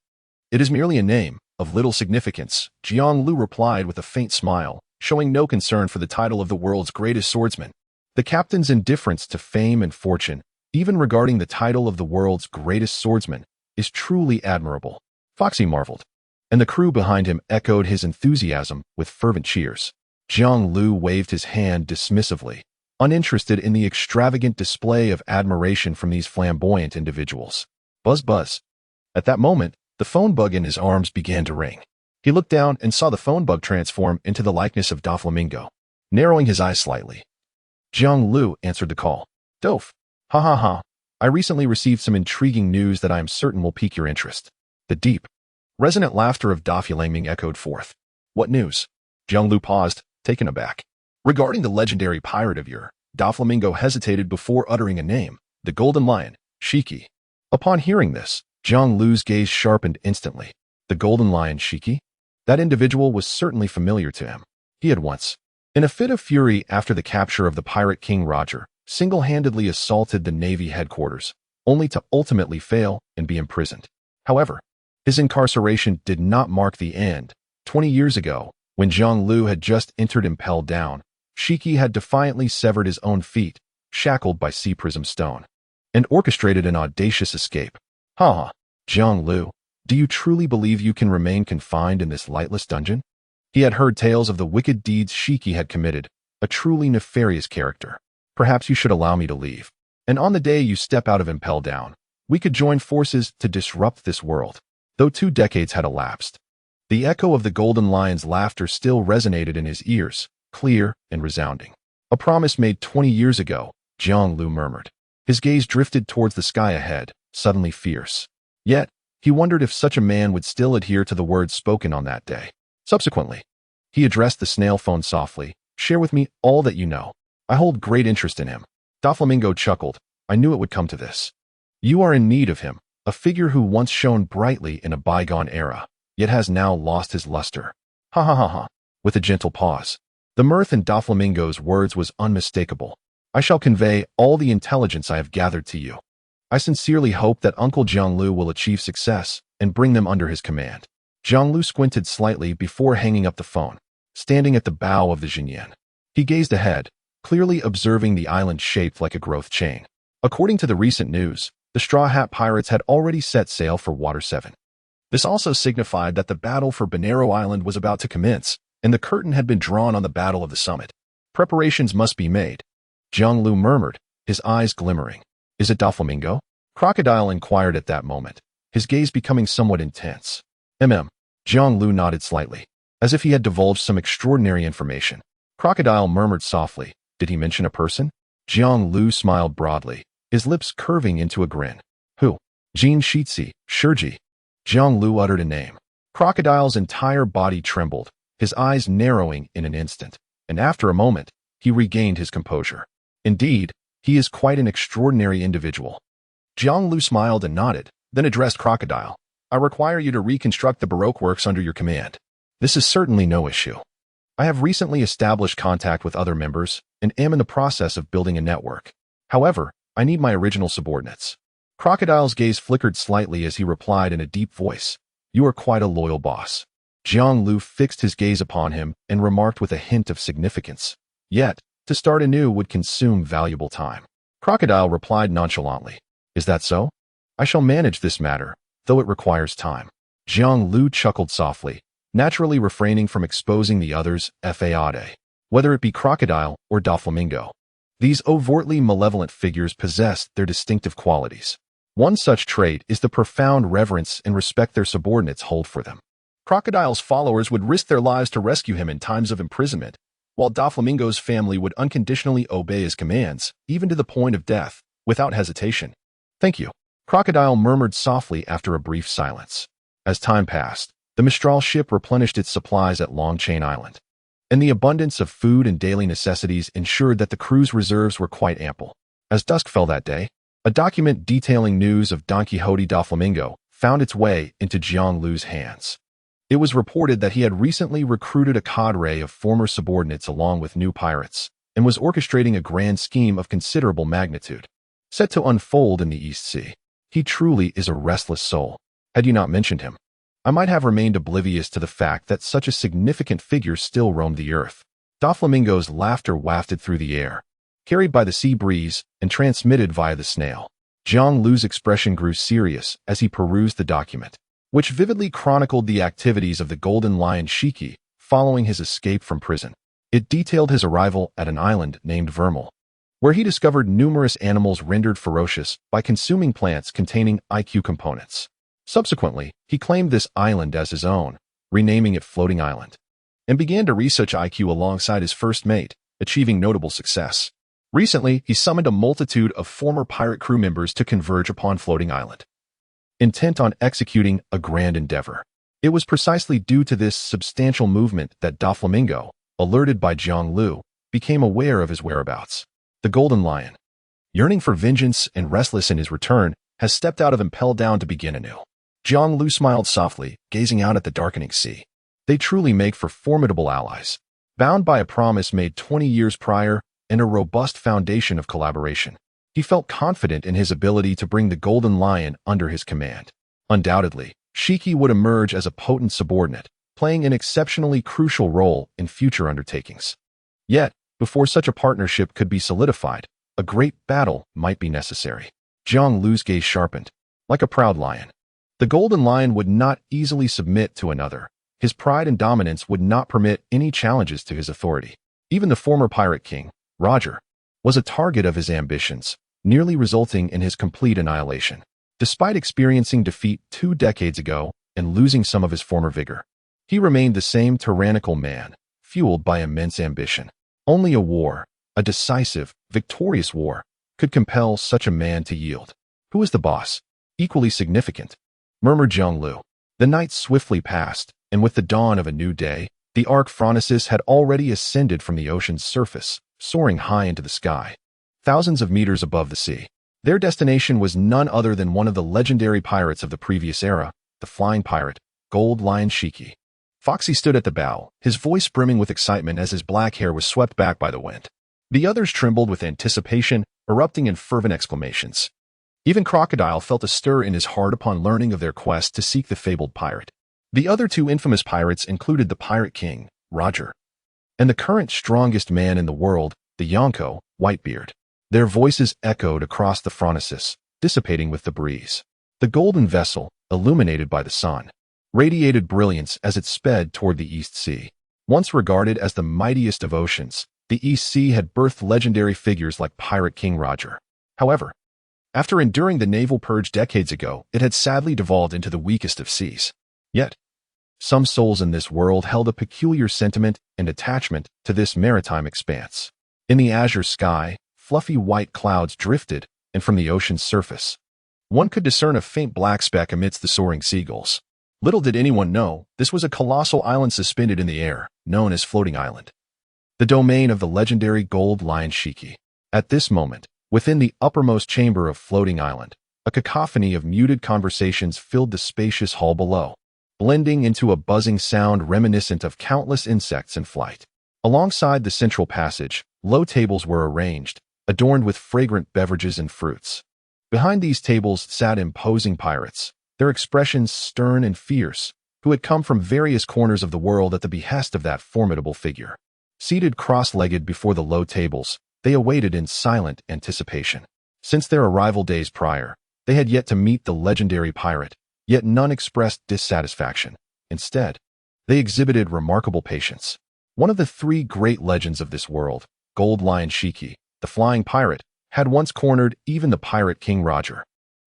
It is merely a name, of little significance, Jiang Lu replied with a faint smile, showing no concern for the title of the world's greatest swordsman. The captain's indifference to fame and fortune, even regarding the title of the world's greatest swordsman, is truly admirable. Foxy marveled, and the crew behind him echoed his enthusiasm with fervent cheers. Jiang Lu waved his hand dismissively, uninterested in the extravagant display of admiration from these flamboyant individuals. Buzz buzz. At that moment, the phone bug in his arms began to ring. He looked down and saw the phone bug transform into the likeness of Doflamingo, narrowing his eyes slightly. Jiang Lu answered the call. Dof. Ha ha ha. I recently received some intriguing news that I am certain will pique your interest. The deep, resonant laughter of Doflamingo echoed forth. What news? Jiang Lu paused, taken aback. Regarding the legendary pirate of yore, Doflamingo hesitated before uttering a name, the Golden Lion, Shiki. Upon hearing this, Jiang Lu's gaze sharpened instantly. The Golden Lion Shiki? That individual was certainly familiar to him. He had once, in a fit of fury after the capture of the pirate king Roger, single-handedly assaulted the Navy headquarters, only to ultimately fail and be imprisoned. However, his incarceration did not mark the end. 20 years ago, when Jiang Lu had just entered Impelled Down, Shiki had defiantly severed his own feet, shackled by sea prism stone, and orchestrated an audacious escape. Ha ha, Jiang Lu, do you truly believe you can remain confined in this lightless dungeon? He had heard tales of the wicked deeds Shiki had committed, a truly nefarious character. Perhaps you should allow me to leave. And on the day you step out of Impelled Down, we could join forces to disrupt this world. Though 2 decades had elapsed, the echo of the Golden Lion's laughter still resonated in his ears, clear and resounding. A promise made 20 years ago, Jiang Lu murmured. His gaze drifted towards the sky ahead, suddenly fierce. Yet, he wondered if such a man would still adhere to the words spoken on that day. Subsequently, he addressed the snail phone softly. Share with me all that you know. I hold great interest in him. Doflamingo chuckled. I knew it would come to this. You are in need of him, a figure who once shone brightly in a bygone era, yet has now lost his luster. Ha ha ha ha. With a gentle pause. The mirth in Doflamingo's words was unmistakable. I shall convey all the intelligence I have gathered to you. I sincerely hope that Uncle Jiang Lu will achieve success and bring them under his command. Jiang Lu squinted slightly before hanging up the phone, standing at the bow of the Jinyan. He gazed ahead, clearly observing the island shaped like a growth chain. According to the recent news, the Straw Hat Pirates had already set sail for Water 7. This also signified that the battle for Bonero Island was about to commence, and the curtain had been drawn on the Battle of the Summit. Preparations must be made. Jiang Lu murmured, his eyes glimmering. Is it Doflamingo? Crocodile inquired at that moment, his gaze becoming somewhat intense. Jiang Lu nodded slightly, as if he had divulged some extraordinary information. Crocodile murmured softly, did he mention a person? Jiang Lu smiled broadly, his lips curving into a grin. Who? Jin Shitsi, Shurji. Jiang Lu uttered a name. Crocodile's entire body trembled, his eyes narrowing in an instant, and after a moment, he regained his composure. Indeed, he is quite an extraordinary individual. Jiang Lu smiled and nodded, then addressed Crocodile. I require you to reconstruct the Baroque works under your command. This is certainly no issue. I have recently established contact with other members and am in the process of building a network. However, I need my original subordinates. Crocodile's gaze flickered slightly as he replied in a deep voice. You are quite a loyal boss. Jiang Lu fixed his gaze upon him and remarked with a hint of significance. Yet, to start anew would consume valuable time. Crocodile replied nonchalantly. Is that so? I shall manage this matter, though it requires time. Jiang Lu chuckled softly, naturally refraining from exposing the others, Fleet Admiral, whether it be Crocodile or Doflamingo. These overtly malevolent figures possessed their distinctive qualities. One such trait is the profound reverence and respect their subordinates hold for them. Crocodile's followers would risk their lives to rescue him in times of imprisonment, while Doflamingo's family would unconditionally obey his commands, even to the point of death, without hesitation. "Thank you," Crocodile murmured softly after a brief silence. As time passed, the Mistral ship replenished its supplies at Long Chain Island, and the abundance of food and daily necessities ensured that the crew's reserves were quite ample. As dusk fell that day, a document detailing news of Don Quixote Doflamingo found its way into Jiang Lu's hands. It was reported that he had recently recruited a cadre of former subordinates along with new pirates, and was orchestrating a grand scheme of considerable magnitude, set to unfold in the East Sea. He truly is a restless soul. Had you not mentioned him, I might have remained oblivious to the fact that such a significant figure still roamed the earth. Doflamingo's laughter wafted through the air, carried by the sea breeze and transmitted via the snail. Jiang Lu's expression grew serious as he perused the document, which vividly chronicled the activities of the Golden Lion Shiki following his escape from prison. It detailed his arrival at an island named Vermal, where he discovered numerous animals rendered ferocious by consuming plants containing IQ components. Subsequently, he claimed this island as his own, renaming it Floating Island, and began to research IQ alongside his first mate, achieving notable success. Recently, he summoned a multitude of former pirate crew members to converge upon Floating Island, intent on executing a grand endeavor. It was precisely due to this substantial movement that Doflamingo, alerted by Jiang Lu, became aware of his whereabouts. The Golden Lion, yearning for vengeance and restless in his return, has stepped out of Impel Down to begin anew. Jiang Lu smiled softly, gazing out at the darkening sea. They truly make for formidable allies, bound by a promise made 20 years prior and a robust foundation of collaboration. He felt confident in his ability to bring the Golden Lion under his command. Undoubtedly, Shiki would emerge as a potent subordinate, playing an exceptionally crucial role in future undertakings. Yet, before such a partnership could be solidified, a great battle might be necessary. Jiang Lu's gaze sharpened. Like a proud lion, the Golden Lion would not easily submit to another. His pride and dominance would not permit any challenges to his authority. Even the former pirate king, Roger, was a target of his ambitions, nearly resulting in his complete annihilation. Despite experiencing defeat 2 decades ago and losing some of his former vigor, he remained the same tyrannical man, fueled by immense ambition. Only a war, a decisive, victorious war, could compel such a man to yield. "Who is the boss?" "Equally significant," murmured Jiang Lu. The night swiftly passed, and with the dawn of a new day, the Ark Reminisces had already ascended from the ocean's surface, soaring high into the sky, thousands of meters above the sea. Their destination was none other than one of the legendary pirates of the previous era, the flying pirate, Gold Lion Shiki. Foxy stood at the bow, his voice brimming with excitement as his black hair was swept back by the wind. The others trembled with anticipation, erupting in fervent exclamations. Even Crocodile felt a stir in his heart upon learning of their quest to seek the fabled pirate. The other 2 infamous pirates included the Pirate King, Roger, and the current strongest man in the world, the Yonko, Whitebeard. Their voices echoed across the Reminisces, dissipating with the breeze. The golden vessel, illuminated by the sun, radiated brilliance as it sped toward the East Sea. Once regarded as the mightiest of oceans, the East Sea had birthed legendary figures like Pirate King Roger. However, after enduring the naval purge decades ago, it had sadly devolved into the weakest of seas. Yet, some souls in this world held a peculiar sentiment and attachment to this maritime expanse. In the azure sky, fluffy white clouds drifted, and from the ocean's surface, one could discern a faint black speck amidst the soaring seagulls. Little did anyone know, this was a colossal island suspended in the air, known as Floating Island, the domain of the legendary Gold Lion Shiki. At this moment, within the uppermost chamber of Floating Island, a cacophony of muted conversations filled the spacious hall below, blending into a buzzing sound reminiscent of countless insects in flight. Alongside the central passage, low tables were arranged, adorned with fragrant beverages and fruits. Behind these tables sat imposing pirates, their expressions stern and fierce, who had come from various corners of the world at the behest of that formidable figure. Seated cross-legged before the low tables, they awaited in silent anticipation. Since their arrival days prior, they had yet to meet the legendary pirate, yet none expressed dissatisfaction. Instead, they exhibited remarkable patience. One of the 3 great legends of this world, Gold Lion Shiki, the flying pirate, had once cornered even the pirate King Roger,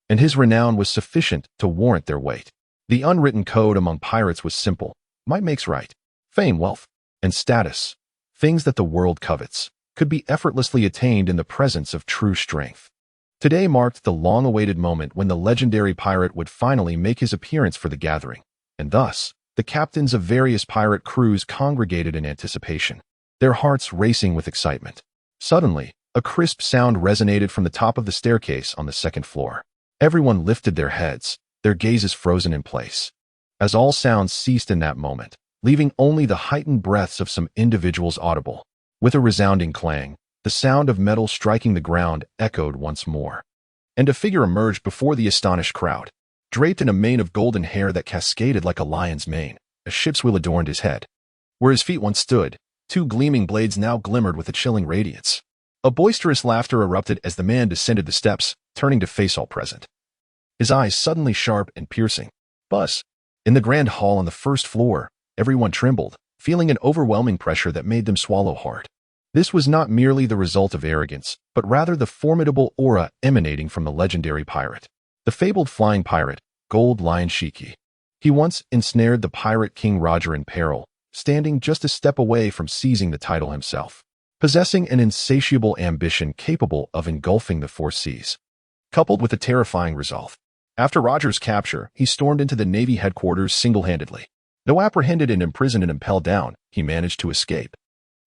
and his renown was sufficient to warrant their weight. The unwritten code among pirates was simple: might makes right. Fame, wealth, and status, things that the world covets, could be effortlessly attained in the presence of true strength. Today marked the long-awaited moment when the legendary pirate would finally make his appearance for the gathering, and thus, the captains of various pirate crews congregated in anticipation, their hearts racing with excitement. Suddenly, a crisp sound resonated from the top of the staircase on the second floor. Everyone lifted their heads, their gazes frozen in place, as all sounds ceased in that moment, leaving only the heightened breaths of some individuals audible. With a resounding clang, the sound of metal striking the ground echoed once more, and a figure emerged before the astonished crowd. Draped in a mane of golden hair that cascaded like a lion's mane, a ship's wheel adorned his head. Where his feet once stood, two gleaming blades now glimmered with a chilling radiance. A boisterous laughter erupted as the man descended the steps, turning to face all present, his eyes suddenly sharp and piercing. Buzz. In the grand hall on the first floor, everyone trembled, feeling an overwhelming pressure that made them swallow hard. This was not merely the result of arrogance, but rather the formidable aura emanating from the legendary pirate, the fabled flying pirate, Gold Lion Shiki. He once ensnared the pirate King Roger in peril, standing just a step away from seizing the title himself, possessing an insatiable ambition capable of engulfing the four seas, coupled with a terrifying resolve. After Roger's capture, he stormed into the Navy headquarters single-handedly. Though apprehended and imprisoned and impelled down, he managed to escape.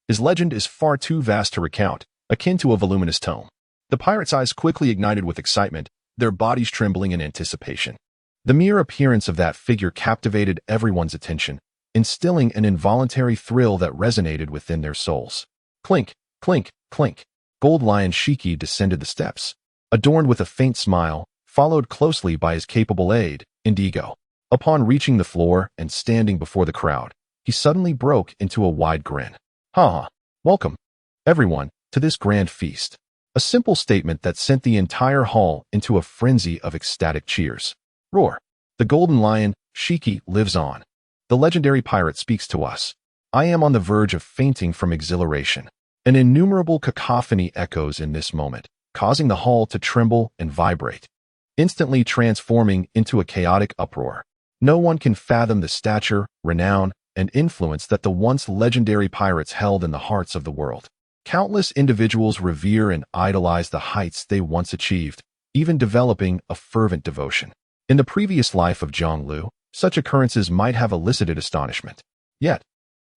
His legend is far too vast to recount, akin to a voluminous tome. The pirates' eyes quickly ignited with excitement, their bodies trembling in anticipation. The mere appearance of that figure captivated everyone's attention, instilling an involuntary thrill that resonated within their souls. Clink, clink, clink. Gold Lion Shiki descended the steps, adorned with a faint smile, followed closely by his capable aide, Indigo. Upon reaching the floor and standing before the crowd, he suddenly broke into a wide grin. Ha! Welcome, everyone, to this grand feast. A simple statement that sent the entire hall into a frenzy of ecstatic cheers. Roar. The Golden Lion, Shiki, lives on. The legendary pirate speaks to us. I am on the verge of fainting from exhilaration. An innumerable cacophony echoes in this moment, causing the hall to tremble and vibrate, instantly transforming into a chaotic uproar. No one can fathom the stature, renown, and influence that the once legendary pirates held in the hearts of the world. Countless individuals revere and idolize the heights they once achieved, even developing a fervent devotion. In the previous life of Zhonglu, such occurrences might have elicited astonishment. Yet,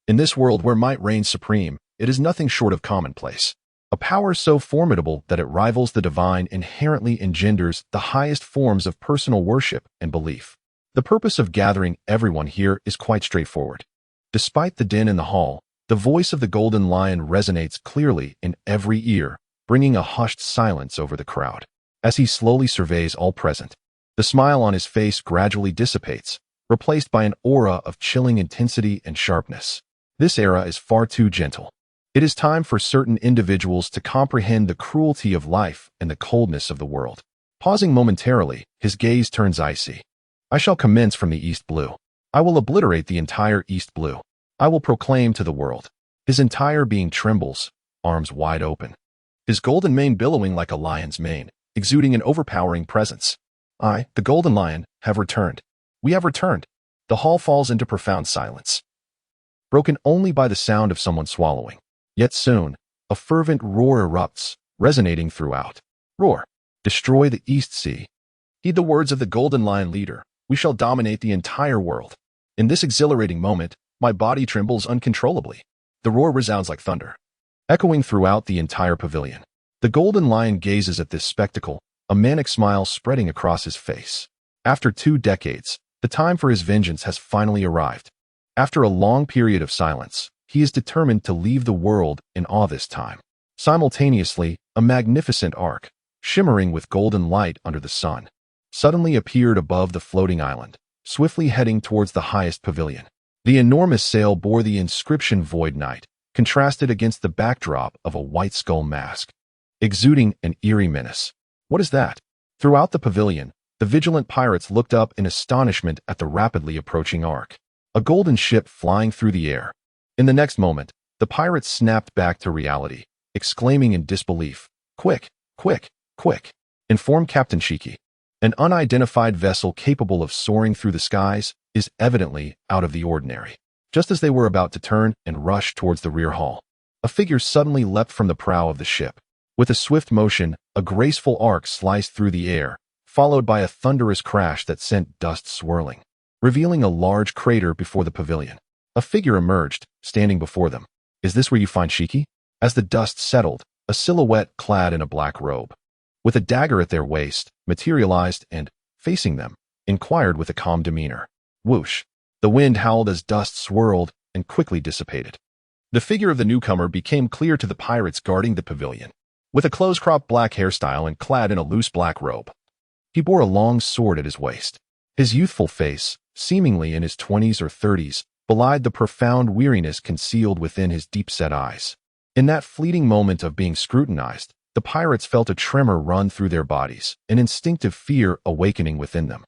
in this world where might reigns supreme, it is nothing short of commonplace. A power so formidable that it rivals the divine inherently engenders the highest forms of personal worship and belief. The purpose of gathering everyone here is quite straightforward. Despite the din in the hall, the voice of the Golden Lion resonates clearly in every ear, bringing a hushed silence over the crowd. As he slowly surveys all present, the smile on his face gradually dissipates, replaced by an aura of chilling intensity and sharpness. This era is far too gentle. It is time for certain individuals to comprehend the cruelty of life and the coldness of the world. Pausing momentarily, his gaze turns icy. I shall commence from the East Blue. I will obliterate the entire East Blue. I will proclaim to the world. His entire being trembles, arms wide open, his golden mane billowing like a lion's mane, exuding an overpowering presence. I, the Golden Lion, have returned. We have returned. The hall falls into profound silence, broken only by the sound of someone swallowing. Yet soon, a fervent roar erupts, resonating throughout. Roar. Destroy the East Sea. Heed the words of the Golden Lion leader. We shall dominate the entire world. In this exhilarating moment, my body trembles uncontrollably. The roar resounds like thunder, echoing throughout the entire pavilion. The Golden Lion gazes at this spectacle, a manic smile spreading across his face. After 2 decades, the time for his vengeance has finally arrived. After a long period of silence, he is determined to leave the world in awe this time. Simultaneously, a magnificent ark, shimmering with golden light under the sun, suddenly appeared above the floating island, swiftly heading towards the highest pavilion. The enormous sail bore the inscription Void Knight, contrasted against the backdrop of a white skull mask, exuding an eerie menace. What is that? Throughout the pavilion, the vigilant pirates looked up in astonishment at the rapidly approaching ark, a golden ship flying through the air. In the next moment, the pirates snapped back to reality, exclaiming in disbelief, "Quick, quick, quick! Inform Captain Shiki. An unidentified vessel capable of soaring through the skies is evidently out of the ordinary." Just as they were about to turn and rush towards the rear hull, a figure suddenly leapt from the prow of the ship. With a swift motion, a graceful arc sliced through the air, followed by a thunderous crash that sent dust swirling, revealing a large crater before the pavilion. A figure emerged, standing before them. "Is this where you find Shiki?" As the dust settled, a silhouette clad in a black robe, with a dagger at their waist, materialized and, facing them, inquired with a calm demeanor. Whoosh! The wind howled as dust swirled and quickly dissipated. The figure of the newcomer became clear to the pirates guarding the pavilion. With a close-cropped black hairstyle and clad in a loose black robe, he bore a long sword at his waist. His youthful face, seemingly in his 20s or 30s, belied the profound weariness concealed within his deep-set eyes. In that fleeting moment of being scrutinized, the pirates felt a tremor run through their bodies, an instinctive fear awakening within them,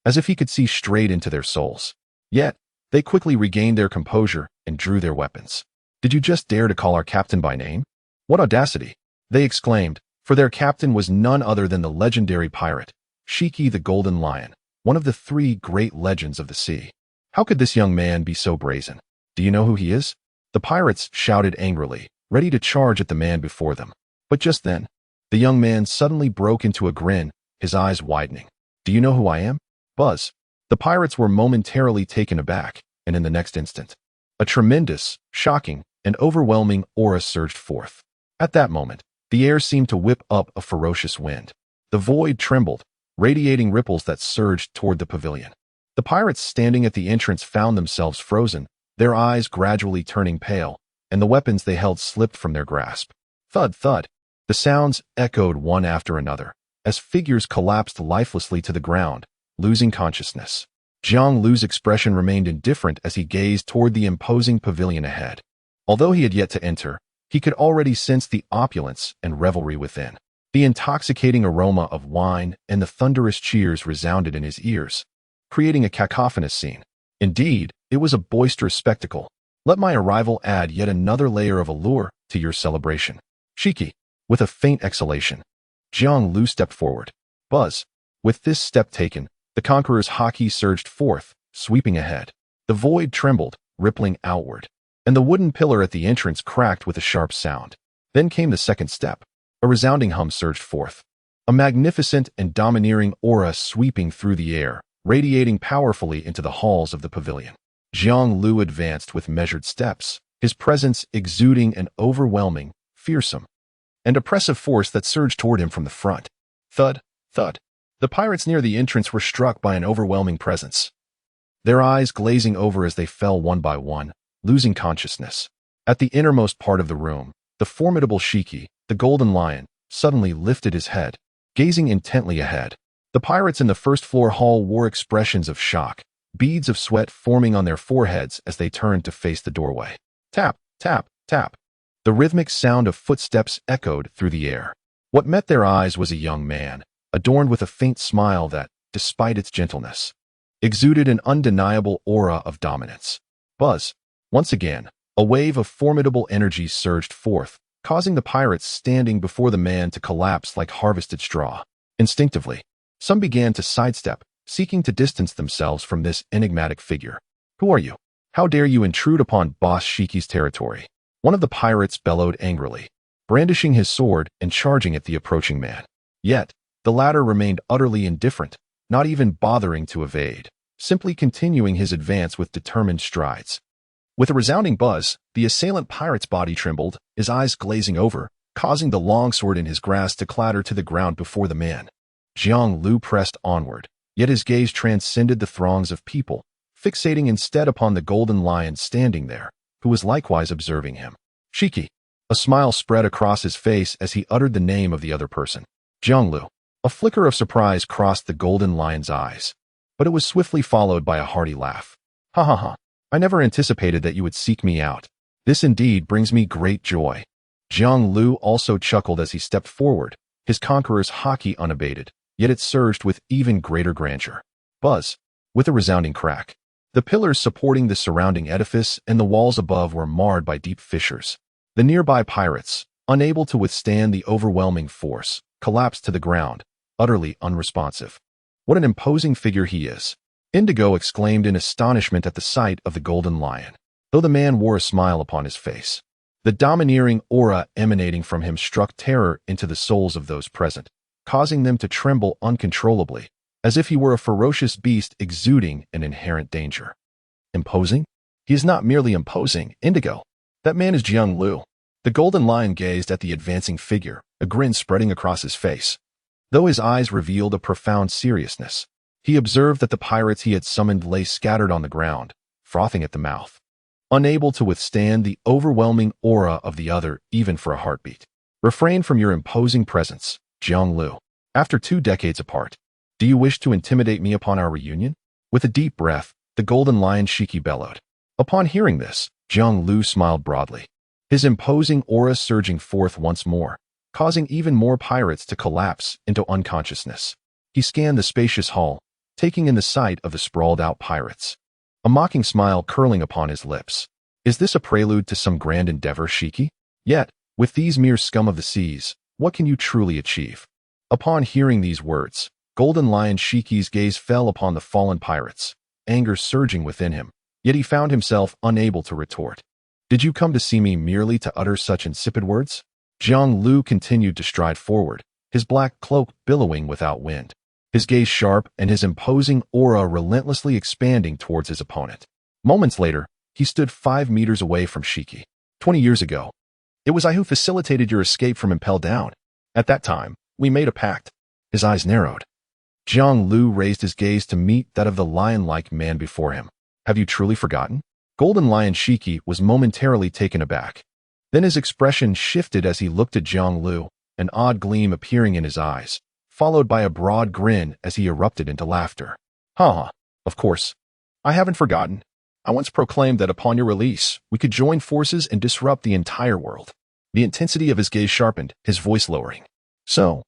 as if he could see straight into their souls. Yet, they quickly regained their composure and drew their weapons. "Did you just dare to call our captain by name? What audacity!" they exclaimed, for their captain was none other than the legendary pirate, Shiki the Golden Lion, one of the 3 great legends of the sea. How could this young man be so brazen? "Do you know who he is?" The pirates shouted angrily, ready to charge at the man before them. But just then, the young man suddenly broke into a grin, his eyes widening. "Do you know who I am?" "Buzz." The pirates were momentarily taken aback, and in the next instant, a tremendous, shocking, and overwhelming aura surged forth. At that moment, the air seemed to whip up a ferocious wind. The void trembled, radiating ripples that surged toward the pavilion. The pirates standing at the entrance found themselves frozen, their eyes gradually turning pale, and the weapons they held slipped from their grasp. Thud, thud. The sounds echoed one after another, as figures collapsed lifelessly to the ground, losing consciousness. Jiang Lu's expression remained indifferent as he gazed toward the imposing pavilion ahead. Although he had yet to enter, he could already sense the opulence and revelry within. The intoxicating aroma of wine and the thunderous cheers resounded in his ears, creating a cacophonous scene. Indeed, it was a boisterous spectacle. Let my arrival add yet another layer of allure to your celebration. Shiki, with a faint exhalation, Jiang Lu stepped forward. Buzz. With this step taken, the conqueror's haki surged forth, sweeping ahead. The void trembled, rippling outward, and the wooden pillar at the entrance cracked with a sharp sound. Then came the second step. A resounding hum surged forth. A magnificent and domineering aura sweeping through the air, radiating powerfully into the halls of the pavilion. Jiang Lu advanced with measured steps, his presence exuding an overwhelming, fearsome, and oppressive force that surged toward him from the front. Thud, thud. The pirates near the entrance were struck by an overwhelming presence, their eyes glazing over as they fell one by one, losing consciousness. At the innermost part of the room, the formidable Shiki, the Golden Lion, suddenly lifted his head, gazing intently ahead. The pirates in the first-floor hall wore expressions of shock, beads of sweat forming on their foreheads as they turned to face the doorway. Tap, tap, tap. The rhythmic sound of footsteps echoed through the air. What met their eyes was a young man, adorned with a faint smile that, despite its gentleness, exuded an undeniable aura of dominance. Buzz. Once again, a wave of formidable energy surged forth, causing the pirates standing before the man to collapse like harvested straw. Instinctively, some began to sidestep, seeking to distance themselves from this enigmatic figure. Who are you? How dare you intrude upon Boss Shiki's territory? One of the pirates bellowed angrily, brandishing his sword and charging at the approaching man. Yet, the latter remained utterly indifferent, not even bothering to evade, simply continuing his advance with determined strides. With a resounding buzz, the assailant pirate's body trembled, his eyes glazing over, causing the longsword in his grasp to clatter to the ground before the man. Jiang Lu pressed onward, yet his gaze transcended the throngs of people, fixating instead upon the Golden Lion standing there, who was likewise observing him. Shiki. A smile spread across his face as he uttered the name of the other person. Jiang Lu. A flicker of surprise crossed the Golden Lion's eyes, but it was swiftly followed by a hearty laugh. Ha ha ha. I never anticipated that you would seek me out. This indeed brings me great joy. Jiang Lu also chuckled as he stepped forward, his conqueror's haki unabated, yet it surged with even greater grandeur. Buzz. With a resounding crack. The pillars supporting the surrounding edifice and the walls above were marred by deep fissures. The nearby pirates, unable to withstand the overwhelming force, collapsed to the ground, utterly unresponsive. What an imposing figure he is! Indigo exclaimed in astonishment at the sight of the golden lion, though the man wore a smile upon his face. The domineering aura emanating from him struck terror into the souls of those present, causing them to tremble uncontrollably, as if he were a ferocious beast exuding an inherent danger. Imposing? He is not merely imposing, Indigo. That man is Jiang Lu. The golden lion gazed at the advancing figure, a grin spreading across his face. Though his eyes revealed a profound seriousness, he observed that the pirates he had summoned lay scattered on the ground, frothing at the mouth, unable to withstand the overwhelming aura of the other even for a heartbeat. Refrain from your imposing presence, Jiang Lu. After 2 decades apart, do you wish to intimidate me upon our reunion? With a deep breath, the golden lion Shiki bellowed. Upon hearing this, Jiang Lu smiled broadly, his imposing aura surging forth once more, causing even more pirates to collapse into unconsciousness. He scanned the spacious hall, taking in the sight of the sprawled-out pirates, a mocking smile curling upon his lips. Is this a prelude to some grand endeavor, Shiki? Yet, with these mere scum of the seas, what can you truly achieve? Upon hearing these words, Golden Lion Shiki's gaze fell upon the fallen pirates, anger surging within him, yet he found himself unable to retort. Did you come to see me merely to utter such insipid words? Jiang Lu continued to stride forward, his black cloak billowing without wind, his gaze sharp and his imposing aura relentlessly expanding towards his opponent. Moments later, he stood 5 meters away from Shiki. 20 years ago, it was I who facilitated your escape from Impel Down. At that time, we made a pact. His eyes narrowed. Jiang Lu raised his gaze to meet that of the lion-like man before him. Have you truly forgotten? Golden Lion Shiki was momentarily taken aback. Then his expression shifted as he looked at Jiang Lu, an odd gleam appearing in his eyes, followed by a broad grin as he erupted into laughter. Ha! Of course. I haven't forgotten. I once proclaimed that upon your release, we could join forces and disrupt the entire world. The intensity of his gaze sharpened, his voice lowering. So,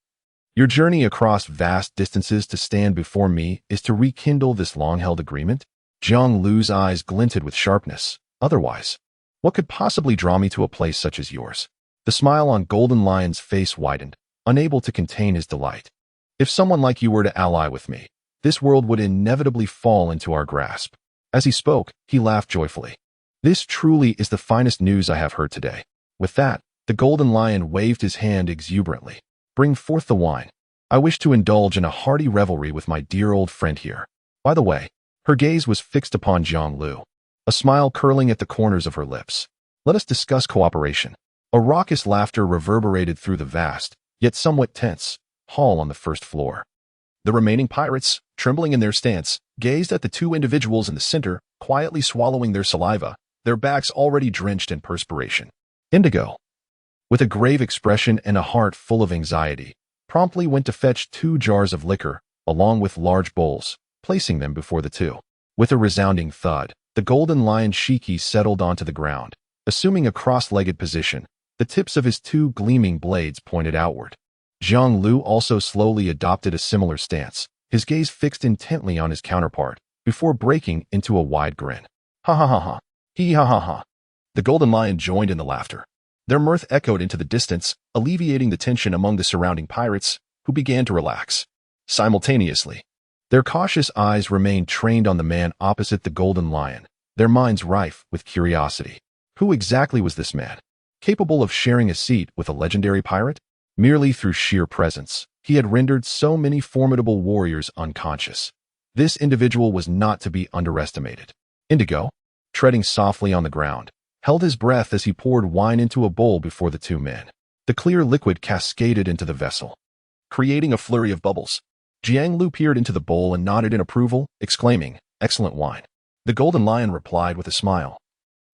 your journey across vast distances to stand before me is to rekindle this long-held agreement? Jiang Lu's eyes glinted with sharpness. Otherwise, what could possibly draw me to a place such as yours? The smile on Golden Lion's face widened, unable to contain his delight. If someone like you were to ally with me, this world would inevitably fall into our grasp. As he spoke, he laughed joyfully. This truly is the finest news I have heard today. With that, the Golden Lion waved his hand exuberantly. Bring forth the wine. I wish to indulge in a hearty revelry with my dear old friend here. By the way, her gaze was fixed upon Jiang Lu, a smile curling at the corners of her lips. Let us discuss cooperation. A raucous laughter reverberated through the vast, yet somewhat tense, hall on the first floor. The remaining pirates, trembling in their stance, gazed at the 2 individuals in the center, quietly swallowing their saliva, their backs already drenched in perspiration. Indigo, with a grave expression and a heart full of anxiety, promptly went to fetch 2 jars of liquor, along with large bowls, placing them before the 2. With a resounding thud, the Golden Lion Shiki settled onto the ground, assuming a cross-legged position, the tips of his 2 gleaming blades pointed outward. Jiang Lu also slowly adopted a similar stance, his gaze fixed intently on his counterpart, before breaking into a wide grin. Ha ha ha ha. Hee ha ha ha. The Golden Lion joined in the laughter. Their mirth echoed into the distance, alleviating the tension among the surrounding pirates, who began to relax. Simultaneously, their cautious eyes remained trained on the man opposite the Golden Lion, their minds rife with curiosity. Who exactly was this man? Capable of sharing a seat with a legendary pirate? Merely through sheer presence, he had rendered so many formidable warriors unconscious. This individual was not to be underestimated. Indigo, treading softly on the ground, held his breath as he poured wine into a bowl before the 2 men. The clear liquid cascaded into the vessel, creating a flurry of bubbles. Jiang Lu peered into the bowl and nodded in approval, exclaiming, "Excellent wine." The Golden Lion replied with a smile.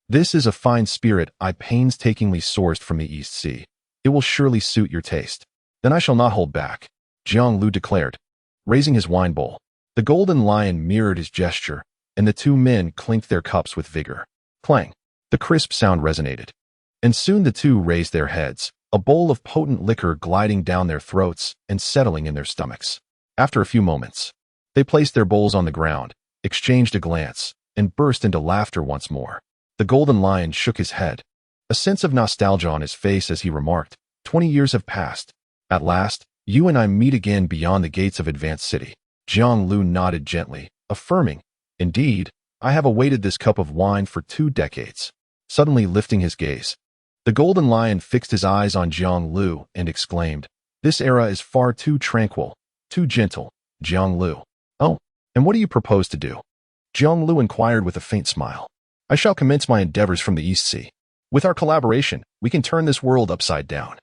"This is a fine spirit I painstakingly sourced from the East Sea. It will surely suit your taste." "Then I shall not hold back," Jiang Lu declared, raising his wine bowl. The Golden Lion mirrored his gesture, and the 2 men clinked their cups with vigor. Clang! The crisp sound resonated. And soon the 2 raised their heads, a bowl of potent liquor gliding down their throats and settling in their stomachs. After a few moments, they placed their bowls on the ground, exchanged a glance, and burst into laughter once more. The Golden Lion shook his head. a sense of nostalgia on his face as he remarked, 20 years have passed. At last, you and I meet again beyond the gates of Advanced City. Jiang Lu nodded gently, affirming, indeed, I have awaited this cup of wine for 2 decades. Suddenly lifting his gaze, the Golden Lion fixed his eyes on Jiang Lu and exclaimed, this era is far too tranquil, too gentle, Jiang Lu. Oh, and what do you propose to do? Jiang Lu inquired with a faint smile. I shall commence my endeavors from the East Sea. With our collaboration, we can turn this world upside down.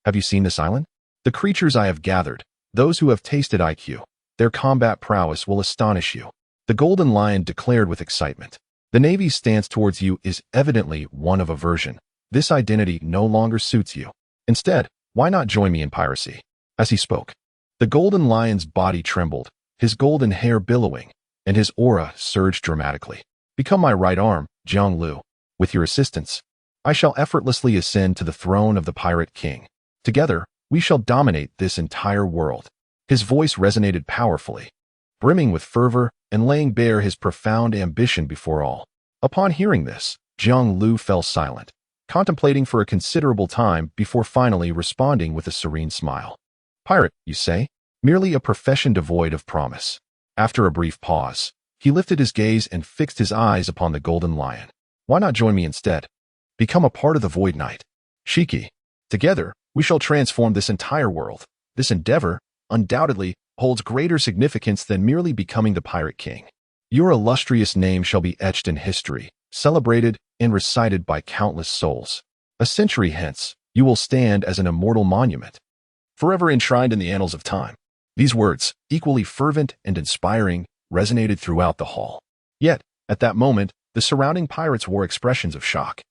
Have you seen this island? The creatures I have gathered, those who have tasted IQ, their combat prowess will astonish you. The Golden Lion declared with excitement. The Navy's stance towards you is evidently one of aversion. This identity no longer suits you. Instead, why not join me in piracy? As he spoke, the Golden Lion's body trembled, his golden hair billowing, and his aura surged dramatically. Become my right arm, Jiang Lu. With your assistance, I shall effortlessly ascend to the throne of the Pirate King. Together, we shall dominate this entire world. His voice resonated powerfully, brimming with fervor and laying bare his profound ambition before all. Upon hearing this, Jiang Lu fell silent, contemplating for a considerable time before finally responding with a serene smile. Pirate, you say? Merely a profession devoid of promise. After a brief pause, he lifted his gaze and fixed his eyes upon the Golden Lion. Why not join me instead? Become a part of the Void Knight. Shiki. Together, we shall transform this entire world. This endeavor, undoubtedly, holds greater significance than merely becoming the Pirate King. Your illustrious name shall be etched in history, celebrated and recited by countless souls. A century hence, you will stand as an immortal monument, forever enshrined in the annals of time. These words, equally fervent and inspiring, resonated throughout the hall. Yet, at that moment, the surrounding pirates wore expressions of shock,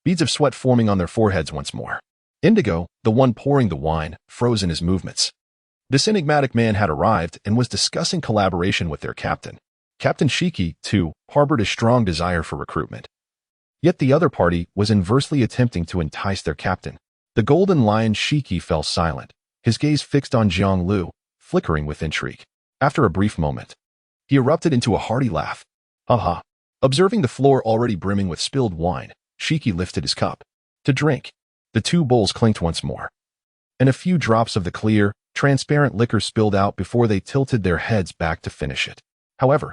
beads of sweat forming on their foreheads once more. Indigo, the one pouring the wine, froze in his movements. This enigmatic man had arrived and was discussing collaboration with their captain. Captain Shiki, too, harbored a strong desire for recruitment. Yet the other party was inversely attempting to entice their captain. The Golden Lion Shiki fell silent, his gaze fixed on Jiang Lu, flickering with intrigue. After a brief moment, he erupted into a hearty laugh. Ha ha. Observing the floor already brimming with spilled wine, Shiki lifted his cup to drink. The 2 bowls clinked once more, and a few drops of the clear, transparent liquor spilled out before they tilted their heads back to finish it. However,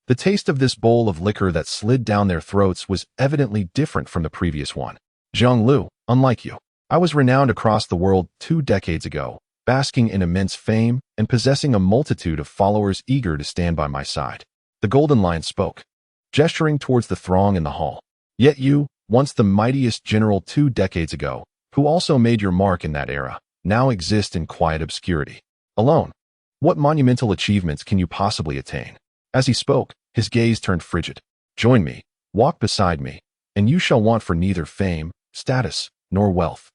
the taste of this bowl of liquor that slid down their throats was evidently different from the previous one. Jiang Lu, unlike you, I was renowned across the world 2 decades ago, basking in immense fame and possessing a multitude of followers eager to stand by my side. The Golden Lion spoke, gesturing towards the throng in the hall. Yet you, once the mightiest general 2 decades ago, who also made your mark in that era, now exist in quiet obscurity. Alone, what monumental achievements can you possibly attain? As he spoke, his gaze turned frigid. Join me, walk beside me, and you shall want for neither fame, status, nor wealth.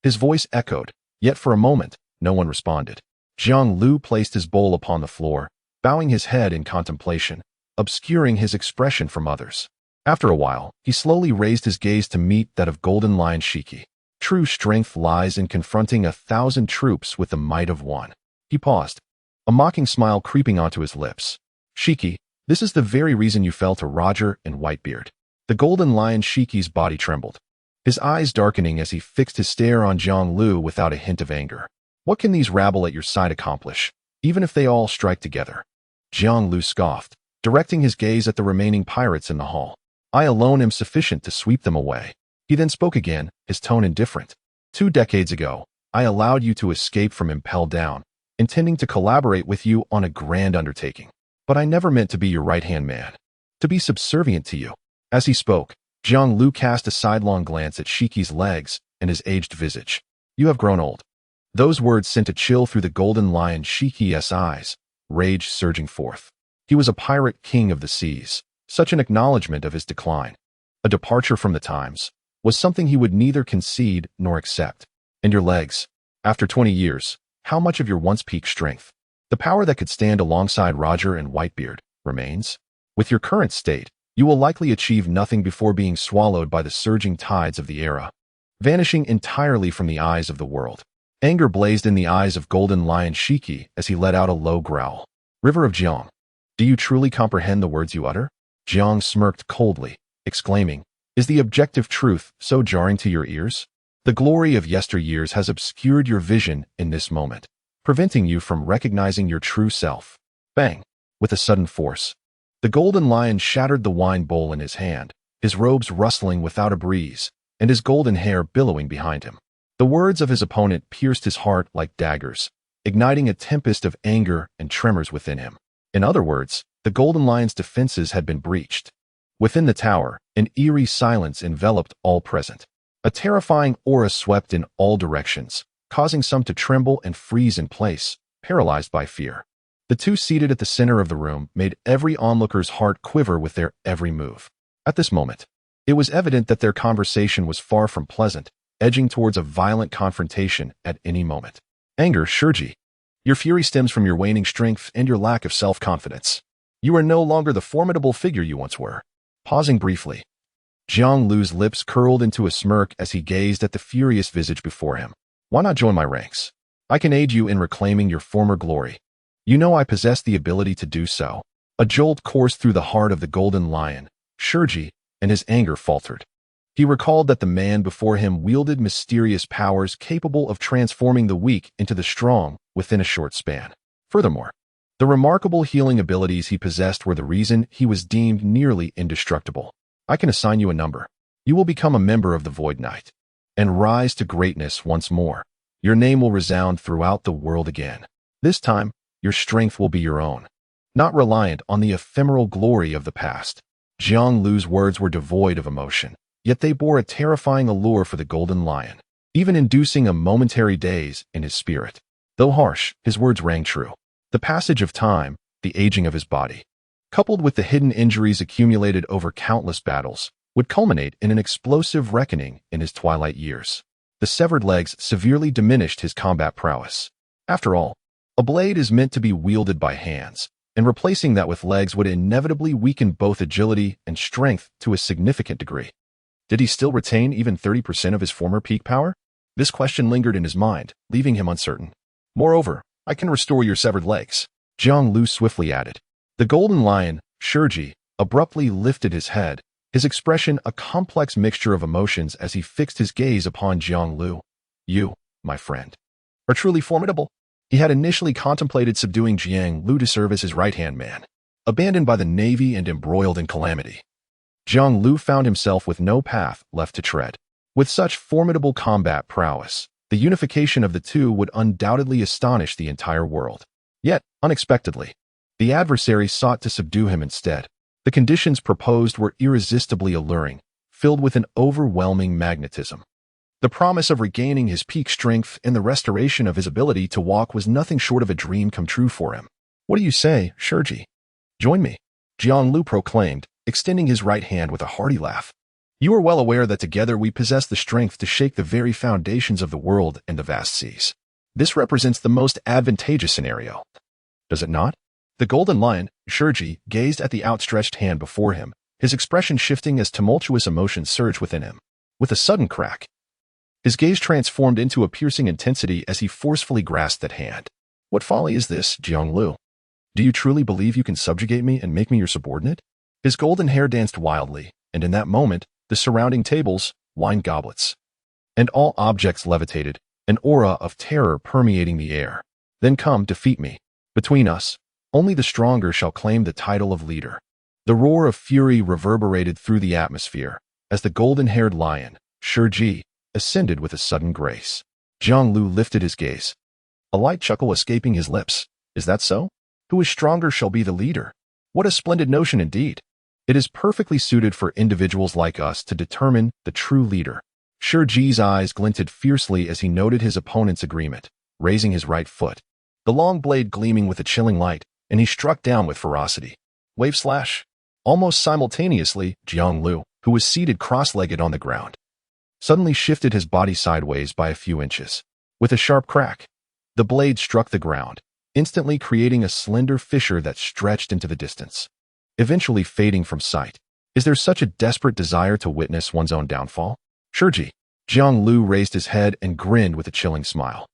His voice echoed, yet for a moment, no one responded. Jiang Lu placed his bowl upon the floor, bowing his head in contemplation, obscuring his expression from others. After a while, he slowly raised his gaze to meet that of Golden Lion Shiki. True strength lies in confronting 1,000 troops with the might of one. He paused, a mocking smile creeping onto his lips. Shiki, this is the very reason you fell to Roger and Whitebeard. The Golden Lion Shiki's body trembled, his eyes darkening as he fixed his stare on Jiang Lu without a hint of anger. What can these rabble at your side accomplish, even if they all strike together? Jiang Lu scoffed, directing his gaze at the remaining pirates in the hall. I alone am sufficient to sweep them away. He then spoke again, his tone indifferent. 2 decades ago, I allowed you to escape from Impel Down, intending to collaborate with you on a grand undertaking. But I never meant to be your right-hand man, to be subservient to you. As he spoke, Jiang Lu cast a sidelong glance at Shiki's legs and his aged visage. You have grown old. Those words sent a chill through the Golden Lion Shiki's eyes, rage surging forth. He was a pirate king of the seas. Such an acknowledgement of his decline, a departure from the times, was something he would neither concede nor accept. And your legs, after 20 years, how much of your once peak strength, the power that could stand alongside Roger and Whitebeard, remains? With your current state, you will likely achieve nothing before being swallowed by the surging tides of the era, vanishing entirely from the eyes of the world. Anger blazed in the eyes of Golden Lion Shiki as he let out a low growl. River of Jiang, do you truly comprehend the words you utter? Jiang smirked coldly, exclaiming, Is the objective truth so jarring to your ears? The glory of yesteryears has obscured your vision in this moment, preventing you from recognizing your true self. Bang! With a sudden force, the golden lion shattered the wine bowl in his hand, his robes rustling without a breeze, and his golden hair billowing behind him. The words of his opponent pierced his heart like daggers, igniting a tempest of anger and tremors within him. In other words, the golden lion's defenses had been breached. Within the tower, an eerie silence enveloped all present. A terrifying aura swept in all directions, causing some to tremble and freeze in place, paralyzed by fear. The two seated at the center of the room made every onlooker's heart quiver with their every move. At this moment, it was evident that their conversation was far from pleasant, edging towards a violent confrontation at any moment. Anger, Shurji. Your fury stems from your waning strength and your lack of self-confidence. You are no longer the formidable figure you once were. Pausing briefly, Jiang Lu's lips curled into a smirk as he gazed at the furious visage before him. Why not join my ranks? I can aid you in reclaiming your former glory. You know I possess the ability to do so. A jolt coursed through the heart of the golden lion, Shurji, and his anger faltered. He recalled that the man before him wielded mysterious powers capable of transforming the weak into the strong within a short span. Furthermore, the remarkable healing abilities he possessed were the reason he was deemed nearly indestructible. I can assign you a number. You will become a member of the Void Knight and rise to greatness once more. Your name will resound throughout the world again. This time, your strength will be your own, not reliant on the ephemeral glory of the past. Jiang Lu's words were devoid of emotion, yet they bore a terrifying allure for the golden lion, even inducing a momentary daze in his spirit. Though harsh, his words rang true. The passage of time, the aging of his body, coupled with the hidden injuries accumulated over countless battles, would culminate in an explosive reckoning in his twilight years. The severed legs severely diminished his combat prowess. After all, a blade is meant to be wielded by hands, and replacing that with legs would inevitably weaken both agility and strength to a significant degree. Did he still retain even 30% of his former peak power? This question lingered in his mind, leaving him uncertain. Moreover, I can restore your severed legs, Jiang Lu swiftly added. The golden lion, Shurji, abruptly lifted his head, his expression a complex mixture of emotions as he fixed his gaze upon Jiang Lu. You, my friend, are truly formidable. He had initially contemplated subduing Jiang Lu to serve as his right-hand man, abandoned by the navy and embroiled in calamity. Jiang Lu found himself with no path left to tread. With such formidable combat prowess, the unification of the two would undoubtedly astonish the entire world. Yet, unexpectedly, the adversary sought to subdue him instead. The conditions proposed were irresistibly alluring, filled with an overwhelming magnetism. The promise of regaining his peak strength and the restoration of his ability to walk was nothing short of a dream come true for him. What do you say, Shurji? Join me, Jiang Lu proclaimed, extending his right hand with a hearty laugh. You are well aware that together we possess the strength to shake the very foundations of the world and the vast seas. This represents the most advantageous scenario. Does it not? The golden lion, Shurji, gazed at the outstretched hand before him, his expression shifting as tumultuous emotions surged within him. With a sudden crack, his gaze transformed into a piercing intensity as he forcefully grasped that hand. What folly is this, Jiang Lu? Do you truly believe you can subjugate me and make me your subordinate? His golden hair danced wildly, and in that moment, the surrounding tables, wine goblets, and all objects levitated, an aura of terror permeating the air. Then come, defeat me. Between us, only the stronger shall claim the title of leader. The roar of fury reverberated through the atmosphere as the golden-haired lion, Shurji, ascended with a sudden grace. Jiang Lu lifted his gaze, a light chuckle escaping his lips. Is that so? Who is stronger shall be the leader. What a splendid notion indeed. It is perfectly suited for individuals like us to determine the true leader. Shurji's eyes glinted fiercely as he noted his opponent's agreement, raising his right foot, the long blade gleaming with a chilling light, and he struck down with ferocity. Wave slash. Almost simultaneously, Jiang Lu, who was seated cross-legged on the ground, suddenly shifted his body sideways by a few inches. With a sharp crack, the blade struck the ground, instantly creating a slender fissure that stretched into the distance, eventually fading from sight. Is there such a desperate desire to witness one's own downfall? Shurji. Jiang Lu raised his head and grinned with a chilling smile.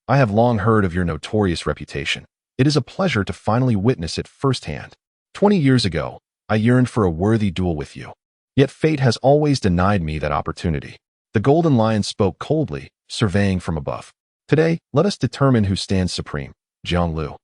I have long heard of your notorious reputation. It is a pleasure to finally witness it firsthand. 20 years ago, I yearned for a worthy duel with you. Yet fate has always denied me that opportunity. The golden lion spoke coldly, surveying from above. Today, let us determine who stands supreme. Jiang Lu.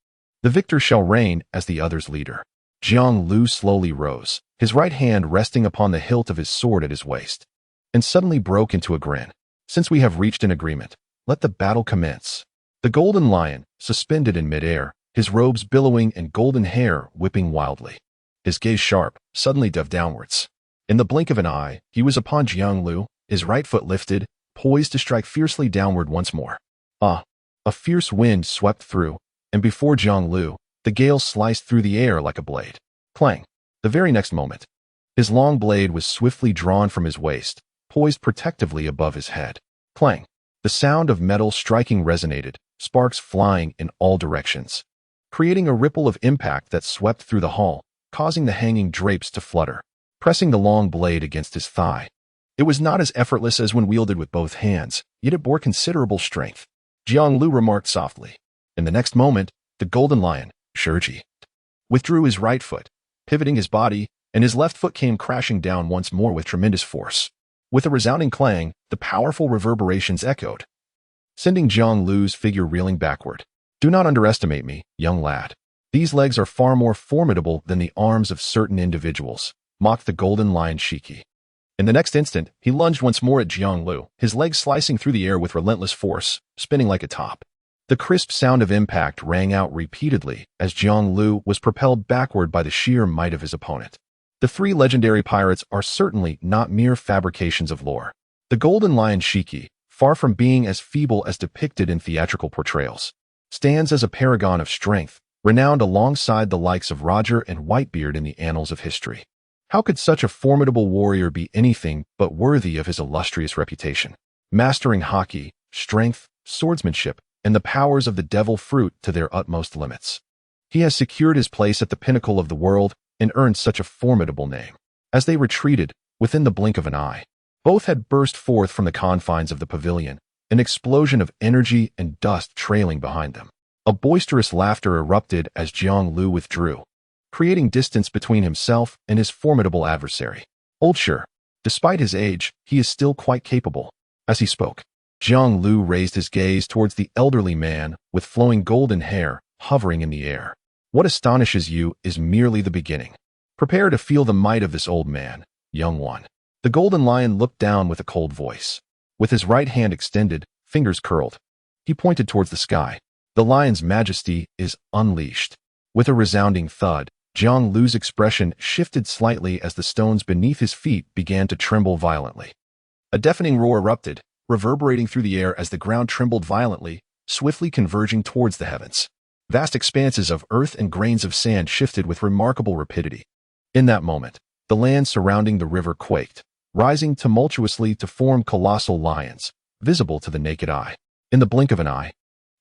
The victor shall reign as the other's leader. Jiang Lu slowly rose, his right hand resting upon the hilt of his sword at his waist, and suddenly broke into a grin. Since we have reached an agreement, let the battle commence. The golden lion, suspended in midair, his robes billowing and golden hair whipping wildly. His gaze sharp, suddenly dove downwards. In the blink of an eye, he was upon Jiang Lu, his right foot lifted, poised to strike fiercely downward once more. Ah! A fierce wind swept through, and before Jiang Lu, the gale sliced through the air like a blade. Clang! The very next moment, his long blade was swiftly drawn from his waist, poised protectively above his head. Clang! The sound of metal striking resonated, sparks flying in all directions, creating a ripple of impact that swept through the hall, causing the hanging drapes to flutter, pressing the long blade against his thigh. It was not as effortless as when wielded with both hands, yet it bore considerable strength. Jiang Lu remarked softly. In the next moment, the golden lion, Shiji, withdrew his right foot, pivoting his body, and his left foot came crashing down once more with tremendous force. With a resounding clang, the powerful reverberations echoed, sending Jiang Lu's figure reeling backward. Do not underestimate me, young lad. These legs are far more formidable than the arms of certain individuals, mocked the golden lion Shiki. In the next instant, he lunged once more at Jiang Lu, his legs slicing through the air with relentless force, spinning like a top. The crisp sound of impact rang out repeatedly as Jiang Lu was propelled backward by the sheer might of his opponent. The three legendary pirates are certainly not mere fabrications of lore. The golden lion Shiki, far from being as feeble as depicted in theatrical portrayals, stands as a paragon of strength, renowned alongside the likes of Roger and Whitebeard in the annals of history. How could such a formidable warrior be anything but worthy of his illustrious reputation? Mastering haki, strength, swordsmanship, and the powers of the devil fruit to their utmost limits, he has secured his place at the pinnacle of the world and earned such a formidable name. As they retreated, within the blink of an eye, both had burst forth from the confines of the pavilion, an explosion of energy and dust trailing behind them. A boisterous laughter erupted as Jiang Lu withdrew, creating distance between himself and his formidable adversary. Old sure, despite his age, he is still quite capable. As he spoke, Jiang Lu raised his gaze towards the elderly man with flowing golden hair hovering in the air. What astonishes you is merely the beginning. Prepare to feel the might of this old man, young one. The golden lion looked down with a cold voice. With his right hand extended, fingers curled, he pointed towards the sky. The lion's majesty is unleashed. With a resounding thud, Jiang Lu's expression shifted slightly as the stones beneath his feet began to tremble violently. A deafening roar erupted, reverberating through the air as the ground trembled violently, swiftly converging towards the heavens. Vast expanses of earth and grains of sand shifted with remarkable rapidity. In that moment, the land surrounding the river quaked, rising tumultuously to form colossal lions, visible to the naked eye. In the blink of an eye,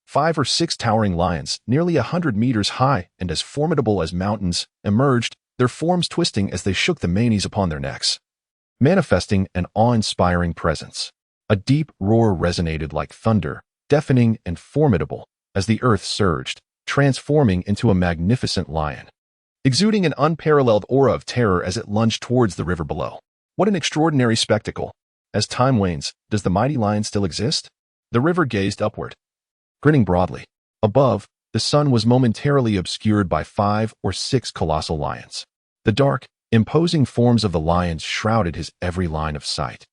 5 or 6 towering lions, nearly 100 meters high and as formidable as mountains, emerged, their forms twisting as they shook the manes upon their necks, manifesting an awe-inspiring presence. A deep roar resonated like thunder, deafening and formidable, as the earth surged, transforming into a magnificent lion, exuding an unparalleled aura of terror as it lunged towards the river below. What an extraordinary spectacle! As time wanes, does the mighty lion still exist? The river gazed upward, grinning broadly. Above, the sun was momentarily obscured by 5 or 6 colossal lions. The dark, imposing forms of the lions shrouded his every line of sight.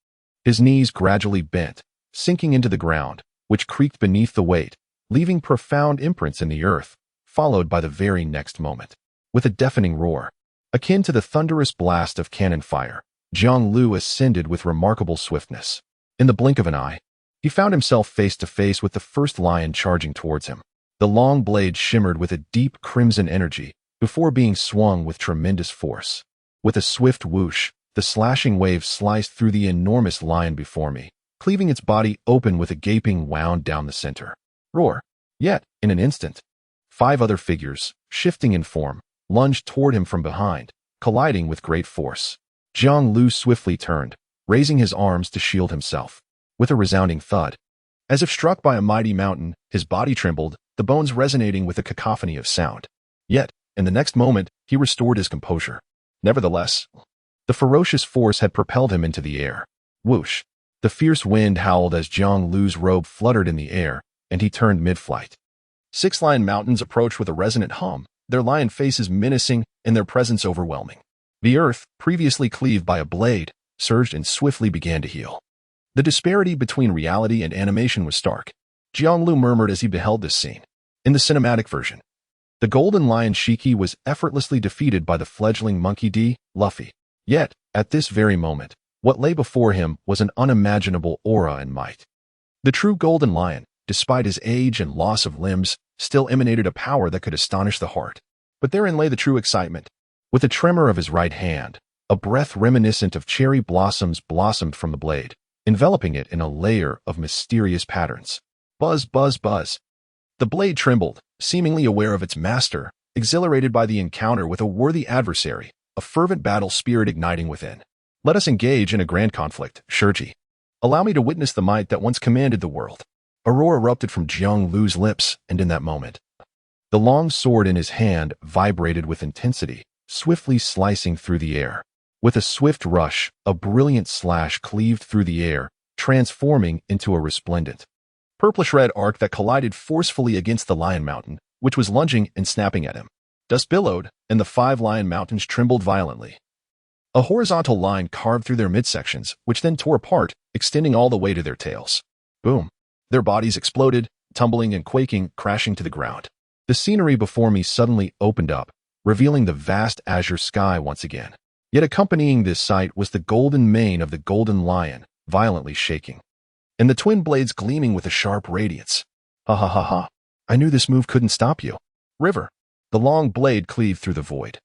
His knees gradually bent, sinking into the ground, which creaked beneath the weight, leaving profound imprints in the earth, followed by the very next moment. With a deafening roar, akin to the thunderous blast of cannon fire, Jiang Lu ascended with remarkable swiftness. In the blink of an eye, he found himself face to face with the first lion charging towards him. The long blade shimmered with a deep crimson energy before being swung with tremendous force. With a swift whoosh, the slashing wave sliced through the enormous lion before me, cleaving its body open with a gaping wound down the center. Roar! Yet, in an instant, 5 other figures, shifting in form, lunged toward him from behind, colliding with great force. Jiang Lu swiftly turned, raising his arms to shield himself. With a resounding thud, as if struck by a mighty mountain, his body trembled, the bones resonating with a cacophony of sound. Yet, in the next moment, he restored his composure. Nevertheless, The ferocious force had propelled him into the air. Whoosh! The fierce wind howled as Jiang Lu's robe fluttered in the air, and he turned mid-flight. 6 lion mountains approached with a resonant hum, their lion faces menacing and their presence overwhelming. The earth, previously cleaved by a blade, surged and swiftly began to heal. The disparity between reality and animation was stark. Jiang Lu murmured as he beheld this scene. In the cinematic version, the golden lion Shiki was effortlessly defeated by the fledgling monkey D, Luffy. Yet, at this very moment, what lay before him was an unimaginable aura and might. The true golden lion, despite his age and loss of limbs, still emanated a power that could astonish the heart. But therein lay the true excitement. With a tremor of his right hand, a breath reminiscent of cherry blossoms blossomed from the blade, enveloping it in a layer of mysterious patterns. Buzz, buzz, buzz. The blade trembled, seemingly aware of its master, exhilarated by the encounter with a worthy adversary, a fervent battle spirit igniting within. Let us engage in a grand conflict, Shurji. Allow me to witness the might that once commanded the world. A roar erupted from Jiang Lu's lips, and in that moment, the long sword in his hand vibrated with intensity, swiftly slicing through the air. With a swift rush, a brilliant slash cleaved through the air, transforming into a resplendent, purplish-red arc that collided forcefully against the lion mountain, which was lunging and snapping at him. Dust billowed, and the 5 lion mountains trembled violently. A horizontal line carved through their midsections, which then tore apart, extending all the way to their tails. Boom! Their bodies exploded, tumbling and quaking, crashing to the ground. The scenery before me suddenly opened up, revealing the vast azure sky once again. Yet accompanying this sight was the golden mane of the golden lion, violently shaking, and the twin blades gleaming with a sharp radiance. Ha ha ha ha. I knew this move couldn't stop you. River. The long blade cleaved through the void,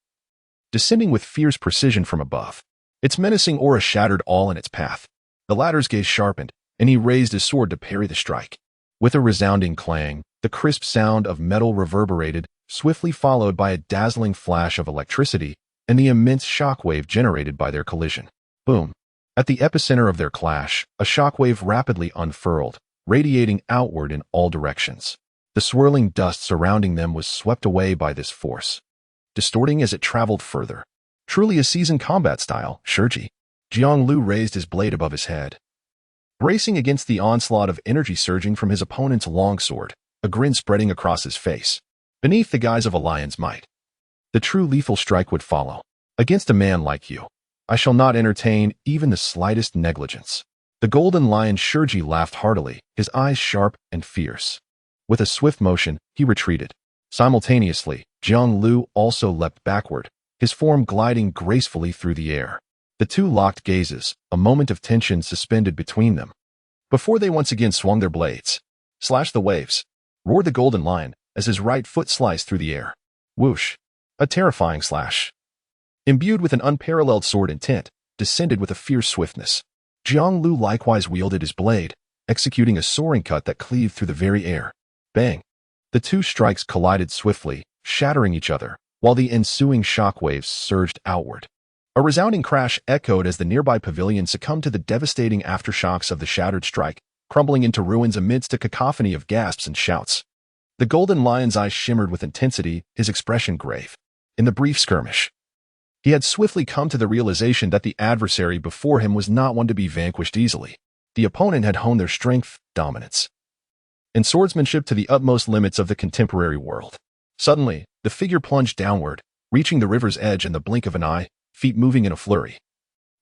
descending with fierce precision from above. Its menacing aura shattered all in its path. The latter's gaze sharpened, and he raised his sword to parry the strike. With a resounding clang, the crisp sound of metal reverberated, swiftly followed by a dazzling flash of electricity and the immense shockwave generated by their collision. Boom! At the epicenter of their clash, a shockwave rapidly unfurled, radiating outward in all directions. The swirling dust surrounding them was swept away by this force, distorting as it traveled further. Truly a seasoned combat style, Shurji. Jiang Lu raised his blade above his head, bracing against the onslaught of energy surging from his opponent's longsword, a grin spreading across his face. Beneath the guise of a lion's might, the true lethal strike would follow. Against a man like you, I shall not entertain even the slightest negligence. The golden lion Shurji laughed heartily, his eyes sharp and fierce. With a swift motion, he retreated. Simultaneously, Jiang Lu also leapt backward, his form gliding gracefully through the air. The two locked gazes, a moment of tension suspended between them, before they once again swung their blades. Slash the waves, roared the golden lion as his right foot sliced through the air. Whoosh! A terrifying slash, imbued with an unparalleled sword intent, descended with a fierce swiftness. Jiang Lu likewise wielded his blade, executing a soaring cut that cleaved through the very air. Bang! The two strikes collided swiftly, shattering each other, while the ensuing shockwaves surged outward. A resounding crash echoed as the nearby pavilion succumbed to the devastating aftershocks of the shattered strike, crumbling into ruins amidst a cacophony of gasps and shouts. The golden lion's eyes shimmered with intensity, his expression grave. In the brief skirmish, he had swiftly come to the realization that the adversary before him was not one to be vanquished easily. The opponent had honed their strength, dominance, and swordsmanship to the utmost limits of the contemporary world. Suddenly, the figure plunged downward, reaching the river's edge in the blink of an eye, feet moving in a flurry,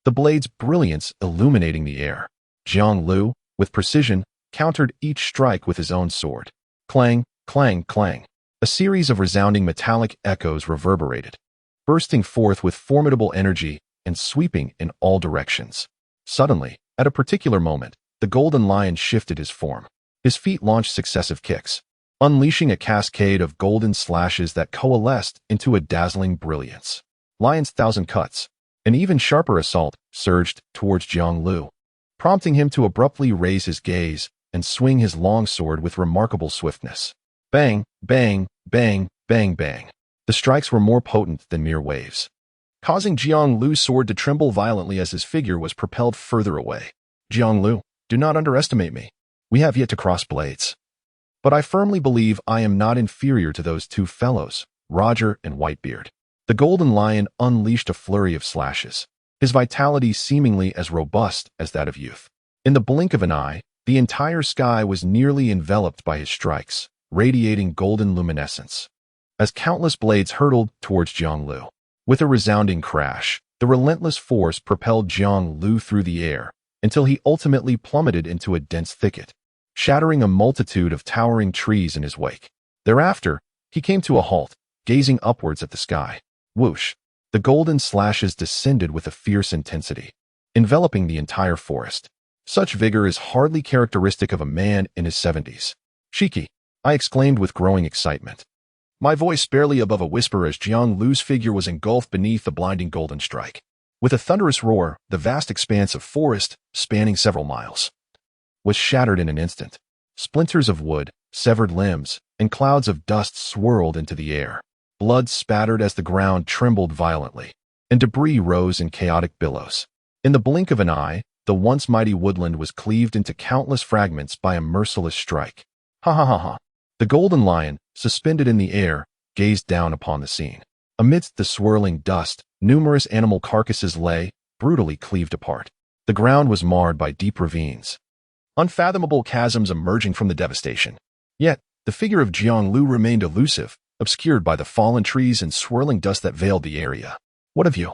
the blade's brilliance illuminating the air. Jiang Lu, with precision, countered each strike with his own sword. Clang, clang, clang. A series of resounding metallic echoes reverberated, bursting forth with formidable energy and sweeping in all directions. Suddenly, at a particular moment, the golden lion shifted his form. His feet launched successive kicks, unleashing a cascade of golden slashes that coalesced into a dazzling brilliance. Lion's thousand cuts, an even sharper assault, surged towards Jiang Lu, prompting him to abruptly raise his gaze and swing his long sword with remarkable swiftness. Bang, bang, bang, bang, bang. The strikes were more potent than mere waves, causing Jiang Lu's sword to tremble violently as his figure was propelled further away. Jiang Lu, do not underestimate me. We have yet to cross blades. But I firmly believe I am not inferior to those two fellows, Roger and Whitebeard. The golden lion unleashed a flurry of slashes, his vitality seemingly as robust as that of youth. In the blink of an eye, the entire sky was nearly enveloped by his strikes, radiating golden luminescence. As countless blades hurtled towards Jiang. With a resounding crash, the relentless force propelled Jiang through the air until he ultimately plummeted into a dense thicket, shattering a multitude of towering trees in his wake. Thereafter, he came to a halt, gazing upwards at the sky. Whoosh! The golden slashes descended with a fierce intensity, enveloping the entire forest. Such vigor is hardly characteristic of a man in his 70s. Shiki! I exclaimed with growing excitement, my voice barely above a whisper as Jiang figure was engulfed beneath the blinding golden strike. With a thunderous roar, the vast expanse of forest, spanning several miles, was shattered in an instant. Splinters of wood, severed limbs, and clouds of dust swirled into the air. Blood spattered as the ground trembled violently, and debris rose in chaotic billows. In the blink of an eye, the once mighty woodland was cleaved into countless fragments by a merciless strike. Ha ha ha ha! The golden lion, suspended in the air, gazed down upon the scene. Amidst the swirling dust, numerous animal carcasses lay, brutally cleaved apart. The ground was marred by deep ravines, unfathomable chasms emerging from the devastation. Yet, the figure of Jiang remained elusive, obscured by the fallen trees and swirling dust that veiled the area. What of you,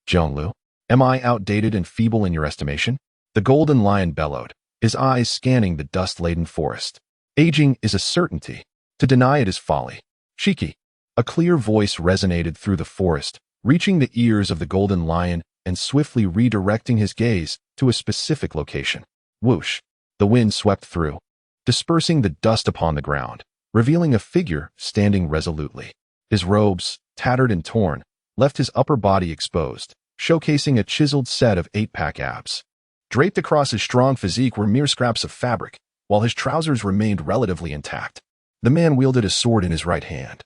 Jiang? Am I outdated and feeble in your estimation? The golden lion bellowed, his eyes scanning the dust-laden forest. Aging is a certainty. To deny it is folly. Shiki! A clear voice resonated through the forest, reaching the ears of the golden lion and swiftly redirecting his gaze to a specific location. Whoosh! The wind swept through, dispersing the dust upon the ground, revealing a figure standing resolutely. His robes, tattered and torn, left his upper body exposed, showcasing a chiseled set of 8-pack abs. Draped across his strong physique were mere scraps of fabric, while his trousers remained relatively intact. The man wielded a sword in his right hand,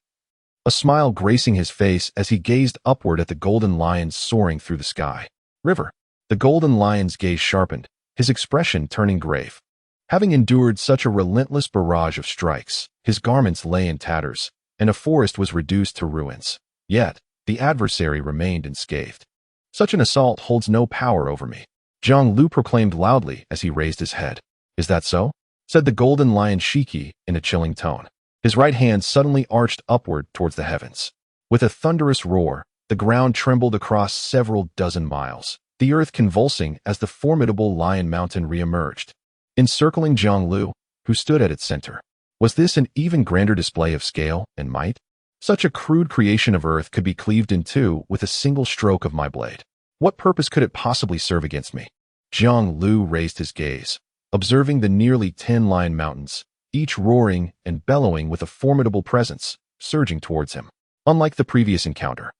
a smile gracing his face as he gazed upward at the golden lion soaring through the sky. River! The golden lion's gaze sharpened, his expression turning grave. Having endured such a relentless barrage of strikes, his garments lay in tatters, and a forest was reduced to ruins. Yet, the adversary remained unscathed. Such an assault holds no power over me, Jiang proclaimed loudly as he raised his head. Is that so? Said the golden lion Shiki in a chilling tone. His right hand suddenly arched upward towards the heavens. With a thunderous roar, the ground trembled across several dozen miles, the earth convulsing as the formidable Lion Mountain re-emerged, encircling Jiang, who stood at its center. Was this an even grander display of scale and might? Such a crude creation of earth could be cleaved in two with a single stroke of my blade. What purpose could it possibly serve against me? Jiang raised his gaze, observing the nearly 10 Lion Mountains, each roaring and bellowing with a formidable presence, surging towards him. Unlike the previous encounter,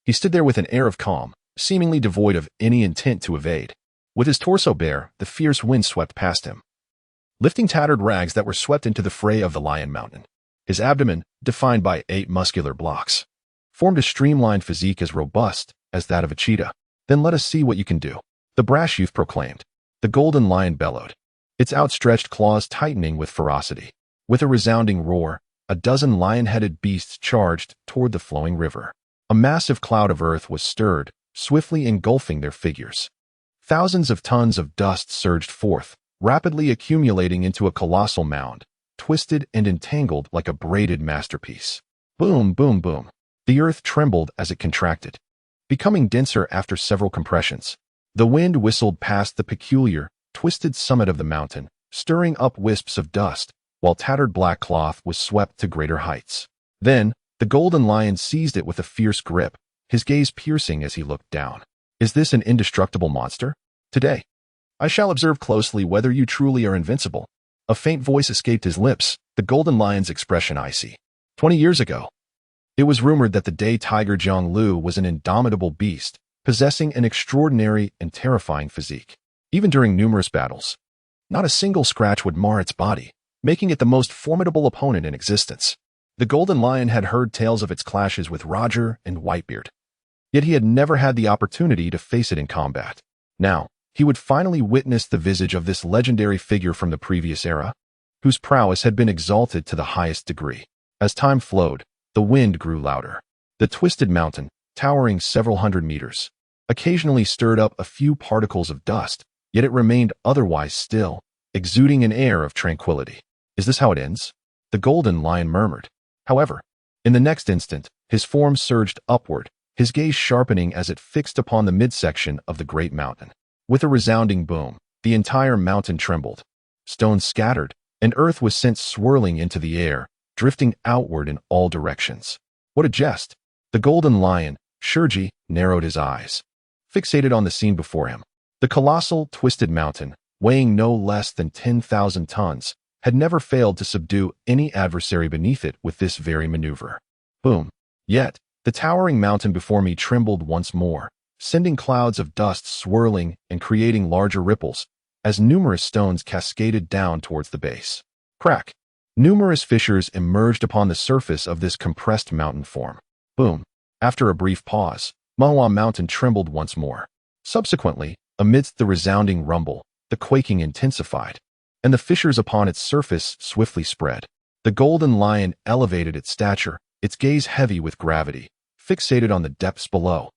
he stood there with an air of calm, seemingly devoid of any intent to evade. With his torso bare, the fierce wind swept past him, lifting tattered rags that were swept into the fray of the Lion Mountain. His abdomen, defined by 8 muscular blocks, formed a streamlined physique as robust as that of a cheetah. Then let us see what you can do, the brash youth proclaimed. The golden lion bellowed, its outstretched claws tightening with ferocity. With a resounding roar, a dozen lion-headed beasts charged toward the flowing river. A massive cloud of earth was stirred, swiftly engulfing their figures. Thousands of tons of dust surged forth, rapidly accumulating into a colossal mound, twisted and entangled like a braided masterpiece. Boom, boom, boom. The earth trembled as it contracted, becoming denser after several compressions. The wind whistled past the peculiar, twisted summit of the mountain, stirring up wisps of dust, while tattered black cloth was swept to greater heights. Then, the golden lion seized it with a fierce grip, his gaze piercing as he looked down. Is this an indestructible monster? Today, I shall observe closely whether you truly are invincible. A faint voice escaped his lips, the golden lion's expression icy. 20 years ago, it was rumored that the day tiger Jiang was an indomitable beast, possessing an extraordinary and terrifying physique. Even during numerous battles, not a single scratch would mar its body, making it the most formidable opponent in existence. The golden lion had heard tales of its clashes with Roger and Whitebeard, yet he had never had the opportunity to face it in combat. Now, he would finally witness the visage of this legendary figure from the previous era, whose prowess had been exalted to the highest degree. As time flowed, the wind grew louder. The twisted mountain, towering several hundred meters, occasionally stirred up a few particles of dust, yet it remained otherwise still, exuding an air of tranquility. Is this how it ends? The golden lion murmured. However, in the next instant, his form surged upward, his gaze sharpening as it fixed upon the midsection of the great mountain. With a resounding boom, the entire mountain trembled. Stones scattered, and earth was sent swirling into the air, drifting outward in all directions. What a jest! The golden lion, Shurji, narrowed his eyes, fixated on the scene before him. The colossal, twisted mountain, weighing no less than 10,000 tons, had never failed to subdue any adversary beneath it with this very maneuver. Boom! Yet, the towering mountain before me trembled once more, sending clouds of dust swirling and creating larger ripples, as numerous stones cascaded down towards the base. Crack! Numerous fissures emerged upon the surface of this compressed mountain form. Boom! After a brief pause, Mahua Mountain trembled once more. Subsequently, amidst the resounding rumble, the quaking intensified, and the fissures upon its surface swiftly spread. The golden lion elevated its stature, its gaze heavy with gravity, fixated on the depths below,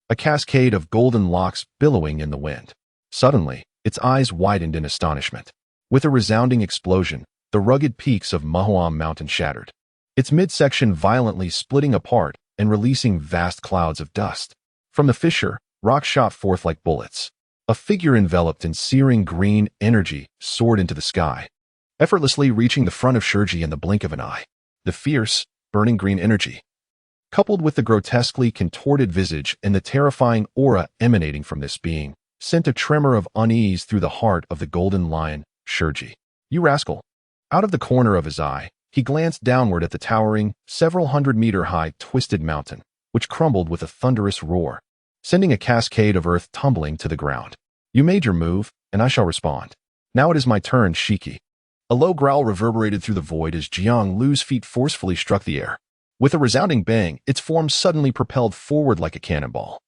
a cascade of golden locks billowing in the wind. Suddenly, its eyes widened in astonishment. With a resounding explosion, the rugged peaks of Mahua Mountain shattered, its midsection violently splitting apart and releasing vast clouds of dust. From the fissure, rock shot forth like bullets. A figure enveloped in searing green energy soared into the sky, effortlessly reaching the front of Shurji in the blink of an eye. The fierce, burning green energy, coupled with the grotesquely contorted visage and the terrifying aura emanating from this being, sent a tremor of unease through the heart of the golden lion, Shurji. You rascal! Out of the corner of his eye, he glanced downward at the towering, several hundred-meter-high twisted mountain, which crumbled with a thunderous roar, sending a cascade of earth tumbling to the ground. You made your move, and I shall respond. Now it is my turn, Shiki. A low growl reverberated through the void as Jiang Lu's feet forcefully struck the air. With a resounding bang, its form suddenly propelled forward like a cannonball,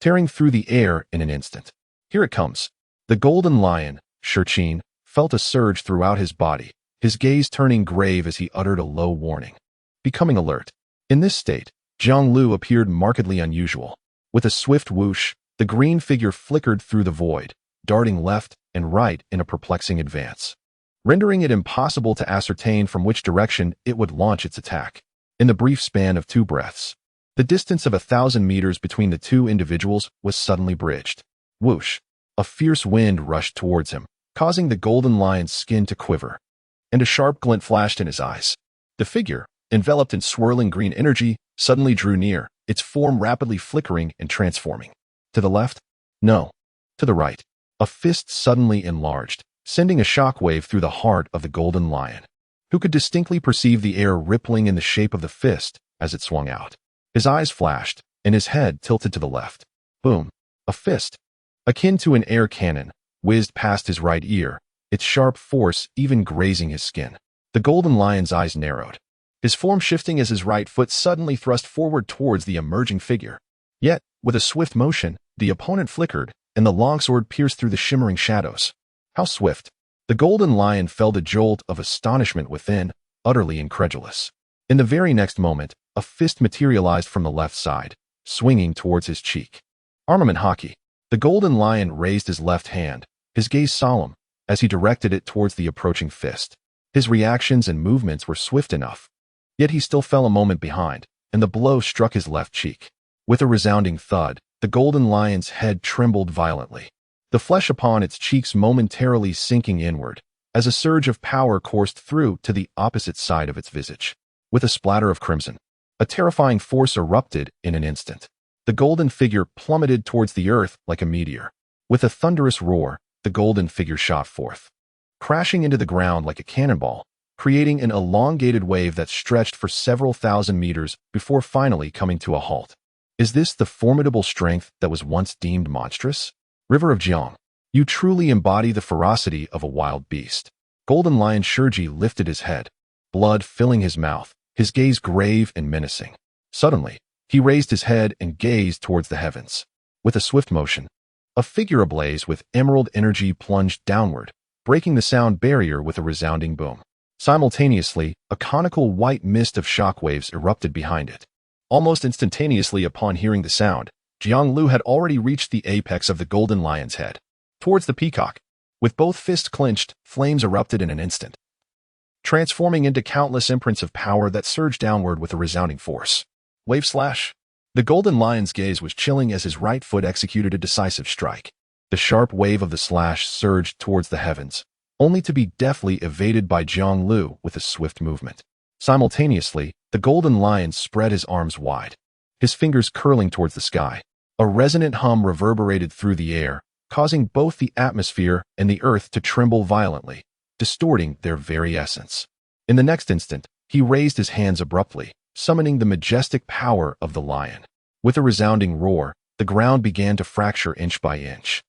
tearing through the air in an instant. Here it comes. The golden lion, Shurchin, felt a surge throughout his body, his gaze turning grave as he uttered a low warning. Becoming alert. In this state, Jiang Lu appeared markedly unusual. With a swift whoosh, the green figure flickered through the void, darting left and right in a perplexing advance, rendering it impossible to ascertain from which direction it would launch its attack. In the brief span of 2 breaths, the distance of 1,000 meters between the two individuals was suddenly bridged. Whoosh! A fierce wind rushed towards him, causing the golden lion's skin to quiver, and a sharp glint flashed in his eyes. The figure, enveloped in swirling green energy, suddenly drew near, its form rapidly flickering and transforming. To the left? No. To the right. A fist suddenly enlarged, sending a shockwave through the heart of the golden lion, who could distinctly perceive the air rippling in the shape of the fist as it swung out. His eyes flashed, and his head tilted to the left. Boom! A fist, akin to an air cannon, whizzed past his right ear, its sharp force even grazing his skin. The golden lion's eyes narrowed, his form shifting as his right foot suddenly thrust forward towards the emerging figure. Yet, with a swift motion, the opponent flickered, and the longsword pierced through the shimmering shadows. How swift! The golden lion felt a jolt of astonishment within, utterly incredulous. In the very next moment, a fist materialized from the left side, swinging towards his cheek. Armament hockey. The golden lion raised his left hand, his gaze solemn, as he directed it towards the approaching fist. His reactions and movements were swift enough, yet he still fell a moment behind, and the blow struck his left cheek. With a resounding thud, the golden lion's head trembled violently, the flesh upon its cheeks momentarily sinking inward, as a surge of power coursed through to the opposite side of its visage. With a splatter of crimson, a terrifying force erupted in an instant. The golden figure plummeted towards the earth like a meteor. With a thunderous roar, the golden figure shot forth, crashing into the ground like a cannonball, creating an elongated wave that stretched for several thousand meters before finally coming to a halt. Is this the formidable strength that was once deemed monstrous? River of Jiang, you truly embody the ferocity of a wild beast. Golden Lion Shurji lifted his head, blood filling his mouth, his gaze grave and menacing. Suddenly, he raised his head and gazed towards the heavens. With a swift motion, a figure ablaze with emerald energy plunged downward, breaking the sound barrier with a resounding boom. Simultaneously, a conical white mist of shockwaves erupted behind it. Almost instantaneously upon hearing the sound, Jiang had already reached the apex of the golden lion's head. Towards the peacock, with both fists clenched, flames erupted in an instant, transforming into countless imprints of power that surged downward with a resounding force. Wave slash. The golden lion's gaze was chilling as his right foot executed a decisive strike. The sharp wave of the slash surged towards the heavens, only to be deftly evaded by Jiang with a swift movement. Simultaneously, the golden lion spread his arms wide, his fingers curling towards the sky. A resonant hum reverberated through the air, causing both the atmosphere and the earth to tremble violently, distorting their very essence. In the next instant, he raised his hands abruptly, summoning the majestic power of the lion. With a resounding roar, the ground began to fracture inch by inch,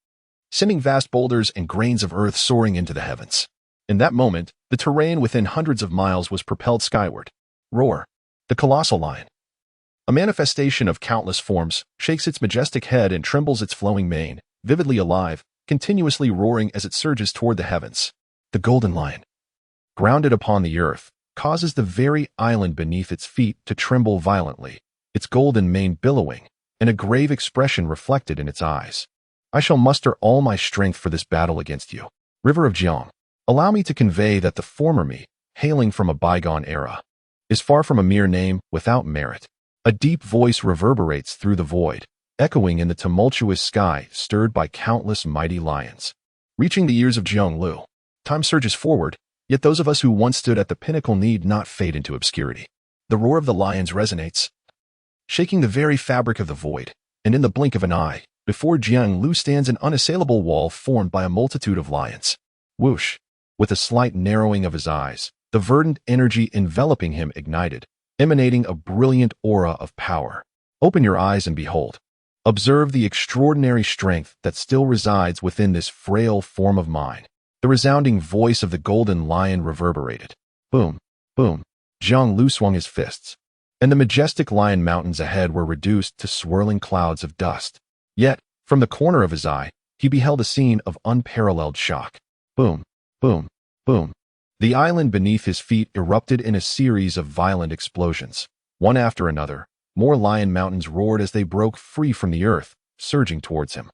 sending vast boulders and grains of earth soaring into the heavens. In that moment, the terrain within hundreds of miles was propelled skyward. Roar. The colossal lion, a manifestation of countless forms, shakes its majestic head and trembles its flowing mane, vividly alive, continuously roaring as it surges toward the heavens. The golden lion, grounded upon the earth, causes the very island beneath its feet to tremble violently, its golden mane billowing, and a grave expression reflected in its eyes. I shall muster all my strength for this battle against you. River of Jiang, allow me to convey that the former me, hailing from a bygone era, is far from a mere name without merit. A deep voice reverberates through the void, echoing in the tumultuous sky stirred by countless mighty lions. Reaching the ears of Jiang, time surges forward, yet those of us who once stood at the pinnacle need not fade into obscurity. The roar of the lions resonates, shaking the very fabric of the void, and in the blink of an eye, before Jiang stands an unassailable wall formed by a multitude of lions. Whoosh! With a slight narrowing of his eyes, the verdant energy enveloping him ignited, emanating a brilliant aura of power. Open your eyes and behold. Observe the extraordinary strength that still resides within this frail form of mine. The resounding voice of the golden lion reverberated. Boom, boom. Jiang swung his fists, and the majestic lion mountains ahead were reduced to swirling clouds of dust. Yet, from the corner of his eye, he beheld a scene of unparalleled shock. Boom, boom, boom. The island beneath his feet erupted in a series of violent explosions. One after another, more lion mountains roared as they broke free from the earth, surging towards him.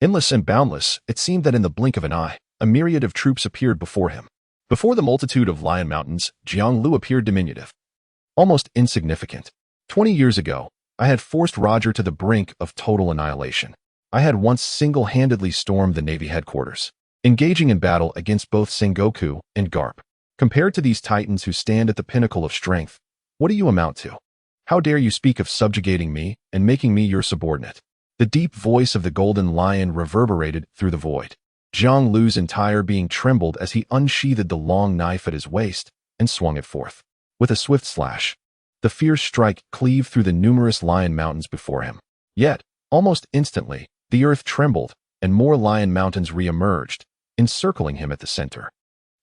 Endless and boundless, it seemed that in the blink of an eye, a myriad of troops appeared before him. Before the multitude of lion mountains, Jiang appeared diminutive, almost insignificant. 20 years ago, I had forced Roger to the brink of total annihilation. I had once single-handedly stormed the Navy headquarters, engaging in battle against both Sengoku and Garp. Compared to these titans who stand at the pinnacle of strength, what do you amount to? How dare you speak of subjugating me and making me your subordinate? The deep voice of the golden lion reverberated through the void. Jiang entire being trembled as he unsheathed the long knife at his waist and swung it forth. With a swift slash, the fierce strike cleaved through the numerous lion mountains before him. Yet, almost instantly, the earth trembled and more lion mountains re-emerged, encircling him at the center.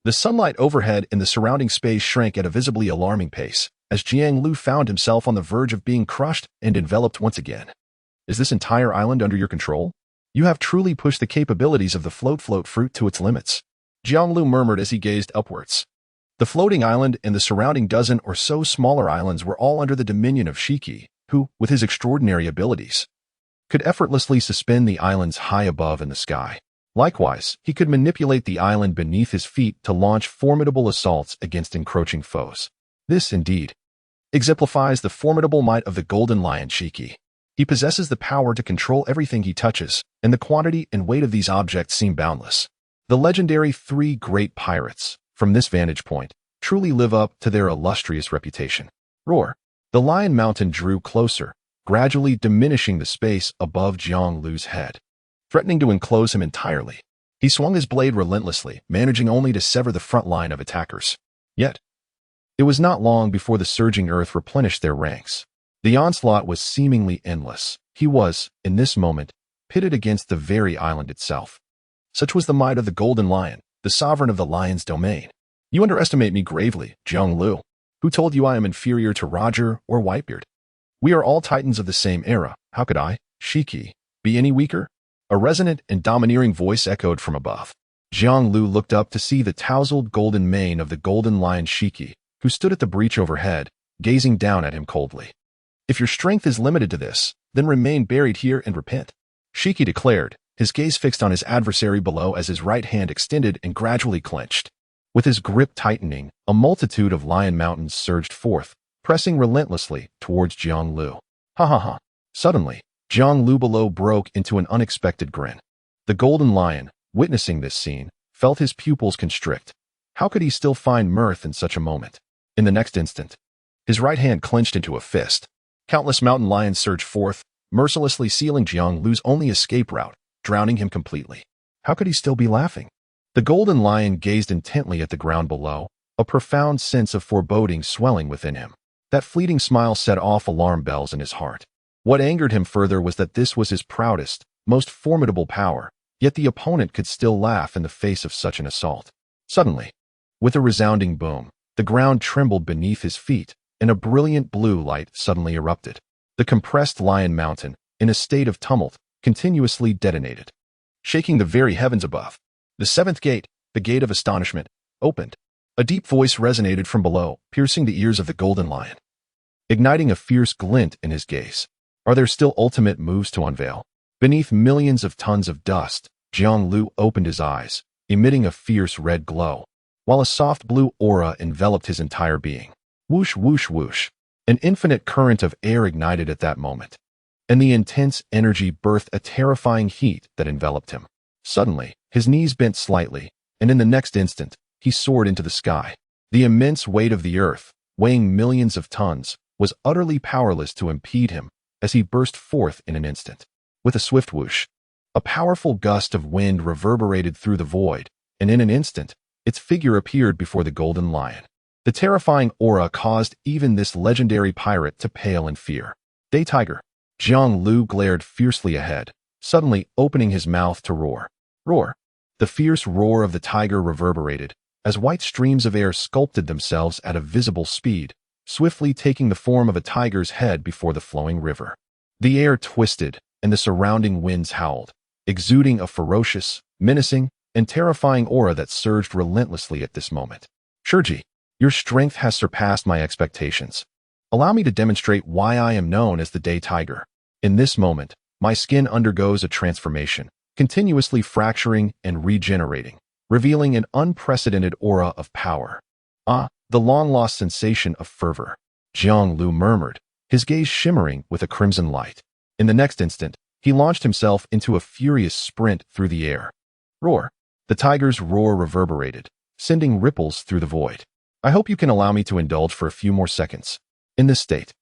The sunlight overhead in the surrounding space shrank at a visibly alarming pace, as Jiang found himself on the verge of being crushed and enveloped once again. Is this entire island under your control? You have truly pushed the capabilities of the float fruit to its limits. Jiang murmured as he gazed upwards. The floating island and the surrounding dozen or so smaller islands were all under the dominion of Shiki, who, with his extraordinary abilities, could effortlessly suspend the islands high above in the sky. Likewise, he could manipulate the island beneath his feet to launch formidable assaults against encroaching foes. This, indeed, exemplifies the formidable might of the golden lion Shiki. He possesses the power to control everything he touches, and the quantity and weight of these objects seem boundless. The legendary three great pirates, from this vantage point, truly live up to their illustrious reputation. Roar. The lion mountain drew closer, gradually diminishing the space above Jiang head, threatening to enclose him entirely. He swung his blade relentlessly, managing only to sever the front line of attackers. Yet, it was not long before the surging earth replenished their ranks. The onslaught was seemingly endless. He was, in this moment, pitted against the very island itself. Such was the might of the golden lion, the sovereign of the lion's domain. You underestimate me gravely, Jiang. Who told you I am inferior to Roger or Whitebeard? We are all titans of the same era. How could I, Shiki, be any weaker? A resonant and domineering voice echoed from above. Jiang looked up to see the tousled golden mane of the golden lion Shiki, who stood at the breach overhead, gazing down at him coldly. If your strength is limited to this, then remain buried here and repent. Shiki declared, his gaze fixed on his adversary below as his right hand extended and gradually clenched. With his grip tightening, a multitude of lion mountains surged forth, pressing relentlessly towards Jiang Lu. Ha ha ha. Suddenly, Jiang Lu below broke into an unexpected grin. The golden lion, witnessing this scene, felt his pupils constrict. How could he still find mirth in such a moment? In the next instant, his right hand clenched into a fist. Countless mountain lions surged forth, mercilessly sealing Jiang Lu's only escape route, drowning him completely. How could he still be laughing? The golden lion gazed intently at the ground below, a profound sense of foreboding swelling within him. That fleeting smile set off alarm bells in his heart. What angered him further was that this was his proudest, most formidable power, yet the opponent could still laugh in the face of such an assault. Suddenly, with a resounding boom, the ground trembled beneath his feet, and a brilliant blue light suddenly erupted. The compressed lion mountain, in a state of tumult, continuously detonated, shaking the very heavens above. The seventh gate, the gate of astonishment, opened. A deep voice resonated from below, piercing the ears of the golden lion, igniting a fierce glint in his gaze. Are there still ultimate moves to unveil? Beneath millions of tons of dust, Jiang Lu opened his eyes, emitting a fierce red glow, while a soft blue aura enveloped his entire being. Whoosh, whoosh, whoosh. An infinite current of air ignited at that moment, and the intense energy birthed a terrifying heat that enveloped him. Suddenly, his knees bent slightly, and in the next instant, he soared into the sky. The immense weight of the earth, weighing millions of tons, was utterly powerless to impede him as he burst forth in an instant. With a swift whoosh, a powerful gust of wind reverberated through the void, and in an instant, its figure appeared before the golden lion. The terrifying aura caused even this legendary pirate to pale in fear. Day Tiger. Jiang Lu glared fiercely ahead, suddenly opening his mouth to roar. Roar. The fierce roar of the tiger reverberated, as white streams of air sculpted themselves at a visible speed, swiftly taking the form of a tiger's head before the flowing river. The air twisted, and the surrounding winds howled, exuding a ferocious, menacing, and terrifying aura that surged relentlessly at this moment. Shurji, your strength has surpassed my expectations. Allow me to demonstrate why I am known as the Day Tiger. In this moment, my skin undergoes a transformation, continuously fracturing and regenerating, revealing an unprecedented aura of power. Ah, the long-lost sensation of fervor. Jiang Lu murmured, his gaze shimmering with a crimson light. In the next instant, he launched himself into a furious sprint through the air. Roar. The tiger's roar reverberated, sending ripples through the void. I hope you can allow me to indulge for a few more seconds. In this state,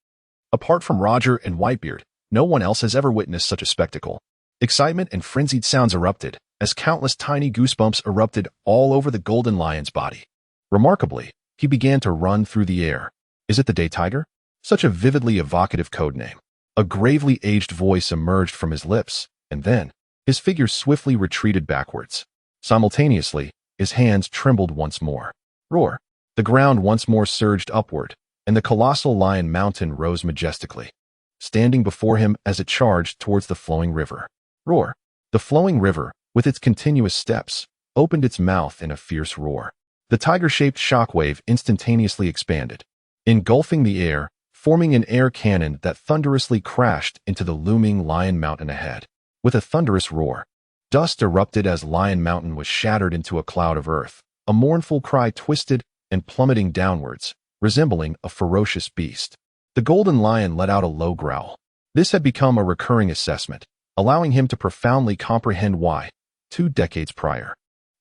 apart from Roger and Whitebeard, no one else has ever witnessed such a spectacle. Excitement and frenzied sounds erupted, as countless tiny goosebumps erupted all over the golden lion's body. Remarkably, he began to run through the air. Is it the Day Tiger? Such a vividly evocative codename. A gravely aged voice emerged from his lips, and then, his figure swiftly retreated backwards. Simultaneously, his hands trembled once more. Roar. The ground once more surged upward, and the colossal lion mountain rose majestically, standing before him as it charged towards the flowing river. Roar. The flowing river, with its continuous steps, opened its mouth in a fierce roar. The tiger-shaped shockwave instantaneously expanded, engulfing the air, forming an air cannon that thunderously crashed into the looming Lion Mountain ahead. With a thunderous roar, dust erupted as Lion Mountain was shattered into a cloud of earth. A mournful cry twisted and plummeting downwards, resembling a ferocious beast. The golden lion let out a low growl. This had become a recurring assessment, allowing him to profoundly comprehend why, 2 decades prior,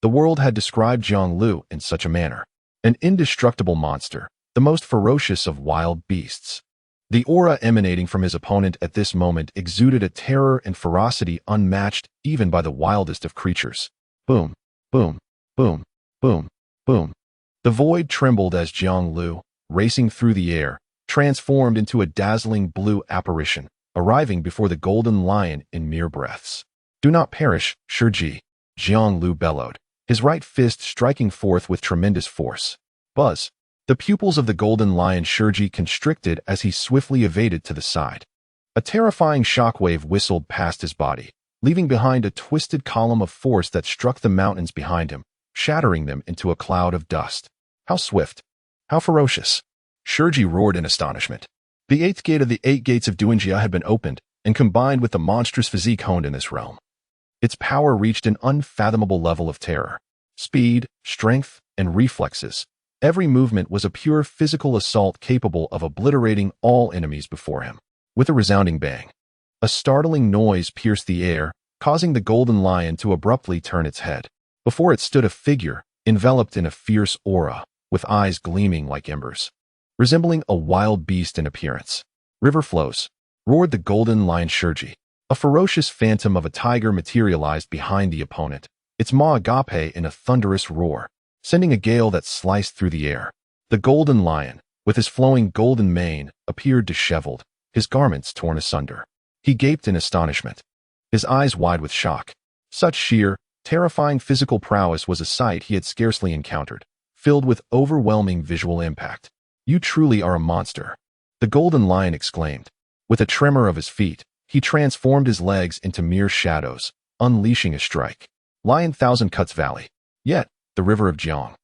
the world had described Jiang Lu in such a manner. An indestructible monster, the most ferocious of wild beasts. The aura emanating from his opponent at this moment exuded a terror and ferocity unmatched even by the wildest of creatures. Boom, boom, boom, boom, boom. The void trembled as Jiang Lu, racing through the air, transformed into a dazzling blue apparition, arriving before the golden lion in mere breaths. Do not perish, Shurji, Jiang Lu bellowed, his right fist striking forth with tremendous force. Buzz. The pupils of the golden lion Shurji constricted as he swiftly evaded to the side. A terrifying shockwave whistled past his body, leaving behind a twisted column of force that struck the mountains behind him, shattering them into a cloud of dust. How swift! How ferocious! Shurji roared in astonishment. The eighth gate of the eight gates of Duinjia had been opened, and combined with the monstrous physique honed in this realm, its power reached an unfathomable level of terror. Speed, strength, and reflexes. Every movement was a pure physical assault capable of obliterating all enemies before him. With a resounding bang, a startling noise pierced the air, causing the golden lion to abruptly turn its head. Before it stood a figure, enveloped in a fierce aura, with eyes gleaming like embers, resembling a wild beast in appearance. River flows, roared the golden lion Shurji. A ferocious phantom of a tiger materialized behind the opponent, its maw agape in a thunderous roar, sending a gale that sliced through the air. The golden lion, with his flowing golden mane, appeared disheveled, his garments torn asunder. He gaped in astonishment, his eyes wide with shock. Such sheer, terrifying physical prowess was a sight he had scarcely encountered, filled with overwhelming visual impact. "You truly are a monster," the golden lion exclaimed. With a tremor of his feet, he transformed his legs into mere shadows, unleashing a strike. Lion Thousand Cuts Valley. Yet, the river of Jiang,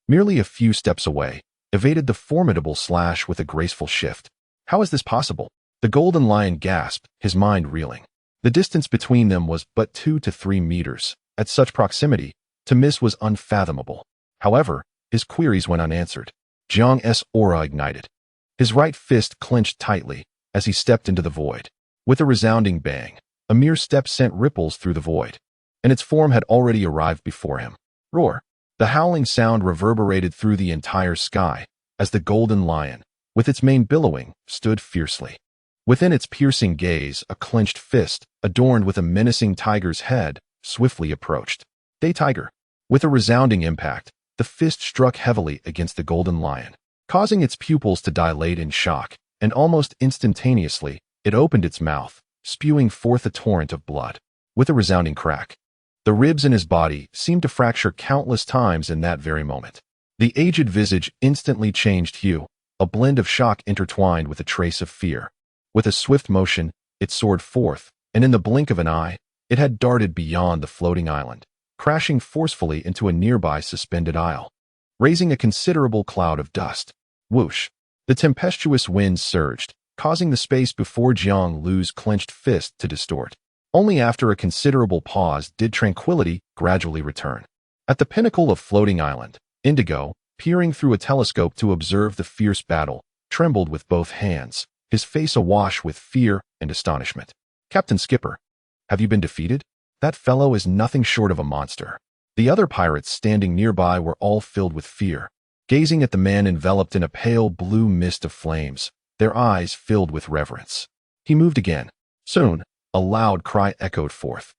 merely a few steps away, evaded the formidable slash with a graceful shift. How is this possible? The golden lion gasped, his mind reeling. The distance between them was but 2 to 3 meters. At such proximity, to miss was unfathomable. However, his queries went unanswered. Jiang's aura ignited. His right fist clenched tightly as he stepped into the void. With a resounding bang, a mere step sent ripples through the void, and its form had already arrived before him. Roar! The howling sound reverberated through the entire sky as the golden lion, with its mane billowing, stood fiercely. Within its piercing gaze, a clenched fist, adorned with a menacing tiger's head, swiftly approached. Day Tiger. With a resounding impact, the fist struck heavily against the golden lion, causing its pupils to dilate in shock, and almost instantaneously, it opened its mouth, spewing forth a torrent of blood. With a resounding crack, the ribs in his body seemed to fracture countless times in that very moment. The aged visage instantly changed hue, a blend of shock intertwined with a trace of fear. With a swift motion, it soared forth, and in the blink of an eye, it had darted beyond the floating island, crashing forcefully into a nearby suspended isle, raising a considerable cloud of dust. Whoosh! The tempestuous wind surged, causing the space before Jiang Lu's clenched fist to distort. Only after a considerable pause did tranquility gradually return. At the pinnacle of Floating Island, Indigo, peering through a telescope to observe the fierce battle, trembled with both hands, his face awash with fear and astonishment. "Captain Skipper, have you been defeated? That fellow is nothing short of a monster." The other pirates standing nearby were all filled with fear, gazing at the man enveloped in a pale blue mist of flames, their eyes filled with reverence. He moved again. Soon, a loud cry echoed forth.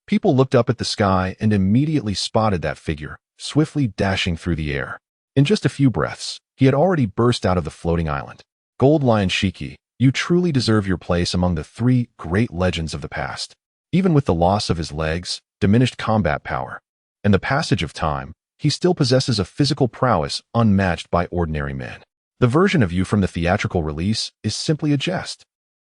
People looked up at the sky and immediately spotted that figure, swiftly dashing through the air. In just a few breaths, he had already burst out of the floating island. "Gold Lion Shiki, you truly deserve your place among the 3 great legends of the past." Even with the loss of his legs, diminished combat power, and the passage of time, he still possesses a physical prowess unmatched by ordinary men. The version of you from the theatrical release is simply a jest.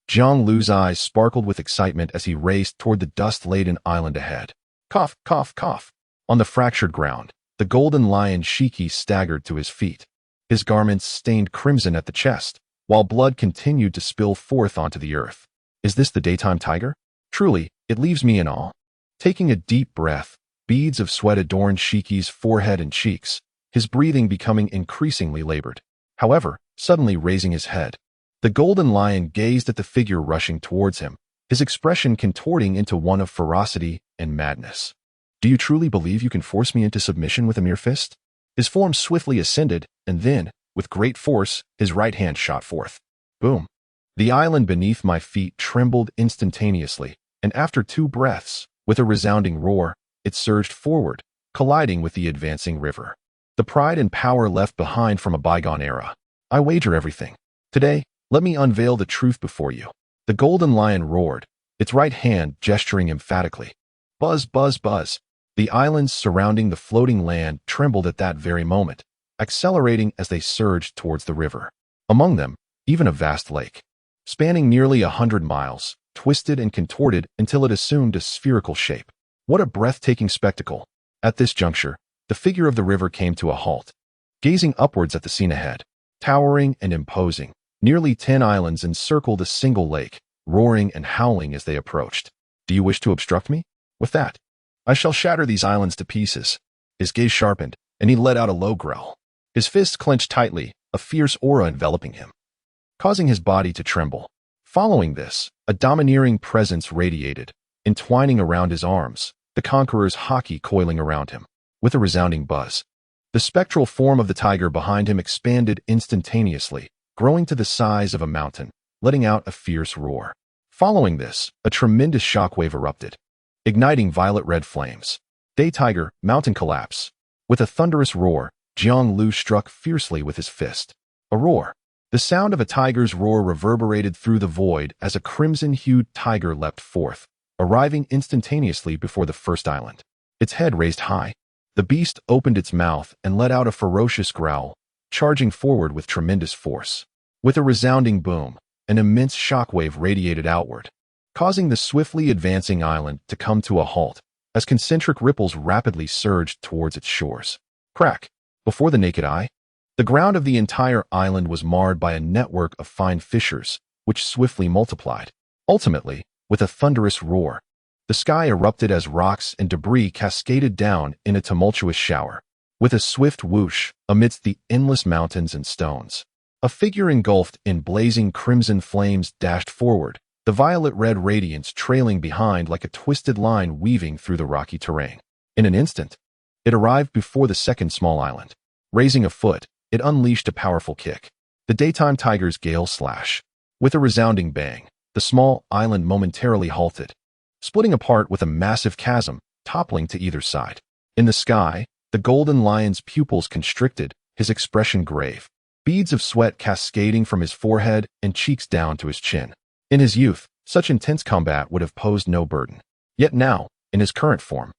Jiang Lu's eyes sparkled with excitement as he raced toward the dust-laden island ahead. Cough, cough, cough. On the fractured ground, the golden lion Shiki staggered to his feet, his garments stained crimson at the chest, while blood continued to spill forth onto the earth. "Is this the daytime tiger? Truly, it leaves me in awe." Taking a deep breath, beads of sweat adorned Shiki's forehead and cheeks, his breathing becoming increasingly labored. However, suddenly raising his head, the golden lion gazed at the figure rushing towards him, his expression contorting into one of ferocity and madness. "Do you truly believe you can force me into submission with a mere fist?" His form swiftly ascended, and then, with great force, his right hand shot forth. Boom! The island beneath my feet trembled instantaneously, and after 2 breaths, with a resounding roar, it surged forward, colliding with the advancing river. The pride and power left behind from a bygone era. "I wager everything. Today, let me unveil the truth before you." The golden lion roared, its right hand gesturing emphatically. Buzz, buzz, buzz. The islands surrounding the floating land trembled at that very moment, accelerating as they surged towards the river. Among them, even a vast lake, spanning nearly 100 miles, twisted and contorted until it assumed a spherical shape. What a breathtaking spectacle! At this juncture, the figure of the river came to a halt, gazing upwards at the scene ahead. Towering and imposing, Nearly 10 islands encircled a single lake, roaring and howling as they approached. Do you wish to obstruct me? With that, I shall shatter these islands to pieces. His gaze sharpened, and he let out a low growl. His fists clenched tightly, a fierce aura enveloping him, causing his body to tremble. Following this, a domineering presence radiated, entwining around his arms, the conqueror's haki coiling around him. With a resounding buzz, the spectral form of the tiger behind him expanded instantaneously, growing to the size of a mountain, letting out a fierce roar. Following this, a tremendous shockwave erupted, igniting violet-red flames. Day tiger, mountain collapse. With a thunderous roar, Jiang Lu struck fiercely with his fist. A roar. The sound of a tiger's roar reverberated through the void as a crimson-hued tiger leapt forth, arriving instantaneously before the first island. Its head raised high. The beast opened its mouth and let out a ferocious growl, charging forward with tremendous force. With a resounding boom, an immense shockwave radiated outward, causing the swiftly advancing island to come to a halt as concentric ripples rapidly surged towards its shores. Crack! Before the naked eye, the ground of the entire island was marred by a network of fine fissures, which swiftly multiplied. Ultimately, with a thunderous roar, the sky erupted as rocks and debris cascaded down in a tumultuous shower. With a swift whoosh amidst the endless mountains and stones, a figure engulfed in blazing crimson flames dashed forward, the violet-red radiance trailing behind like a twisted line weaving through the rocky terrain. In an instant, it arrived before the second small island. Raising a foot, it unleashed a powerful kick, the daytime tiger's gale slash. With a resounding bang, the small island momentarily halted, splitting apart with a massive chasm toppling to either side. In the sky, the golden lion's pupils constricted, his expression grave, beads of sweat cascading from his forehead and cheeks down to his chin. In his youth, such intense combat would have posed no burden. Yet now, in his current form,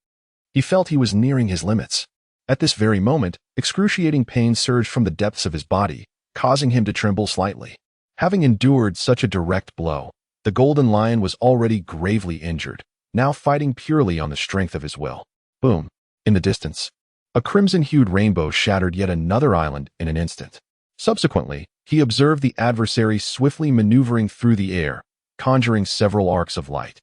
he felt he was nearing his limits. At this very moment, excruciating pain surged from the depths of his body, causing him to tremble slightly. Having endured such a direct blow, the golden lion was already gravely injured, now fighting purely on the strength of his will. Boom! In the distance, a crimson-hued rainbow shattered yet another island in an instant. Subsequently, he observed the adversary swiftly maneuvering through the air, conjuring several arcs of light,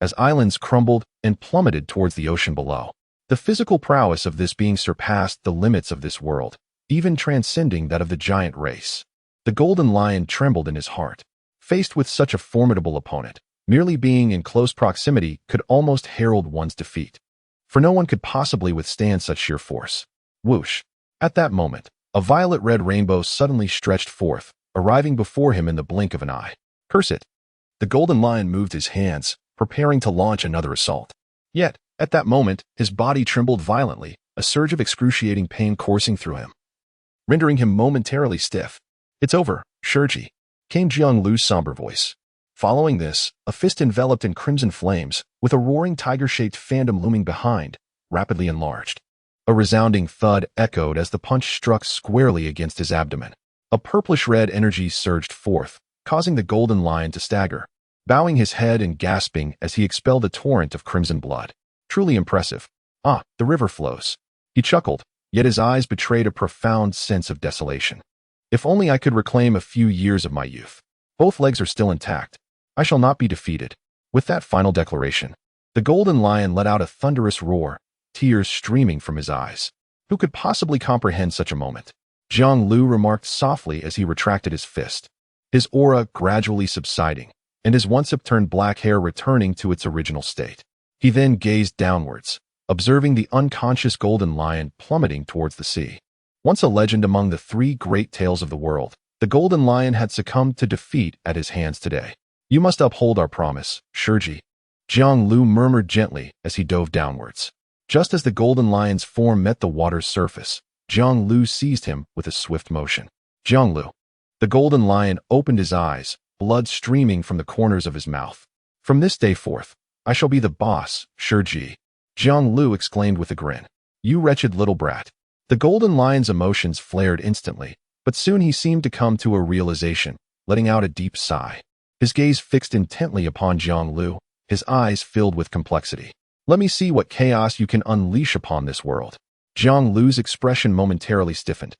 as islands crumbled and plummeted towards the ocean below. The physical prowess of this being surpassed the limits of this world, even transcending that of the giant race. The golden lion trembled in his heart. Faced with such a formidable opponent, merely being in close proximity could almost herald one's defeat, for no one could possibly withstand such sheer force. Whoosh! At that moment, a violet-red rainbow suddenly stretched forth, arriving before him in the blink of an eye. Curse it! The golden lion moved his hands, preparing to launch another assault. Yet, at that moment, his body trembled violently, a surge of excruciating pain coursing through him, rendering him momentarily stiff. It's over, Shurji, came Jiang Lu's somber voice. Following this, a fist enveloped in crimson flames, with a roaring tiger-shaped phantom looming behind, rapidly enlarged. A resounding thud echoed as the punch struck squarely against his abdomen. A purplish-red energy surged forth, causing the golden lion to stagger, bowing his head and gasping as he expelled a torrent of crimson blood. Truly impressive. Ah, the river flows. He chuckled, yet his eyes betrayed a profound sense of desolation. If only I could reclaim a few years of my youth. Both legs are still intact. I shall not be defeated. With that final declaration, the golden lion let out a thunderous roar, tears streaming from his eyes. Who could possibly comprehend such a moment? Jiang Lu remarked softly as he retracted his fist, his aura gradually subsiding, and his once upturned black hair returning to its original state. He then gazed downwards, observing the unconscious golden lion plummeting towards the sea. Once a legend among the three great tales of the world, the golden lion had succumbed to defeat at his hands today. You must uphold our promise, Shurji, Jiang Lu murmured gently as he dove downwards. Just as the golden lion's form met the water's surface, Jiang Lu seized him with a swift motion. Jiang Lu. The golden lion opened his eyes, blood streaming from the corners of his mouth. From this day forth, I shall be the boss, Shurji, Jiang Lu exclaimed with a grin. You wretched little brat. The golden lion's emotions flared instantly, but soon he seemed to come to a realization, letting out a deep sigh. His gaze fixed intently upon Jiang Lu, his eyes filled with complexity. Let me see what chaos you can unleash upon this world. Jiang Lu's expression momentarily stiffened,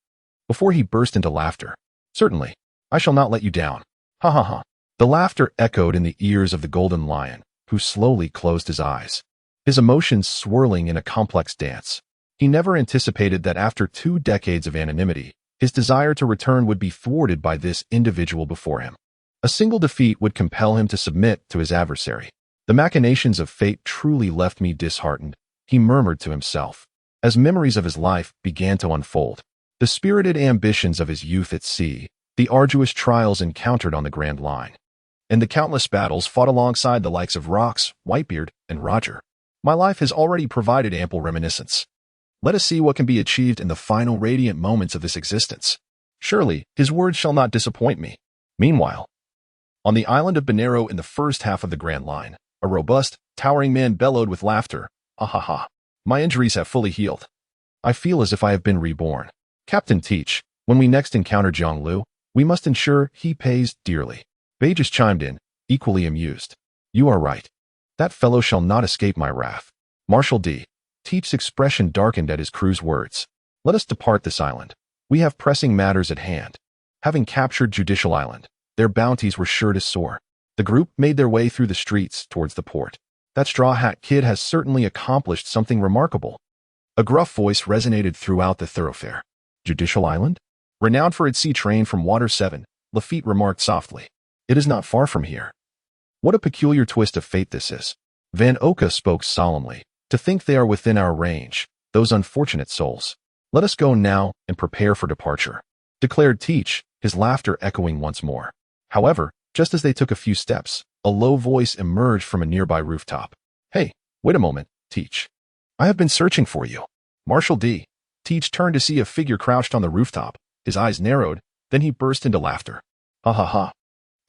before he burst into laughter. Certainly. I shall not let you down. Ha ha ha. The laughter echoed in the ears of the golden lion, who slowly closed his eyes, his emotions swirling in a complex dance. He never anticipated that after 2 decades of anonymity, his desire to return would be thwarted by this individual before him. A single defeat would compel him to submit to his adversary. The machinations of fate truly left me disheartened, he murmured to himself, as memories of his life began to unfold. The spirited ambitions of his youth at sea, the arduous trials encountered on the Grand Line, and the countless battles fought alongside the likes of Rox, Whitebeard, and Roger. My life has already provided ample reminiscence. Let us see what can be achieved in the final radiant moments of this existence. Surely, his words shall not disappoint me. Meanwhile, on the island of Bonero in the first half of the Grand Line, a robust, towering man bellowed with laughter. Ah ha ha. My injuries have fully healed. I feel as if I have been reborn. Captain Teach, when we next encounter Jiang Lu, we must ensure he pays dearly. Bages chimed in, equally amused. You are right. That fellow shall not escape my wrath. Marshal D. Teach's expression darkened at his crew's words. Let us depart this island. We have pressing matters at hand. Having captured Judicial Island, their bounties were sure to soar. The group made their way through the streets towards the port. That straw hat kid has certainly accomplished something remarkable. A gruff voice resonated throughout the thoroughfare. Judicial Island? Renowned for its sea train from Water 7, Lafitte remarked softly. It is not far from here. What a peculiar twist of fate this is. Van Oka spoke solemnly. To think they are within our range, those unfortunate souls. Let us go now and prepare for departure, declared Teach, his laughter echoing once more. However, just as they took a few steps, a low voice emerged from a nearby rooftop. Hey, wait a moment, Teach. I have been searching for you. Marshal D. Teach turned to see a figure crouched on the rooftop. His eyes narrowed, then he burst into laughter. Ha ha ha.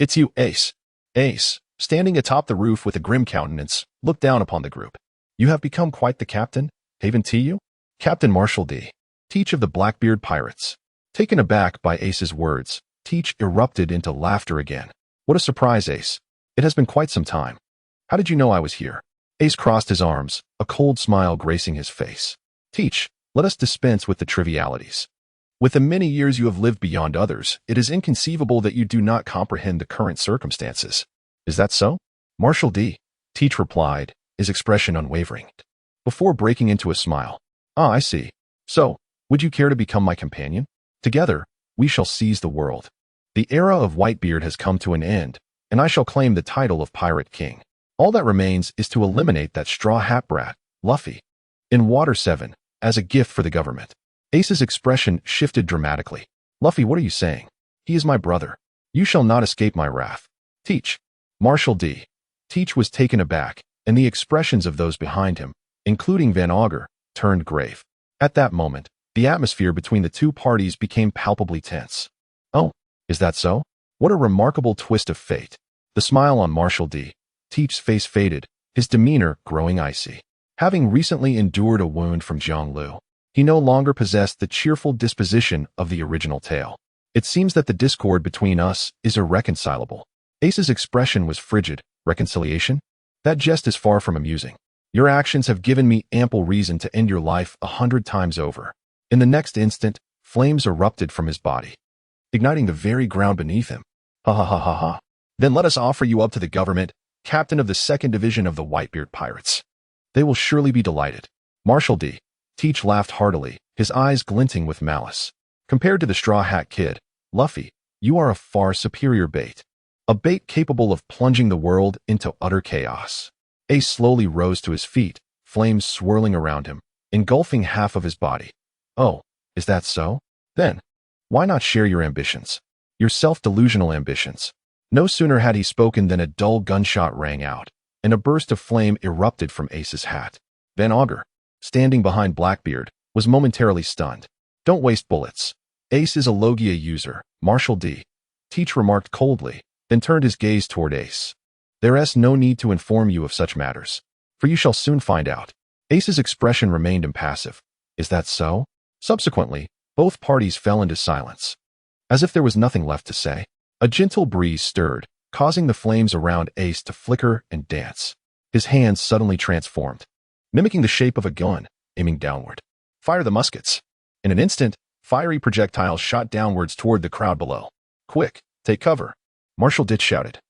It's you, Ace. Ace, standing atop the roof with a grim countenance, looked down upon the group. You have become quite the captain, haven't you? Captain Marshal D. Teach of the Blackbeard Pirates. Taken aback by Ace's words, Teach erupted into laughter again. What a surprise, Ace. It has been quite some time. How did you know I was here? Ace crossed his arms, a cold smile gracing his face. Teach, let us dispense with the trivialities. With the many years you have lived beyond others, it is inconceivable that you do not comprehend the current circumstances. Is that so? Marshal D. Teach replied, his expression unwavering, before breaking into a smile. Ah, I see. So, would you care to become my companion? Together, we shall seize the world. The era of Whitebeard has come to an end, and I shall claim the title of Pirate King. All that remains is to eliminate that straw hat brat, Luffy, in Water 7, as a gift for the government. Ace's expression shifted dramatically. Luffy, what are you saying? He is my brother. You shall not escape my wrath. Teach. Marshal D. Teach was taken aback, and the expressions of those behind him, including Van Augur, turned grave. At that moment, the atmosphere between the two parties became palpably tense. Oh, is that so? What a remarkable twist of fate. The smile on Marshal D. Teach's face faded, his demeanor growing icy. Having recently endured a wound from Jiang Lu, he no longer possessed the cheerful disposition of the original tale. It seems that the discord between us is irreconcilable. Ace's expression was frigid. Reconciliation? That jest is far from amusing. Your actions have given me ample reason to end your life 100 times over. In the next instant, flames erupted from his body, igniting the very ground beneath him. Ha ha ha ha ha. Then let us offer you up to the government, captain of the 2nd Division of the Whitebeard Pirates. They will surely be delighted. Marshal D. Teach laughed heartily, his eyes glinting with malice. Compared to the Straw Hat Kid, Luffy, you are a far superior bait. A bait capable of plunging the world into utter chaos. Ace slowly rose to his feet, flames swirling around him, engulfing half of his body. Oh, is that so? Then, why not share your ambitions? Your self-delusional ambitions. No sooner had he spoken than a dull gunshot rang out, and a burst of flame erupted from Ace's hat. Van Augur, standing behind Blackbeard, was momentarily stunned. Don't waste bullets. Ace is a Logia user, Marshal D. Teach remarked coldly, then turned his gaze toward Ace. There is no need to inform you of such matters, for you shall soon find out. Ace's expression remained impassive. Is that so? Subsequently, both parties fell into silence. As if there was nothing left to say, a gentle breeze stirred, causing the flames around Ace to flicker and dance. His hands suddenly transformed, mimicking the shape of a gun, aiming downward. Fire the muskets. In an instant, fiery projectiles shot downwards toward the crowd below. Quick, Take cover, Marshal Ditch shouted,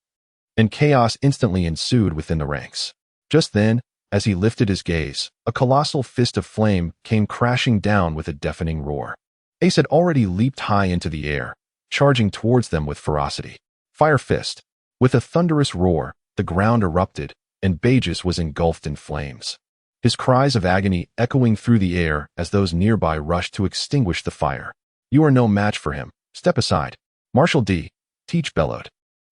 and chaos instantly ensued within the ranks. Just then, as he lifted his gaze, a colossal fist of flame came crashing down with a deafening roar. Ace had already leaped high into the air, charging towards them with ferocity. Fire fist. With a thunderous roar, the ground erupted, and Bagus was engulfed in flames. His cries of agony echoing through the air as those nearby rushed to extinguish the fire. You are no match for him. Step aside. Marshal D. Teach bellowed.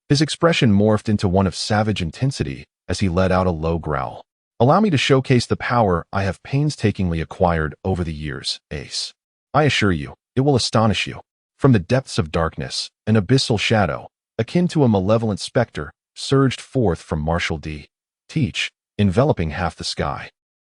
His expression morphed into one of savage intensity as he let out a low growl. Allow me to showcase the power I have painstakingly acquired over the years, Ace. I assure you, it will astonish you. From the depths of darkness, an abyssal shadow, akin to a malevolent specter, surged forth from Marshal D. Teach, enveloping half the sky.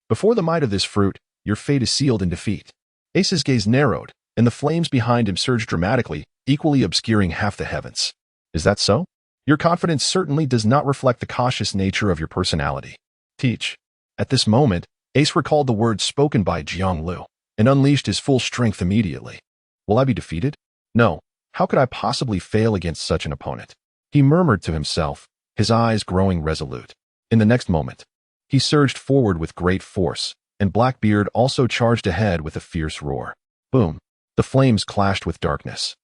Before the might of this fruit, your fate is sealed in defeat. Ace's gaze narrowed, and the flames behind him surged dramatically, equally obscuring half the heavens. Is that so? Your confidence certainly does not reflect the cautious nature of your personality. Teach. At this moment, Ace recalled the words spoken by Jiang and unleashed his full strength immediately. Will I be defeated? No. How could I possibly fail against such an opponent? He murmured to himself, his eyes growing resolute. In the next moment, he surged forward with great force, and Blackbeard also charged ahead with a fierce roar. Boom! The flames clashed with darkness.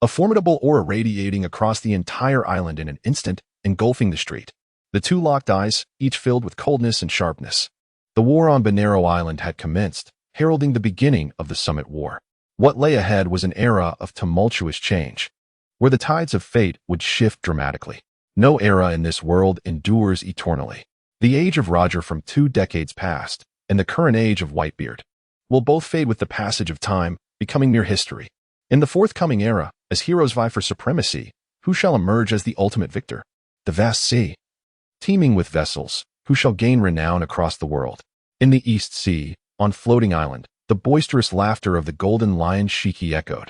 A formidable aura radiating across the entire island in an instant, engulfing the street. The two locked eyes, each filled with coldness and sharpness. The war on Banero Island had commenced, heralding the beginning of the Summit War. What lay ahead was an era of tumultuous change, where the tides of fate would shift dramatically. No era in this world endures eternally. The age of Roger from 2 decades past, and the current age of Whitebeard, will both fade with the passage of time, becoming mere history. In the forthcoming era, as heroes vie for supremacy, who shall emerge as the ultimate victor? The vast sea, teeming with vessels, who shall gain renown across the world? In the East Sea, on Floating Island, the boisterous laughter of the Golden Lion Shiki echoed.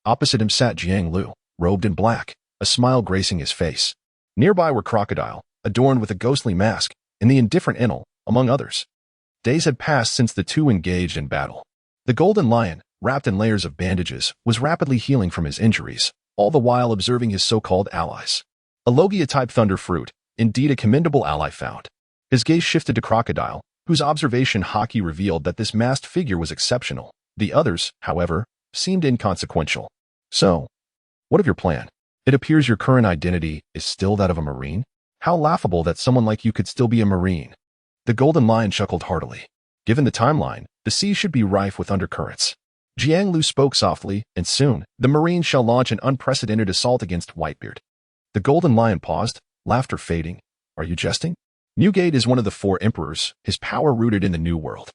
Opposite him sat Jiang, robed in black, a smile gracing his face. Nearby were Crocodile, adorned with a ghostly mask, and the indifferent Ennal, among others. Days had passed since the two engaged in battle. The Golden Lion, wrapped in layers of bandages, was rapidly healing from his injuries, all the while observing his so-called allies. A Logia-type thunder fruit, indeed a commendable ally found. His gaze shifted to Crocodile, whose observation haki revealed that this masked figure was exceptional. The others, however, seemed inconsequential. So, what of your plan? It appears your current identity is still that of a Marine? How laughable that someone like you could still be a Marine. The Golden Lion chuckled heartily. Given the timeline, the sea should be rife with undercurrents. Jiang spoke softly, and soon, the Marines shall launch an unprecedented assault against Whitebeard. The Golden Lion paused, laughter fading. Are you jesting? Newgate is one of the 4 emperors, his power rooted in the New World.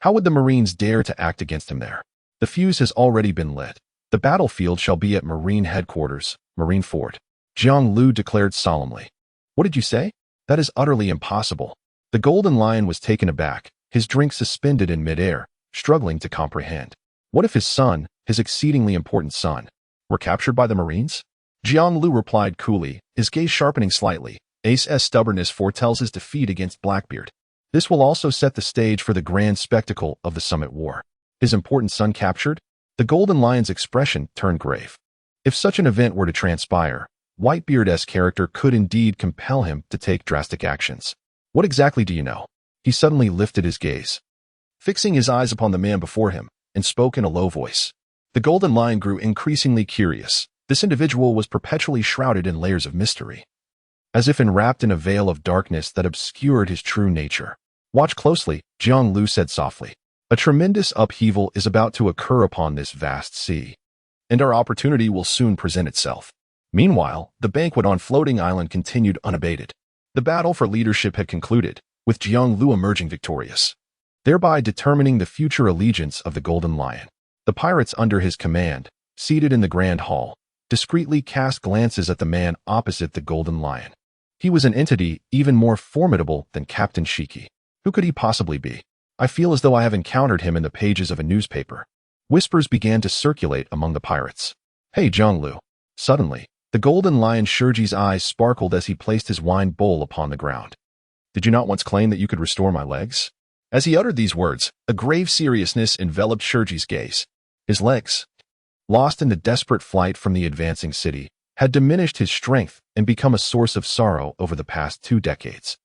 How would the Marines dare to act against him there? The fuse has already been lit. The battlefield shall be at Marine headquarters, Marineford. Jiang declared solemnly. What did you say? That is utterly impossible. The Golden Lion was taken aback, his drink suspended in midair, struggling to comprehend. What if his son, his exceedingly important son, were captured by the Marines? Jiang replied coolly, his gaze sharpening slightly. Ace's stubbornness foretells his defeat against Blackbeard. This will also set the stage for the grand spectacle of the Summit War. His important son captured? The Golden Lion's expression turned grave. If such an event were to transpire, Whitebeard's character could indeed compel him to take drastic actions. What exactly do you know? He suddenly lifted his gaze, fixing his eyes upon the man before him, and spoke in a low voice. The Golden Lion grew increasingly curious. This individual was perpetually shrouded in layers of mystery, as if enwrapped in a veil of darkness that obscured his true nature. Watch closely, Jiang said softly. A tremendous upheaval is about to occur upon this vast sea, and our opportunity will soon present itself. Meanwhile, the banquet on Floating Island continued unabated. The battle for leadership had concluded, with Jiang emerging victorious, thereby determining the future allegiance of the Golden Lion. The pirates under his command, seated in the Grand Hall, discreetly cast glances at the man opposite the Golden Lion. He was an entity even more formidable than Captain Shiki. Who could he possibly be? I feel as though I have encountered him in the pages of a newspaper. Whispers began to circulate among the pirates. Hey, Jiang. Suddenly, the Golden Lion Shurji's eyes sparkled as he placed his wine bowl upon the ground. Did you not once claim that you could restore my legs? As he uttered these words, a grave seriousness enveloped Shurji's gaze. His legs, lost in the desperate flight from the advancing city, had diminished his strength and become a source of sorrow over the past 2 decades.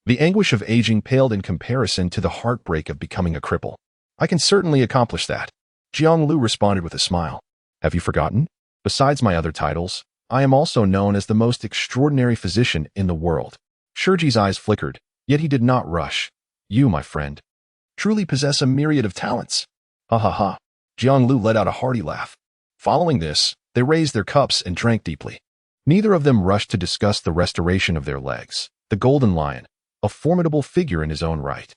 The anguish of aging paled in comparison to the heartbreak of becoming a cripple. I can certainly accomplish that, Jiang Lu responded with a smile. Have you forgotten? Besides my other titles, I am also known as the most extraordinary physician in the world. Shurji's eyes flickered, yet he did not rush. You, my friend, truly possess a myriad of talents. Ha ha ha. Jiang Lu let out a hearty laugh. Following this, they raised their cups and drank deeply. Neither of them rushed to discuss the restoration of their legs. The Golden Lion, a formidable figure in his own right,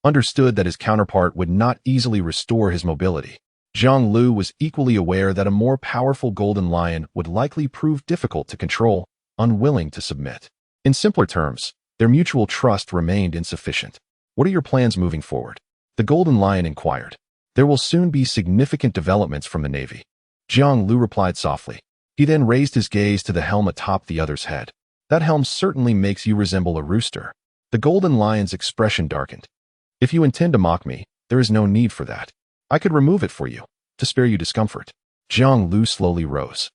understood that his counterpart would not easily restore his mobility. Jiang Lu was equally aware that a more powerful Golden Lion would likely prove difficult to control, unwilling to submit. In simpler terms, their mutual trust remained insufficient. What are your plans moving forward? The Golden Lion inquired. There will soon be significant developments from the Navy. Jiang Lu replied softly. He then raised his gaze to the helm atop the other's head. That helm certainly makes you resemble a rooster. The Golden Lion's expression darkened. If you intend to mock me, there is no need for that. I could remove it for you, to spare you discomfort. Jiang Lu slowly rose,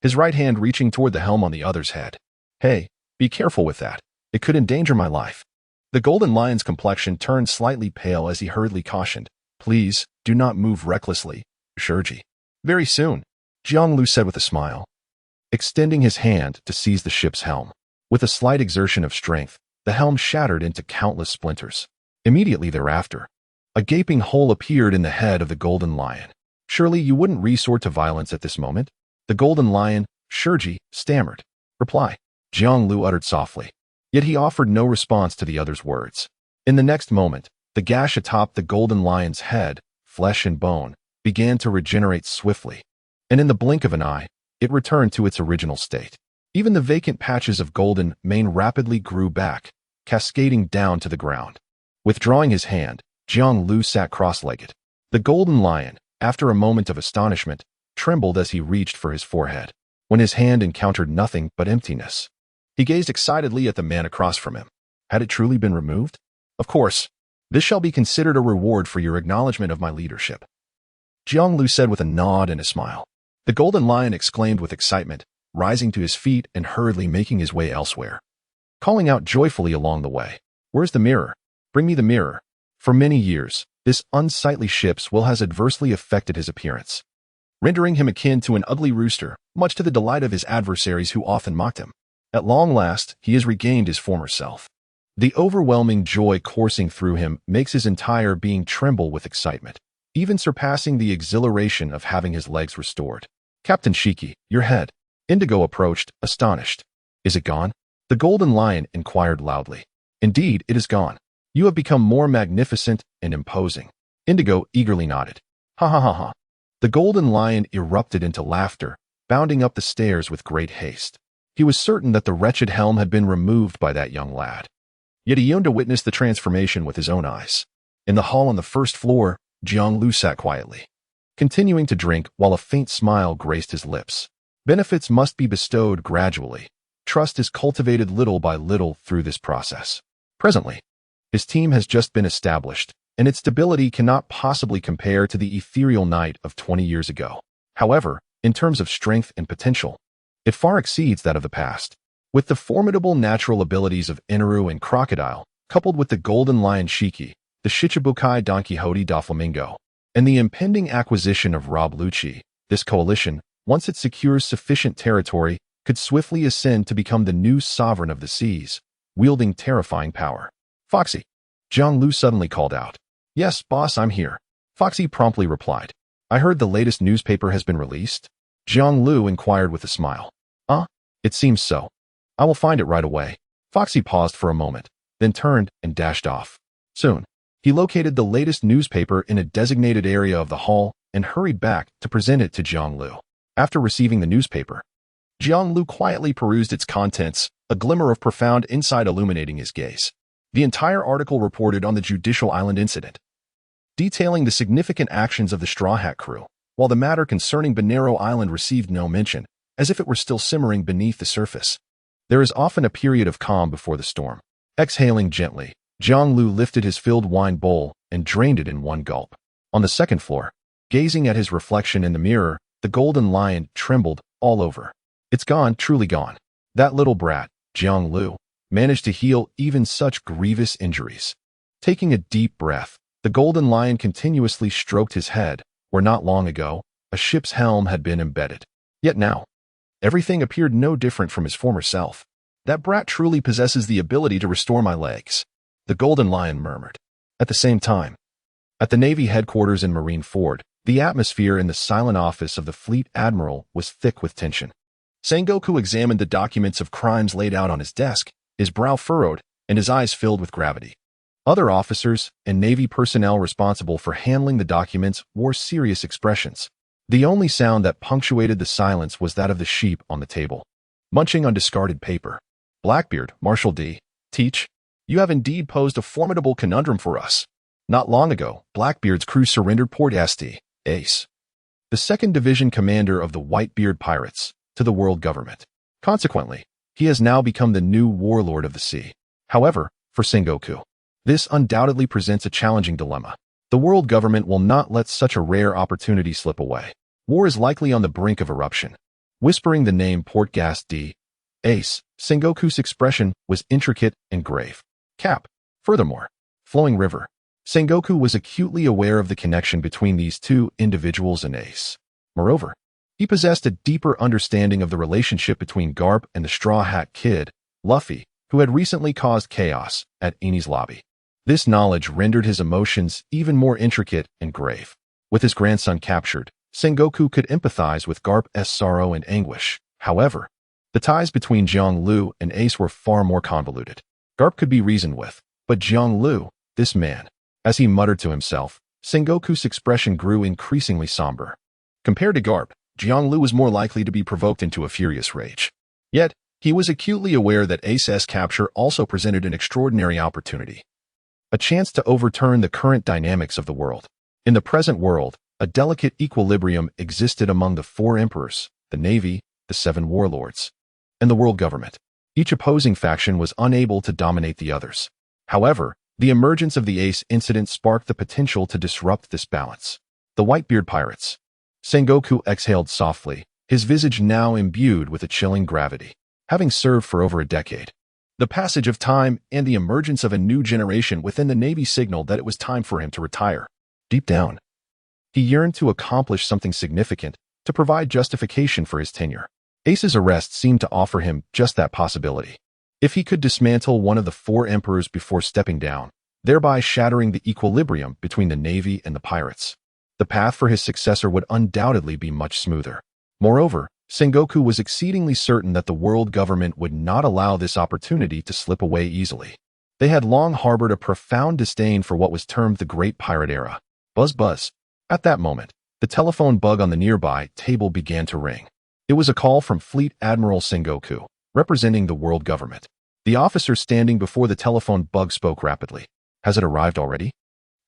his right hand reaching toward the helm on the other's head. Hey, be careful with that. It could endanger my life. The Golden Lion's complexion turned slightly pale as he hurriedly cautioned. Please, do not move recklessly, Shurji. Very soon, Jiang Lu said with a smile, extending his hand to seize the ship's helm. With a slight exertion of strength, the helm shattered into countless splinters. Immediately thereafter, a gaping hole appeared in the head of the Golden Lion. Surely you wouldn't resort to violence at this moment? The Golden Lion, Shurji, stammered. Reply, Jiang Lu uttered softly. Yet he offered no response to the other's words. In the next moment, the gash atop the Golden Lion's head, flesh and bone, began to regenerate swiftly, and in the blink of an eye, it returned to its original state. Even the vacant patches of golden mane rapidly grew back, cascading down to the ground. Withdrawing his hand, Jiang Lu sat cross-legged. The Golden Lion, after a moment of astonishment, trembled as he reached for his forehead, when his hand encountered nothing but emptiness. He gazed excitedly at the man across from him. Had it truly been removed? Of course. This shall be considered a reward for your acknowledgement of my leadership, Jiang Lu said with a nod and a smile. The Golden Lion exclaimed with excitement, rising to his feet and hurriedly making his way elsewhere, calling out joyfully along the way. Where's the mirror? Bring me the mirror. For many years, this unsightly ship's will has adversely affected his appearance, rendering him akin to an ugly rooster, much to the delight of his adversaries who often mocked him. At long last, he has regained his former self. The overwhelming joy coursing through him makes his entire being tremble with excitement, even surpassing the exhilaration of having his legs restored. Captain Shiki, your head. Indigo approached, astonished. Is it gone? The Golden Lion inquired loudly. Indeed, it is gone. You have become more magnificent and imposing. Indigo eagerly nodded. Ha ha ha ha. The Golden Lion erupted into laughter, bounding up the stairs with great haste. He was certain that the wretched helm had been removed by that young lad. Yet he yearned to witness the transformation with his own eyes. In the hall on the first floor, Jiang Lu sat quietly, continuing to drink while a faint smile graced his lips. Benefits must be bestowed gradually. Trust is cultivated little by little through this process. Presently, his team has just been established, and its stability cannot possibly compare to the ethereal night of 20 years ago. However, in terms of strength and potential, it far exceeds that of the past. With the formidable natural abilities of Inaru and Crocodile, coupled with the Golden Lion Shiki, the Shichibukai Don Quixote da Flamingo, and the impending acquisition of Rob Lucci, this coalition, once it secures sufficient territory, could swiftly ascend to become the new sovereign of the seas, wielding terrifying power. Foxy, Jiang Lu suddenly called out. Yes, boss, I'm here. Foxy promptly replied. I heard the latest newspaper has been released? Jiang Lu inquired with a smile. It seems so. I will find it right away. Foxy paused for a moment, then turned and dashed off. Soon, he located the latest newspaper in a designated area of the hall and hurried back to present it to Jiang Lu. After receiving the newspaper, Jiang Lu quietly perused its contents, a glimmer of profound insight illuminating his gaze. The entire article reported on the Judicial Island incident, detailing the significant actions of the Straw Hat crew, while the matter concerning Bonero Island received no mention, as if it were still simmering beneath the surface. There is often a period of calm before the storm. Exhaling gently, Jiang Lu lifted his filled wine bowl and drained it in one gulp. On the second floor, gazing at his reflection in the mirror, the Golden Lion trembled all over. It's gone, truly gone. That little brat, Jiang Lu, managed to heal even such grievous injuries. Taking a deep breath, the golden lion continuously stroked his head, where not long ago, a ship's helm had been embedded. Yet now, everything appeared no different from his former self. That brat truly possesses the ability to restore my legs, the golden lion murmured. At the same time, at the Navy headquarters in Marineford, the atmosphere in the silent office of the Fleet Admiral was thick with tension. Sengoku examined the documents of crimes laid out on his desk, his brow furrowed and his eyes filled with gravity. Other officers and Navy personnel responsible for handling the documents wore serious expressions. The only sound that punctuated the silence was that of the sheep on the table, munching on discarded paper. Blackbeard, Marshal D. Teach, you have indeed posed a formidable conundrum for us. Not long ago, Blackbeard's crew surrendered Port.At, Ace, the 2nd Division commander of the Whitebeard Pirates, to the world government. Consequently, he has now become the new warlord of the sea. However, for Sengoku, this undoubtedly presents a challenging dilemma. The world government will not let such a rare opportunity slip away. War is likely on the brink of eruption. Whispering the name Port.At, Ace, Sengoku's expression was intricate and grave. Cap. Furthermore, flowing river. Sengoku was acutely aware of the connection between these two individuals and Ace. Moreover, he possessed a deeper understanding of the relationship between Garp and the Straw Hat Kid, Luffy, who had recently caused chaos at Eni's lobby. This knowledge rendered his emotions even more intricate and grave. With his grandson captured, Sengoku could empathize with Garp's sorrow and anguish. However, the ties between Jiang Lu and Ace were far more convoluted. Garp could be reasoned with, but Jiang Lu, this man. As he muttered to himself, Sengoku's expression grew increasingly somber. Compared to Garp, Jiang Lu was more likely to be provoked into a furious rage. Yet, he was acutely aware that Ace's capture also presented an extraordinary opportunity. A chance to overturn the current dynamics of the world. In the present world, a delicate equilibrium existed among the 4 emperors, the Navy, the 7 warlords, and the world government. Each opposing faction was unable to dominate the others. However, the emergence of the Ace incident sparked the potential to disrupt this balance. The Whitebeard Pirates. Sengoku exhaled softly, his visage now imbued with a chilling gravity. Having served for over a decade, the passage of time and the emergence of a new generation within the Navy signaled that it was time for him to retire. Deep down, he yearned to accomplish something significant, to provide justification for his tenure. Ace's arrest seemed to offer him just that possibility. If he could dismantle one of the 4 emperors before stepping down, thereby shattering the equilibrium between the Navy and the pirates, the path for his successor would undoubtedly be much smoother. Moreover, Sengoku was exceedingly certain that the world government would not allow this opportunity to slip away easily. They had long harbored a profound disdain for what was termed the Great Pirate Era. Buzz buzz. At that moment, the telephone bug on the nearby table began to ring. It was a call from Fleet Admiral Sengoku, representing the world government. The officer standing before the telephone bug spoke rapidly. Has it arrived already?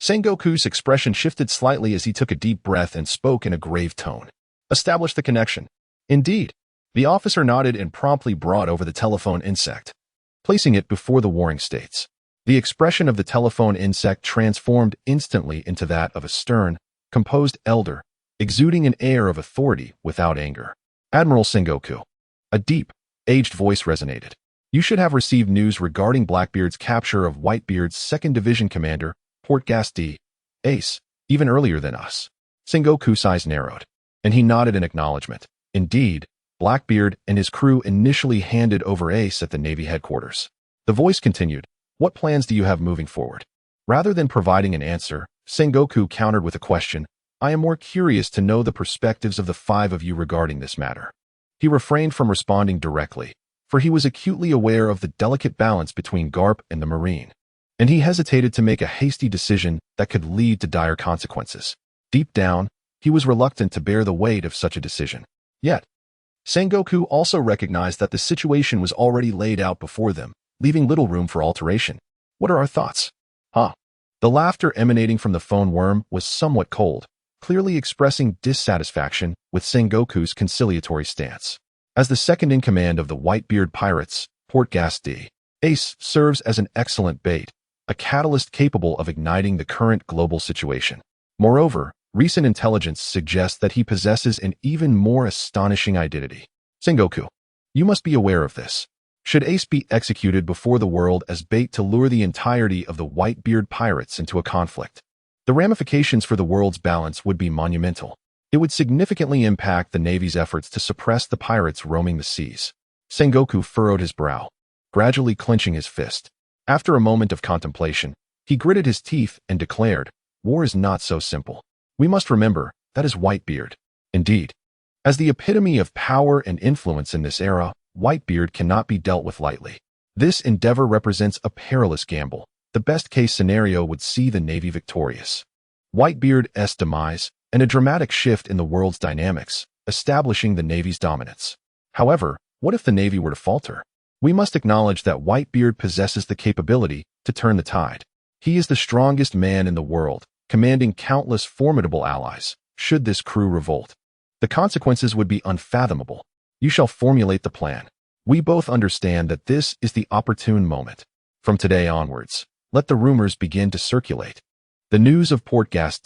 Sengoku's expression shifted slightly as he took a deep breath and spoke in a grave tone. Establish the connection. Indeed. The officer nodded and promptly brought over the telephone insect, placing it before the warring states. The expression of the telephone insect transformed instantly into that of a stern, composed elder, exuding an air of authority without anger. Admiral Sengoku. A deep, aged voice resonated. You should have received news regarding Blackbeard's capture of Whitebeard's 2nd Division commander, Port.At, Ace, even earlier than us. Sengoku's eyes narrowed, and he nodded in acknowledgement. Indeed, Blackbeard and his crew initially handed over Ace at the Navy headquarters. The voice continued, what plans do you have moving forward? Rather than providing an answer, Sengoku countered with a question. I am more curious to know the perspectives of the 5 of you regarding this matter. He refrained from responding directly, for he was acutely aware of the delicate balance between Garp and the Marine, and he hesitated to make a hasty decision that could lead to dire consequences. Deep down, he was reluctant to bear the weight of such a decision. Yet, Sengoku also recognized that the situation was already laid out before them, leaving little room for alteration. What are our thoughts? Huh? The laughter emanating from the phone worm was somewhat cold, clearly expressing dissatisfaction with Sengoku's conciliatory stance. As the 2nd in command of the Whitebeard Pirates, Port.At, Ace serves as an excellent bait, a catalyst capable of igniting the current global situation. Moreover, recent intelligence suggests that he possesses an even more astonishing identity. Sengoku, you must be aware of this. Should Ace be executed before the world as bait to lure the entirety of the Whitebeard pirates into a conflict, the ramifications for the world's balance would be monumental. It would significantly impact the Navy's efforts to suppress the pirates roaming the seas. Sengoku furrowed his brow, gradually clenching his fist. After a moment of contemplation, he gritted his teeth and declared, "War is not so simple. We must remember, that is Whitebeard." Indeed, as the epitome of power and influence in this era, Whitebeard cannot be dealt with lightly. This endeavor represents a perilous gamble. The best-case scenario would see the Navy victorious, Whitebeard's demise, and a dramatic shift in the world's dynamics, establishing the Navy's dominance. However, what if the Navy were to falter? We must acknowledge that Whitebeard possesses the capability to turn the tide. He is the strongest man in the world, commanding countless formidable allies. Should this crew revolt, the consequences would be unfathomable. You shall formulate the plan. We both understand that this is the opportune moment. From today onwards, let the rumors begin to circulate. The news of Port-At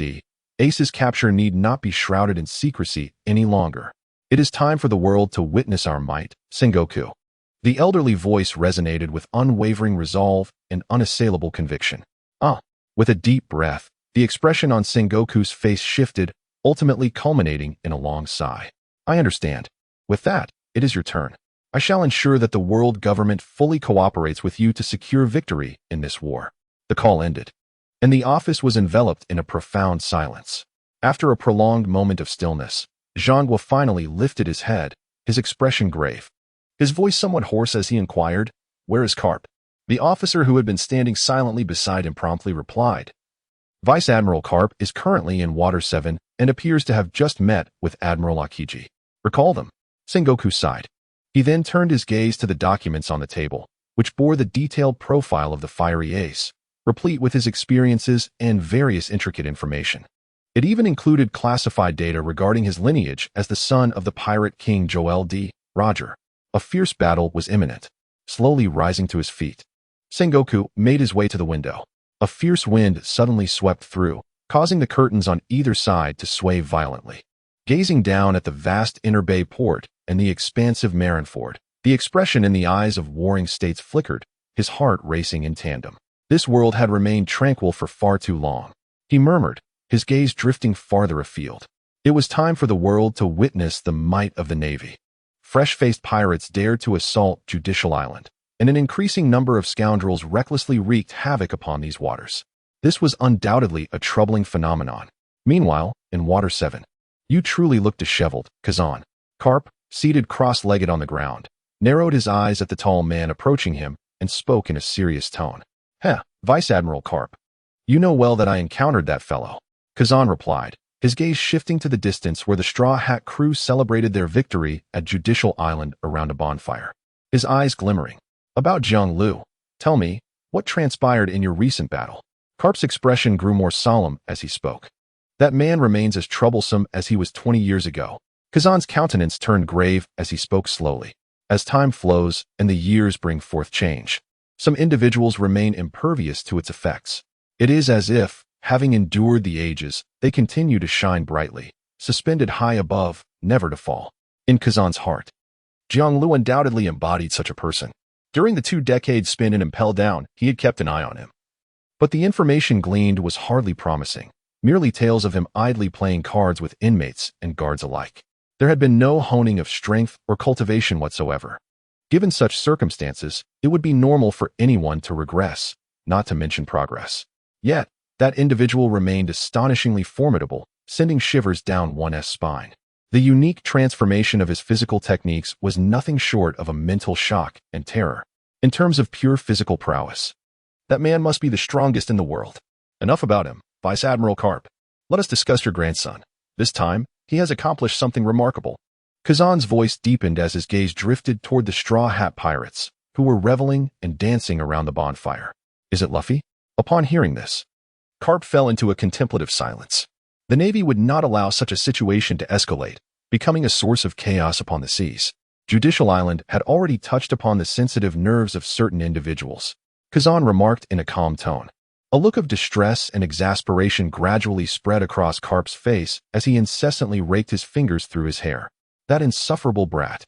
Ace's capture need not be shrouded in secrecy any longer. It is time for the world to witness our might, Sengoku. The elderly voice resonated with unwavering resolve and unassailable conviction. With a deep breath, the expression on Sengoku's face shifted, ultimately culminating in a long sigh. I understand. With that, it is your turn. I shall ensure that the world government fully cooperates with you to secure victory in this war. The call ended, and the office was enveloped in a profound silence. After a prolonged moment of stillness, Zhangguo finally lifted his head, his expression grave. His voice somewhat hoarse as he inquired, "Where is Karp?" The officer who had been standing silently beside him promptly replied, "Vice Admiral Karp is currently in Water 7 and appears to have just met with Admiral Akiji. Recall them." Sengoku sighed. He then turned his gaze to the documents on the table, which bore the detailed profile of the fiery ace, replete with his experiences and various intricate information. It even included classified data regarding his lineage as the son of the pirate king Roger. A fierce battle was imminent. Slowly rising to his feet, Sengoku made his way to the window. A fierce wind suddenly swept through, causing the curtains on either side to sway violently. Gazing down at the vast inner bay port and the expansive Marineford, the expression in the eyes of warring states flickered, his heart racing in tandem. This world had remained tranquil for far too long. He murmured, his gaze drifting farther afield. It was time for the world to witness the might of the Navy. Fresh-faced pirates dared to assault Judicial Island, and an increasing number of scoundrels recklessly wreaked havoc upon these waters. This was undoubtedly a troubling phenomenon. Meanwhile, in Water 7, you truly looked disheveled, Kazan. Karp, seated cross-legged on the ground, narrowed his eyes at the tall man approaching him and spoke in a serious tone. Vice Admiral Karp. You know well that I encountered that fellow. Kazan replied, his gaze shifting to the distance where the Straw Hat crew celebrated their victory at Judicial Island around a bonfire. His eyes glimmering. About Jiang Lu. Tell me, what transpired in your recent battle? Karp's expression grew more solemn as he spoke. That man remains as troublesome as he was 20 years ago. Kazan's countenance turned grave as he spoke slowly. As time flows and the years bring forth change, some individuals remain impervious to its effects. It is as if, having endured the ages, they continue to shine brightly, suspended high above, never to fall. In Kazan's heart, Jiang Lu undoubtedly embodied such a person. During the 2 decades spent in Impel Down, he had kept an eye on him. But the information gleaned was hardly promising, merely tales of him idly playing cards with inmates and guards alike. There had been no honing of strength or cultivation whatsoever. Given such circumstances, it would be normal for anyone to regress, not to mention progress. Yet, that individual remained astonishingly formidable, sending shivers down one's spine. The unique transformation of his physical techniques was nothing short of a mental shock and terror. In terms of pure physical prowess, that man must be the strongest in the world. Enough about him, Vice Admiral Karp. Let us discuss your grandson. This time, he has accomplished something remarkable. Kazan's voice deepened as his gaze drifted toward the Straw Hat pirates, who were reveling and dancing around the bonfire. Is it Luffy? Upon hearing this, Karp fell into a contemplative silence. The Navy would not allow such a situation to escalate, becoming a source of chaos upon the seas. Judicial Island had already touched upon the sensitive nerves of certain individuals. Kazan remarked in a calm tone. A look of distress and exasperation gradually spread across Karp's face as he incessantly raked his fingers through his hair. That insufferable brat.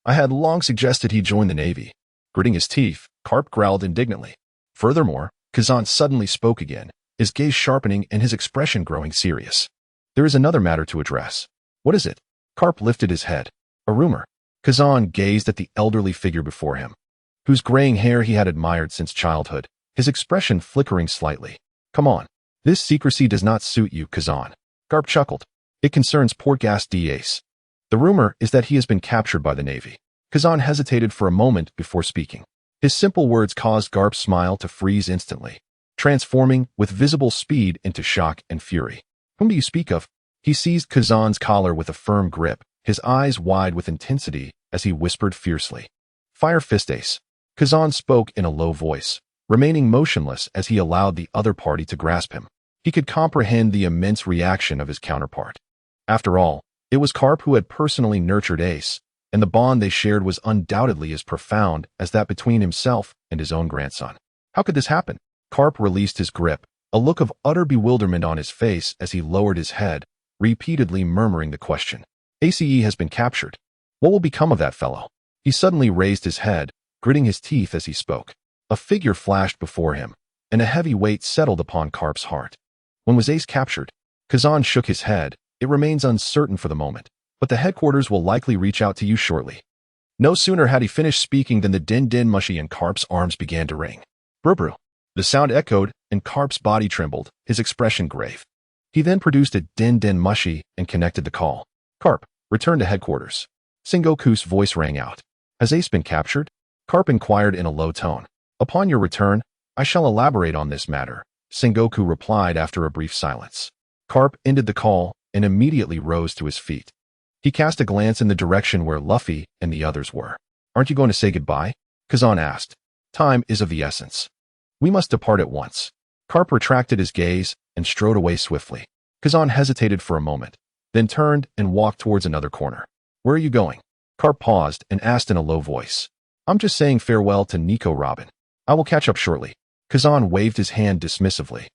I had long suggested he join the Navy. Gritting his teeth, Karp growled indignantly. Furthermore, Kazan suddenly spoke again, his gaze sharpening and his expression growing serious. There is another matter to address. What is it? Karp lifted his head. A rumor. Kazan gazed at the elderly figure before him, whose graying hair he had admired since childhood, his expression flickering slightly. Come on. This secrecy does not suit you, Kazan. Karp chuckled. It concerns Port.At. Ace. The rumor is that he has been captured by the Navy. Kazan hesitated for a moment before speaking. His simple words caused Karp's smile to freeze instantly, transforming with visible speed into shock and fury. Whom do you speak of? He seized Kazan's collar with a firm grip, his eyes wide with intensity as he whispered fiercely. Fire Fist Ace. Kazan spoke in a low voice, remaining motionless as he allowed the other party to grasp him. He could comprehend the immense reaction of his counterpart. After all, it was Karp who had personally nurtured Ace, and the bond they shared was undoubtedly as profound as that between himself and his own grandson. How could this happen? Karp released his grip, a look of utter bewilderment on his face as he lowered his head, repeatedly murmuring the question. ACE has been captured. What will become of that fellow? He suddenly raised his head, gritting his teeth as he spoke. A figure flashed before him, and a heavy weight settled upon Karp's heart. When was Ace captured? Kazan shook his head. It remains uncertain for the moment, but the headquarters will likely reach out to you shortly. No sooner had he finished speaking than the din-din mushy in Karp's arms began to ring. Brr-brr. The sound echoed, and Karp's body trembled, his expression grave. He then produced a din-din mushy and connected the call. Karp, return to headquarters. Sengoku's voice rang out. Has Ace been captured? Karp inquired in a low tone. Upon your return, I shall elaborate on this matter, Sengoku replied after a brief silence. Karp ended the call and immediately rose to his feet. He cast a glance in the direction where Luffy and the others were. Aren't you going to say goodbye? Kazan asked. Time is of the essence. We must depart at once. Karp retracted his gaze and strode away swiftly. Kazan hesitated for a moment, then turned and walked towards another corner. Where are you going? Karp paused and asked in a low voice. I'm just saying farewell to Nico Robin. I will catch up shortly. Kazan waved his hand dismissively.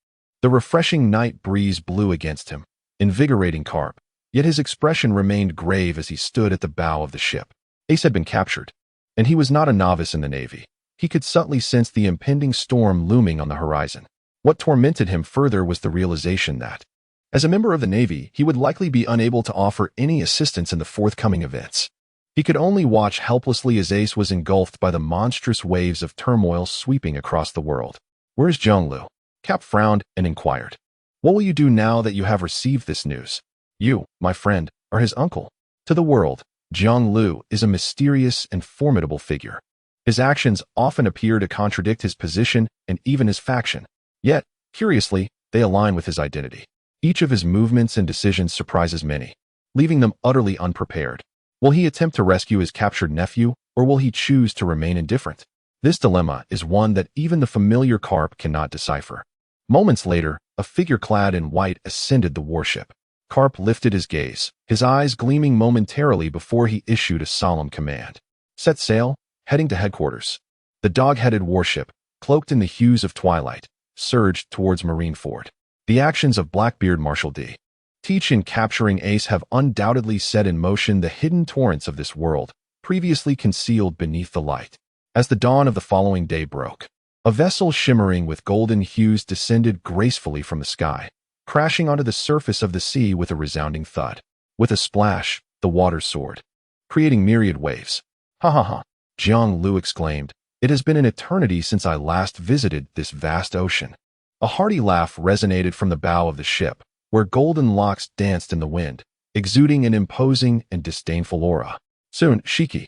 The refreshing night breeze blew against him, invigorating Karp, yet his expression remained grave as he stood at the bow of the ship. Ace had been captured, and he was not a novice in the Navy. He could subtly sense the impending storm looming on the horizon. What tormented him further was the realization that, as a member of the Navy, he would likely be unable to offer any assistance in the forthcoming events. He could only watch helplessly as Ace was engulfed by the monstrous waves of turmoil sweeping across the world. Where's Zhonglu? Cap frowned and inquired. What will you do now that you have received this news? You, my friend, are his uncle. To the world, Zhonglu is a mysterious and formidable figure. His actions often appear to contradict his position and even his faction. Yet, curiously, they align with his identity. Each of his movements and decisions surprises many, leaving them utterly unprepared. Will he attempt to rescue his captured nephew, or will he choose to remain indifferent? This dilemma is one that even the familiar Karp cannot decipher. Moments later, a figure clad in white ascended the warship. Karp lifted his gaze, his eyes gleaming momentarily before he issued a solemn command. Set sail, heading to headquarters. The dog-headed warship, cloaked in the hues of twilight, surged towards Marineford. The actions of Blackbeard Marshal D. Teach in capturing Ace have undoubtedly set in motion the hidden torrents of this world, previously concealed beneath the light. As the dawn of the following day broke, a vessel shimmering with golden hues descended gracefully from the sky, crashing onto the surface of the sea with a resounding thud. With a splash, the water soared, creating myriad waves. Ha ha ha, Jiang Lu exclaimed. It has been an eternity since I last visited this vast ocean. A hearty laugh resonated from the bow of the ship, where golden locks danced in the wind, exuding an imposing and disdainful aura. Soon, Shiki,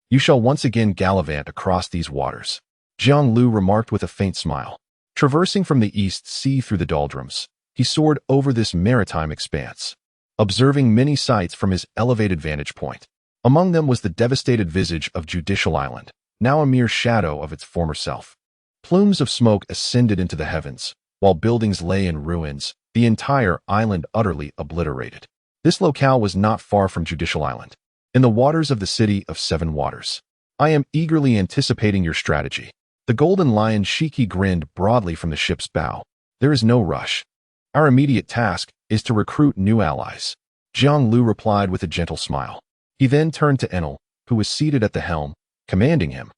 you shall once again gallivant across these waters, Jiang Lu remarked with a faint smile. Traversing from the east sea through the doldrums, he soared over this maritime expanse, observing many sights from his elevated vantage point. Among them was the devastated visage of Judicial Island, now a mere shadow of its former self. Plumes of smoke ascended into the heavens, while buildings lay in ruins, the entire island utterly obliterated. This locale was not far from Judicial Island, in the waters of the city of Seven Waters. I am eagerly anticipating your strategy. The golden lion Shiki grinned broadly from the ship's bow. There is no rush. Our immediate task is to recruit new allies, Jiang Lu replied with a gentle smile. He then turned to Enel, who was seated at the helm, commanding him.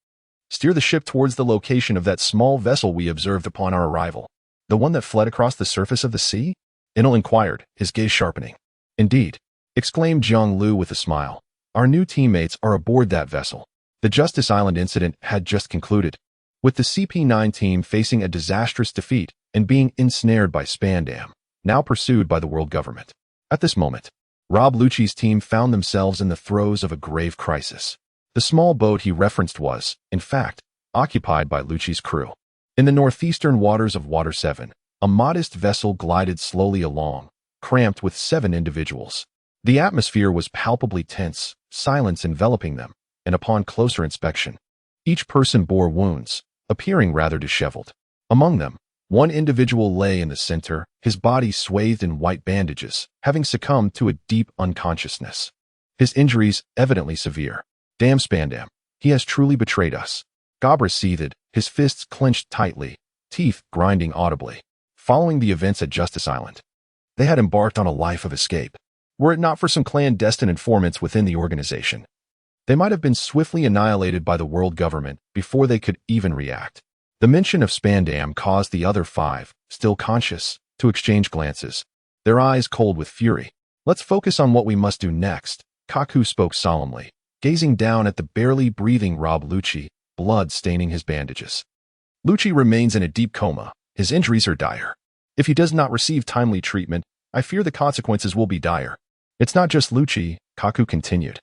"Steer the ship towards the location of that small vessel we observed upon our arrival. The one that fled across the surface of the sea?" Enel inquired, his gaze sharpening. "Indeed," exclaimed Jiang Lu with a smile. "Our new teammates are aboard that vessel." The Justice Island incident had just concluded, with the CP9 team facing a disastrous defeat and being ensnared by Spandam, now pursued by the world government. At this moment, Rob Lucci's team found themselves in the throes of a grave crisis. The small boat he referenced was, in fact, occupied by Lucci's crew. In the northeastern waters of Water 7, a modest vessel glided slowly along, cramped with 7 individuals. The atmosphere was palpably tense, silence enveloping them, and upon closer inspection, each person bore wounds, appearing rather disheveled. Among them, one individual lay in the center, his body swathed in white bandages, having succumbed to a deep unconsciousness. His injuries evidently severe. "Damn Spandam, he has truly betrayed us." Gabra seethed, his fists clenched tightly, teeth grinding audibly. Following the events at Justice Island, they had embarked on a life of escape. Were it not for some clandestine informants within the organization, they might have been swiftly annihilated by the world government before they could even react. The mention of Spandam caused the other 5, still conscious, to exchange glances, their eyes cold with fury. "Let's focus on what we must do next," Kaku spoke solemnly, gazing down at the barely breathing Rob Lucci, blood staining his bandages. "Lucci remains in a deep coma. His injuries are dire. If he does not receive timely treatment, I fear the consequences will be dire. It's not just Lucci," Kaku continued.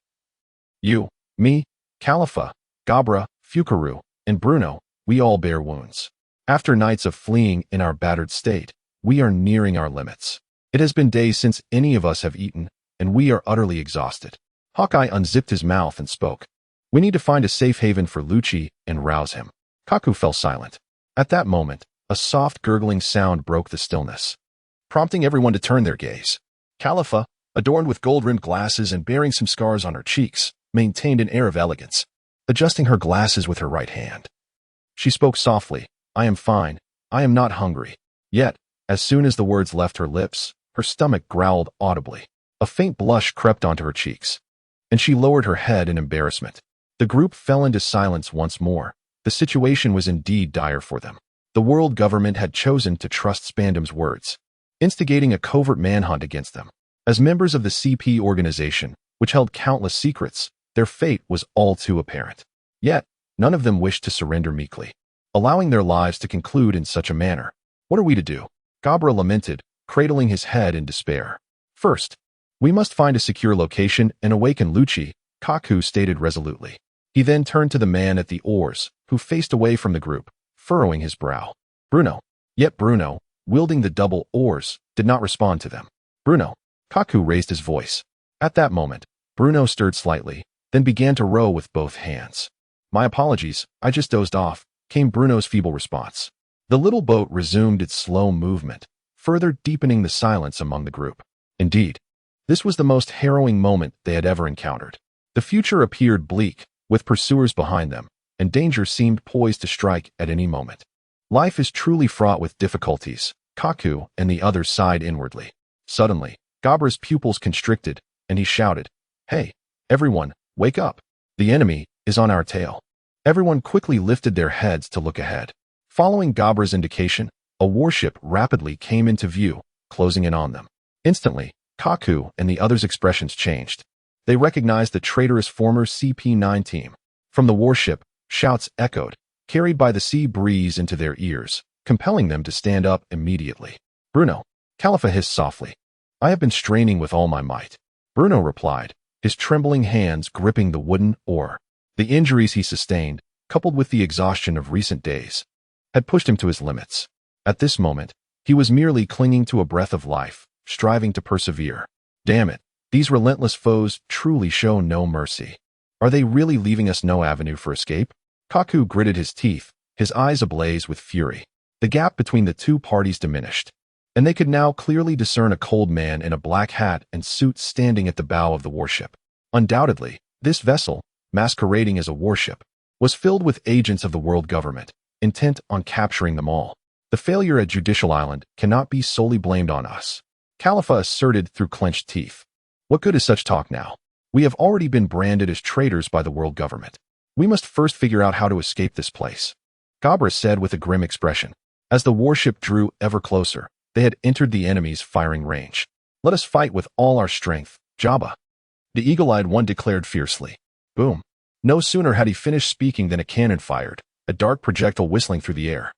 "You, me, Khalifa, Gabra, Fukaru, and Bruno, we all bear wounds. After nights of fleeing in our battered state, we are nearing our limits. It has been days since any of us have eaten, and we are utterly exhausted." Hawkeye unzipped his mouth and spoke. "We need to find a safe haven for Lucci and rouse him." Kaku fell silent. At that moment, a soft gurgling sound broke the stillness, prompting everyone to turn their gaze. Khalifa, adorned with gold-rimmed glasses and bearing some scars on her cheeks, maintained an air of elegance, adjusting her glasses with her right hand. She spoke softly, "I am fine. I am not hungry." Yet, as soon as the words left her lips, her stomach growled audibly. A faint blush crept onto her cheeks, and she lowered her head in embarrassment. The group fell into silence once more. The situation was indeed dire for them. The world government had chosen to trust Spandam's words, instigating a covert manhunt against them. As members of the CP organization, which held countless secrets, their fate was all too apparent. Yet, none of them wished to surrender meekly, allowing their lives to conclude in such a manner. "What are we to do?" Gabra lamented, cradling his head in despair. "First, we must find a secure location and awaken Lucci," Kaku stated resolutely. He then turned to the man at the oars, who faced away from the group, furrowing his brow. Yet Bruno, wielding the double oars, did not respond to them. "Bruno." Kaku raised his voice. At that moment, Bruno stirred slightly, then began to row with both hands. "My apologies, I just dozed off," came Bruno's feeble response. The little boat resumed its slow movement, further deepening the silence among the group. Indeed, this was the most harrowing moment they had ever encountered. The future appeared bleak, with pursuers behind them, and danger seemed poised to strike at any moment. Life is truly fraught with difficulties, Kaku and the others sighed inwardly. Suddenly, Gabra's pupils constricted, and he shouted, "Hey, everyone, wake up! The enemy is on our tail." Everyone quickly lifted their heads to look ahead. Following Gabra's indication, a warship rapidly came into view, closing in on them. Instantly, Kaku and the others' expressions changed. They recognized the traitorous former CP9 team. From the warship, shouts echoed, carried by the sea breeze into their ears, compelling them to stand up immediately. "Bruno," Khalifa hissed softly. "I have been straining with all my might." Bruno replied, his trembling hands gripping the wooden oar. The injuries he sustained, coupled with the exhaustion of recent days, had pushed him to his limits. At this moment, he was merely clinging to a breath of life, striving to persevere. Damn it, these relentless foes truly show no mercy. Are they really leaving us no avenue for escape? Kaku gritted his teeth, his eyes ablaze with fury. The gap between the two parties diminished, and they could now clearly discern a cold man in a black hat and suit standing at the bow of the warship. Undoubtedly, this vessel, masquerading as a warship, was filled with agents of the world government, intent on capturing them all. The failure at Judicial Island cannot be solely blamed on us, Khalifa asserted through clenched teeth. What good is such talk now? We have already been branded as traitors by the world government. We must first figure out how to escape this place, Gabra said with a grim expression. As the warship drew ever closer, they had entered the enemy's firing range. Let us fight with all our strength, Jabba, the eagle-eyed one declared fiercely. Boom. No sooner had he finished speaking than a cannon fired, a dark projectile whistling through the air,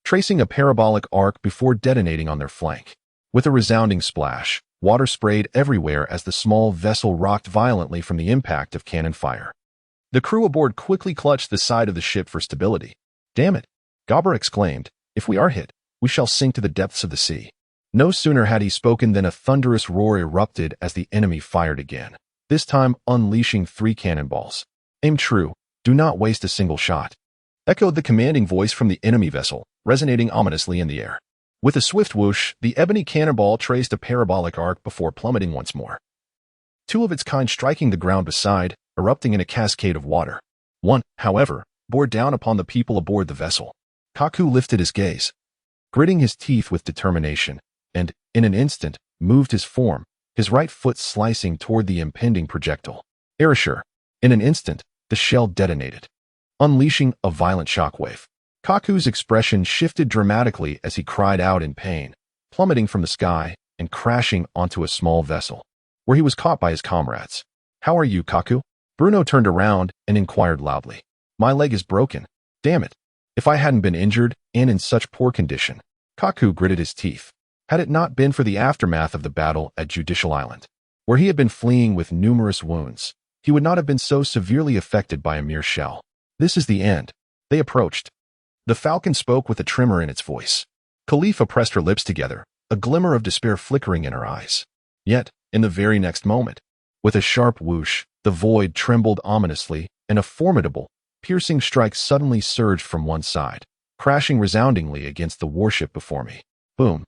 tracing a parabolic arc before detonating on their flank. With a resounding splash, water sprayed everywhere as the small vessel rocked violently from the impact of cannon fire. The crew aboard quickly clutched the side of the ship for stability. Damn it, Gabra exclaimed. If we are hit, we shall sink to the depths of the sea. No sooner had he spoken than a thunderous roar erupted as the enemy fired again, this time unleashing 3 cannonballs. Aim true, do not waste a single shot, echoed the commanding voice from the enemy vessel, resonating ominously in the air. With a swift whoosh, the ebony cannonball traced a parabolic arc before plummeting once more, 2 of its kind striking the ground beside, erupting in a cascade of water. One, however, bore down upon the people aboard the vessel. Kaku lifted his gaze, gritting his teeth with determination, and, in an instant, moved his form, his right foot slicing toward the impending projectile. Erasure. In an instant, the shell detonated, unleashing a violent shockwave. Kaku's expression shifted dramatically as he cried out in pain, plummeting from the sky and crashing onto a small vessel, where he was caught by his comrades. How are you, Kaku? Bruno turned around and inquired loudly. My leg is broken. Damn it. If I hadn't been injured and in such poor condition. Kaku gritted his teeth. Had it not been for the aftermath of the battle at Judicial Island, where he had been fleeing with numerous wounds, he would not have been so severely affected by a mere shell. This is the end. They approached. The Falcon spoke with a tremor in its voice. Khalifa pressed her lips together, a glimmer of despair flickering in her eyes. Yet, in the very next moment, with a sharp whoosh, the void trembled ominously, and a formidable, piercing strike suddenly surged from one side, crashing resoundingly against the warship before me. Boom.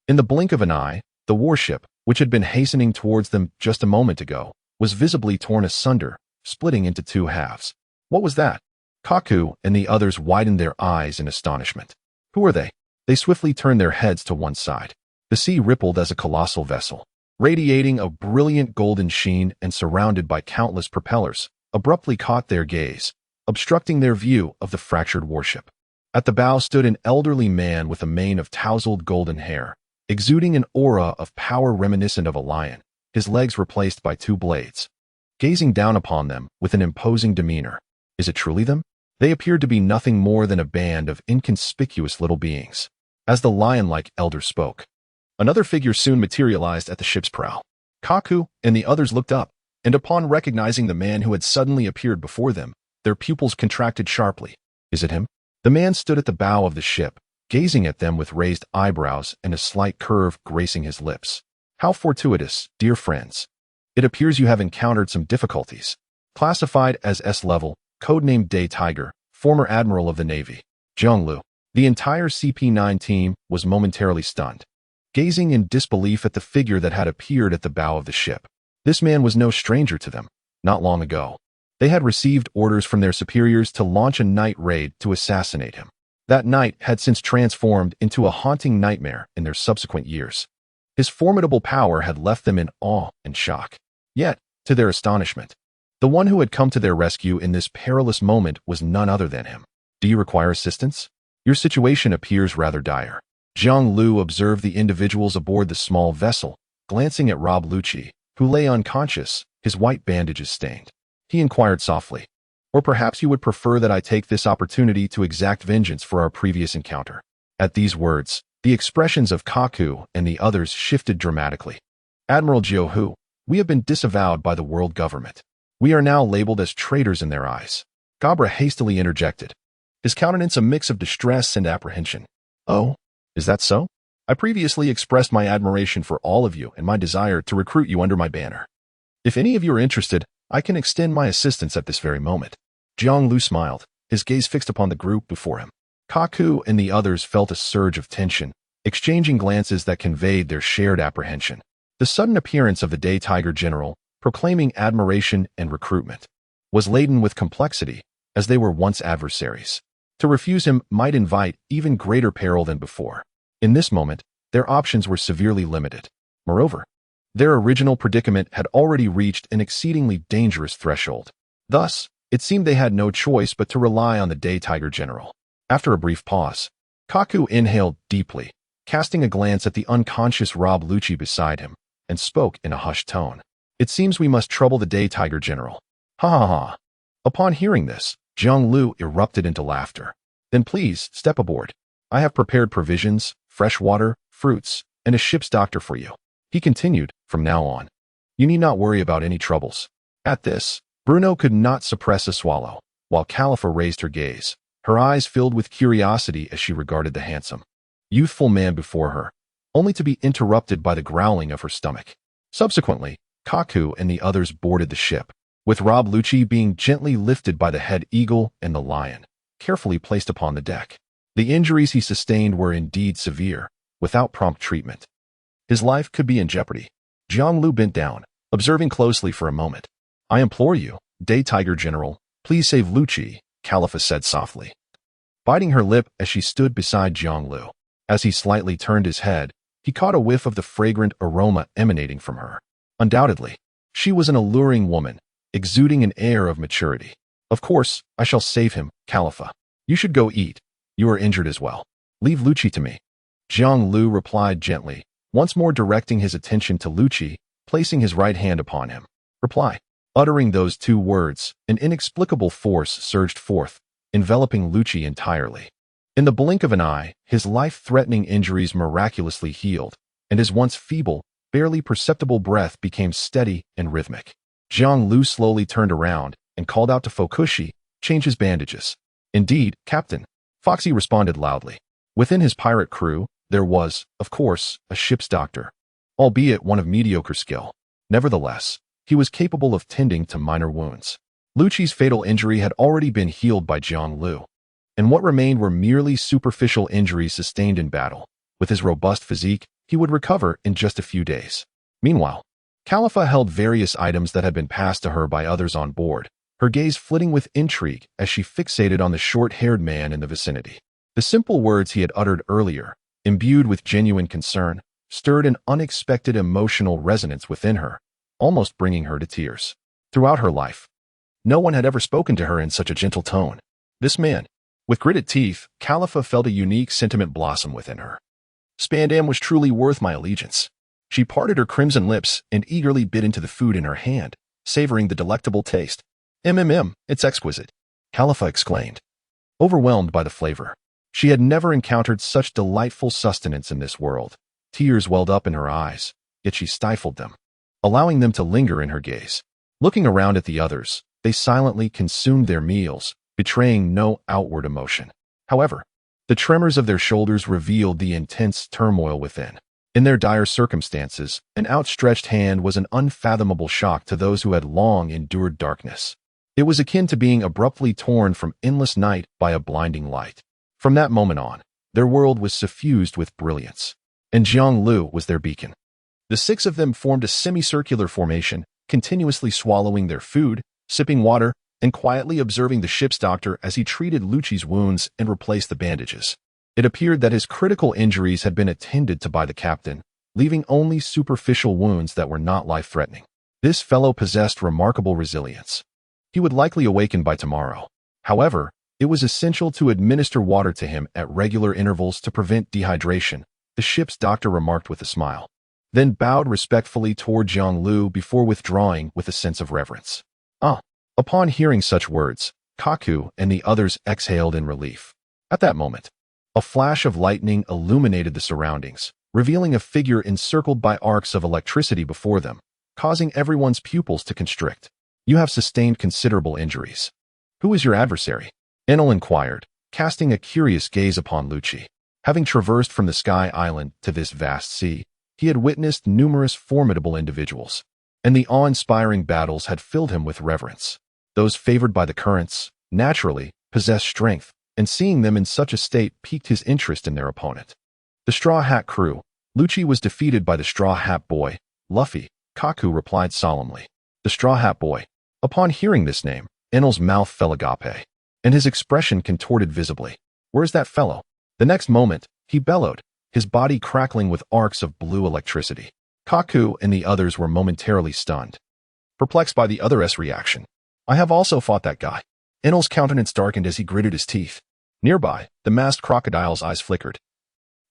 In the blink of an eye, the warship, which had been hastening towards them just a moment ago, was visibly torn asunder, splitting into 2 halves. What was that? Kaku and the others widened their eyes in astonishment. Who are they? They swiftly turned their heads to one side. The sea rippled as a colossal vessel, radiating a brilliant golden sheen and surrounded by countless propellers, abruptly caught their gaze, obstructing their view of the fractured warship. At the bow stood an elderly man with a mane of tousled golden hair, exuding an aura of power reminiscent of a lion, his legs replaced by 2 blades. Gazing down upon them with an imposing demeanor. Is it truly them? They appeared to be nothing more than a band of inconspicuous little beings. As the lion-like elder spoke, another figure soon materialized at the ship's prow. Kaku and the others looked up, and upon recognizing the man who had suddenly appeared before them, their pupils contracted sharply. Is it him? The man stood at the bow of the ship, gazing at them with raised eyebrows and a slight curve gracing his lips. How fortuitous, dear friends. It appears you have encountered some difficulties. Classified as S-level, codenamed Day Tiger, former Admiral of the Navy, Zhonglu. The entire CP-9 team was momentarily stunned, gazing in disbelief at the figure that had appeared at the bow of the ship. This man was no stranger to them. Not long ago, they had received orders from their superiors to launch a night raid to assassinate him. That night had since transformed into a haunting nightmare in their subsequent years. His formidable power had left them in awe and shock. Yet, to their astonishment, the one who had come to their rescue in this perilous moment was none other than him. Do you require assistance? Your situation appears rather dire. Zhang Lu observed the individuals aboard the small vessel, glancing at Rob Lucci, who lay unconscious, his white bandages stained. He inquired softly, or perhaps you would prefer that I take this opportunity to exact vengeance for our previous encounter. At these words, the expressions of Kaku and the others shifted dramatically. Admiral Jiuhu, we have been disavowed by the world government. We are now labeled as traitors in their eyes. Gabra hastily interjected, his countenance a mix of distress and apprehension. Oh, is that so? I previously expressed my admiration for all of you and my desire to recruit you under my banner. If any of you are interested, I can extend my assistance at this very moment. Jiang Lu smiled, his gaze fixed upon the group before him. Kaku and the others felt a surge of tension, exchanging glances that conveyed their shared apprehension. The sudden appearance of the Day Tiger General, proclaiming admiration and recruitment, was laden with complexity, as they were once adversaries. To refuse him might invite even greater peril than before. In this moment, their options were severely limited. Moreover, Their original predicament had already reached an exceedingly dangerous threshold. Thus, it seemed they had no choice but to rely on the Day Tiger General. After a brief pause, Kaku inhaled deeply, casting a glance at the unconscious Rob Lucci beside him, and spoke in a hushed tone. It seems we must trouble the Day Tiger General. Ha ha ha. Upon hearing this, Jiang Lu erupted into laughter. Then please, step aboard. I have prepared provisions, fresh water, fruits, and a ship's doctor for you. He continued, from now on, you need not worry about any troubles. At this, Bruno could not suppress a swallow, while Califa raised her gaze, her eyes filled with curiosity as she regarded the handsome, youthful man before her, only to be interrupted by the growling of her stomach. Subsequently, Kaku and the others boarded the ship, with Rob Lucci being gently lifted by the head eagle and the lion, carefully placed upon the deck. The injuries he sustained were indeed severe, without prompt treatment. His life could be in jeopardy. Jiang Lu bent down, observing closely for a moment. I implore you, Day Tiger General, please save Lucci, Califa said softly, biting her lip as she stood beside Jiang Lu. As he slightly turned his head, he caught a whiff of the fragrant aroma emanating from her. Undoubtedly, she was an alluring woman, exuding an air of maturity. Of course, I shall save him, Califa. You should go eat. You are injured as well. Leave Lucci to me. Jiang Lu replied gently, once more directing his attention to Lucci, placing his right hand upon him. Reply. Uttering those two words, an inexplicable force surged forth, enveloping Lucci entirely. In the blink of an eye, his life-threatening injuries miraculously healed, and his once feeble, barely perceptible breath became steady and rhythmic. Jiang Lu slowly turned around and called out to Fokushi, change his bandages. Indeed, Captain, Foxy responded loudly. Within his pirate crew, there was, of course, a ship's doctor, albeit one of mediocre skill. Nevertheless, he was capable of tending to minor wounds. Lucci's fatal injury had already been healed by Jiang Lu, and what remained were merely superficial injuries sustained in battle. With his robust physique, he would recover in just a few days. Meanwhile, Califa held various items that had been passed to her by others on board, her gaze flitting with intrigue as she fixated on the short-haired man in the vicinity. The simple words he had uttered earlier, imbued with genuine concern, stirred an unexpected emotional resonance within her, almost bringing her to tears. Throughout her life, no one had ever spoken to her in such a gentle tone. This man, with gritted teeth, Califa felt a unique sentiment blossom within her. Spandam was truly worth my allegiance. She parted her crimson lips and eagerly bit into the food in her hand, savoring the delectable taste. It's exquisite, Califa exclaimed, overwhelmed by the flavor. She had never encountered such delightful sustenance in this world. Tears welled up in her eyes, yet she stifled them, allowing them to linger in her gaze. Looking around at the others, they silently consumed their meals, betraying no outward emotion. However, the tremors of their shoulders revealed the intense turmoil within. In their dire circumstances, an outstretched hand was an unfathomable shock to those who had long endured darkness. It was akin to being abruptly torn from endless night by a blinding light. From that moment on, their world was suffused with brilliance, and Jiang Lu was their beacon. The six of them formed a semicircular formation, continuously swallowing their food, sipping water, and quietly observing the ship's doctor as he treated Lucci's wounds and replaced the bandages. It appeared that his critical injuries had been attended to by the captain, leaving only superficial wounds that were not life-threatening. This fellow possessed remarkable resilience. He would likely awaken by tomorrow. However, it was essential to administer water to him at regular intervals to prevent dehydration, the ship's doctor remarked with a smile, then bowed respectfully toward Jiang Lu before withdrawing with a sense of reverence. Upon hearing such words, Kaku and the others exhaled in relief. At that moment, a flash of lightning illuminated the surroundings, revealing a figure encircled by arcs of electricity before them, causing everyone's pupils to constrict. You have sustained considerable injuries. Who is your adversary? Enel inquired, casting a curious gaze upon Lucci. Having traversed from the Sky Island to this vast sea, he had witnessed numerous formidable individuals, and the awe-inspiring battles had filled him with reverence. Those favored by the currents, naturally, possessed strength, and seeing them in such a state piqued his interest in their opponent. The Straw Hat crew. Lucci was defeated by the Straw Hat Boy, Luffy, Kaku replied solemnly. The Straw Hat Boy. Upon hearing this name, Enel's mouth fell agape, and his expression contorted visibly. Where's that fellow? The next moment, he bellowed, his body crackling with arcs of blue electricity. Kaku and the others were momentarily stunned, perplexed by the other's reaction. I have also fought that guy. Annals' countenance darkened as he gritted his teeth. Nearby, the masked crocodile's eyes flickered,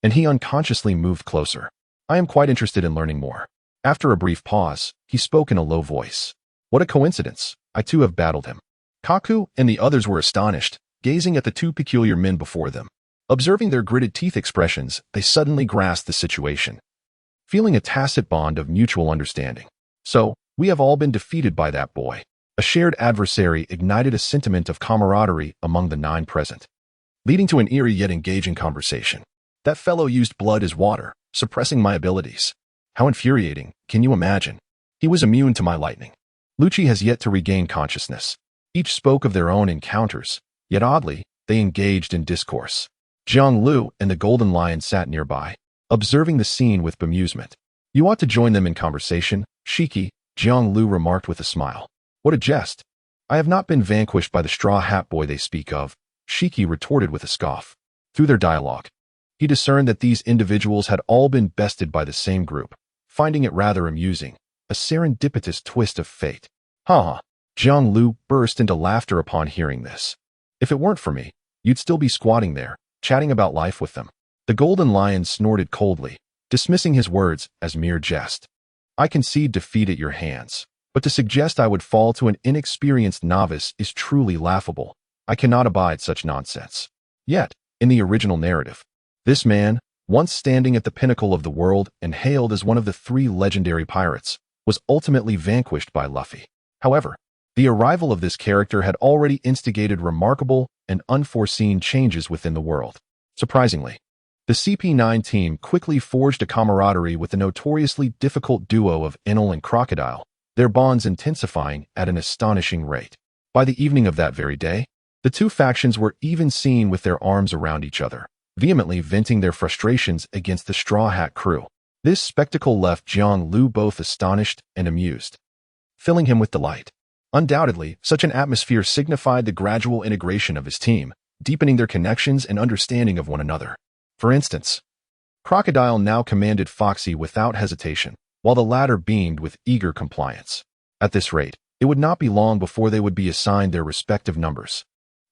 and he unconsciously moved closer. I am quite interested in learning more. After a brief pause, he spoke in a low voice. What a coincidence. I too have battled him. Kaku and the others were astonished, gazing at the two peculiar men before them. Observing their gritted teeth expressions, they suddenly grasped the situation, feeling a tacit bond of mutual understanding. So, we have all been defeated by that boy. A shared adversary ignited a sentiment of camaraderie among the 9 present, leading to an eerie yet engaging conversation. That fellow used blood as water, suppressing my abilities. How infuriating, can you imagine? He was immune to my lightning. Lucci has yet to regain consciousness. Each spoke of their own encounters, yet oddly, they engaged in discourse. Jiang Lu and the Golden Lion sat nearby, observing the scene with bemusement. You ought to join them in conversation, Shiki, Jiang Lu remarked with a smile. What a jest. I have not been vanquished by the straw hat boy they speak of, Shiki retorted with a scoff. Through their dialogue, he discerned that these individuals had all been bested by the same group, finding it rather amusing, a serendipitous twist of fate. Ha! Jiang Lu burst into laughter upon hearing this. If it weren't for me, you'd still be squatting there, chatting about life with them. The Golden Lion snorted coldly, dismissing his words as mere jest. I concede defeat at your hands, but to suggest I would fall to an inexperienced novice is truly laughable. I cannot abide such nonsense. Yet, in the original narrative, this man, once standing at the pinnacle of the world and hailed as one of the 3 legendary pirates, was ultimately vanquished by Luffy. However, the arrival of this character had already instigated remarkable and unforeseen changes within the world. Surprisingly, the CP9 team quickly forged a camaraderie with the notoriously difficult duo of Entail and Crocodile, their bonds intensifying at an astonishing rate. By the evening of that very day, the 2 factions were even seen with their arms around each other, vehemently venting their frustrations against the Straw Hat crew. This spectacle left Jiang Lu both astonished and amused, filling him with delight. Undoubtedly, such an atmosphere signified the gradual integration of his team, deepening their connections and understanding of one another. For instance, Crocodile now commanded Foxy without hesitation, while the latter beamed with eager compliance. At this rate, it would not be long before they would be assigned their respective numbers.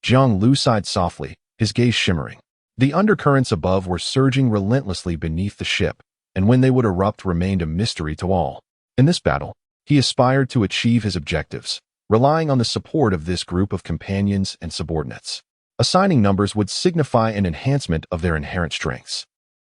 Jiang Lu sighed softly, his gaze shimmering. The undercurrents above were surging relentlessly beneath the ship, and when they would erupt remained a mystery to all. In this battle, he aspired to achieve his objectives, relying on the support of this group of companions and subordinates. Assigning numbers would signify an enhancement of their inherent strengths.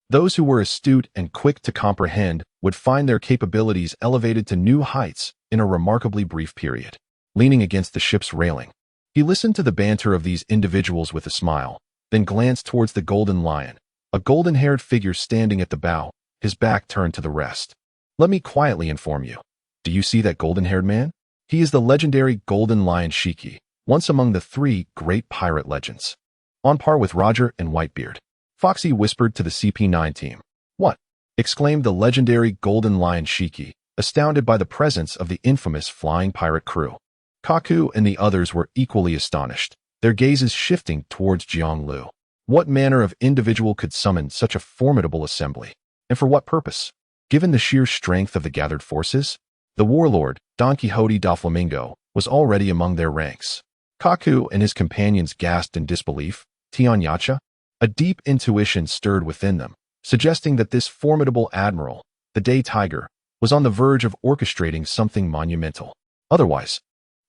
Those who were astute and quick to comprehend would find their capabilities elevated to new heights in a remarkably brief period. Leaning against the ship's railing, he listened to the banter of these individuals with a smile, then glanced towards the Golden Lion, a golden-haired figure standing at the bow, his back turned to the rest. Let me quietly inform you. Do you see that golden-haired man? He is the legendary Golden Lion Shiki, once among the 3 great pirate legends, on par with Roger and Whitebeard. Foxy whispered to the CP9 team. What? Exclaimed the legendary Golden Lion Shiki, astounded by the presence of the infamous flying pirate crew. Kaku and the others were equally astonished, their gazes shifting towards Jiang Lu. What manner of individual could summon such a formidable assembly? And for what purpose? Given the sheer strength of the gathered forces, the warlord, Don Quixote da Flamingo, was already among their ranks. Kaku and his companions gasped in disbelief. Tian Yacha? A deep intuition stirred within them, suggesting that this formidable admiral, the Day Tiger, was on the verge of orchestrating something monumental. Otherwise,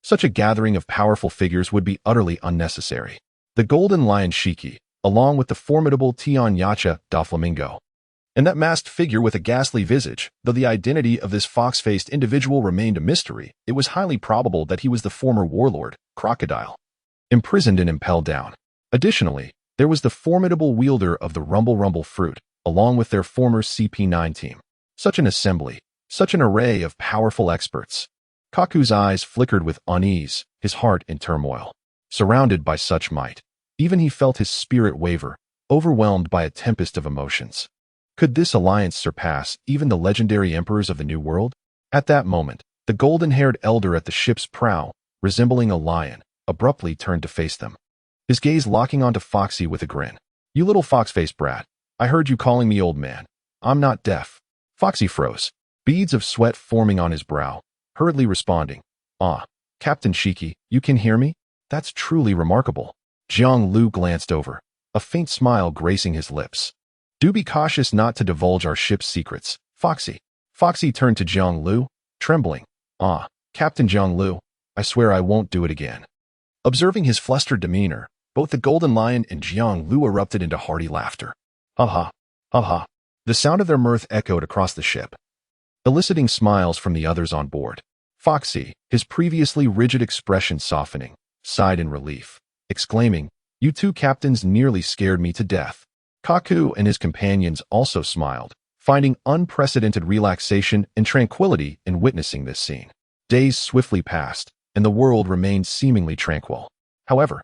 such a gathering of powerful figures would be utterly unnecessary. The Golden Lion Shiki, along with the formidable Tian Yacha da Flamingo, and that masked figure with a ghastly visage, though the identity of this fox-faced individual remained a mystery, it was highly probable that he was the former warlord, Crocodile, imprisoned and impelled down. Additionally, there was the formidable wielder of the Rumble fruit, along with their former CP9 team. Such an assembly, such an array of powerful experts. Kaku's eyes flickered with unease, his heart in turmoil. Surrounded by such might, even he felt his spirit waver, overwhelmed by a tempest of emotions. Could this alliance surpass even the legendary emperors of the New World? At that moment, the golden-haired elder at the ship's prow, resembling a lion, abruptly turned to face them, his gaze locking onto Foxy with a grin. You little fox-faced brat, I heard you calling me old man. I'm not deaf. Foxy froze, beads of sweat forming on his brow, hurriedly responding, "Ah, Captain Shiki, you can hear me? That's truly remarkable." Jiang Lu glanced over, a faint smile gracing his lips. "Do be cautious not to divulge our ship's secrets, Foxy." Foxy turned to Jiang Lu, trembling. "Ah, Captain Jiang Lu, I swear I won't do it again." Observing his flustered demeanor, both the Golden Lion and Jiang Lu erupted into hearty laughter. Ha ha, ha ha. The sound of their mirth echoed across the ship, eliciting smiles from the others on board. Foxy, his previously rigid expression softening, sighed in relief, exclaiming, "You two captains nearly scared me to death." Kaku and his companions also smiled, finding unprecedented relaxation and tranquility in witnessing this scene. Days swiftly passed, and the world remained seemingly tranquil. However,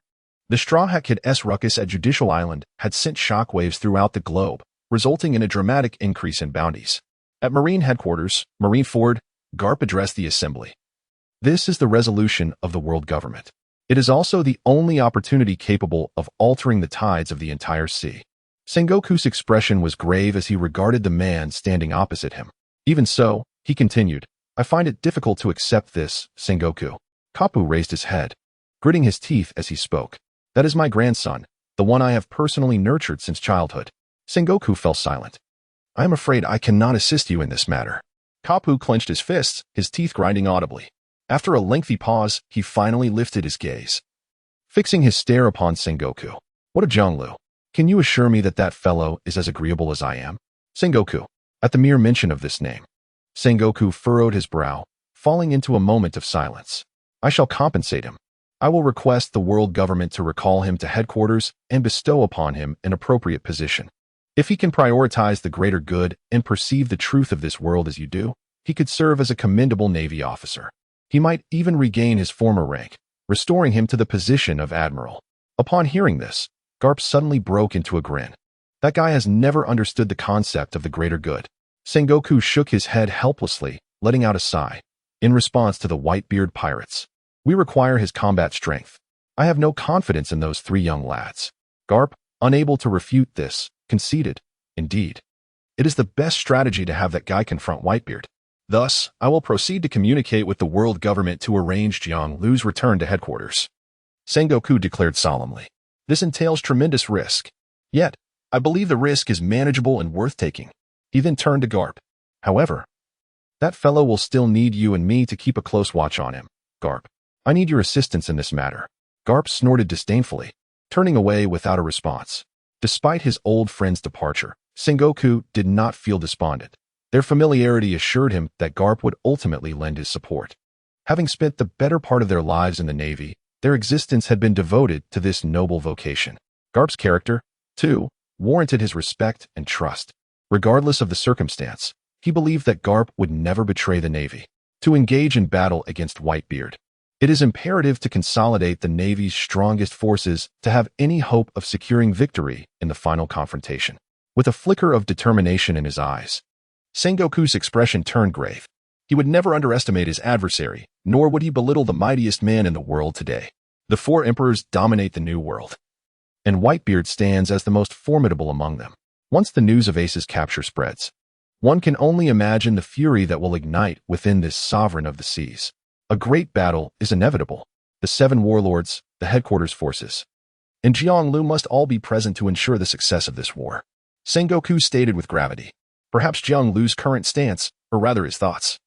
the Straw Hat Kid's ruckus at Judicial Island had sent shockwaves throughout the globe, resulting in a dramatic increase in bounties. At Marine Headquarters, Marineford, Garp addressed the assembly. "This is the resolution of the world government. It is also the only opportunity capable of altering the tides of the entire sea." Sengoku's expression was grave as he regarded the man standing opposite him. "Even so," he continued, "I find it difficult to accept this, Sengoku." Kapu raised his head, gritting his teeth as he spoke. "That is my grandson, the one I have personally nurtured since childhood." Sengoku fell silent. "I am afraid I cannot assist you in this matter." Kapu clenched his fists, his teeth grinding audibly. After a lengthy pause, he finally lifted his gaze, fixing his stare upon Sengoku. "What of Jianglu? Can you assure me that that fellow is as agreeable as I am?" Sengoku. At the mere mention of this name, Sengoku furrowed his brow, falling into a moment of silence. "I shall compensate him. I will request the world government to recall him to headquarters and bestow upon him an appropriate position. If he can prioritize the greater good and perceive the truth of this world as you do, he could serve as a commendable Navy officer. He might even regain his former rank, restoring him to the position of admiral." Upon hearing this, Garp suddenly broke into a grin. That guy has never understood the concept of the greater good. Sengoku shook his head helplessly, letting out a sigh. In response to the Whitebeard pirates, "We require his combat strength. I have no confidence in those three young lads." Garp, unable to refute this, conceded, "Indeed, it is the best strategy to have that guy confront Whitebeard. Thus, I will proceed to communicate with the world government to arrange Jiang Lu's return to headquarters." Sengoku declared solemnly, "This entails tremendous risk. Yet, I believe the risk is manageable and worth taking." He then turned to Garp. "However, that fellow will still need you and me to keep a close watch on him, Garp. I need your assistance in this matter." Garp snorted disdainfully, turning away without a response. Despite his old friend's departure, Sengoku did not feel despondent. Their familiarity assured him that Garp would ultimately lend his support. Having spent the better part of their lives in the Navy, their existence had been devoted to this noble vocation. Garp's character, too, warranted his respect and trust. Regardless of the circumstance, he believed that Garp would never betray the Navy. To engage in battle against Whitebeard, it is imperative to consolidate the Navy's strongest forces to have any hope of securing victory in the final confrontation. With a flicker of determination in his eyes, Sengoku's expression turned grave. He would never underestimate his adversary, nor would he belittle the mightiest man in the world today. The four emperors dominate the New World, and Whitebeard stands as the most formidable among them. Once the news of Ace's capture spreads, one can only imagine the fury that will ignite within this sovereign of the seas. A great battle is inevitable. The seven warlords, the headquarters forces, and Jiang Lu must all be present to ensure the success of this war. Sengoku stated with gravity. Perhaps Jiang Lu's current stance, or rather his thoughts,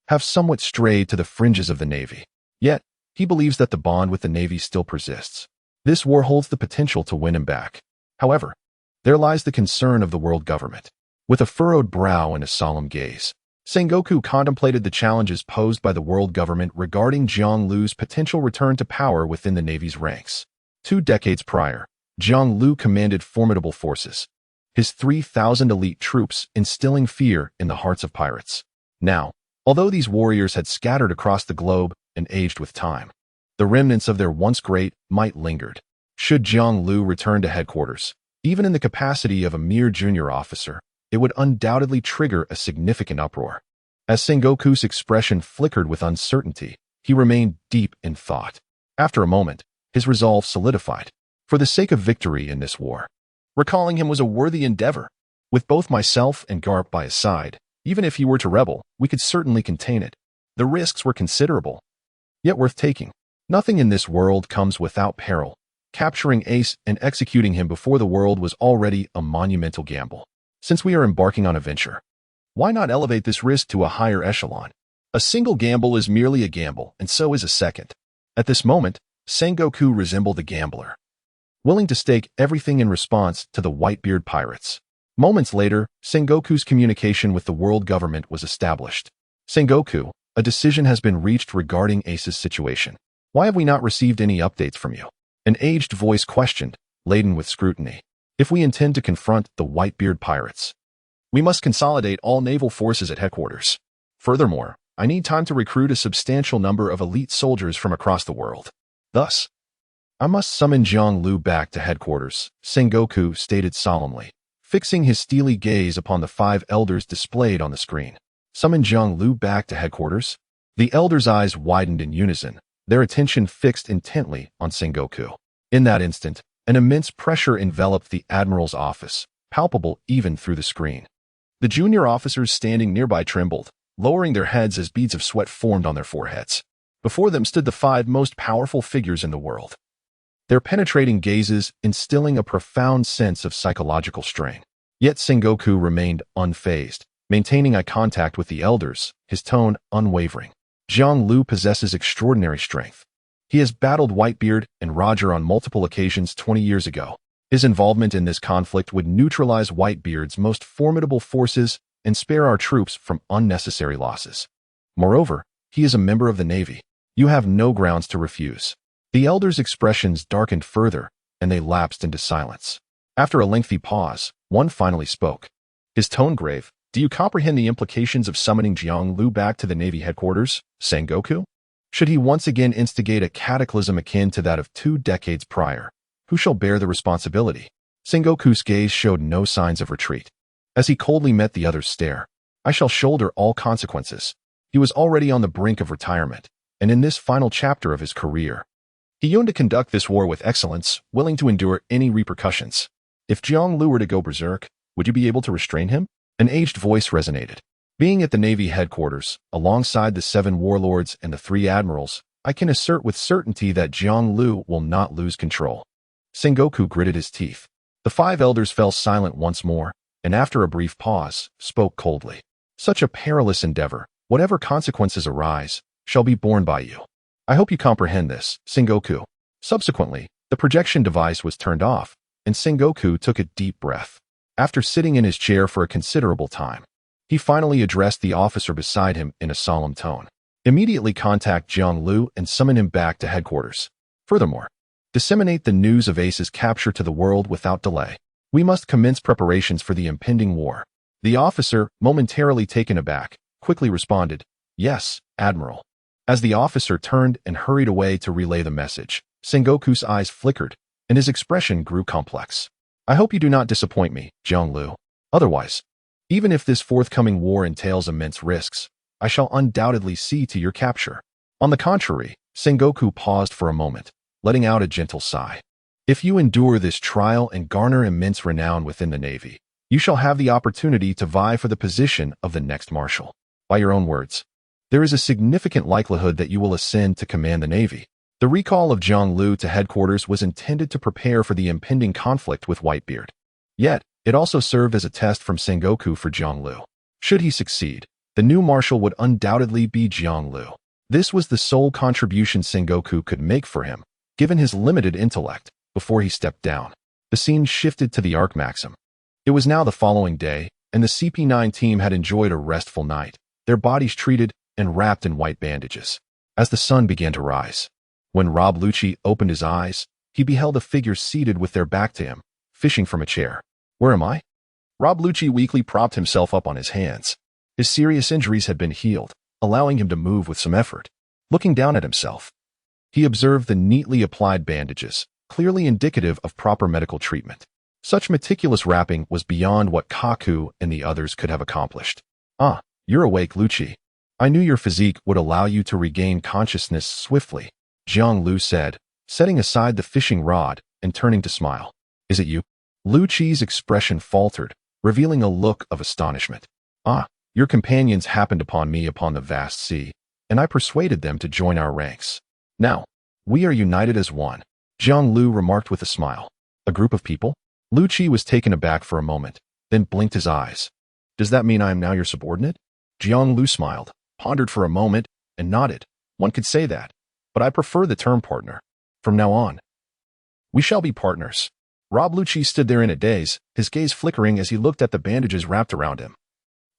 have somewhat strayed to the fringes of the Navy. Yet, he believes that the bond with the Navy still persists. This war holds the potential to win him back. However, there lies the concern of the world government. With a furrowed brow and a solemn gaze, Sengoku contemplated the challenges posed by the world government regarding Jiang Lu's potential return to power within the Navy's ranks. 2 decades prior, Jiang Lu commanded formidable forces, his 3,000 elite troops instilling fear in the hearts of pirates. Now, although these warriors had scattered across the globe and aged with time, the remnants of their once great might lingered. Should Jiang Lu return to headquarters, even in the capacity of a mere junior officer, it would undoubtedly trigger a significant uproar. As Sengoku's expression flickered with uncertainty, he remained deep in thought. After a moment, his resolve solidified. For the sake of victory in this war, recalling him was a worthy endeavor. With both myself and Garp by his side, Even if he were to rebel, we could certainly contain it. The risks were considerable, yet worth taking. Nothing in this world comes without peril. Capturing Ace and executing him before the world was already a monumental gamble. Since we are embarking on a venture, why not elevate this risk to a higher echelon? A single gamble is merely a gamble, and so is a second. At this moment, Sengoku resembled a gambler, willing to stake everything in response to the Whitebeard pirates. Moments later, Sengoku's communication with the world government was established. Sengoku, a decision has been reached regarding Ace's situation. Why have we not received any updates from you? An aged voice questioned, laden with scrutiny. If we intend to confront the Whitebeard pirates, we must consolidate all naval forces at headquarters. Furthermore, I need time to recruit a substantial number of elite soldiers from across the world. Thus, I must summon Jiang Lu back to headquarters, Sengoku stated solemnly, fixing his steely gaze upon the 5 elders displayed on the screen. Summon Jiang Lu back to headquarters? The elders' eyes widened in unison, their attention fixed intently on Sengoku. In that instant, an immense pressure enveloped the Admiral's office, palpable even through the screen. The junior officers standing nearby trembled, lowering their heads as beads of sweat formed on their foreheads. Before them stood the 5 most powerful figures in the world, their penetrating gazes instilling a profound sense of psychological strain. Yet Sengoku remained unfazed, maintaining eye contact with the elders, his tone unwavering. Jiang Lu possesses extraordinary strength. He has battled Whitebeard and Roger on multiple occasions 20 years ago. His involvement in this conflict would neutralize Whitebeard's most formidable forces and spare our troops from unnecessary losses. Moreover, he is a member of the Navy. You have no grounds to refuse. The elders' expressions darkened further, and they lapsed into silence. After a lengthy pause, one finally spoke. His tone grave. Do you comprehend the implications of summoning Jiang Lu back to the Navy headquarters, Sengoku? Should he once again instigate a cataclysm akin to that of 2 decades prior, who shall bear the responsibility? Sengoku's gaze showed no signs of retreat. As he coldly met the other's stare, I shall shoulder all consequences. He was already on the brink of retirement, and in this final chapter of his career, he yearned to conduct this war with excellence, willing to endure any repercussions. If Jiang Lu were to go berserk, would you be able to restrain him? An aged voice resonated. Being at the Navy headquarters, alongside the 7 warlords and the 3 admirals, I can assert with certainty that Jiang Lu will not lose control. Sengoku gritted his teeth. The 5 elders fell silent once more, and after a brief pause, spoke coldly. Such a perilous endeavor, whatever consequences arise, shall be borne by you. I hope you comprehend this, Sengoku. Subsequently, the projection device was turned off, and Sengoku took a deep breath. After sitting in his chair for a considerable time, he finally addressed the officer beside him in a solemn tone. Immediately contact Jiang Lu and summon him back to headquarters. Furthermore, disseminate the news of Ace's capture to the world without delay. We must commence preparations for the impending war. The officer, momentarily taken aback, quickly responded, Yes, Admiral. As the officer turned and hurried away to relay the message, Sengoku's eyes flickered, and his expression grew complex. I hope you do not disappoint me, Jiang Lu. Otherwise, even if this forthcoming war entails immense risks, I shall undoubtedly see to your capture. On the contrary, Sengoku paused for a moment, letting out a gentle sigh. If you endure this trial and garner immense renown within the Navy, you shall have the opportunity to vie for the position of the next marshal. By your own words, there is a significant likelihood that you will ascend to command the Navy. The recall of Jiang Lu to headquarters was intended to prepare for the impending conflict with Whitebeard. Yet, it also served as a test from Sengoku for Jiang Lu. Should he succeed, the new marshal would undoubtedly be Jiang Lu. This was the sole contribution Sengoku could make for him, given his limited intellect, before he stepped down. The scene shifted to the Arc Maxim. It was now the following day, and the CP9 team had enjoyed a restful night, their bodies treated and wrapped in white bandages. As the sun began to rise, when Rob Lucci opened his eyes, he beheld a figure seated with their back to him, fishing from a chair. Where am I? Rob Lucci weakly propped himself up on his hands. His serious injuries had been healed, allowing him to move with some effort. Looking down at himself, he observed the neatly applied bandages, clearly indicative of proper medical treatment. Such meticulous wrapping was beyond what Kaku and the others could have accomplished. Ah, you're awake, Lucci. I knew your physique would allow you to regain consciousness swiftly, Jiang Lu said, setting aside the fishing rod and turning to smile. Is it you? Lucci's expression faltered, revealing a look of astonishment. Ah, Your companions happened upon me upon the vast sea, and I persuaded them to join our ranks. Now, we are united as one, Jiang Lu remarked with a smile. A group of people? Lu Qi was taken aback for a moment, then blinked his eyes. Does that mean I am now your subordinate? Jiang Lu smiled, pondered for a moment, and nodded. One could say that, but I prefer the term partner. From now on, we shall be partners. Rob Lucci stood there in a daze, his gaze flickering as he looked at the bandages wrapped around him.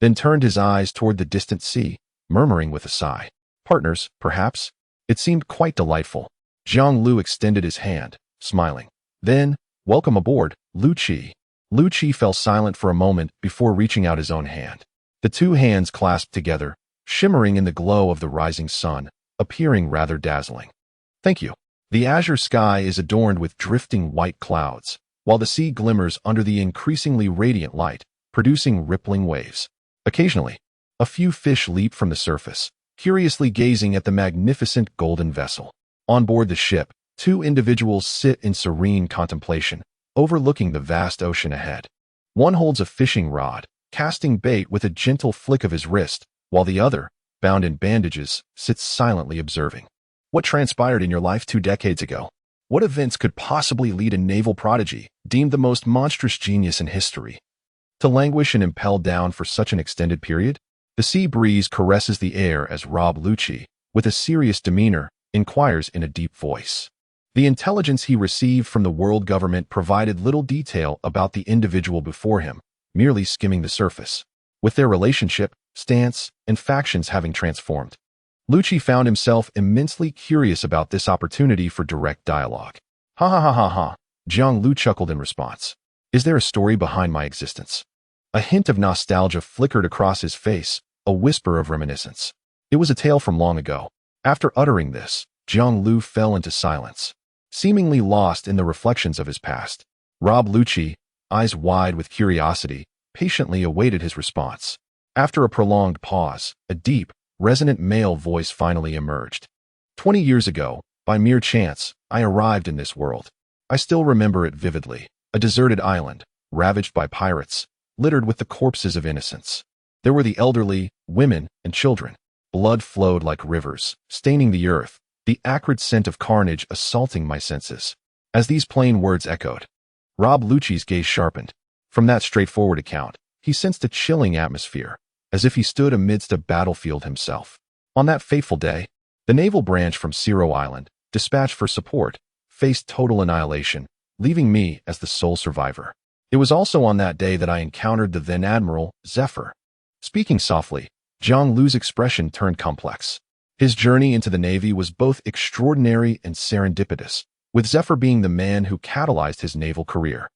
Then turned his eyes toward the distant sea, murmuring with a sigh. Partners, perhaps? It seemed quite delightful. Jiang Lu extended his hand, smiling. Then, welcome aboard, Lu Qi. Lu Qi fell silent for a moment before reaching out his own hand. The two hands clasped together, shimmering in the glow of the rising sun, appearing rather dazzling. Thank you. The azure sky is adorned with drifting white clouds, while the sea glimmers under the increasingly radiant light, producing rippling waves. Occasionally, a few fish leap from the surface, curiously gazing at the magnificent golden vessel. On board the ship, two individuals sit in serene contemplation, overlooking the vast ocean ahead. One holds a fishing rod, casting bait with a gentle flick of his wrist, while the other, bound in bandages, sits silently observing. What transpired in your life 2 decades ago? What events could possibly lead a naval prodigy, deemed the most monstrous genius in history, to languish and impel down for such an extended period? The sea breeze caresses the air as Rob Lucci, with a serious demeanor, inquires in a deep voice. The intelligence he received from the world government provided little detail about the individual before him, merely skimming the surface. With their relationship, stance, and factions having transformed, Lucci found himself immensely curious about this opportunity for direct dialogue. Ha ha ha ha ha, Jiang Lu chuckled in response. Is there a story behind my existence? A hint of nostalgia flickered across his face, a whisper of reminiscence. It was a tale from long ago. After uttering this, Jiang Lu fell into silence, seemingly lost in the reflections of his past. Rob Lucci, eyes wide with curiosity, patiently awaited his response. After a prolonged pause, a deep, resonant male voice finally emerged. 20 years ago, by mere chance, I arrived in this world. I still remember it vividly. A deserted island, ravaged by pirates, littered with the corpses of innocents. There were the elderly, women, and children. Blood flowed like rivers, staining the earth, the acrid scent of carnage assaulting my senses. As these plain words echoed, Rob Lucci's gaze sharpened. From that straightforward account, he sensed a chilling atmosphere, as if he stood amidst a battlefield himself. On that fateful day, the naval branch from Zero Island, dispatched for support, faced total annihilation, leaving me as the sole survivor. It was also on that day that I encountered the then Admiral, Zephyr. Speaking softly, Jiang Lu's expression turned complex. His journey into the Navy was both extraordinary and serendipitous, with Zephyr being the man who catalyzed his naval career.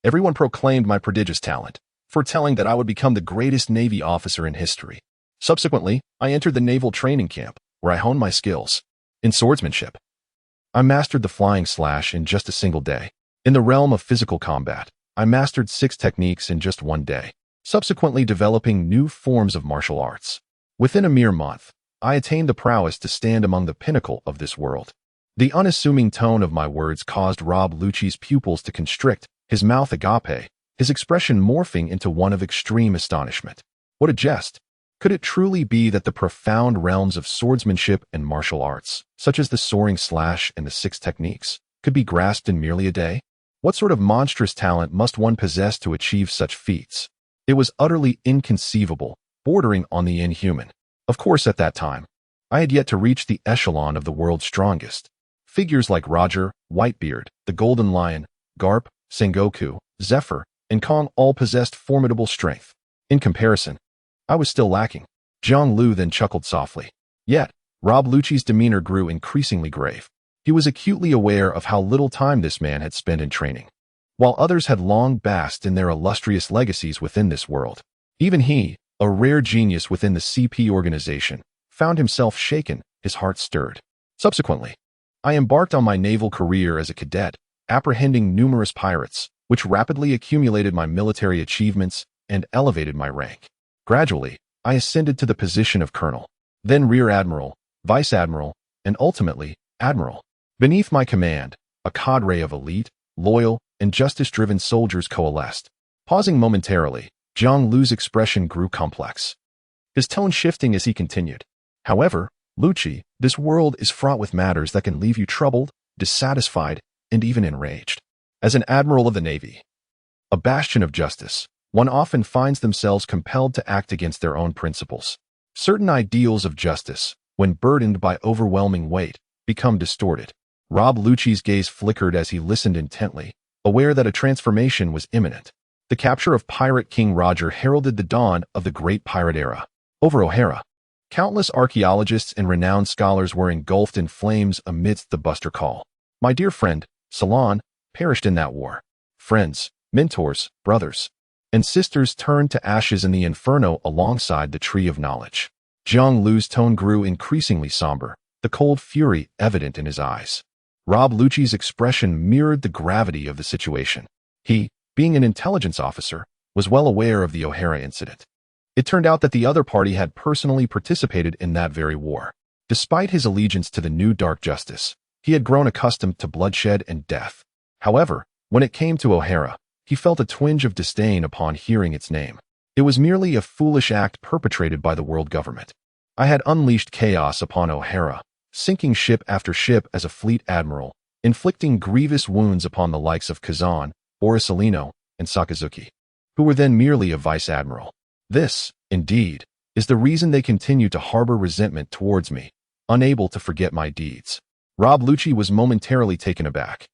Everyone proclaimed my prodigious talent, foretelling that I would become the greatest Navy officer in history. Subsequently, I entered the naval training camp, where I honed my skills. In swordsmanship, I mastered the flying slash in just a single day. In the realm of physical combat, I mastered 6 techniques in just 1 day, subsequently developing new forms of martial arts. Within a mere month, I attained the prowess to stand among the pinnacle of this world. The unassuming tone of my words caused Rob Lucci's pupils to constrict, his mouth agape, his expression morphing into one of extreme astonishment. What a jest! Could it truly be that the profound realms of swordsmanship and martial arts, such as the soaring slash and the 6 techniques, could be grasped in merely a day? What sort of monstrous talent must one possess to achieve such feats? It was utterly inconceivable, bordering on the inhuman. Of course, at that time, I had yet to reach the echelon of the world's strongest. Figures like Roger, Whitebeard, the Golden Lion, Garp, Sengoku, Zephyr, and Kong all possessed formidable strength. In comparison, I was still lacking. Jiang Lu then chuckled softly. Yet, Rob Lucci's demeanor grew increasingly grave. He was acutely aware of how little time this man had spent in training. While others had long basked in their illustrious legacies within this world, even he, a rare genius within the CP organization, found himself shaken, his heart stirred. Subsequently, I embarked on my naval career as a cadet, apprehending numerous pirates, which rapidly accumulated my military achievements and elevated my rank. Gradually, I ascended to the position of colonel, then rear admiral, vice admiral, and ultimately, admiral. Beneath my command, a cadre of elite, loyal, and justice-driven soldiers coalesced. Pausing momentarily, Jiang Lu's expression grew complex. his tone shifting as he continued. However, Lucci, this world is fraught with matters that can leave you troubled, dissatisfied, and even enraged. As an admiral of the Navy, a bastion of justice, one often finds themselves compelled to act against their own principles. Certain ideals of justice, when burdened by overwhelming weight, become distorted. Rob Lucci's gaze flickered as he listened intently, aware that a transformation was imminent. The capture of Pirate King Roger heralded the dawn of the Great Pirate Era. Over O'Hara, countless archaeologists and renowned scholars were engulfed in flames amidst the Buster Call. My dear friend, Salon, perished in that war. Friends, mentors, brothers, and sisters turned to ashes in the inferno alongside the Tree of Knowledge. Jiang Lu's tone grew increasingly somber, the cold fury evident in his eyes. Rob Lucci's expression mirrored the gravity of the situation. He, being an intelligence officer, was well aware of the O'Hara incident. It turned out that the other party had personally participated in that very war. Despite his allegiance to the new Dark Justice, he had grown accustomed to bloodshed and death. However, when it came to O'Hara, he felt a twinge of disdain upon hearing its name. It was merely a foolish act perpetrated by the world government. I had unleashed chaos upon O'Hara, sinking ship after ship as a fleet admiral, inflicting grievous wounds upon the likes of Kazan, Borisolino, and Sakazuki, who were then merely a vice-admiral. This, indeed, is the reason they continue to harbor resentment towards me, unable to forget my deeds. Rob Lucci was momentarily taken aback.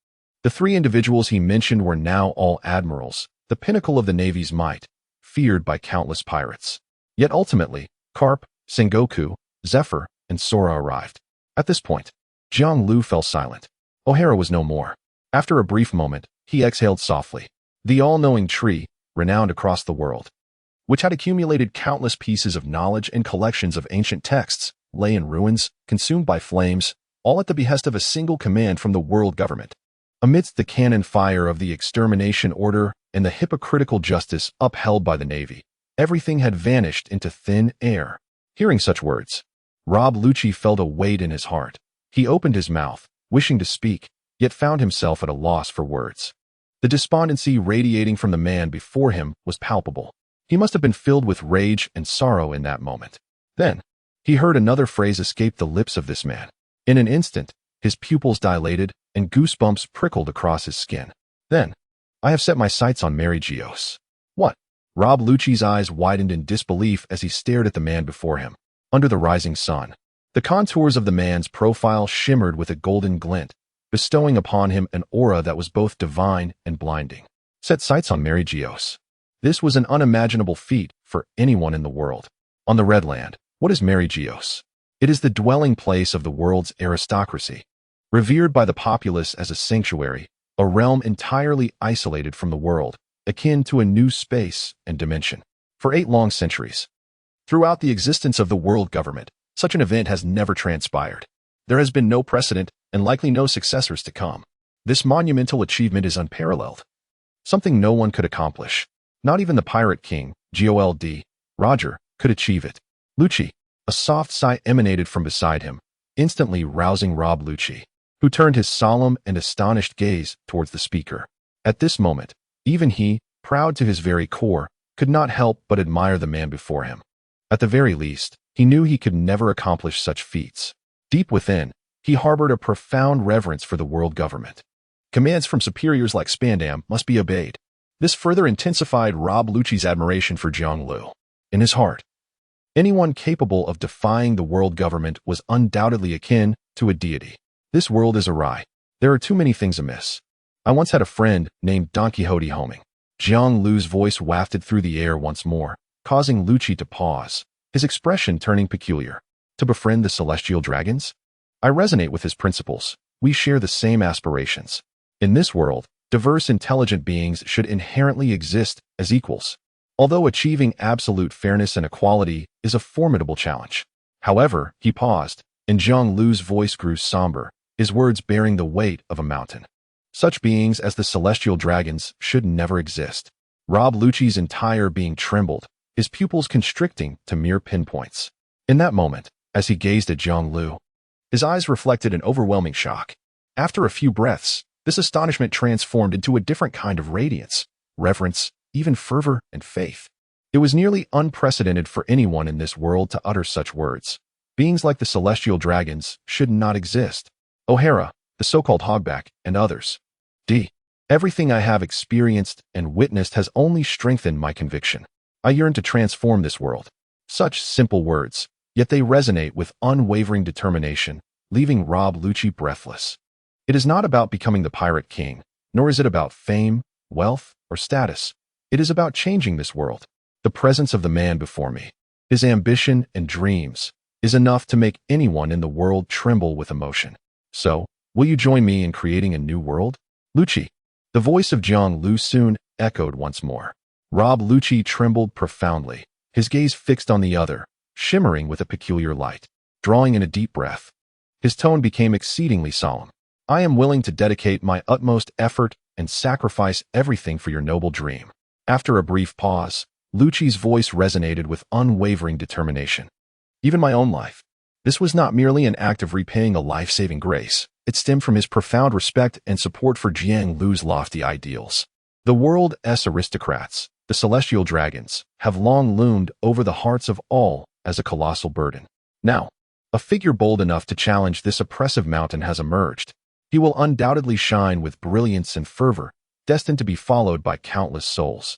The three individuals he mentioned were now all admirals, the pinnacle of the Navy's might, feared by countless pirates. Yet ultimately, Carp, Sengoku, Zephyr, and Sora arrived. At this point, Jiang Lu fell silent. O'Hara was no more. After a brief moment, he exhaled softly. The all-knowing tree, renowned across the world, which had accumulated countless pieces of knowledge and collections of ancient texts, lay in ruins, consumed by flames, all at the behest of a single command from the world government. Amidst the cannon fire of the extermination order and the hypocritical justice upheld by the Navy, everything had vanished into thin air. Hearing such words, Rob Lucci felt a weight in his heart. He opened his mouth, wishing to speak, yet found himself at a loss for words. The despondency radiating from the man before him was palpable. He must have been filled with rage and sorrow in that moment. Then, he heard another phrase escape the lips of this man. In an instant, his pupils dilated and goosebumps prickled across his skin. Then, I have set my sights on Mary Geos. What? Rob Lucci's eyes widened in disbelief as he stared at the man before him. Under the rising sun, the contours of the man's profile shimmered with a golden glint, bestowing upon him an aura that was both divine and blinding. Set sights on Mary Geos. This was an unimaginable feat for anyone in the world. On the Red Land, what is Mary Geos? It is the dwelling place of the world's aristocracy. Revered by the populace as a sanctuary, a realm entirely isolated from the world, akin to a new space and dimension. For 8 long centuries, throughout the existence of the world government, such an event has never transpired. There has been no precedent and likely no successors to come. This monumental achievement is unparalleled. Something no one could accomplish. Not even the Pirate King, Gold, Roger, could achieve it. Lucci, a soft sigh emanated from beside him, instantly rousing Rob Lucci, who turned his solemn and astonished gaze towards the speaker. At this moment, even he, proud to his very core, could not help but admire the man before him. At the very least, he knew he could never accomplish such feats. Deep within, he harbored a profound reverence for the world government. Commands from superiors like Spandam must be obeyed. This further intensified Rob Lucci's admiration for Jiang Lu. In his heart, anyone capable of defying the world government was undoubtedly akin to a deity. This world is awry. There are too many things amiss. I once had a friend named Don Quixote homing. Jiang Lu's voice wafted through the air once more, causing Lucci to pause, his expression turning peculiar. To befriend the celestial dragons? I resonate with his principles. We share the same aspirations. In this world, diverse intelligent beings should inherently exist as equals. Although achieving absolute fairness and equality is a formidable challenge. However, he paused, and Jiang Lu's voice grew somber, his words bearing the weight of a mountain. Such beings as the celestial dragons should never exist. Rob Lucci's entire being trembled, his pupils constricting to mere pinpoints. In that moment, as he gazed at Jiang Lu, his eyes reflected an overwhelming shock. After a few breaths, this astonishment transformed into a different kind of radiance, reverence, even fervor and faith. It was nearly unprecedented for anyone in this world to utter such words. Beings like the celestial dragons should not exist. O'Hara, the so-called hogback, and others. Everything I have experienced and witnessed has only strengthened my conviction. I yearn to transform this world. Such simple words, yet they resonate with unwavering determination, leaving Rob Lucci breathless. It is not about becoming the pirate king, nor is it about fame, wealth, or status. It is about changing this world. The presence of the man before me, his ambition and dreams, is enough to make anyone in the world tremble with emotion. So, will you join me in creating a new world? Lucci. The voice of Jiang Lu soon echoed once more. Rob Lucci trembled profoundly, his gaze fixed on the other, shimmering with a peculiar light. Drawing in a deep breath, his tone became exceedingly solemn. I am willing to dedicate my utmost effort and sacrifice everything for your noble dream. After a brief pause, Lucci's voice resonated with unwavering determination. Even my own life. This was not merely an act of repaying a life-saving grace. It stemmed from his profound respect and support for Jiang Lu's lofty ideals. The world's aristocrats, the celestial dragons, have long loomed over the hearts of all as a colossal burden. Now, a figure bold enough to challenge this oppressive mountain has emerged. He will undoubtedly shine with brilliance and fervor, destined to be followed by countless souls.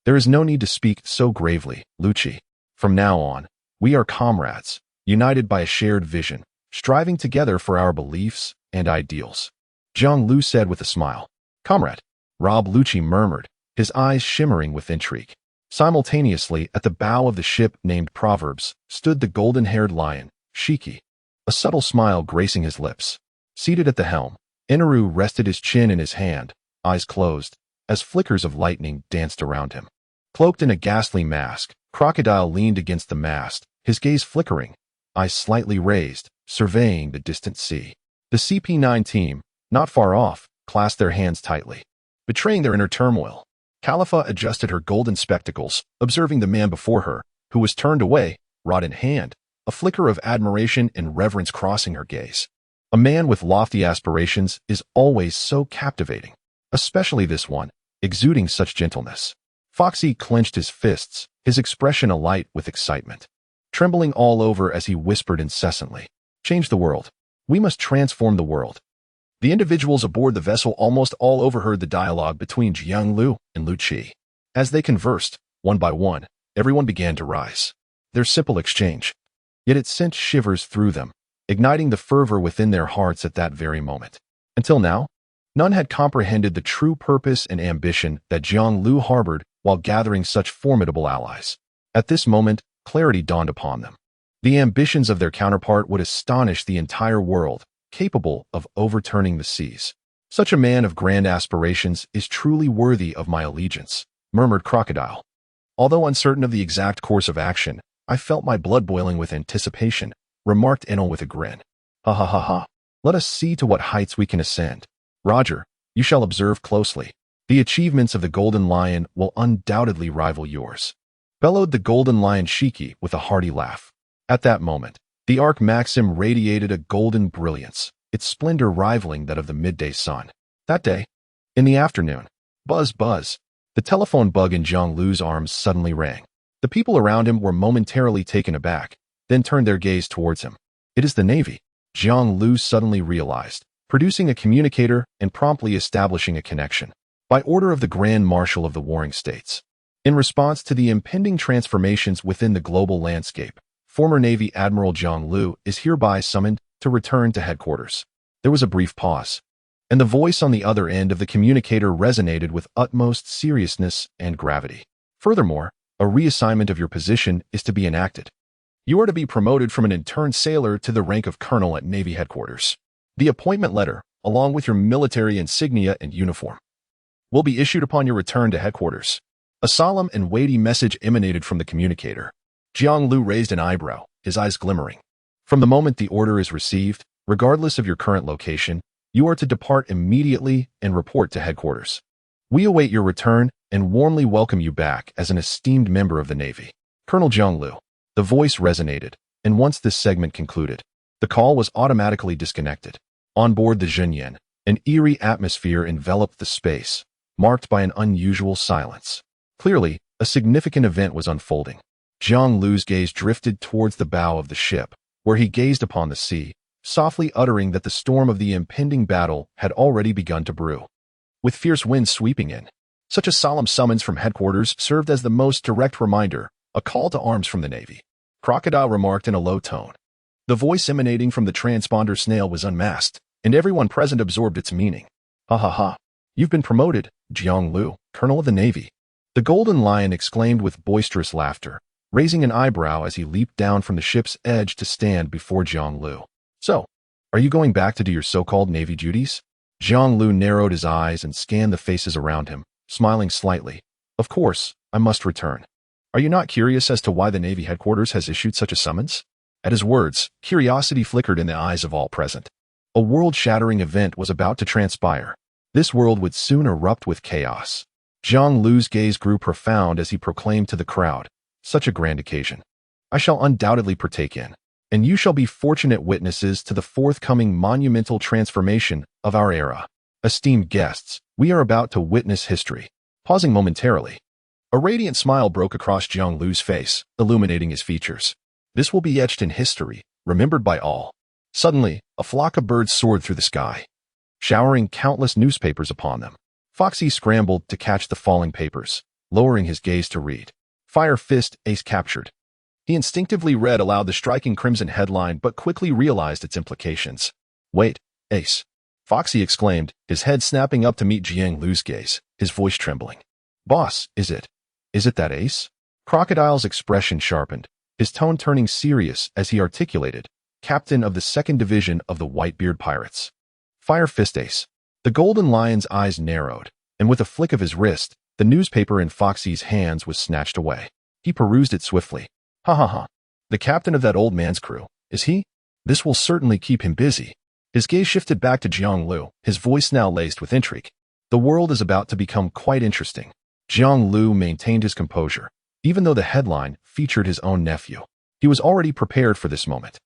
There is no need to speak so gravely, Lucci. From now on, we are comrades, united by a shared vision, striving together for our beliefs and ideals. Jiang Lu said with a smile. Comrade, Rob Lucci murmured, his eyes shimmering with intrigue. Simultaneously, at the bow of the ship named Proverbs, stood the golden-haired lion, Shiki, a subtle smile gracing his lips. Seated at the helm, Inaru rested his chin in his hand, eyes closed, as flickers of lightning danced around him. Cloaked in a ghastly mask, Crocodile leaned against the mast, his gaze flickering, eyes slightly raised, surveying the distant sea. The CP9 team, not far off, clasped their hands tightly, betraying their inner turmoil. Khalifa adjusted her golden spectacles, observing the man before her, who was turned away, rod in hand, a flicker of admiration and reverence crossing her gaze. A man with lofty aspirations is always so captivating, especially this one, exuding such gentleness. Foxy clenched his fists, his expression alight with excitement, trembling all over as he whispered incessantly. Change the world. We must transform the world. The individuals aboard the vessel almost all overheard the dialogue between Jiang Lu and Lucci. As they conversed, one by one, everyone began to rise. Their simple exchange. Yet it sent shivers through them, igniting the fervor within their hearts at that very moment. Until now, none had comprehended the true purpose and ambition that Jiang Lu harbored while gathering such formidable allies. At this moment, clarity dawned upon them. The ambitions of their counterpart would astonish the entire world, capable of overturning the seas. Such a man of grand aspirations is truly worthy of my allegiance, murmured Crocodile. Although uncertain of the exact course of action, I felt my blood boiling with anticipation, remarked Enel with a grin. Ha ha ha ha. Let us see to what heights we can ascend. Roger, you shall observe closely. The achievements of the Golden Lion will undoubtedly rival yours. Bellowed the Golden Lion Shiki with a hearty laugh. At that moment, the Arc Maxim radiated a golden brilliance, its splendor rivaling that of the midday sun. That day, in the afternoon, buzz buzz, the telephone bug in Jiang Lu's arms suddenly rang. The people around him were momentarily taken aback, then turned their gaze towards him. It is the Navy, Jiang Lu suddenly realized, producing a communicator and promptly establishing a connection. By order of the Grand Marshal of the Warring States. In response to the impending transformations within the global landscape, former Navy Admiral Jiang Lu is hereby summoned to return to headquarters. There was a brief pause, and the voice on the other end of the communicator resonated with utmost seriousness and gravity. Furthermore, a reassignment of your position is to be enacted. You are to be promoted from an intern sailor to the rank of colonel at Navy headquarters. The appointment letter, along with your military insignia and uniform, will be issued upon your return to headquarters. A solemn and weighty message emanated from the communicator. Jiang Lu raised an eyebrow, his eyes glimmering. From the moment the order is received, regardless of your current location, you are to depart immediately and report to headquarters. We await your return and warmly welcome you back as an esteemed member of the Navy. Colonel Jiang Lu. The voice resonated, and once this segment concluded, the call was automatically disconnected. On board the Zhenyan, an eerie atmosphere enveloped the space, marked by an unusual silence. Clearly, A significant event was unfolding. Jiang Lu's gaze drifted towards the bow of the ship, where he gazed upon the sea, softly uttering that the storm of the impending battle had already begun to brew. With fierce winds sweeping in, such a solemn summons from headquarters served as the most direct reminder, a call to arms from the Navy. Crocodile remarked in a low tone. The voice emanating from the transponder snail was unmasked, and everyone present absorbed its meaning. Ha ha ha. You've been promoted, Jiang Lu, Colonel of the Navy. The Golden Lion exclaimed with boisterous laughter, raising an eyebrow as he leaped down from the ship's edge to stand before Jiang Lu. So, are you going back to do your so-called Navy duties? Jiang Lu narrowed his eyes and scanned the faces around him, smiling slightly. Of course, I must return. Are you not curious as to why the Navy headquarters has issued such a summons? At his words, curiosity flickered in the eyes of all present. A world-shattering event was about to transpire. This world would soon erupt with chaos. Jiang Lu's gaze grew profound as he proclaimed to the crowd, such a grand occasion. I shall undoubtedly partake in, and you shall be fortunate witnesses to the forthcoming monumental transformation of our era. Esteemed guests, we are about to witness history. Pausing momentarily, a radiant smile broke across Jiang Lu's face, illuminating his features. This will be etched in history, remembered by all. Suddenly, a flock of birds soared through the sky, showering countless newspapers upon them. Foxy scrambled to catch the falling papers, lowering his gaze to read. Fire Fist Ace captured. He instinctively read aloud the striking crimson headline but quickly realized its implications. Wait, Ace. Foxy exclaimed, his head snapping up to meet Jiang Lu's gaze, his voice trembling. Boss, is it that Ace? Crocodile's expression sharpened, his tone turning serious as he articulated, Captain of the 2nd Division of the Whitebeard Pirates. Fire Fist Ace. The Golden Lion's eyes narrowed, and with a flick of his wrist, the newspaper in Foxy's hands was snatched away. He perused it swiftly. Ha ha ha. The captain of that old man's crew, is he? This will certainly keep him busy. His gaze shifted back to Jiang Lu, his voice now laced with intrigue. The world is about to become quite interesting. Jiang Lu maintained his composure, even though the headline featured his own nephew. He was already prepared for this moment.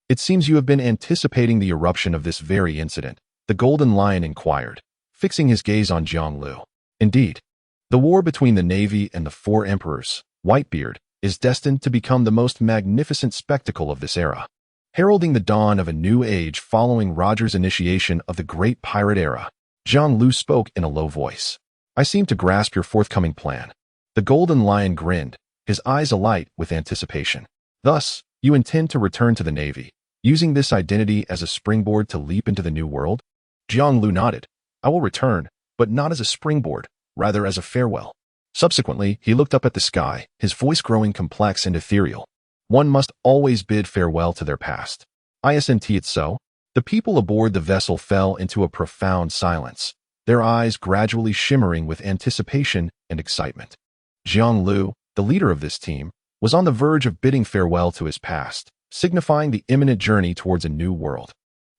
It seems you have been anticipating the eruption of this very incident, the Golden Lion inquired, fixing his gaze on Jiang Lu. Indeed, the war between the Navy and the 4 emperors, Whitebeard, is destined to become the most magnificent spectacle of this era, heralding the dawn of a new age following Roger's initiation of the Great Pirate Era. Jiang Lu spoke in a low voice. I seem to grasp your forthcoming plan. The Golden Lion grinned, his eyes alight with anticipation. Thus, you intend to return to the Navy, using this identity as a springboard to leap into the new world? Jiang Lu nodded. I will return, but not as a springboard, rather as a farewell. Subsequently, he looked up at the sky, his voice growing complex and ethereal. One must always bid farewell to their past. Isn't it so? The people aboard the vessel fell into a profound silence, their eyes gradually shimmering with anticipation and excitement. Jiang Lu, the leader of this team, was on the verge of bidding farewell to his past, signifying the imminent journey towards a new world.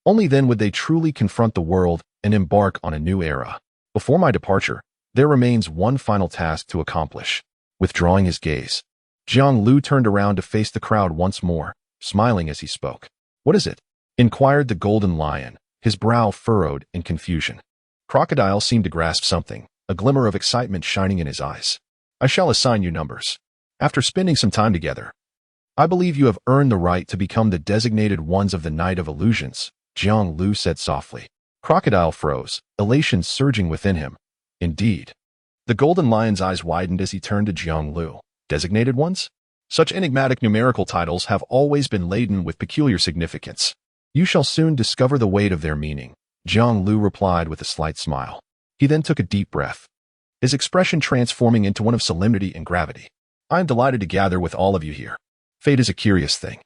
Only then would they truly confront the world and embark on a new era. Before my departure, there remains one final task to accomplish. Withdrawing his gaze, Jiang Lu turned around to face the crowd once more, smiling as he spoke. What is it? Inquired the Golden Lion, his brow furrowed in confusion. Crocodile seemed to grasp something, a glimmer of excitement shining in his eyes. I shall assign you numbers. After spending some time together, I believe you have earned the right to become the designated ones of the Night of Illusions, Jiang Lu said softly. Crocodile froze, elation surging within him. Indeed. The Golden Lion's eyes widened as he turned to Jiang Lu. Designated ones? Such enigmatic numerical titles have always been laden with peculiar significance. You shall soon discover the weight of their meaning, Jiang Lu replied with a slight smile. He then took a deep breath, his expression transforming into one of solemnity and gravity. I am delighted to gather with all of you here. Fate is a curious thing.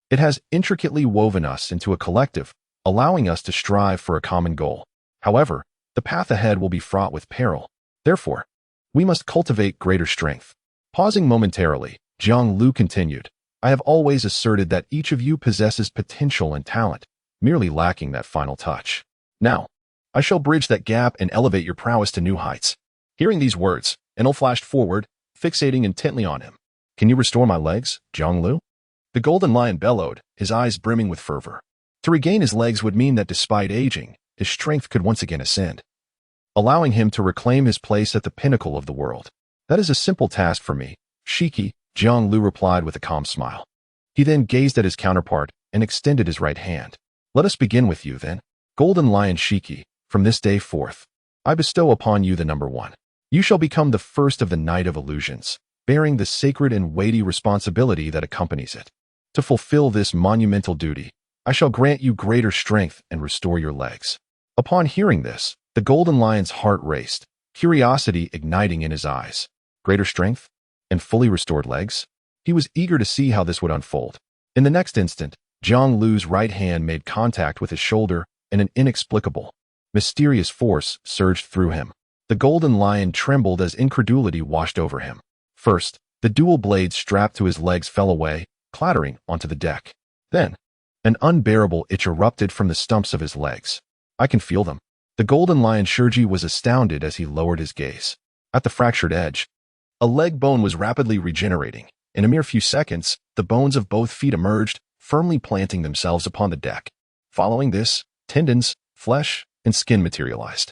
It has intricately woven us into a collective, allowing us to strive for a common goal. However, the path ahead will be fraught with peril. Therefore, we must cultivate greater strength. Pausing momentarily, Jiang Lu continued, I have always asserted that each of you possesses potential and talent, merely lacking that final touch. Now, I shall bridge that gap and elevate your prowess to new heights. Hearing these words, Enel flashed forward, fixating intently on him. Can you restore my legs, Jiang Lu? The Golden Lion bellowed, his eyes brimming with fervor. To regain his legs would mean that despite aging, his strength could once again ascend, allowing him to reclaim his place at the pinnacle of the world. That is a simple task for me, Shiki, Jiang Lu replied with a calm smile. He then gazed at his counterpart and extended his right hand. Let us begin with you, then. Golden Lion Shiki, from this day forth, I bestow upon you the number 1. You shall become the first of the Night of Illusions, bearing the sacred and weighty responsibility that accompanies it. To fulfill this monumental duty, I shall grant you greater strength and restore your legs. Upon hearing this, the Golden Lion's heart raced, curiosity igniting in his eyes. Greater strength? And fully restored legs? He was eager to see how this would unfold. In the next instant, Jiang Lu's right hand made contact with his shoulder, and an inexplicable, mysterious force surged through him. The Golden Lion trembled as incredulity washed over him. First, the dual blades strapped to his legs fell away, clattering onto the deck. Then, an unbearable itch erupted from the stumps of his legs. I can feel them. The Golden Lion Shurji was astounded as he lowered his gaze. At the fractured edge, a leg bone was rapidly regenerating. In a mere few seconds, the bones of both feet emerged, firmly planting themselves upon the deck. Following this, tendons, flesh, and skin materialized.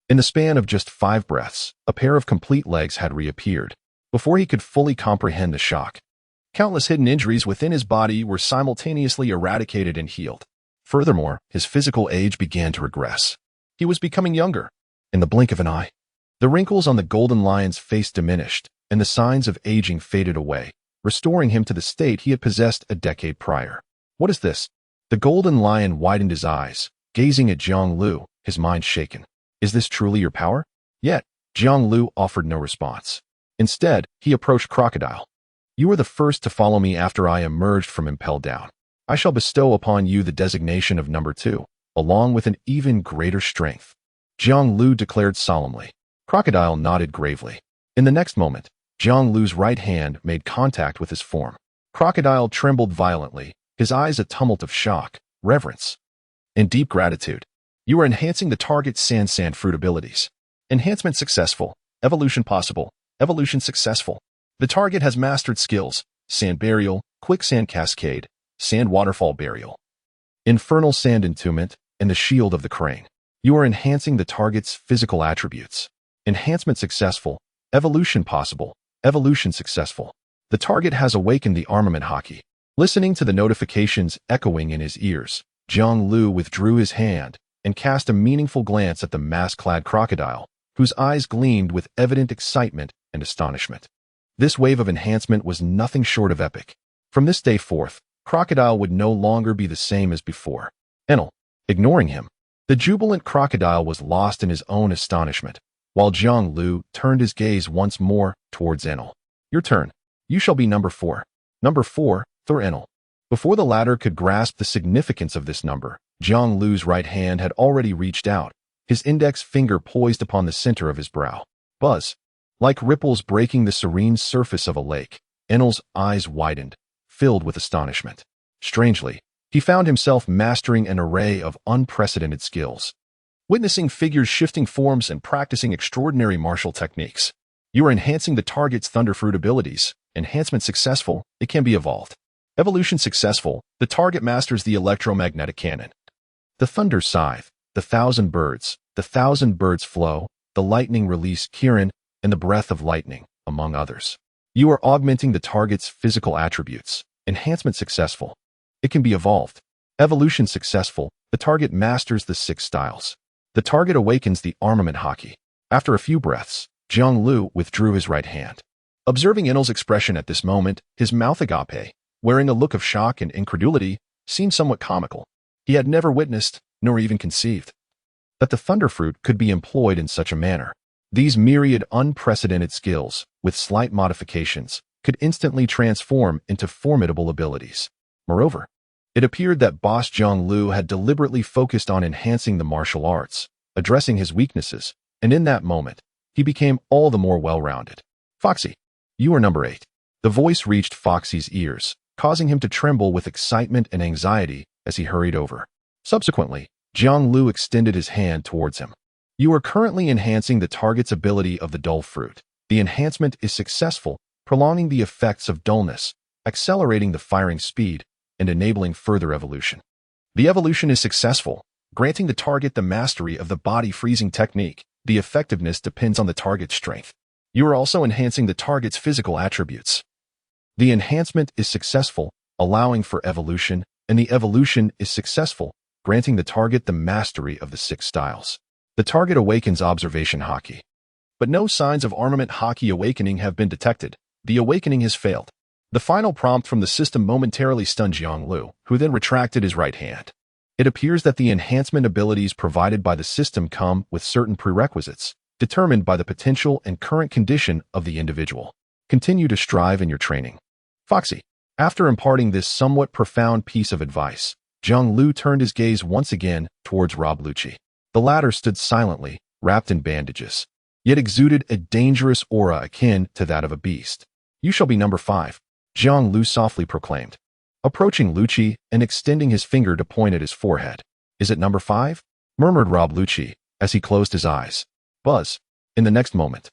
In the span of just 5 breaths, a pair of complete legs had reappeared. Before he could fully comprehend the shock, countless hidden injuries within his body were simultaneously eradicated and healed. Furthermore, his physical age began to regress. He was becoming younger. In the blink of an eye, the wrinkles on the Golden Lion's face diminished, and the signs of aging faded away, restoring him to the state he had possessed a decade prior. What is this? The Golden Lion widened his eyes, gazing at Jiang Lu, his mind shaken. Is this truly your power? Yet, Jiang Lu offered no response. Instead, he approached Crocodile. You are the first to follow me after I emerged from Impel Down. I shall bestow upon you the designation of number 2, along with an even greater strength. Jiang Lu declared solemnly. Crocodile nodded gravely. In the next moment, Jiang Lu's right hand made contact with his form. Crocodile trembled violently, his eyes a tumult of shock, reverence, and deep gratitude. You are enhancing the target's sand fruit abilities. Enhancement successful. Evolution possible. Evolution successful. The target has mastered skills: Sand Burial, Quicksand Cascade, Sand Waterfall Burial, Infernal Sand Entombment, and the Shield of the Crane. You are enhancing the target's physical attributes. Enhancement successful. Evolution possible. Evolution successful. The target has awakened the armament hockey. Listening to the notifications echoing in his ears, Jiang Lu withdrew his hand and cast a meaningful glance at the mask-clad crocodile, whose eyes gleamed with evident excitement and astonishment. This wave of enhancement was nothing short of epic. From this day forth, Crocodile would no longer be the same as before. Enel, ignoring him, the jubilant crocodile was lost in his own astonishment, while Jiang Lu turned his gaze once more towards Enel. Your turn. You shall be number 4. Number 4, Thor Enel. Before the latter could grasp the significance of this number, Jiang Lu's right hand had already reached out, his index finger poised upon the center of his brow. Buzz. Like ripples breaking the serene surface of a lake, Enel's eyes widened, filled with astonishment. Strangely, he found himself mastering an array of unprecedented skills, witnessing figures shifting forms and practicing extraordinary martial techniques. You are enhancing the target's thunderfruit abilities. Enhancement successful, it can be evolved. Evolution successful, the target masters the electromagnetic cannon, the thunder scythe, the 1,000 birds, the 1,000 birds flow, the lightning release Kirin, and the breath of lightning, among others. You are augmenting the target's physical attributes. Enhancement successful, it can be evolved. Evolution successful, the target masters the 6 styles. The target awakens the armament hockey. After a few breaths, Jiang Lu withdrew his right hand. Observing Enel's expression at this moment, his mouth agape, wearing a look of shock and incredulity, seemed somewhat comical. He had never witnessed, nor even conceived, that the thunderfruit could be employed in such a manner. These myriad unprecedented skills, with slight modifications, could instantly transform into formidable abilities. Moreover, it appeared that Boss Jiang Lu had deliberately focused on enhancing the martial arts, addressing his weaknesses, and in that moment, he became all the more well-rounded. Foxy, you are number 8. The voice reached Foxy's ears, causing him to tremble with excitement and anxiety as he hurried over. Subsequently, Jiang Lu extended his hand towards him. You are currently enhancing the target's ability of the dull fruit. The enhancement is successful, prolonging the effects of dullness, accelerating the firing speed, and enabling further evolution. The evolution is successful, granting the target the mastery of the body freezing technique. The effectiveness depends on the target's strength. You are also enhancing the target's physical attributes. The enhancement is successful, allowing for evolution, and the evolution is successful, granting the target the mastery of the 6 styles. The target awakens observation haki. But no signs of armament haki awakening have been detected. The awakening has failed. The final prompt from the system momentarily stunned Jiang, who then retracted his right hand. It appears that the enhancement abilities provided by the system come with certain prerequisites, determined by the potential and current condition of the individual. Continue to strive in your training. Foxy. After imparting this somewhat profound piece of advice, Jiang turned his gaze once again towards Rob Lucci. The latter stood silently, wrapped in bandages, yet exuded a dangerous aura akin to that of a beast. You shall be number 5, Jiang softly proclaimed, approaching Lucci and extending his finger to point at his forehead. Is it number 5? Murmured Rob Lucci as he closed his eyes. Buzz. In the next moment,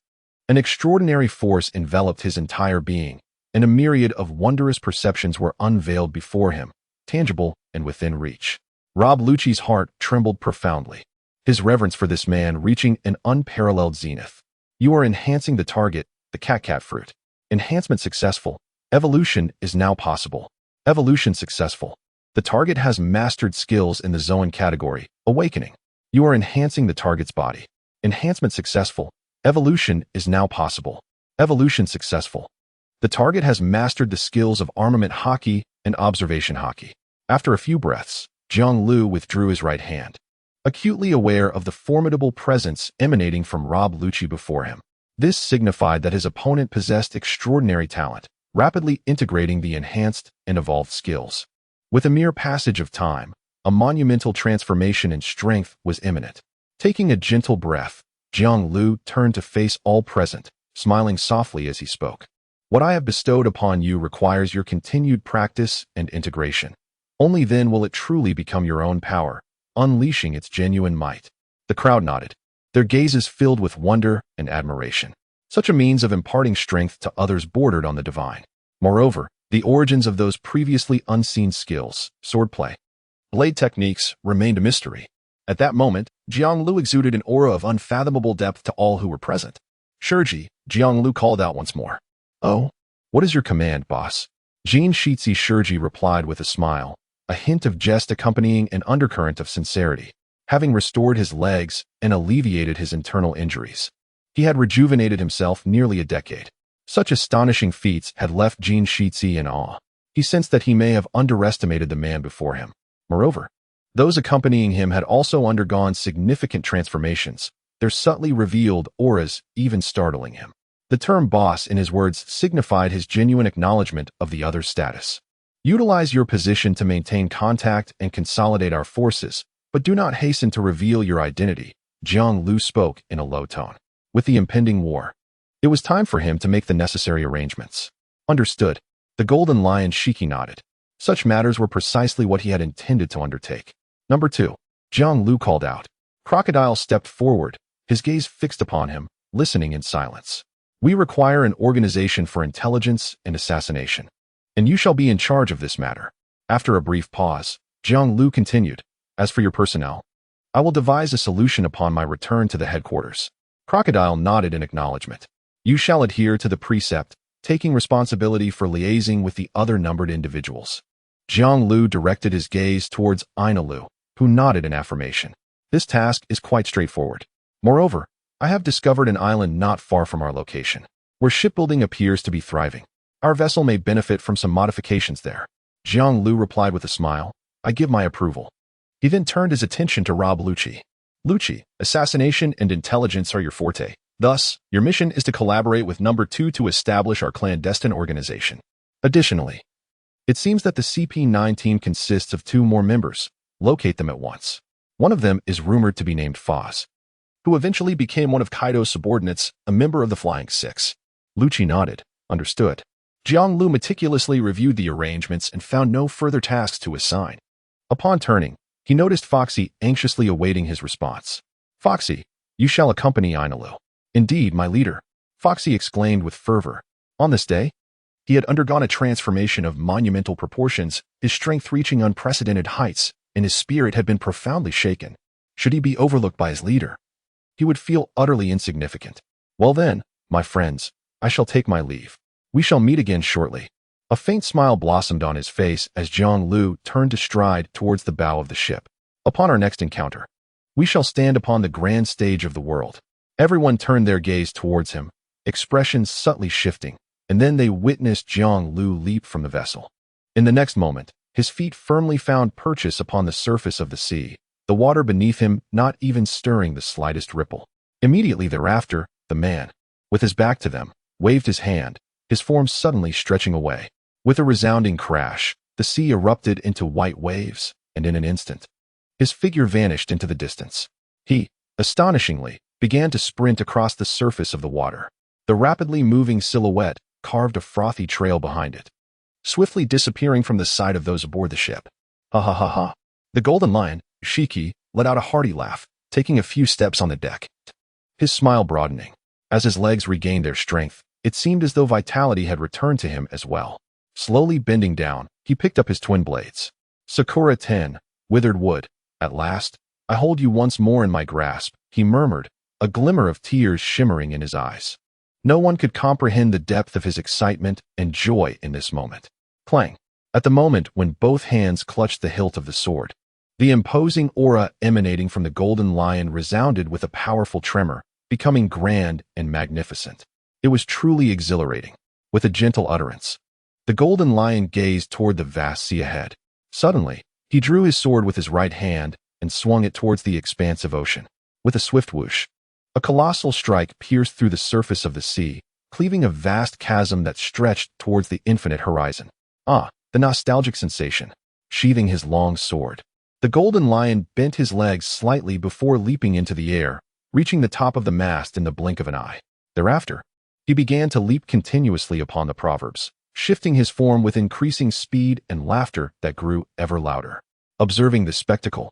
an extraordinary force enveloped his entire being, and a myriad of wondrous perceptions were unveiled before him, tangible and within reach. Rob Lucci's heart trembled profoundly, his reverence for this man reaching an unparalleled zenith. You are enhancing the target, the cat fruit. Enhancement successful. Evolution is now possible. Evolution successful. The target has mastered skills in the Zoan category, awakening. You are enhancing the target's body. Enhancement successful. Evolution is now possible. Evolution successful. The target has mastered the skills of armament haki and observation haki. After a few breaths, Jiang withdrew his right hand, acutely aware of the formidable presence emanating from Rob Lucci before him. This signified that his opponent possessed extraordinary talent, rapidly integrating the enhanced and evolved skills. With a mere passage of time, a monumental transformation in strength was imminent. Taking a gentle breath, Jiang turned to face all present, smiling softly as he spoke. What I have bestowed upon you requires your continued practice and integration. Only then will it truly become your own power, unleashing its genuine might. The crowd nodded, their gazes filled with wonder and admiration. Such a means of imparting strength to others bordered on the divine. Moreover, the origins of those previously unseen skills, swordplay, blade techniques, remained a mystery. At that moment, Jiang exuded an aura of unfathomable depth to all who were present. Shurji, Jiang called out once more. Oh, what is your command, boss? Jin Shitsi Shurji replied with a smile, a hint of jest accompanying an undercurrent of sincerity. Having restored his legs and alleviated his internal injuries, he had rejuvenated himself nearly a decade. Such astonishing feats had left Jin Shitsi in awe. He sensed that he may have underestimated the man before him. Moreover, those accompanying him had also undergone significant transformations, their subtly revealed auras even startling him. The term boss in his words signified his genuine acknowledgement of the other's status. Utilize your position to maintain contact and consolidate our forces, but do not hasten to reveal your identity, Jiang spoke in a low tone. With the impending war, it was time for him to make the necessary arrangements. Understood. The Golden Lion Shiki nodded. Such matters were precisely what he had intended to undertake. Number 2. Jiang called out. Crocodile stepped forward, his gaze fixed upon him, listening in silence. We require an organization for intelligence and assassination, and you shall be in charge of this matter. After a brief pause, Jiang continued. As for your personnel, I will devise a solution upon my return to the headquarters. Crocodile nodded in acknowledgement. You shall adhere to the precept, taking responsibility for liaising with the other numbered individuals. Jiang directed his gaze towards Aina, who nodded in affirmation. This task is quite straightforward. Moreover, I have discovered an island not far from our location, where shipbuilding appears to be thriving. Our vessel may benefit from some modifications there. Jiang replied with a smile. I give my approval. He then turned his attention to Rob Lucci. Lucci, assassination and intelligence are your forte. Thus, your mission is to collaborate with Number 2 to establish our clandestine organization. Additionally, it seems that the CP9 team consists of 2 more members. Locate them at once. One of them is rumored to be named Foz, who eventually became one of Kaido's subordinates, a member of the Flying Six. Lucci nodded. Understood. Jiang meticulously reviewed the arrangements and found no further tasks to assign. Upon turning, he noticed Foxy anxiously awaiting his response. Foxy, you shall accompany Aina. Indeed, my leader, Foxy exclaimed with fervor. On this day, he had undergone a transformation of monumental proportions, his strength reaching unprecedented heights, and his spirit had been profoundly shaken. Should he be overlooked by his leader, he would feel utterly insignificant. Well then, My friends, I shall take my leave. We shall meet again shortly. A faint smile blossomed on his face as Jiang Lu turned to stride towards the bow of the ship. Upon our next encounter, we shall stand upon the grand stage of the world. Everyone turned their gaze towards him, expressions subtly shifting, and then they witnessed Jiang Lu leap from the vessel. In the next moment, his feet firmly found purchase upon the surface of the sea, the water beneath him not even stirring the slightest ripple. Immediately thereafter, the man, with his back to them, waved his hand, his form suddenly stretching away. With a resounding crash, the sea erupted into white waves, and in an instant, his figure vanished into the distance. He, astonishingly, began to sprint across the surface of the water. The rapidly moving silhouette carved a frothy trail behind it, swiftly disappearing from the sight of those aboard the ship. Ha ha ha ha. The Golden Lion, Shiki, let out a hearty laugh, taking a few steps on the deck, his smile broadening. As his legs regained their strength, it seemed as though vitality had returned to him as well. Slowly bending down, he picked up his twin blades. Sakura 10, withered wood. At last, I hold you once more in my grasp, he murmured, a glimmer of tears shimmering in his eyes. No one could comprehend the depth of his excitement and joy in this moment. Clang. At the moment when both hands clutched the hilt of the sword, the imposing aura emanating from the Golden Lion resounded with a powerful tremor, becoming grand and magnificent. It was truly exhilarating. With a gentle utterance, the Golden Lion gazed toward the vast sea ahead. Suddenly, he drew his sword with his right hand and swung it towards the expansive ocean. With a swift whoosh, a colossal strike pierced through the surface of the sea, cleaving a vast chasm that stretched towards the infinite horizon. Ah, the nostalgic sensation. Sheathing his long sword, the Golden Lion bent his legs slightly before leaping into the air, reaching the top of the mast in the blink of an eye. Thereafter, he began to leap continuously upon the proverbs, shifting his form with increasing speed and laughter that grew ever louder. Observing this spectacle,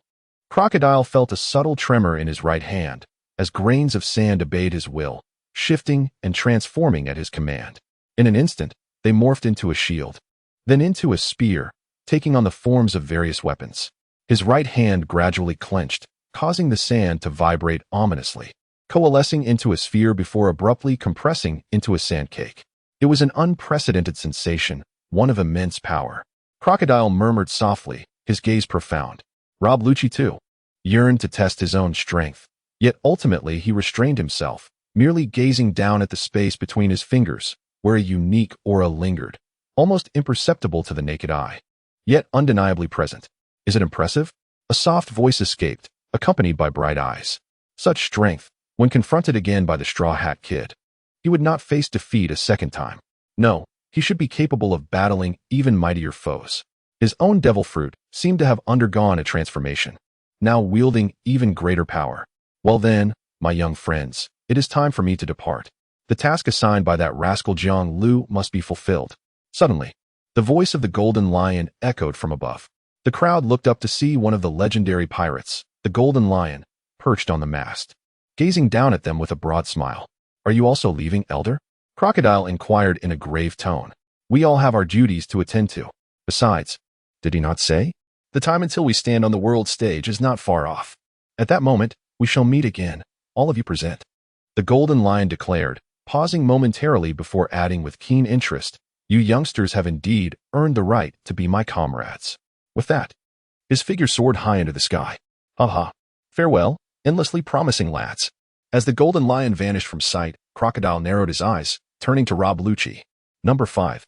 Crocodile felt a subtle tremor in his right hand, as grains of sand obeyed his will, shifting and transforming at his command. In an instant, they morphed into a shield, then into a spear, taking on the forms of various weapons. His right hand gradually clenched, causing the sand to vibrate ominously, coalescing into a sphere before abruptly compressing into a sandcake. It was an unprecedented sensation, one of immense power. Crocodile murmured softly, his gaze profound. Rob Lucci, too, yearned to test his own strength, yet ultimately he restrained himself, merely gazing down at the space between his fingers, where a unique aura lingered, almost imperceptible to the naked eye, yet undeniably present. Is it impressive? A soft voice escaped, accompanied by bright eyes. Such strength, when confronted again by the Straw Hat Kid, he would not face defeat a second time. No, he should be capable of battling even mightier foes. His own devil fruit seemed to have undergone a transformation, now wielding even greater power. Well then, my young friends, it is time for me to depart. The task assigned by that rascal Jiang Lu must be fulfilled. Suddenly, the voice of the Golden Lion echoed from above. The crowd looked up to see one of the legendary pirates, the Golden Lion, perched on the mast, gazing down at them with a broad smile. Are you also leaving, Elder? Crocodile inquired in a grave tone. We all have our duties to attend to. Besides, did he not say? The time until we stand on the world stage is not far off. At that moment, we shall meet again, all of you present. The Golden Lion declared, pausing momentarily before adding with keen interest, you youngsters have indeed earned the right to be my comrades. With that, his figure soared high into the sky. Ha ha. Farewell, endlessly promising lads. As the Golden Lion vanished from sight, Crocodile narrowed his eyes, turning to Rob Lucci. Number 5.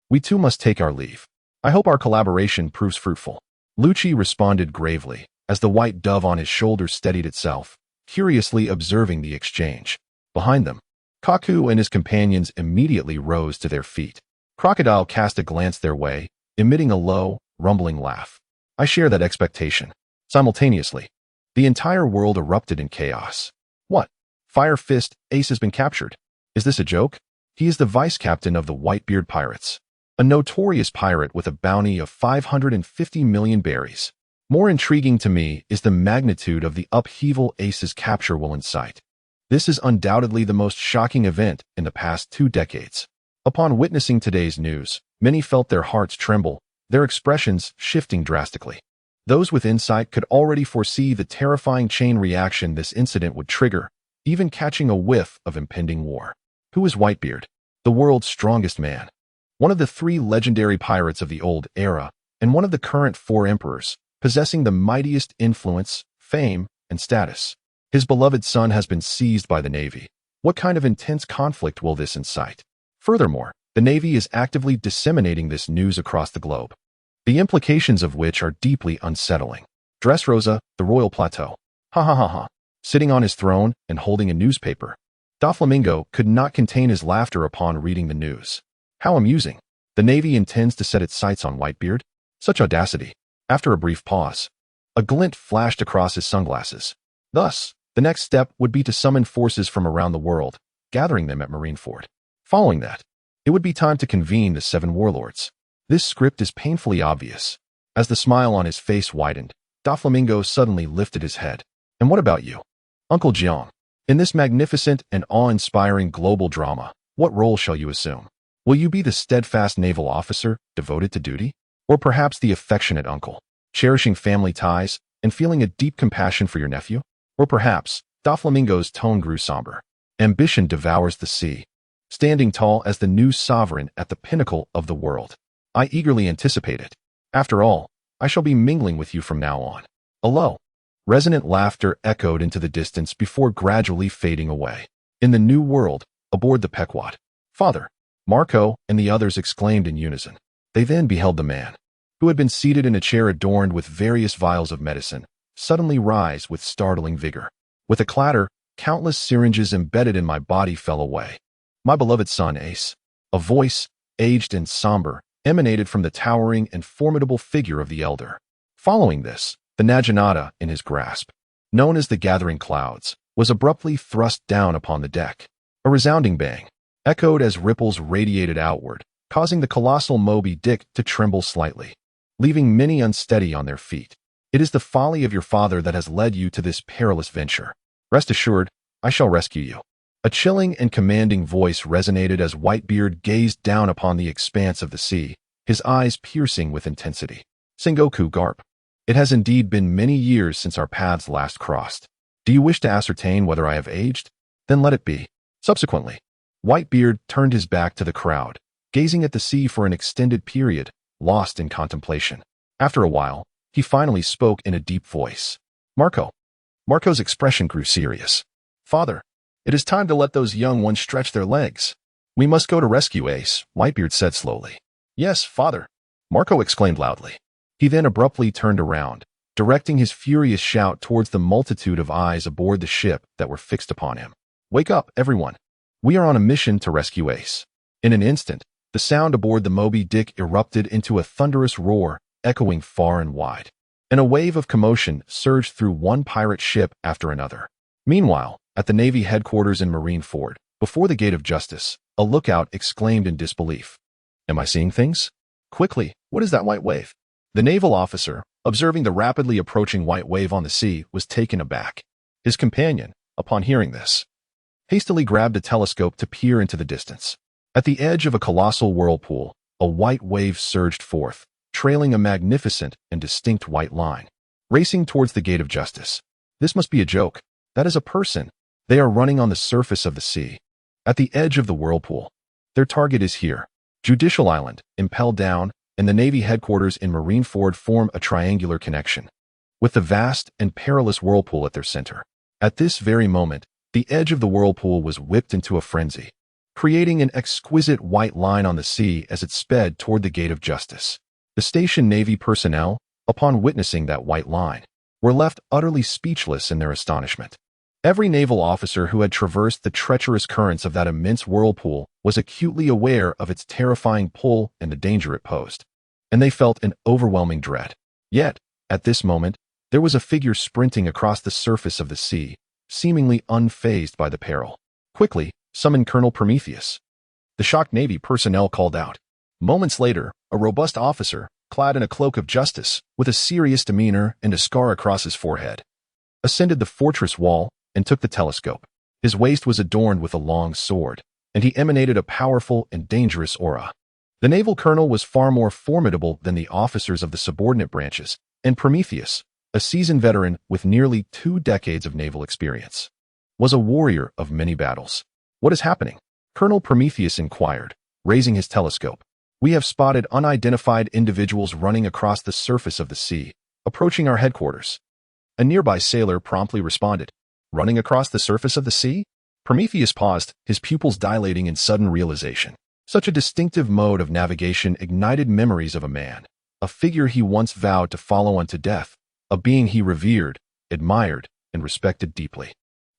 We too must take our leave. I hope our collaboration proves fruitful. Lucci responded gravely, as the white dove on his shoulder steadied itself, curiously observing the exchange. Behind them, Kaku and his companions immediately rose to their feet. Crocodile cast a glance their way, emitting a low, rumbling laugh. I share that expectation. Simultaneously, the entire world erupted in chaos. What? Fire Fist Ace has been captured. Is this a joke? He is the vice captain of the Whitebeard Pirates, a notorious pirate with a bounty of 550 million berries. More intriguing to me is the magnitude of the upheaval Ace's capture will incite. This is undoubtedly the most shocking event in the past 2 decades. Upon witnessing today's news, many felt their hearts tremble, their expressions shifting drastically. Those with insight could already foresee the terrifying chain reaction this incident would trigger, even catching a whiff of impending war. Who is Whitebeard? The world's strongest man. One of the 3 legendary pirates of the old era, and one of the current 4 emperors, possessing the mightiest influence, fame, and status. His beloved son has been seized by the Navy. What kind of intense conflict will this incite? Furthermore, the Navy is actively disseminating this news across the globe, the implications of which are deeply unsettling. Dressrosa, the royal plateau. Ha ha ha ha. Sitting on his throne and holding a newspaper. Doflamingo could not contain his laughter upon reading the news. How amusing. The Navy intends to set its sights on Whitebeard? Such audacity. After a brief pause, a glint flashed across his sunglasses. Thus, the next step would be to summon forces from around the world, gathering them at Marineford. Following that, it would be time to convene the 7 warlords. This script is painfully obvious. As the smile on his face widened, Doflamingo suddenly lifted his head. And what about you, Uncle Jiang? In this magnificent and awe-inspiring global drama, what role shall you assume? Will you be the steadfast naval officer, devoted to duty? Or perhaps the affectionate uncle, cherishing family ties and feeling a deep compassion for your nephew? Or perhaps, Doflamingo's tone grew somber. Ambition devours the sea. Standing tall as the new sovereign at the pinnacle of the world. I eagerly anticipate it. After all, I shall be mingling with you from now on. A low, resonant laughter echoed into the distance before gradually fading away. In the new world, aboard the Pequod, Father, Marco, and the others exclaimed in unison. They then beheld the man, who had been seated in a chair adorned with various vials of medicine, suddenly rise with startling vigor. With a clatter, countless syringes embedded in my body fell away. My beloved son, Ace. A voice, aged and somber, emanated from the towering and formidable figure of the elder. Following this, the naginata in his grasp, known as the gathering clouds, was abruptly thrust down upon the deck. A resounding bang echoed as ripples radiated outward, causing the colossal Moby Dick to tremble slightly, leaving many unsteady on their feet. It is the folly of your father that has led you to this perilous venture. Rest assured, I shall rescue you. A chilling and commanding voice resonated as Whitebeard gazed down upon the expanse of the sea, his eyes piercing with intensity. Sengoku Garp. It has indeed been many years since our paths last crossed. Do you wish to ascertain whether I have aged? Then let it be. Subsequently, Whitebeard turned his back to the crowd, gazing at the sea for an extended period, lost in contemplation. After a while, he finally spoke in a deep voice. Marco. Marco's expression grew serious. Father, it is time to let those young ones stretch their legs. We must go to rescue Ace, Whitebeard said slowly. Yes, father, Marco exclaimed loudly. He then abruptly turned around, directing his furious shout towards the multitude of eyes aboard the ship that were fixed upon him. Wake up, everyone. We are on a mission to rescue Ace. In an instant, the sound aboard the Moby Dick erupted into a thunderous roar, echoing far and wide. And a wave of commotion surged through one pirate ship after another. Meanwhile, at the Navy headquarters in Marineford, before the Gate of Justice, a lookout exclaimed in disbelief. Am I seeing things? Quickly, what is that white wave? The naval officer, observing the rapidly approaching white wave on the sea, was taken aback. His companion, upon hearing this, hastily grabbed a telescope to peer into the distance. At the edge of a colossal whirlpool, a white wave surged forth, trailing a magnificent and distinct white line, racing towards the Gate of Justice. This must be a joke. That is a person. They are running on the surface of the sea. At the edge of the whirlpool. Their target is here. Judicial Island, impel down, and the Navy headquarters in Marineford form a triangular connection, with the vast and perilous whirlpool at their center. At this very moment, the edge of the whirlpool was whipped into a frenzy, creating an exquisite white line on the sea as it sped toward the Gate of Justice. The station Navy personnel, upon witnessing that white line, were left utterly speechless in their astonishment. Every naval officer who had traversed the treacherous currents of that immense whirlpool was acutely aware of its terrifying pull and the danger it posed, and they felt an overwhelming dread. Yet, at this moment, there was a figure sprinting across the surface of the sea, seemingly unfazed by the peril. Quickly, summon Colonel Prometheus. The shocked Navy personnel called out. Moments later, a robust officer, clad in a cloak of justice, with a serious demeanor and a scar across his forehead, ascended the fortress wall and took the telescope. His waist was adorned with a long sword, and he emanated a powerful and dangerous aura. The naval colonel was far more formidable than the officers of the subordinate branches, and Prometheus, a seasoned veteran with nearly 2 decades of naval experience, was a warrior of many battles. What is happening? Colonel Prometheus inquired, raising his telescope. We have spotted unidentified individuals running across the surface of the sea, approaching our headquarters. A nearby sailor promptly responded, running across the surface of the sea? Prometheus paused, his pupils dilating in sudden realization. Such a distinctive mode of navigation ignited memories of a man, a figure he once vowed to follow unto death, a being he revered, admired, and respected deeply.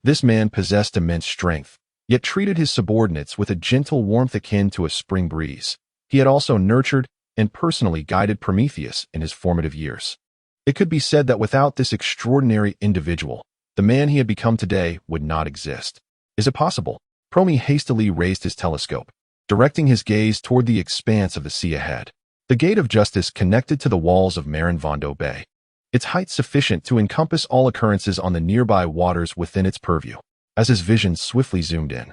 This man possessed immense strength, yet treated his subordinates with a gentle warmth akin to a spring breeze. He had also nurtured and personally guided Prometheus in his formative years. It could be said that without this extraordinary individual, the man he had become today would not exist. Is it possible? Prome hastily raised his telescope, directing his gaze toward the expanse of the sea ahead. The Gate of Justice connected to the walls of Marineford Bay, its height sufficient to encompass all occurrences on the nearby waters within its purview. As his vision swiftly zoomed in,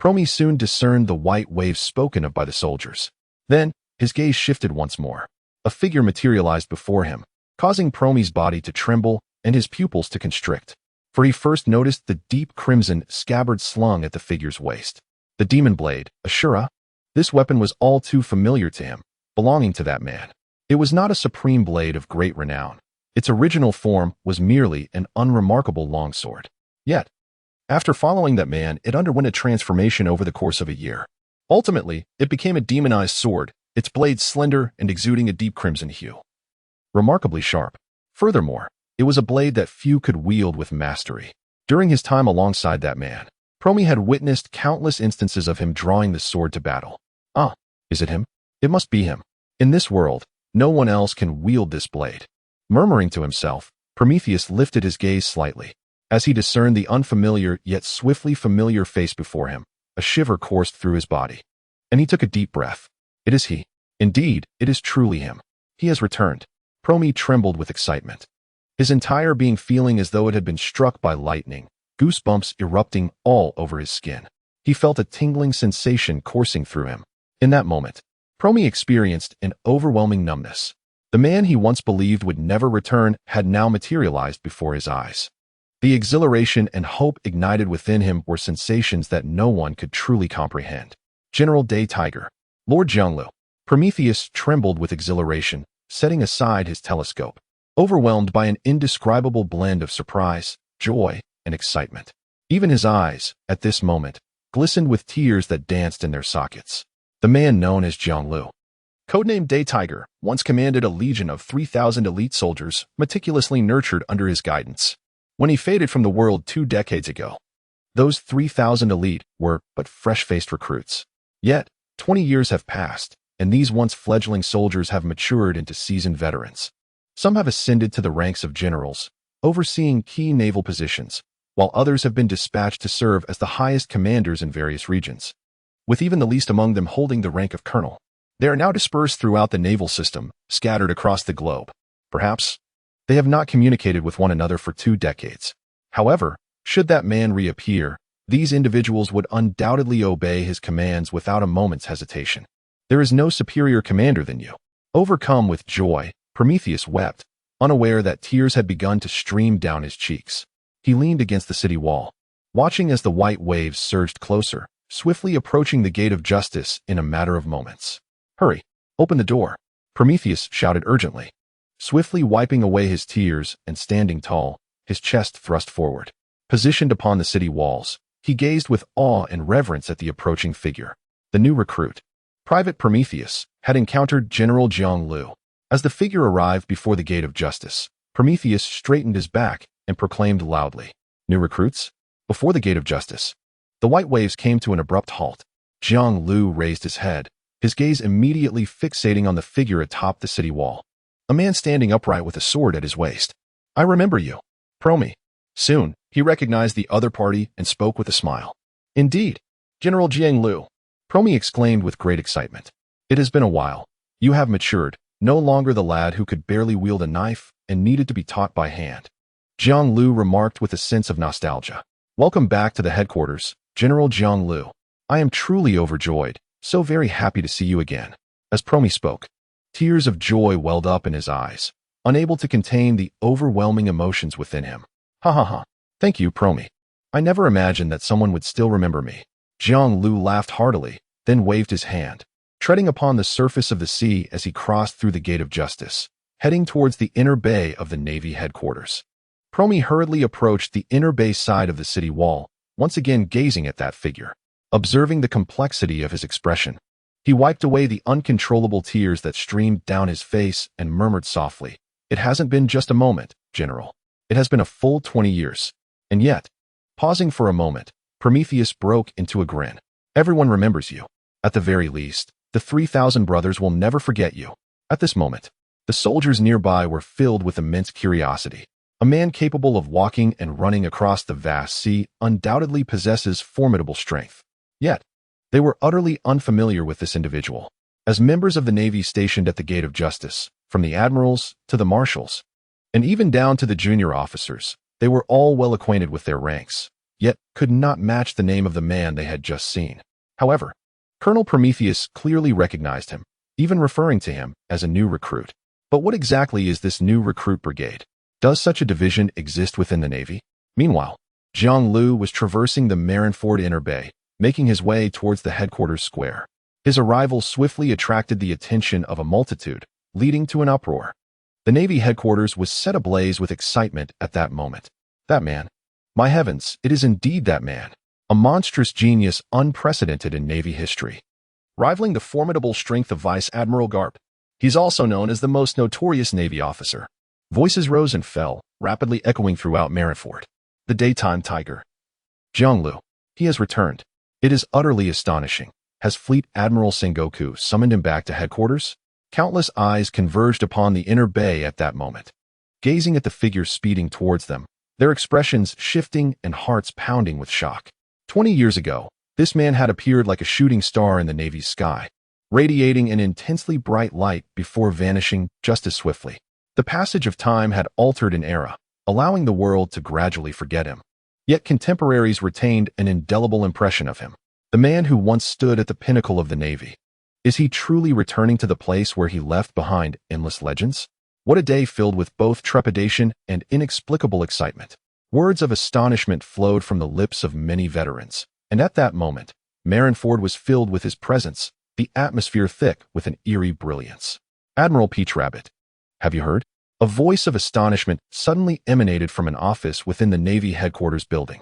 Prome soon discerned the white waves spoken of by the soldiers. Then, his gaze shifted once more. A figure materialized before him, causing Prome's body to tremble and his pupils to constrict. For he first noticed the deep crimson scabbard slung at the figure's waist. The demon blade, Ashura. This weapon was all too familiar to him, belonging to that man. It was not a supreme blade of great renown. Its original form was merely an unremarkable longsword. Yet, after following that man, it underwent a transformation over the course of a year. Ultimately, it became a demonized sword, its blade slender and exuding a deep crimson hue. Remarkably sharp. Furthermore, it was a blade that few could wield with mastery. During his time alongside that man, Prome had witnessed countless instances of him drawing the sword to battle. Ah, is it him? It must be him. In this world, no one else can wield this blade. Murmuring to himself, Prometheus lifted his gaze slightly. As he discerned the unfamiliar yet swiftly familiar face before him, a shiver coursed through his body. And he took a deep breath. It is he. Indeed, it is truly him. He has returned. Prome trembled with excitement, his entire being feeling as though it had been struck by lightning, goosebumps erupting all over his skin. He felt a tingling sensation coursing through him. In that moment, Prome experienced an overwhelming numbness. The man he once believed would never return had now materialized before his eyes. The exhilaration and hope ignited within him were sensations that no one could truly comprehend. General Day Tiger, Lord Jianglu. Prometheus trembled with exhilaration, setting aside his telescope, overwhelmed by an indescribable blend of surprise, joy, and excitement. Even his eyes, at this moment, glistened with tears that danced in their sockets. The man known as Jianglu, codenamed Day Tiger, once commanded a legion of 3,000 elite soldiers meticulously nurtured under his guidance. When he faded from the world 2 decades ago, those 3,000 elite were but fresh-faced recruits. Yet, 20 years have passed, and these once fledgling soldiers have matured into seasoned veterans. Some have ascended to the ranks of generals, overseeing key naval positions, while others have been dispatched to serve as the highest commanders in various regions, with even the least among them holding the rank of colonel. They are now dispersed throughout the naval system, scattered across the globe. Perhaps they have not communicated with one another for 2 decades. However, should that man reappear, these individuals would undoubtedly obey his commands without a moment's hesitation. There is no superior commander than you. Overcome with joy, Prometheus wept, unaware that tears had begun to stream down his cheeks. He leaned against the city wall, watching as the white waves surged closer, swiftly approaching the Gate of Justice in a matter of moments. Hurry, open the door, Prometheus shouted urgently. Swiftly wiping away his tears and standing tall, his chest thrust forward. Positioned upon the city walls, he gazed with awe and reverence at the approaching figure. The new recruit, Private Prometheus, had encountered General Jianglu. As the figure arrived before the Gate of Justice, Prometheus straightened his back and proclaimed loudly, "New recruits?" Before the Gate of Justice, the white waves came to an abrupt halt. Jianglu raised his head, his gaze immediately fixating on the figure atop the city wall. A man standing upright with a sword at his waist. "I remember you, Prome." Soon, he recognized the other party and spoke with a smile. "Indeed, General Jianglu," Prome exclaimed with great excitement. "It has been a while. You have matured, no longer the lad who could barely wield a knife and needed to be taught by hand." Jianglu remarked with a sense of nostalgia. "Welcome back to the headquarters, General Jianglu. I am truly overjoyed, so very happy to see you again." As Prome spoke, tears of joy welled up in his eyes, unable to contain the overwhelming emotions within him. "Ha ha ha. Thank you, Prome. I never imagined that someone would still remember me. Jiang Lu laughed heartily, then waved his hand, treading upon the surface of the sea as he crossed through the gate of justice, heading towards the inner bay of the Navy headquarters. Promi hurriedly approached the inner bay side of the city wall, once again gazing at that figure. Observing the complexity of his expression, he wiped away the uncontrollable tears that streamed down his face and murmured softly, "It hasn't been just a moment, General. It has been a full 20 years. And yet," pausing for a moment, Prometheus broke into a grin. "Everyone remembers you. At the very least, the 3,000 brothers will never forget you." At this moment, the soldiers nearby were filled with immense curiosity. A man capable of walking and running across the vast sea undoubtedly possesses formidable strength. Yet, they were utterly unfamiliar with this individual. As members of the Navy stationed at the Gate of Justice, from the admirals to the marshals, and even down to the junior officers, they were all well acquainted with their ranks, yet could not match the name of the man they had just seen. However, Colonel Prometheus clearly recognized him, even referring to him as a new recruit. But what exactly is this new recruit brigade? Does such a division exist within the Navy? Meanwhile, Jiang Lu was traversing the Marineford inner bay, making his way towards the headquarters square. His arrival swiftly attracted the attention of a multitude, leading to an uproar. The Navy headquarters was set ablaze with excitement at that moment. That man. My heavens, it is indeed that man. A monstrous genius unprecedented in Navy history. Rivaling the formidable strength of Vice Admiral Garp. He's also known as the most notorious Navy officer. Voices rose and fell, rapidly echoing throughout Marineford. The daytime tiger. Jiang Lu. He has returned. It is utterly astonishing. Has Fleet Admiral Sengoku summoned him back to headquarters? Countless eyes converged upon the inner bay at that moment, gazing at the figure speeding towards them, their expressions shifting and hearts pounding with shock. 20 years ago, this man had appeared like a shooting star in the Navy's sky, radiating an intensely bright light before vanishing just as swiftly. The passage of time had altered an era, allowing the world to gradually forget him. Yet contemporaries retained an indelible impression of him, the man who once stood at the pinnacle of the Navy. Is he truly returning to the place where he left behind endless legends? What a day filled with both trepidation and inexplicable excitement. Words of astonishment flowed from the lips of many veterans, and at that moment, Marineford was filled with his presence, the atmosphere thick with an eerie brilliance. Admiral Rabbit. Have you heard? A voice of astonishment suddenly emanated from an office within the Navy headquarters building.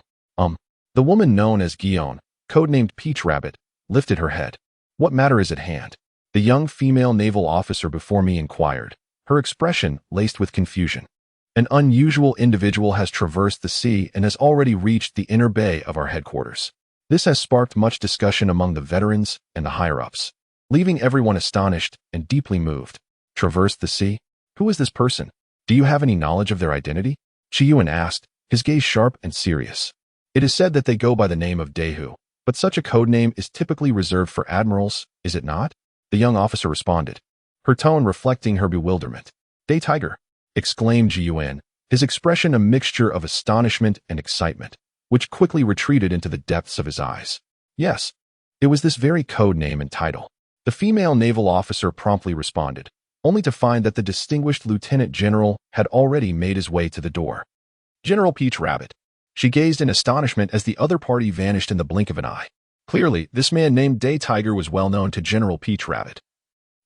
The woman known as Guion, codenamed Peach Rabbit, lifted her head. What matter is at hand? The young female naval officer before me inquired, her expression laced with confusion. An unusual individual has traversed the sea and has already reached the inner bay of our headquarters. This has sparked much discussion among the veterans and the higher-ups, leaving everyone astonished and deeply moved. Traversed the sea? Who is this person? Do you have any knowledge of their identity? Chiyuan asked, his gaze sharp and serious. It is said that they go by the name of Dehu, but such a code name is typically reserved for admirals, is it not? The young officer responded, her tone reflecting her bewilderment. Day Tiger, exclaimed Jiyuan, his expression a mixture of astonishment and excitement, which quickly retreated into the depths of his eyes. Yes, it was this very code name and title. The female naval officer promptly responded, only to find that the distinguished lieutenant general had already made his way to the door. General Peach Rabbit. She gazed in astonishment as the other party vanished in the blink of an eye. Clearly, this man named Day Tiger was well known to General Peach Rabbit,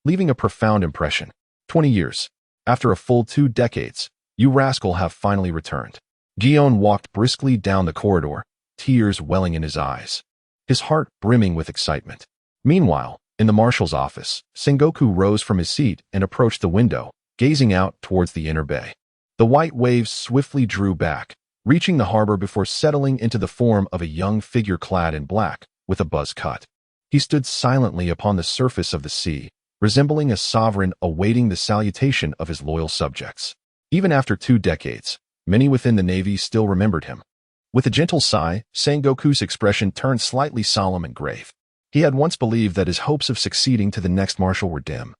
leaving a profound impression. 20 years. After a full 2 decades, you rascal have finally returned. Guion walked briskly down the corridor, tears welling in his eyes, his heart brimming with excitement. Meanwhile, in the marshal's office, Sengoku rose from his seat and approached the window, gazing out towards the inner bay. The white waves swiftly drew back, reaching the harbor before settling into the form of a young figure clad in black, with a buzz cut. He stood silently upon the surface of the sea, resembling a sovereign awaiting the salutation of his loyal subjects. Even after 2 decades, many within the Navy still remembered him. With a gentle sigh, Sengoku's expression turned slightly solemn and grave. He had once believed that his hopes of succeeding to the next marshal were dim.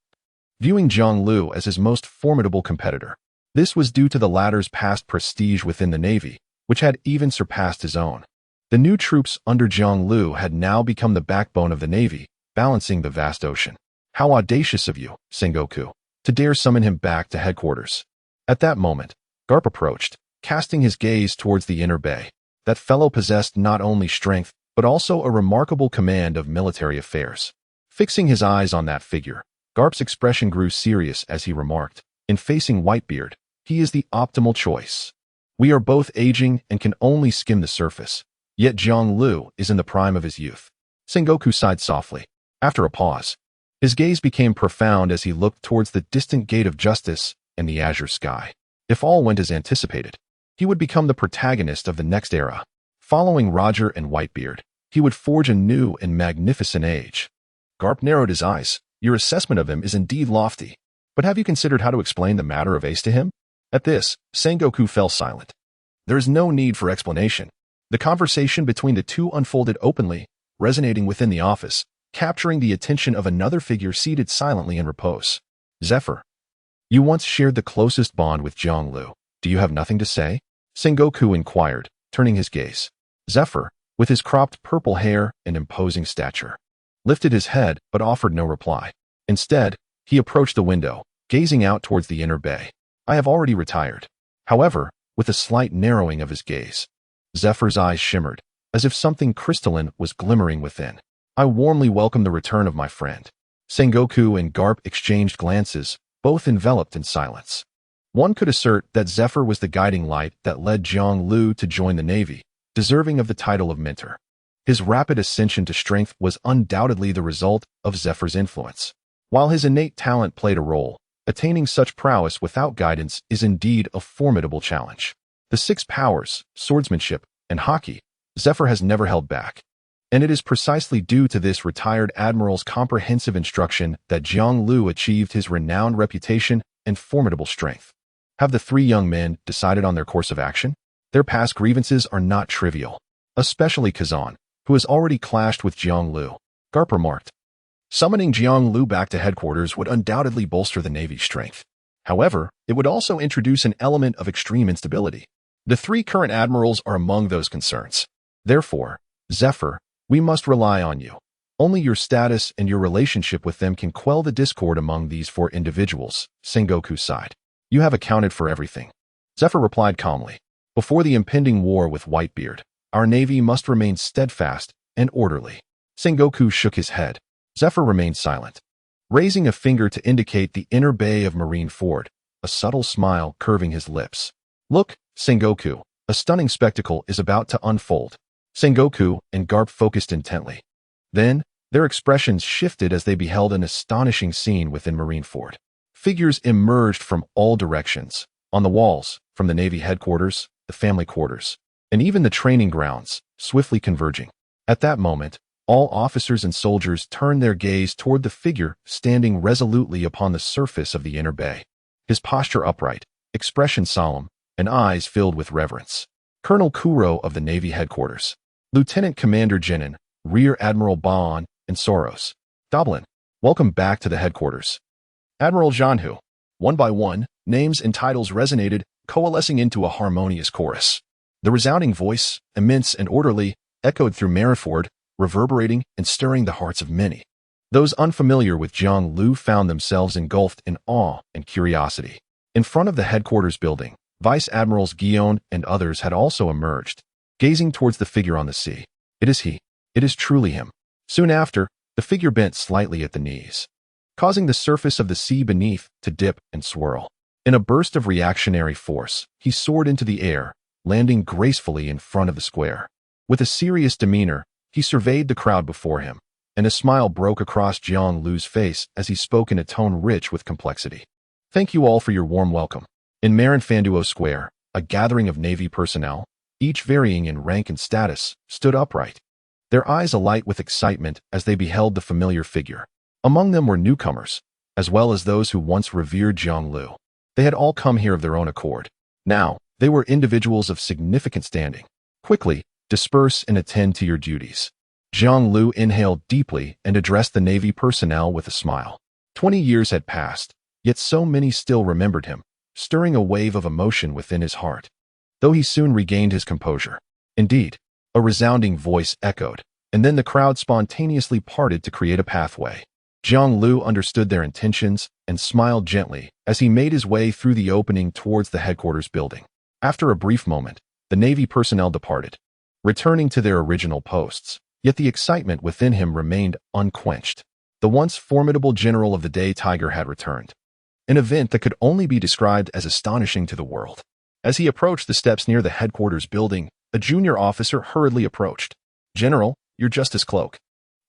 Viewing Jiang Lu as his most formidable competitor, this was due to the latter's past prestige within the Navy, which had even surpassed his own. The new troops under Jiang Lu had now become the backbone of the Navy, balancing the vast ocean. How audacious of you, Sengoku, to dare summon him back to headquarters. At that moment, Garp approached, casting his gaze towards the inner bay. That fellow possessed not only strength, but also a remarkable command of military affairs. Fixing his eyes on that figure, Garp's expression grew serious as he remarked, "In facing Whitebeard, he is the optimal choice. We are both aging and can only skim the surface, yet Jiang Lu is in the prime of his youth." Sengoku sighed softly. After a pause, his gaze became profound as he looked towards the distant gate of justice and the azure sky. If all went as anticipated, he would become the protagonist of the next era. Following Roger and Whitebeard, he would forge a new and magnificent age. Garp narrowed his eyes. "Your assessment of him is indeed lofty, but have you considered how to explain the matter of Ace to him?" At this, Sengoku fell silent. There is no need for explanation. The conversation between the two unfolded openly, resonating within the office, capturing the attention of another figure seated silently in repose. "Zephyr, you once shared the closest bond with Jiang Lu. Do you have nothing to say?" Sengoku inquired, turning his gaze. Zephyr, with his cropped purple hair and imposing stature, lifted his head but offered no reply. Instead, he approached the window, gazing out towards the inner bay. "I have already retired." However, with a slight narrowing of his gaze, Zephyr's eyes shimmered, as if something crystalline was glimmering within. "I warmly welcome the return of my friend." Sengoku and Garp exchanged glances, both enveloped in silence. One could assert that Zephyr was the guiding light that led Jiang Lu to join the Navy, deserving of the title of mentor. His rapid ascension to strength was undoubtedly the result of Zephyr's influence. While his innate talent played a role, attaining such prowess without guidance is indeed a formidable challenge. The six powers, swordsmanship, and hockey, Zephyr has never held back. And it is precisely due to this retired admiral's comprehensive instruction that Jiang Lu achieved his renowned reputation and formidable strength. Have the three young men decided on their course of action? Their past grievances are not trivial, especially Kazan, who has already clashed with Jiang Lu. Garp remarked. Summoning Jiang Lu back to headquarters would undoubtedly bolster the Navy's strength. However, it would also introduce an element of extreme instability. The three current admirals are among those concerns. Therefore, Zephyr, we must rely on you. Only your status and your relationship with them can quell the discord among these four individuals, Sengoku sighed. You have accounted for everything. Zephyr replied calmly. Before the impending war with Whitebeard, our Navy must remain steadfast and orderly. Sengoku shook his head. Zephyr remained silent, raising a finger to indicate the inner bay of Marineford, a subtle smile curving his lips. Look, Sengoku, a stunning spectacle is about to unfold. Sengoku and Garp focused intently. Then, their expressions shifted as they beheld an astonishing scene within Marineford. Figures emerged from all directions, on the walls, from the Navy headquarters, the family quarters, and even the training grounds, swiftly converging. At that moment, all officers and soldiers turned their gaze toward the figure standing resolutely upon the surface of the inner bay. His posture upright, expression solemn, and eyes filled with reverence. Colonel Kuro of the Navy headquarters, Lieutenant Commander Jinin, Rear Admiral Baan, and Soros. Doblin, welcome back to the headquarters. Admiral Janhu. One by one, names and titles resonated, coalescing into a harmonious chorus. The resounding voice, immense and orderly, echoed through Marineford, reverberating and stirring the hearts of many. Those unfamiliar with Jiang Lu found themselves engulfed in awe and curiosity. In front of the headquarters building, Vice Admirals Guillaume and others had also emerged, gazing towards the figure on the sea. It is he. It is truly him. Soon after, the figure bent slightly at the knees, causing the surface of the sea beneath to dip and swirl. In a burst of reactionary force, he soared into the air, landing gracefully in front of the square. With a serious demeanor, he surveyed the crowd before him, and a smile broke across Jiang Lu's face as he spoke in a tone rich with complexity. Thank you all for your warm welcome. In Marineford Square, a gathering of Navy personnel, each varying in rank and status, stood upright, their eyes alight with excitement as they beheld the familiar figure. Among them were newcomers, as well as those who once revered Jiang Lu. They had all come here of their own accord. Now, they were individuals of significant standing. Quickly, disperse and attend to your duties. Jiang Lu inhaled deeply and addressed the Navy personnel with a smile. 20 years had passed, yet so many still remembered him, stirring a wave of emotion within his heart. Though he soon regained his composure. Indeed, a resounding voice echoed, and then the crowd spontaneously parted to create a pathway. Jiang Lu understood their intentions and smiled gently as he made his way through the opening towards the headquarters building. After a brief moment, the Navy personnel departed, returning to their original posts, Yet the excitement within him remained unquenched. The once formidable general of the day Tiger had returned. An event that could only be described as astonishing to the world. As he approached the steps near the headquarters building, a junior officer hurriedly approached. "General, your justice cloak."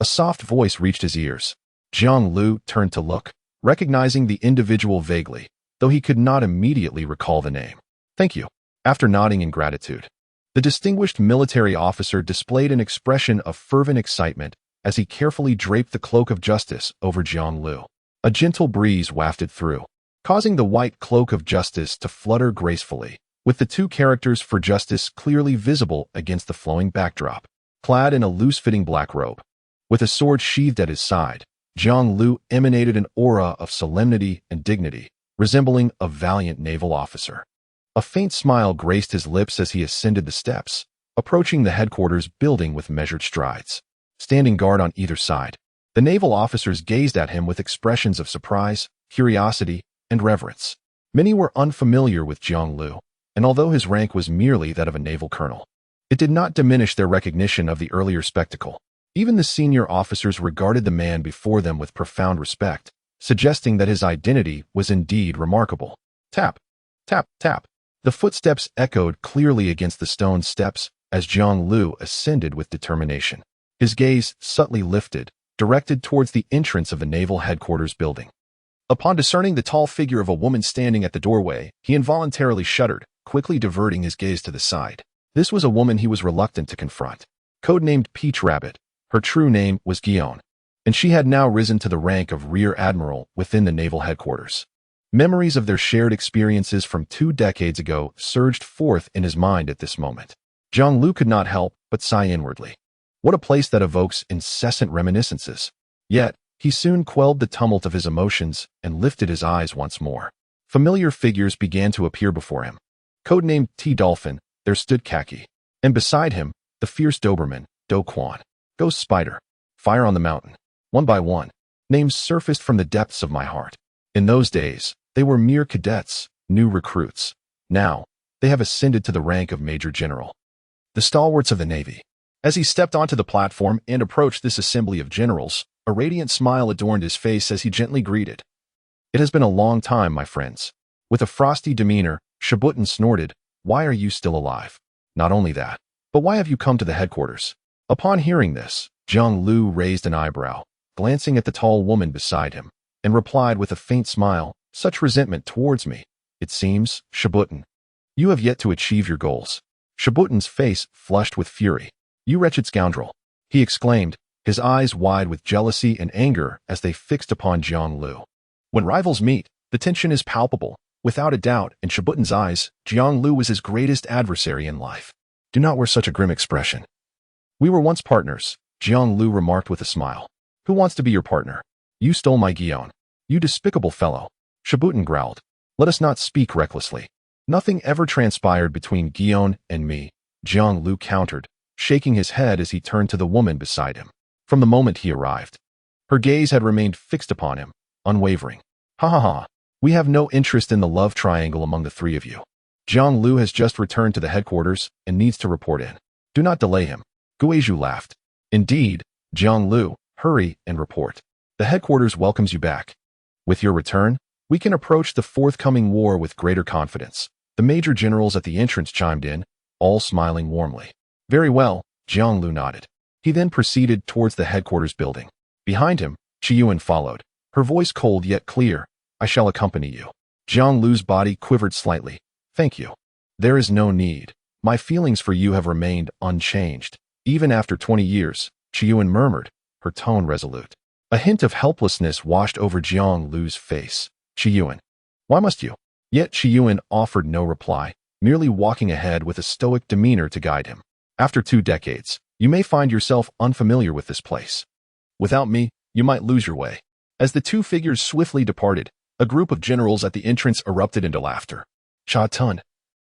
A soft voice reached his ears. Jiang Lu turned to look, recognizing the individual vaguely, though he could not immediately recall the name. "Thank you." After nodding in gratitude, the distinguished military officer displayed an expression of fervent excitement as he carefully draped the cloak of justice over Jiang Lu. A gentle breeze wafted through, causing the white cloak of justice to flutter gracefully, with the two characters for justice clearly visible against the flowing backdrop. Clad in a loose-fitting black robe, with a sword sheathed at his side, Jiang Lu emanated an aura of solemnity and dignity, resembling a valiant naval officer. A faint smile graced his lips as he ascended the steps, approaching the headquarters building with measured strides. Standing guard on either side, the naval officers gazed at him with expressions of surprise, curiosity, and reverence. Many were unfamiliar with Jiang Lu, and although his rank was merely that of a naval colonel, it did not diminish their recognition of the earlier spectacle. Even the senior officers regarded the man before them with profound respect, suggesting that his identity was indeed remarkable. Tap, tap, tap. The footsteps echoed clearly against the stone steps as Jiang Lu ascended with determination. His gaze subtly lifted, directed towards the entrance of the naval headquarters building. Upon discerning the tall figure of a woman standing at the doorway, he involuntarily shuddered, quickly diverting his gaze to the side. This was a woman he was reluctant to confront. Codenamed Peach Rabbit, her true name was Guion, and she had now risen to the rank of Rear Admiral within the naval headquarters. Memories of their shared experiences from 2 decades ago surged forth in his mind at this moment. Jiang Lu could not help but sigh inwardly. What a place that evokes incessant reminiscences. Yet, he soon quelled the tumult of his emotions and lifted his eyes once more. Familiar figures began to appear before him. Codenamed T-Dolphin, there stood Kaki, and beside him, the fierce Doberman, Do Quan. Ghost Spider, Fire on the Mountain. One by one, names surfaced from the depths of my heart. In those days, they were mere cadets, new recruits. Now, they have ascended to the rank of Major General. The stalwarts of the Navy. As he stepped onto the platform and approached this assembly of generals, a radiant smile adorned his face as he gently greeted. "It has been a long time, my friends." With a frosty demeanor, Shibutin snorted, "Why are you still alive? Not only that, but why have you come to the headquarters?" Upon hearing this, Jiang Lu raised an eyebrow, glancing at the tall woman beside him, and replied with a faint smile, "Such resentment towards me. It seems, Shibutin, you have yet to achieve your goals." Shibutin's face flushed with fury. "You wretched scoundrel," he exclaimed, his eyes wide with jealousy and anger as they fixed upon Jiang Lu. When rivals meet, the tension is palpable. Without a doubt, in Shibutin's eyes, Jiang Lu was his greatest adversary in life. "Do not wear such a grim expression. We were once partners," Jiang Lu remarked with a smile. "Who wants to be your partner? You stole my Guion. You despicable fellow." Shibutin growled. "Let us not speak recklessly. Nothing ever transpired between Guion and me," Jiang Lu countered, shaking his head as he turned to the woman beside him. From the moment he arrived, her gaze had remained fixed upon him, unwavering. "Ha ha ha. We have no interest in the love triangle among the three of you. Jiang Lu has just returned to the headquarters and needs to report in. Do not delay him." Guizhu laughed. "Indeed, Jiang Lu, hurry and report. The headquarters welcomes you back. With your return, we can approach the forthcoming war with greater confidence." The major generals at the entrance chimed in, all smiling warmly. "Very well," Jiang Lu nodded. He then proceeded towards the headquarters building. Behind him, Chiyuan followed, her voice cold yet clear. "I shall accompany you." Jiang Lu's body quivered slightly. "Thank you. There is no need. My feelings for you have remained unchanged. Even after 20 years, Chiyuan murmured, her tone resolute. A hint of helplessness washed over Jiang Lu's face. "Chiyuan, why must you?" Yet Chiyuan offered no reply, merely walking ahead with a stoic demeanor to guide him. "After 2 decades, you may find yourself unfamiliar with this place. Without me, you might lose your way." As the two figures swiftly departed, a group of generals at the entrance erupted into laughter. "Cha Tun,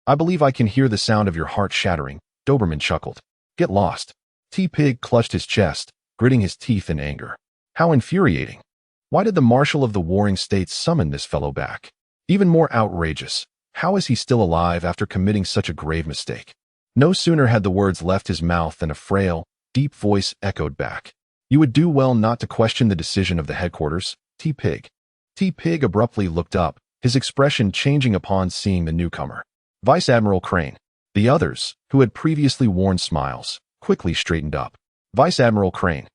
I believe I can hear the sound of your heart shattering," Doberman chuckled. "Get lost." T-Pig clutched his chest, gritting his teeth in anger. How infuriating. Why did the Marshal of the Warring States summon this fellow back? Even more outrageous, how is he still alive after committing such a grave mistake? No sooner had the words left his mouth than a frail, deep voice echoed back. You would do well not to question the decision of the headquarters, T-Pig. T-Pig abruptly looked up, his expression changing upon seeing the newcomer. Vice Admiral Crane. The others, who had previously worn smiles, quickly straightened up. Vice Admiral Crane.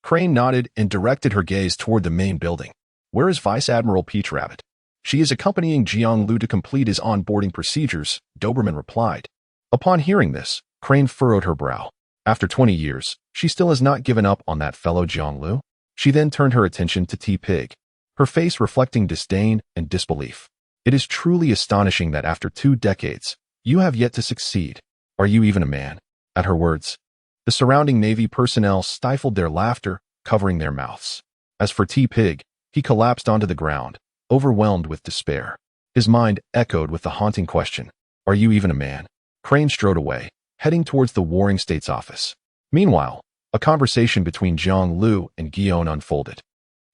Crane nodded and directed her gaze toward the main building. Where is Vice Admiral Peach Rabbit? She is accompanying Jiang Lu to complete his onboarding procedures, Doberman replied. Upon hearing this, Crane furrowed her brow. After 20 years, she still has not given up on that fellow Jiang Lu. She then turned her attention to T-Pig, her face reflecting disdain and disbelief. It is truly astonishing that after 2 decades, you have yet to succeed. Are you even a man? At her words, the surrounding Navy personnel stifled their laughter, covering their mouths. As for T-Pig, he collapsed onto the ground, overwhelmed with despair. His mind echoed with the haunting question, are you even a man? Crane strode away, heading towards the Warring States office. Meanwhile, a conversation between Jiang Lu and Guillaume unfolded.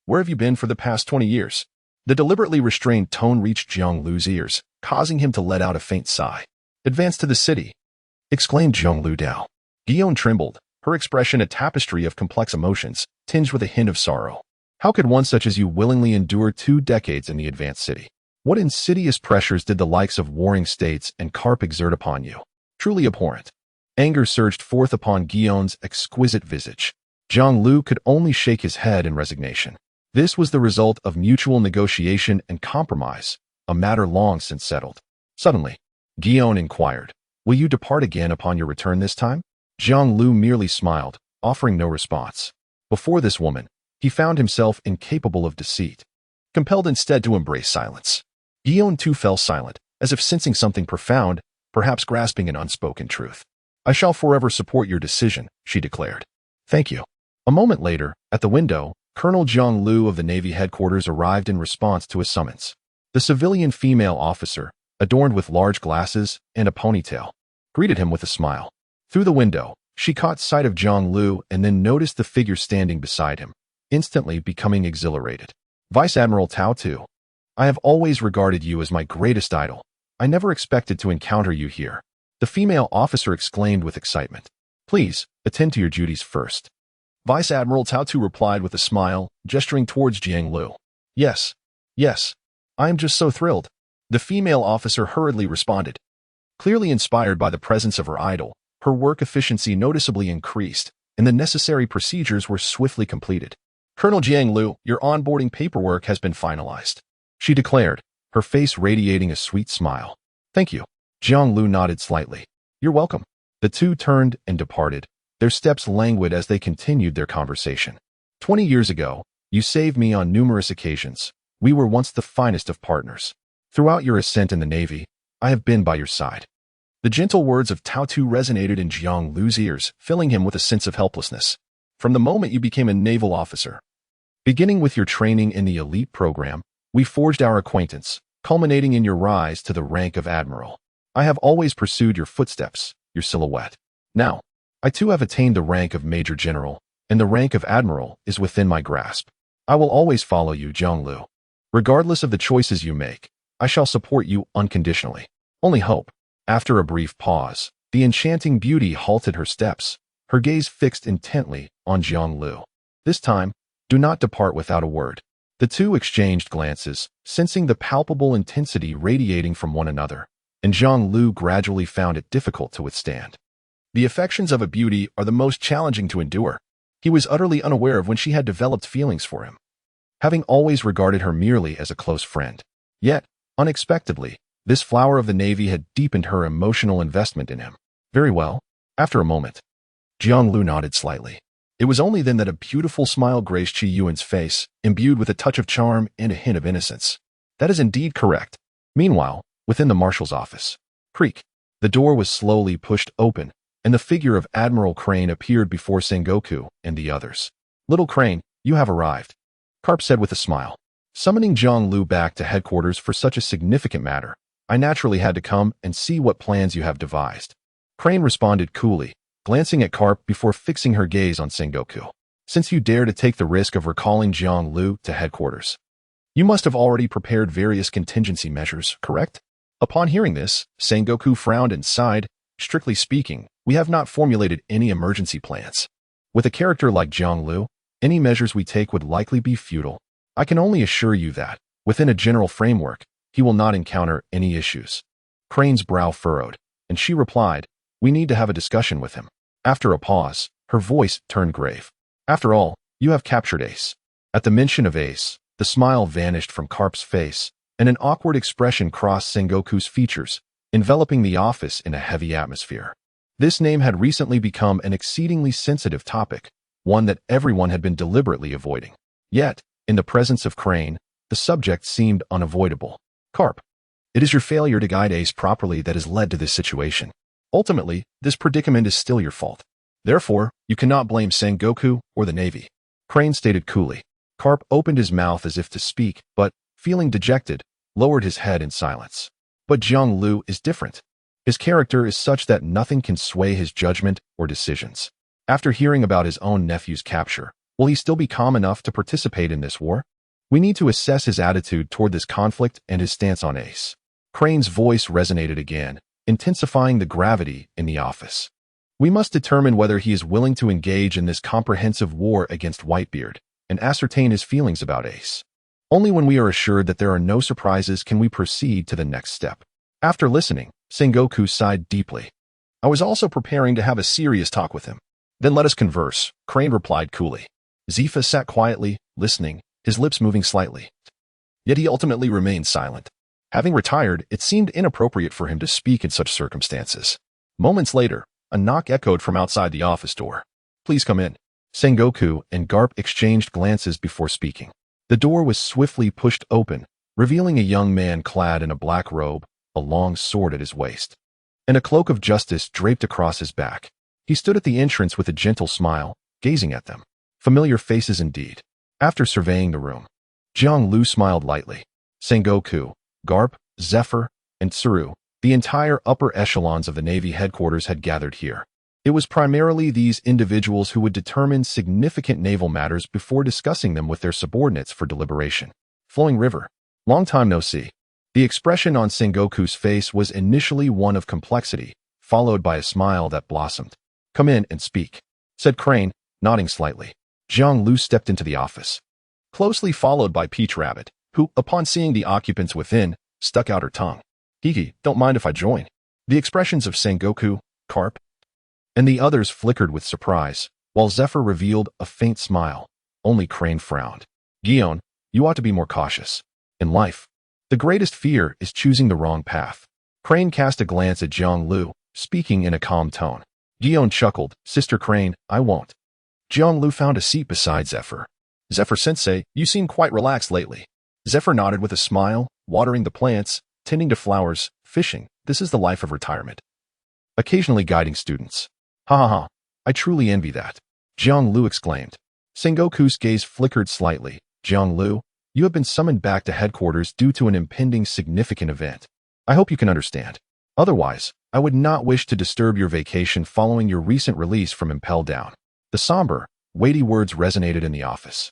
Where have you been for the past 20 years? The deliberately restrained tone reached Jiang Lu's ears, causing him to let out a faint sigh. Advance to the city, exclaimed Jiang Lu Dao. Guillaume trembled, her expression a tapestry of complex emotions, tinged with a hint of sorrow. How could one such as you willingly endure 2 decades in the advanced city? What insidious pressures did the likes of Warring States and Carp exert upon you? Truly abhorrent. Anger surged forth upon Guillaume's exquisite visage. Jiang Lu could only shake his head in resignation. This was the result of mutual negotiation and compromise, a matter long since settled. Suddenly, Guillaume inquired, will you depart again upon your return this time? Jiang Lu merely smiled, offering no response. Before this woman, he found himself incapable of deceit, compelled instead to embrace silence. Guillaume too fell silent, as if sensing something profound, perhaps grasping an unspoken truth. I shall forever support your decision, she declared. Thank you. A moment later, at the window, Colonel Jiang Lu of the Navy headquarters arrived in response to a summons. The civilian female officer, adorned with large glasses and a ponytail, greeted him with a smile. Through the window, she caught sight of Jiang Lu and then noticed the figure standing beside him, instantly becoming exhilarated. Vice Admiral Tao Tu. I have always regarded you as my greatest idol. I never expected to encounter you here. The female officer exclaimed with excitement. Please, attend to your duties first. Vice Admiral Tao Tu replied with a smile, gesturing towards Jiang Lu. Yes. I am just so thrilled. The female officer hurriedly responded. Clearly inspired by the presence of her idol, her work efficiency noticeably increased, and the necessary procedures were swiftly completed. Colonel Jiang Lu, your onboarding paperwork has been finalized, she declared, her face radiating a sweet smile. Thank you. Jiang Lu nodded slightly. You're welcome. The two turned and departed, their steps languid as they continued their conversation. 20 years ago, you saved me on numerous occasions. We were once the finest of partners. Throughout your ascent in the Navy, I have been by your side. The gentle words of Tao Tu resonated in Jiang Lu's ears, filling him with a sense of helplessness. From the moment you became a naval officer, beginning with your training in the elite program, we forged our acquaintance, culminating in your rise to the rank of admiral. I have always pursued your footsteps, your silhouette. Now, I too have attained the rank of Major General, and the rank of Admiral is within my grasp. I will always follow you, Jiang Lu. Regardless of the choices you make, I shall support you unconditionally. Only hope. After a brief pause, the enchanting beauty halted her steps, her gaze fixed intently on Jiang Lu. This time, do not depart without a word. The two exchanged glances, sensing the palpable intensity radiating from one another, and Jiang Lu gradually found it difficult to withstand. The affections of a beauty are the most challenging to endure. He was utterly unaware of when she had developed feelings for him, having always regarded her merely as a close friend. Yet, unexpectedly, this flower of the Navy had deepened her emotional investment in him. Very well. After a moment, Jiang Lu nodded slightly. It was only then that a beautiful smile graced Qi Yuan's face, imbued with a touch of charm and a hint of innocence. That is indeed correct. Meanwhile, within the marshal's office, creak, the door was slowly pushed open, and the figure of Admiral Crane appeared before Sengoku and the others. Little Crane, you have arrived, Carp said with a smile. Summoning Jiang Lu back to headquarters for such a significant matter, I naturally had to come and see what plans you have devised. Crane responded coolly, glancing at Carp before fixing her gaze on Sengoku. Since you dare to take the risk of recalling Jiang Lu to headquarters, you must have already prepared various contingency measures, correct? Upon hearing this, Sengoku frowned and sighed. Strictly speaking, we have not formulated any emergency plans. With a character like Jiang Lu, any measures we take would likely be futile. I can only assure you that, within a general framework, he will not encounter any issues. Crane's brow furrowed, and she replied, "We need to have a discussion with him." After a pause, her voice turned grave. "After all, you have captured Ace." At the mention of Ace, the smile vanished from Carp's face, and an awkward expression crossed Sengoku's features, enveloping the office in a heavy atmosphere. This name had recently become an exceedingly sensitive topic, one that everyone had been deliberately avoiding. Yet, in the presence of Crane, the subject seemed unavoidable. "Carp, it is your failure to guide Ace properly that has led to this situation. Ultimately, this predicament is still your fault. Therefore, you cannot blame Sengoku or the Navy," Crane stated coolly. Carp opened his mouth as if to speak, but, feeling dejected, lowered his head in silence. But Jiang Lu is different. His character is such that nothing can sway his judgment or decisions. After hearing about his own nephew's capture, will he still be calm enough to participate in this war? We need to assess his attitude toward this conflict and his stance on Ace. Crane's voice resonated again, intensifying the gravity in the office. We must determine whether he is willing to engage in this comprehensive war against Whitebeard and ascertain his feelings about Ace. Only when we are assured that there are no surprises can we proceed to the next step. After listening, Sengoku sighed deeply. "I was also preparing to have a serious talk with him." "Then let us converse," Crane replied coolly. Zifa sat quietly, listening, his lips moving slightly. Yet he ultimately remained silent. Having retired, it seemed inappropriate for him to speak in such circumstances. Moments later, a knock echoed from outside the office door. "Please come in." Sengoku and Garp exchanged glances before speaking. The door was swiftly pushed open, revealing a young man clad in a black robe, a long sword at his waist, and a cloak of justice draped across his back. He stood at the entrance with a gentle smile, gazing at them. Familiar faces indeed. After surveying the room, Jiang Lu smiled lightly. Sengoku, Garp, Zephyr, and Tsuru, the entire upper echelons of the Navy headquarters had gathered here. It was primarily these individuals who would determine significant naval matters before discussing them with their subordinates for deliberation. Flowing River. Long time no see. The expression on Sengoku's face was initially one of complexity, followed by a smile that blossomed. "Come in and speak," said Crane, nodding slightly. Jiang Lu stepped into the office, closely followed by Peach Rabbit, who, upon seeing the occupants within, stuck out her tongue. "Hiki, don't mind if I join." The expressions of Sengoku, Carp, and the others flickered with surprise, while Zephyr revealed a faint smile. Only Crane frowned. "Gion, you ought to be more cautious. In life, the greatest fear is choosing the wrong path." Crane cast a glance at Jiang Lu, speaking in a calm tone. Gion chuckled. "Sister Crane, I won't." Jiang Lu found a seat beside Zephyr. "Zephyr-sensei, you seem quite relaxed lately." Zephyr nodded with a smile, watering the plants, tending to flowers, fishing. "This is the life of retirement. Occasionally guiding students." "Ha ha ha, I truly envy that," Jiang Lu exclaimed. Sengoku's gaze flickered slightly. "Jiang Lu, you have been summoned back to headquarters due to an impending significant event. I hope you can understand. Otherwise, I would not wish to disturb your vacation following your recent release from Impel Down." The somber, weighty words resonated in the office,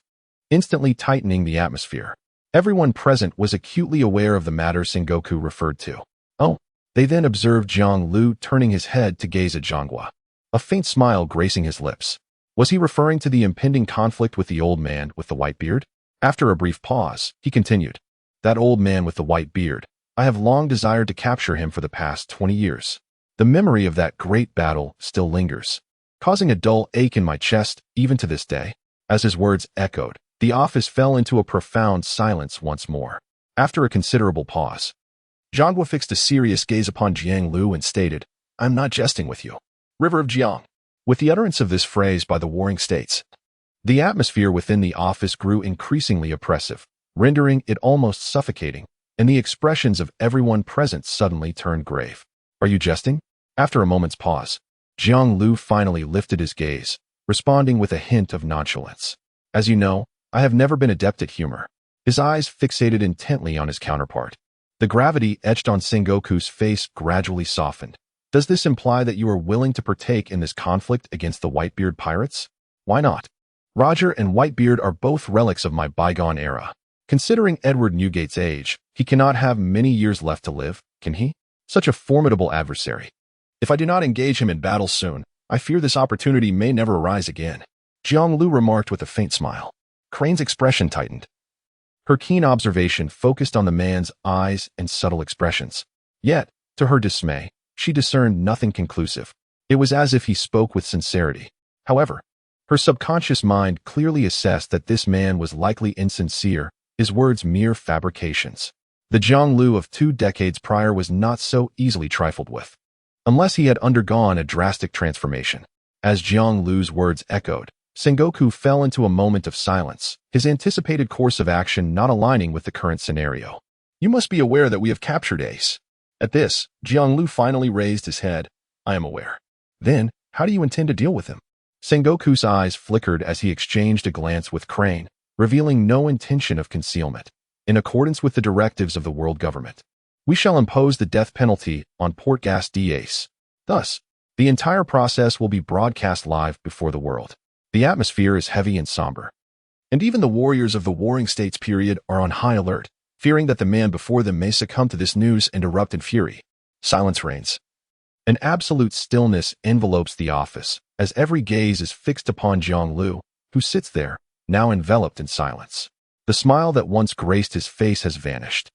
instantly tightening the atmosphere. Everyone present was acutely aware of the matter Sengoku referred to. "Oh." They then observed Jiang Lu turning his head to gaze at Zhonghua, a faint smile gracing his lips. Was he referring to the impending conflict with the old man with the white beard? After a brief pause, he continued. "That old man with the white beard. I have long desired to capture him for the past 20 years. The memory of that great battle still lingers, causing a dull ache in my chest even to this day." As his words echoed, the office fell into a profound silence once more. After a considerable pause, Zhonghua fixed a serious gaze upon Jiang Lu and stated, "I'm not jesting with you. River of Jiang." With the utterance of this phrase by the warring states, the atmosphere within the office grew increasingly oppressive, rendering it almost suffocating, and the expressions of everyone present suddenly turned grave. "Are you jesting?" After a moment's pause, Jiang Lu finally lifted his gaze, responding with a hint of nonchalance. "As you know, I have never been adept at humor." His eyes fixated intently on his counterpart. The gravity etched on Sengoku's face gradually softened. "Does this imply that you are willing to partake in this conflict against the Whitebeard pirates?" "Why not? Roger and Whitebeard are both relics of my bygone era. Considering Edward Newgate's age, he cannot have many years left to live, can he? Such a formidable adversary. If I do not engage him in battle soon, I fear this opportunity may never arise again." Jiang Lu remarked with a faint smile. Crane's expression tightened. Her keen observation focused on the man's eyes and subtle expressions. Yet, to her dismay, she discerned nothing conclusive. It was as if he spoke with sincerity. However, her subconscious mind clearly assessed that this man was likely insincere, his words mere fabrications. The Jiang Lu of 2 decades prior was not so easily trifled with, unless he had undergone a drastic transformation. As Jiang Lu's words echoed, Sengoku fell into a moment of silence, his anticipated course of action not aligning with the current scenario. You must be aware that we have captured Ace. At this, Jiang Lu finally raised his head. I am aware. Then, how do you intend to deal with him? Sengoku's eyes flickered as he exchanged a glance with Crane, revealing no intention of concealment. In accordance with the directives of the world government, we shall impose the death penalty on Port-Gas-D Ace. Thus, the entire process will be broadcast live before the world. The atmosphere is heavy and somber, and even the warriors of the Warring States period are on high alert, fearing that the man before them may succumb to this news and erupt in fury. Silence reigns. An absolute stillness envelopes the office, as every gaze is fixed upon Jiang Lu, who sits there, now enveloped in silence. The smile that once graced his face has vanished,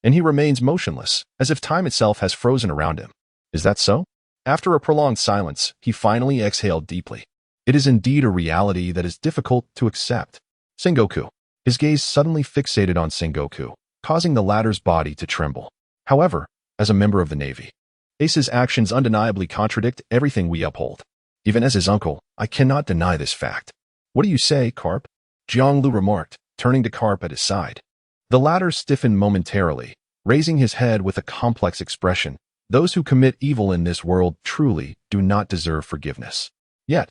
and he remains motionless, as if time itself has frozen around him. Is that so? After a prolonged silence, he finally exhaled deeply. It is indeed a reality that is difficult to accept. Sengoku. His gaze suddenly fixated on Sengoku, causing the latter's body to tremble. However, as a member of the Navy, Ace's actions undeniably contradict everything we uphold. Even as his uncle, I cannot deny this fact. What do you say, Carp? Jiang Lu remarked, turning to Carp at his side. The latter stiffened momentarily, raising his head with a complex expression. Those who commit evil in this world truly do not deserve forgiveness. Yet,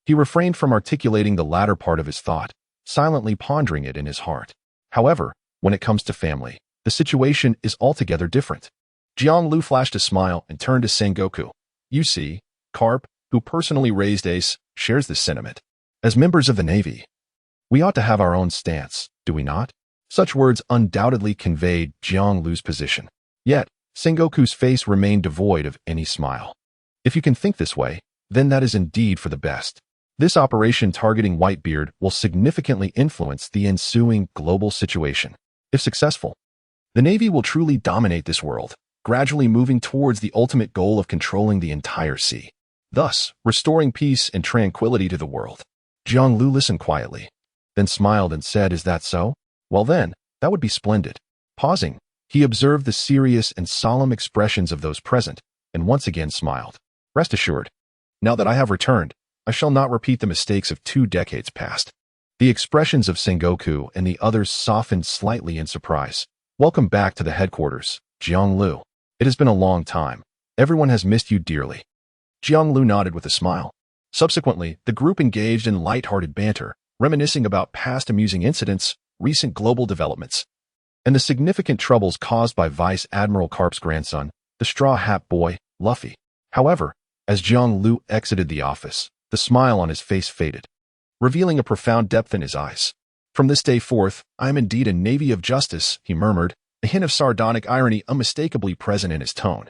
he refrained from articulating the latter part of his thought, silently pondering it in his heart. However, when it comes to family, the situation is altogether different. Jiang Lu flashed a smile and turned to Sengoku. You see, Carp, who personally raised Ace, shares this sentiment. As members of the Navy, we ought to have our own stance, do we not? Such words undoubtedly conveyed Jiang Lu's position. Yet, Sengoku's face remained devoid of any smile. If you can think this way, then that is indeed for the best. This operation targeting Whitebeard will significantly influence the ensuing global situation. If successful, the Navy will truly dominate this world, gradually moving towards the ultimate goal of controlling the entire sea, thus restoring peace and tranquility to the world. Jiang Lu listened quietly, then smiled and said, Is that so? Well then, that would be splendid. Pausing, he observed the serious and solemn expressions of those present, and once again smiled. Rest assured, now that I have returned, I shall not repeat the mistakes of 2 decades past. The expressions of Sengoku and the others softened slightly in surprise. Welcome back to the headquarters, Jiang Lu. It has been a long time. Everyone has missed you dearly. Jiang Lu nodded with a smile. Subsequently, the group engaged in light-hearted banter, reminiscing about past amusing incidents, recent global developments, and the significant troubles caused by Vice Admiral Carp's grandson, the Straw Hat Boy, Luffy. However, as Jiang Lu exited the office, the smile on his face faded, revealing a profound depth in his eyes. From this day forth, I am indeed a Navy of justice, he murmured, a hint of sardonic irony unmistakably present in his tone.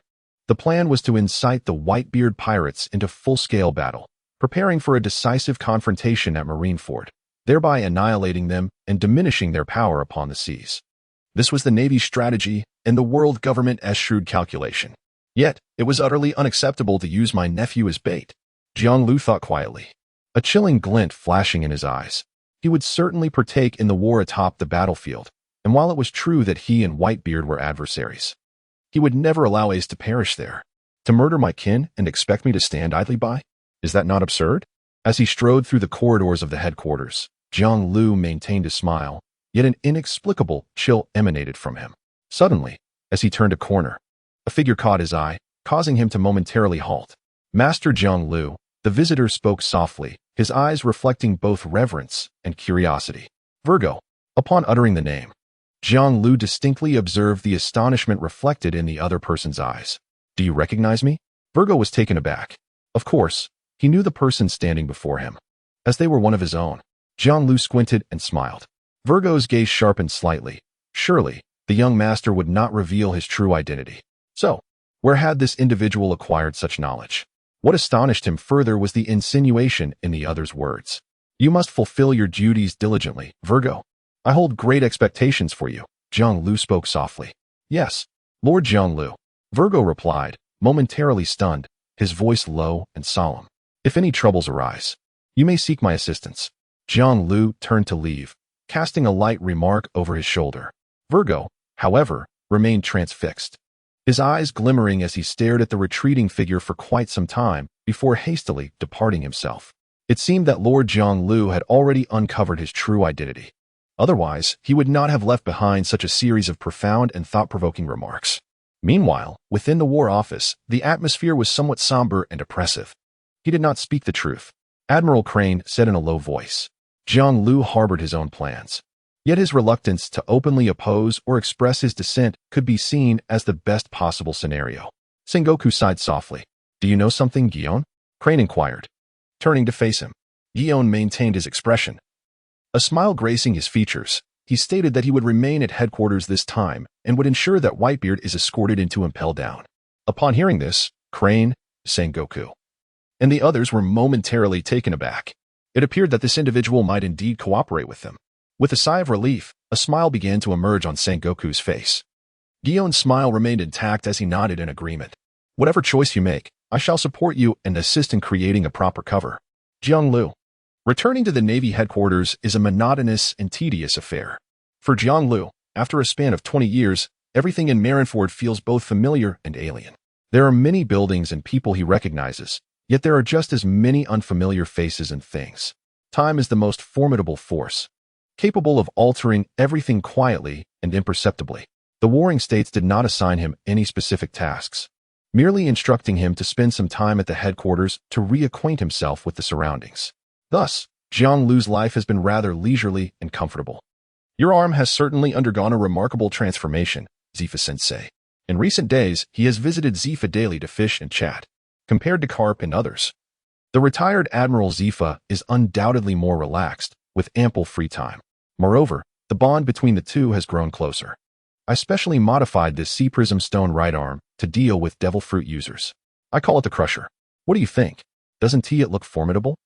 The plan was to incite the Whitebeard pirates into full-scale battle, preparing for a decisive confrontation at Marineford, thereby annihilating them and diminishing their power upon the seas. This was the Navy's strategy and the world government's shrewd calculation. Yet, it was utterly unacceptable to use my nephew as bait. Jiang Lu thought quietly, a chilling glint flashing in his eyes. He would certainly partake in the war atop the battlefield, and while it was true that he and Whitebeard were adversaries, he would never allow Ace to perish there. To murder my kin and expect me to stand idly by? Is that not absurd? As he strode through the corridors of the headquarters, Jiang Lu maintained a smile, yet an inexplicable chill emanated from him. Suddenly, as he turned a corner, a figure caught his eye, causing him to momentarily halt. Master Jiang Lu, the visitor spoke softly, his eyes reflecting both reverence and curiosity. Virgo. Upon uttering the name, Jiang Lu distinctly observed the astonishment reflected in the other person's eyes. Do you recognize me? Virgo was taken aback. Of course, he knew the person standing before him, as they were one of his own. Jiang Lu squinted and smiled. Virgo's gaze sharpened slightly. Surely, the young master would not reveal his true identity. So, where had this individual acquired such knowledge? What astonished him further was the insinuation in the other's words. You must fulfill your duties diligently, Virgo. I hold great expectations for you. Jianglu spoke softly. Yes, Lord Jianglu, Virgo replied, momentarily stunned, his voice low and solemn. If any troubles arise, you may seek my assistance. Jianglu turned to leave, casting a light remark over his shoulder. Virgo, however, remained transfixed, his eyes glimmering as he stared at the retreating figure for quite some time before hastily departing himself. It seemed that Lord Jianglu had already uncovered his true identity. Otherwise, he would not have left behind such a series of profound and thought-provoking remarks. Meanwhile, within the War Office, the atmosphere was somewhat somber and oppressive. He did not speak the truth, Admiral Crane said in a low voice. Jianglu harbored his own plans. Yet his reluctance to openly oppose or express his dissent could be seen as the best possible scenario. Sengoku sighed softly. Do you know something, Guion? Crane inquired. Turning to face him, Guion maintained his expression. A smile gracing his features, he stated that he would remain at headquarters this time and would ensure that Whitebeard is escorted into Impel Down. Upon hearing this, Crane, Sengoku, and the others were momentarily taken aback. It appeared that this individual might indeed cooperate with them. With a sigh of relief, a smile began to emerge on Sengoku's face. Guion's smile remained intact as he nodded in agreement. Whatever choice you make, I shall support you and assist in creating a proper cover. Jianglu. Returning to the Navy headquarters is a monotonous and tedious affair. For Jianglu, after a span of 20 years, everything in Marineford feels both familiar and alien. There are many buildings and people he recognizes, yet there are just as many unfamiliar faces and things. Time is the most formidable force, capable of altering everything quietly and imperceptibly. The warring states did not assign him any specific tasks, merely instructing him to spend some time at the headquarters to reacquaint himself with the surroundings. Thus, Jianglu's life has been rather leisurely and comfortable. Your arm has certainly undergone a remarkable transformation, Zifa-sensei. In recent days, he has visited Zifa daily to fish and chat. Compared to Carp and others, the retired Admiral Zifa is undoubtedly more relaxed, with ample free time. Moreover, the bond between the two has grown closer. I specially modified this sea prism stone right arm to deal with devil fruit users. I call it the Crusher. What do you think? Doesn't it look formidable?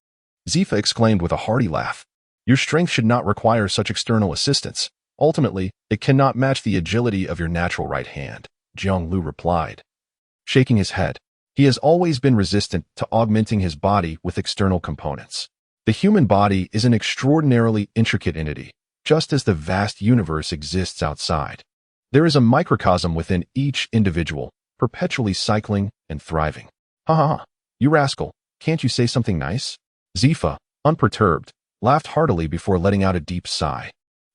Zifa exclaimed with a hearty laugh. Your strength should not require such external assistance. Ultimately, it cannot match the agility of your natural right hand, Jianglu replied, shaking his head. He has always been resistant to augmenting his body with external components. The human body is an extraordinarily intricate entity, just as the vast universe exists outside. There is a microcosm within each individual, perpetually cycling and thriving. Ha ha ha, you rascal, can't you say something nice? Zifa, unperturbed, laughed heartily before letting out a deep sigh.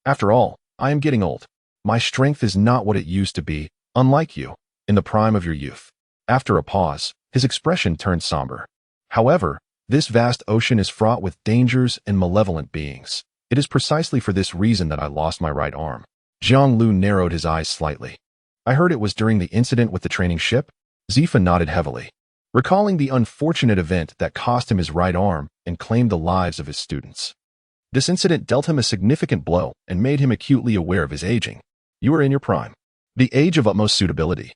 After all, I am getting old. My strength is not what it used to be, unlike you, in the prime of your youth. After a pause, his expression turned somber. However, this vast ocean is fraught with dangers and malevolent beings. It is precisely for this reason that I lost my right arm. Jianglu narrowed his eyes slightly. I heard it was during the incident with the training ship? Zifa nodded heavily, recalling the unfortunate event that cost him his right arm and claimed the lives of his students. This incident dealt him a significant blow and made him acutely aware of his aging. You are in your prime, the age of utmost suitability.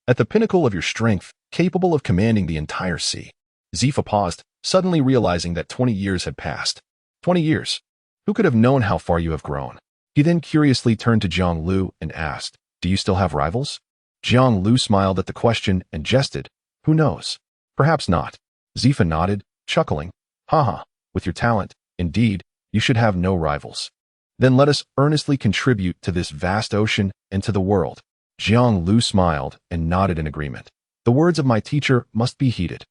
At the pinnacle of your strength, capable of commanding the entire sea. Zifa paused, suddenly realizing that 20 years had passed. 20 years. Who could have known how far you have grown? He then curiously turned to Jianglu and asked, do you still have rivals? Jianglu smiled at the question and jested, who knows? Perhaps not. Zifa nodded, chuckling. Haha, with your talent, indeed, you should have no rivals. Then let us earnestly contribute to this vast ocean and to the world. Jianglu smiled and nodded in agreement. The words of my teacher must be heeded.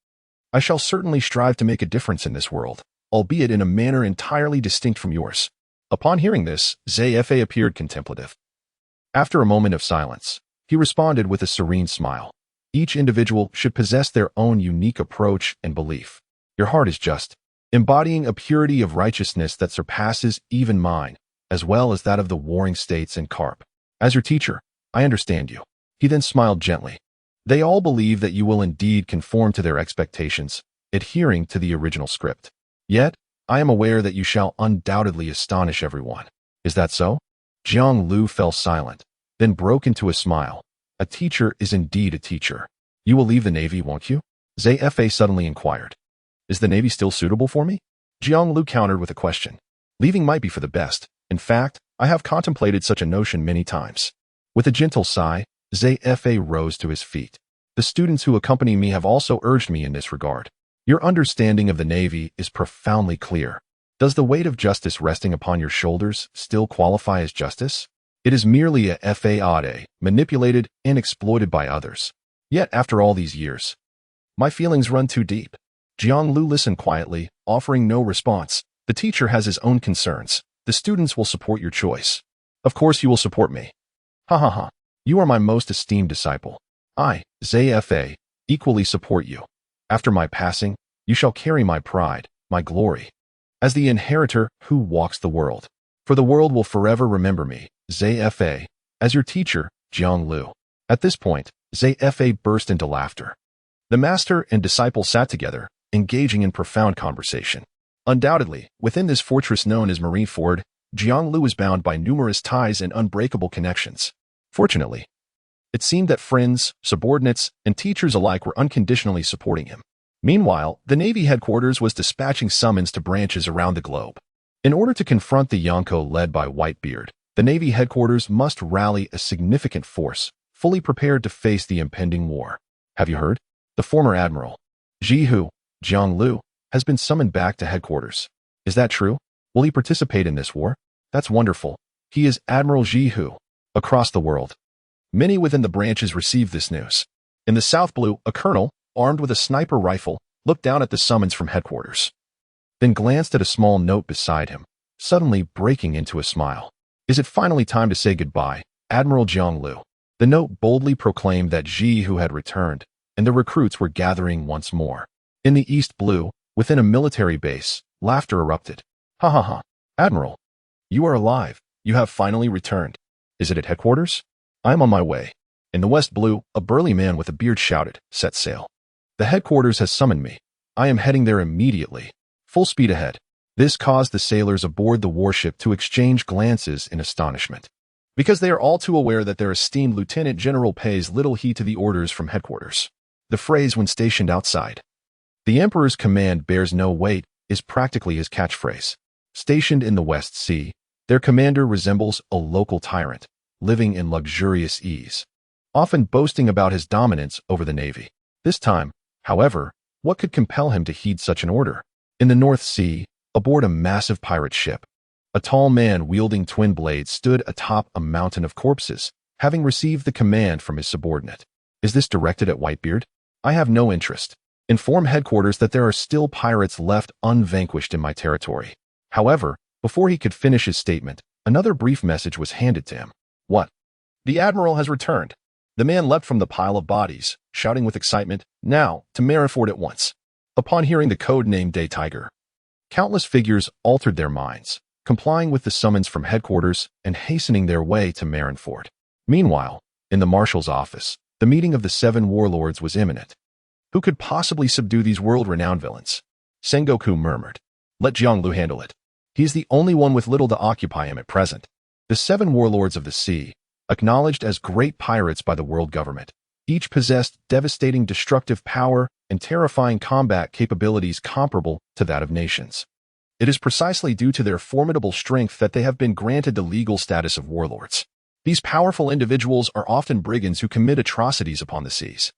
I shall certainly strive to make a difference in this world, albeit in a manner entirely distinct from yours. Upon hearing this, Zifa appeared contemplative. After a moment of silence, he responded with a serene smile. Each individual should possess their own unique approach and belief. Your heart is just, embodying a purity of righteousness that surpasses even mine, as well as that of the warring states and Carp. As your teacher, I understand you. He then smiled gently. They all believe that you will indeed conform to their expectations, adhering to the original script. Yet, I am aware that you shall undoubtedly astonish everyone. Is that so? Jianglu fell silent, then broke into a smile. A teacher is indeed a teacher. You will leave the Navy, won't you? Zifa suddenly inquired. Is the Navy still suitable for me? Jiang Lu countered with a question. Leaving might be for the best. In fact, I have contemplated such a notion many times. With a gentle sigh, Zfa rose to his feet. The students who accompany me have also urged me in this regard. Your understanding of the Navy is profoundly clear. Does the weight of justice resting upon your shoulders still qualify as justice? It is merely a fade, manipulated and exploited by others. Yet, after all these years, my feelings run too deep. Jiang Lu listened quietly, offering no response. The teacher has his own concerns. The students will support your choice. Of course you will support me. Ha ha ha. You are my most esteemed disciple. I, Zfa, equally support you. After my passing, you shall carry my pride, my glory, as the inheritor who walks the world. For the world will forever remember me, Zfa, as your teacher, Jiang Lu. At this point, Zfa burst into laughter. The master and disciple sat together, engaging in profound conversation. Undoubtedly, within this fortress known as Marineford, Jiang Lu was bound by numerous ties and unbreakable connections. Fortunately, it seemed that friends, subordinates, and teachers alike were unconditionally supporting him. Meanwhile, the Navy headquarters was dispatching summons to branches around the globe. In order to confront the Yonko led by Whitebeard, the Navy headquarters must rally a significant force, fully prepared to face the impending war. Have you heard? The former admiral, Jiang Lu, has been summoned back to headquarters. Is that true? Will he participate in this war? That's wonderful. He is Admiral Jihu. Across the world, many within the branches received this news. In the South Blue, a colonel, armed with a sniper rifle, looked down at the summons from headquarters, then glanced at a small note beside him, suddenly breaking into a smile. Is it finally time to say goodbye, Admiral Jiang Lu? The note boldly proclaimed that Jihu had returned, and the recruits were gathering once more. In the East Blue, within a military base, laughter erupted. Ha ha ha. Admiral, you are alive. You have finally returned. Is it at headquarters? I am on my way. In the West Blue, a burly man with a beard shouted, set sail. The headquarters has summoned me. I am heading there immediately. Full speed ahead. This caused the sailors aboard the warship to exchange glances in astonishment, because they are all too aware that their esteemed Lieutenant General pays little heed to the orders from headquarters. The phrase when stationed outside, "The Emperor's command bears no weight," is practically his catchphrase. Stationed in the West Sea, their commander resembles a local tyrant, living in luxurious ease, often boasting about his dominance over the Navy. This time, however, what could compel him to heed such an order? In the North Sea, aboard a massive pirate ship, a tall man wielding twin blades stood atop a mountain of corpses, having received the command from his subordinate. Is this directed at Whitebeard? I have no interest. Inform headquarters that there are still pirates left unvanquished in my territory. However, before he could finish his statement, another brief message was handed to him. What? The Admiral has returned. The man leapt from the pile of bodies, shouting with excitement, now, to Marineford at once. Upon hearing the code name Day Tiger, countless figures altered their minds, complying with the summons from headquarters and hastening their way to Marineford. Meanwhile, in the marshal's office, the meeting of the 7 warlords was imminent. Who could possibly subdue these world-renowned villains? Sengoku murmured. Let Jiang Lu handle it. He is the only one with little to occupy him at present. The 7 warlords of the sea, acknowledged as great pirates by the world government, each possessed devastating destructive power and terrifying combat capabilities comparable to that of nations. It is precisely due to their formidable strength that they have been granted the legal status of warlords. These powerful individuals are often brigands who commit atrocities upon the seas.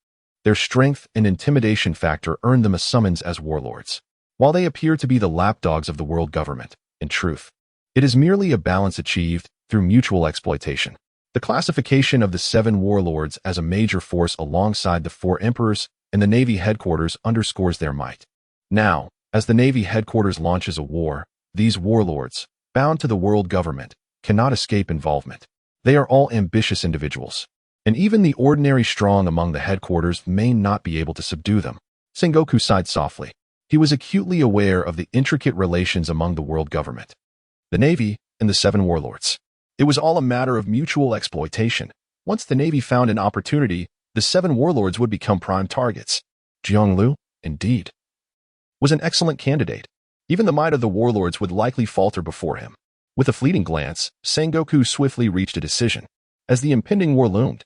Their strength and intimidation factor earned them a summons as warlords. While they appear to be the lapdogs of the world government, in truth, it is merely a balance achieved through mutual exploitation. The classification of the 7 warlords as a major force alongside the 4 emperors and the Navy headquarters underscores their might. Now, as the Navy headquarters launches a war, these warlords, bound to the world government, cannot escape involvement. They are all ambitious individuals, and even the ordinary strong among the headquarters may not be able to subdue them. Sengoku sighed softly. He was acutely aware of the intricate relations among the world government, the Navy, and the 7 warlords. It was all a matter of mutual exploitation. Once the Navy found an opportunity, the 7 warlords would become prime targets. Jiang Lu, indeed, was an excellent candidate. Even the might of the warlords would likely falter before him. With a fleeting glance, Sengoku swiftly reached a decision. As the impending war loomed,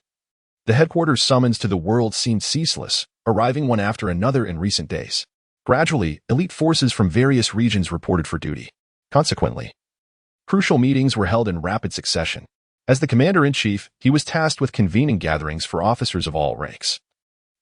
the headquarters summons to the world seemed ceaseless, arriving one after another in recent days. Gradually, elite forces from various regions reported for duty. Consequently, crucial meetings were held in rapid succession. As the commander-in-chief, he was tasked with convening gatherings for officers of all ranks,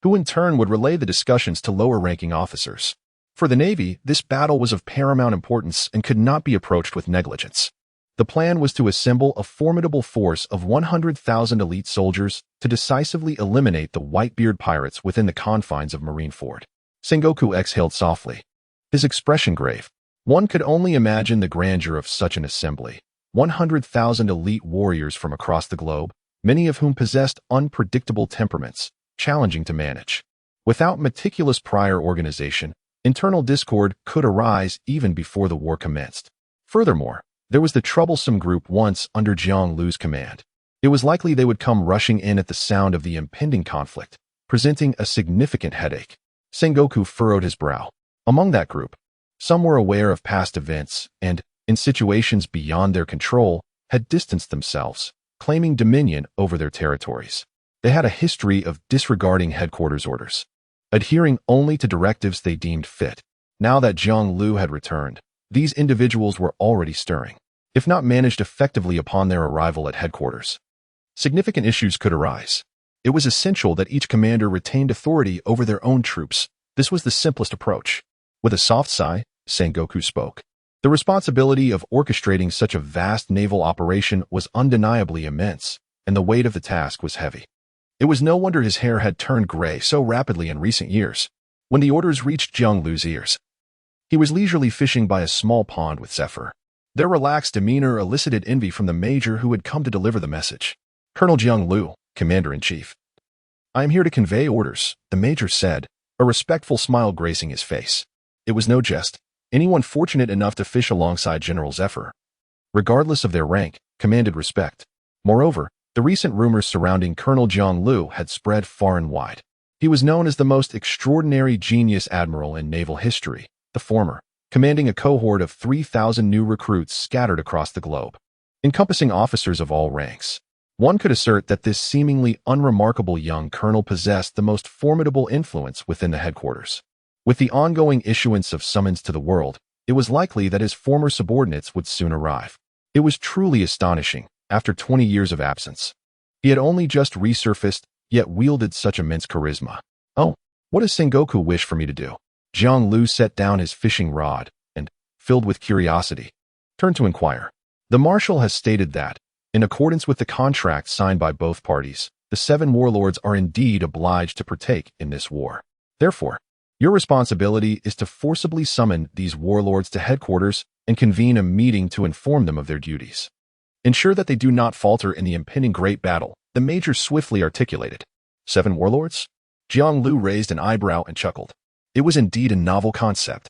who in turn would relay the discussions to lower-ranking officers. For the Navy, this battle was of paramount importance and could not be approached with negligence. The plan was to assemble a formidable force of 100,000 elite soldiers to decisively eliminate the Whitebeard pirates within the confines of Marineford. Sengoku exhaled softly, his expression grave. One could only imagine the grandeur of such an assembly. 100,000 elite warriors from across the globe, many of whom possessed unpredictable temperaments, challenging to manage. Without meticulous prior organization, internal discord could arise even before the war commenced. Furthermore, there was the troublesome group once under Jiang Lu's command. It was likely they would come rushing in at the sound of the impending conflict, presenting a significant headache. Sengoku furrowed his brow. Among that group, some were aware of past events and, in situations beyond their control, had distanced themselves, claiming dominion over their territories. They had a history of disregarding headquarters orders, adhering only to directives they deemed fit. Now that Jiang Lu had returned, these individuals were already stirring, if not managed effectively upon their arrival at headquarters. Significant issues could arise. It was essential that each commander retained authority over their own troops. This was the simplest approach. With a soft sigh, Sengoku spoke. The responsibility of orchestrating such a vast naval operation was undeniably immense, and the weight of the task was heavy. It was no wonder his hair had turned gray so rapidly in recent years. When the orders reached Jiang Lu's ears, he was leisurely fishing by a small pond with Zephyr. Their relaxed demeanor elicited envy from the major who had come to deliver the message. Colonel Jiang Lu, Commander-in-Chief. I am here to convey orders, the major said, a respectful smile gracing his face. It was no jest. Anyone fortunate enough to fish alongside General Zephyr, regardless of their rank, commanded respect. Moreover, the recent rumors surrounding Colonel Jiang Lu had spread far and wide. He was known as the most extraordinary genius admiral in naval history, the former, commanding a cohort of 3,000 new recruits scattered across the globe, encompassing officers of all ranks. One could assert that this seemingly unremarkable young colonel possessed the most formidable influence within the headquarters. With the ongoing issuance of summons to the world, it was likely that his former subordinates would soon arrive. It was truly astonishing, after 20 years of absence. He had only just resurfaced, yet wielded such immense charisma. Oh, what does Sengoku wish for me to do? Jiang Lu set down his fishing rod and, filled with curiosity, turned to inquire. The marshal has stated that, in accordance with the contract signed by both parties, the 7 warlords are indeed obliged to partake in this war. Therefore, your responsibility is to forcibly summon these warlords to headquarters and convene a meeting to inform them of their duties. Ensure that they do not falter in the impending great battle, the major swiftly articulated. 7 warlords? Jiang Lu raised an eyebrow and chuckled. It was indeed a novel concept.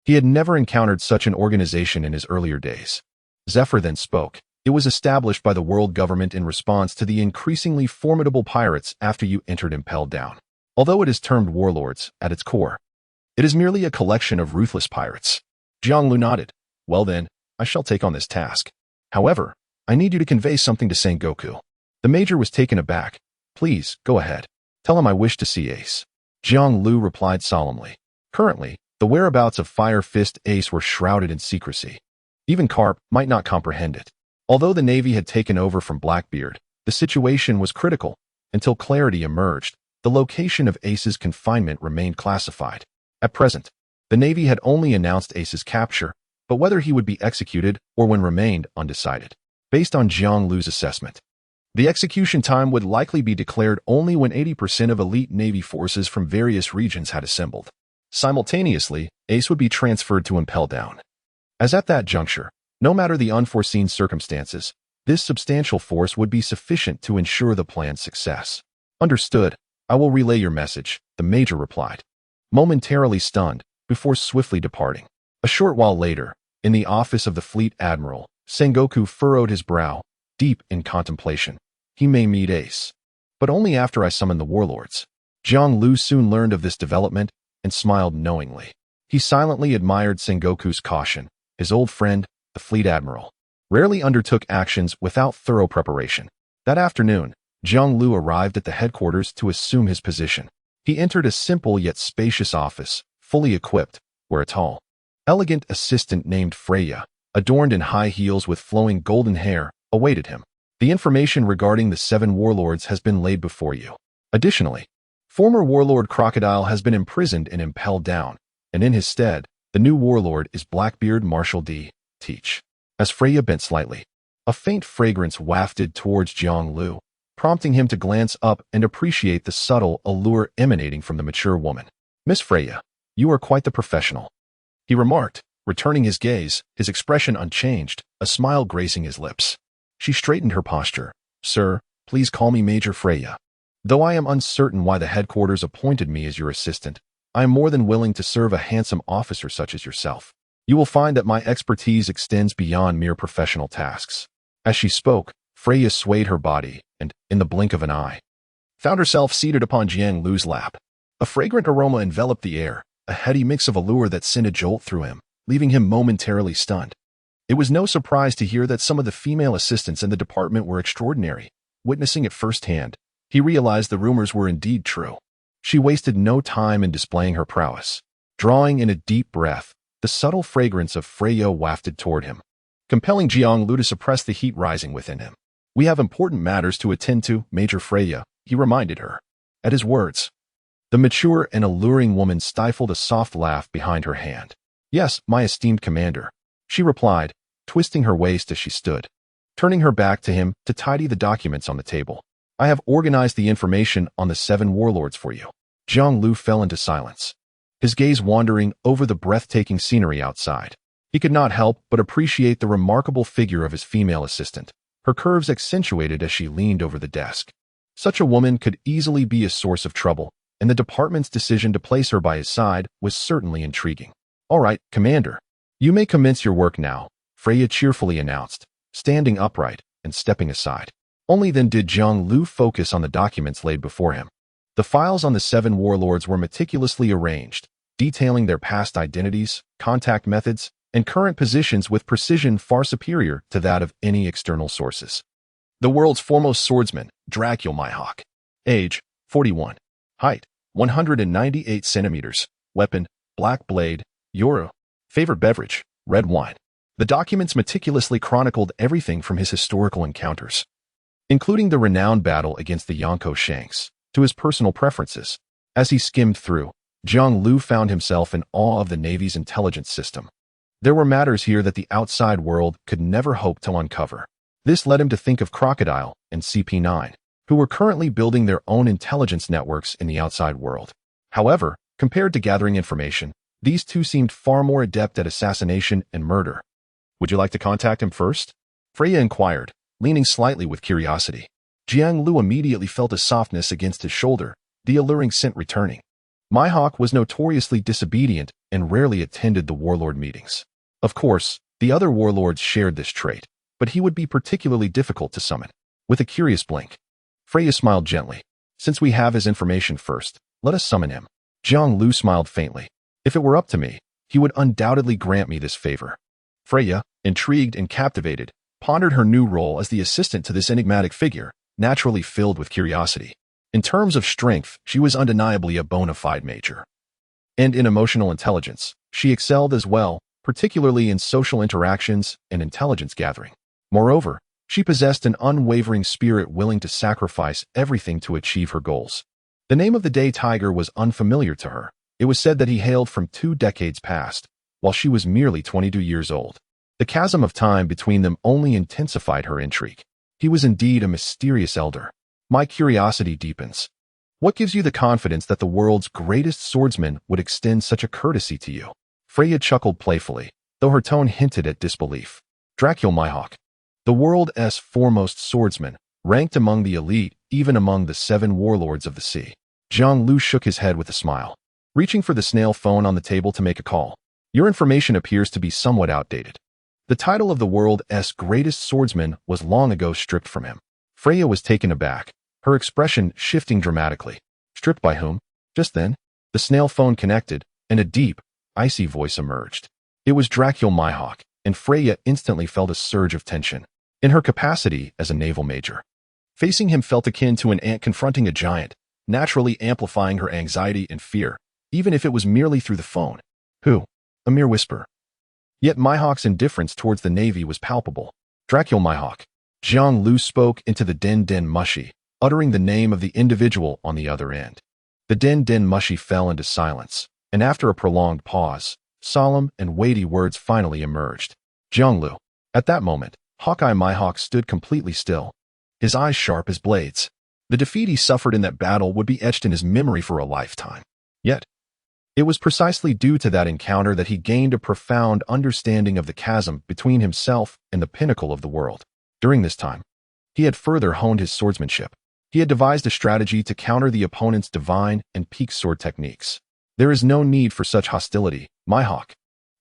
He had never encountered such an organization in his earlier days. Zephyr then spoke. It was established by the world government in response to the increasingly formidable pirates after you entered Impel Down. Although it is termed warlords, at its core, it is merely a collection of ruthless pirates. Jiang Lu nodded. Well then, I shall take on this task. However, I need you to convey something to Sengoku. The major was taken aback. Please, go ahead. Tell him I wish to see Ace. Jiang Lu replied solemnly. Currently, the whereabouts of Fire Fist Ace were shrouded in secrecy. Even Carp might not comprehend it. Although the Navy had taken over from Blackbeard, the situation was critical. Until clarity emerged, the location of Ace's confinement remained classified. At present, the Navy had only announced Ace's capture, but whether he would be executed or when remained undecided. Based on Jiang Lu's assessment, the execution time would likely be declared only when 80% of elite Navy forces from various regions had assembled. Simultaneously, Ace would be transferred to Impel Down. As at that juncture, no matter the unforeseen circumstances, this substantial force would be sufficient to ensure the plan's success. Understood. I will relay your message, the major replied, momentarily stunned, before swiftly departing. A short while later, in the office of the Fleet Admiral, Sengoku furrowed his brow, deep in contemplation. He may meet Ace, but only after I summon the warlords. Jiang Lu soon learned of this development and smiled knowingly. He silently admired Sengoku's caution. His old friend, the Fleet Admiral, rarely undertook actions without thorough preparation. That afternoon, Jiang Lu arrived at the headquarters to assume his position. He entered a simple yet spacious office, fully equipped, where a tall, elegant assistant named Freya, adorned in high heels with flowing golden hair, awaited him. The information regarding the 7 warlords has been laid before you. Additionally, former warlord Crocodile has been imprisoned and impelled down, and in his stead, the new warlord is Blackbeard Marshal D. Teach. As Freya bent slightly, a faint fragrance wafted towards Jiang Lu, prompting him to glance up and appreciate the subtle allure emanating from the mature woman. "Miss Freya, you are quite the professional," he remarked, returning his gaze, his expression unchanged, a smile gracing his lips. She straightened her posture. "Sir, please call me Major Freya. Though I am uncertain why the headquarters appointed me as your assistant, I am more than willing to serve a handsome officer such as yourself. You will find that my expertise extends beyond mere professional tasks." As she spoke, Freya swayed her body and, in the blink of an eye, found herself seated upon Jiang Lu's lap. A fragrant aroma enveloped the air, a heady mix of allure that sent a jolt through him, leaving him momentarily stunned. It was no surprise to hear that some of the female assistants in the department were extraordinary. Witnessing it firsthand, he realized the rumors were indeed true. She wasted no time in displaying her prowess. Drawing in a deep breath, the subtle fragrance of Freya wafted toward him, compelling Jiang Lu to suppress the heat rising within him. "We have important matters to attend to, Major Freya," he reminded her. At his words, the mature and alluring woman stifled a soft laugh behind her hand. "Yes, my esteemed commander," she replied, twisting her waist as she stood, turning her back to him to tidy the documents on the table. "I have organized the information on the 7 warlords for you." Jiang Lu fell into silence, his gaze wandering over the breathtaking scenery outside. He could not help but appreciate the remarkable figure of his female assistant, her curves accentuated as she leaned over the desk. Such a woman could easily be a source of trouble, and the department's decision to place her by his side was certainly intriguing. "All right, Commander. You may commence your work now," Freya cheerfully announced, standing upright and stepping aside. Only then did Jiang Lu focus on the documents laid before him. The files on the 7 warlords were meticulously arranged, detailing their past identities, contact methods, and current positions with precision far superior to that of any external sources. The world's foremost swordsman, Dracula Mihawk. Age, 41. Height, 198 centimeters. Weapon, black blade. Euro. Favorite beverage, red wine. The documents meticulously chronicled everything from his historical encounters, including the renowned battle against the Yonko Shanks, to his personal preferences. As he skimmed through, Jiang Lu found himself in awe of the Navy's intelligence system. There were matters here that the outside world could never hope to uncover. This led him to think of Crocodile and CP9, who were currently building their own intelligence networks in the outside world. However, compared to gathering information, these two seemed far more adept at assassination and murder. "Would you like to contact him first?" Freya inquired, leaning slightly with curiosity. Jiang Lu immediately felt a softness against his shoulder, the alluring scent returning. Mihawk was notoriously disobedient and rarely attended the warlord meetings. Of course, the other warlords shared this trait, but he would be particularly difficult to summon. With a curious blink, Freya smiled gently. "Since we have his information first, let us summon him." Jiang Lu smiled faintly. "If it were up to me, he would undoubtedly grant me this favor." Freya, intrigued and captivated, pondered her new role as the assistant to this enigmatic figure, naturally filled with curiosity. In terms of strength, she was undeniably a bona fide major. And in emotional intelligence, she excelled as well, particularly in social interactions and intelligence gathering. Moreover, she possessed an unwavering spirit willing to sacrifice everything to achieve her goals. The name of the Day Tiger was unfamiliar to her. It was said that he hailed from 2 decades past, while she was merely 22 years old. The chasm of time between them only intensified her intrigue. He was indeed a mysterious elder. "My curiosity deepens. What gives you the confidence that the world's greatest swordsman would extend such a courtesy to you?" Freya chuckled playfully, though her tone hinted at disbelief. "Dracula Mihawk, the world's foremost swordsman, ranked among the elite, even among the 7 warlords of the sea." Jiang Lu shook his head with a smile, reaching for the snail phone on the table to make a call. "Your information appears to be somewhat outdated. The title of the world's greatest swordsman was long ago stripped from him." Freya was taken aback, her expression shifting dramatically. "Stripped by whom?" Just then, the snail phone connected, and a deep, icy voice emerged. It was Dracula Mihawk, and Freya instantly felt a surge of tension. In her capacity as a naval major, facing him felt akin to an ant confronting a giant, naturally amplifying her anxiety and fear. even if it was merely through the phone. Who? A mere whisper. Yet Mihawk's indifference towards the Navy was palpable. Dracul Mihawk. Jiang Lu spoke into the Den Mushi, uttering the name of the individual on the other end. The Den Mushi fell into silence, and after a prolonged pause, solemn and weighty words finally emerged. Jiang Lu. At that moment, Hawkeye Mihawk stood completely still, his eyes sharp as blades. The defeat he suffered in that battle would be etched in his memory for a lifetime. Yet, it was precisely due to that encounter that he gained a profound understanding of the chasm between himself and the pinnacle of the world. During this time, he had further honed his swordsmanship. He had devised a strategy to counter the opponent's divine and peak sword techniques. There is no need for such hostility, Mihawk,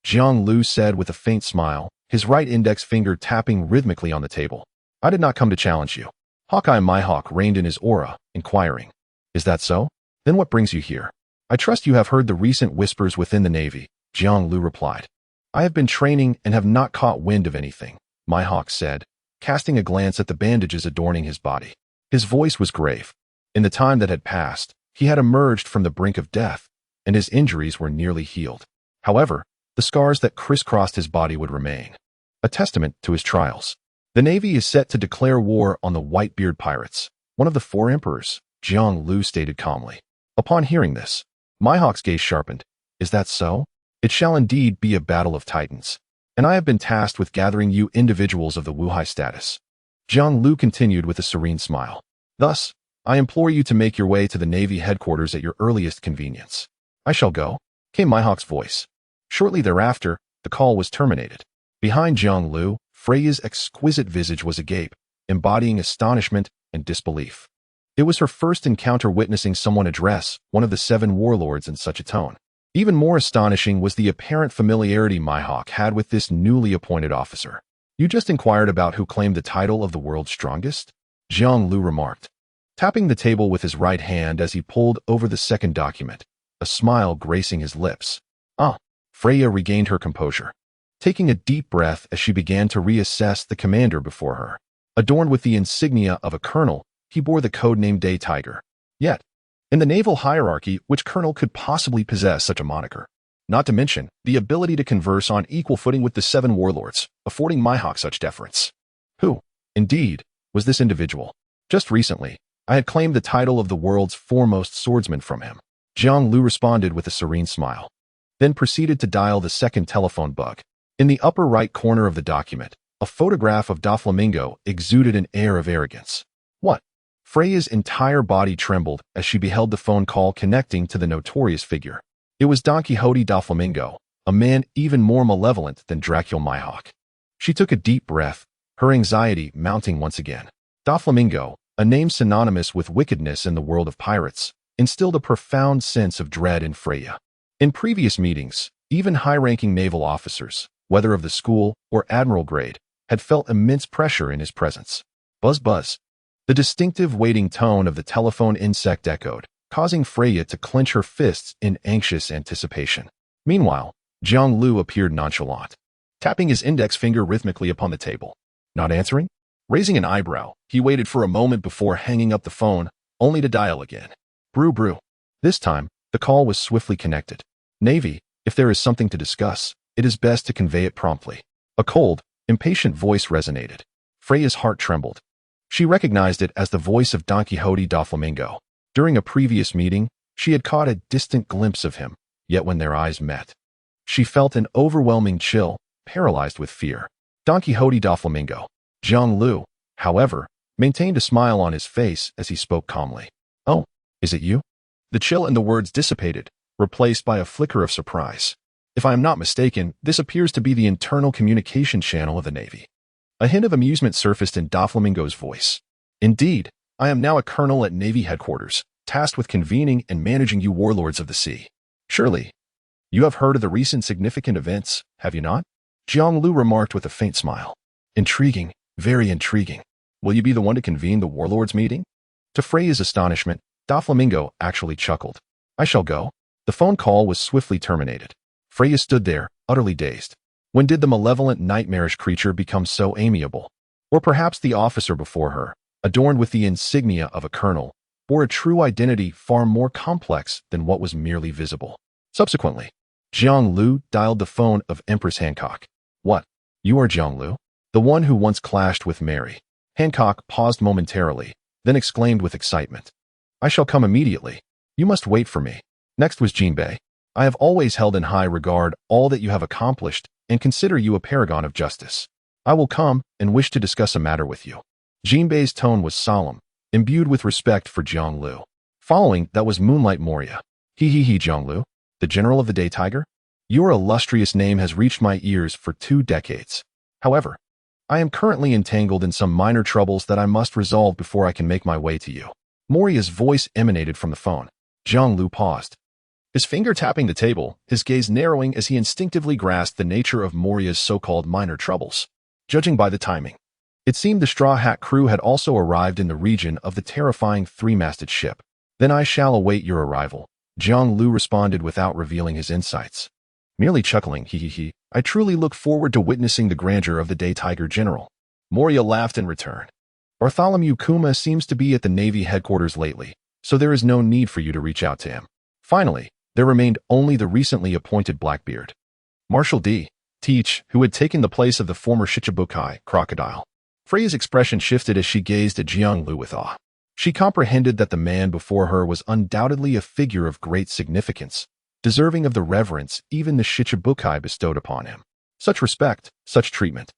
Jiang Lu said with a faint smile, his right index finger tapping rhythmically on the table. I did not come to challenge you. Hawkeye Mihawk reined in his aura, inquiring. Is that so? Then what brings you here? I trust you have heard the recent whispers within the Navy, Jiang Lu replied. I have been training and have not caught wind of anything, Mihawk said, casting a glance at the bandages adorning his body. His voice was grave. In the time that had passed, he had emerged from the brink of death, and his injuries were nearly healed. However, the scars that crisscrossed his body would remain, a testament to his trials. The Navy is set to declare war on the Whitebeard pirates, one of the 4 emperors, Jiang Lu stated calmly. Upon hearing this, Mihawk's gaze sharpened. Is that so? It shall indeed be a battle of titans, and I have been tasked with gathering you individuals of the Wuhai status. Jiang Lu continued with a serene smile. Thus, I implore you to make your way to the Navy headquarters at your earliest convenience. I shall go, came Mihawk's voice. Shortly thereafter, the call was terminated. Behind Jiang Lu, Freya's exquisite visage was agape, embodying astonishment and disbelief. It was her first encounter witnessing someone address one of the 7 warlords in such a tone. Even more astonishing was the apparent familiarity Mihawk had with this newly appointed officer. You just inquired about who claimed the title of the world's strongest? Jiang Lu remarked, tapping the table with his right hand as he pulled over the second document, a smile gracing his lips. Ah, Freya regained her composure, taking a deep breath as she began to reassess the commander before her. Adorned with the insignia of a colonel, he bore the codename Day Tiger. Yet, in the naval hierarchy, which colonel could possibly possess such a moniker? Not to mention the ability to converse on equal footing with the 7 warlords, affording Mihawk such deference. Who, indeed, was this individual? Just recently, I had claimed the title of the world's foremost swordsman from him. Jiang Lu responded with a serene smile, then proceeded to dial the second telephone bug. In the upper right corner of the document, a photograph of Doflamingo exuded an air of arrogance. What? Freya's entire body trembled as she beheld the phone call connecting to the notorious figure. It was Don Quixote Doflamingo, a man even more malevolent than Dracul Mihawk. She took a deep breath, her anxiety mounting once again. Doflamingo, a name synonymous with wickedness in the world of pirates, instilled a profound sense of dread in Freya. In previous meetings, even high-ranking naval officers, whether of the school or admiral grade, had felt immense pressure in his presence. Buzz buzz. The distinctive waiting tone of the telephone insect echoed, causing Freya to clench her fists in anxious anticipation. Meanwhile, Jiang Lu appeared nonchalant, tapping his index finger rhythmically upon the table. Not answering? Raising an eyebrow, he waited for a moment before hanging up the phone, only to dial again. Brew brew. This time, the call was swiftly connected. Navy, if there is something to discuss, it is best to convey it promptly. A cold, impatient voice resonated. Freya's heart trembled. She recognized it as the voice of Don Quixote Doflamingo. During a previous meeting, she had caught a distant glimpse of him, yet when their eyes met, she felt an overwhelming chill, paralyzed with fear. Don Quixote Doflamingo. Jiang Lu, however, maintained a smile on his face as he spoke calmly. Oh, is it you? The chill and the words dissipated, replaced by a flicker of surprise. If I am not mistaken, this appears to be the internal communication channel of the Navy. A hint of amusement surfaced in Doflamingo's voice. Indeed, I am now a colonel at Navy headquarters, tasked with convening and managing you warlords of the sea. Surely, you have heard of the recent significant events, have you not? Jiang Lu remarked with a faint smile. Intriguing, very intriguing. Will you be the one to convene the warlords meeting? To Freya's astonishment, Doflamingo actually chuckled. I shall go. The phone call was swiftly terminated. Freya stood there, utterly dazed. When did the malevolent, nightmarish creature become so amiable? Or perhaps the officer before her, adorned with the insignia of a colonel, bore a true identity far more complex than what was merely visible. Subsequently, Jiang Lu dialed the phone of Empress Hancock. What? You are Jiang Lu? The one who once clashed with Mary. Hancock paused momentarily, then exclaimed with excitement. I shall come immediately. You must wait for me. Next was Jinbei. I have always held in high regard all that you have accomplished and consider you a paragon of justice. I will come and wish to discuss a matter with you. Jinbei's tone was solemn, imbued with respect for Jiang Lu. Following that was Moonlight Moria. He, Jiang Lu, the general of the Day Tiger? Your illustrious name has reached my ears for 2 decades. However, I am currently entangled in some minor troubles that I must resolve before I can make my way to you. Moria's voice emanated from the phone. Jiang Lu paused, his finger tapping the table, his gaze narrowing as he instinctively grasped the nature of Moria's so-called minor troubles. Judging by the timing, it seemed the Straw Hat crew had also arrived in the region of the terrifying 3-masted ship. Then I shall await your arrival, Jiang Lu responded without revealing his insights. Merely chuckling, I truly look forward to witnessing the grandeur of the Day Tiger General. Moria laughed in return. Bartholomew Kuma seems to be at the Navy headquarters lately, so there is no need for you to reach out to him. Finally, there remained only the recently appointed Blackbeard. Marshal D. Teach, who had taken the place of the former Shichibukai crocodile. Freya's expression shifted as she gazed at Jiang Lu with awe. She comprehended that the man before her was undoubtedly a figure of great significance, deserving of the reverence even the Shichibukai bestowed upon him. Such respect, such treatment,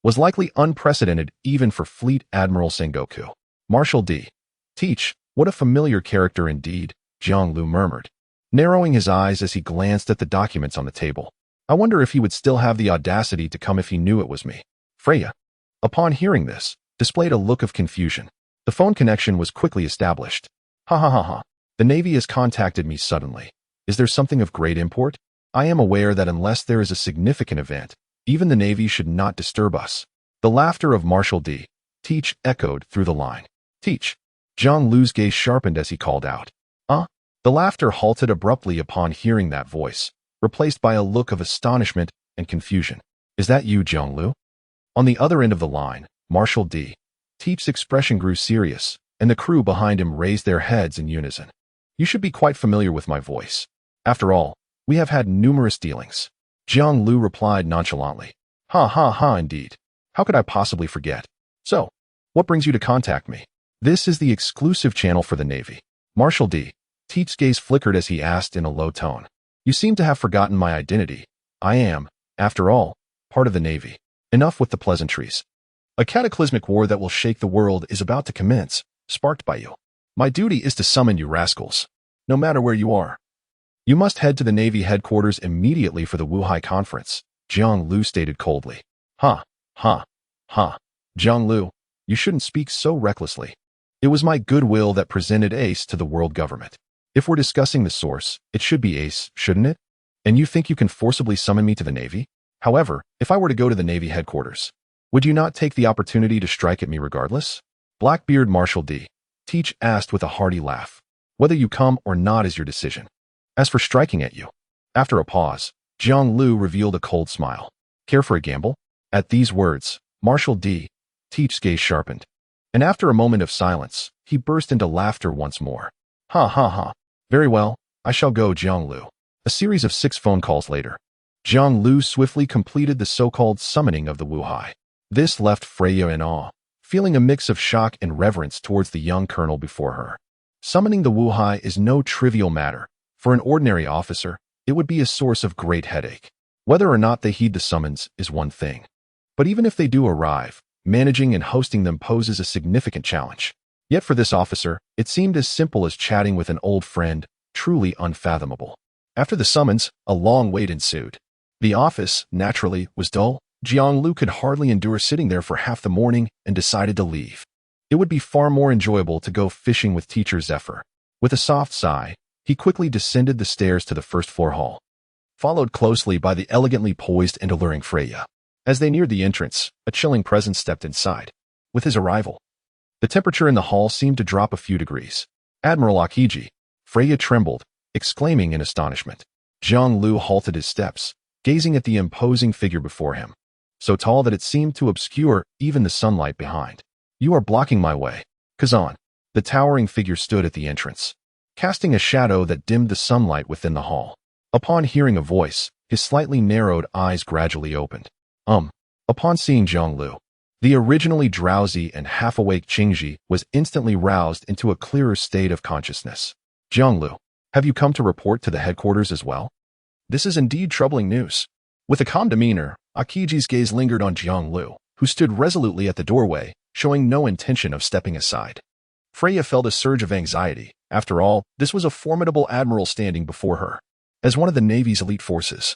was likely unprecedented even for Fleet Admiral Sengoku. Marshal D. Teach, what a familiar character indeed, Jiang Lu murmured, narrowing his eyes as he glanced at the documents on the table. I wonder if he would still have the audacity to come if he knew it was me. Freya, upon hearing this, displayed a look of confusion. The phone connection was quickly established. Ha. The Navy has contacted me suddenly. Is there something of great import? I am aware that unless there is a significant event, even the Navy should not disturb us. The laughter of Marshal D. Teach echoed through the line. Teach. Jiang Lu's gaze sharpened as he called out. The laughter halted abruptly upon hearing that voice, replaced by a look of astonishment and confusion. Is that you, Jiang Lu? On the other end of the line, Marshal D. Teach's expression grew serious, and the crew behind him raised their heads in unison. You should be quite familiar with my voice. After all, we have had numerous dealings. Jiang Lu replied nonchalantly. Ha, indeed. How could I possibly forget? So, what brings you to contact me? This is the exclusive channel for the Navy. Marshal D. Teach's gaze flickered as he asked in a low tone. You seem to have forgotten my identity. I am, after all, part of the Navy. Enough with the pleasantries. A cataclysmic war that will shake the world is about to commence, sparked by you. My duty is to summon you rascals, no matter where you are. You must head to the Navy headquarters immediately for the Wuhai Conference, Jiang Lu stated coldly. Ha. Jiang Lu, you shouldn't speak so recklessly. It was my goodwill that presented Ace to the world government. If we're discussing the source, it should be Ace, shouldn't it? And you think you can forcibly summon me to the Navy? However, if I were to go to the Navy headquarters, would you not take the opportunity to strike at me regardless? Blackbeard Marshal D. Teach asked with a hearty laugh. Whether you come or not is your decision. As for striking at you. After a pause, Jiang Lu revealed a cold smile. Care for a gamble? At these words, Marshal D. Teach's gaze sharpened. And after a moment of silence, he burst into laughter once more. Ha. Very well, I shall go, Jiang Lu. A series of 6 phone calls later, Jiang Lu swiftly completed the so-called summoning of the Wuhai. This left Freya in awe, feeling a mix of shock and reverence towards the young colonel before her. Summoning the Wuhai is no trivial matter. For an ordinary officer, it would be a source of great headache. Whether or not they heed the summons is one thing. But even if they do arrive, managing and hosting them poses a significant challenge. Yet for this officer, it seemed as simple as chatting with an old friend, truly unfathomable. After the summons, a long wait ensued. The office, naturally, was dull. Jiang Lu could hardly endure sitting there for half the morning and decided to leave. It would be far more enjoyable to go fishing with Teacher Zephyr. With a soft sigh, he quickly descended the stairs to the first-floor hall, followed closely by the elegantly poised and alluring Freya. As they neared the entrance, a chilling presence stepped inside. With his arrival, the temperature in the hall seemed to drop a few degrees. Admiral Akiji. Freya trembled, exclaiming in astonishment. Jiang Lu halted his steps, gazing at the imposing figure before him, so tall that it seemed to obscure even the sunlight behind. You are blocking my way. Kazan. The towering figure stood at the entrance, casting a shadow that dimmed the sunlight within the hall. Upon hearing a voice, his slightly narrowed eyes gradually opened. Upon seeing Zhonglu, the originally drowsy and half-awake Qingji was instantly roused into a clearer state of consciousness. Zhonglu, have you come to report to the headquarters as well? This is indeed troubling news. With a calm demeanor, Akiji's gaze lingered on Zhonglu, who stood resolutely at the doorway, showing no intention of stepping aside. Freya felt a surge of anxiety. After all, this was a formidable admiral standing before her. As one of the Navy's elite forces,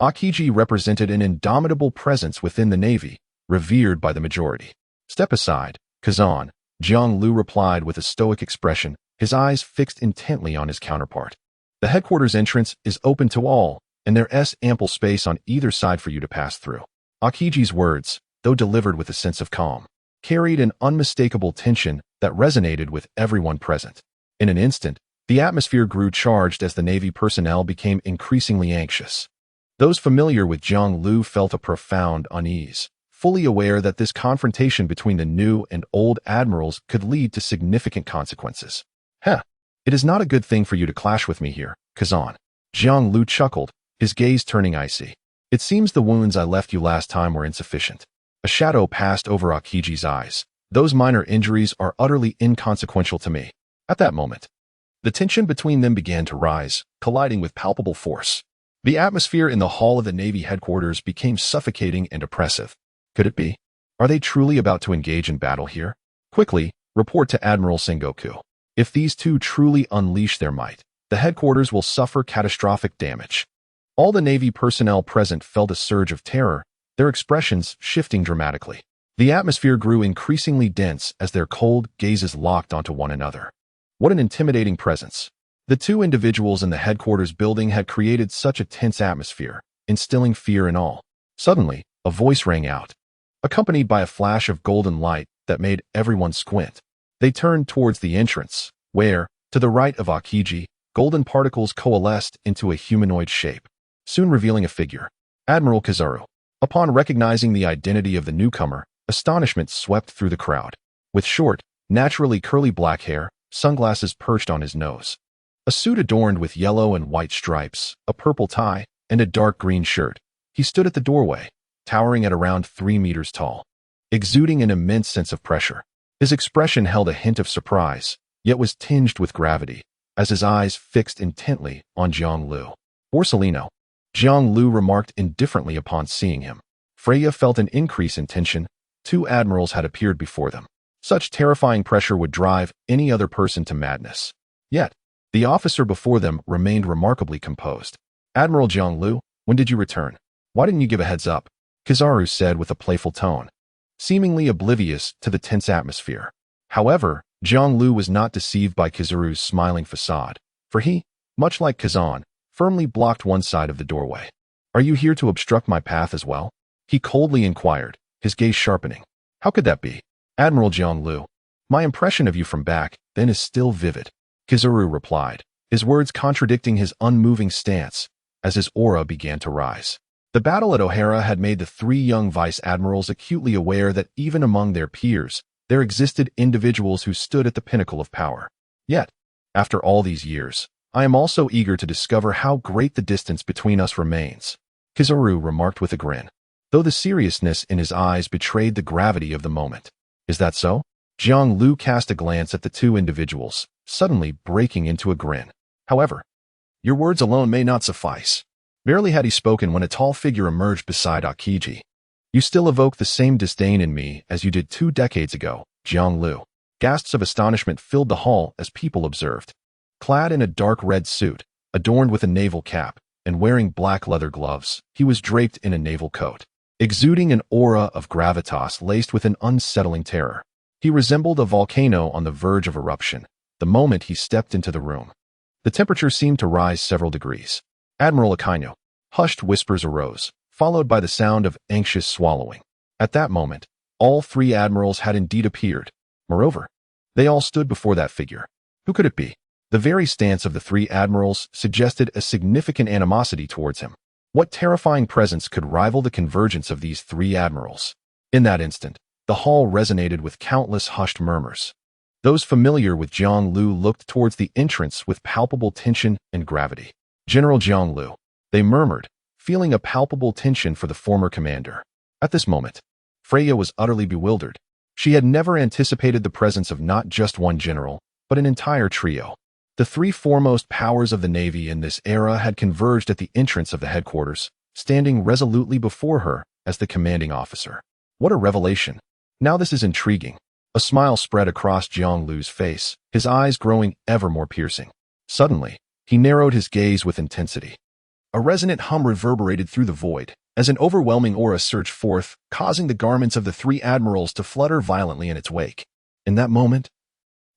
Akiji represented an indomitable presence within the Navy, revered by the majority. Step aside, Kazan, Zhonglu replied with a stoic expression, his eyes fixed intently on his counterpart. The headquarters entrance is open to all, and there is ample space on either side for you to pass through. Akiji's words, though delivered with a sense of calm, carried an unmistakable tension that resonated with everyone present. In an instant, the atmosphere grew charged as the Navy personnel became increasingly anxious. Those familiar with Zhonglu felt a profound unease, fully aware that this confrontation between the new and old admirals could lead to significant consequences. It is not a good thing for you to clash with me here, Kazan. Zhonglu chuckled, his gaze turning icy. It seems the wounds I left you last time were insufficient. A shadow passed over Akiji's eyes. Those minor injuries are utterly inconsequential to me. At that moment, the tension between them began to rise, colliding with palpable force. The atmosphere in the hall of the Navy headquarters became suffocating and oppressive. Could it be? Are they truly about to engage in battle here? Quickly, report to Admiral Sengoku. If these two truly unleash their might, the headquarters will suffer catastrophic damage. All the Navy personnel present felt a surge of terror, their expressions shifting dramatically. The atmosphere grew increasingly dense as their cold gazes locked onto one another. What an intimidating presence. The two individuals in the headquarters building had created such a tense atmosphere, instilling fear in all. Suddenly, a voice rang out, accompanied by a flash of golden light that made everyone squint. They turned towards the entrance, where, to the right of Akiji, golden particles coalesced into a humanoid shape, soon revealing a figure. Admiral Kizaru. Upon recognizing the identity of the newcomer, astonishment swept through the crowd. With short, naturally curly black hair, sunglasses perched on his nose, a suit adorned with yellow and white stripes, a purple tie, and a dark green shirt, he stood at the doorway, towering at around 3 meters tall, exuding an immense sense of pressure. His expression held a hint of surprise, yet was tinged with gravity, as his eyes fixed intently on Zhonglu. Borsellino, Zhonglu remarked indifferently upon seeing him. Freya felt an increase in tension. 2 admirals had appeared before them. Such terrifying pressure would drive any other person to madness. Yet, the officer before them remained remarkably composed. Admiral Zhonglu, when did you return? Why didn't you give a heads up? Kizaru said with a playful tone, seemingly oblivious to the tense atmosphere. However, Zhonglu was not deceived by Kizaru's smiling facade, for he, much like Kazan, firmly blocked one side of the doorway. Are you here to obstruct my path as well? He coldly inquired, his gaze sharpening. How could that be? Admiral Zhonglu, my impression of you from back then is still vivid. Kizaru replied, his words contradicting his unmoving stance, as his aura began to rise. The battle at O'Hara had made the 3 young vice admirals acutely aware that even among their peers, there existed individuals who stood at the pinnacle of power. Yet, after all these years, I am also eager to discover how great the distance between us remains, Kizaru remarked with a grin, though the seriousness in his eyes betrayed the gravity of the moment. Is that so? Zhonglu cast a glance at the 2 individuals, suddenly breaking into a grin. However, your words alone may not suffice. Barely had he spoken when a tall figure emerged beside Akiji. You still evoke the same disdain in me as you did 2 decades ago, Zhonglu. Gasps of astonishment filled the hall as people observed. Clad in a dark red suit, adorned with a naval cap, and wearing black leather gloves, he was draped in a naval coat, exuding an aura of gravitas laced with an unsettling terror. He resembled a volcano on the verge of eruption, the moment he stepped into the room. The temperature seemed to rise several degrees. Admiral Akainu. Hushed whispers arose, followed by the sound of anxious swallowing. At that moment, all 3 admirals had indeed appeared. Moreover, they all stood before that figure. Who could it be? The very stance of the 3 admirals suggested a significant animosity towards him. What terrifying presence could rival the convergence of these 3 admirals? In that instant, the hall resonated with countless hushed murmurs. Those familiar with Jiang Lu looked towards the entrance with palpable tension and gravity. General Jiang Lu, they murmured, feeling a palpable tension for the former commander. At this moment, Freya was utterly bewildered. She had never anticipated the presence of not just one general, but an entire trio. The three foremost powers of the Navy in this era had converged at the entrance of the headquarters, standing resolutely before her as the commanding officer. What a revelation! Now this is intriguing. A smile spread across Jiang Lu's face, his eyes growing ever more piercing. Suddenly, he narrowed his gaze with intensity. A resonant hum reverberated through the void, as an overwhelming aura surged forth, causing the garments of the three admirals to flutter violently in its wake. In that moment,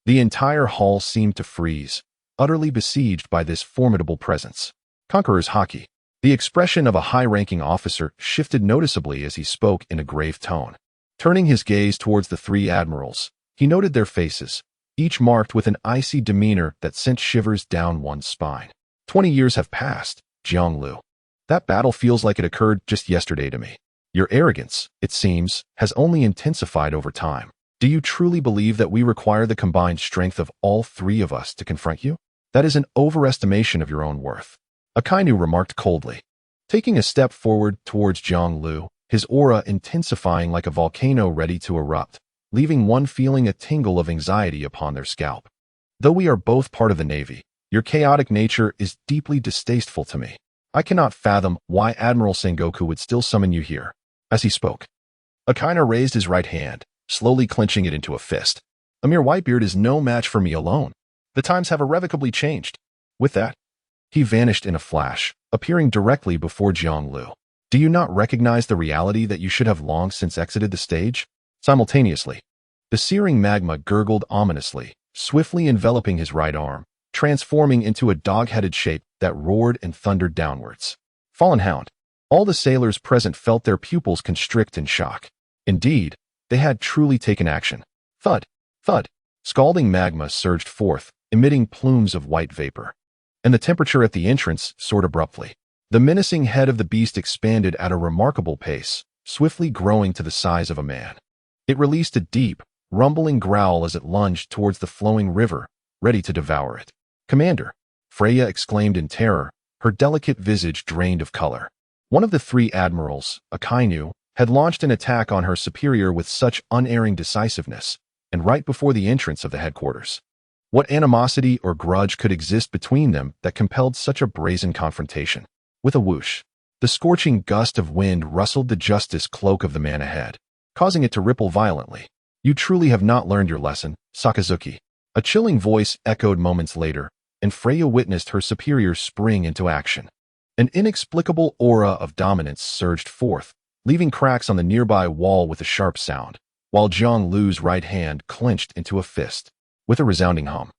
the entire hall seemed to freeze, utterly besieged by this formidable presence. Conqueror's Haki. The expression of a high-ranking officer shifted noticeably as he spoke in a grave tone. Turning his gaze towards the three admirals, he noted their faces, each marked with an icy demeanor that sent shivers down one's spine. 20 years have passed, Jiang Lu. That battle feels like it occurred just yesterday to me. Your arrogance, it seems, has only intensified over time. Do you truly believe that we require the combined strength of all three of us to confront you? That is an overestimation of your own worth. Akainu remarked coldly. Taking a step forward towards Jiang Lu, his aura intensifying like a volcano ready to erupt, leaving one feeling a tingle of anxiety upon their scalp. Though we are both part of the Navy, your chaotic nature is deeply distasteful to me. I cannot fathom why Admiral Sengoku would still summon you here. As he spoke, Akainu raised his right hand, slowly clenching it into a fist. A mere Whitebeard is no match for me alone. The times have irrevocably changed. With that, he vanished in a flash, appearing directly before Jiang Lu. Do you not recognize the reality that you should have long since exited the stage? Simultaneously, the searing magma gurgled ominously, swiftly enveloping his right arm, transforming into a dog-headed shape that roared and thundered downwards. Fallen Hound. All the sailors present felt their pupils constrict in shock. Indeed, they had truly taken action. Thud, thud. Scalding magma surged forth, emitting plumes of white vapor. And the temperature at the entrance soared abruptly. The menacing head of the beast expanded at a remarkable pace, swiftly growing to the size of a man. It released a deep, rumbling growl as it lunged towards the flowing river, ready to devour it. Commander, Freya exclaimed in terror, her delicate visage drained of color. One of the three admirals, Akainu, had launched an attack on her superior with such unerring decisiveness, and right before the entrance of the headquarters. What animosity or grudge could exist between them that compelled such a brazen confrontation? With a whoosh, the scorching gust of wind rustled the justice cloak of the man ahead, causing it to ripple violently. You truly have not learned your lesson, Sakazuki. A chilling voice echoed moments later, and Freya witnessed her superior spring into action. An inexplicable aura of dominance surged forth, leaving cracks on the nearby wall with a sharp sound, while Jiang Lu's right hand clenched into a fist. With a resounding hum,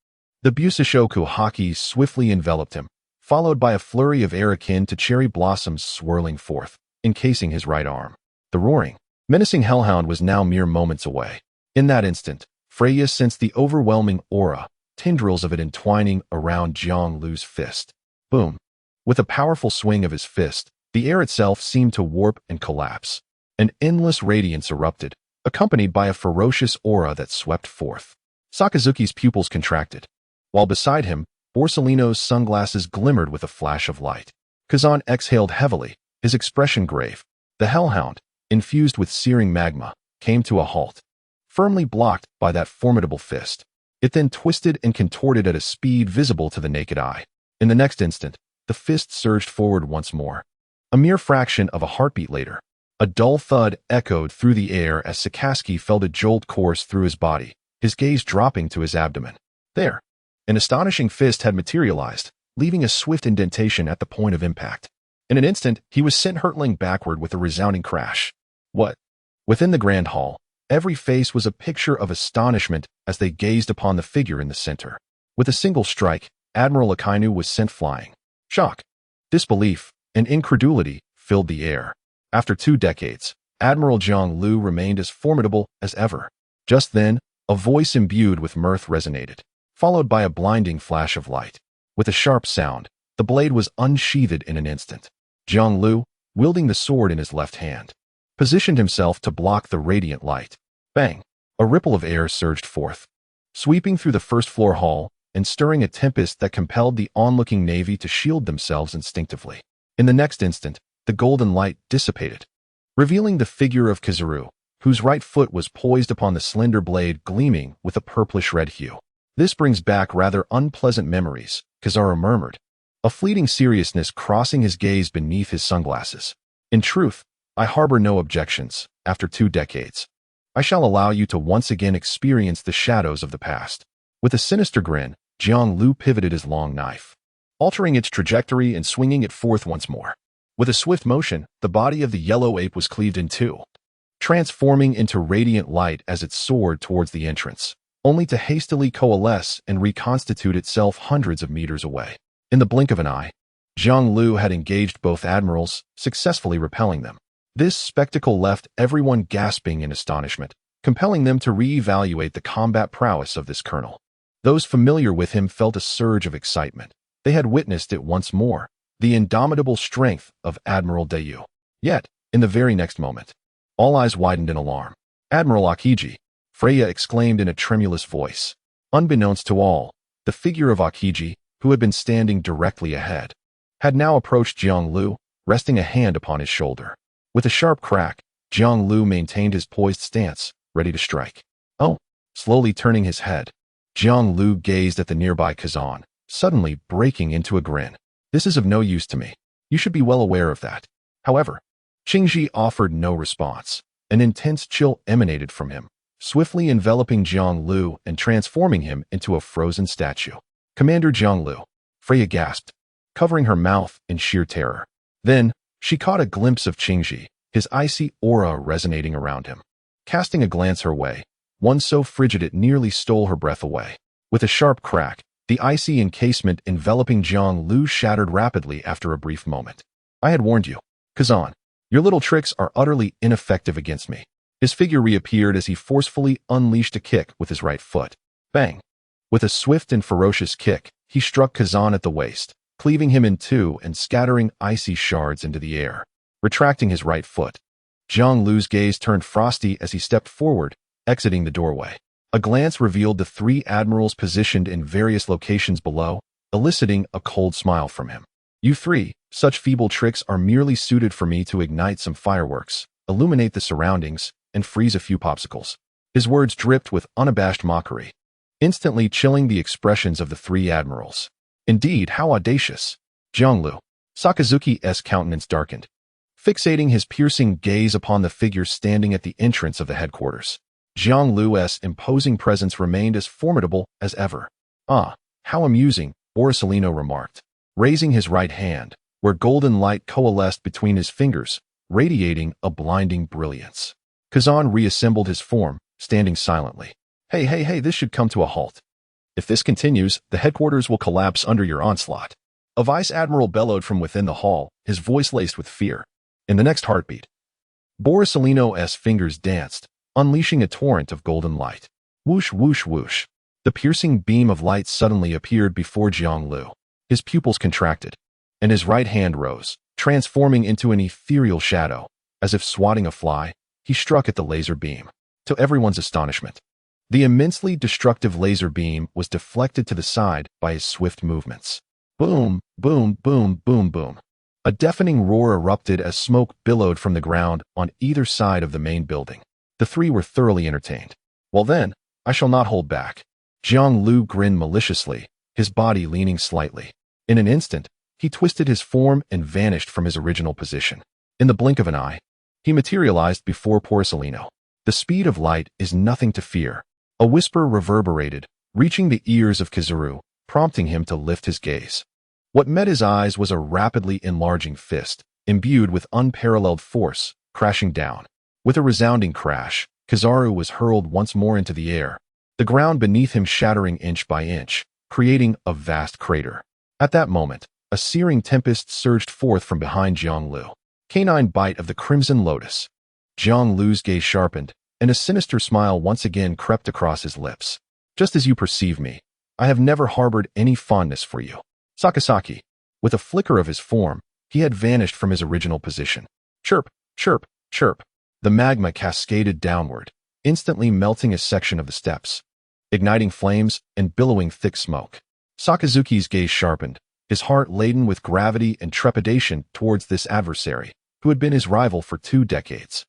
the Busashoku Haki swiftly enveloped him, followed by a flurry of air akin to cherry blossoms swirling forth, encasing his right arm. The roaring, menacing hellhound was now mere moments away. In that instant, Freya sensed the overwhelming aura, tendrils of it entwining around Jiang Lu's fist. Boom! With a powerful swing of his fist, the air itself seemed to warp and collapse. An endless radiance erupted, accompanied by a ferocious aura that swept forth. Sakazuki's pupils contracted, while beside him, Borsellino's sunglasses glimmered with a flash of light. Kazan exhaled heavily, his expression grave. The hellhound, infused with searing magma, came to a halt, firmly blocked by that formidable fist. It then twisted and contorted at a speed visible to the naked eye. In the next instant, the fist surged forward once more. A mere fraction of a heartbeat later, a dull thud echoed through the air as Sakazuki felt a jolt course through his body, his gaze dropping to his abdomen. There, an astonishing fist had materialized, leaving a swift indentation at the point of impact. In an instant, he was sent hurtling backward with a resounding crash. What? Within the grand hall, every face was a picture of astonishment as they gazed upon the figure in the center. With a single strike, Admiral Akainu was sent flying. Shock, disbelief, and incredulity filled the air. After 2 decades, Admiral Jiang Lu remained as formidable as ever. Just then, a voice imbued with mirth resonated, followed by a blinding flash of light. With a sharp sound, the blade was unsheathed in an instant. Jiang Lu, wielding the sword in his left hand, positioned himself to block the radiant light. Bang! A ripple of air surged forth. sweeping through the first-floor hall and stirring a tempest that compelled the onlooking navy to shield themselves instinctively. In the next instant, the golden light dissipated, revealing the figure of Kizaru, whose right foot was poised upon the slender blade gleaming with a purplish-red hue. "This brings back rather unpleasant memories," Kizaru murmured, a fleeting seriousness crossing his gaze beneath his sunglasses. "In truth, I harbor no objections. After 2 decades, I shall allow you to once again experience the shadows of the past." With a sinister grin, Jiang Lu pivoted his long knife, altering its trajectory and swinging it forth once more. With a swift motion, the body of the yellow ape was cleaved in two, transforming into radiant light as it soared towards the entrance, only to hastily coalesce and reconstitute itself hundreds of meters away. In the blink of an eye, Jiang Lu had engaged both admirals, successfully repelling them. This spectacle left everyone gasping in astonishment, compelling them to re-evaluate the combat prowess of this colonel. Those familiar with him felt a surge of excitement. They had witnessed it once more, the indomitable strength of Admiral Dayu. Yet, in the very next moment, all eyes widened in alarm. "Admiral Akiji," Freya exclaimed in a tremulous voice. Unbeknownst to all, the figure of Akiji, who had been standing directly ahead, had now approached Jiang Lu, resting a hand upon his shoulder. With a sharp crack, Jiang Lu maintained his poised stance, ready to strike. "Oh!" Slowly turning his head, Jiang Lu gazed at the nearby Kazan, suddenly breaking into a grin. "This is of no use to me. You should be well aware of that." However, Qingji offered no response. An intense chill emanated from him, swiftly enveloping Jiang Lu and transforming him into a frozen statue. "Commander Jiang Lu," Freya gasped, covering her mouth in sheer terror. Then, she caught a glimpse of Qingji, his icy aura resonating around him. Casting a glance her way, one so frigid it nearly stole her breath away. With a sharp crack, the icy encasement enveloping Jiang Lu shattered rapidly after a brief moment. "I had warned you, Kazan. Your little tricks are utterly ineffective against me." His figure reappeared as he forcefully unleashed a kick with his right foot. Bang! With a swift and ferocious kick, he struck Kazan at the waist, cleaving him in two and scattering icy shards into the air. Retracting his right foot, Jiang Lu's gaze turned frosty as he stepped forward, exiting the doorway. A glance revealed the 3 admirals positioned in various locations below, eliciting a cold smile from him. "You 3, such feeble tricks are merely suited for me to ignite some fireworks, illuminate the surroundings, and freeze a few popsicles." His words dripped with unabashed mockery, instantly chilling the expressions of the 3 admirals. "Indeed, how audacious." Jiang Lu, Sakazuki's countenance darkened, fixating his piercing gaze upon the figure standing at the entrance of the headquarters. Jiang Lu's imposing presence remained as formidable as ever. "Ah, how amusing," Borsalino remarked, raising his right hand, where golden light coalesced between his fingers, radiating a blinding brilliance. Kazan reassembled his form, standing silently. Hey, this should come to a halt. If this continues, the headquarters will collapse under your onslaught." A vice admiral bellowed from within the hall, his voice laced with fear. In the next heartbeat, Borsalino's fingers danced, unleashing a torrent of golden light. Whoosh, whoosh, whoosh. The piercing beam of light suddenly appeared before Jiang Lu. His pupils contracted, and his right hand rose, transforming into an ethereal shadow. As if swatting a fly, he struck at the laser beam. To everyone's astonishment, the immensely destructive laser beam was deflected to the side by his swift movements. Boom, boom, boom, boom, boom. A deafening roar erupted as smoke billowed from the ground on either side of the main building. The 3 were thoroughly entertained. "Well then, I shall not hold back." Jiang Lu grinned maliciously, his body leaning slightly. In an instant, he twisted his form and vanished from his original position. In the blink of an eye, he materialized before Borsalino. "The speed of light is nothing to fear." A whisper reverberated, reaching the ears of Kizaru, prompting him to lift his gaze. What met his eyes was a rapidly enlarging fist, imbued with unparalleled force, crashing down. With a resounding crash, Kizaru was hurled once more into the air, the ground beneath him shattering inch by inch, creating a vast crater. At that moment, a searing tempest surged forth from behind Jiang Lu. Canine bite of the Crimson Lotus. Jiang Lu's gaze sharpened, and a sinister smile once again crept across his lips. "Just as you perceive me, I have never harbored any fondness for you." Sakasaki, with a flicker of his form, he had vanished from his original position. Chirp, chirp, chirp. The magma cascaded downward, instantly melting a section of the steps. igniting flames and billowing thick smoke. Sakazuki's gaze sharpened, his heart laden with gravity and trepidation towards this adversary, who had been his rival for 2 decades.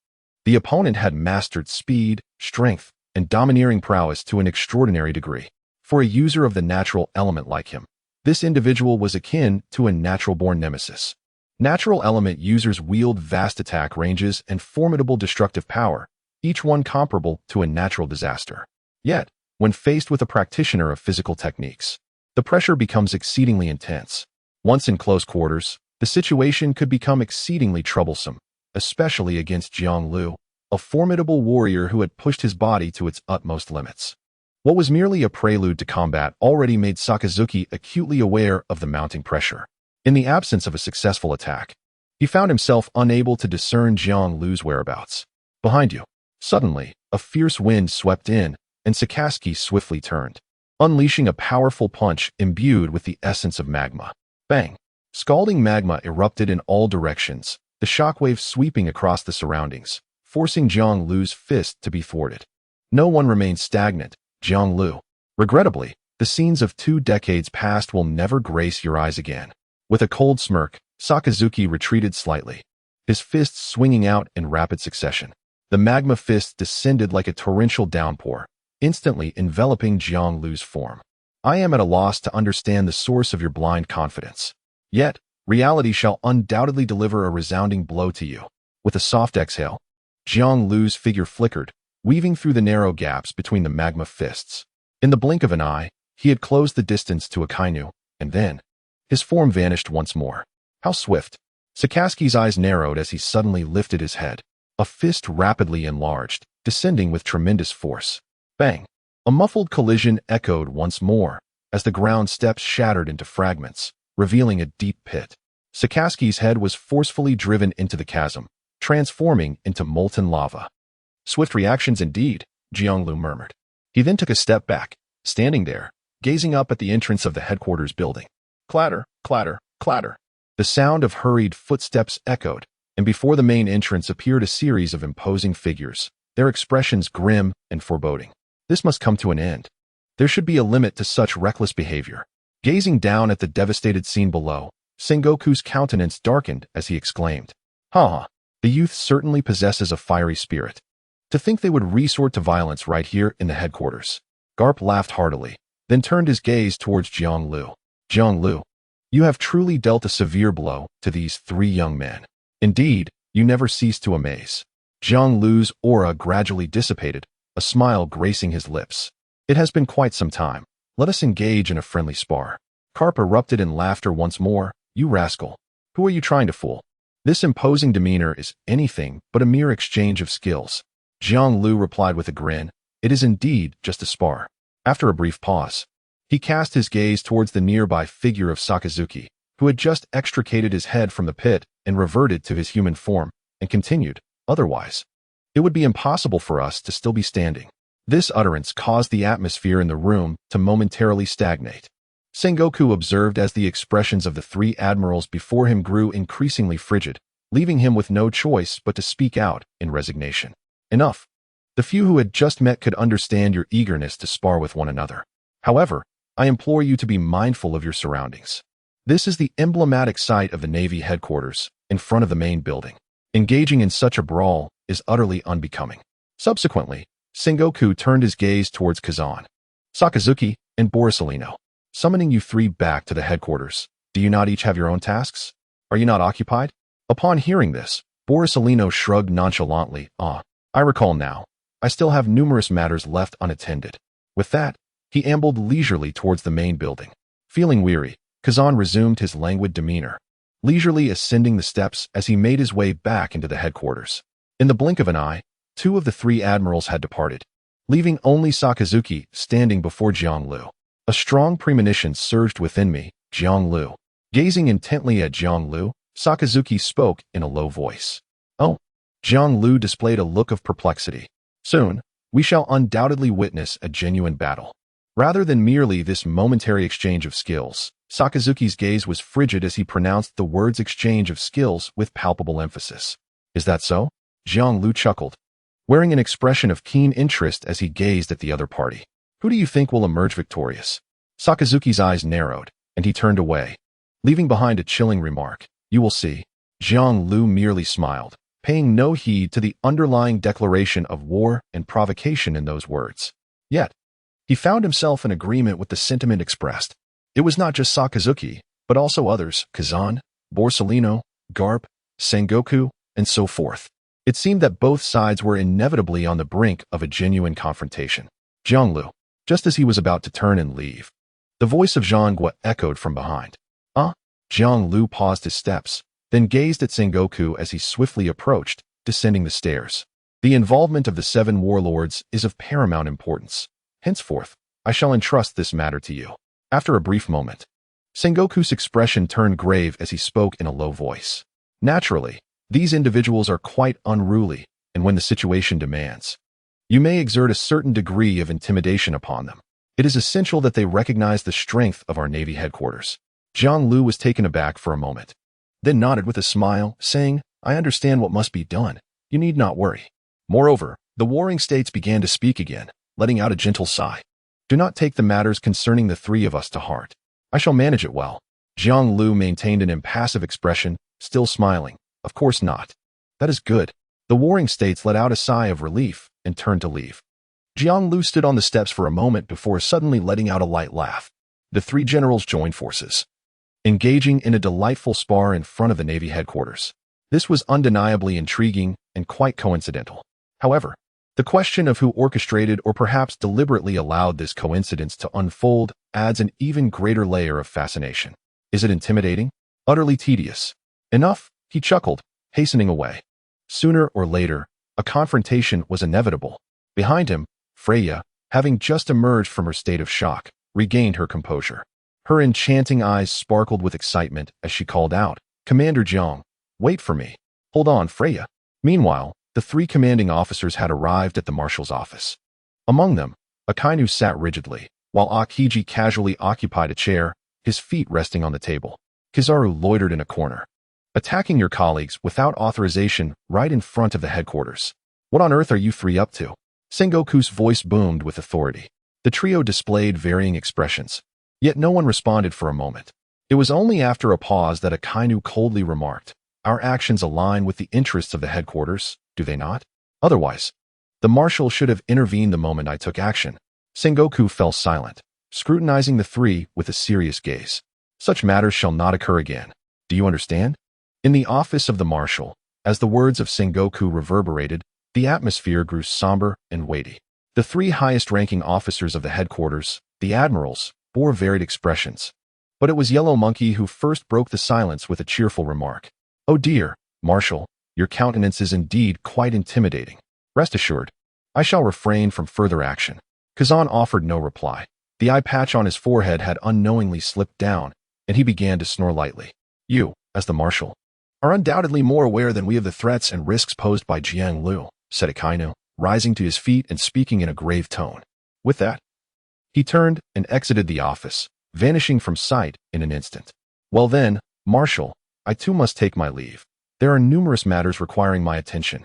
The opponent had mastered speed, strength, and domineering prowess to an extraordinary degree. For a user of the natural element like him, this individual was akin to a natural-born nemesis. Natural element users wield vast attack ranges and formidable destructive power, each one comparable to a natural disaster. Yet, when faced with a practitioner of physical techniques, the pressure becomes exceedingly intense. Once in close quarters, the situation could become exceedingly troublesome, especially against Jiang Lu, a formidable warrior who had pushed his body to its utmost limits. What was merely a prelude to combat already made Sakazuki acutely aware of the mounting pressure. In the absence of a successful attack, he found himself unable to discern Jiang Lu's whereabouts. Behind you. Suddenly, a fierce wind swept in, and Sakazuki swiftly turned, unleashing a powerful punch imbued with the essence of magma. Bang! Scalding magma erupted in all directions, the shockwave sweeping across the surroundings, forcing Jiang Lu's fist to be thwarted. No one remained stagnant, Jiang Lu. Regrettably, the scenes of 2 decades past will never grace your eyes again. With a cold smirk, Sakazuki retreated slightly, his fists swinging out in rapid succession. The magma fist descended like a torrential downpour, instantly enveloping Jiang Lu's form. I am at a loss to understand the source of your blind confidence. Yet, reality shall undoubtedly deliver a resounding blow to you. With a soft exhale, Jiang Lu's figure flickered, weaving through the narrow gaps between the magma fists. In the blink of an eye, he had closed the distance to a kainu, and then, his form vanished once more. How swift! Sakazuki's eyes narrowed as he suddenly lifted his head. A fist rapidly enlarged, descending with tremendous force. Bang! A muffled collision echoed once more, as the ground steps shattered into fragments, revealing a deep pit. Sakazuki's head was forcefully driven into the chasm, transforming into molten lava. Swift reactions indeed, Jiang Lu murmured. He then took a step back, standing there, gazing up at the entrance of the headquarters building. Clatter, clatter, clatter. The sound of hurried footsteps echoed, and before the main entrance appeared a series of imposing figures, their expressions grim and foreboding. This must come to an end. There should be a limit to such reckless behavior. Gazing down at the devastated scene below, Sengoku's countenance darkened as he exclaimed, "Ha! The youth certainly possesses a fiery spirit. To think they would resort to violence right here in the headquarters." Garp laughed heartily, then turned his gaze towards Jiang Lu. "Jiang Lu, you have truly dealt a severe blow to these 3 young men. Indeed, you never cease to amaze." Jiang Lu's aura gradually dissipated, a smile gracing his lips. "It has been quite some time. Let us engage in a friendly spar." Garp erupted in laughter once more. "You rascal. Who are you trying to fool? This imposing demeanor is anything but a mere exchange of skills." Jiang Lu replied with a grin, "It is indeed just a spar." After a brief pause, he cast his gaze towards the nearby figure of Sakazuki, who had just extricated his head from the pit and reverted to his human form, and continued, "Otherwise, it would be impossible for us to still be standing." This utterance caused the atmosphere in the room to momentarily stagnate. Sengoku observed as the expressions of the 3 admirals before him grew increasingly frigid, leaving him with no choice but to speak out in resignation. "Enough. The few who had just met could understand your eagerness to spar with one another. However, I implore you to be mindful of your surroundings. This is the emblematic site of the Navy headquarters, in front of the main building. Engaging in such a brawl is utterly unbecoming." Subsequently, Sengoku turned his gaze towards Kazan, Sakazuki, and Borisolino. "Summoning you 3 back to the headquarters, do you not each have your own tasks? Are you not occupied?" Upon hearing this, Borisolino shrugged nonchalantly. I recall now. I still have numerous matters left unattended." With that, he ambled leisurely towards the main building. Feeling weary, Kazan resumed his languid demeanor, leisurely ascending the steps as he made his way back into the headquarters. In the blink of an eye, 2 of the 3 admirals had departed, leaving only Sakazuki standing before Jiang Lu. A strong premonition surged within me, Jiang Lu. Gazing intently at Jiang Lu, Sakazuki spoke in a low voice. "Oh." Jiang Lu displayed a look of perplexity. "Soon, we shall undoubtedly witness a genuine battle. Rather than merely this momentary exchange of skills." Sakazuki's gaze was frigid as he pronounced the words exchange of skills with palpable emphasis. "Is that so?" Jiang Lu chuckled, wearing an expression of keen interest as he gazed at the other party. Who do you think will emerge victorious? Sakazuki's eyes narrowed, and he turned away, leaving behind a chilling remark. You will see. Jiang Lu merely smiled, paying no heed to the underlying declaration of war and provocation in those words. Yet, he found himself in agreement with the sentiment expressed. It was not just Sakazuki, but also others, Kazan, Borsellino, Garp, Sengoku, and so forth. It seemed that both sides were inevitably on the brink of a genuine confrontation. Jianglu, just as he was about to turn and leave, the voice of Zhang echoed from behind. Jiang Lu paused his steps, then gazed at Sengoku as he swiftly approached, descending the stairs. The involvement of the 7 warlords is of paramount importance. Henceforth, I shall entrust this matter to you. After a brief moment, Sengoku's expression turned grave as he spoke in a low voice. Naturally, these individuals are quite unruly, and when the situation demands, you may exert a certain degree of intimidation upon them. It is essential that they recognize the strength of our Navy headquarters. Jiang Lu was taken aback for a moment, then nodded with a smile, saying, I understand what must be done. You need not worry. Moreover, the warring states began to speak again, letting out a gentle sigh. Do not take the matters concerning the 3 of us to heart. I shall manage it well. Jiang Lu maintained an impassive expression, still smiling. Of course not. That is good. The warring states let out a sigh of relief and turned to leave. Jiang Lu stood on the steps for a moment before suddenly letting out a light laugh. The 3 generals joined forces, engaging in a delightful spar in front of the Navy headquarters. This was undeniably intriguing and quite coincidental. However, the question of who orchestrated or perhaps deliberately allowed this coincidence to unfold adds an even greater layer of fascination. Is it intimidating? Utterly tedious. Enough, he chuckled, hastening away. Sooner or later, a confrontation was inevitable. Behind him, Freya, having just emerged from her state of shock, regained her composure. Her enchanting eyes sparkled with excitement as she called out, Commander Jiang, wait for me. Hold on, Freya. Meanwhile, the 3 commanding officers had arrived at the marshal's office. Among them, Akainu sat rigidly, while Akiji casually occupied a chair, his feet resting on the table. Kizaru loitered in a corner, attacking your colleagues without authorization right in front of the headquarters. What on earth are you 3 up to? Sengoku's voice boomed with authority. The trio displayed varying expressions, yet no one responded for a moment. It was only after a pause that Akainu coldly remarked, Our actions align with the interests of the headquarters, do they not? Otherwise, the marshal should have intervened the moment I took action. Sengoku fell silent, scrutinizing the 3 with a serious gaze. Such matters shall not occur again. Do you understand? In the office of the marshal, as the words of Sengoku reverberated, the atmosphere grew somber and weighty. The 3 highest-ranking officers of the headquarters, the admirals, bore varied expressions. But it was Yellow Monkey who first broke the silence with a cheerful remark. Oh dear, Marshal, your countenance is indeed quite intimidating. Rest assured, I shall refrain from further action. Kazan offered no reply. The eye patch on his forehead had unknowingly slipped down, and he began to snore lightly. You, as the marshal, are undoubtedly more aware than we of the threats and risks posed by Jiang Lu, said Akainu, rising to his feet and speaking in a grave tone. With that, he turned and exited the office, vanishing from sight in an instant. Well then, Marshal, I too must take my leave. There are numerous matters requiring my attention.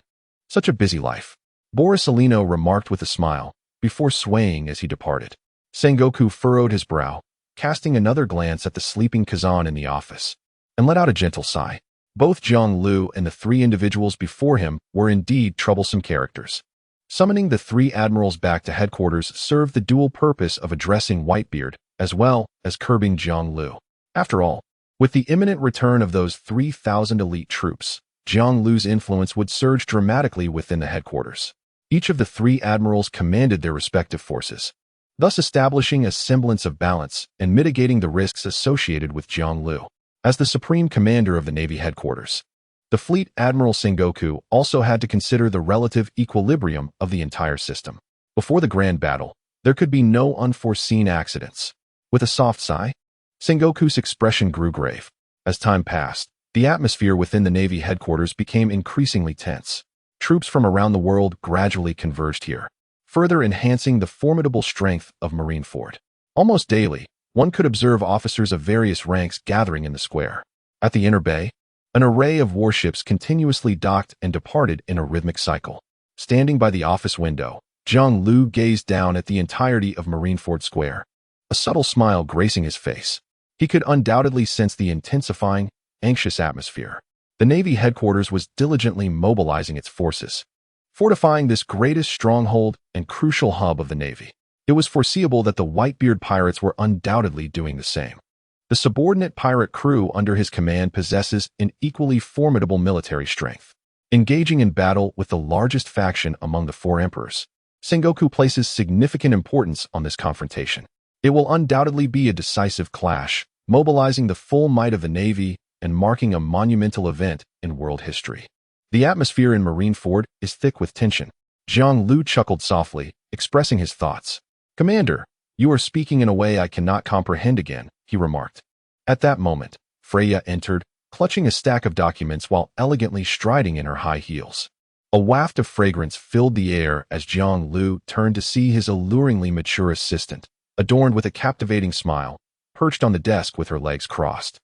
Such a busy life. Borsellino remarked with a smile, before swaying as he departed. Sengoku furrowed his brow, casting another glance at the sleeping Kazan in the office, and let out a gentle sigh. Both Jiang Lu and the 3 individuals before him were indeed troublesome characters. Summoning the 3 admirals back to headquarters served the dual purpose of addressing Whitebeard, as well as curbing Jiang Lu. After all, with the imminent return of those 3,000 elite troops, Jiang Lu's influence would surge dramatically within the headquarters. Each of the 3 admirals commanded their respective forces, thus establishing a semblance of balance and mitigating the risks associated with Jiang Lu. As the supreme commander of the Navy headquarters, the Fleet Admiral Sengoku also had to consider the relative equilibrium of the entire system. Before the grand battle, there could be no unforeseen accidents. With a soft sigh, Sengoku's expression grew grave. As time passed, the atmosphere within the Navy headquarters became increasingly tense. Troops from around the world gradually converged here, further enhancing the formidable strength of Marineford. Almost daily, one could observe officers of various ranks gathering in the square. At the inner bay, an array of warships continuously docked and departed in a rhythmic cycle. Standing by the office window, Jiang Lu gazed down at the entirety of Marineford Square, a subtle smile gracing his face. He could undoubtedly sense the intensifying, anxious atmosphere. The Navy headquarters was diligently mobilizing its forces, fortifying this greatest stronghold and crucial hub of the Navy. It was foreseeable that the Whitebeard pirates were undoubtedly doing the same. The subordinate pirate crew under his command possesses an equally formidable military strength. Engaging in battle with the largest faction among the four emperors, Sengoku places significant importance on this confrontation. It will undoubtedly be a decisive clash, mobilizing the full might of the Navy and marking a monumental event in world history. The atmosphere in Marineford is thick with tension. Jiang Lu chuckled softly, expressing his thoughts. "Commander, you are speaking in a way I cannot comprehend again," he remarked. At that moment, Freya entered, clutching a stack of documents while elegantly striding in her high heels. A waft of fragrance filled the air as Jiang Lu turned to see his alluringly mature assistant, adorned with a captivating smile, perched on the desk with her legs crossed.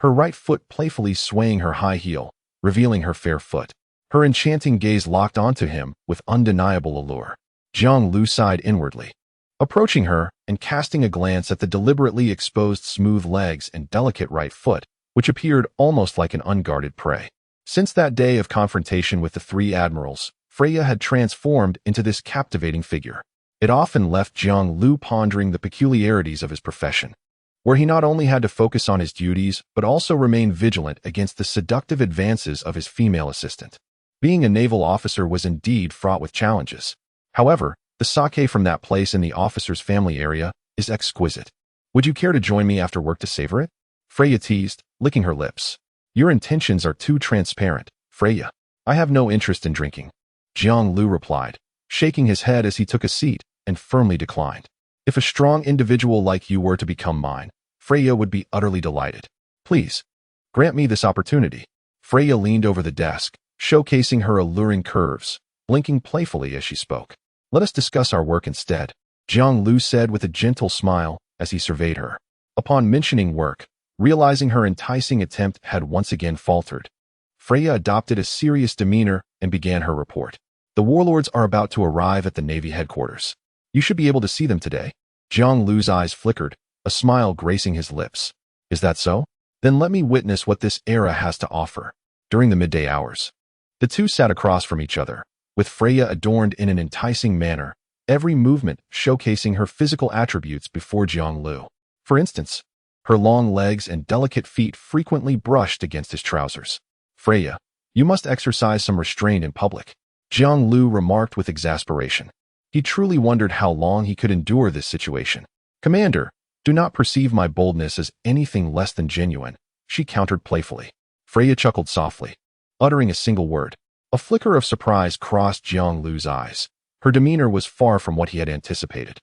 Her right foot playfully swaying her high heel, revealing her fair foot. Her enchanting gaze locked onto him with undeniable allure. Jiang Lu sighed inwardly. Approaching her and casting a glance at the deliberately exposed smooth legs and delicate right foot, which appeared almost like an unguarded prey. Since that day of confrontation with the three admirals, Freya had transformed into this captivating figure. It often left Jiang Lu pondering the peculiarities of his profession, where he not only had to focus on his duties but also remain vigilant against the seductive advances of his female assistant. Being a naval officer was indeed fraught with challenges. However, the sake from that place in the officer's family area is exquisite. "Would you care to join me after work to savor it?" Freya teased, licking her lips. "Your intentions are too transparent, Freya." "I have no interest in drinking," Jiang Lu replied, shaking his head as he took a seat and firmly declined. "If a strong individual like you were to become mine, Freya would be utterly delighted. Please, grant me this opportunity." Freya leaned over the desk, showcasing her alluring curves, blinking playfully as she spoke. "Let us discuss our work instead," Jiang Lu said with a gentle smile as he surveyed her. Upon mentioning work, realizing her enticing attempt had once again faltered, Freya adopted a serious demeanor and began her report. "The warlords are about to arrive at the Navy headquarters. You should be able to see them today." Jiang Lu's eyes flickered, a smile gracing his lips. "Is that so? Then let me witness what this era has to offer." During the midday hours, the two sat across from each other, with Freya adorned in an enticing manner, every movement showcasing her physical attributes before Jiang Lu. For instance, her long legs and delicate feet frequently brushed against his trousers. "Freya, you must exercise some restraint in public," Jiang Lu remarked with exasperation. He truly wondered how long he could endure this situation. "Commander, do not perceive my boldness as anything less than genuine," she countered playfully. Freya chuckled softly, uttering a single word. A flicker of surprise crossed Jiang Lu's eyes. Her demeanor was far from what he had anticipated.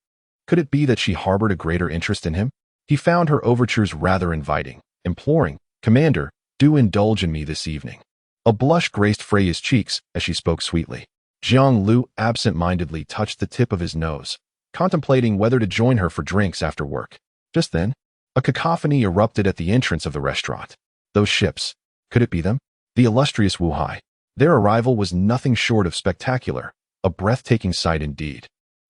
Could it be that she harbored a greater interest in him? He found her overtures rather inviting, imploring, "Commander, do indulge in me this evening." A blush graced Freya's cheeks as she spoke sweetly. Jiang Lu absent-mindedly touched the tip of his nose, contemplating whether to join her for drinks after work. Just then, a cacophony erupted at the entrance of the restaurant. Those ships, could it be them? The illustrious Wuhai. Their arrival was nothing short of spectacular, a breathtaking sight indeed.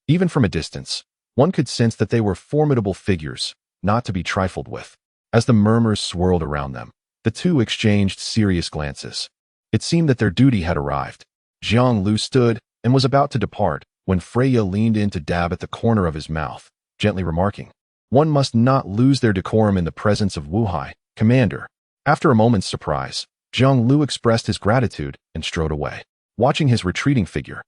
Even from a distance, one could sense that they were formidable figures, not to be trifled with. As the murmurs swirled around them, the two exchanged serious glances. It seemed that their duty had arrived. Jiang Lu stood and was about to depart when Freya leaned in to dab at the corner of his mouth, gently remarking, "One must not lose their decorum in the presence of Wuhai, Commander." After a moment's surprise, Jiang Lu expressed his gratitude and strode away. Watching his retreating figure,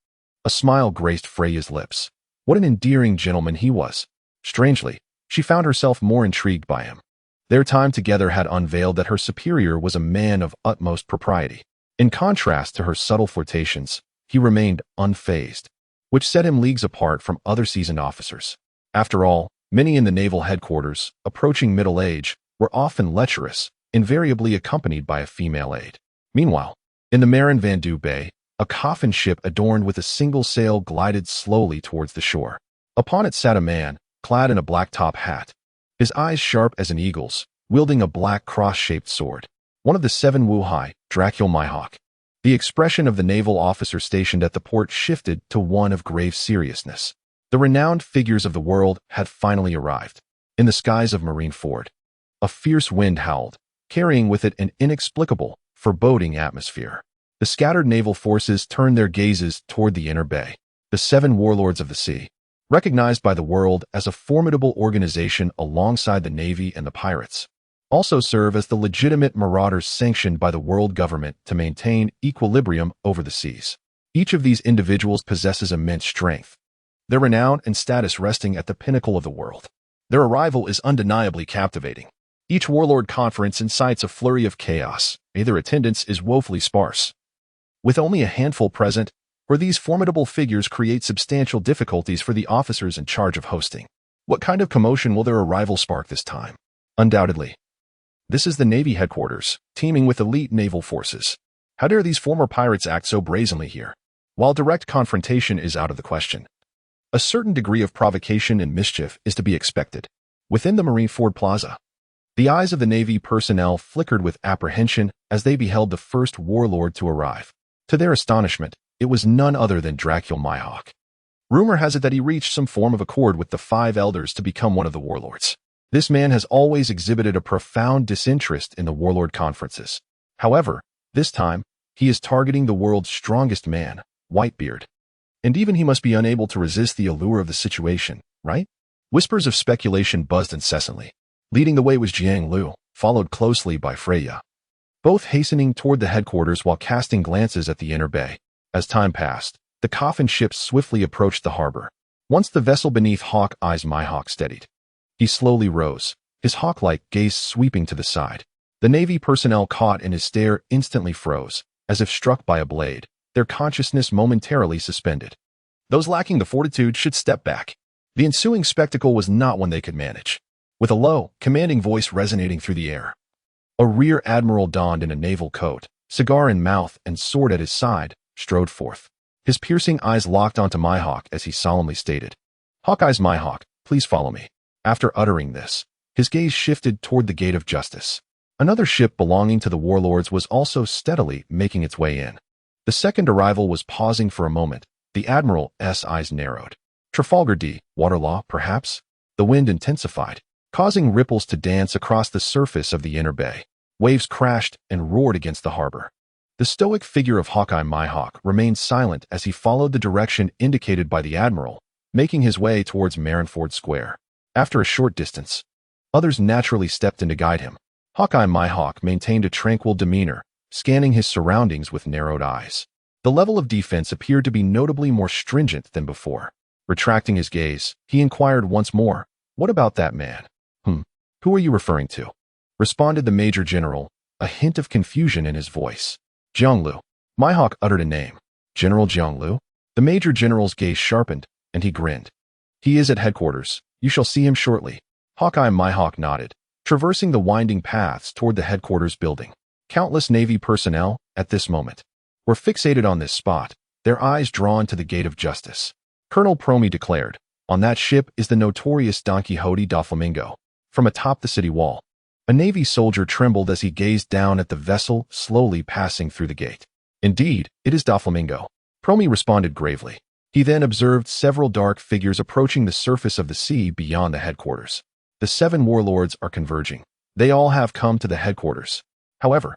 a smile graced Freya's lips. What an endearing gentleman he was. Strangely, she found herself more intrigued by him. Their time together had unveiled that her superior was a man of utmost propriety. In contrast to her subtle flirtations, he remained unfazed, which set him leagues apart from other seasoned officers. After all, many in the naval headquarters, approaching middle age, were often lecherous, invariably accompanied by a female aide. Meanwhile, in the Marineford Bay, a coffin ship adorned with a single sail glided slowly towards the shore. Upon it sat a man, clad in a black top hat, his eyes sharp as an eagle's, wielding a black cross-shaped sword. One of the 7 Wuhai, Dracul Mihawk. The expression of the naval officer stationed at the port shifted to one of grave seriousness. The renowned figures of the world had finally arrived. In the skies of Marineford, a fierce wind howled, carrying with it an inexplicable, foreboding atmosphere. The scattered naval forces turned their gazes toward the inner bay. The 7 warlords of the sea, recognized by the world as a formidable organization alongside the Navy and the pirates, also serve as the legitimate marauders sanctioned by the world government to maintain equilibrium over the seas. Each of these individuals possesses immense strength, their renown and status resting at the pinnacle of the world. Their arrival is undeniably captivating. Each warlord conference incites a flurry of chaos, and their attendance is woefully sparse. With only a handful present, or these formidable figures create substantial difficulties for the officers in charge of hosting. What kind of commotion will their arrival spark this time? Undoubtedly, this is the Navy headquarters, teeming with elite naval forces. How dare these former pirates act so brazenly here? While direct confrontation is out of the question, a certain degree of provocation and mischief is to be expected. Within the Marineford Plaza, the eyes of the Navy personnel flickered with apprehension as they beheld the first warlord to arrive. To their astonishment, it was none other than Dracula Mihawk. Rumor has it that he reached some form of accord with the 5 elders to become one of the warlords. This man has always exhibited a profound disinterest in the warlord conferences. However, this time, he is targeting the world's strongest man, Whitebeard. And even he must be unable to resist the allure of the situation, right? Whispers of speculation buzzed incessantly. Leading the way was Jiang Lu, followed closely by Freya, both hastening toward the headquarters while casting glances at the inner bay. As time passed, the coffin ships swiftly approached the harbor. Once the vessel beneath Hawkeye's Mihawk steadied, he slowly rose, his hawk-like gaze sweeping to the side. The Navy personnel caught in his stare instantly froze, as if struck by a blade, their consciousness momentarily suspended. Those lacking the fortitude should step back. The ensuing spectacle was not one they could manage. With a low, commanding voice resonating through the air, a rear admiral donned in a naval coat, cigar in mouth and sword at his side, strode forth. His piercing eyes locked onto Mihawk as he solemnly stated, "Hawkeye's Mihawk, please follow me." After uttering this, his gaze shifted toward the Gate of Justice. Another ship belonging to the warlords was also steadily making its way in. The second arrival was pausing for a moment. The admiral's eyes narrowed. Trafalgar water law, perhaps? The wind intensified, causing ripples to dance across the surface of the inner bay. Waves crashed and roared against the harbor. The stoic figure of Hawkeye Mihawk remained silent as he followed the direction indicated by the admiral, making his way towards Marineford Square. After a short distance, others naturally stepped in to guide him. Hawkeye Mihawk maintained a tranquil demeanor, scanning his surroundings with narrowed eyes. The level of defense appeared to be notably more stringent than before. Retracting his gaze, he inquired once more, "What about that man?" Who are you referring to?" responded the Major General, a hint of confusion in his voice. "Jiang Lu." Mihawk uttered a name. "General Jiang Lu?" The Major General's gaze sharpened, and he grinned. "He is at headquarters. You shall see him shortly." Hawkeye Mihawk nodded, traversing the winding paths toward the headquarters building. Countless Navy personnel, at this moment, were fixated on this spot, their eyes drawn to the Gate of Justice. Colonel Promi declared, "On that ship is the notorious Don Quixote da Flamingo." From atop the city wall, a Navy soldier trembled as he gazed down at the vessel slowly passing through the gate. "Indeed, it is da Flamingo," Promi responded gravely. He then observed several dark figures approaching the surface of the sea beyond the headquarters. The 7 warlords are converging. They all have come to the headquarters. However,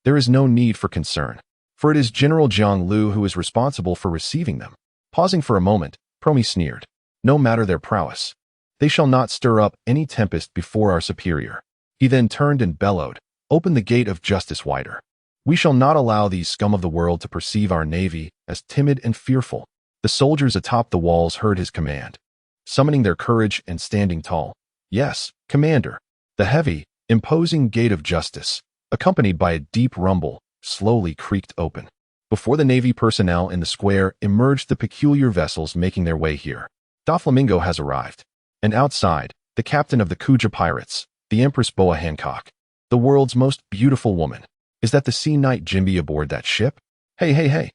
there is no need for concern, for it is General Jiang Lu who is responsible for receiving them. Pausing for a moment, Promi sneered, "No matter their prowess, they shall not stir up any tempest before our superior." He then turned and bellowed, "Open the Gate of Justice wider. We shall not allow these scum of the world to perceive our Navy as timid and fearful." The soldiers atop the walls heard his command, summoning their courage and standing tall. "Yes, Commander." The heavy, imposing Gate of Justice, accompanied by a deep rumble, slowly creaked open. Before the Navy personnel in the square emerged the peculiar vessels making their way here. Da Flamingo has arrived. And outside, the captain of the Kuja Pirates, the Empress Boa Hancock, the world's most beautiful woman. Is that the Sea Knight Jimby aboard that ship? Hey.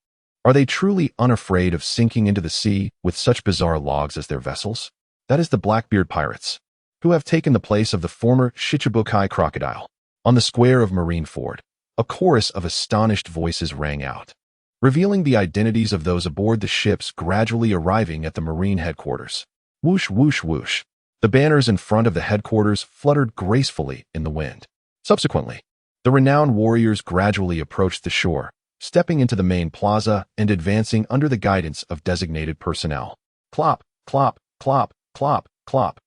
Are they truly unafraid of sinking into the sea with such bizarre logs as their vessels? That is the Blackbeard Pirates, who have taken the place of the former Shichibukai crocodile. On the square of Marineford, a chorus of astonished voices rang out. revealing the identities of those aboard the ships gradually arriving at the Marine headquarters. Whoosh, whoosh, whoosh. The banners in front of the headquarters fluttered gracefully in the wind. Subsequently, the renowned warriors gradually approached the shore, stepping into the main plaza and advancing under the guidance of designated personnel. Clop, clop, clop, clop, clop.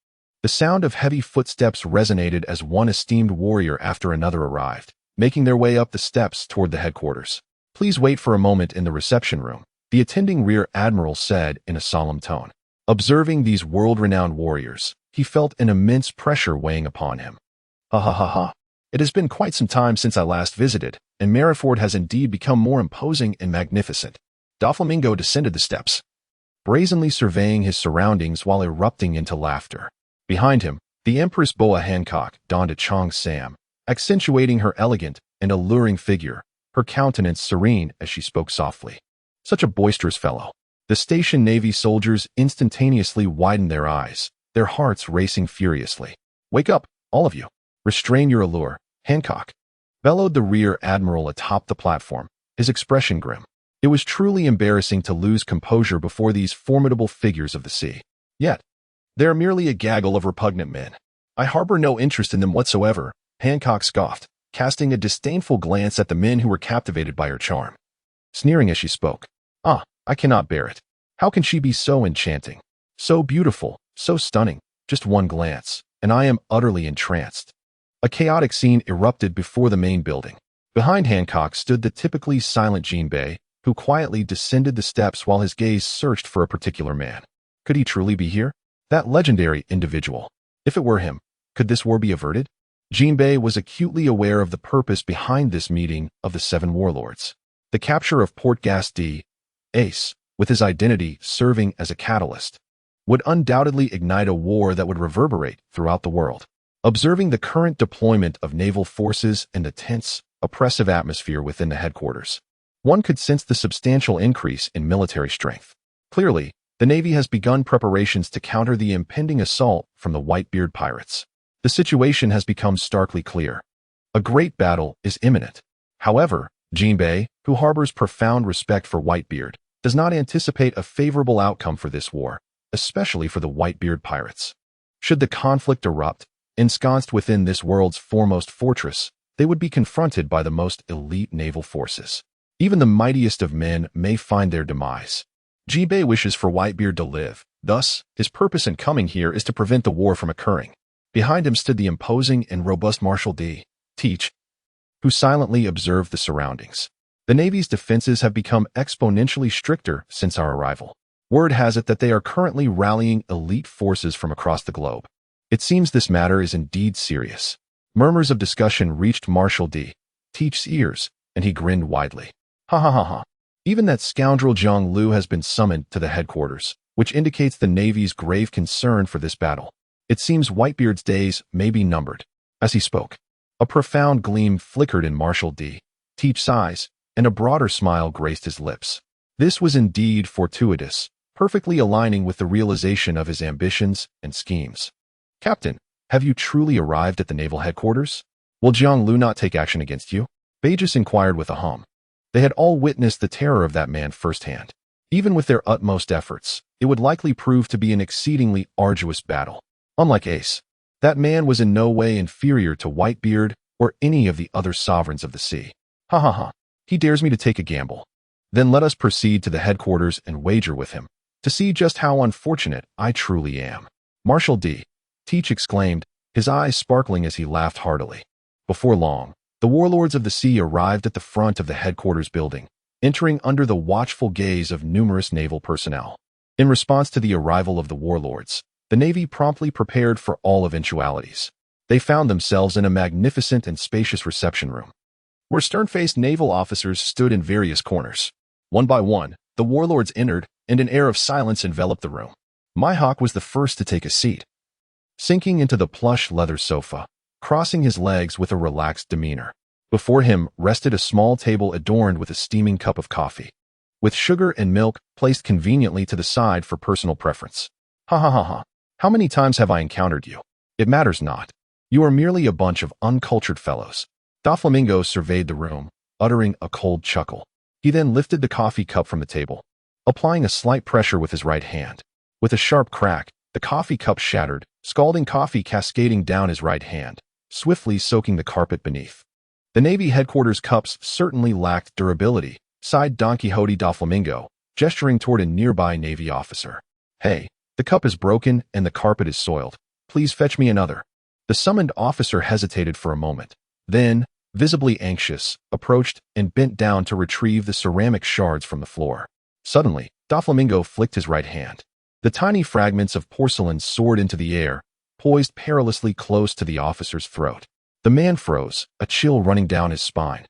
The sound of heavy footsteps resonated as one esteemed warrior after another arrived, making their way up the steps toward the headquarters. Please wait for a moment in the reception room, the attending Rear Admiral said in a solemn tone. Observing these world-renowned warriors, he felt an immense pressure weighing upon him. Ha ha ha ha. It has been quite some time since I last visited, and Marineford has indeed become more imposing and magnificent. Doflamingo descended the steps, brazenly surveying his surroundings while erupting into laughter. Behind him, the Empress Boa Hancock donned a Chong Sam, accentuating her elegant and alluring figure, her countenance serene as she spoke softly. Such a boisterous fellow. The station Navy soldiers instantaneously widened their eyes, their hearts racing furiously. Wake up, all of you. Restrain your allure, Hancock, bellowed the Rear Admiral atop the platform, his expression grim. It was truly embarrassing to lose composure before these formidable figures of the sea. Yet, they are merely a gaggle of repugnant men. I harbor no interest in them whatsoever, Hancock scoffed, casting a disdainful glance at the men who were captivated by her charm. Sneering as she spoke. Ah, I cannot bear it. How can she be so enchanting? So beautiful, so stunning, just one glance, and I am utterly entranced. A chaotic scene erupted before the main building. Behind Hancock stood the typically silent Jinbei, who quietly descended the steps while his gaze searched for a particular man. Could he truly be here? That legendary individual. If it were him, could this war be averted? Jinbei was acutely aware of the purpose behind this meeting of the seven warlords. The capture of Port-Gas-D, Ace, with his identity serving as a catalyst, would undoubtedly ignite a war that would reverberate throughout the world. Observing the current deployment of naval forces and the tense, oppressive atmosphere within the headquarters, one could sense the substantial increase in military strength. Clearly, the Navy has begun preparations to counter the impending assault from the Whitebeard pirates. The situation has become starkly clear. A great battle is imminent. However, Jinbei, who harbors profound respect for Whitebeard, does not anticipate a favorable outcome for this war, especially for the Whitebeard pirates. Should the conflict erupt, ensconced within this world's foremost fortress, they would be confronted by the most elite naval forces. Even the mightiest of men may find their demise. Jinbei wishes for Whitebeard to live. Thus, his purpose in coming here is to prevent the war from occurring. Behind him stood the imposing and robust Marshal Teach, who silently observed the surroundings. The Navy's defenses have become exponentially stricter since our arrival. Word has it that they are currently rallying elite forces from across the globe. It seems this matter is indeed serious. Murmurs of discussion reached Marshal Teach's ears, and he grinned widely. Ha ha ha ha. Even that scoundrel Zhang Lu has been summoned to the headquarters, which indicates the Navy's grave concern for this battle. It seems Whitebeard's days may be numbered. As he spoke, a profound gleam flickered in Marshal Teach's eyes, and a broader smile graced his lips. This was indeed fortuitous, perfectly aligning with the realization of his ambitions and schemes. Captain, have you truly arrived at the naval headquarters? Will Zhang Lu not take action against you? Beijus inquired with a hum. They had all witnessed the terror of that man firsthand. Even with their utmost efforts, it would likely prove to be an exceedingly arduous battle. Unlike Ace, that man was in no way inferior to Whitebeard or any of the other sovereigns of the sea. Ha ha ha. He dares me to take a gamble. Then let us proceed to the headquarters and wager with him, to see just how unfortunate I truly am. Marshal Teach exclaimed, his eyes sparkling as he laughed heartily. Before long, the warlords of the sea arrived at the front of the headquarters building, entering under the watchful gaze of numerous naval personnel. In response to the arrival of the warlords, the Navy promptly prepared for all eventualities. They found themselves in a magnificent and spacious reception room, where stern-faced naval officers stood in various corners. One by one, the warlords entered, and an air of silence enveloped the room. Mihawk was the first to take a seat, sinking into the plush leather sofa, crossing his legs with a relaxed demeanor. Before him rested a small table adorned with a steaming cup of coffee, with sugar and milk placed conveniently to the side for personal preference. Ha ha ha ha. How many times have I encountered you? It matters not. You are merely a bunch of uncultured fellows. Doflamingo surveyed the room, uttering a cold chuckle. He then lifted the coffee cup from the table, applying a slight pressure with his right hand. With a sharp crack, the coffee cup shattered, scalding coffee cascading down his right hand, swiftly soaking the carpet beneath. The Navy headquarters cups certainly lacked durability, sighed Don Quixote da Flamingo, gesturing toward a nearby Navy officer. Hey, the cup is broken and the carpet is soiled. Please fetch me another. The summoned officer hesitated for a moment, then, visibly anxious, approached and bent down to retrieve the ceramic shards from the floor. Suddenly, Doflamingo flicked his right hand. The tiny fragments of porcelain soared into the air, poised perilously close to the officer's throat. The man froze, a chill running down his spine,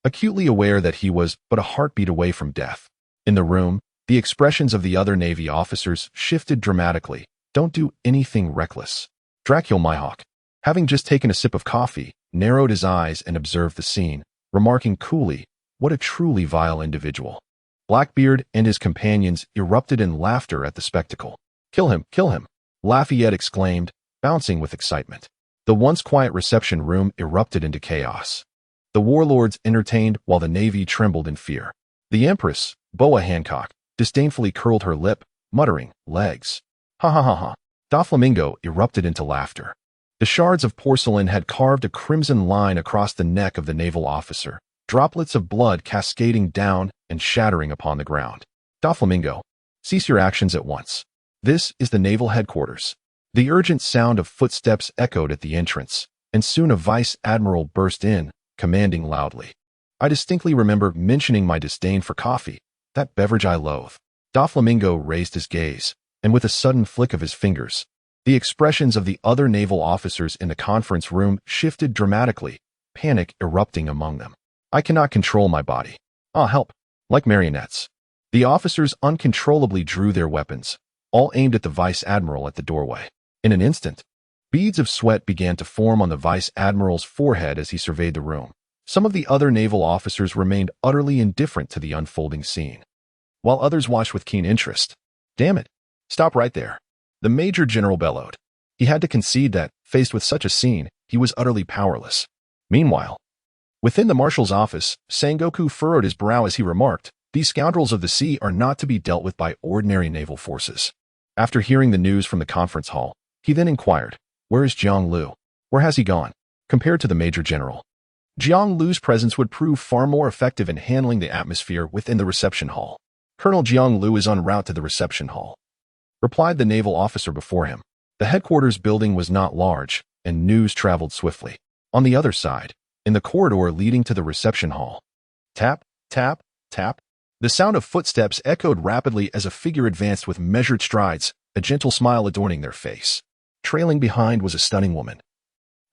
acutely aware that he was but a heartbeat away from death. In the room, the expressions of the other Navy officers shifted dramatically. Don't do anything reckless. Dracula Mihawk, having just taken a sip of coffee, narrowed his eyes and observed the scene, remarking coolly, "What a truly vile individual." Blackbeard and his companions erupted in laughter at the spectacle. Kill him, kill him," Lafayette exclaimed, bouncing with excitement. The once quiet reception room erupted into chaos. The warlords entertained while the Navy trembled in fear. The Empress, Boa Hancock, disdainfully curled her lip, muttering, "Legs." Ha ha ha ha. Doflamingo erupted into laughter. The shards of porcelain had carved a crimson line across the neck of the naval officer, droplets of blood cascading down and shattering upon the ground. Doflamingo, cease your actions at once. This is the naval headquarters. The urgent sound of footsteps echoed at the entrance, and soon a vice admiral burst in, commanding loudly. I distinctly remember mentioning my disdain for coffee, that beverage I loathe. Doflamingo raised his gaze, and with a sudden flick of his fingers, the expressions of the other naval officers in the conference room shifted dramatically, panic erupting among them. I cannot control my body. Ah, help. Like marionettes. The officers uncontrollably drew their weapons, all aimed at the vice admiral at the doorway. In an instant, beads of sweat began to form on the vice admiral's forehead as he surveyed the room. Some of the other naval officers remained utterly indifferent to the unfolding scene, while others watched with keen interest. Damn it. Stop right there. The Major General bellowed. He had to concede that, faced with such a scene, he was utterly powerless. Meanwhile, within the marshal's office, Sengoku furrowed his brow as he remarked, "These scoundrels of the sea are not to be dealt with by ordinary naval forces." After hearing the news from the conference hall, he then inquired, "Where is Jiang Lu? Where has he gone?" Compared to the Major General, Jiang Lu's presence would prove far more effective in handling the atmosphere within the reception hall. "Colonel Jiang Lu is en route to the reception hall," replied the naval officer before him. The headquarters building was not large, and news traveled swiftly. On the other side, in the corridor leading to the reception hall, tap, tap, tap, the sound of footsteps echoed rapidly as a figure advanced with measured strides, a gentle smile adorning their face. Trailing behind was a stunning woman,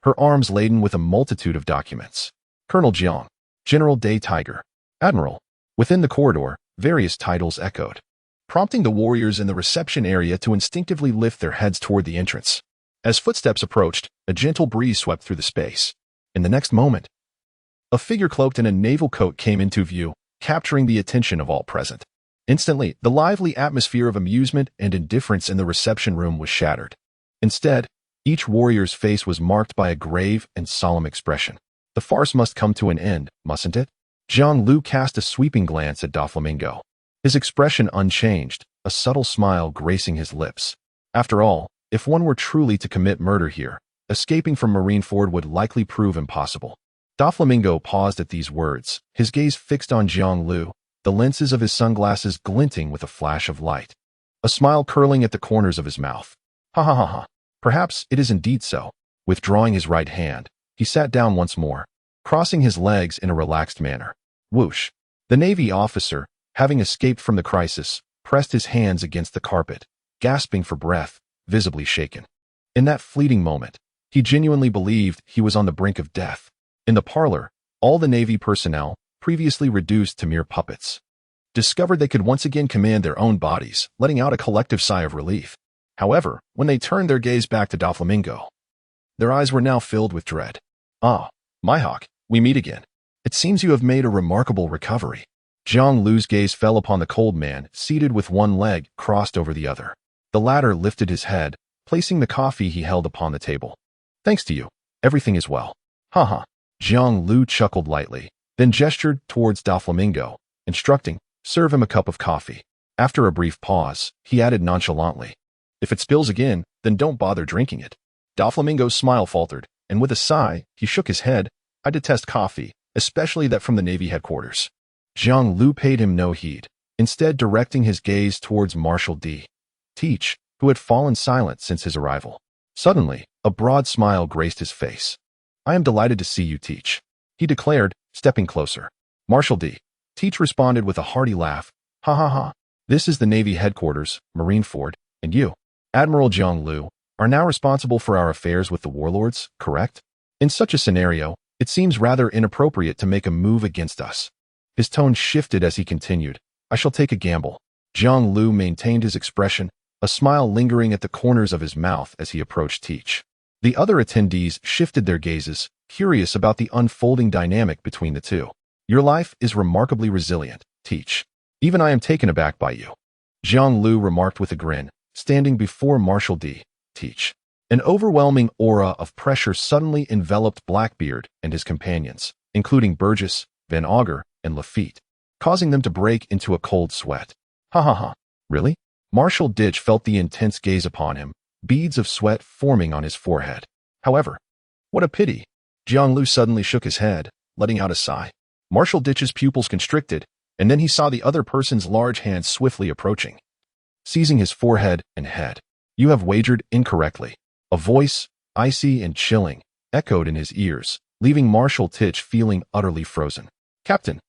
her arms laden with a multitude of documents. Colonel Jiang, General Day Tiger, Admiral. Within the corridor, various titles echoed, prompting the warriors in the reception area to instinctively lift their heads toward the entrance. As footsteps approached, a gentle breeze swept through the space. In the next moment, a figure cloaked in a naval coat came into view, capturing the attention of all present. Instantly, the lively atmosphere of amusement and indifference in the reception room was shattered. Instead, each warrior's face was marked by a grave and solemn expression. The farce must come to an end, mustn't it? Jiang Lu cast a sweeping glance at Doflamingo, his expression unchanged, a subtle smile gracing his lips. After all, if one were truly to commit murder here, escaping from Marineford would likely prove impossible. Doflamingo paused at these words, his gaze fixed on Jiang Lu, the lenses of his sunglasses glinting with a flash of light, a smile curling at the corners of his mouth. Ha ha ha ha. Perhaps it is indeed so. Withdrawing his right hand, he sat down once more, crossing his legs in a relaxed manner. Whoosh. The Navy officer, having escaped from the crisis, pressed his hands against the carpet, gasping for breath, visibly shaken. In that fleeting moment, he genuinely believed he was on the brink of death. In the parlor, all the Navy personnel, previously reduced to mere puppets, discovered they could once again command their own bodies, letting out a collective sigh of relief. However, when they turned their gaze back to Doflamingo, their eyes were now filled with dread. "Ah, Mihawk, we meet again. It seems you have made a remarkable recovery." Jiang Lu's gaze fell upon the cold man, seated with one leg crossed over the other. The latter lifted his head, placing the coffee he held upon the table. "Thanks to you, everything is well." "Ha ha." Jiang Lu chuckled lightly, then gestured towards Doflamingo, instructing, "Serve him a cup of coffee." After a brief pause, he added nonchalantly, "If it spills again, then don't bother drinking it." Doflamingo's smile faltered, and with a sigh, he shook his head. "I detest coffee, especially that from the Navy headquarters." Jiang Lu paid him no heed, instead directing his gaze towards Marshal.At, who had fallen silent since his arrival. Suddenly, a broad smile graced his face. "I am delighted to see you, Teach," he declared, stepping closer. Marshal.At responded with a hearty laugh. "Ha ha ha. This is the Navy headquarters, Marineford, and you, Admiral Jiang Lu, are now responsible for our affairs with the warlords, correct? In such a scenario, it seems rather inappropriate to make a move against us." His tone shifted as he continued, "I shall take a gamble." Jiang Lu maintained his expression, a smile lingering at the corners of his mouth as he approached Teach. The other attendees shifted their gazes, curious about the unfolding dynamic between the two. "Your life is remarkably resilient, Teach. Even I am taken aback by you," Jiang Lu remarked with a grin, standing before Marshal.At. An overwhelming aura of pressure suddenly enveloped Blackbeard and his companions, including Burgess, Van Augur, and Lafitte, causing them to break into a cold sweat. "Ha ha ha. Really?" Marshal.At felt the intense gaze upon him, beads of sweat forming on his forehead. "However, what a pity." Jiang Lu suddenly shook his head, letting out a sigh. Marshal.At's pupils constricted, and then he saw the other person's large hand swiftly approaching, seizing his forehead and head. "You have wagered incorrectly." A voice, icy and chilling, echoed in his ears, leaving Marshal.At feeling utterly frozen. "Captain!"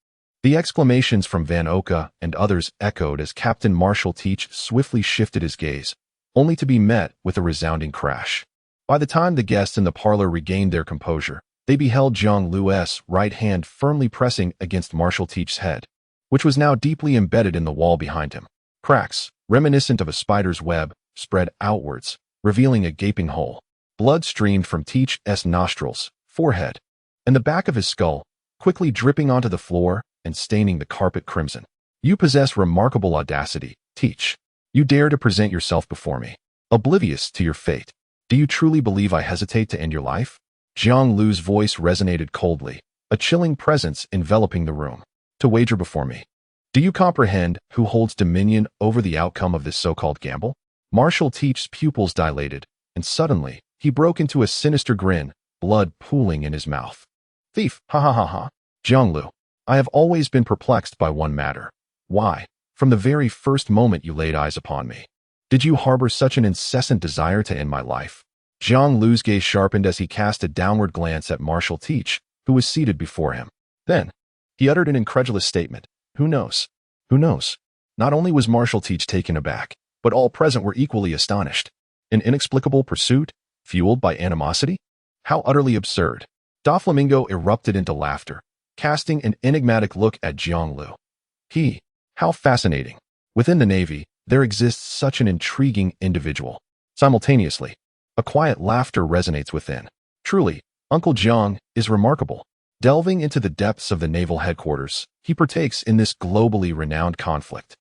The exclamations from Van Augur and others echoed as Captain Marshal.At swiftly shifted his gaze, only to be met with a resounding crash. By the time the guests in the parlor regained their composure, they beheld Jiang Lu's right hand firmly pressing against Marshal.At's head, which was now deeply embedded in the wall behind him. Cracks, reminiscent of a spider's web, spread outwards, revealing a gaping hole. Blood streamed from Teach's nostrils, forehead, and the back of his skull, quickly dripping onto the floor and staining the carpet crimson. "You possess remarkable audacity, Teach. You dare to present yourself before me, oblivious to your fate. Do you truly believe I hesitate to end your life?" Jiang Lu's voice resonated coldly, a chilling presence enveloping the room. "To wager before me. Do you comprehend who holds dominion over the outcome of this so-called gamble?" Marshal.At's pupils dilated, and suddenly, he broke into a sinister grin, blood pooling in his mouth. "Thief, ha ha ha ha. Jiang Lu, I have always been perplexed by one matter. Why, from the very first moment you laid eyes upon me, did you harbor such an incessant desire to end my life?" Jiang Lu's gaze sharpened as he cast a downward glance at Marshal.At, who was seated before him. Then, he uttered an incredulous statement. "Who knows? Who knows?" Not only was Marshal.At taken aback, but all present were equally astonished. An inexplicable pursuit, fueled by animosity? How utterly absurd. Doflamingo erupted into laughter, casting an enigmatic look at Jiang Lu. How fascinating. Within the Navy, there exists such an intriguing individual. Simultaneously, a quiet laughter resonates within. Truly, Uncle Jiang is remarkable. Delving into the depths of the naval headquarters, he partakes in this globally renowned conflict,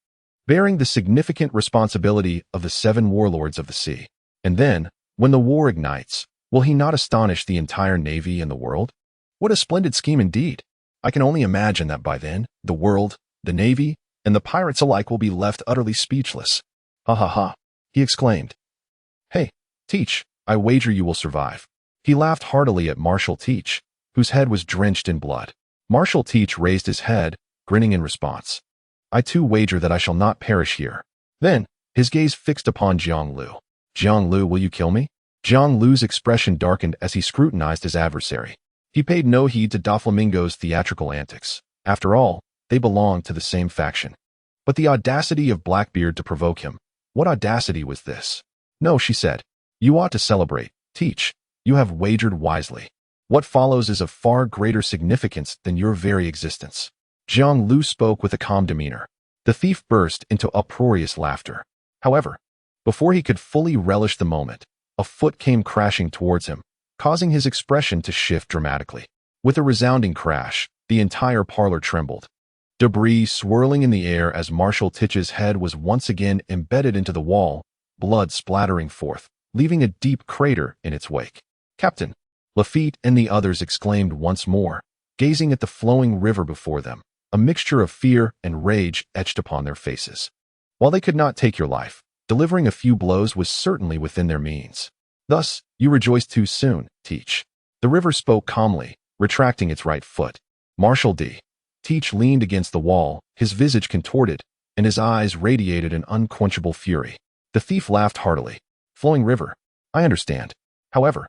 bearing the significant responsibility of the 7 warlords of the sea. And then, when the war ignites, will he not astonish the entire Navy and the world? What a splendid scheme indeed. I can only imagine that by then, the world, the Navy, and the pirates alike will be left utterly speechless. "Ha ha ha," he exclaimed. "Hey, Teach, I wager you will survive." He laughed heartily at Marshal.At, whose head was drenched in blood. Marshal.At raised his head, grinning in response. "I too wager that I shall not perish here." Then, his gaze fixed upon Jiang Lu. "Jiang Lu, will you kill me?" Jiang Lu's expression darkened as he scrutinized his adversary. He paid no heed to Doflamingo's theatrical antics. After all, they belonged to the same faction. But the audacity of Blackbeard to provoke him. What audacity was this? "No," she said. "You ought to celebrate, Teach. You have wagered wisely. What follows is of far greater significance than your very existence." Jiang Lu spoke with a calm demeanor. The thief burst into uproarious laughter. However, before he could fully relish the moment, a foot came crashing towards him, causing his expression to shift dramatically. With a resounding crash, the entire parlor trembled, debris swirling in the air as Marshal.At's head was once again embedded into the wall, blood splattering forth, leaving a deep crater in its wake. "Captain!" Lafitte and the others exclaimed once more, gazing at the flowing river before them, a mixture of fear and rage etched upon their faces. While they could not take your life, delivering a few blows was certainly within their means. Thus, you rejoiced too soon, Teach. The river spoke calmly, retracting its right foot. Marshal.D. Teach leaned against the wall, his visage contorted, and his eyes radiated an unquenchable fury. The thief laughed heartily. Flowing river. I understand. However,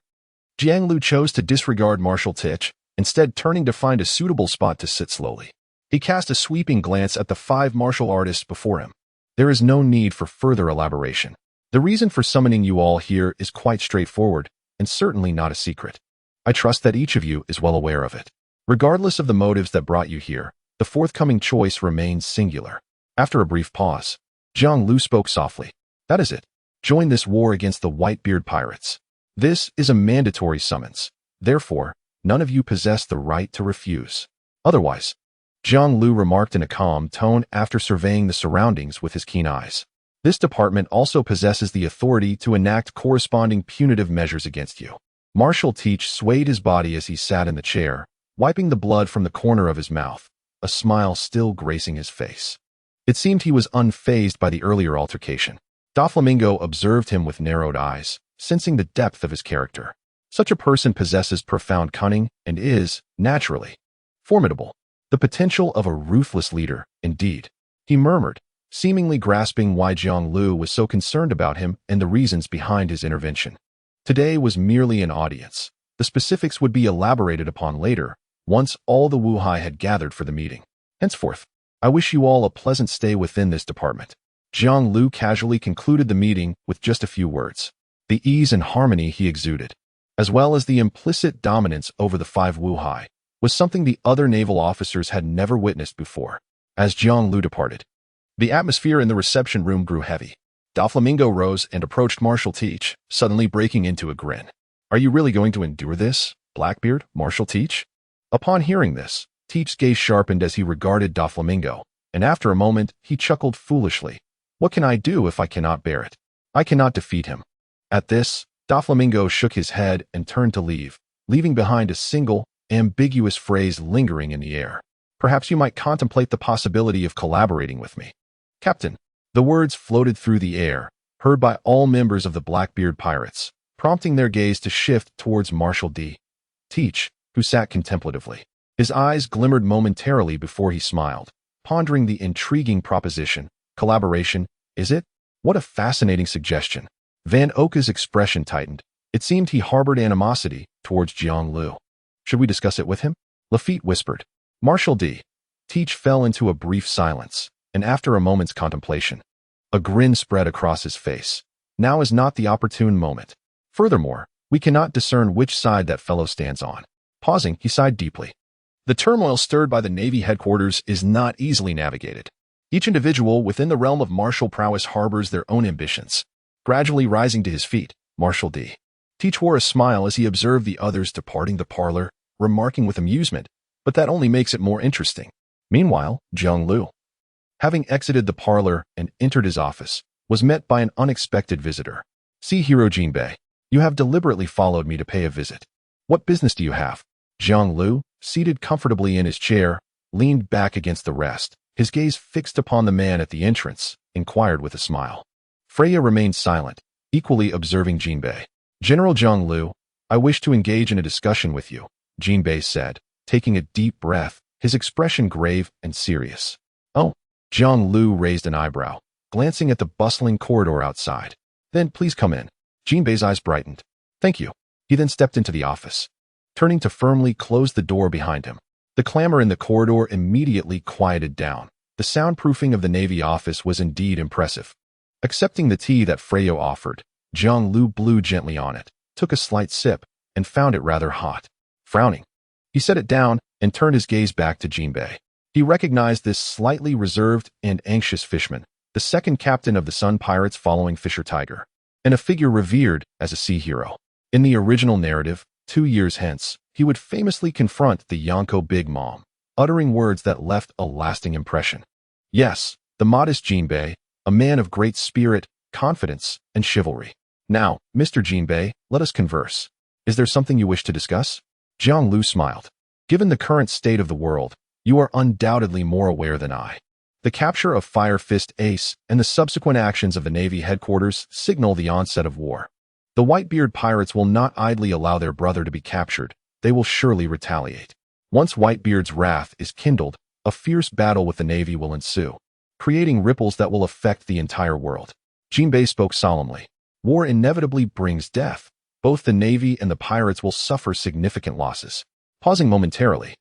Jianglu chose to disregard Marshal Teach, instead turning to find a suitable spot to sit slowly. He cast a sweeping glance at the 5 martial artists before him. There is no need for further elaboration. The reason for summoning you all here is quite straightforward, and certainly not a secret. I trust that each of you is well aware of it. Regardless of the motives that brought you here, the forthcoming choice remains singular. After a brief pause, Jianglu spoke softly. That is it. Join this war against the Whitebeard pirates. This is a mandatory summons. Therefore, none of you possess the right to refuse. Otherwise, Jianglu remarked in a calm tone after surveying the surroundings with his keen eyes. This department also possesses the authority to enact corresponding punitive measures against you. Marshal Teach swayed his body as he sat in the chair, wiping the blood from the corner of his mouth, a smile still gracing his face. It seemed he was unfazed by the earlier altercation. Doflamingo observed him with narrowed eyes, sensing the depth of his character. Such a person possesses profound cunning and is, naturally, formidable. The potential of a ruthless leader, indeed. He murmured, seemingly grasping why Jianglu was so concerned about him and the reasons behind his intervention. Today was merely an audience. The specifics would be elaborated upon later, once all the Wuhai had gathered for the meeting. Henceforth, I wish you all a pleasant stay within this department. Jianglu casually concluded the meeting with just a few words. The ease and harmony he exuded, as well as the implicit dominance over the 5 Wuhai, was something the other naval officers had never witnessed before. As Jianglu departed, the atmosphere in the reception room grew heavy. Doflamingo rose and approached Marshal Teach, suddenly breaking into a grin. Are you really going to endure this, Blackbeard, Marshal Teach? Upon hearing this, Teach's gaze sharpened as he regarded Doflamingo, and after a moment, he chuckled foolishly. What can I do if I cannot bear it? I cannot defeat him. At this, Doflamingo shook his head and turned to leave, leaving behind a single, ambiguous phrase lingering in the air. Perhaps you might contemplate the possibility of collaborating with me. Captain. The words floated through the air, heard by all members of the Blackbeard pirates, prompting their gaze to shift towards Marshal.D. Teach, who sat contemplatively. His eyes glimmered momentarily before he smiled, pondering the intriguing proposition. Collaboration, is it? What a fascinating suggestion. Van Oka's expression tightened. It seemed he harbored animosity towards Jianglu. Should we discuss it with him? Lafitte whispered. Marshal.D. Teach fell into a brief silence, and after a moment's contemplation, a grin spread across his face. Now is not the opportune moment. Furthermore, we cannot discern which side that fellow stands on. Pausing, he sighed deeply. The turmoil stirred by the Navy headquarters is not easily navigated. Each individual within the realm of martial prowess harbors their own ambitions. Gradually rising to his feet, Marshal.D. Teach wore a smile as he observed the others departing the parlor, remarking with amusement, but that only makes it more interesting. Meanwhile, Jianglu, having exited the parlor and entered his office, was met by an unexpected visitor. See Hero Jinbei, you have deliberately followed me to pay a visit. What business do you have? Jianglu, seated comfortably in his chair, leaned back against the rest, his gaze fixed upon the man at the entrance, inquired with a smile. Freya remained silent, equally observing Jinbei. General Jianglu, I wish to engage in a discussion with you, Jinbei said, taking a deep breath, his expression grave and serious. Oh, Jianglu raised an eyebrow, glancing at the bustling corridor outside. Then please come in. Jinbei's eyes brightened. Thank you. He then stepped into the office, turning to firmly close the door behind him. The clamor in the corridor immediately quieted down. The soundproofing of the Navy office was indeed impressive. Accepting the tea that Freya offered, Jianglu blew gently on it, took a slight sip, and found it rather hot. Frowning, he set it down and turned his gaze back to Jinbei. He recognized this slightly reserved and anxious fishman, the second captain of the Sun Pirates following Fisher Tiger, and a figure revered as a sea hero. In the original narrative, 2 years hence, he would famously confront the Yonko Big Mom, uttering words that left a lasting impression. Yes, the modest Jinbei, a man of great spirit, confidence, and chivalry. Now, Mr. Jinbei, let us converse. Is there something you wish to discuss? Jianglu smiled. Given the current state of the world, You are undoubtedly more aware than I. The capture of Fire Fist Ace and the subsequent actions of the Navy headquarters signal the onset of war. The Whitebeard pirates will not idly allow their brother to be captured. They will surely retaliate. Once Whitebeard's wrath is kindled, a fierce battle with the Navy will ensue, creating ripples that will affect the entire world. Jinbei spoke solemnly. War inevitably brings death. Both the Navy and the pirates will suffer significant losses. Pausing momentarily,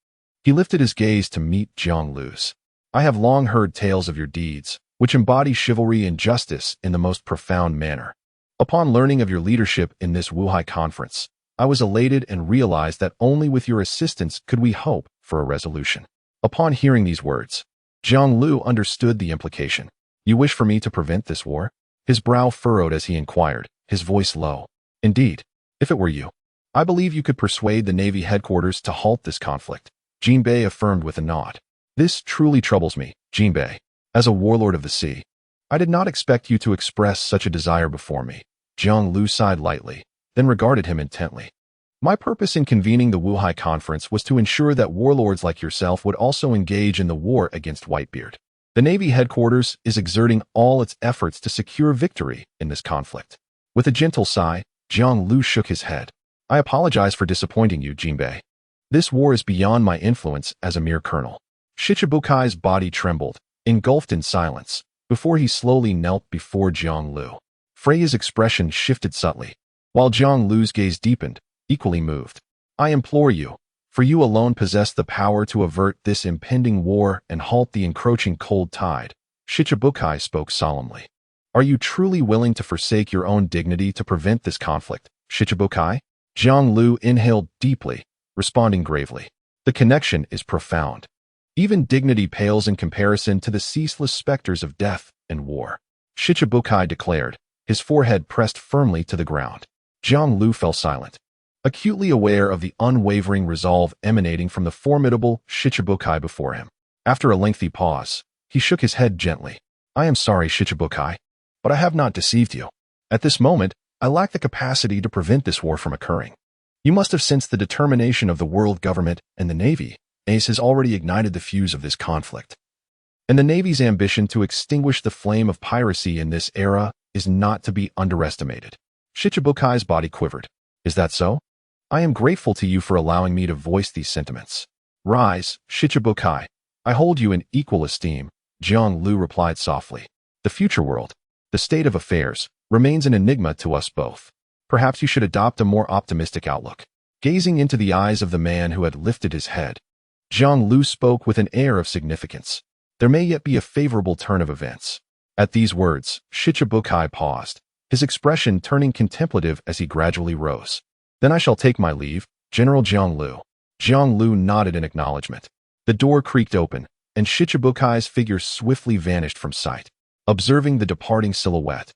he lifted his gaze to meet Jiang Lu's. I have long heard tales of your deeds, which embody chivalry and justice in the most profound manner. Upon learning of your leadership in this Wuhai conference, I was elated and realized that only with your assistance could we hope for a resolution. Upon hearing these words, Jiang Lu understood the implication. You wish for me to prevent this war? His brow furrowed as he inquired, his voice low. Indeed, if it were you, I believe you could persuade the Navy headquarters to halt this conflict. Jinbei affirmed with a nod. This truly troubles me, Jinbei. As a warlord of the sea, I did not expect you to express such a desire before me. Jiang Lu sighed lightly, then regarded him intently. My purpose in convening the Wuhai conference was to ensure that warlords like yourself would also engage in the war against Whitebeard. The Navy headquarters is exerting all its efforts to secure victory in this conflict. With a gentle sigh, Jiang Lu shook his head. I apologize for disappointing you, Jinbei. This war is beyond my influence as a mere colonel. Shichibukai's body trembled, engulfed in silence, before he slowly knelt before Jiang Lu. Freya's expression shifted subtly, while Jiang Lu's gaze deepened, equally moved. I implore you, for you alone possess the power to avert this impending war and halt the encroaching cold tide. Shichibukai spoke solemnly. Are you truly willing to forsake your own dignity to prevent this conflict, Shichibukai? Jiang Lu inhaled deeply, responding gravely. The connection is profound. Even dignity pales in comparison to the ceaseless specters of death and war. Shichibukai declared, his forehead pressed firmly to the ground. Jiang Lu fell silent, acutely aware of the unwavering resolve emanating from the formidable Shichibukai before him. After a lengthy pause, he shook his head gently. I am sorry, Shichibukai, but I have not deceived you. At this moment, I lack the capacity to prevent this war from occurring. You must have sensed the determination of the world government and the Navy. Ace has already ignited the fuse of this conflict. And the Navy's ambition to extinguish the flame of piracy in this era is not to be underestimated. Shichibukai's body quivered. Is that so? I am grateful to you for allowing me to voice these sentiments. Rise, Shichibukai. I hold you in equal esteem, Jiang Lu replied softly. The future world, the state of affairs, remains an enigma to us both. Perhaps you should adopt a more optimistic outlook. Gazing into the eyes of the man who had lifted his head, Jiang Lu spoke with an air of significance. There may yet be a favorable turn of events. At these words, Shichibukai paused, his expression turning contemplative as he gradually rose. Then I shall take my leave, General Jiang Lu. Jiang Lu nodded in acknowledgement. The door creaked open, and Shichibukai's figure swiftly vanished from sight. Observing the departing silhouette,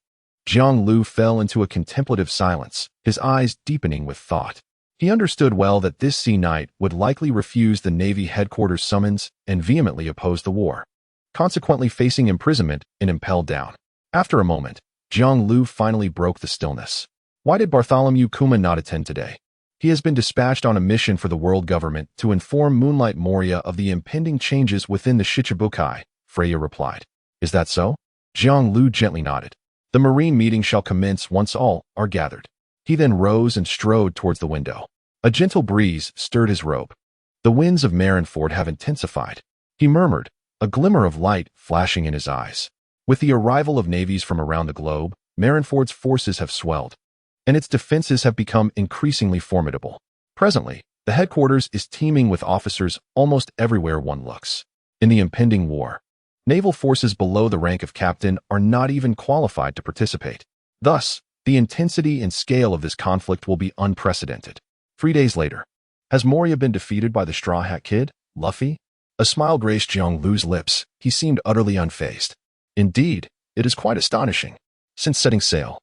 Jiang Lu fell into a contemplative silence, his eyes deepening with thought. He understood well that this sea knight would likely refuse the Navy headquarters summons and vehemently oppose the war, consequently facing imprisonment and impelled down. After a moment, Jiang Lu finally broke the stillness. Why did Bartholomew Kuma not attend today? He has been dispatched on a mission for the world government to inform Moonlight Moria of the impending changes within the Shichibukai, Freya replied. Is that so? Jiang Lu gently nodded. The marine meeting shall commence once all are gathered. He then rose and strode towards the window. A gentle breeze stirred his robe. The winds of Marineford have intensified, he murmured, a glimmer of light flashing in his eyes. With the arrival of navies from around the globe, Marineford's forces have swelled, and its defenses have become increasingly formidable. Presently, the headquarters is teeming with officers almost everywhere one looks. In the impending war, naval forces below the rank of captain are not even qualified to participate. Thus, the intensity and scale of this conflict will be unprecedented. 3 days later, has Moria been defeated by the Straw Hat Kid, Luffy? A smile graced Jiang Lu's lips. He seemed utterly unfazed. Indeed, it is quite astonishing. Since setting sail,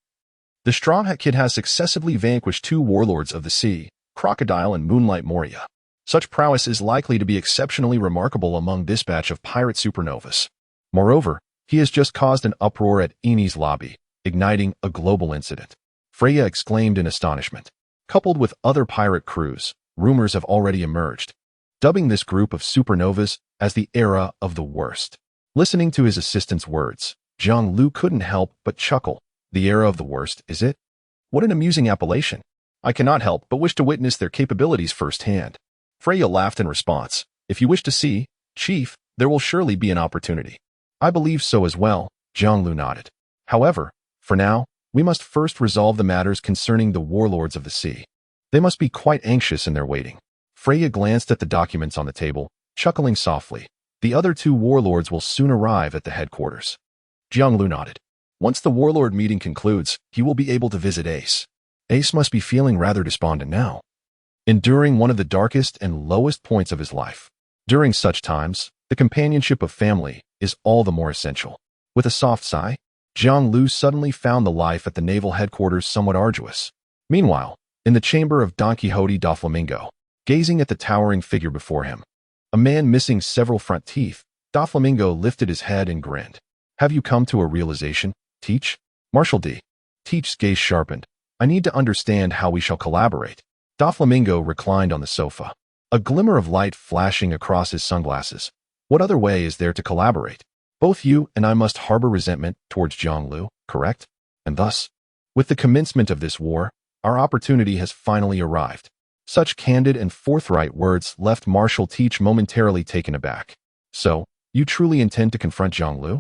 the Straw Hat Kid has successively vanquished 2 warlords of the sea, Crocodile and Moonlight Moria. Such prowess is likely to be exceptionally remarkable among this batch of pirate supernovas. Moreover, he has just caused an uproar at Eni's lobby, igniting a global incident. Freya exclaimed in astonishment. Coupled with other pirate crews, rumors have already emerged, dubbing this group of supernovas as the era of the worst. Listening to his assistant's words, Jiang Lu couldn't help but chuckle. The era of the worst, is it? What an amusing appellation. I cannot help but wish to witness their capabilities firsthand. Freya laughed in response. If you wish to see, Chief, there will surely be an opportunity. I believe so as well, Jiang Lu nodded. However, for now, we must first resolve the matters concerning the warlords of the sea. They must be quite anxious in their waiting. Freya glanced at the documents on the table, chuckling softly. The other two warlords will soon arrive at the headquarters. Jiang Lu nodded. Once the warlord meeting concludes, he will be able to visit Ace. Ace must be feeling rather despondent now, enduring one of the darkest and lowest points of his life. During such times, the companionship of family is all the more essential. With a soft sigh, Jiang Lu suddenly found the life at the naval headquarters somewhat arduous. Meanwhile, in the chamber of Don Quixote da Flamingo, gazing at the towering figure before him, a man missing several front teeth, Da Flamingo lifted his head and grinned. Have you come to a realization, Teach? Marshal D. Teach's gaze sharpened. I need to understand how we shall collaborate. Da Flamingo reclined on the sofa, a glimmer of light flashing across his sunglasses. What other way is there to collaborate? Both you and I must harbor resentment towards Jiang Lu, correct? And thus, with the commencement of this war, our opportunity has finally arrived. Such candid and forthright words left Marshal Teach momentarily taken aback. So, you truly intend to confront Jiang Lu?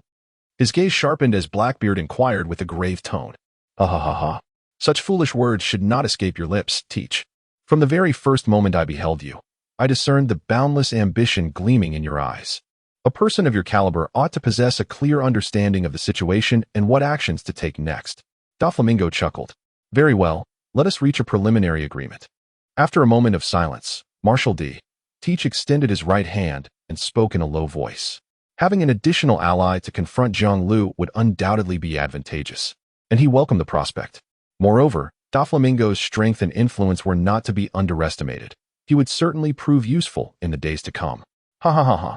His gaze sharpened as Blackbeard inquired with a grave tone. Ha ha ha ha. Such foolish words should not escape your lips, Teach. From the very first moment I beheld you, I discerned the boundless ambition gleaming in your eyes. A person of your caliber ought to possess a clear understanding of the situation and what actions to take next. Da Flamingo chuckled. Very well, let us reach a preliminary agreement. After a moment of silence, Marshal D. Teach extended his right hand and spoke in a low voice. Having an additional ally to confront Jiang Lu would undoubtedly be advantageous, and he welcomed the prospect. Moreover, Da Flamingo's strength and influence were not to be underestimated. He would certainly prove useful in the days to come. Ha ha ha ha.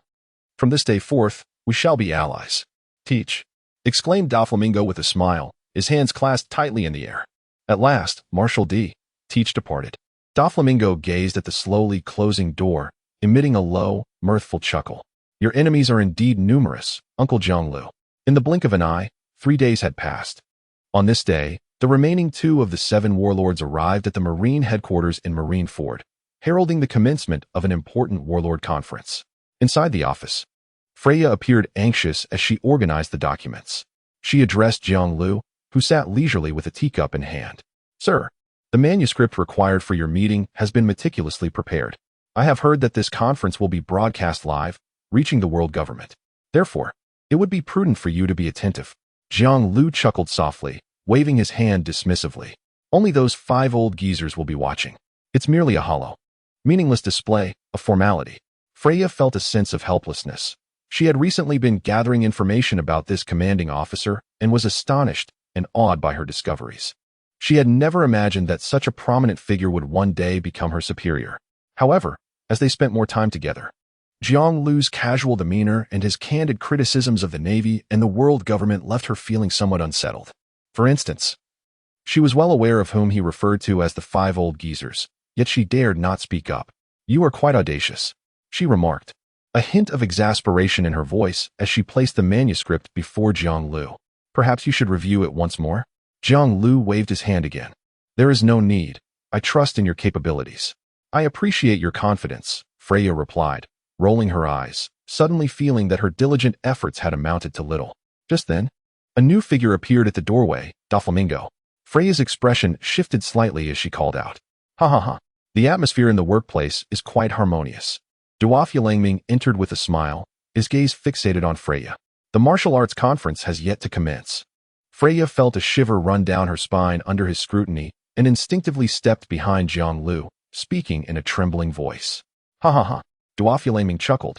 From this day forth, we shall be allies. Teach, exclaimed Da Flamingo with a smile, his hands clasped tightly in the air. At last, Marshal D. Teach departed. Da Flamingo gazed at the slowly closing door, emitting a low, mirthful chuckle. Your enemies are indeed numerous, Uncle Jiang Lu. In the blink of an eye, 3 days had passed. On this day, the remaining 2 of the 7 warlords arrived at the Marine headquarters in Marineford, heralding the commencement of an important warlord conference. Inside the office, Freya appeared anxious as she organized the documents. She addressed Jiang Lu, who sat leisurely with a teacup in hand. Sir, the manuscript required for your meeting has been meticulously prepared. I have heard that this conference will be broadcast live, reaching the world government. Therefore, it would be prudent for you to be attentive. Jiang Lu chuckled softly, waving his hand dismissively. Only those 5 old geezers will be watching. It's merely a hollow, meaningless display, a formality. Freya felt a sense of helplessness. She had recently been gathering information about this commanding officer and was astonished and awed by her discoveries. She had never imagined that such a prominent figure would one day become her superior. However, as they spent more time together, Jiang Lu's casual demeanor and his candid criticisms of the Navy and the world government left her feeling somewhat unsettled. For instance, she was well aware of whom he referred to as the 5 old geezers, yet she dared not speak up. You are quite audacious, she remarked, a hint of exasperation in her voice as she placed the manuscript before Jiang Lu. Perhaps you should review it once more? Jiang Lu waved his hand again. There is no need. I trust in your capabilities. I appreciate your confidence, Freya replied, rolling her eyes, suddenly feeling that her diligent efforts had amounted to little. Just then, a new figure appeared at the doorway, Da Flamingo. Freya's expression shifted slightly as she called out. Ha ha ha. The atmosphere in the workplace is quite harmonious. Dua Fulangming entered with a smile, his gaze fixated on Freya. The martial arts conference has yet to commence. Freya felt a shiver run down her spine under his scrutiny and instinctively stepped behind Jiang Lu, speaking in a trembling voice. Ha ha ha. Dua Fulangming chuckled,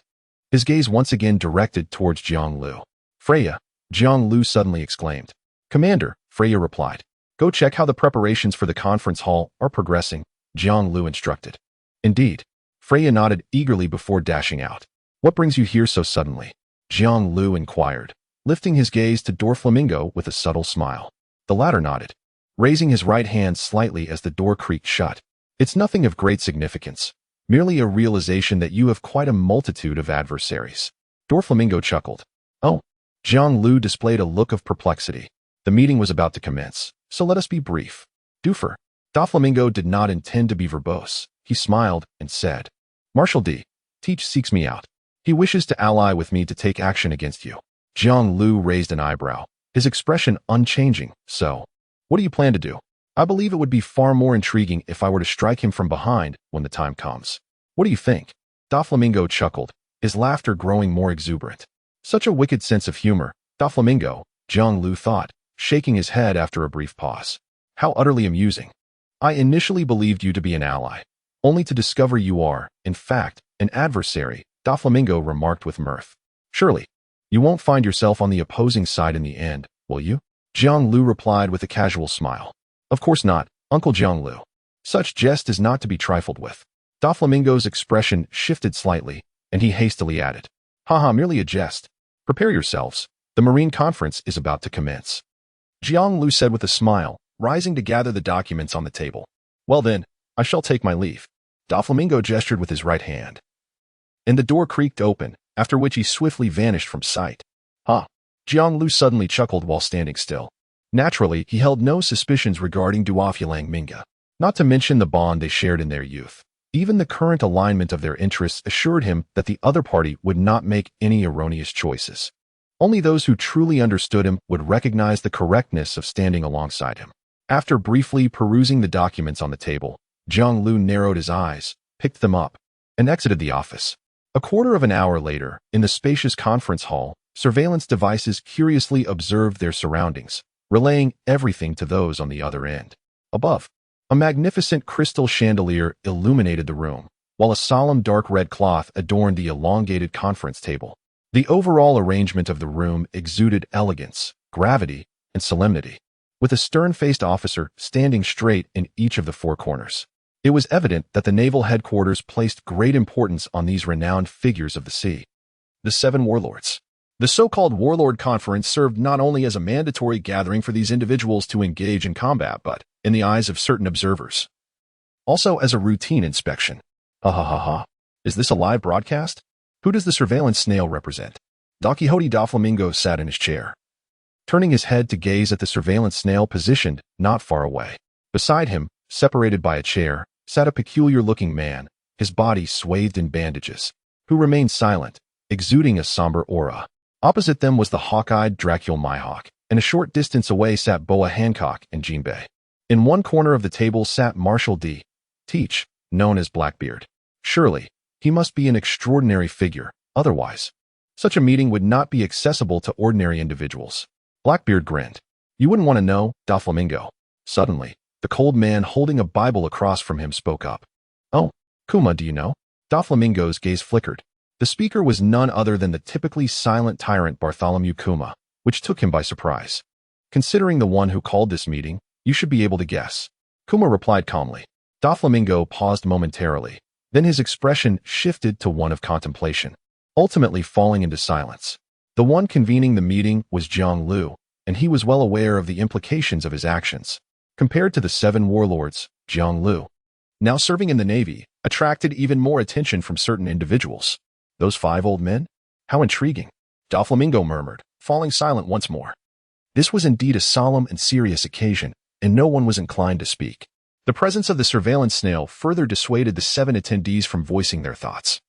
his gaze once again directed towards Jiang Lu. Freya, Jiang Lu suddenly exclaimed. Commander, Freya replied. Go check how the preparations for the conference hall are progressing, Jiang Lu instructed. Indeed. Freya nodded eagerly before dashing out. What brings you here so suddenly? Jiang Lu inquired, lifting his gaze to Doflamingo with a subtle smile. The latter nodded, raising his right hand slightly as the door creaked shut. It's nothing of great significance. merely a realization that you have quite a multitude of adversaries. Doflamingo chuckled. Oh. Jiang Lu displayed a look of perplexity. The meeting was about to commence, so let us be brief. Doofer. Doflamingo did not intend to be verbose. He smiled and said, Marshal D. Teach seeks me out. He wishes to ally with me to take action against you. Jiang Lu raised an eyebrow, his expression unchanging. So, what do you plan to do? I believe it would be far more intriguing if I were to strike him from behind when the time comes. What do you think? Doflamingo chuckled, his laughter growing more exuberant. Such a wicked sense of humor, Doflamingo, Jiang Lu thought, shaking his head after a brief pause. How utterly amusing. I initially believed you to be an ally, only to discover you are, in fact, an adversary, Doflamingo remarked with mirth. Surely, you won't find yourself on the opposing side in the end, will you? Jiang Lu replied with a casual smile. Of course not, Uncle Jiang Lu. Such jest is not to be trifled with. Doflamingo's expression shifted slightly, and he hastily added, Haha, merely a jest. Prepare yourselves. The Marine Conference is about to commence. Jiang Lu said with a smile, rising to gather the documents on the table. Well then, I shall take my leave. Doflamingo gestured with his right hand. And the door creaked open, after which he swiftly vanished from sight. Ha! Jiang Lu suddenly chuckled while standing still. Naturally, he held no suspicions regarding Duofulang Minga, not to mention the bond they shared in their youth. Even the current alignment of their interests assured him that the other party would not make any erroneous choices. Only those who truly understood him would recognize the correctness of standing alongside him. After briefly perusing the documents on the table, Jiang Lu narrowed his eyes, picked them up, and exited the office. A quarter of an hour later, in the spacious conference hall, surveillance devices curiously observed their surroundings, relaying everything to those on the other end. Above, a magnificent crystal chandelier illuminated the room, while a solemn dark red cloth adorned the elongated conference table. The overall arrangement of the room exuded elegance, gravity, and solemnity, with a stern-faced officer standing straight in each of the four corners. It was evident that the naval headquarters placed great importance on these renowned figures of the sea. The Seven Warlords. The so-called Warlord Conference served not only as a mandatory gathering for these individuals to engage in combat, but, in the eyes of certain observers, also as a routine inspection. Ha ha ha ha. Is this a live broadcast? Who does the surveillance snail represent? Don Quixote Doflamingo sat in his chair, turning his head to gaze at the surveillance snail positioned not far away. Beside him, separated by a chair, sat a peculiar-looking man, his body swathed in bandages, who remained silent, exuding a somber aura. Opposite them was the hawk-eyed Dracul Mihawk, and a short distance away sat Boa Hancock and Jinbei. In one corner of the table sat Marshal D. Teach, known as Blackbeard. Surely, he must be an extraordinary figure, otherwise such a meeting would not be accessible to ordinary individuals. Blackbeard grinned. You wouldn't want to know, Doflamingo. Suddenly, the cold man holding a Bible across from him spoke up. Oh, Kuma, do you know? Doflamingo's gaze flickered. The speaker was none other than the typically silent tyrant Bartholomew Kuma, which took him by surprise. Considering the one who called this meeting, you should be able to guess. Kuma replied calmly. Doflamingo paused momentarily. Then his expression shifted to one of contemplation, ultimately falling into silence. The one convening the meeting was Jiang Lu, and he was well aware of the implications of his actions. Compared to the seven warlords, Jiang Lu, now serving in the Navy, attracted even more attention from certain individuals. Those 5 old men? How intriguing, Doflamingo murmured, falling silent once more. This was indeed a solemn and serious occasion, and no one was inclined to speak. The presence of the surveillance snail further dissuaded the 7 attendees from voicing their thoughts,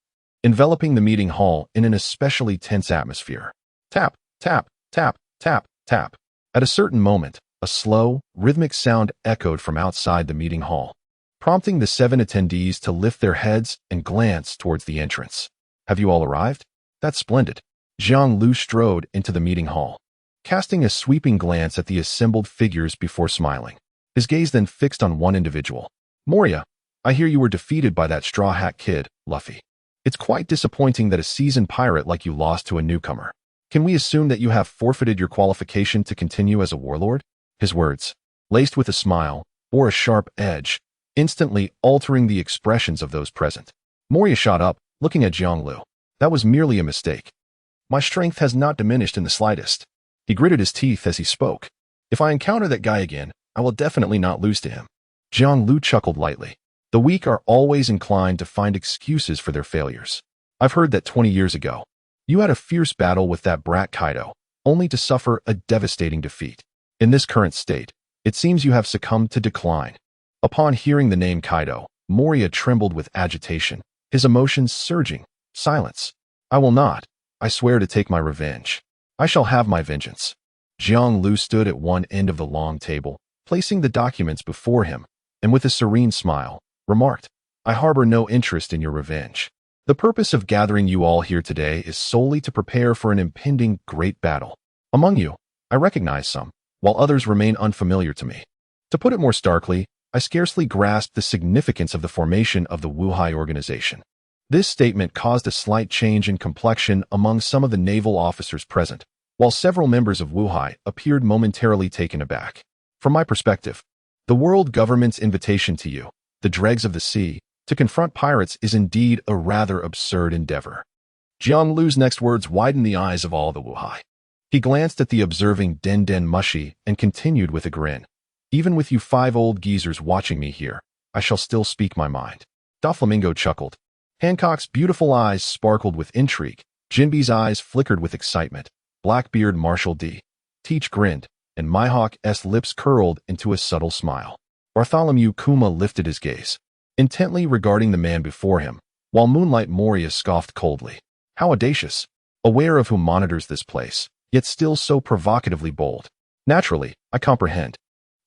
enveloping the meeting hall in an especially tense atmosphere. Tap, tap, tap, tap, tap. At a certain moment, a slow, rhythmic sound echoed from outside the meeting hall, prompting the 7 attendees to lift their heads and glance towards the entrance. Have you all arrived? That's splendid. Jiang Lu strode into the meeting hall, casting a sweeping glance at the assembled figures before smiling. His gaze then fixed on one individual. Moria, I hear you were defeated by that straw hat kid, Luffy. It's quite disappointing that a seasoned pirate like you lost to a newcomer. Can we assume that you have forfeited your qualification to continue as a warlord? His words, laced with a smile, bore a sharp edge, instantly altering the expressions of those present. Moria shot up, looking at Jiang Lu. That was merely a mistake. My strength has not diminished in the slightest. He gritted his teeth as he spoke. If I encounter that guy again, I will definitely not lose to him. Jiang Lu chuckled lightly. The weak are always inclined to find excuses for their failures. I've heard that 20 years ago, you had a fierce battle with that brat Kaido, only to suffer a devastating defeat. In this current state, it seems you have succumbed to decline. Upon hearing the name Kaido, Moria trembled with agitation, his emotions surging. Silence. I will not. I swear to take my revenge. I shall have my vengeance. Jiang Lu stood at one end of the long table, placing the documents before him, and with a serene smile, remarked, I harbor no interest in your revenge. The purpose of gathering you all here today is solely to prepare for an impending great battle. Among you, I recognize some, while others remain unfamiliar to me. To put it more starkly, I scarcely grasped the significance of the formation of the Wuhai organization. This statement caused a slight change in complexion among some of the naval officers present, while several members of Wuhai appeared momentarily taken aback. From my perspective, the world government's invitation to you, the dregs of the sea, to confront pirates is indeed a rather absurd endeavor. Jiang Lu's next words widened the eyes of all the Wuhai. He glanced at the observing Den Den Mushi and continued with a grin. Even with you 5 old geezers watching me here, I shall still speak my mind. Doflamingo chuckled. Hancock's beautiful eyes sparkled with intrigue. Jinbe's eyes flickered with excitement. Blackbeard Marshal D. Teach grinned, and Mihawk's lips curled into a subtle smile. Bartholomew Kuma lifted his gaze, intently regarding the man before him, while Moonlight Moria scoffed coldly. How audacious, aware of who monitors this place, yet still so provocatively bold. Naturally, I comprehend.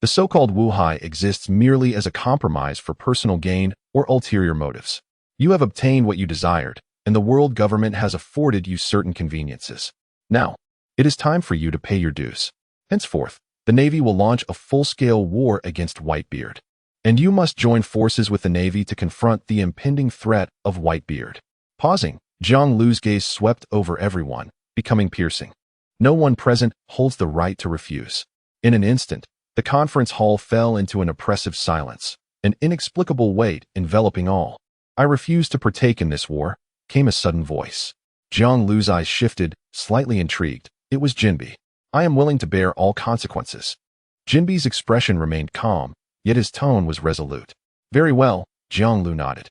The so-called Wuhai exists merely as a compromise for personal gain or ulterior motives. You have obtained what you desired, and the world government has afforded you certain conveniences. Now, it is time for you to pay your dues. Henceforth, the Navy will launch a full-scale war against Whitebeard, and you must join forces with the Navy to confront the impending threat of Whitebeard. Pausing, Jiang Lu's gaze swept over everyone, becoming piercing. No one present holds the right to refuse. In an instant, the conference hall fell into an oppressive silence, an inexplicable weight enveloping all. I refuse to partake in this war, came a sudden voice. Jiang Lu's eyes shifted, slightly intrigued. It was Jinbe. I am willing to bear all consequences. Jinbe's expression remained calm, yet his tone was resolute. Very well, Jiang Lu nodded.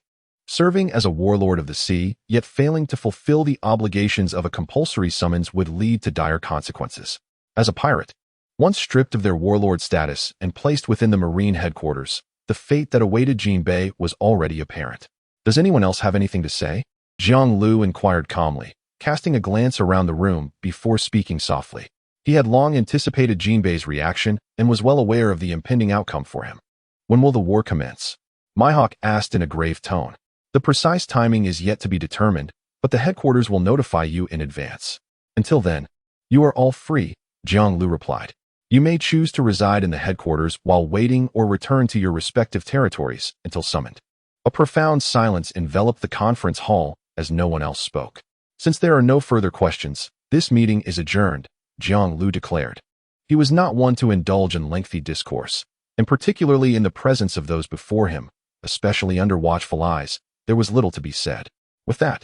Serving as a warlord of the sea, yet failing to fulfill the obligations of a compulsory summons would lead to dire consequences. As a pirate, once stripped of their warlord status and placed within the Marine headquarters, the fate that awaited Jinbe was already apparent. Does anyone else have anything to say? Jiang Lu inquired calmly, casting a glance around the room before speaking softly. He had long anticipated Jinbe's reaction and was well aware of the impending outcome for him. When will the war commence? Mihawk asked in a grave tone. The precise timing is yet to be determined, but the headquarters will notify you in advance. Until then, you are all free, Jiang Lu replied. You may choose to reside in the headquarters while waiting or return to your respective territories until summoned. A profound silence enveloped the conference hall as no one else spoke. Since there are no further questions, this meeting is adjourned, Jiang Lu declared. He was not one to indulge in lengthy discourse, and particularly in the presence of those before him, especially under watchful eyes, there was little to be said. With that,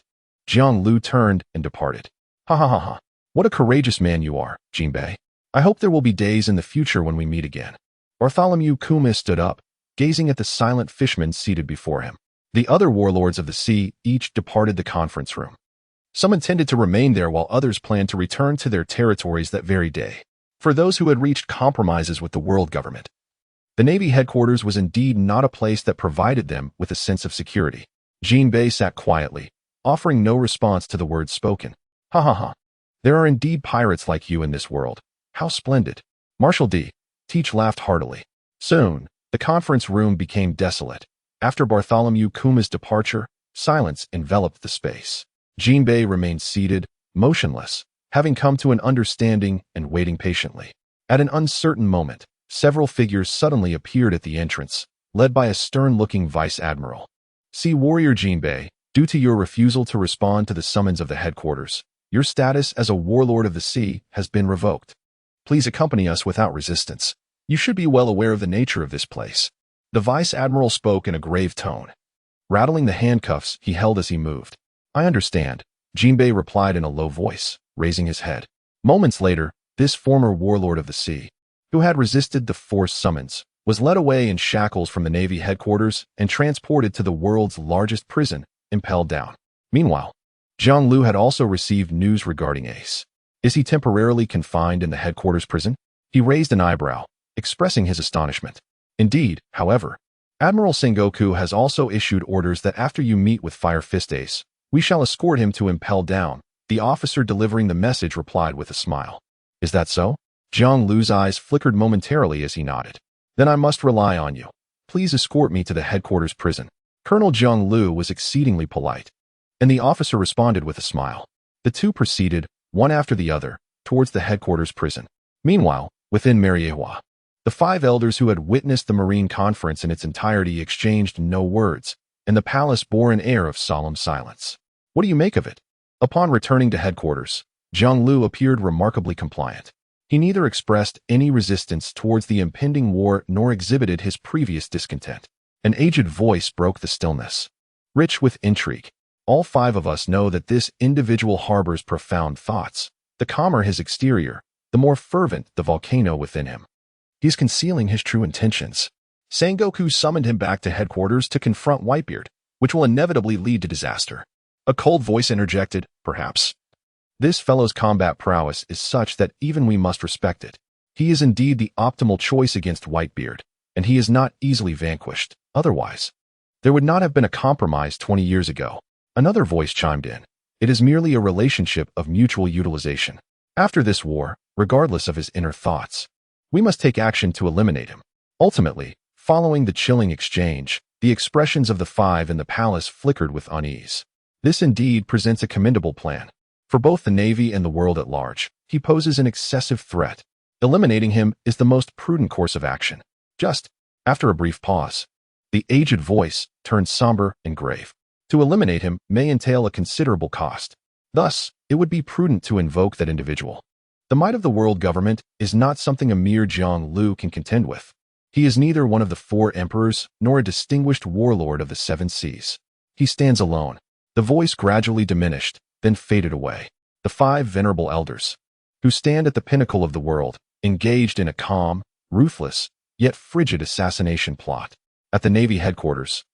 Jiang Lu turned and departed. Ha ha ha ha. What a courageous man you are, Jinbe. I hope there will be days in the future when we meet again. Bartholomew Kuma stood up, gazing at the silent fishmen seated before him. The other warlords of the sea each departed the conference room. Some intended to remain there while others planned to return to their territories that very day. For those who had reached compromises with the world government, the Navy headquarters was indeed not a place that provided them with a sense of security. Jinbe sat quietly, offering no response to the words spoken. Ha ha ha. There are indeed pirates like you in this world. How splendid. Marshal D. Teach laughed heartily. Soon, the conference room became desolate. After Bartholomew Kuma's departure, silence enveloped the space. Jinbe remained seated, motionless, having come to an understanding and waiting patiently. At an uncertain moment, several figures suddenly appeared at the entrance, led by a stern-looking Vice Admiral. See Warrior Jinbe, due to your refusal to respond to the summons of the headquarters, your status as a warlord of the sea has been revoked. Please accompany us without resistance. You should be well aware of the nature of this place. The Vice Admiral spoke in a grave tone, rattling the handcuffs he held as he moved. I understand, Jinbe replied in a low voice, raising his head. Moments later, this former warlord of the sea, who had resisted the forced summons, was led away in shackles from the Navy headquarters and transported to the world's largest prison, impelled down. Meanwhile, Zhang Lu had also received news regarding Ace. Is he temporarily confined in the headquarters prison? He raised an eyebrow, expressing his astonishment. Indeed, however, Admiral Sengoku has also issued orders that after you meet with Fire Fist Ace, we shall escort him to impel down. The officer delivering the message replied with a smile. Is that so? Zhang Lu's eyes flickered momentarily as he nodded. Then I must rely on you. Please escort me to the headquarters prison. Colonel Zhang Lu was exceedingly polite, and the officer responded with a smile. The two proceeded, one after the other, towards the headquarters prison. Meanwhile, within Marineford, the five elders who had witnessed the Marine conference in its entirety exchanged no words, and the palace bore an air of solemn silence. What do you make of it? Upon returning to headquarters, Zhang Lu appeared remarkably compliant. He neither expressed any resistance towards the impending war nor exhibited his previous discontent. An aged voice broke the stillness. Rich with intrigue, all five of us know that this individual harbors profound thoughts. The calmer his exterior, the more fervent the volcano within him. He is concealing his true intentions. Sengoku summoned him back to headquarters to confront Whitebeard, which will inevitably lead to disaster. A cold voice interjected, perhaps. This fellow's combat prowess is such that even we must respect it. He is indeed the optimal choice against Whitebeard, and he is not easily vanquished. Otherwise, there would not have been a compromise 20 years ago. Another voice chimed in. It is merely a relationship of mutual utilization. After this war, regardless of his inner thoughts, we must take action to eliminate him. Ultimately, following the chilling exchange, the expressions of the five in the palace flickered with unease. This indeed presents a commendable plan. For both the Navy and the world at large, he poses an excessive threat. Eliminating him is the most prudent course of action. Just, after a brief pause, the aged voice turned somber and grave. To eliminate him may entail a considerable cost. Thus, it would be prudent to invoke that individual. The might of the world government is not something a mere Zhang Lu can contend with. He is neither one of the four emperors nor a distinguished warlord of the seven seas. He stands alone. The voice gradually diminished, then faded away. The five venerable elders, who stand at the pinnacle of the world, engaged in a calm, ruthless, yet frigid assassination plot. At the Navy headquarters,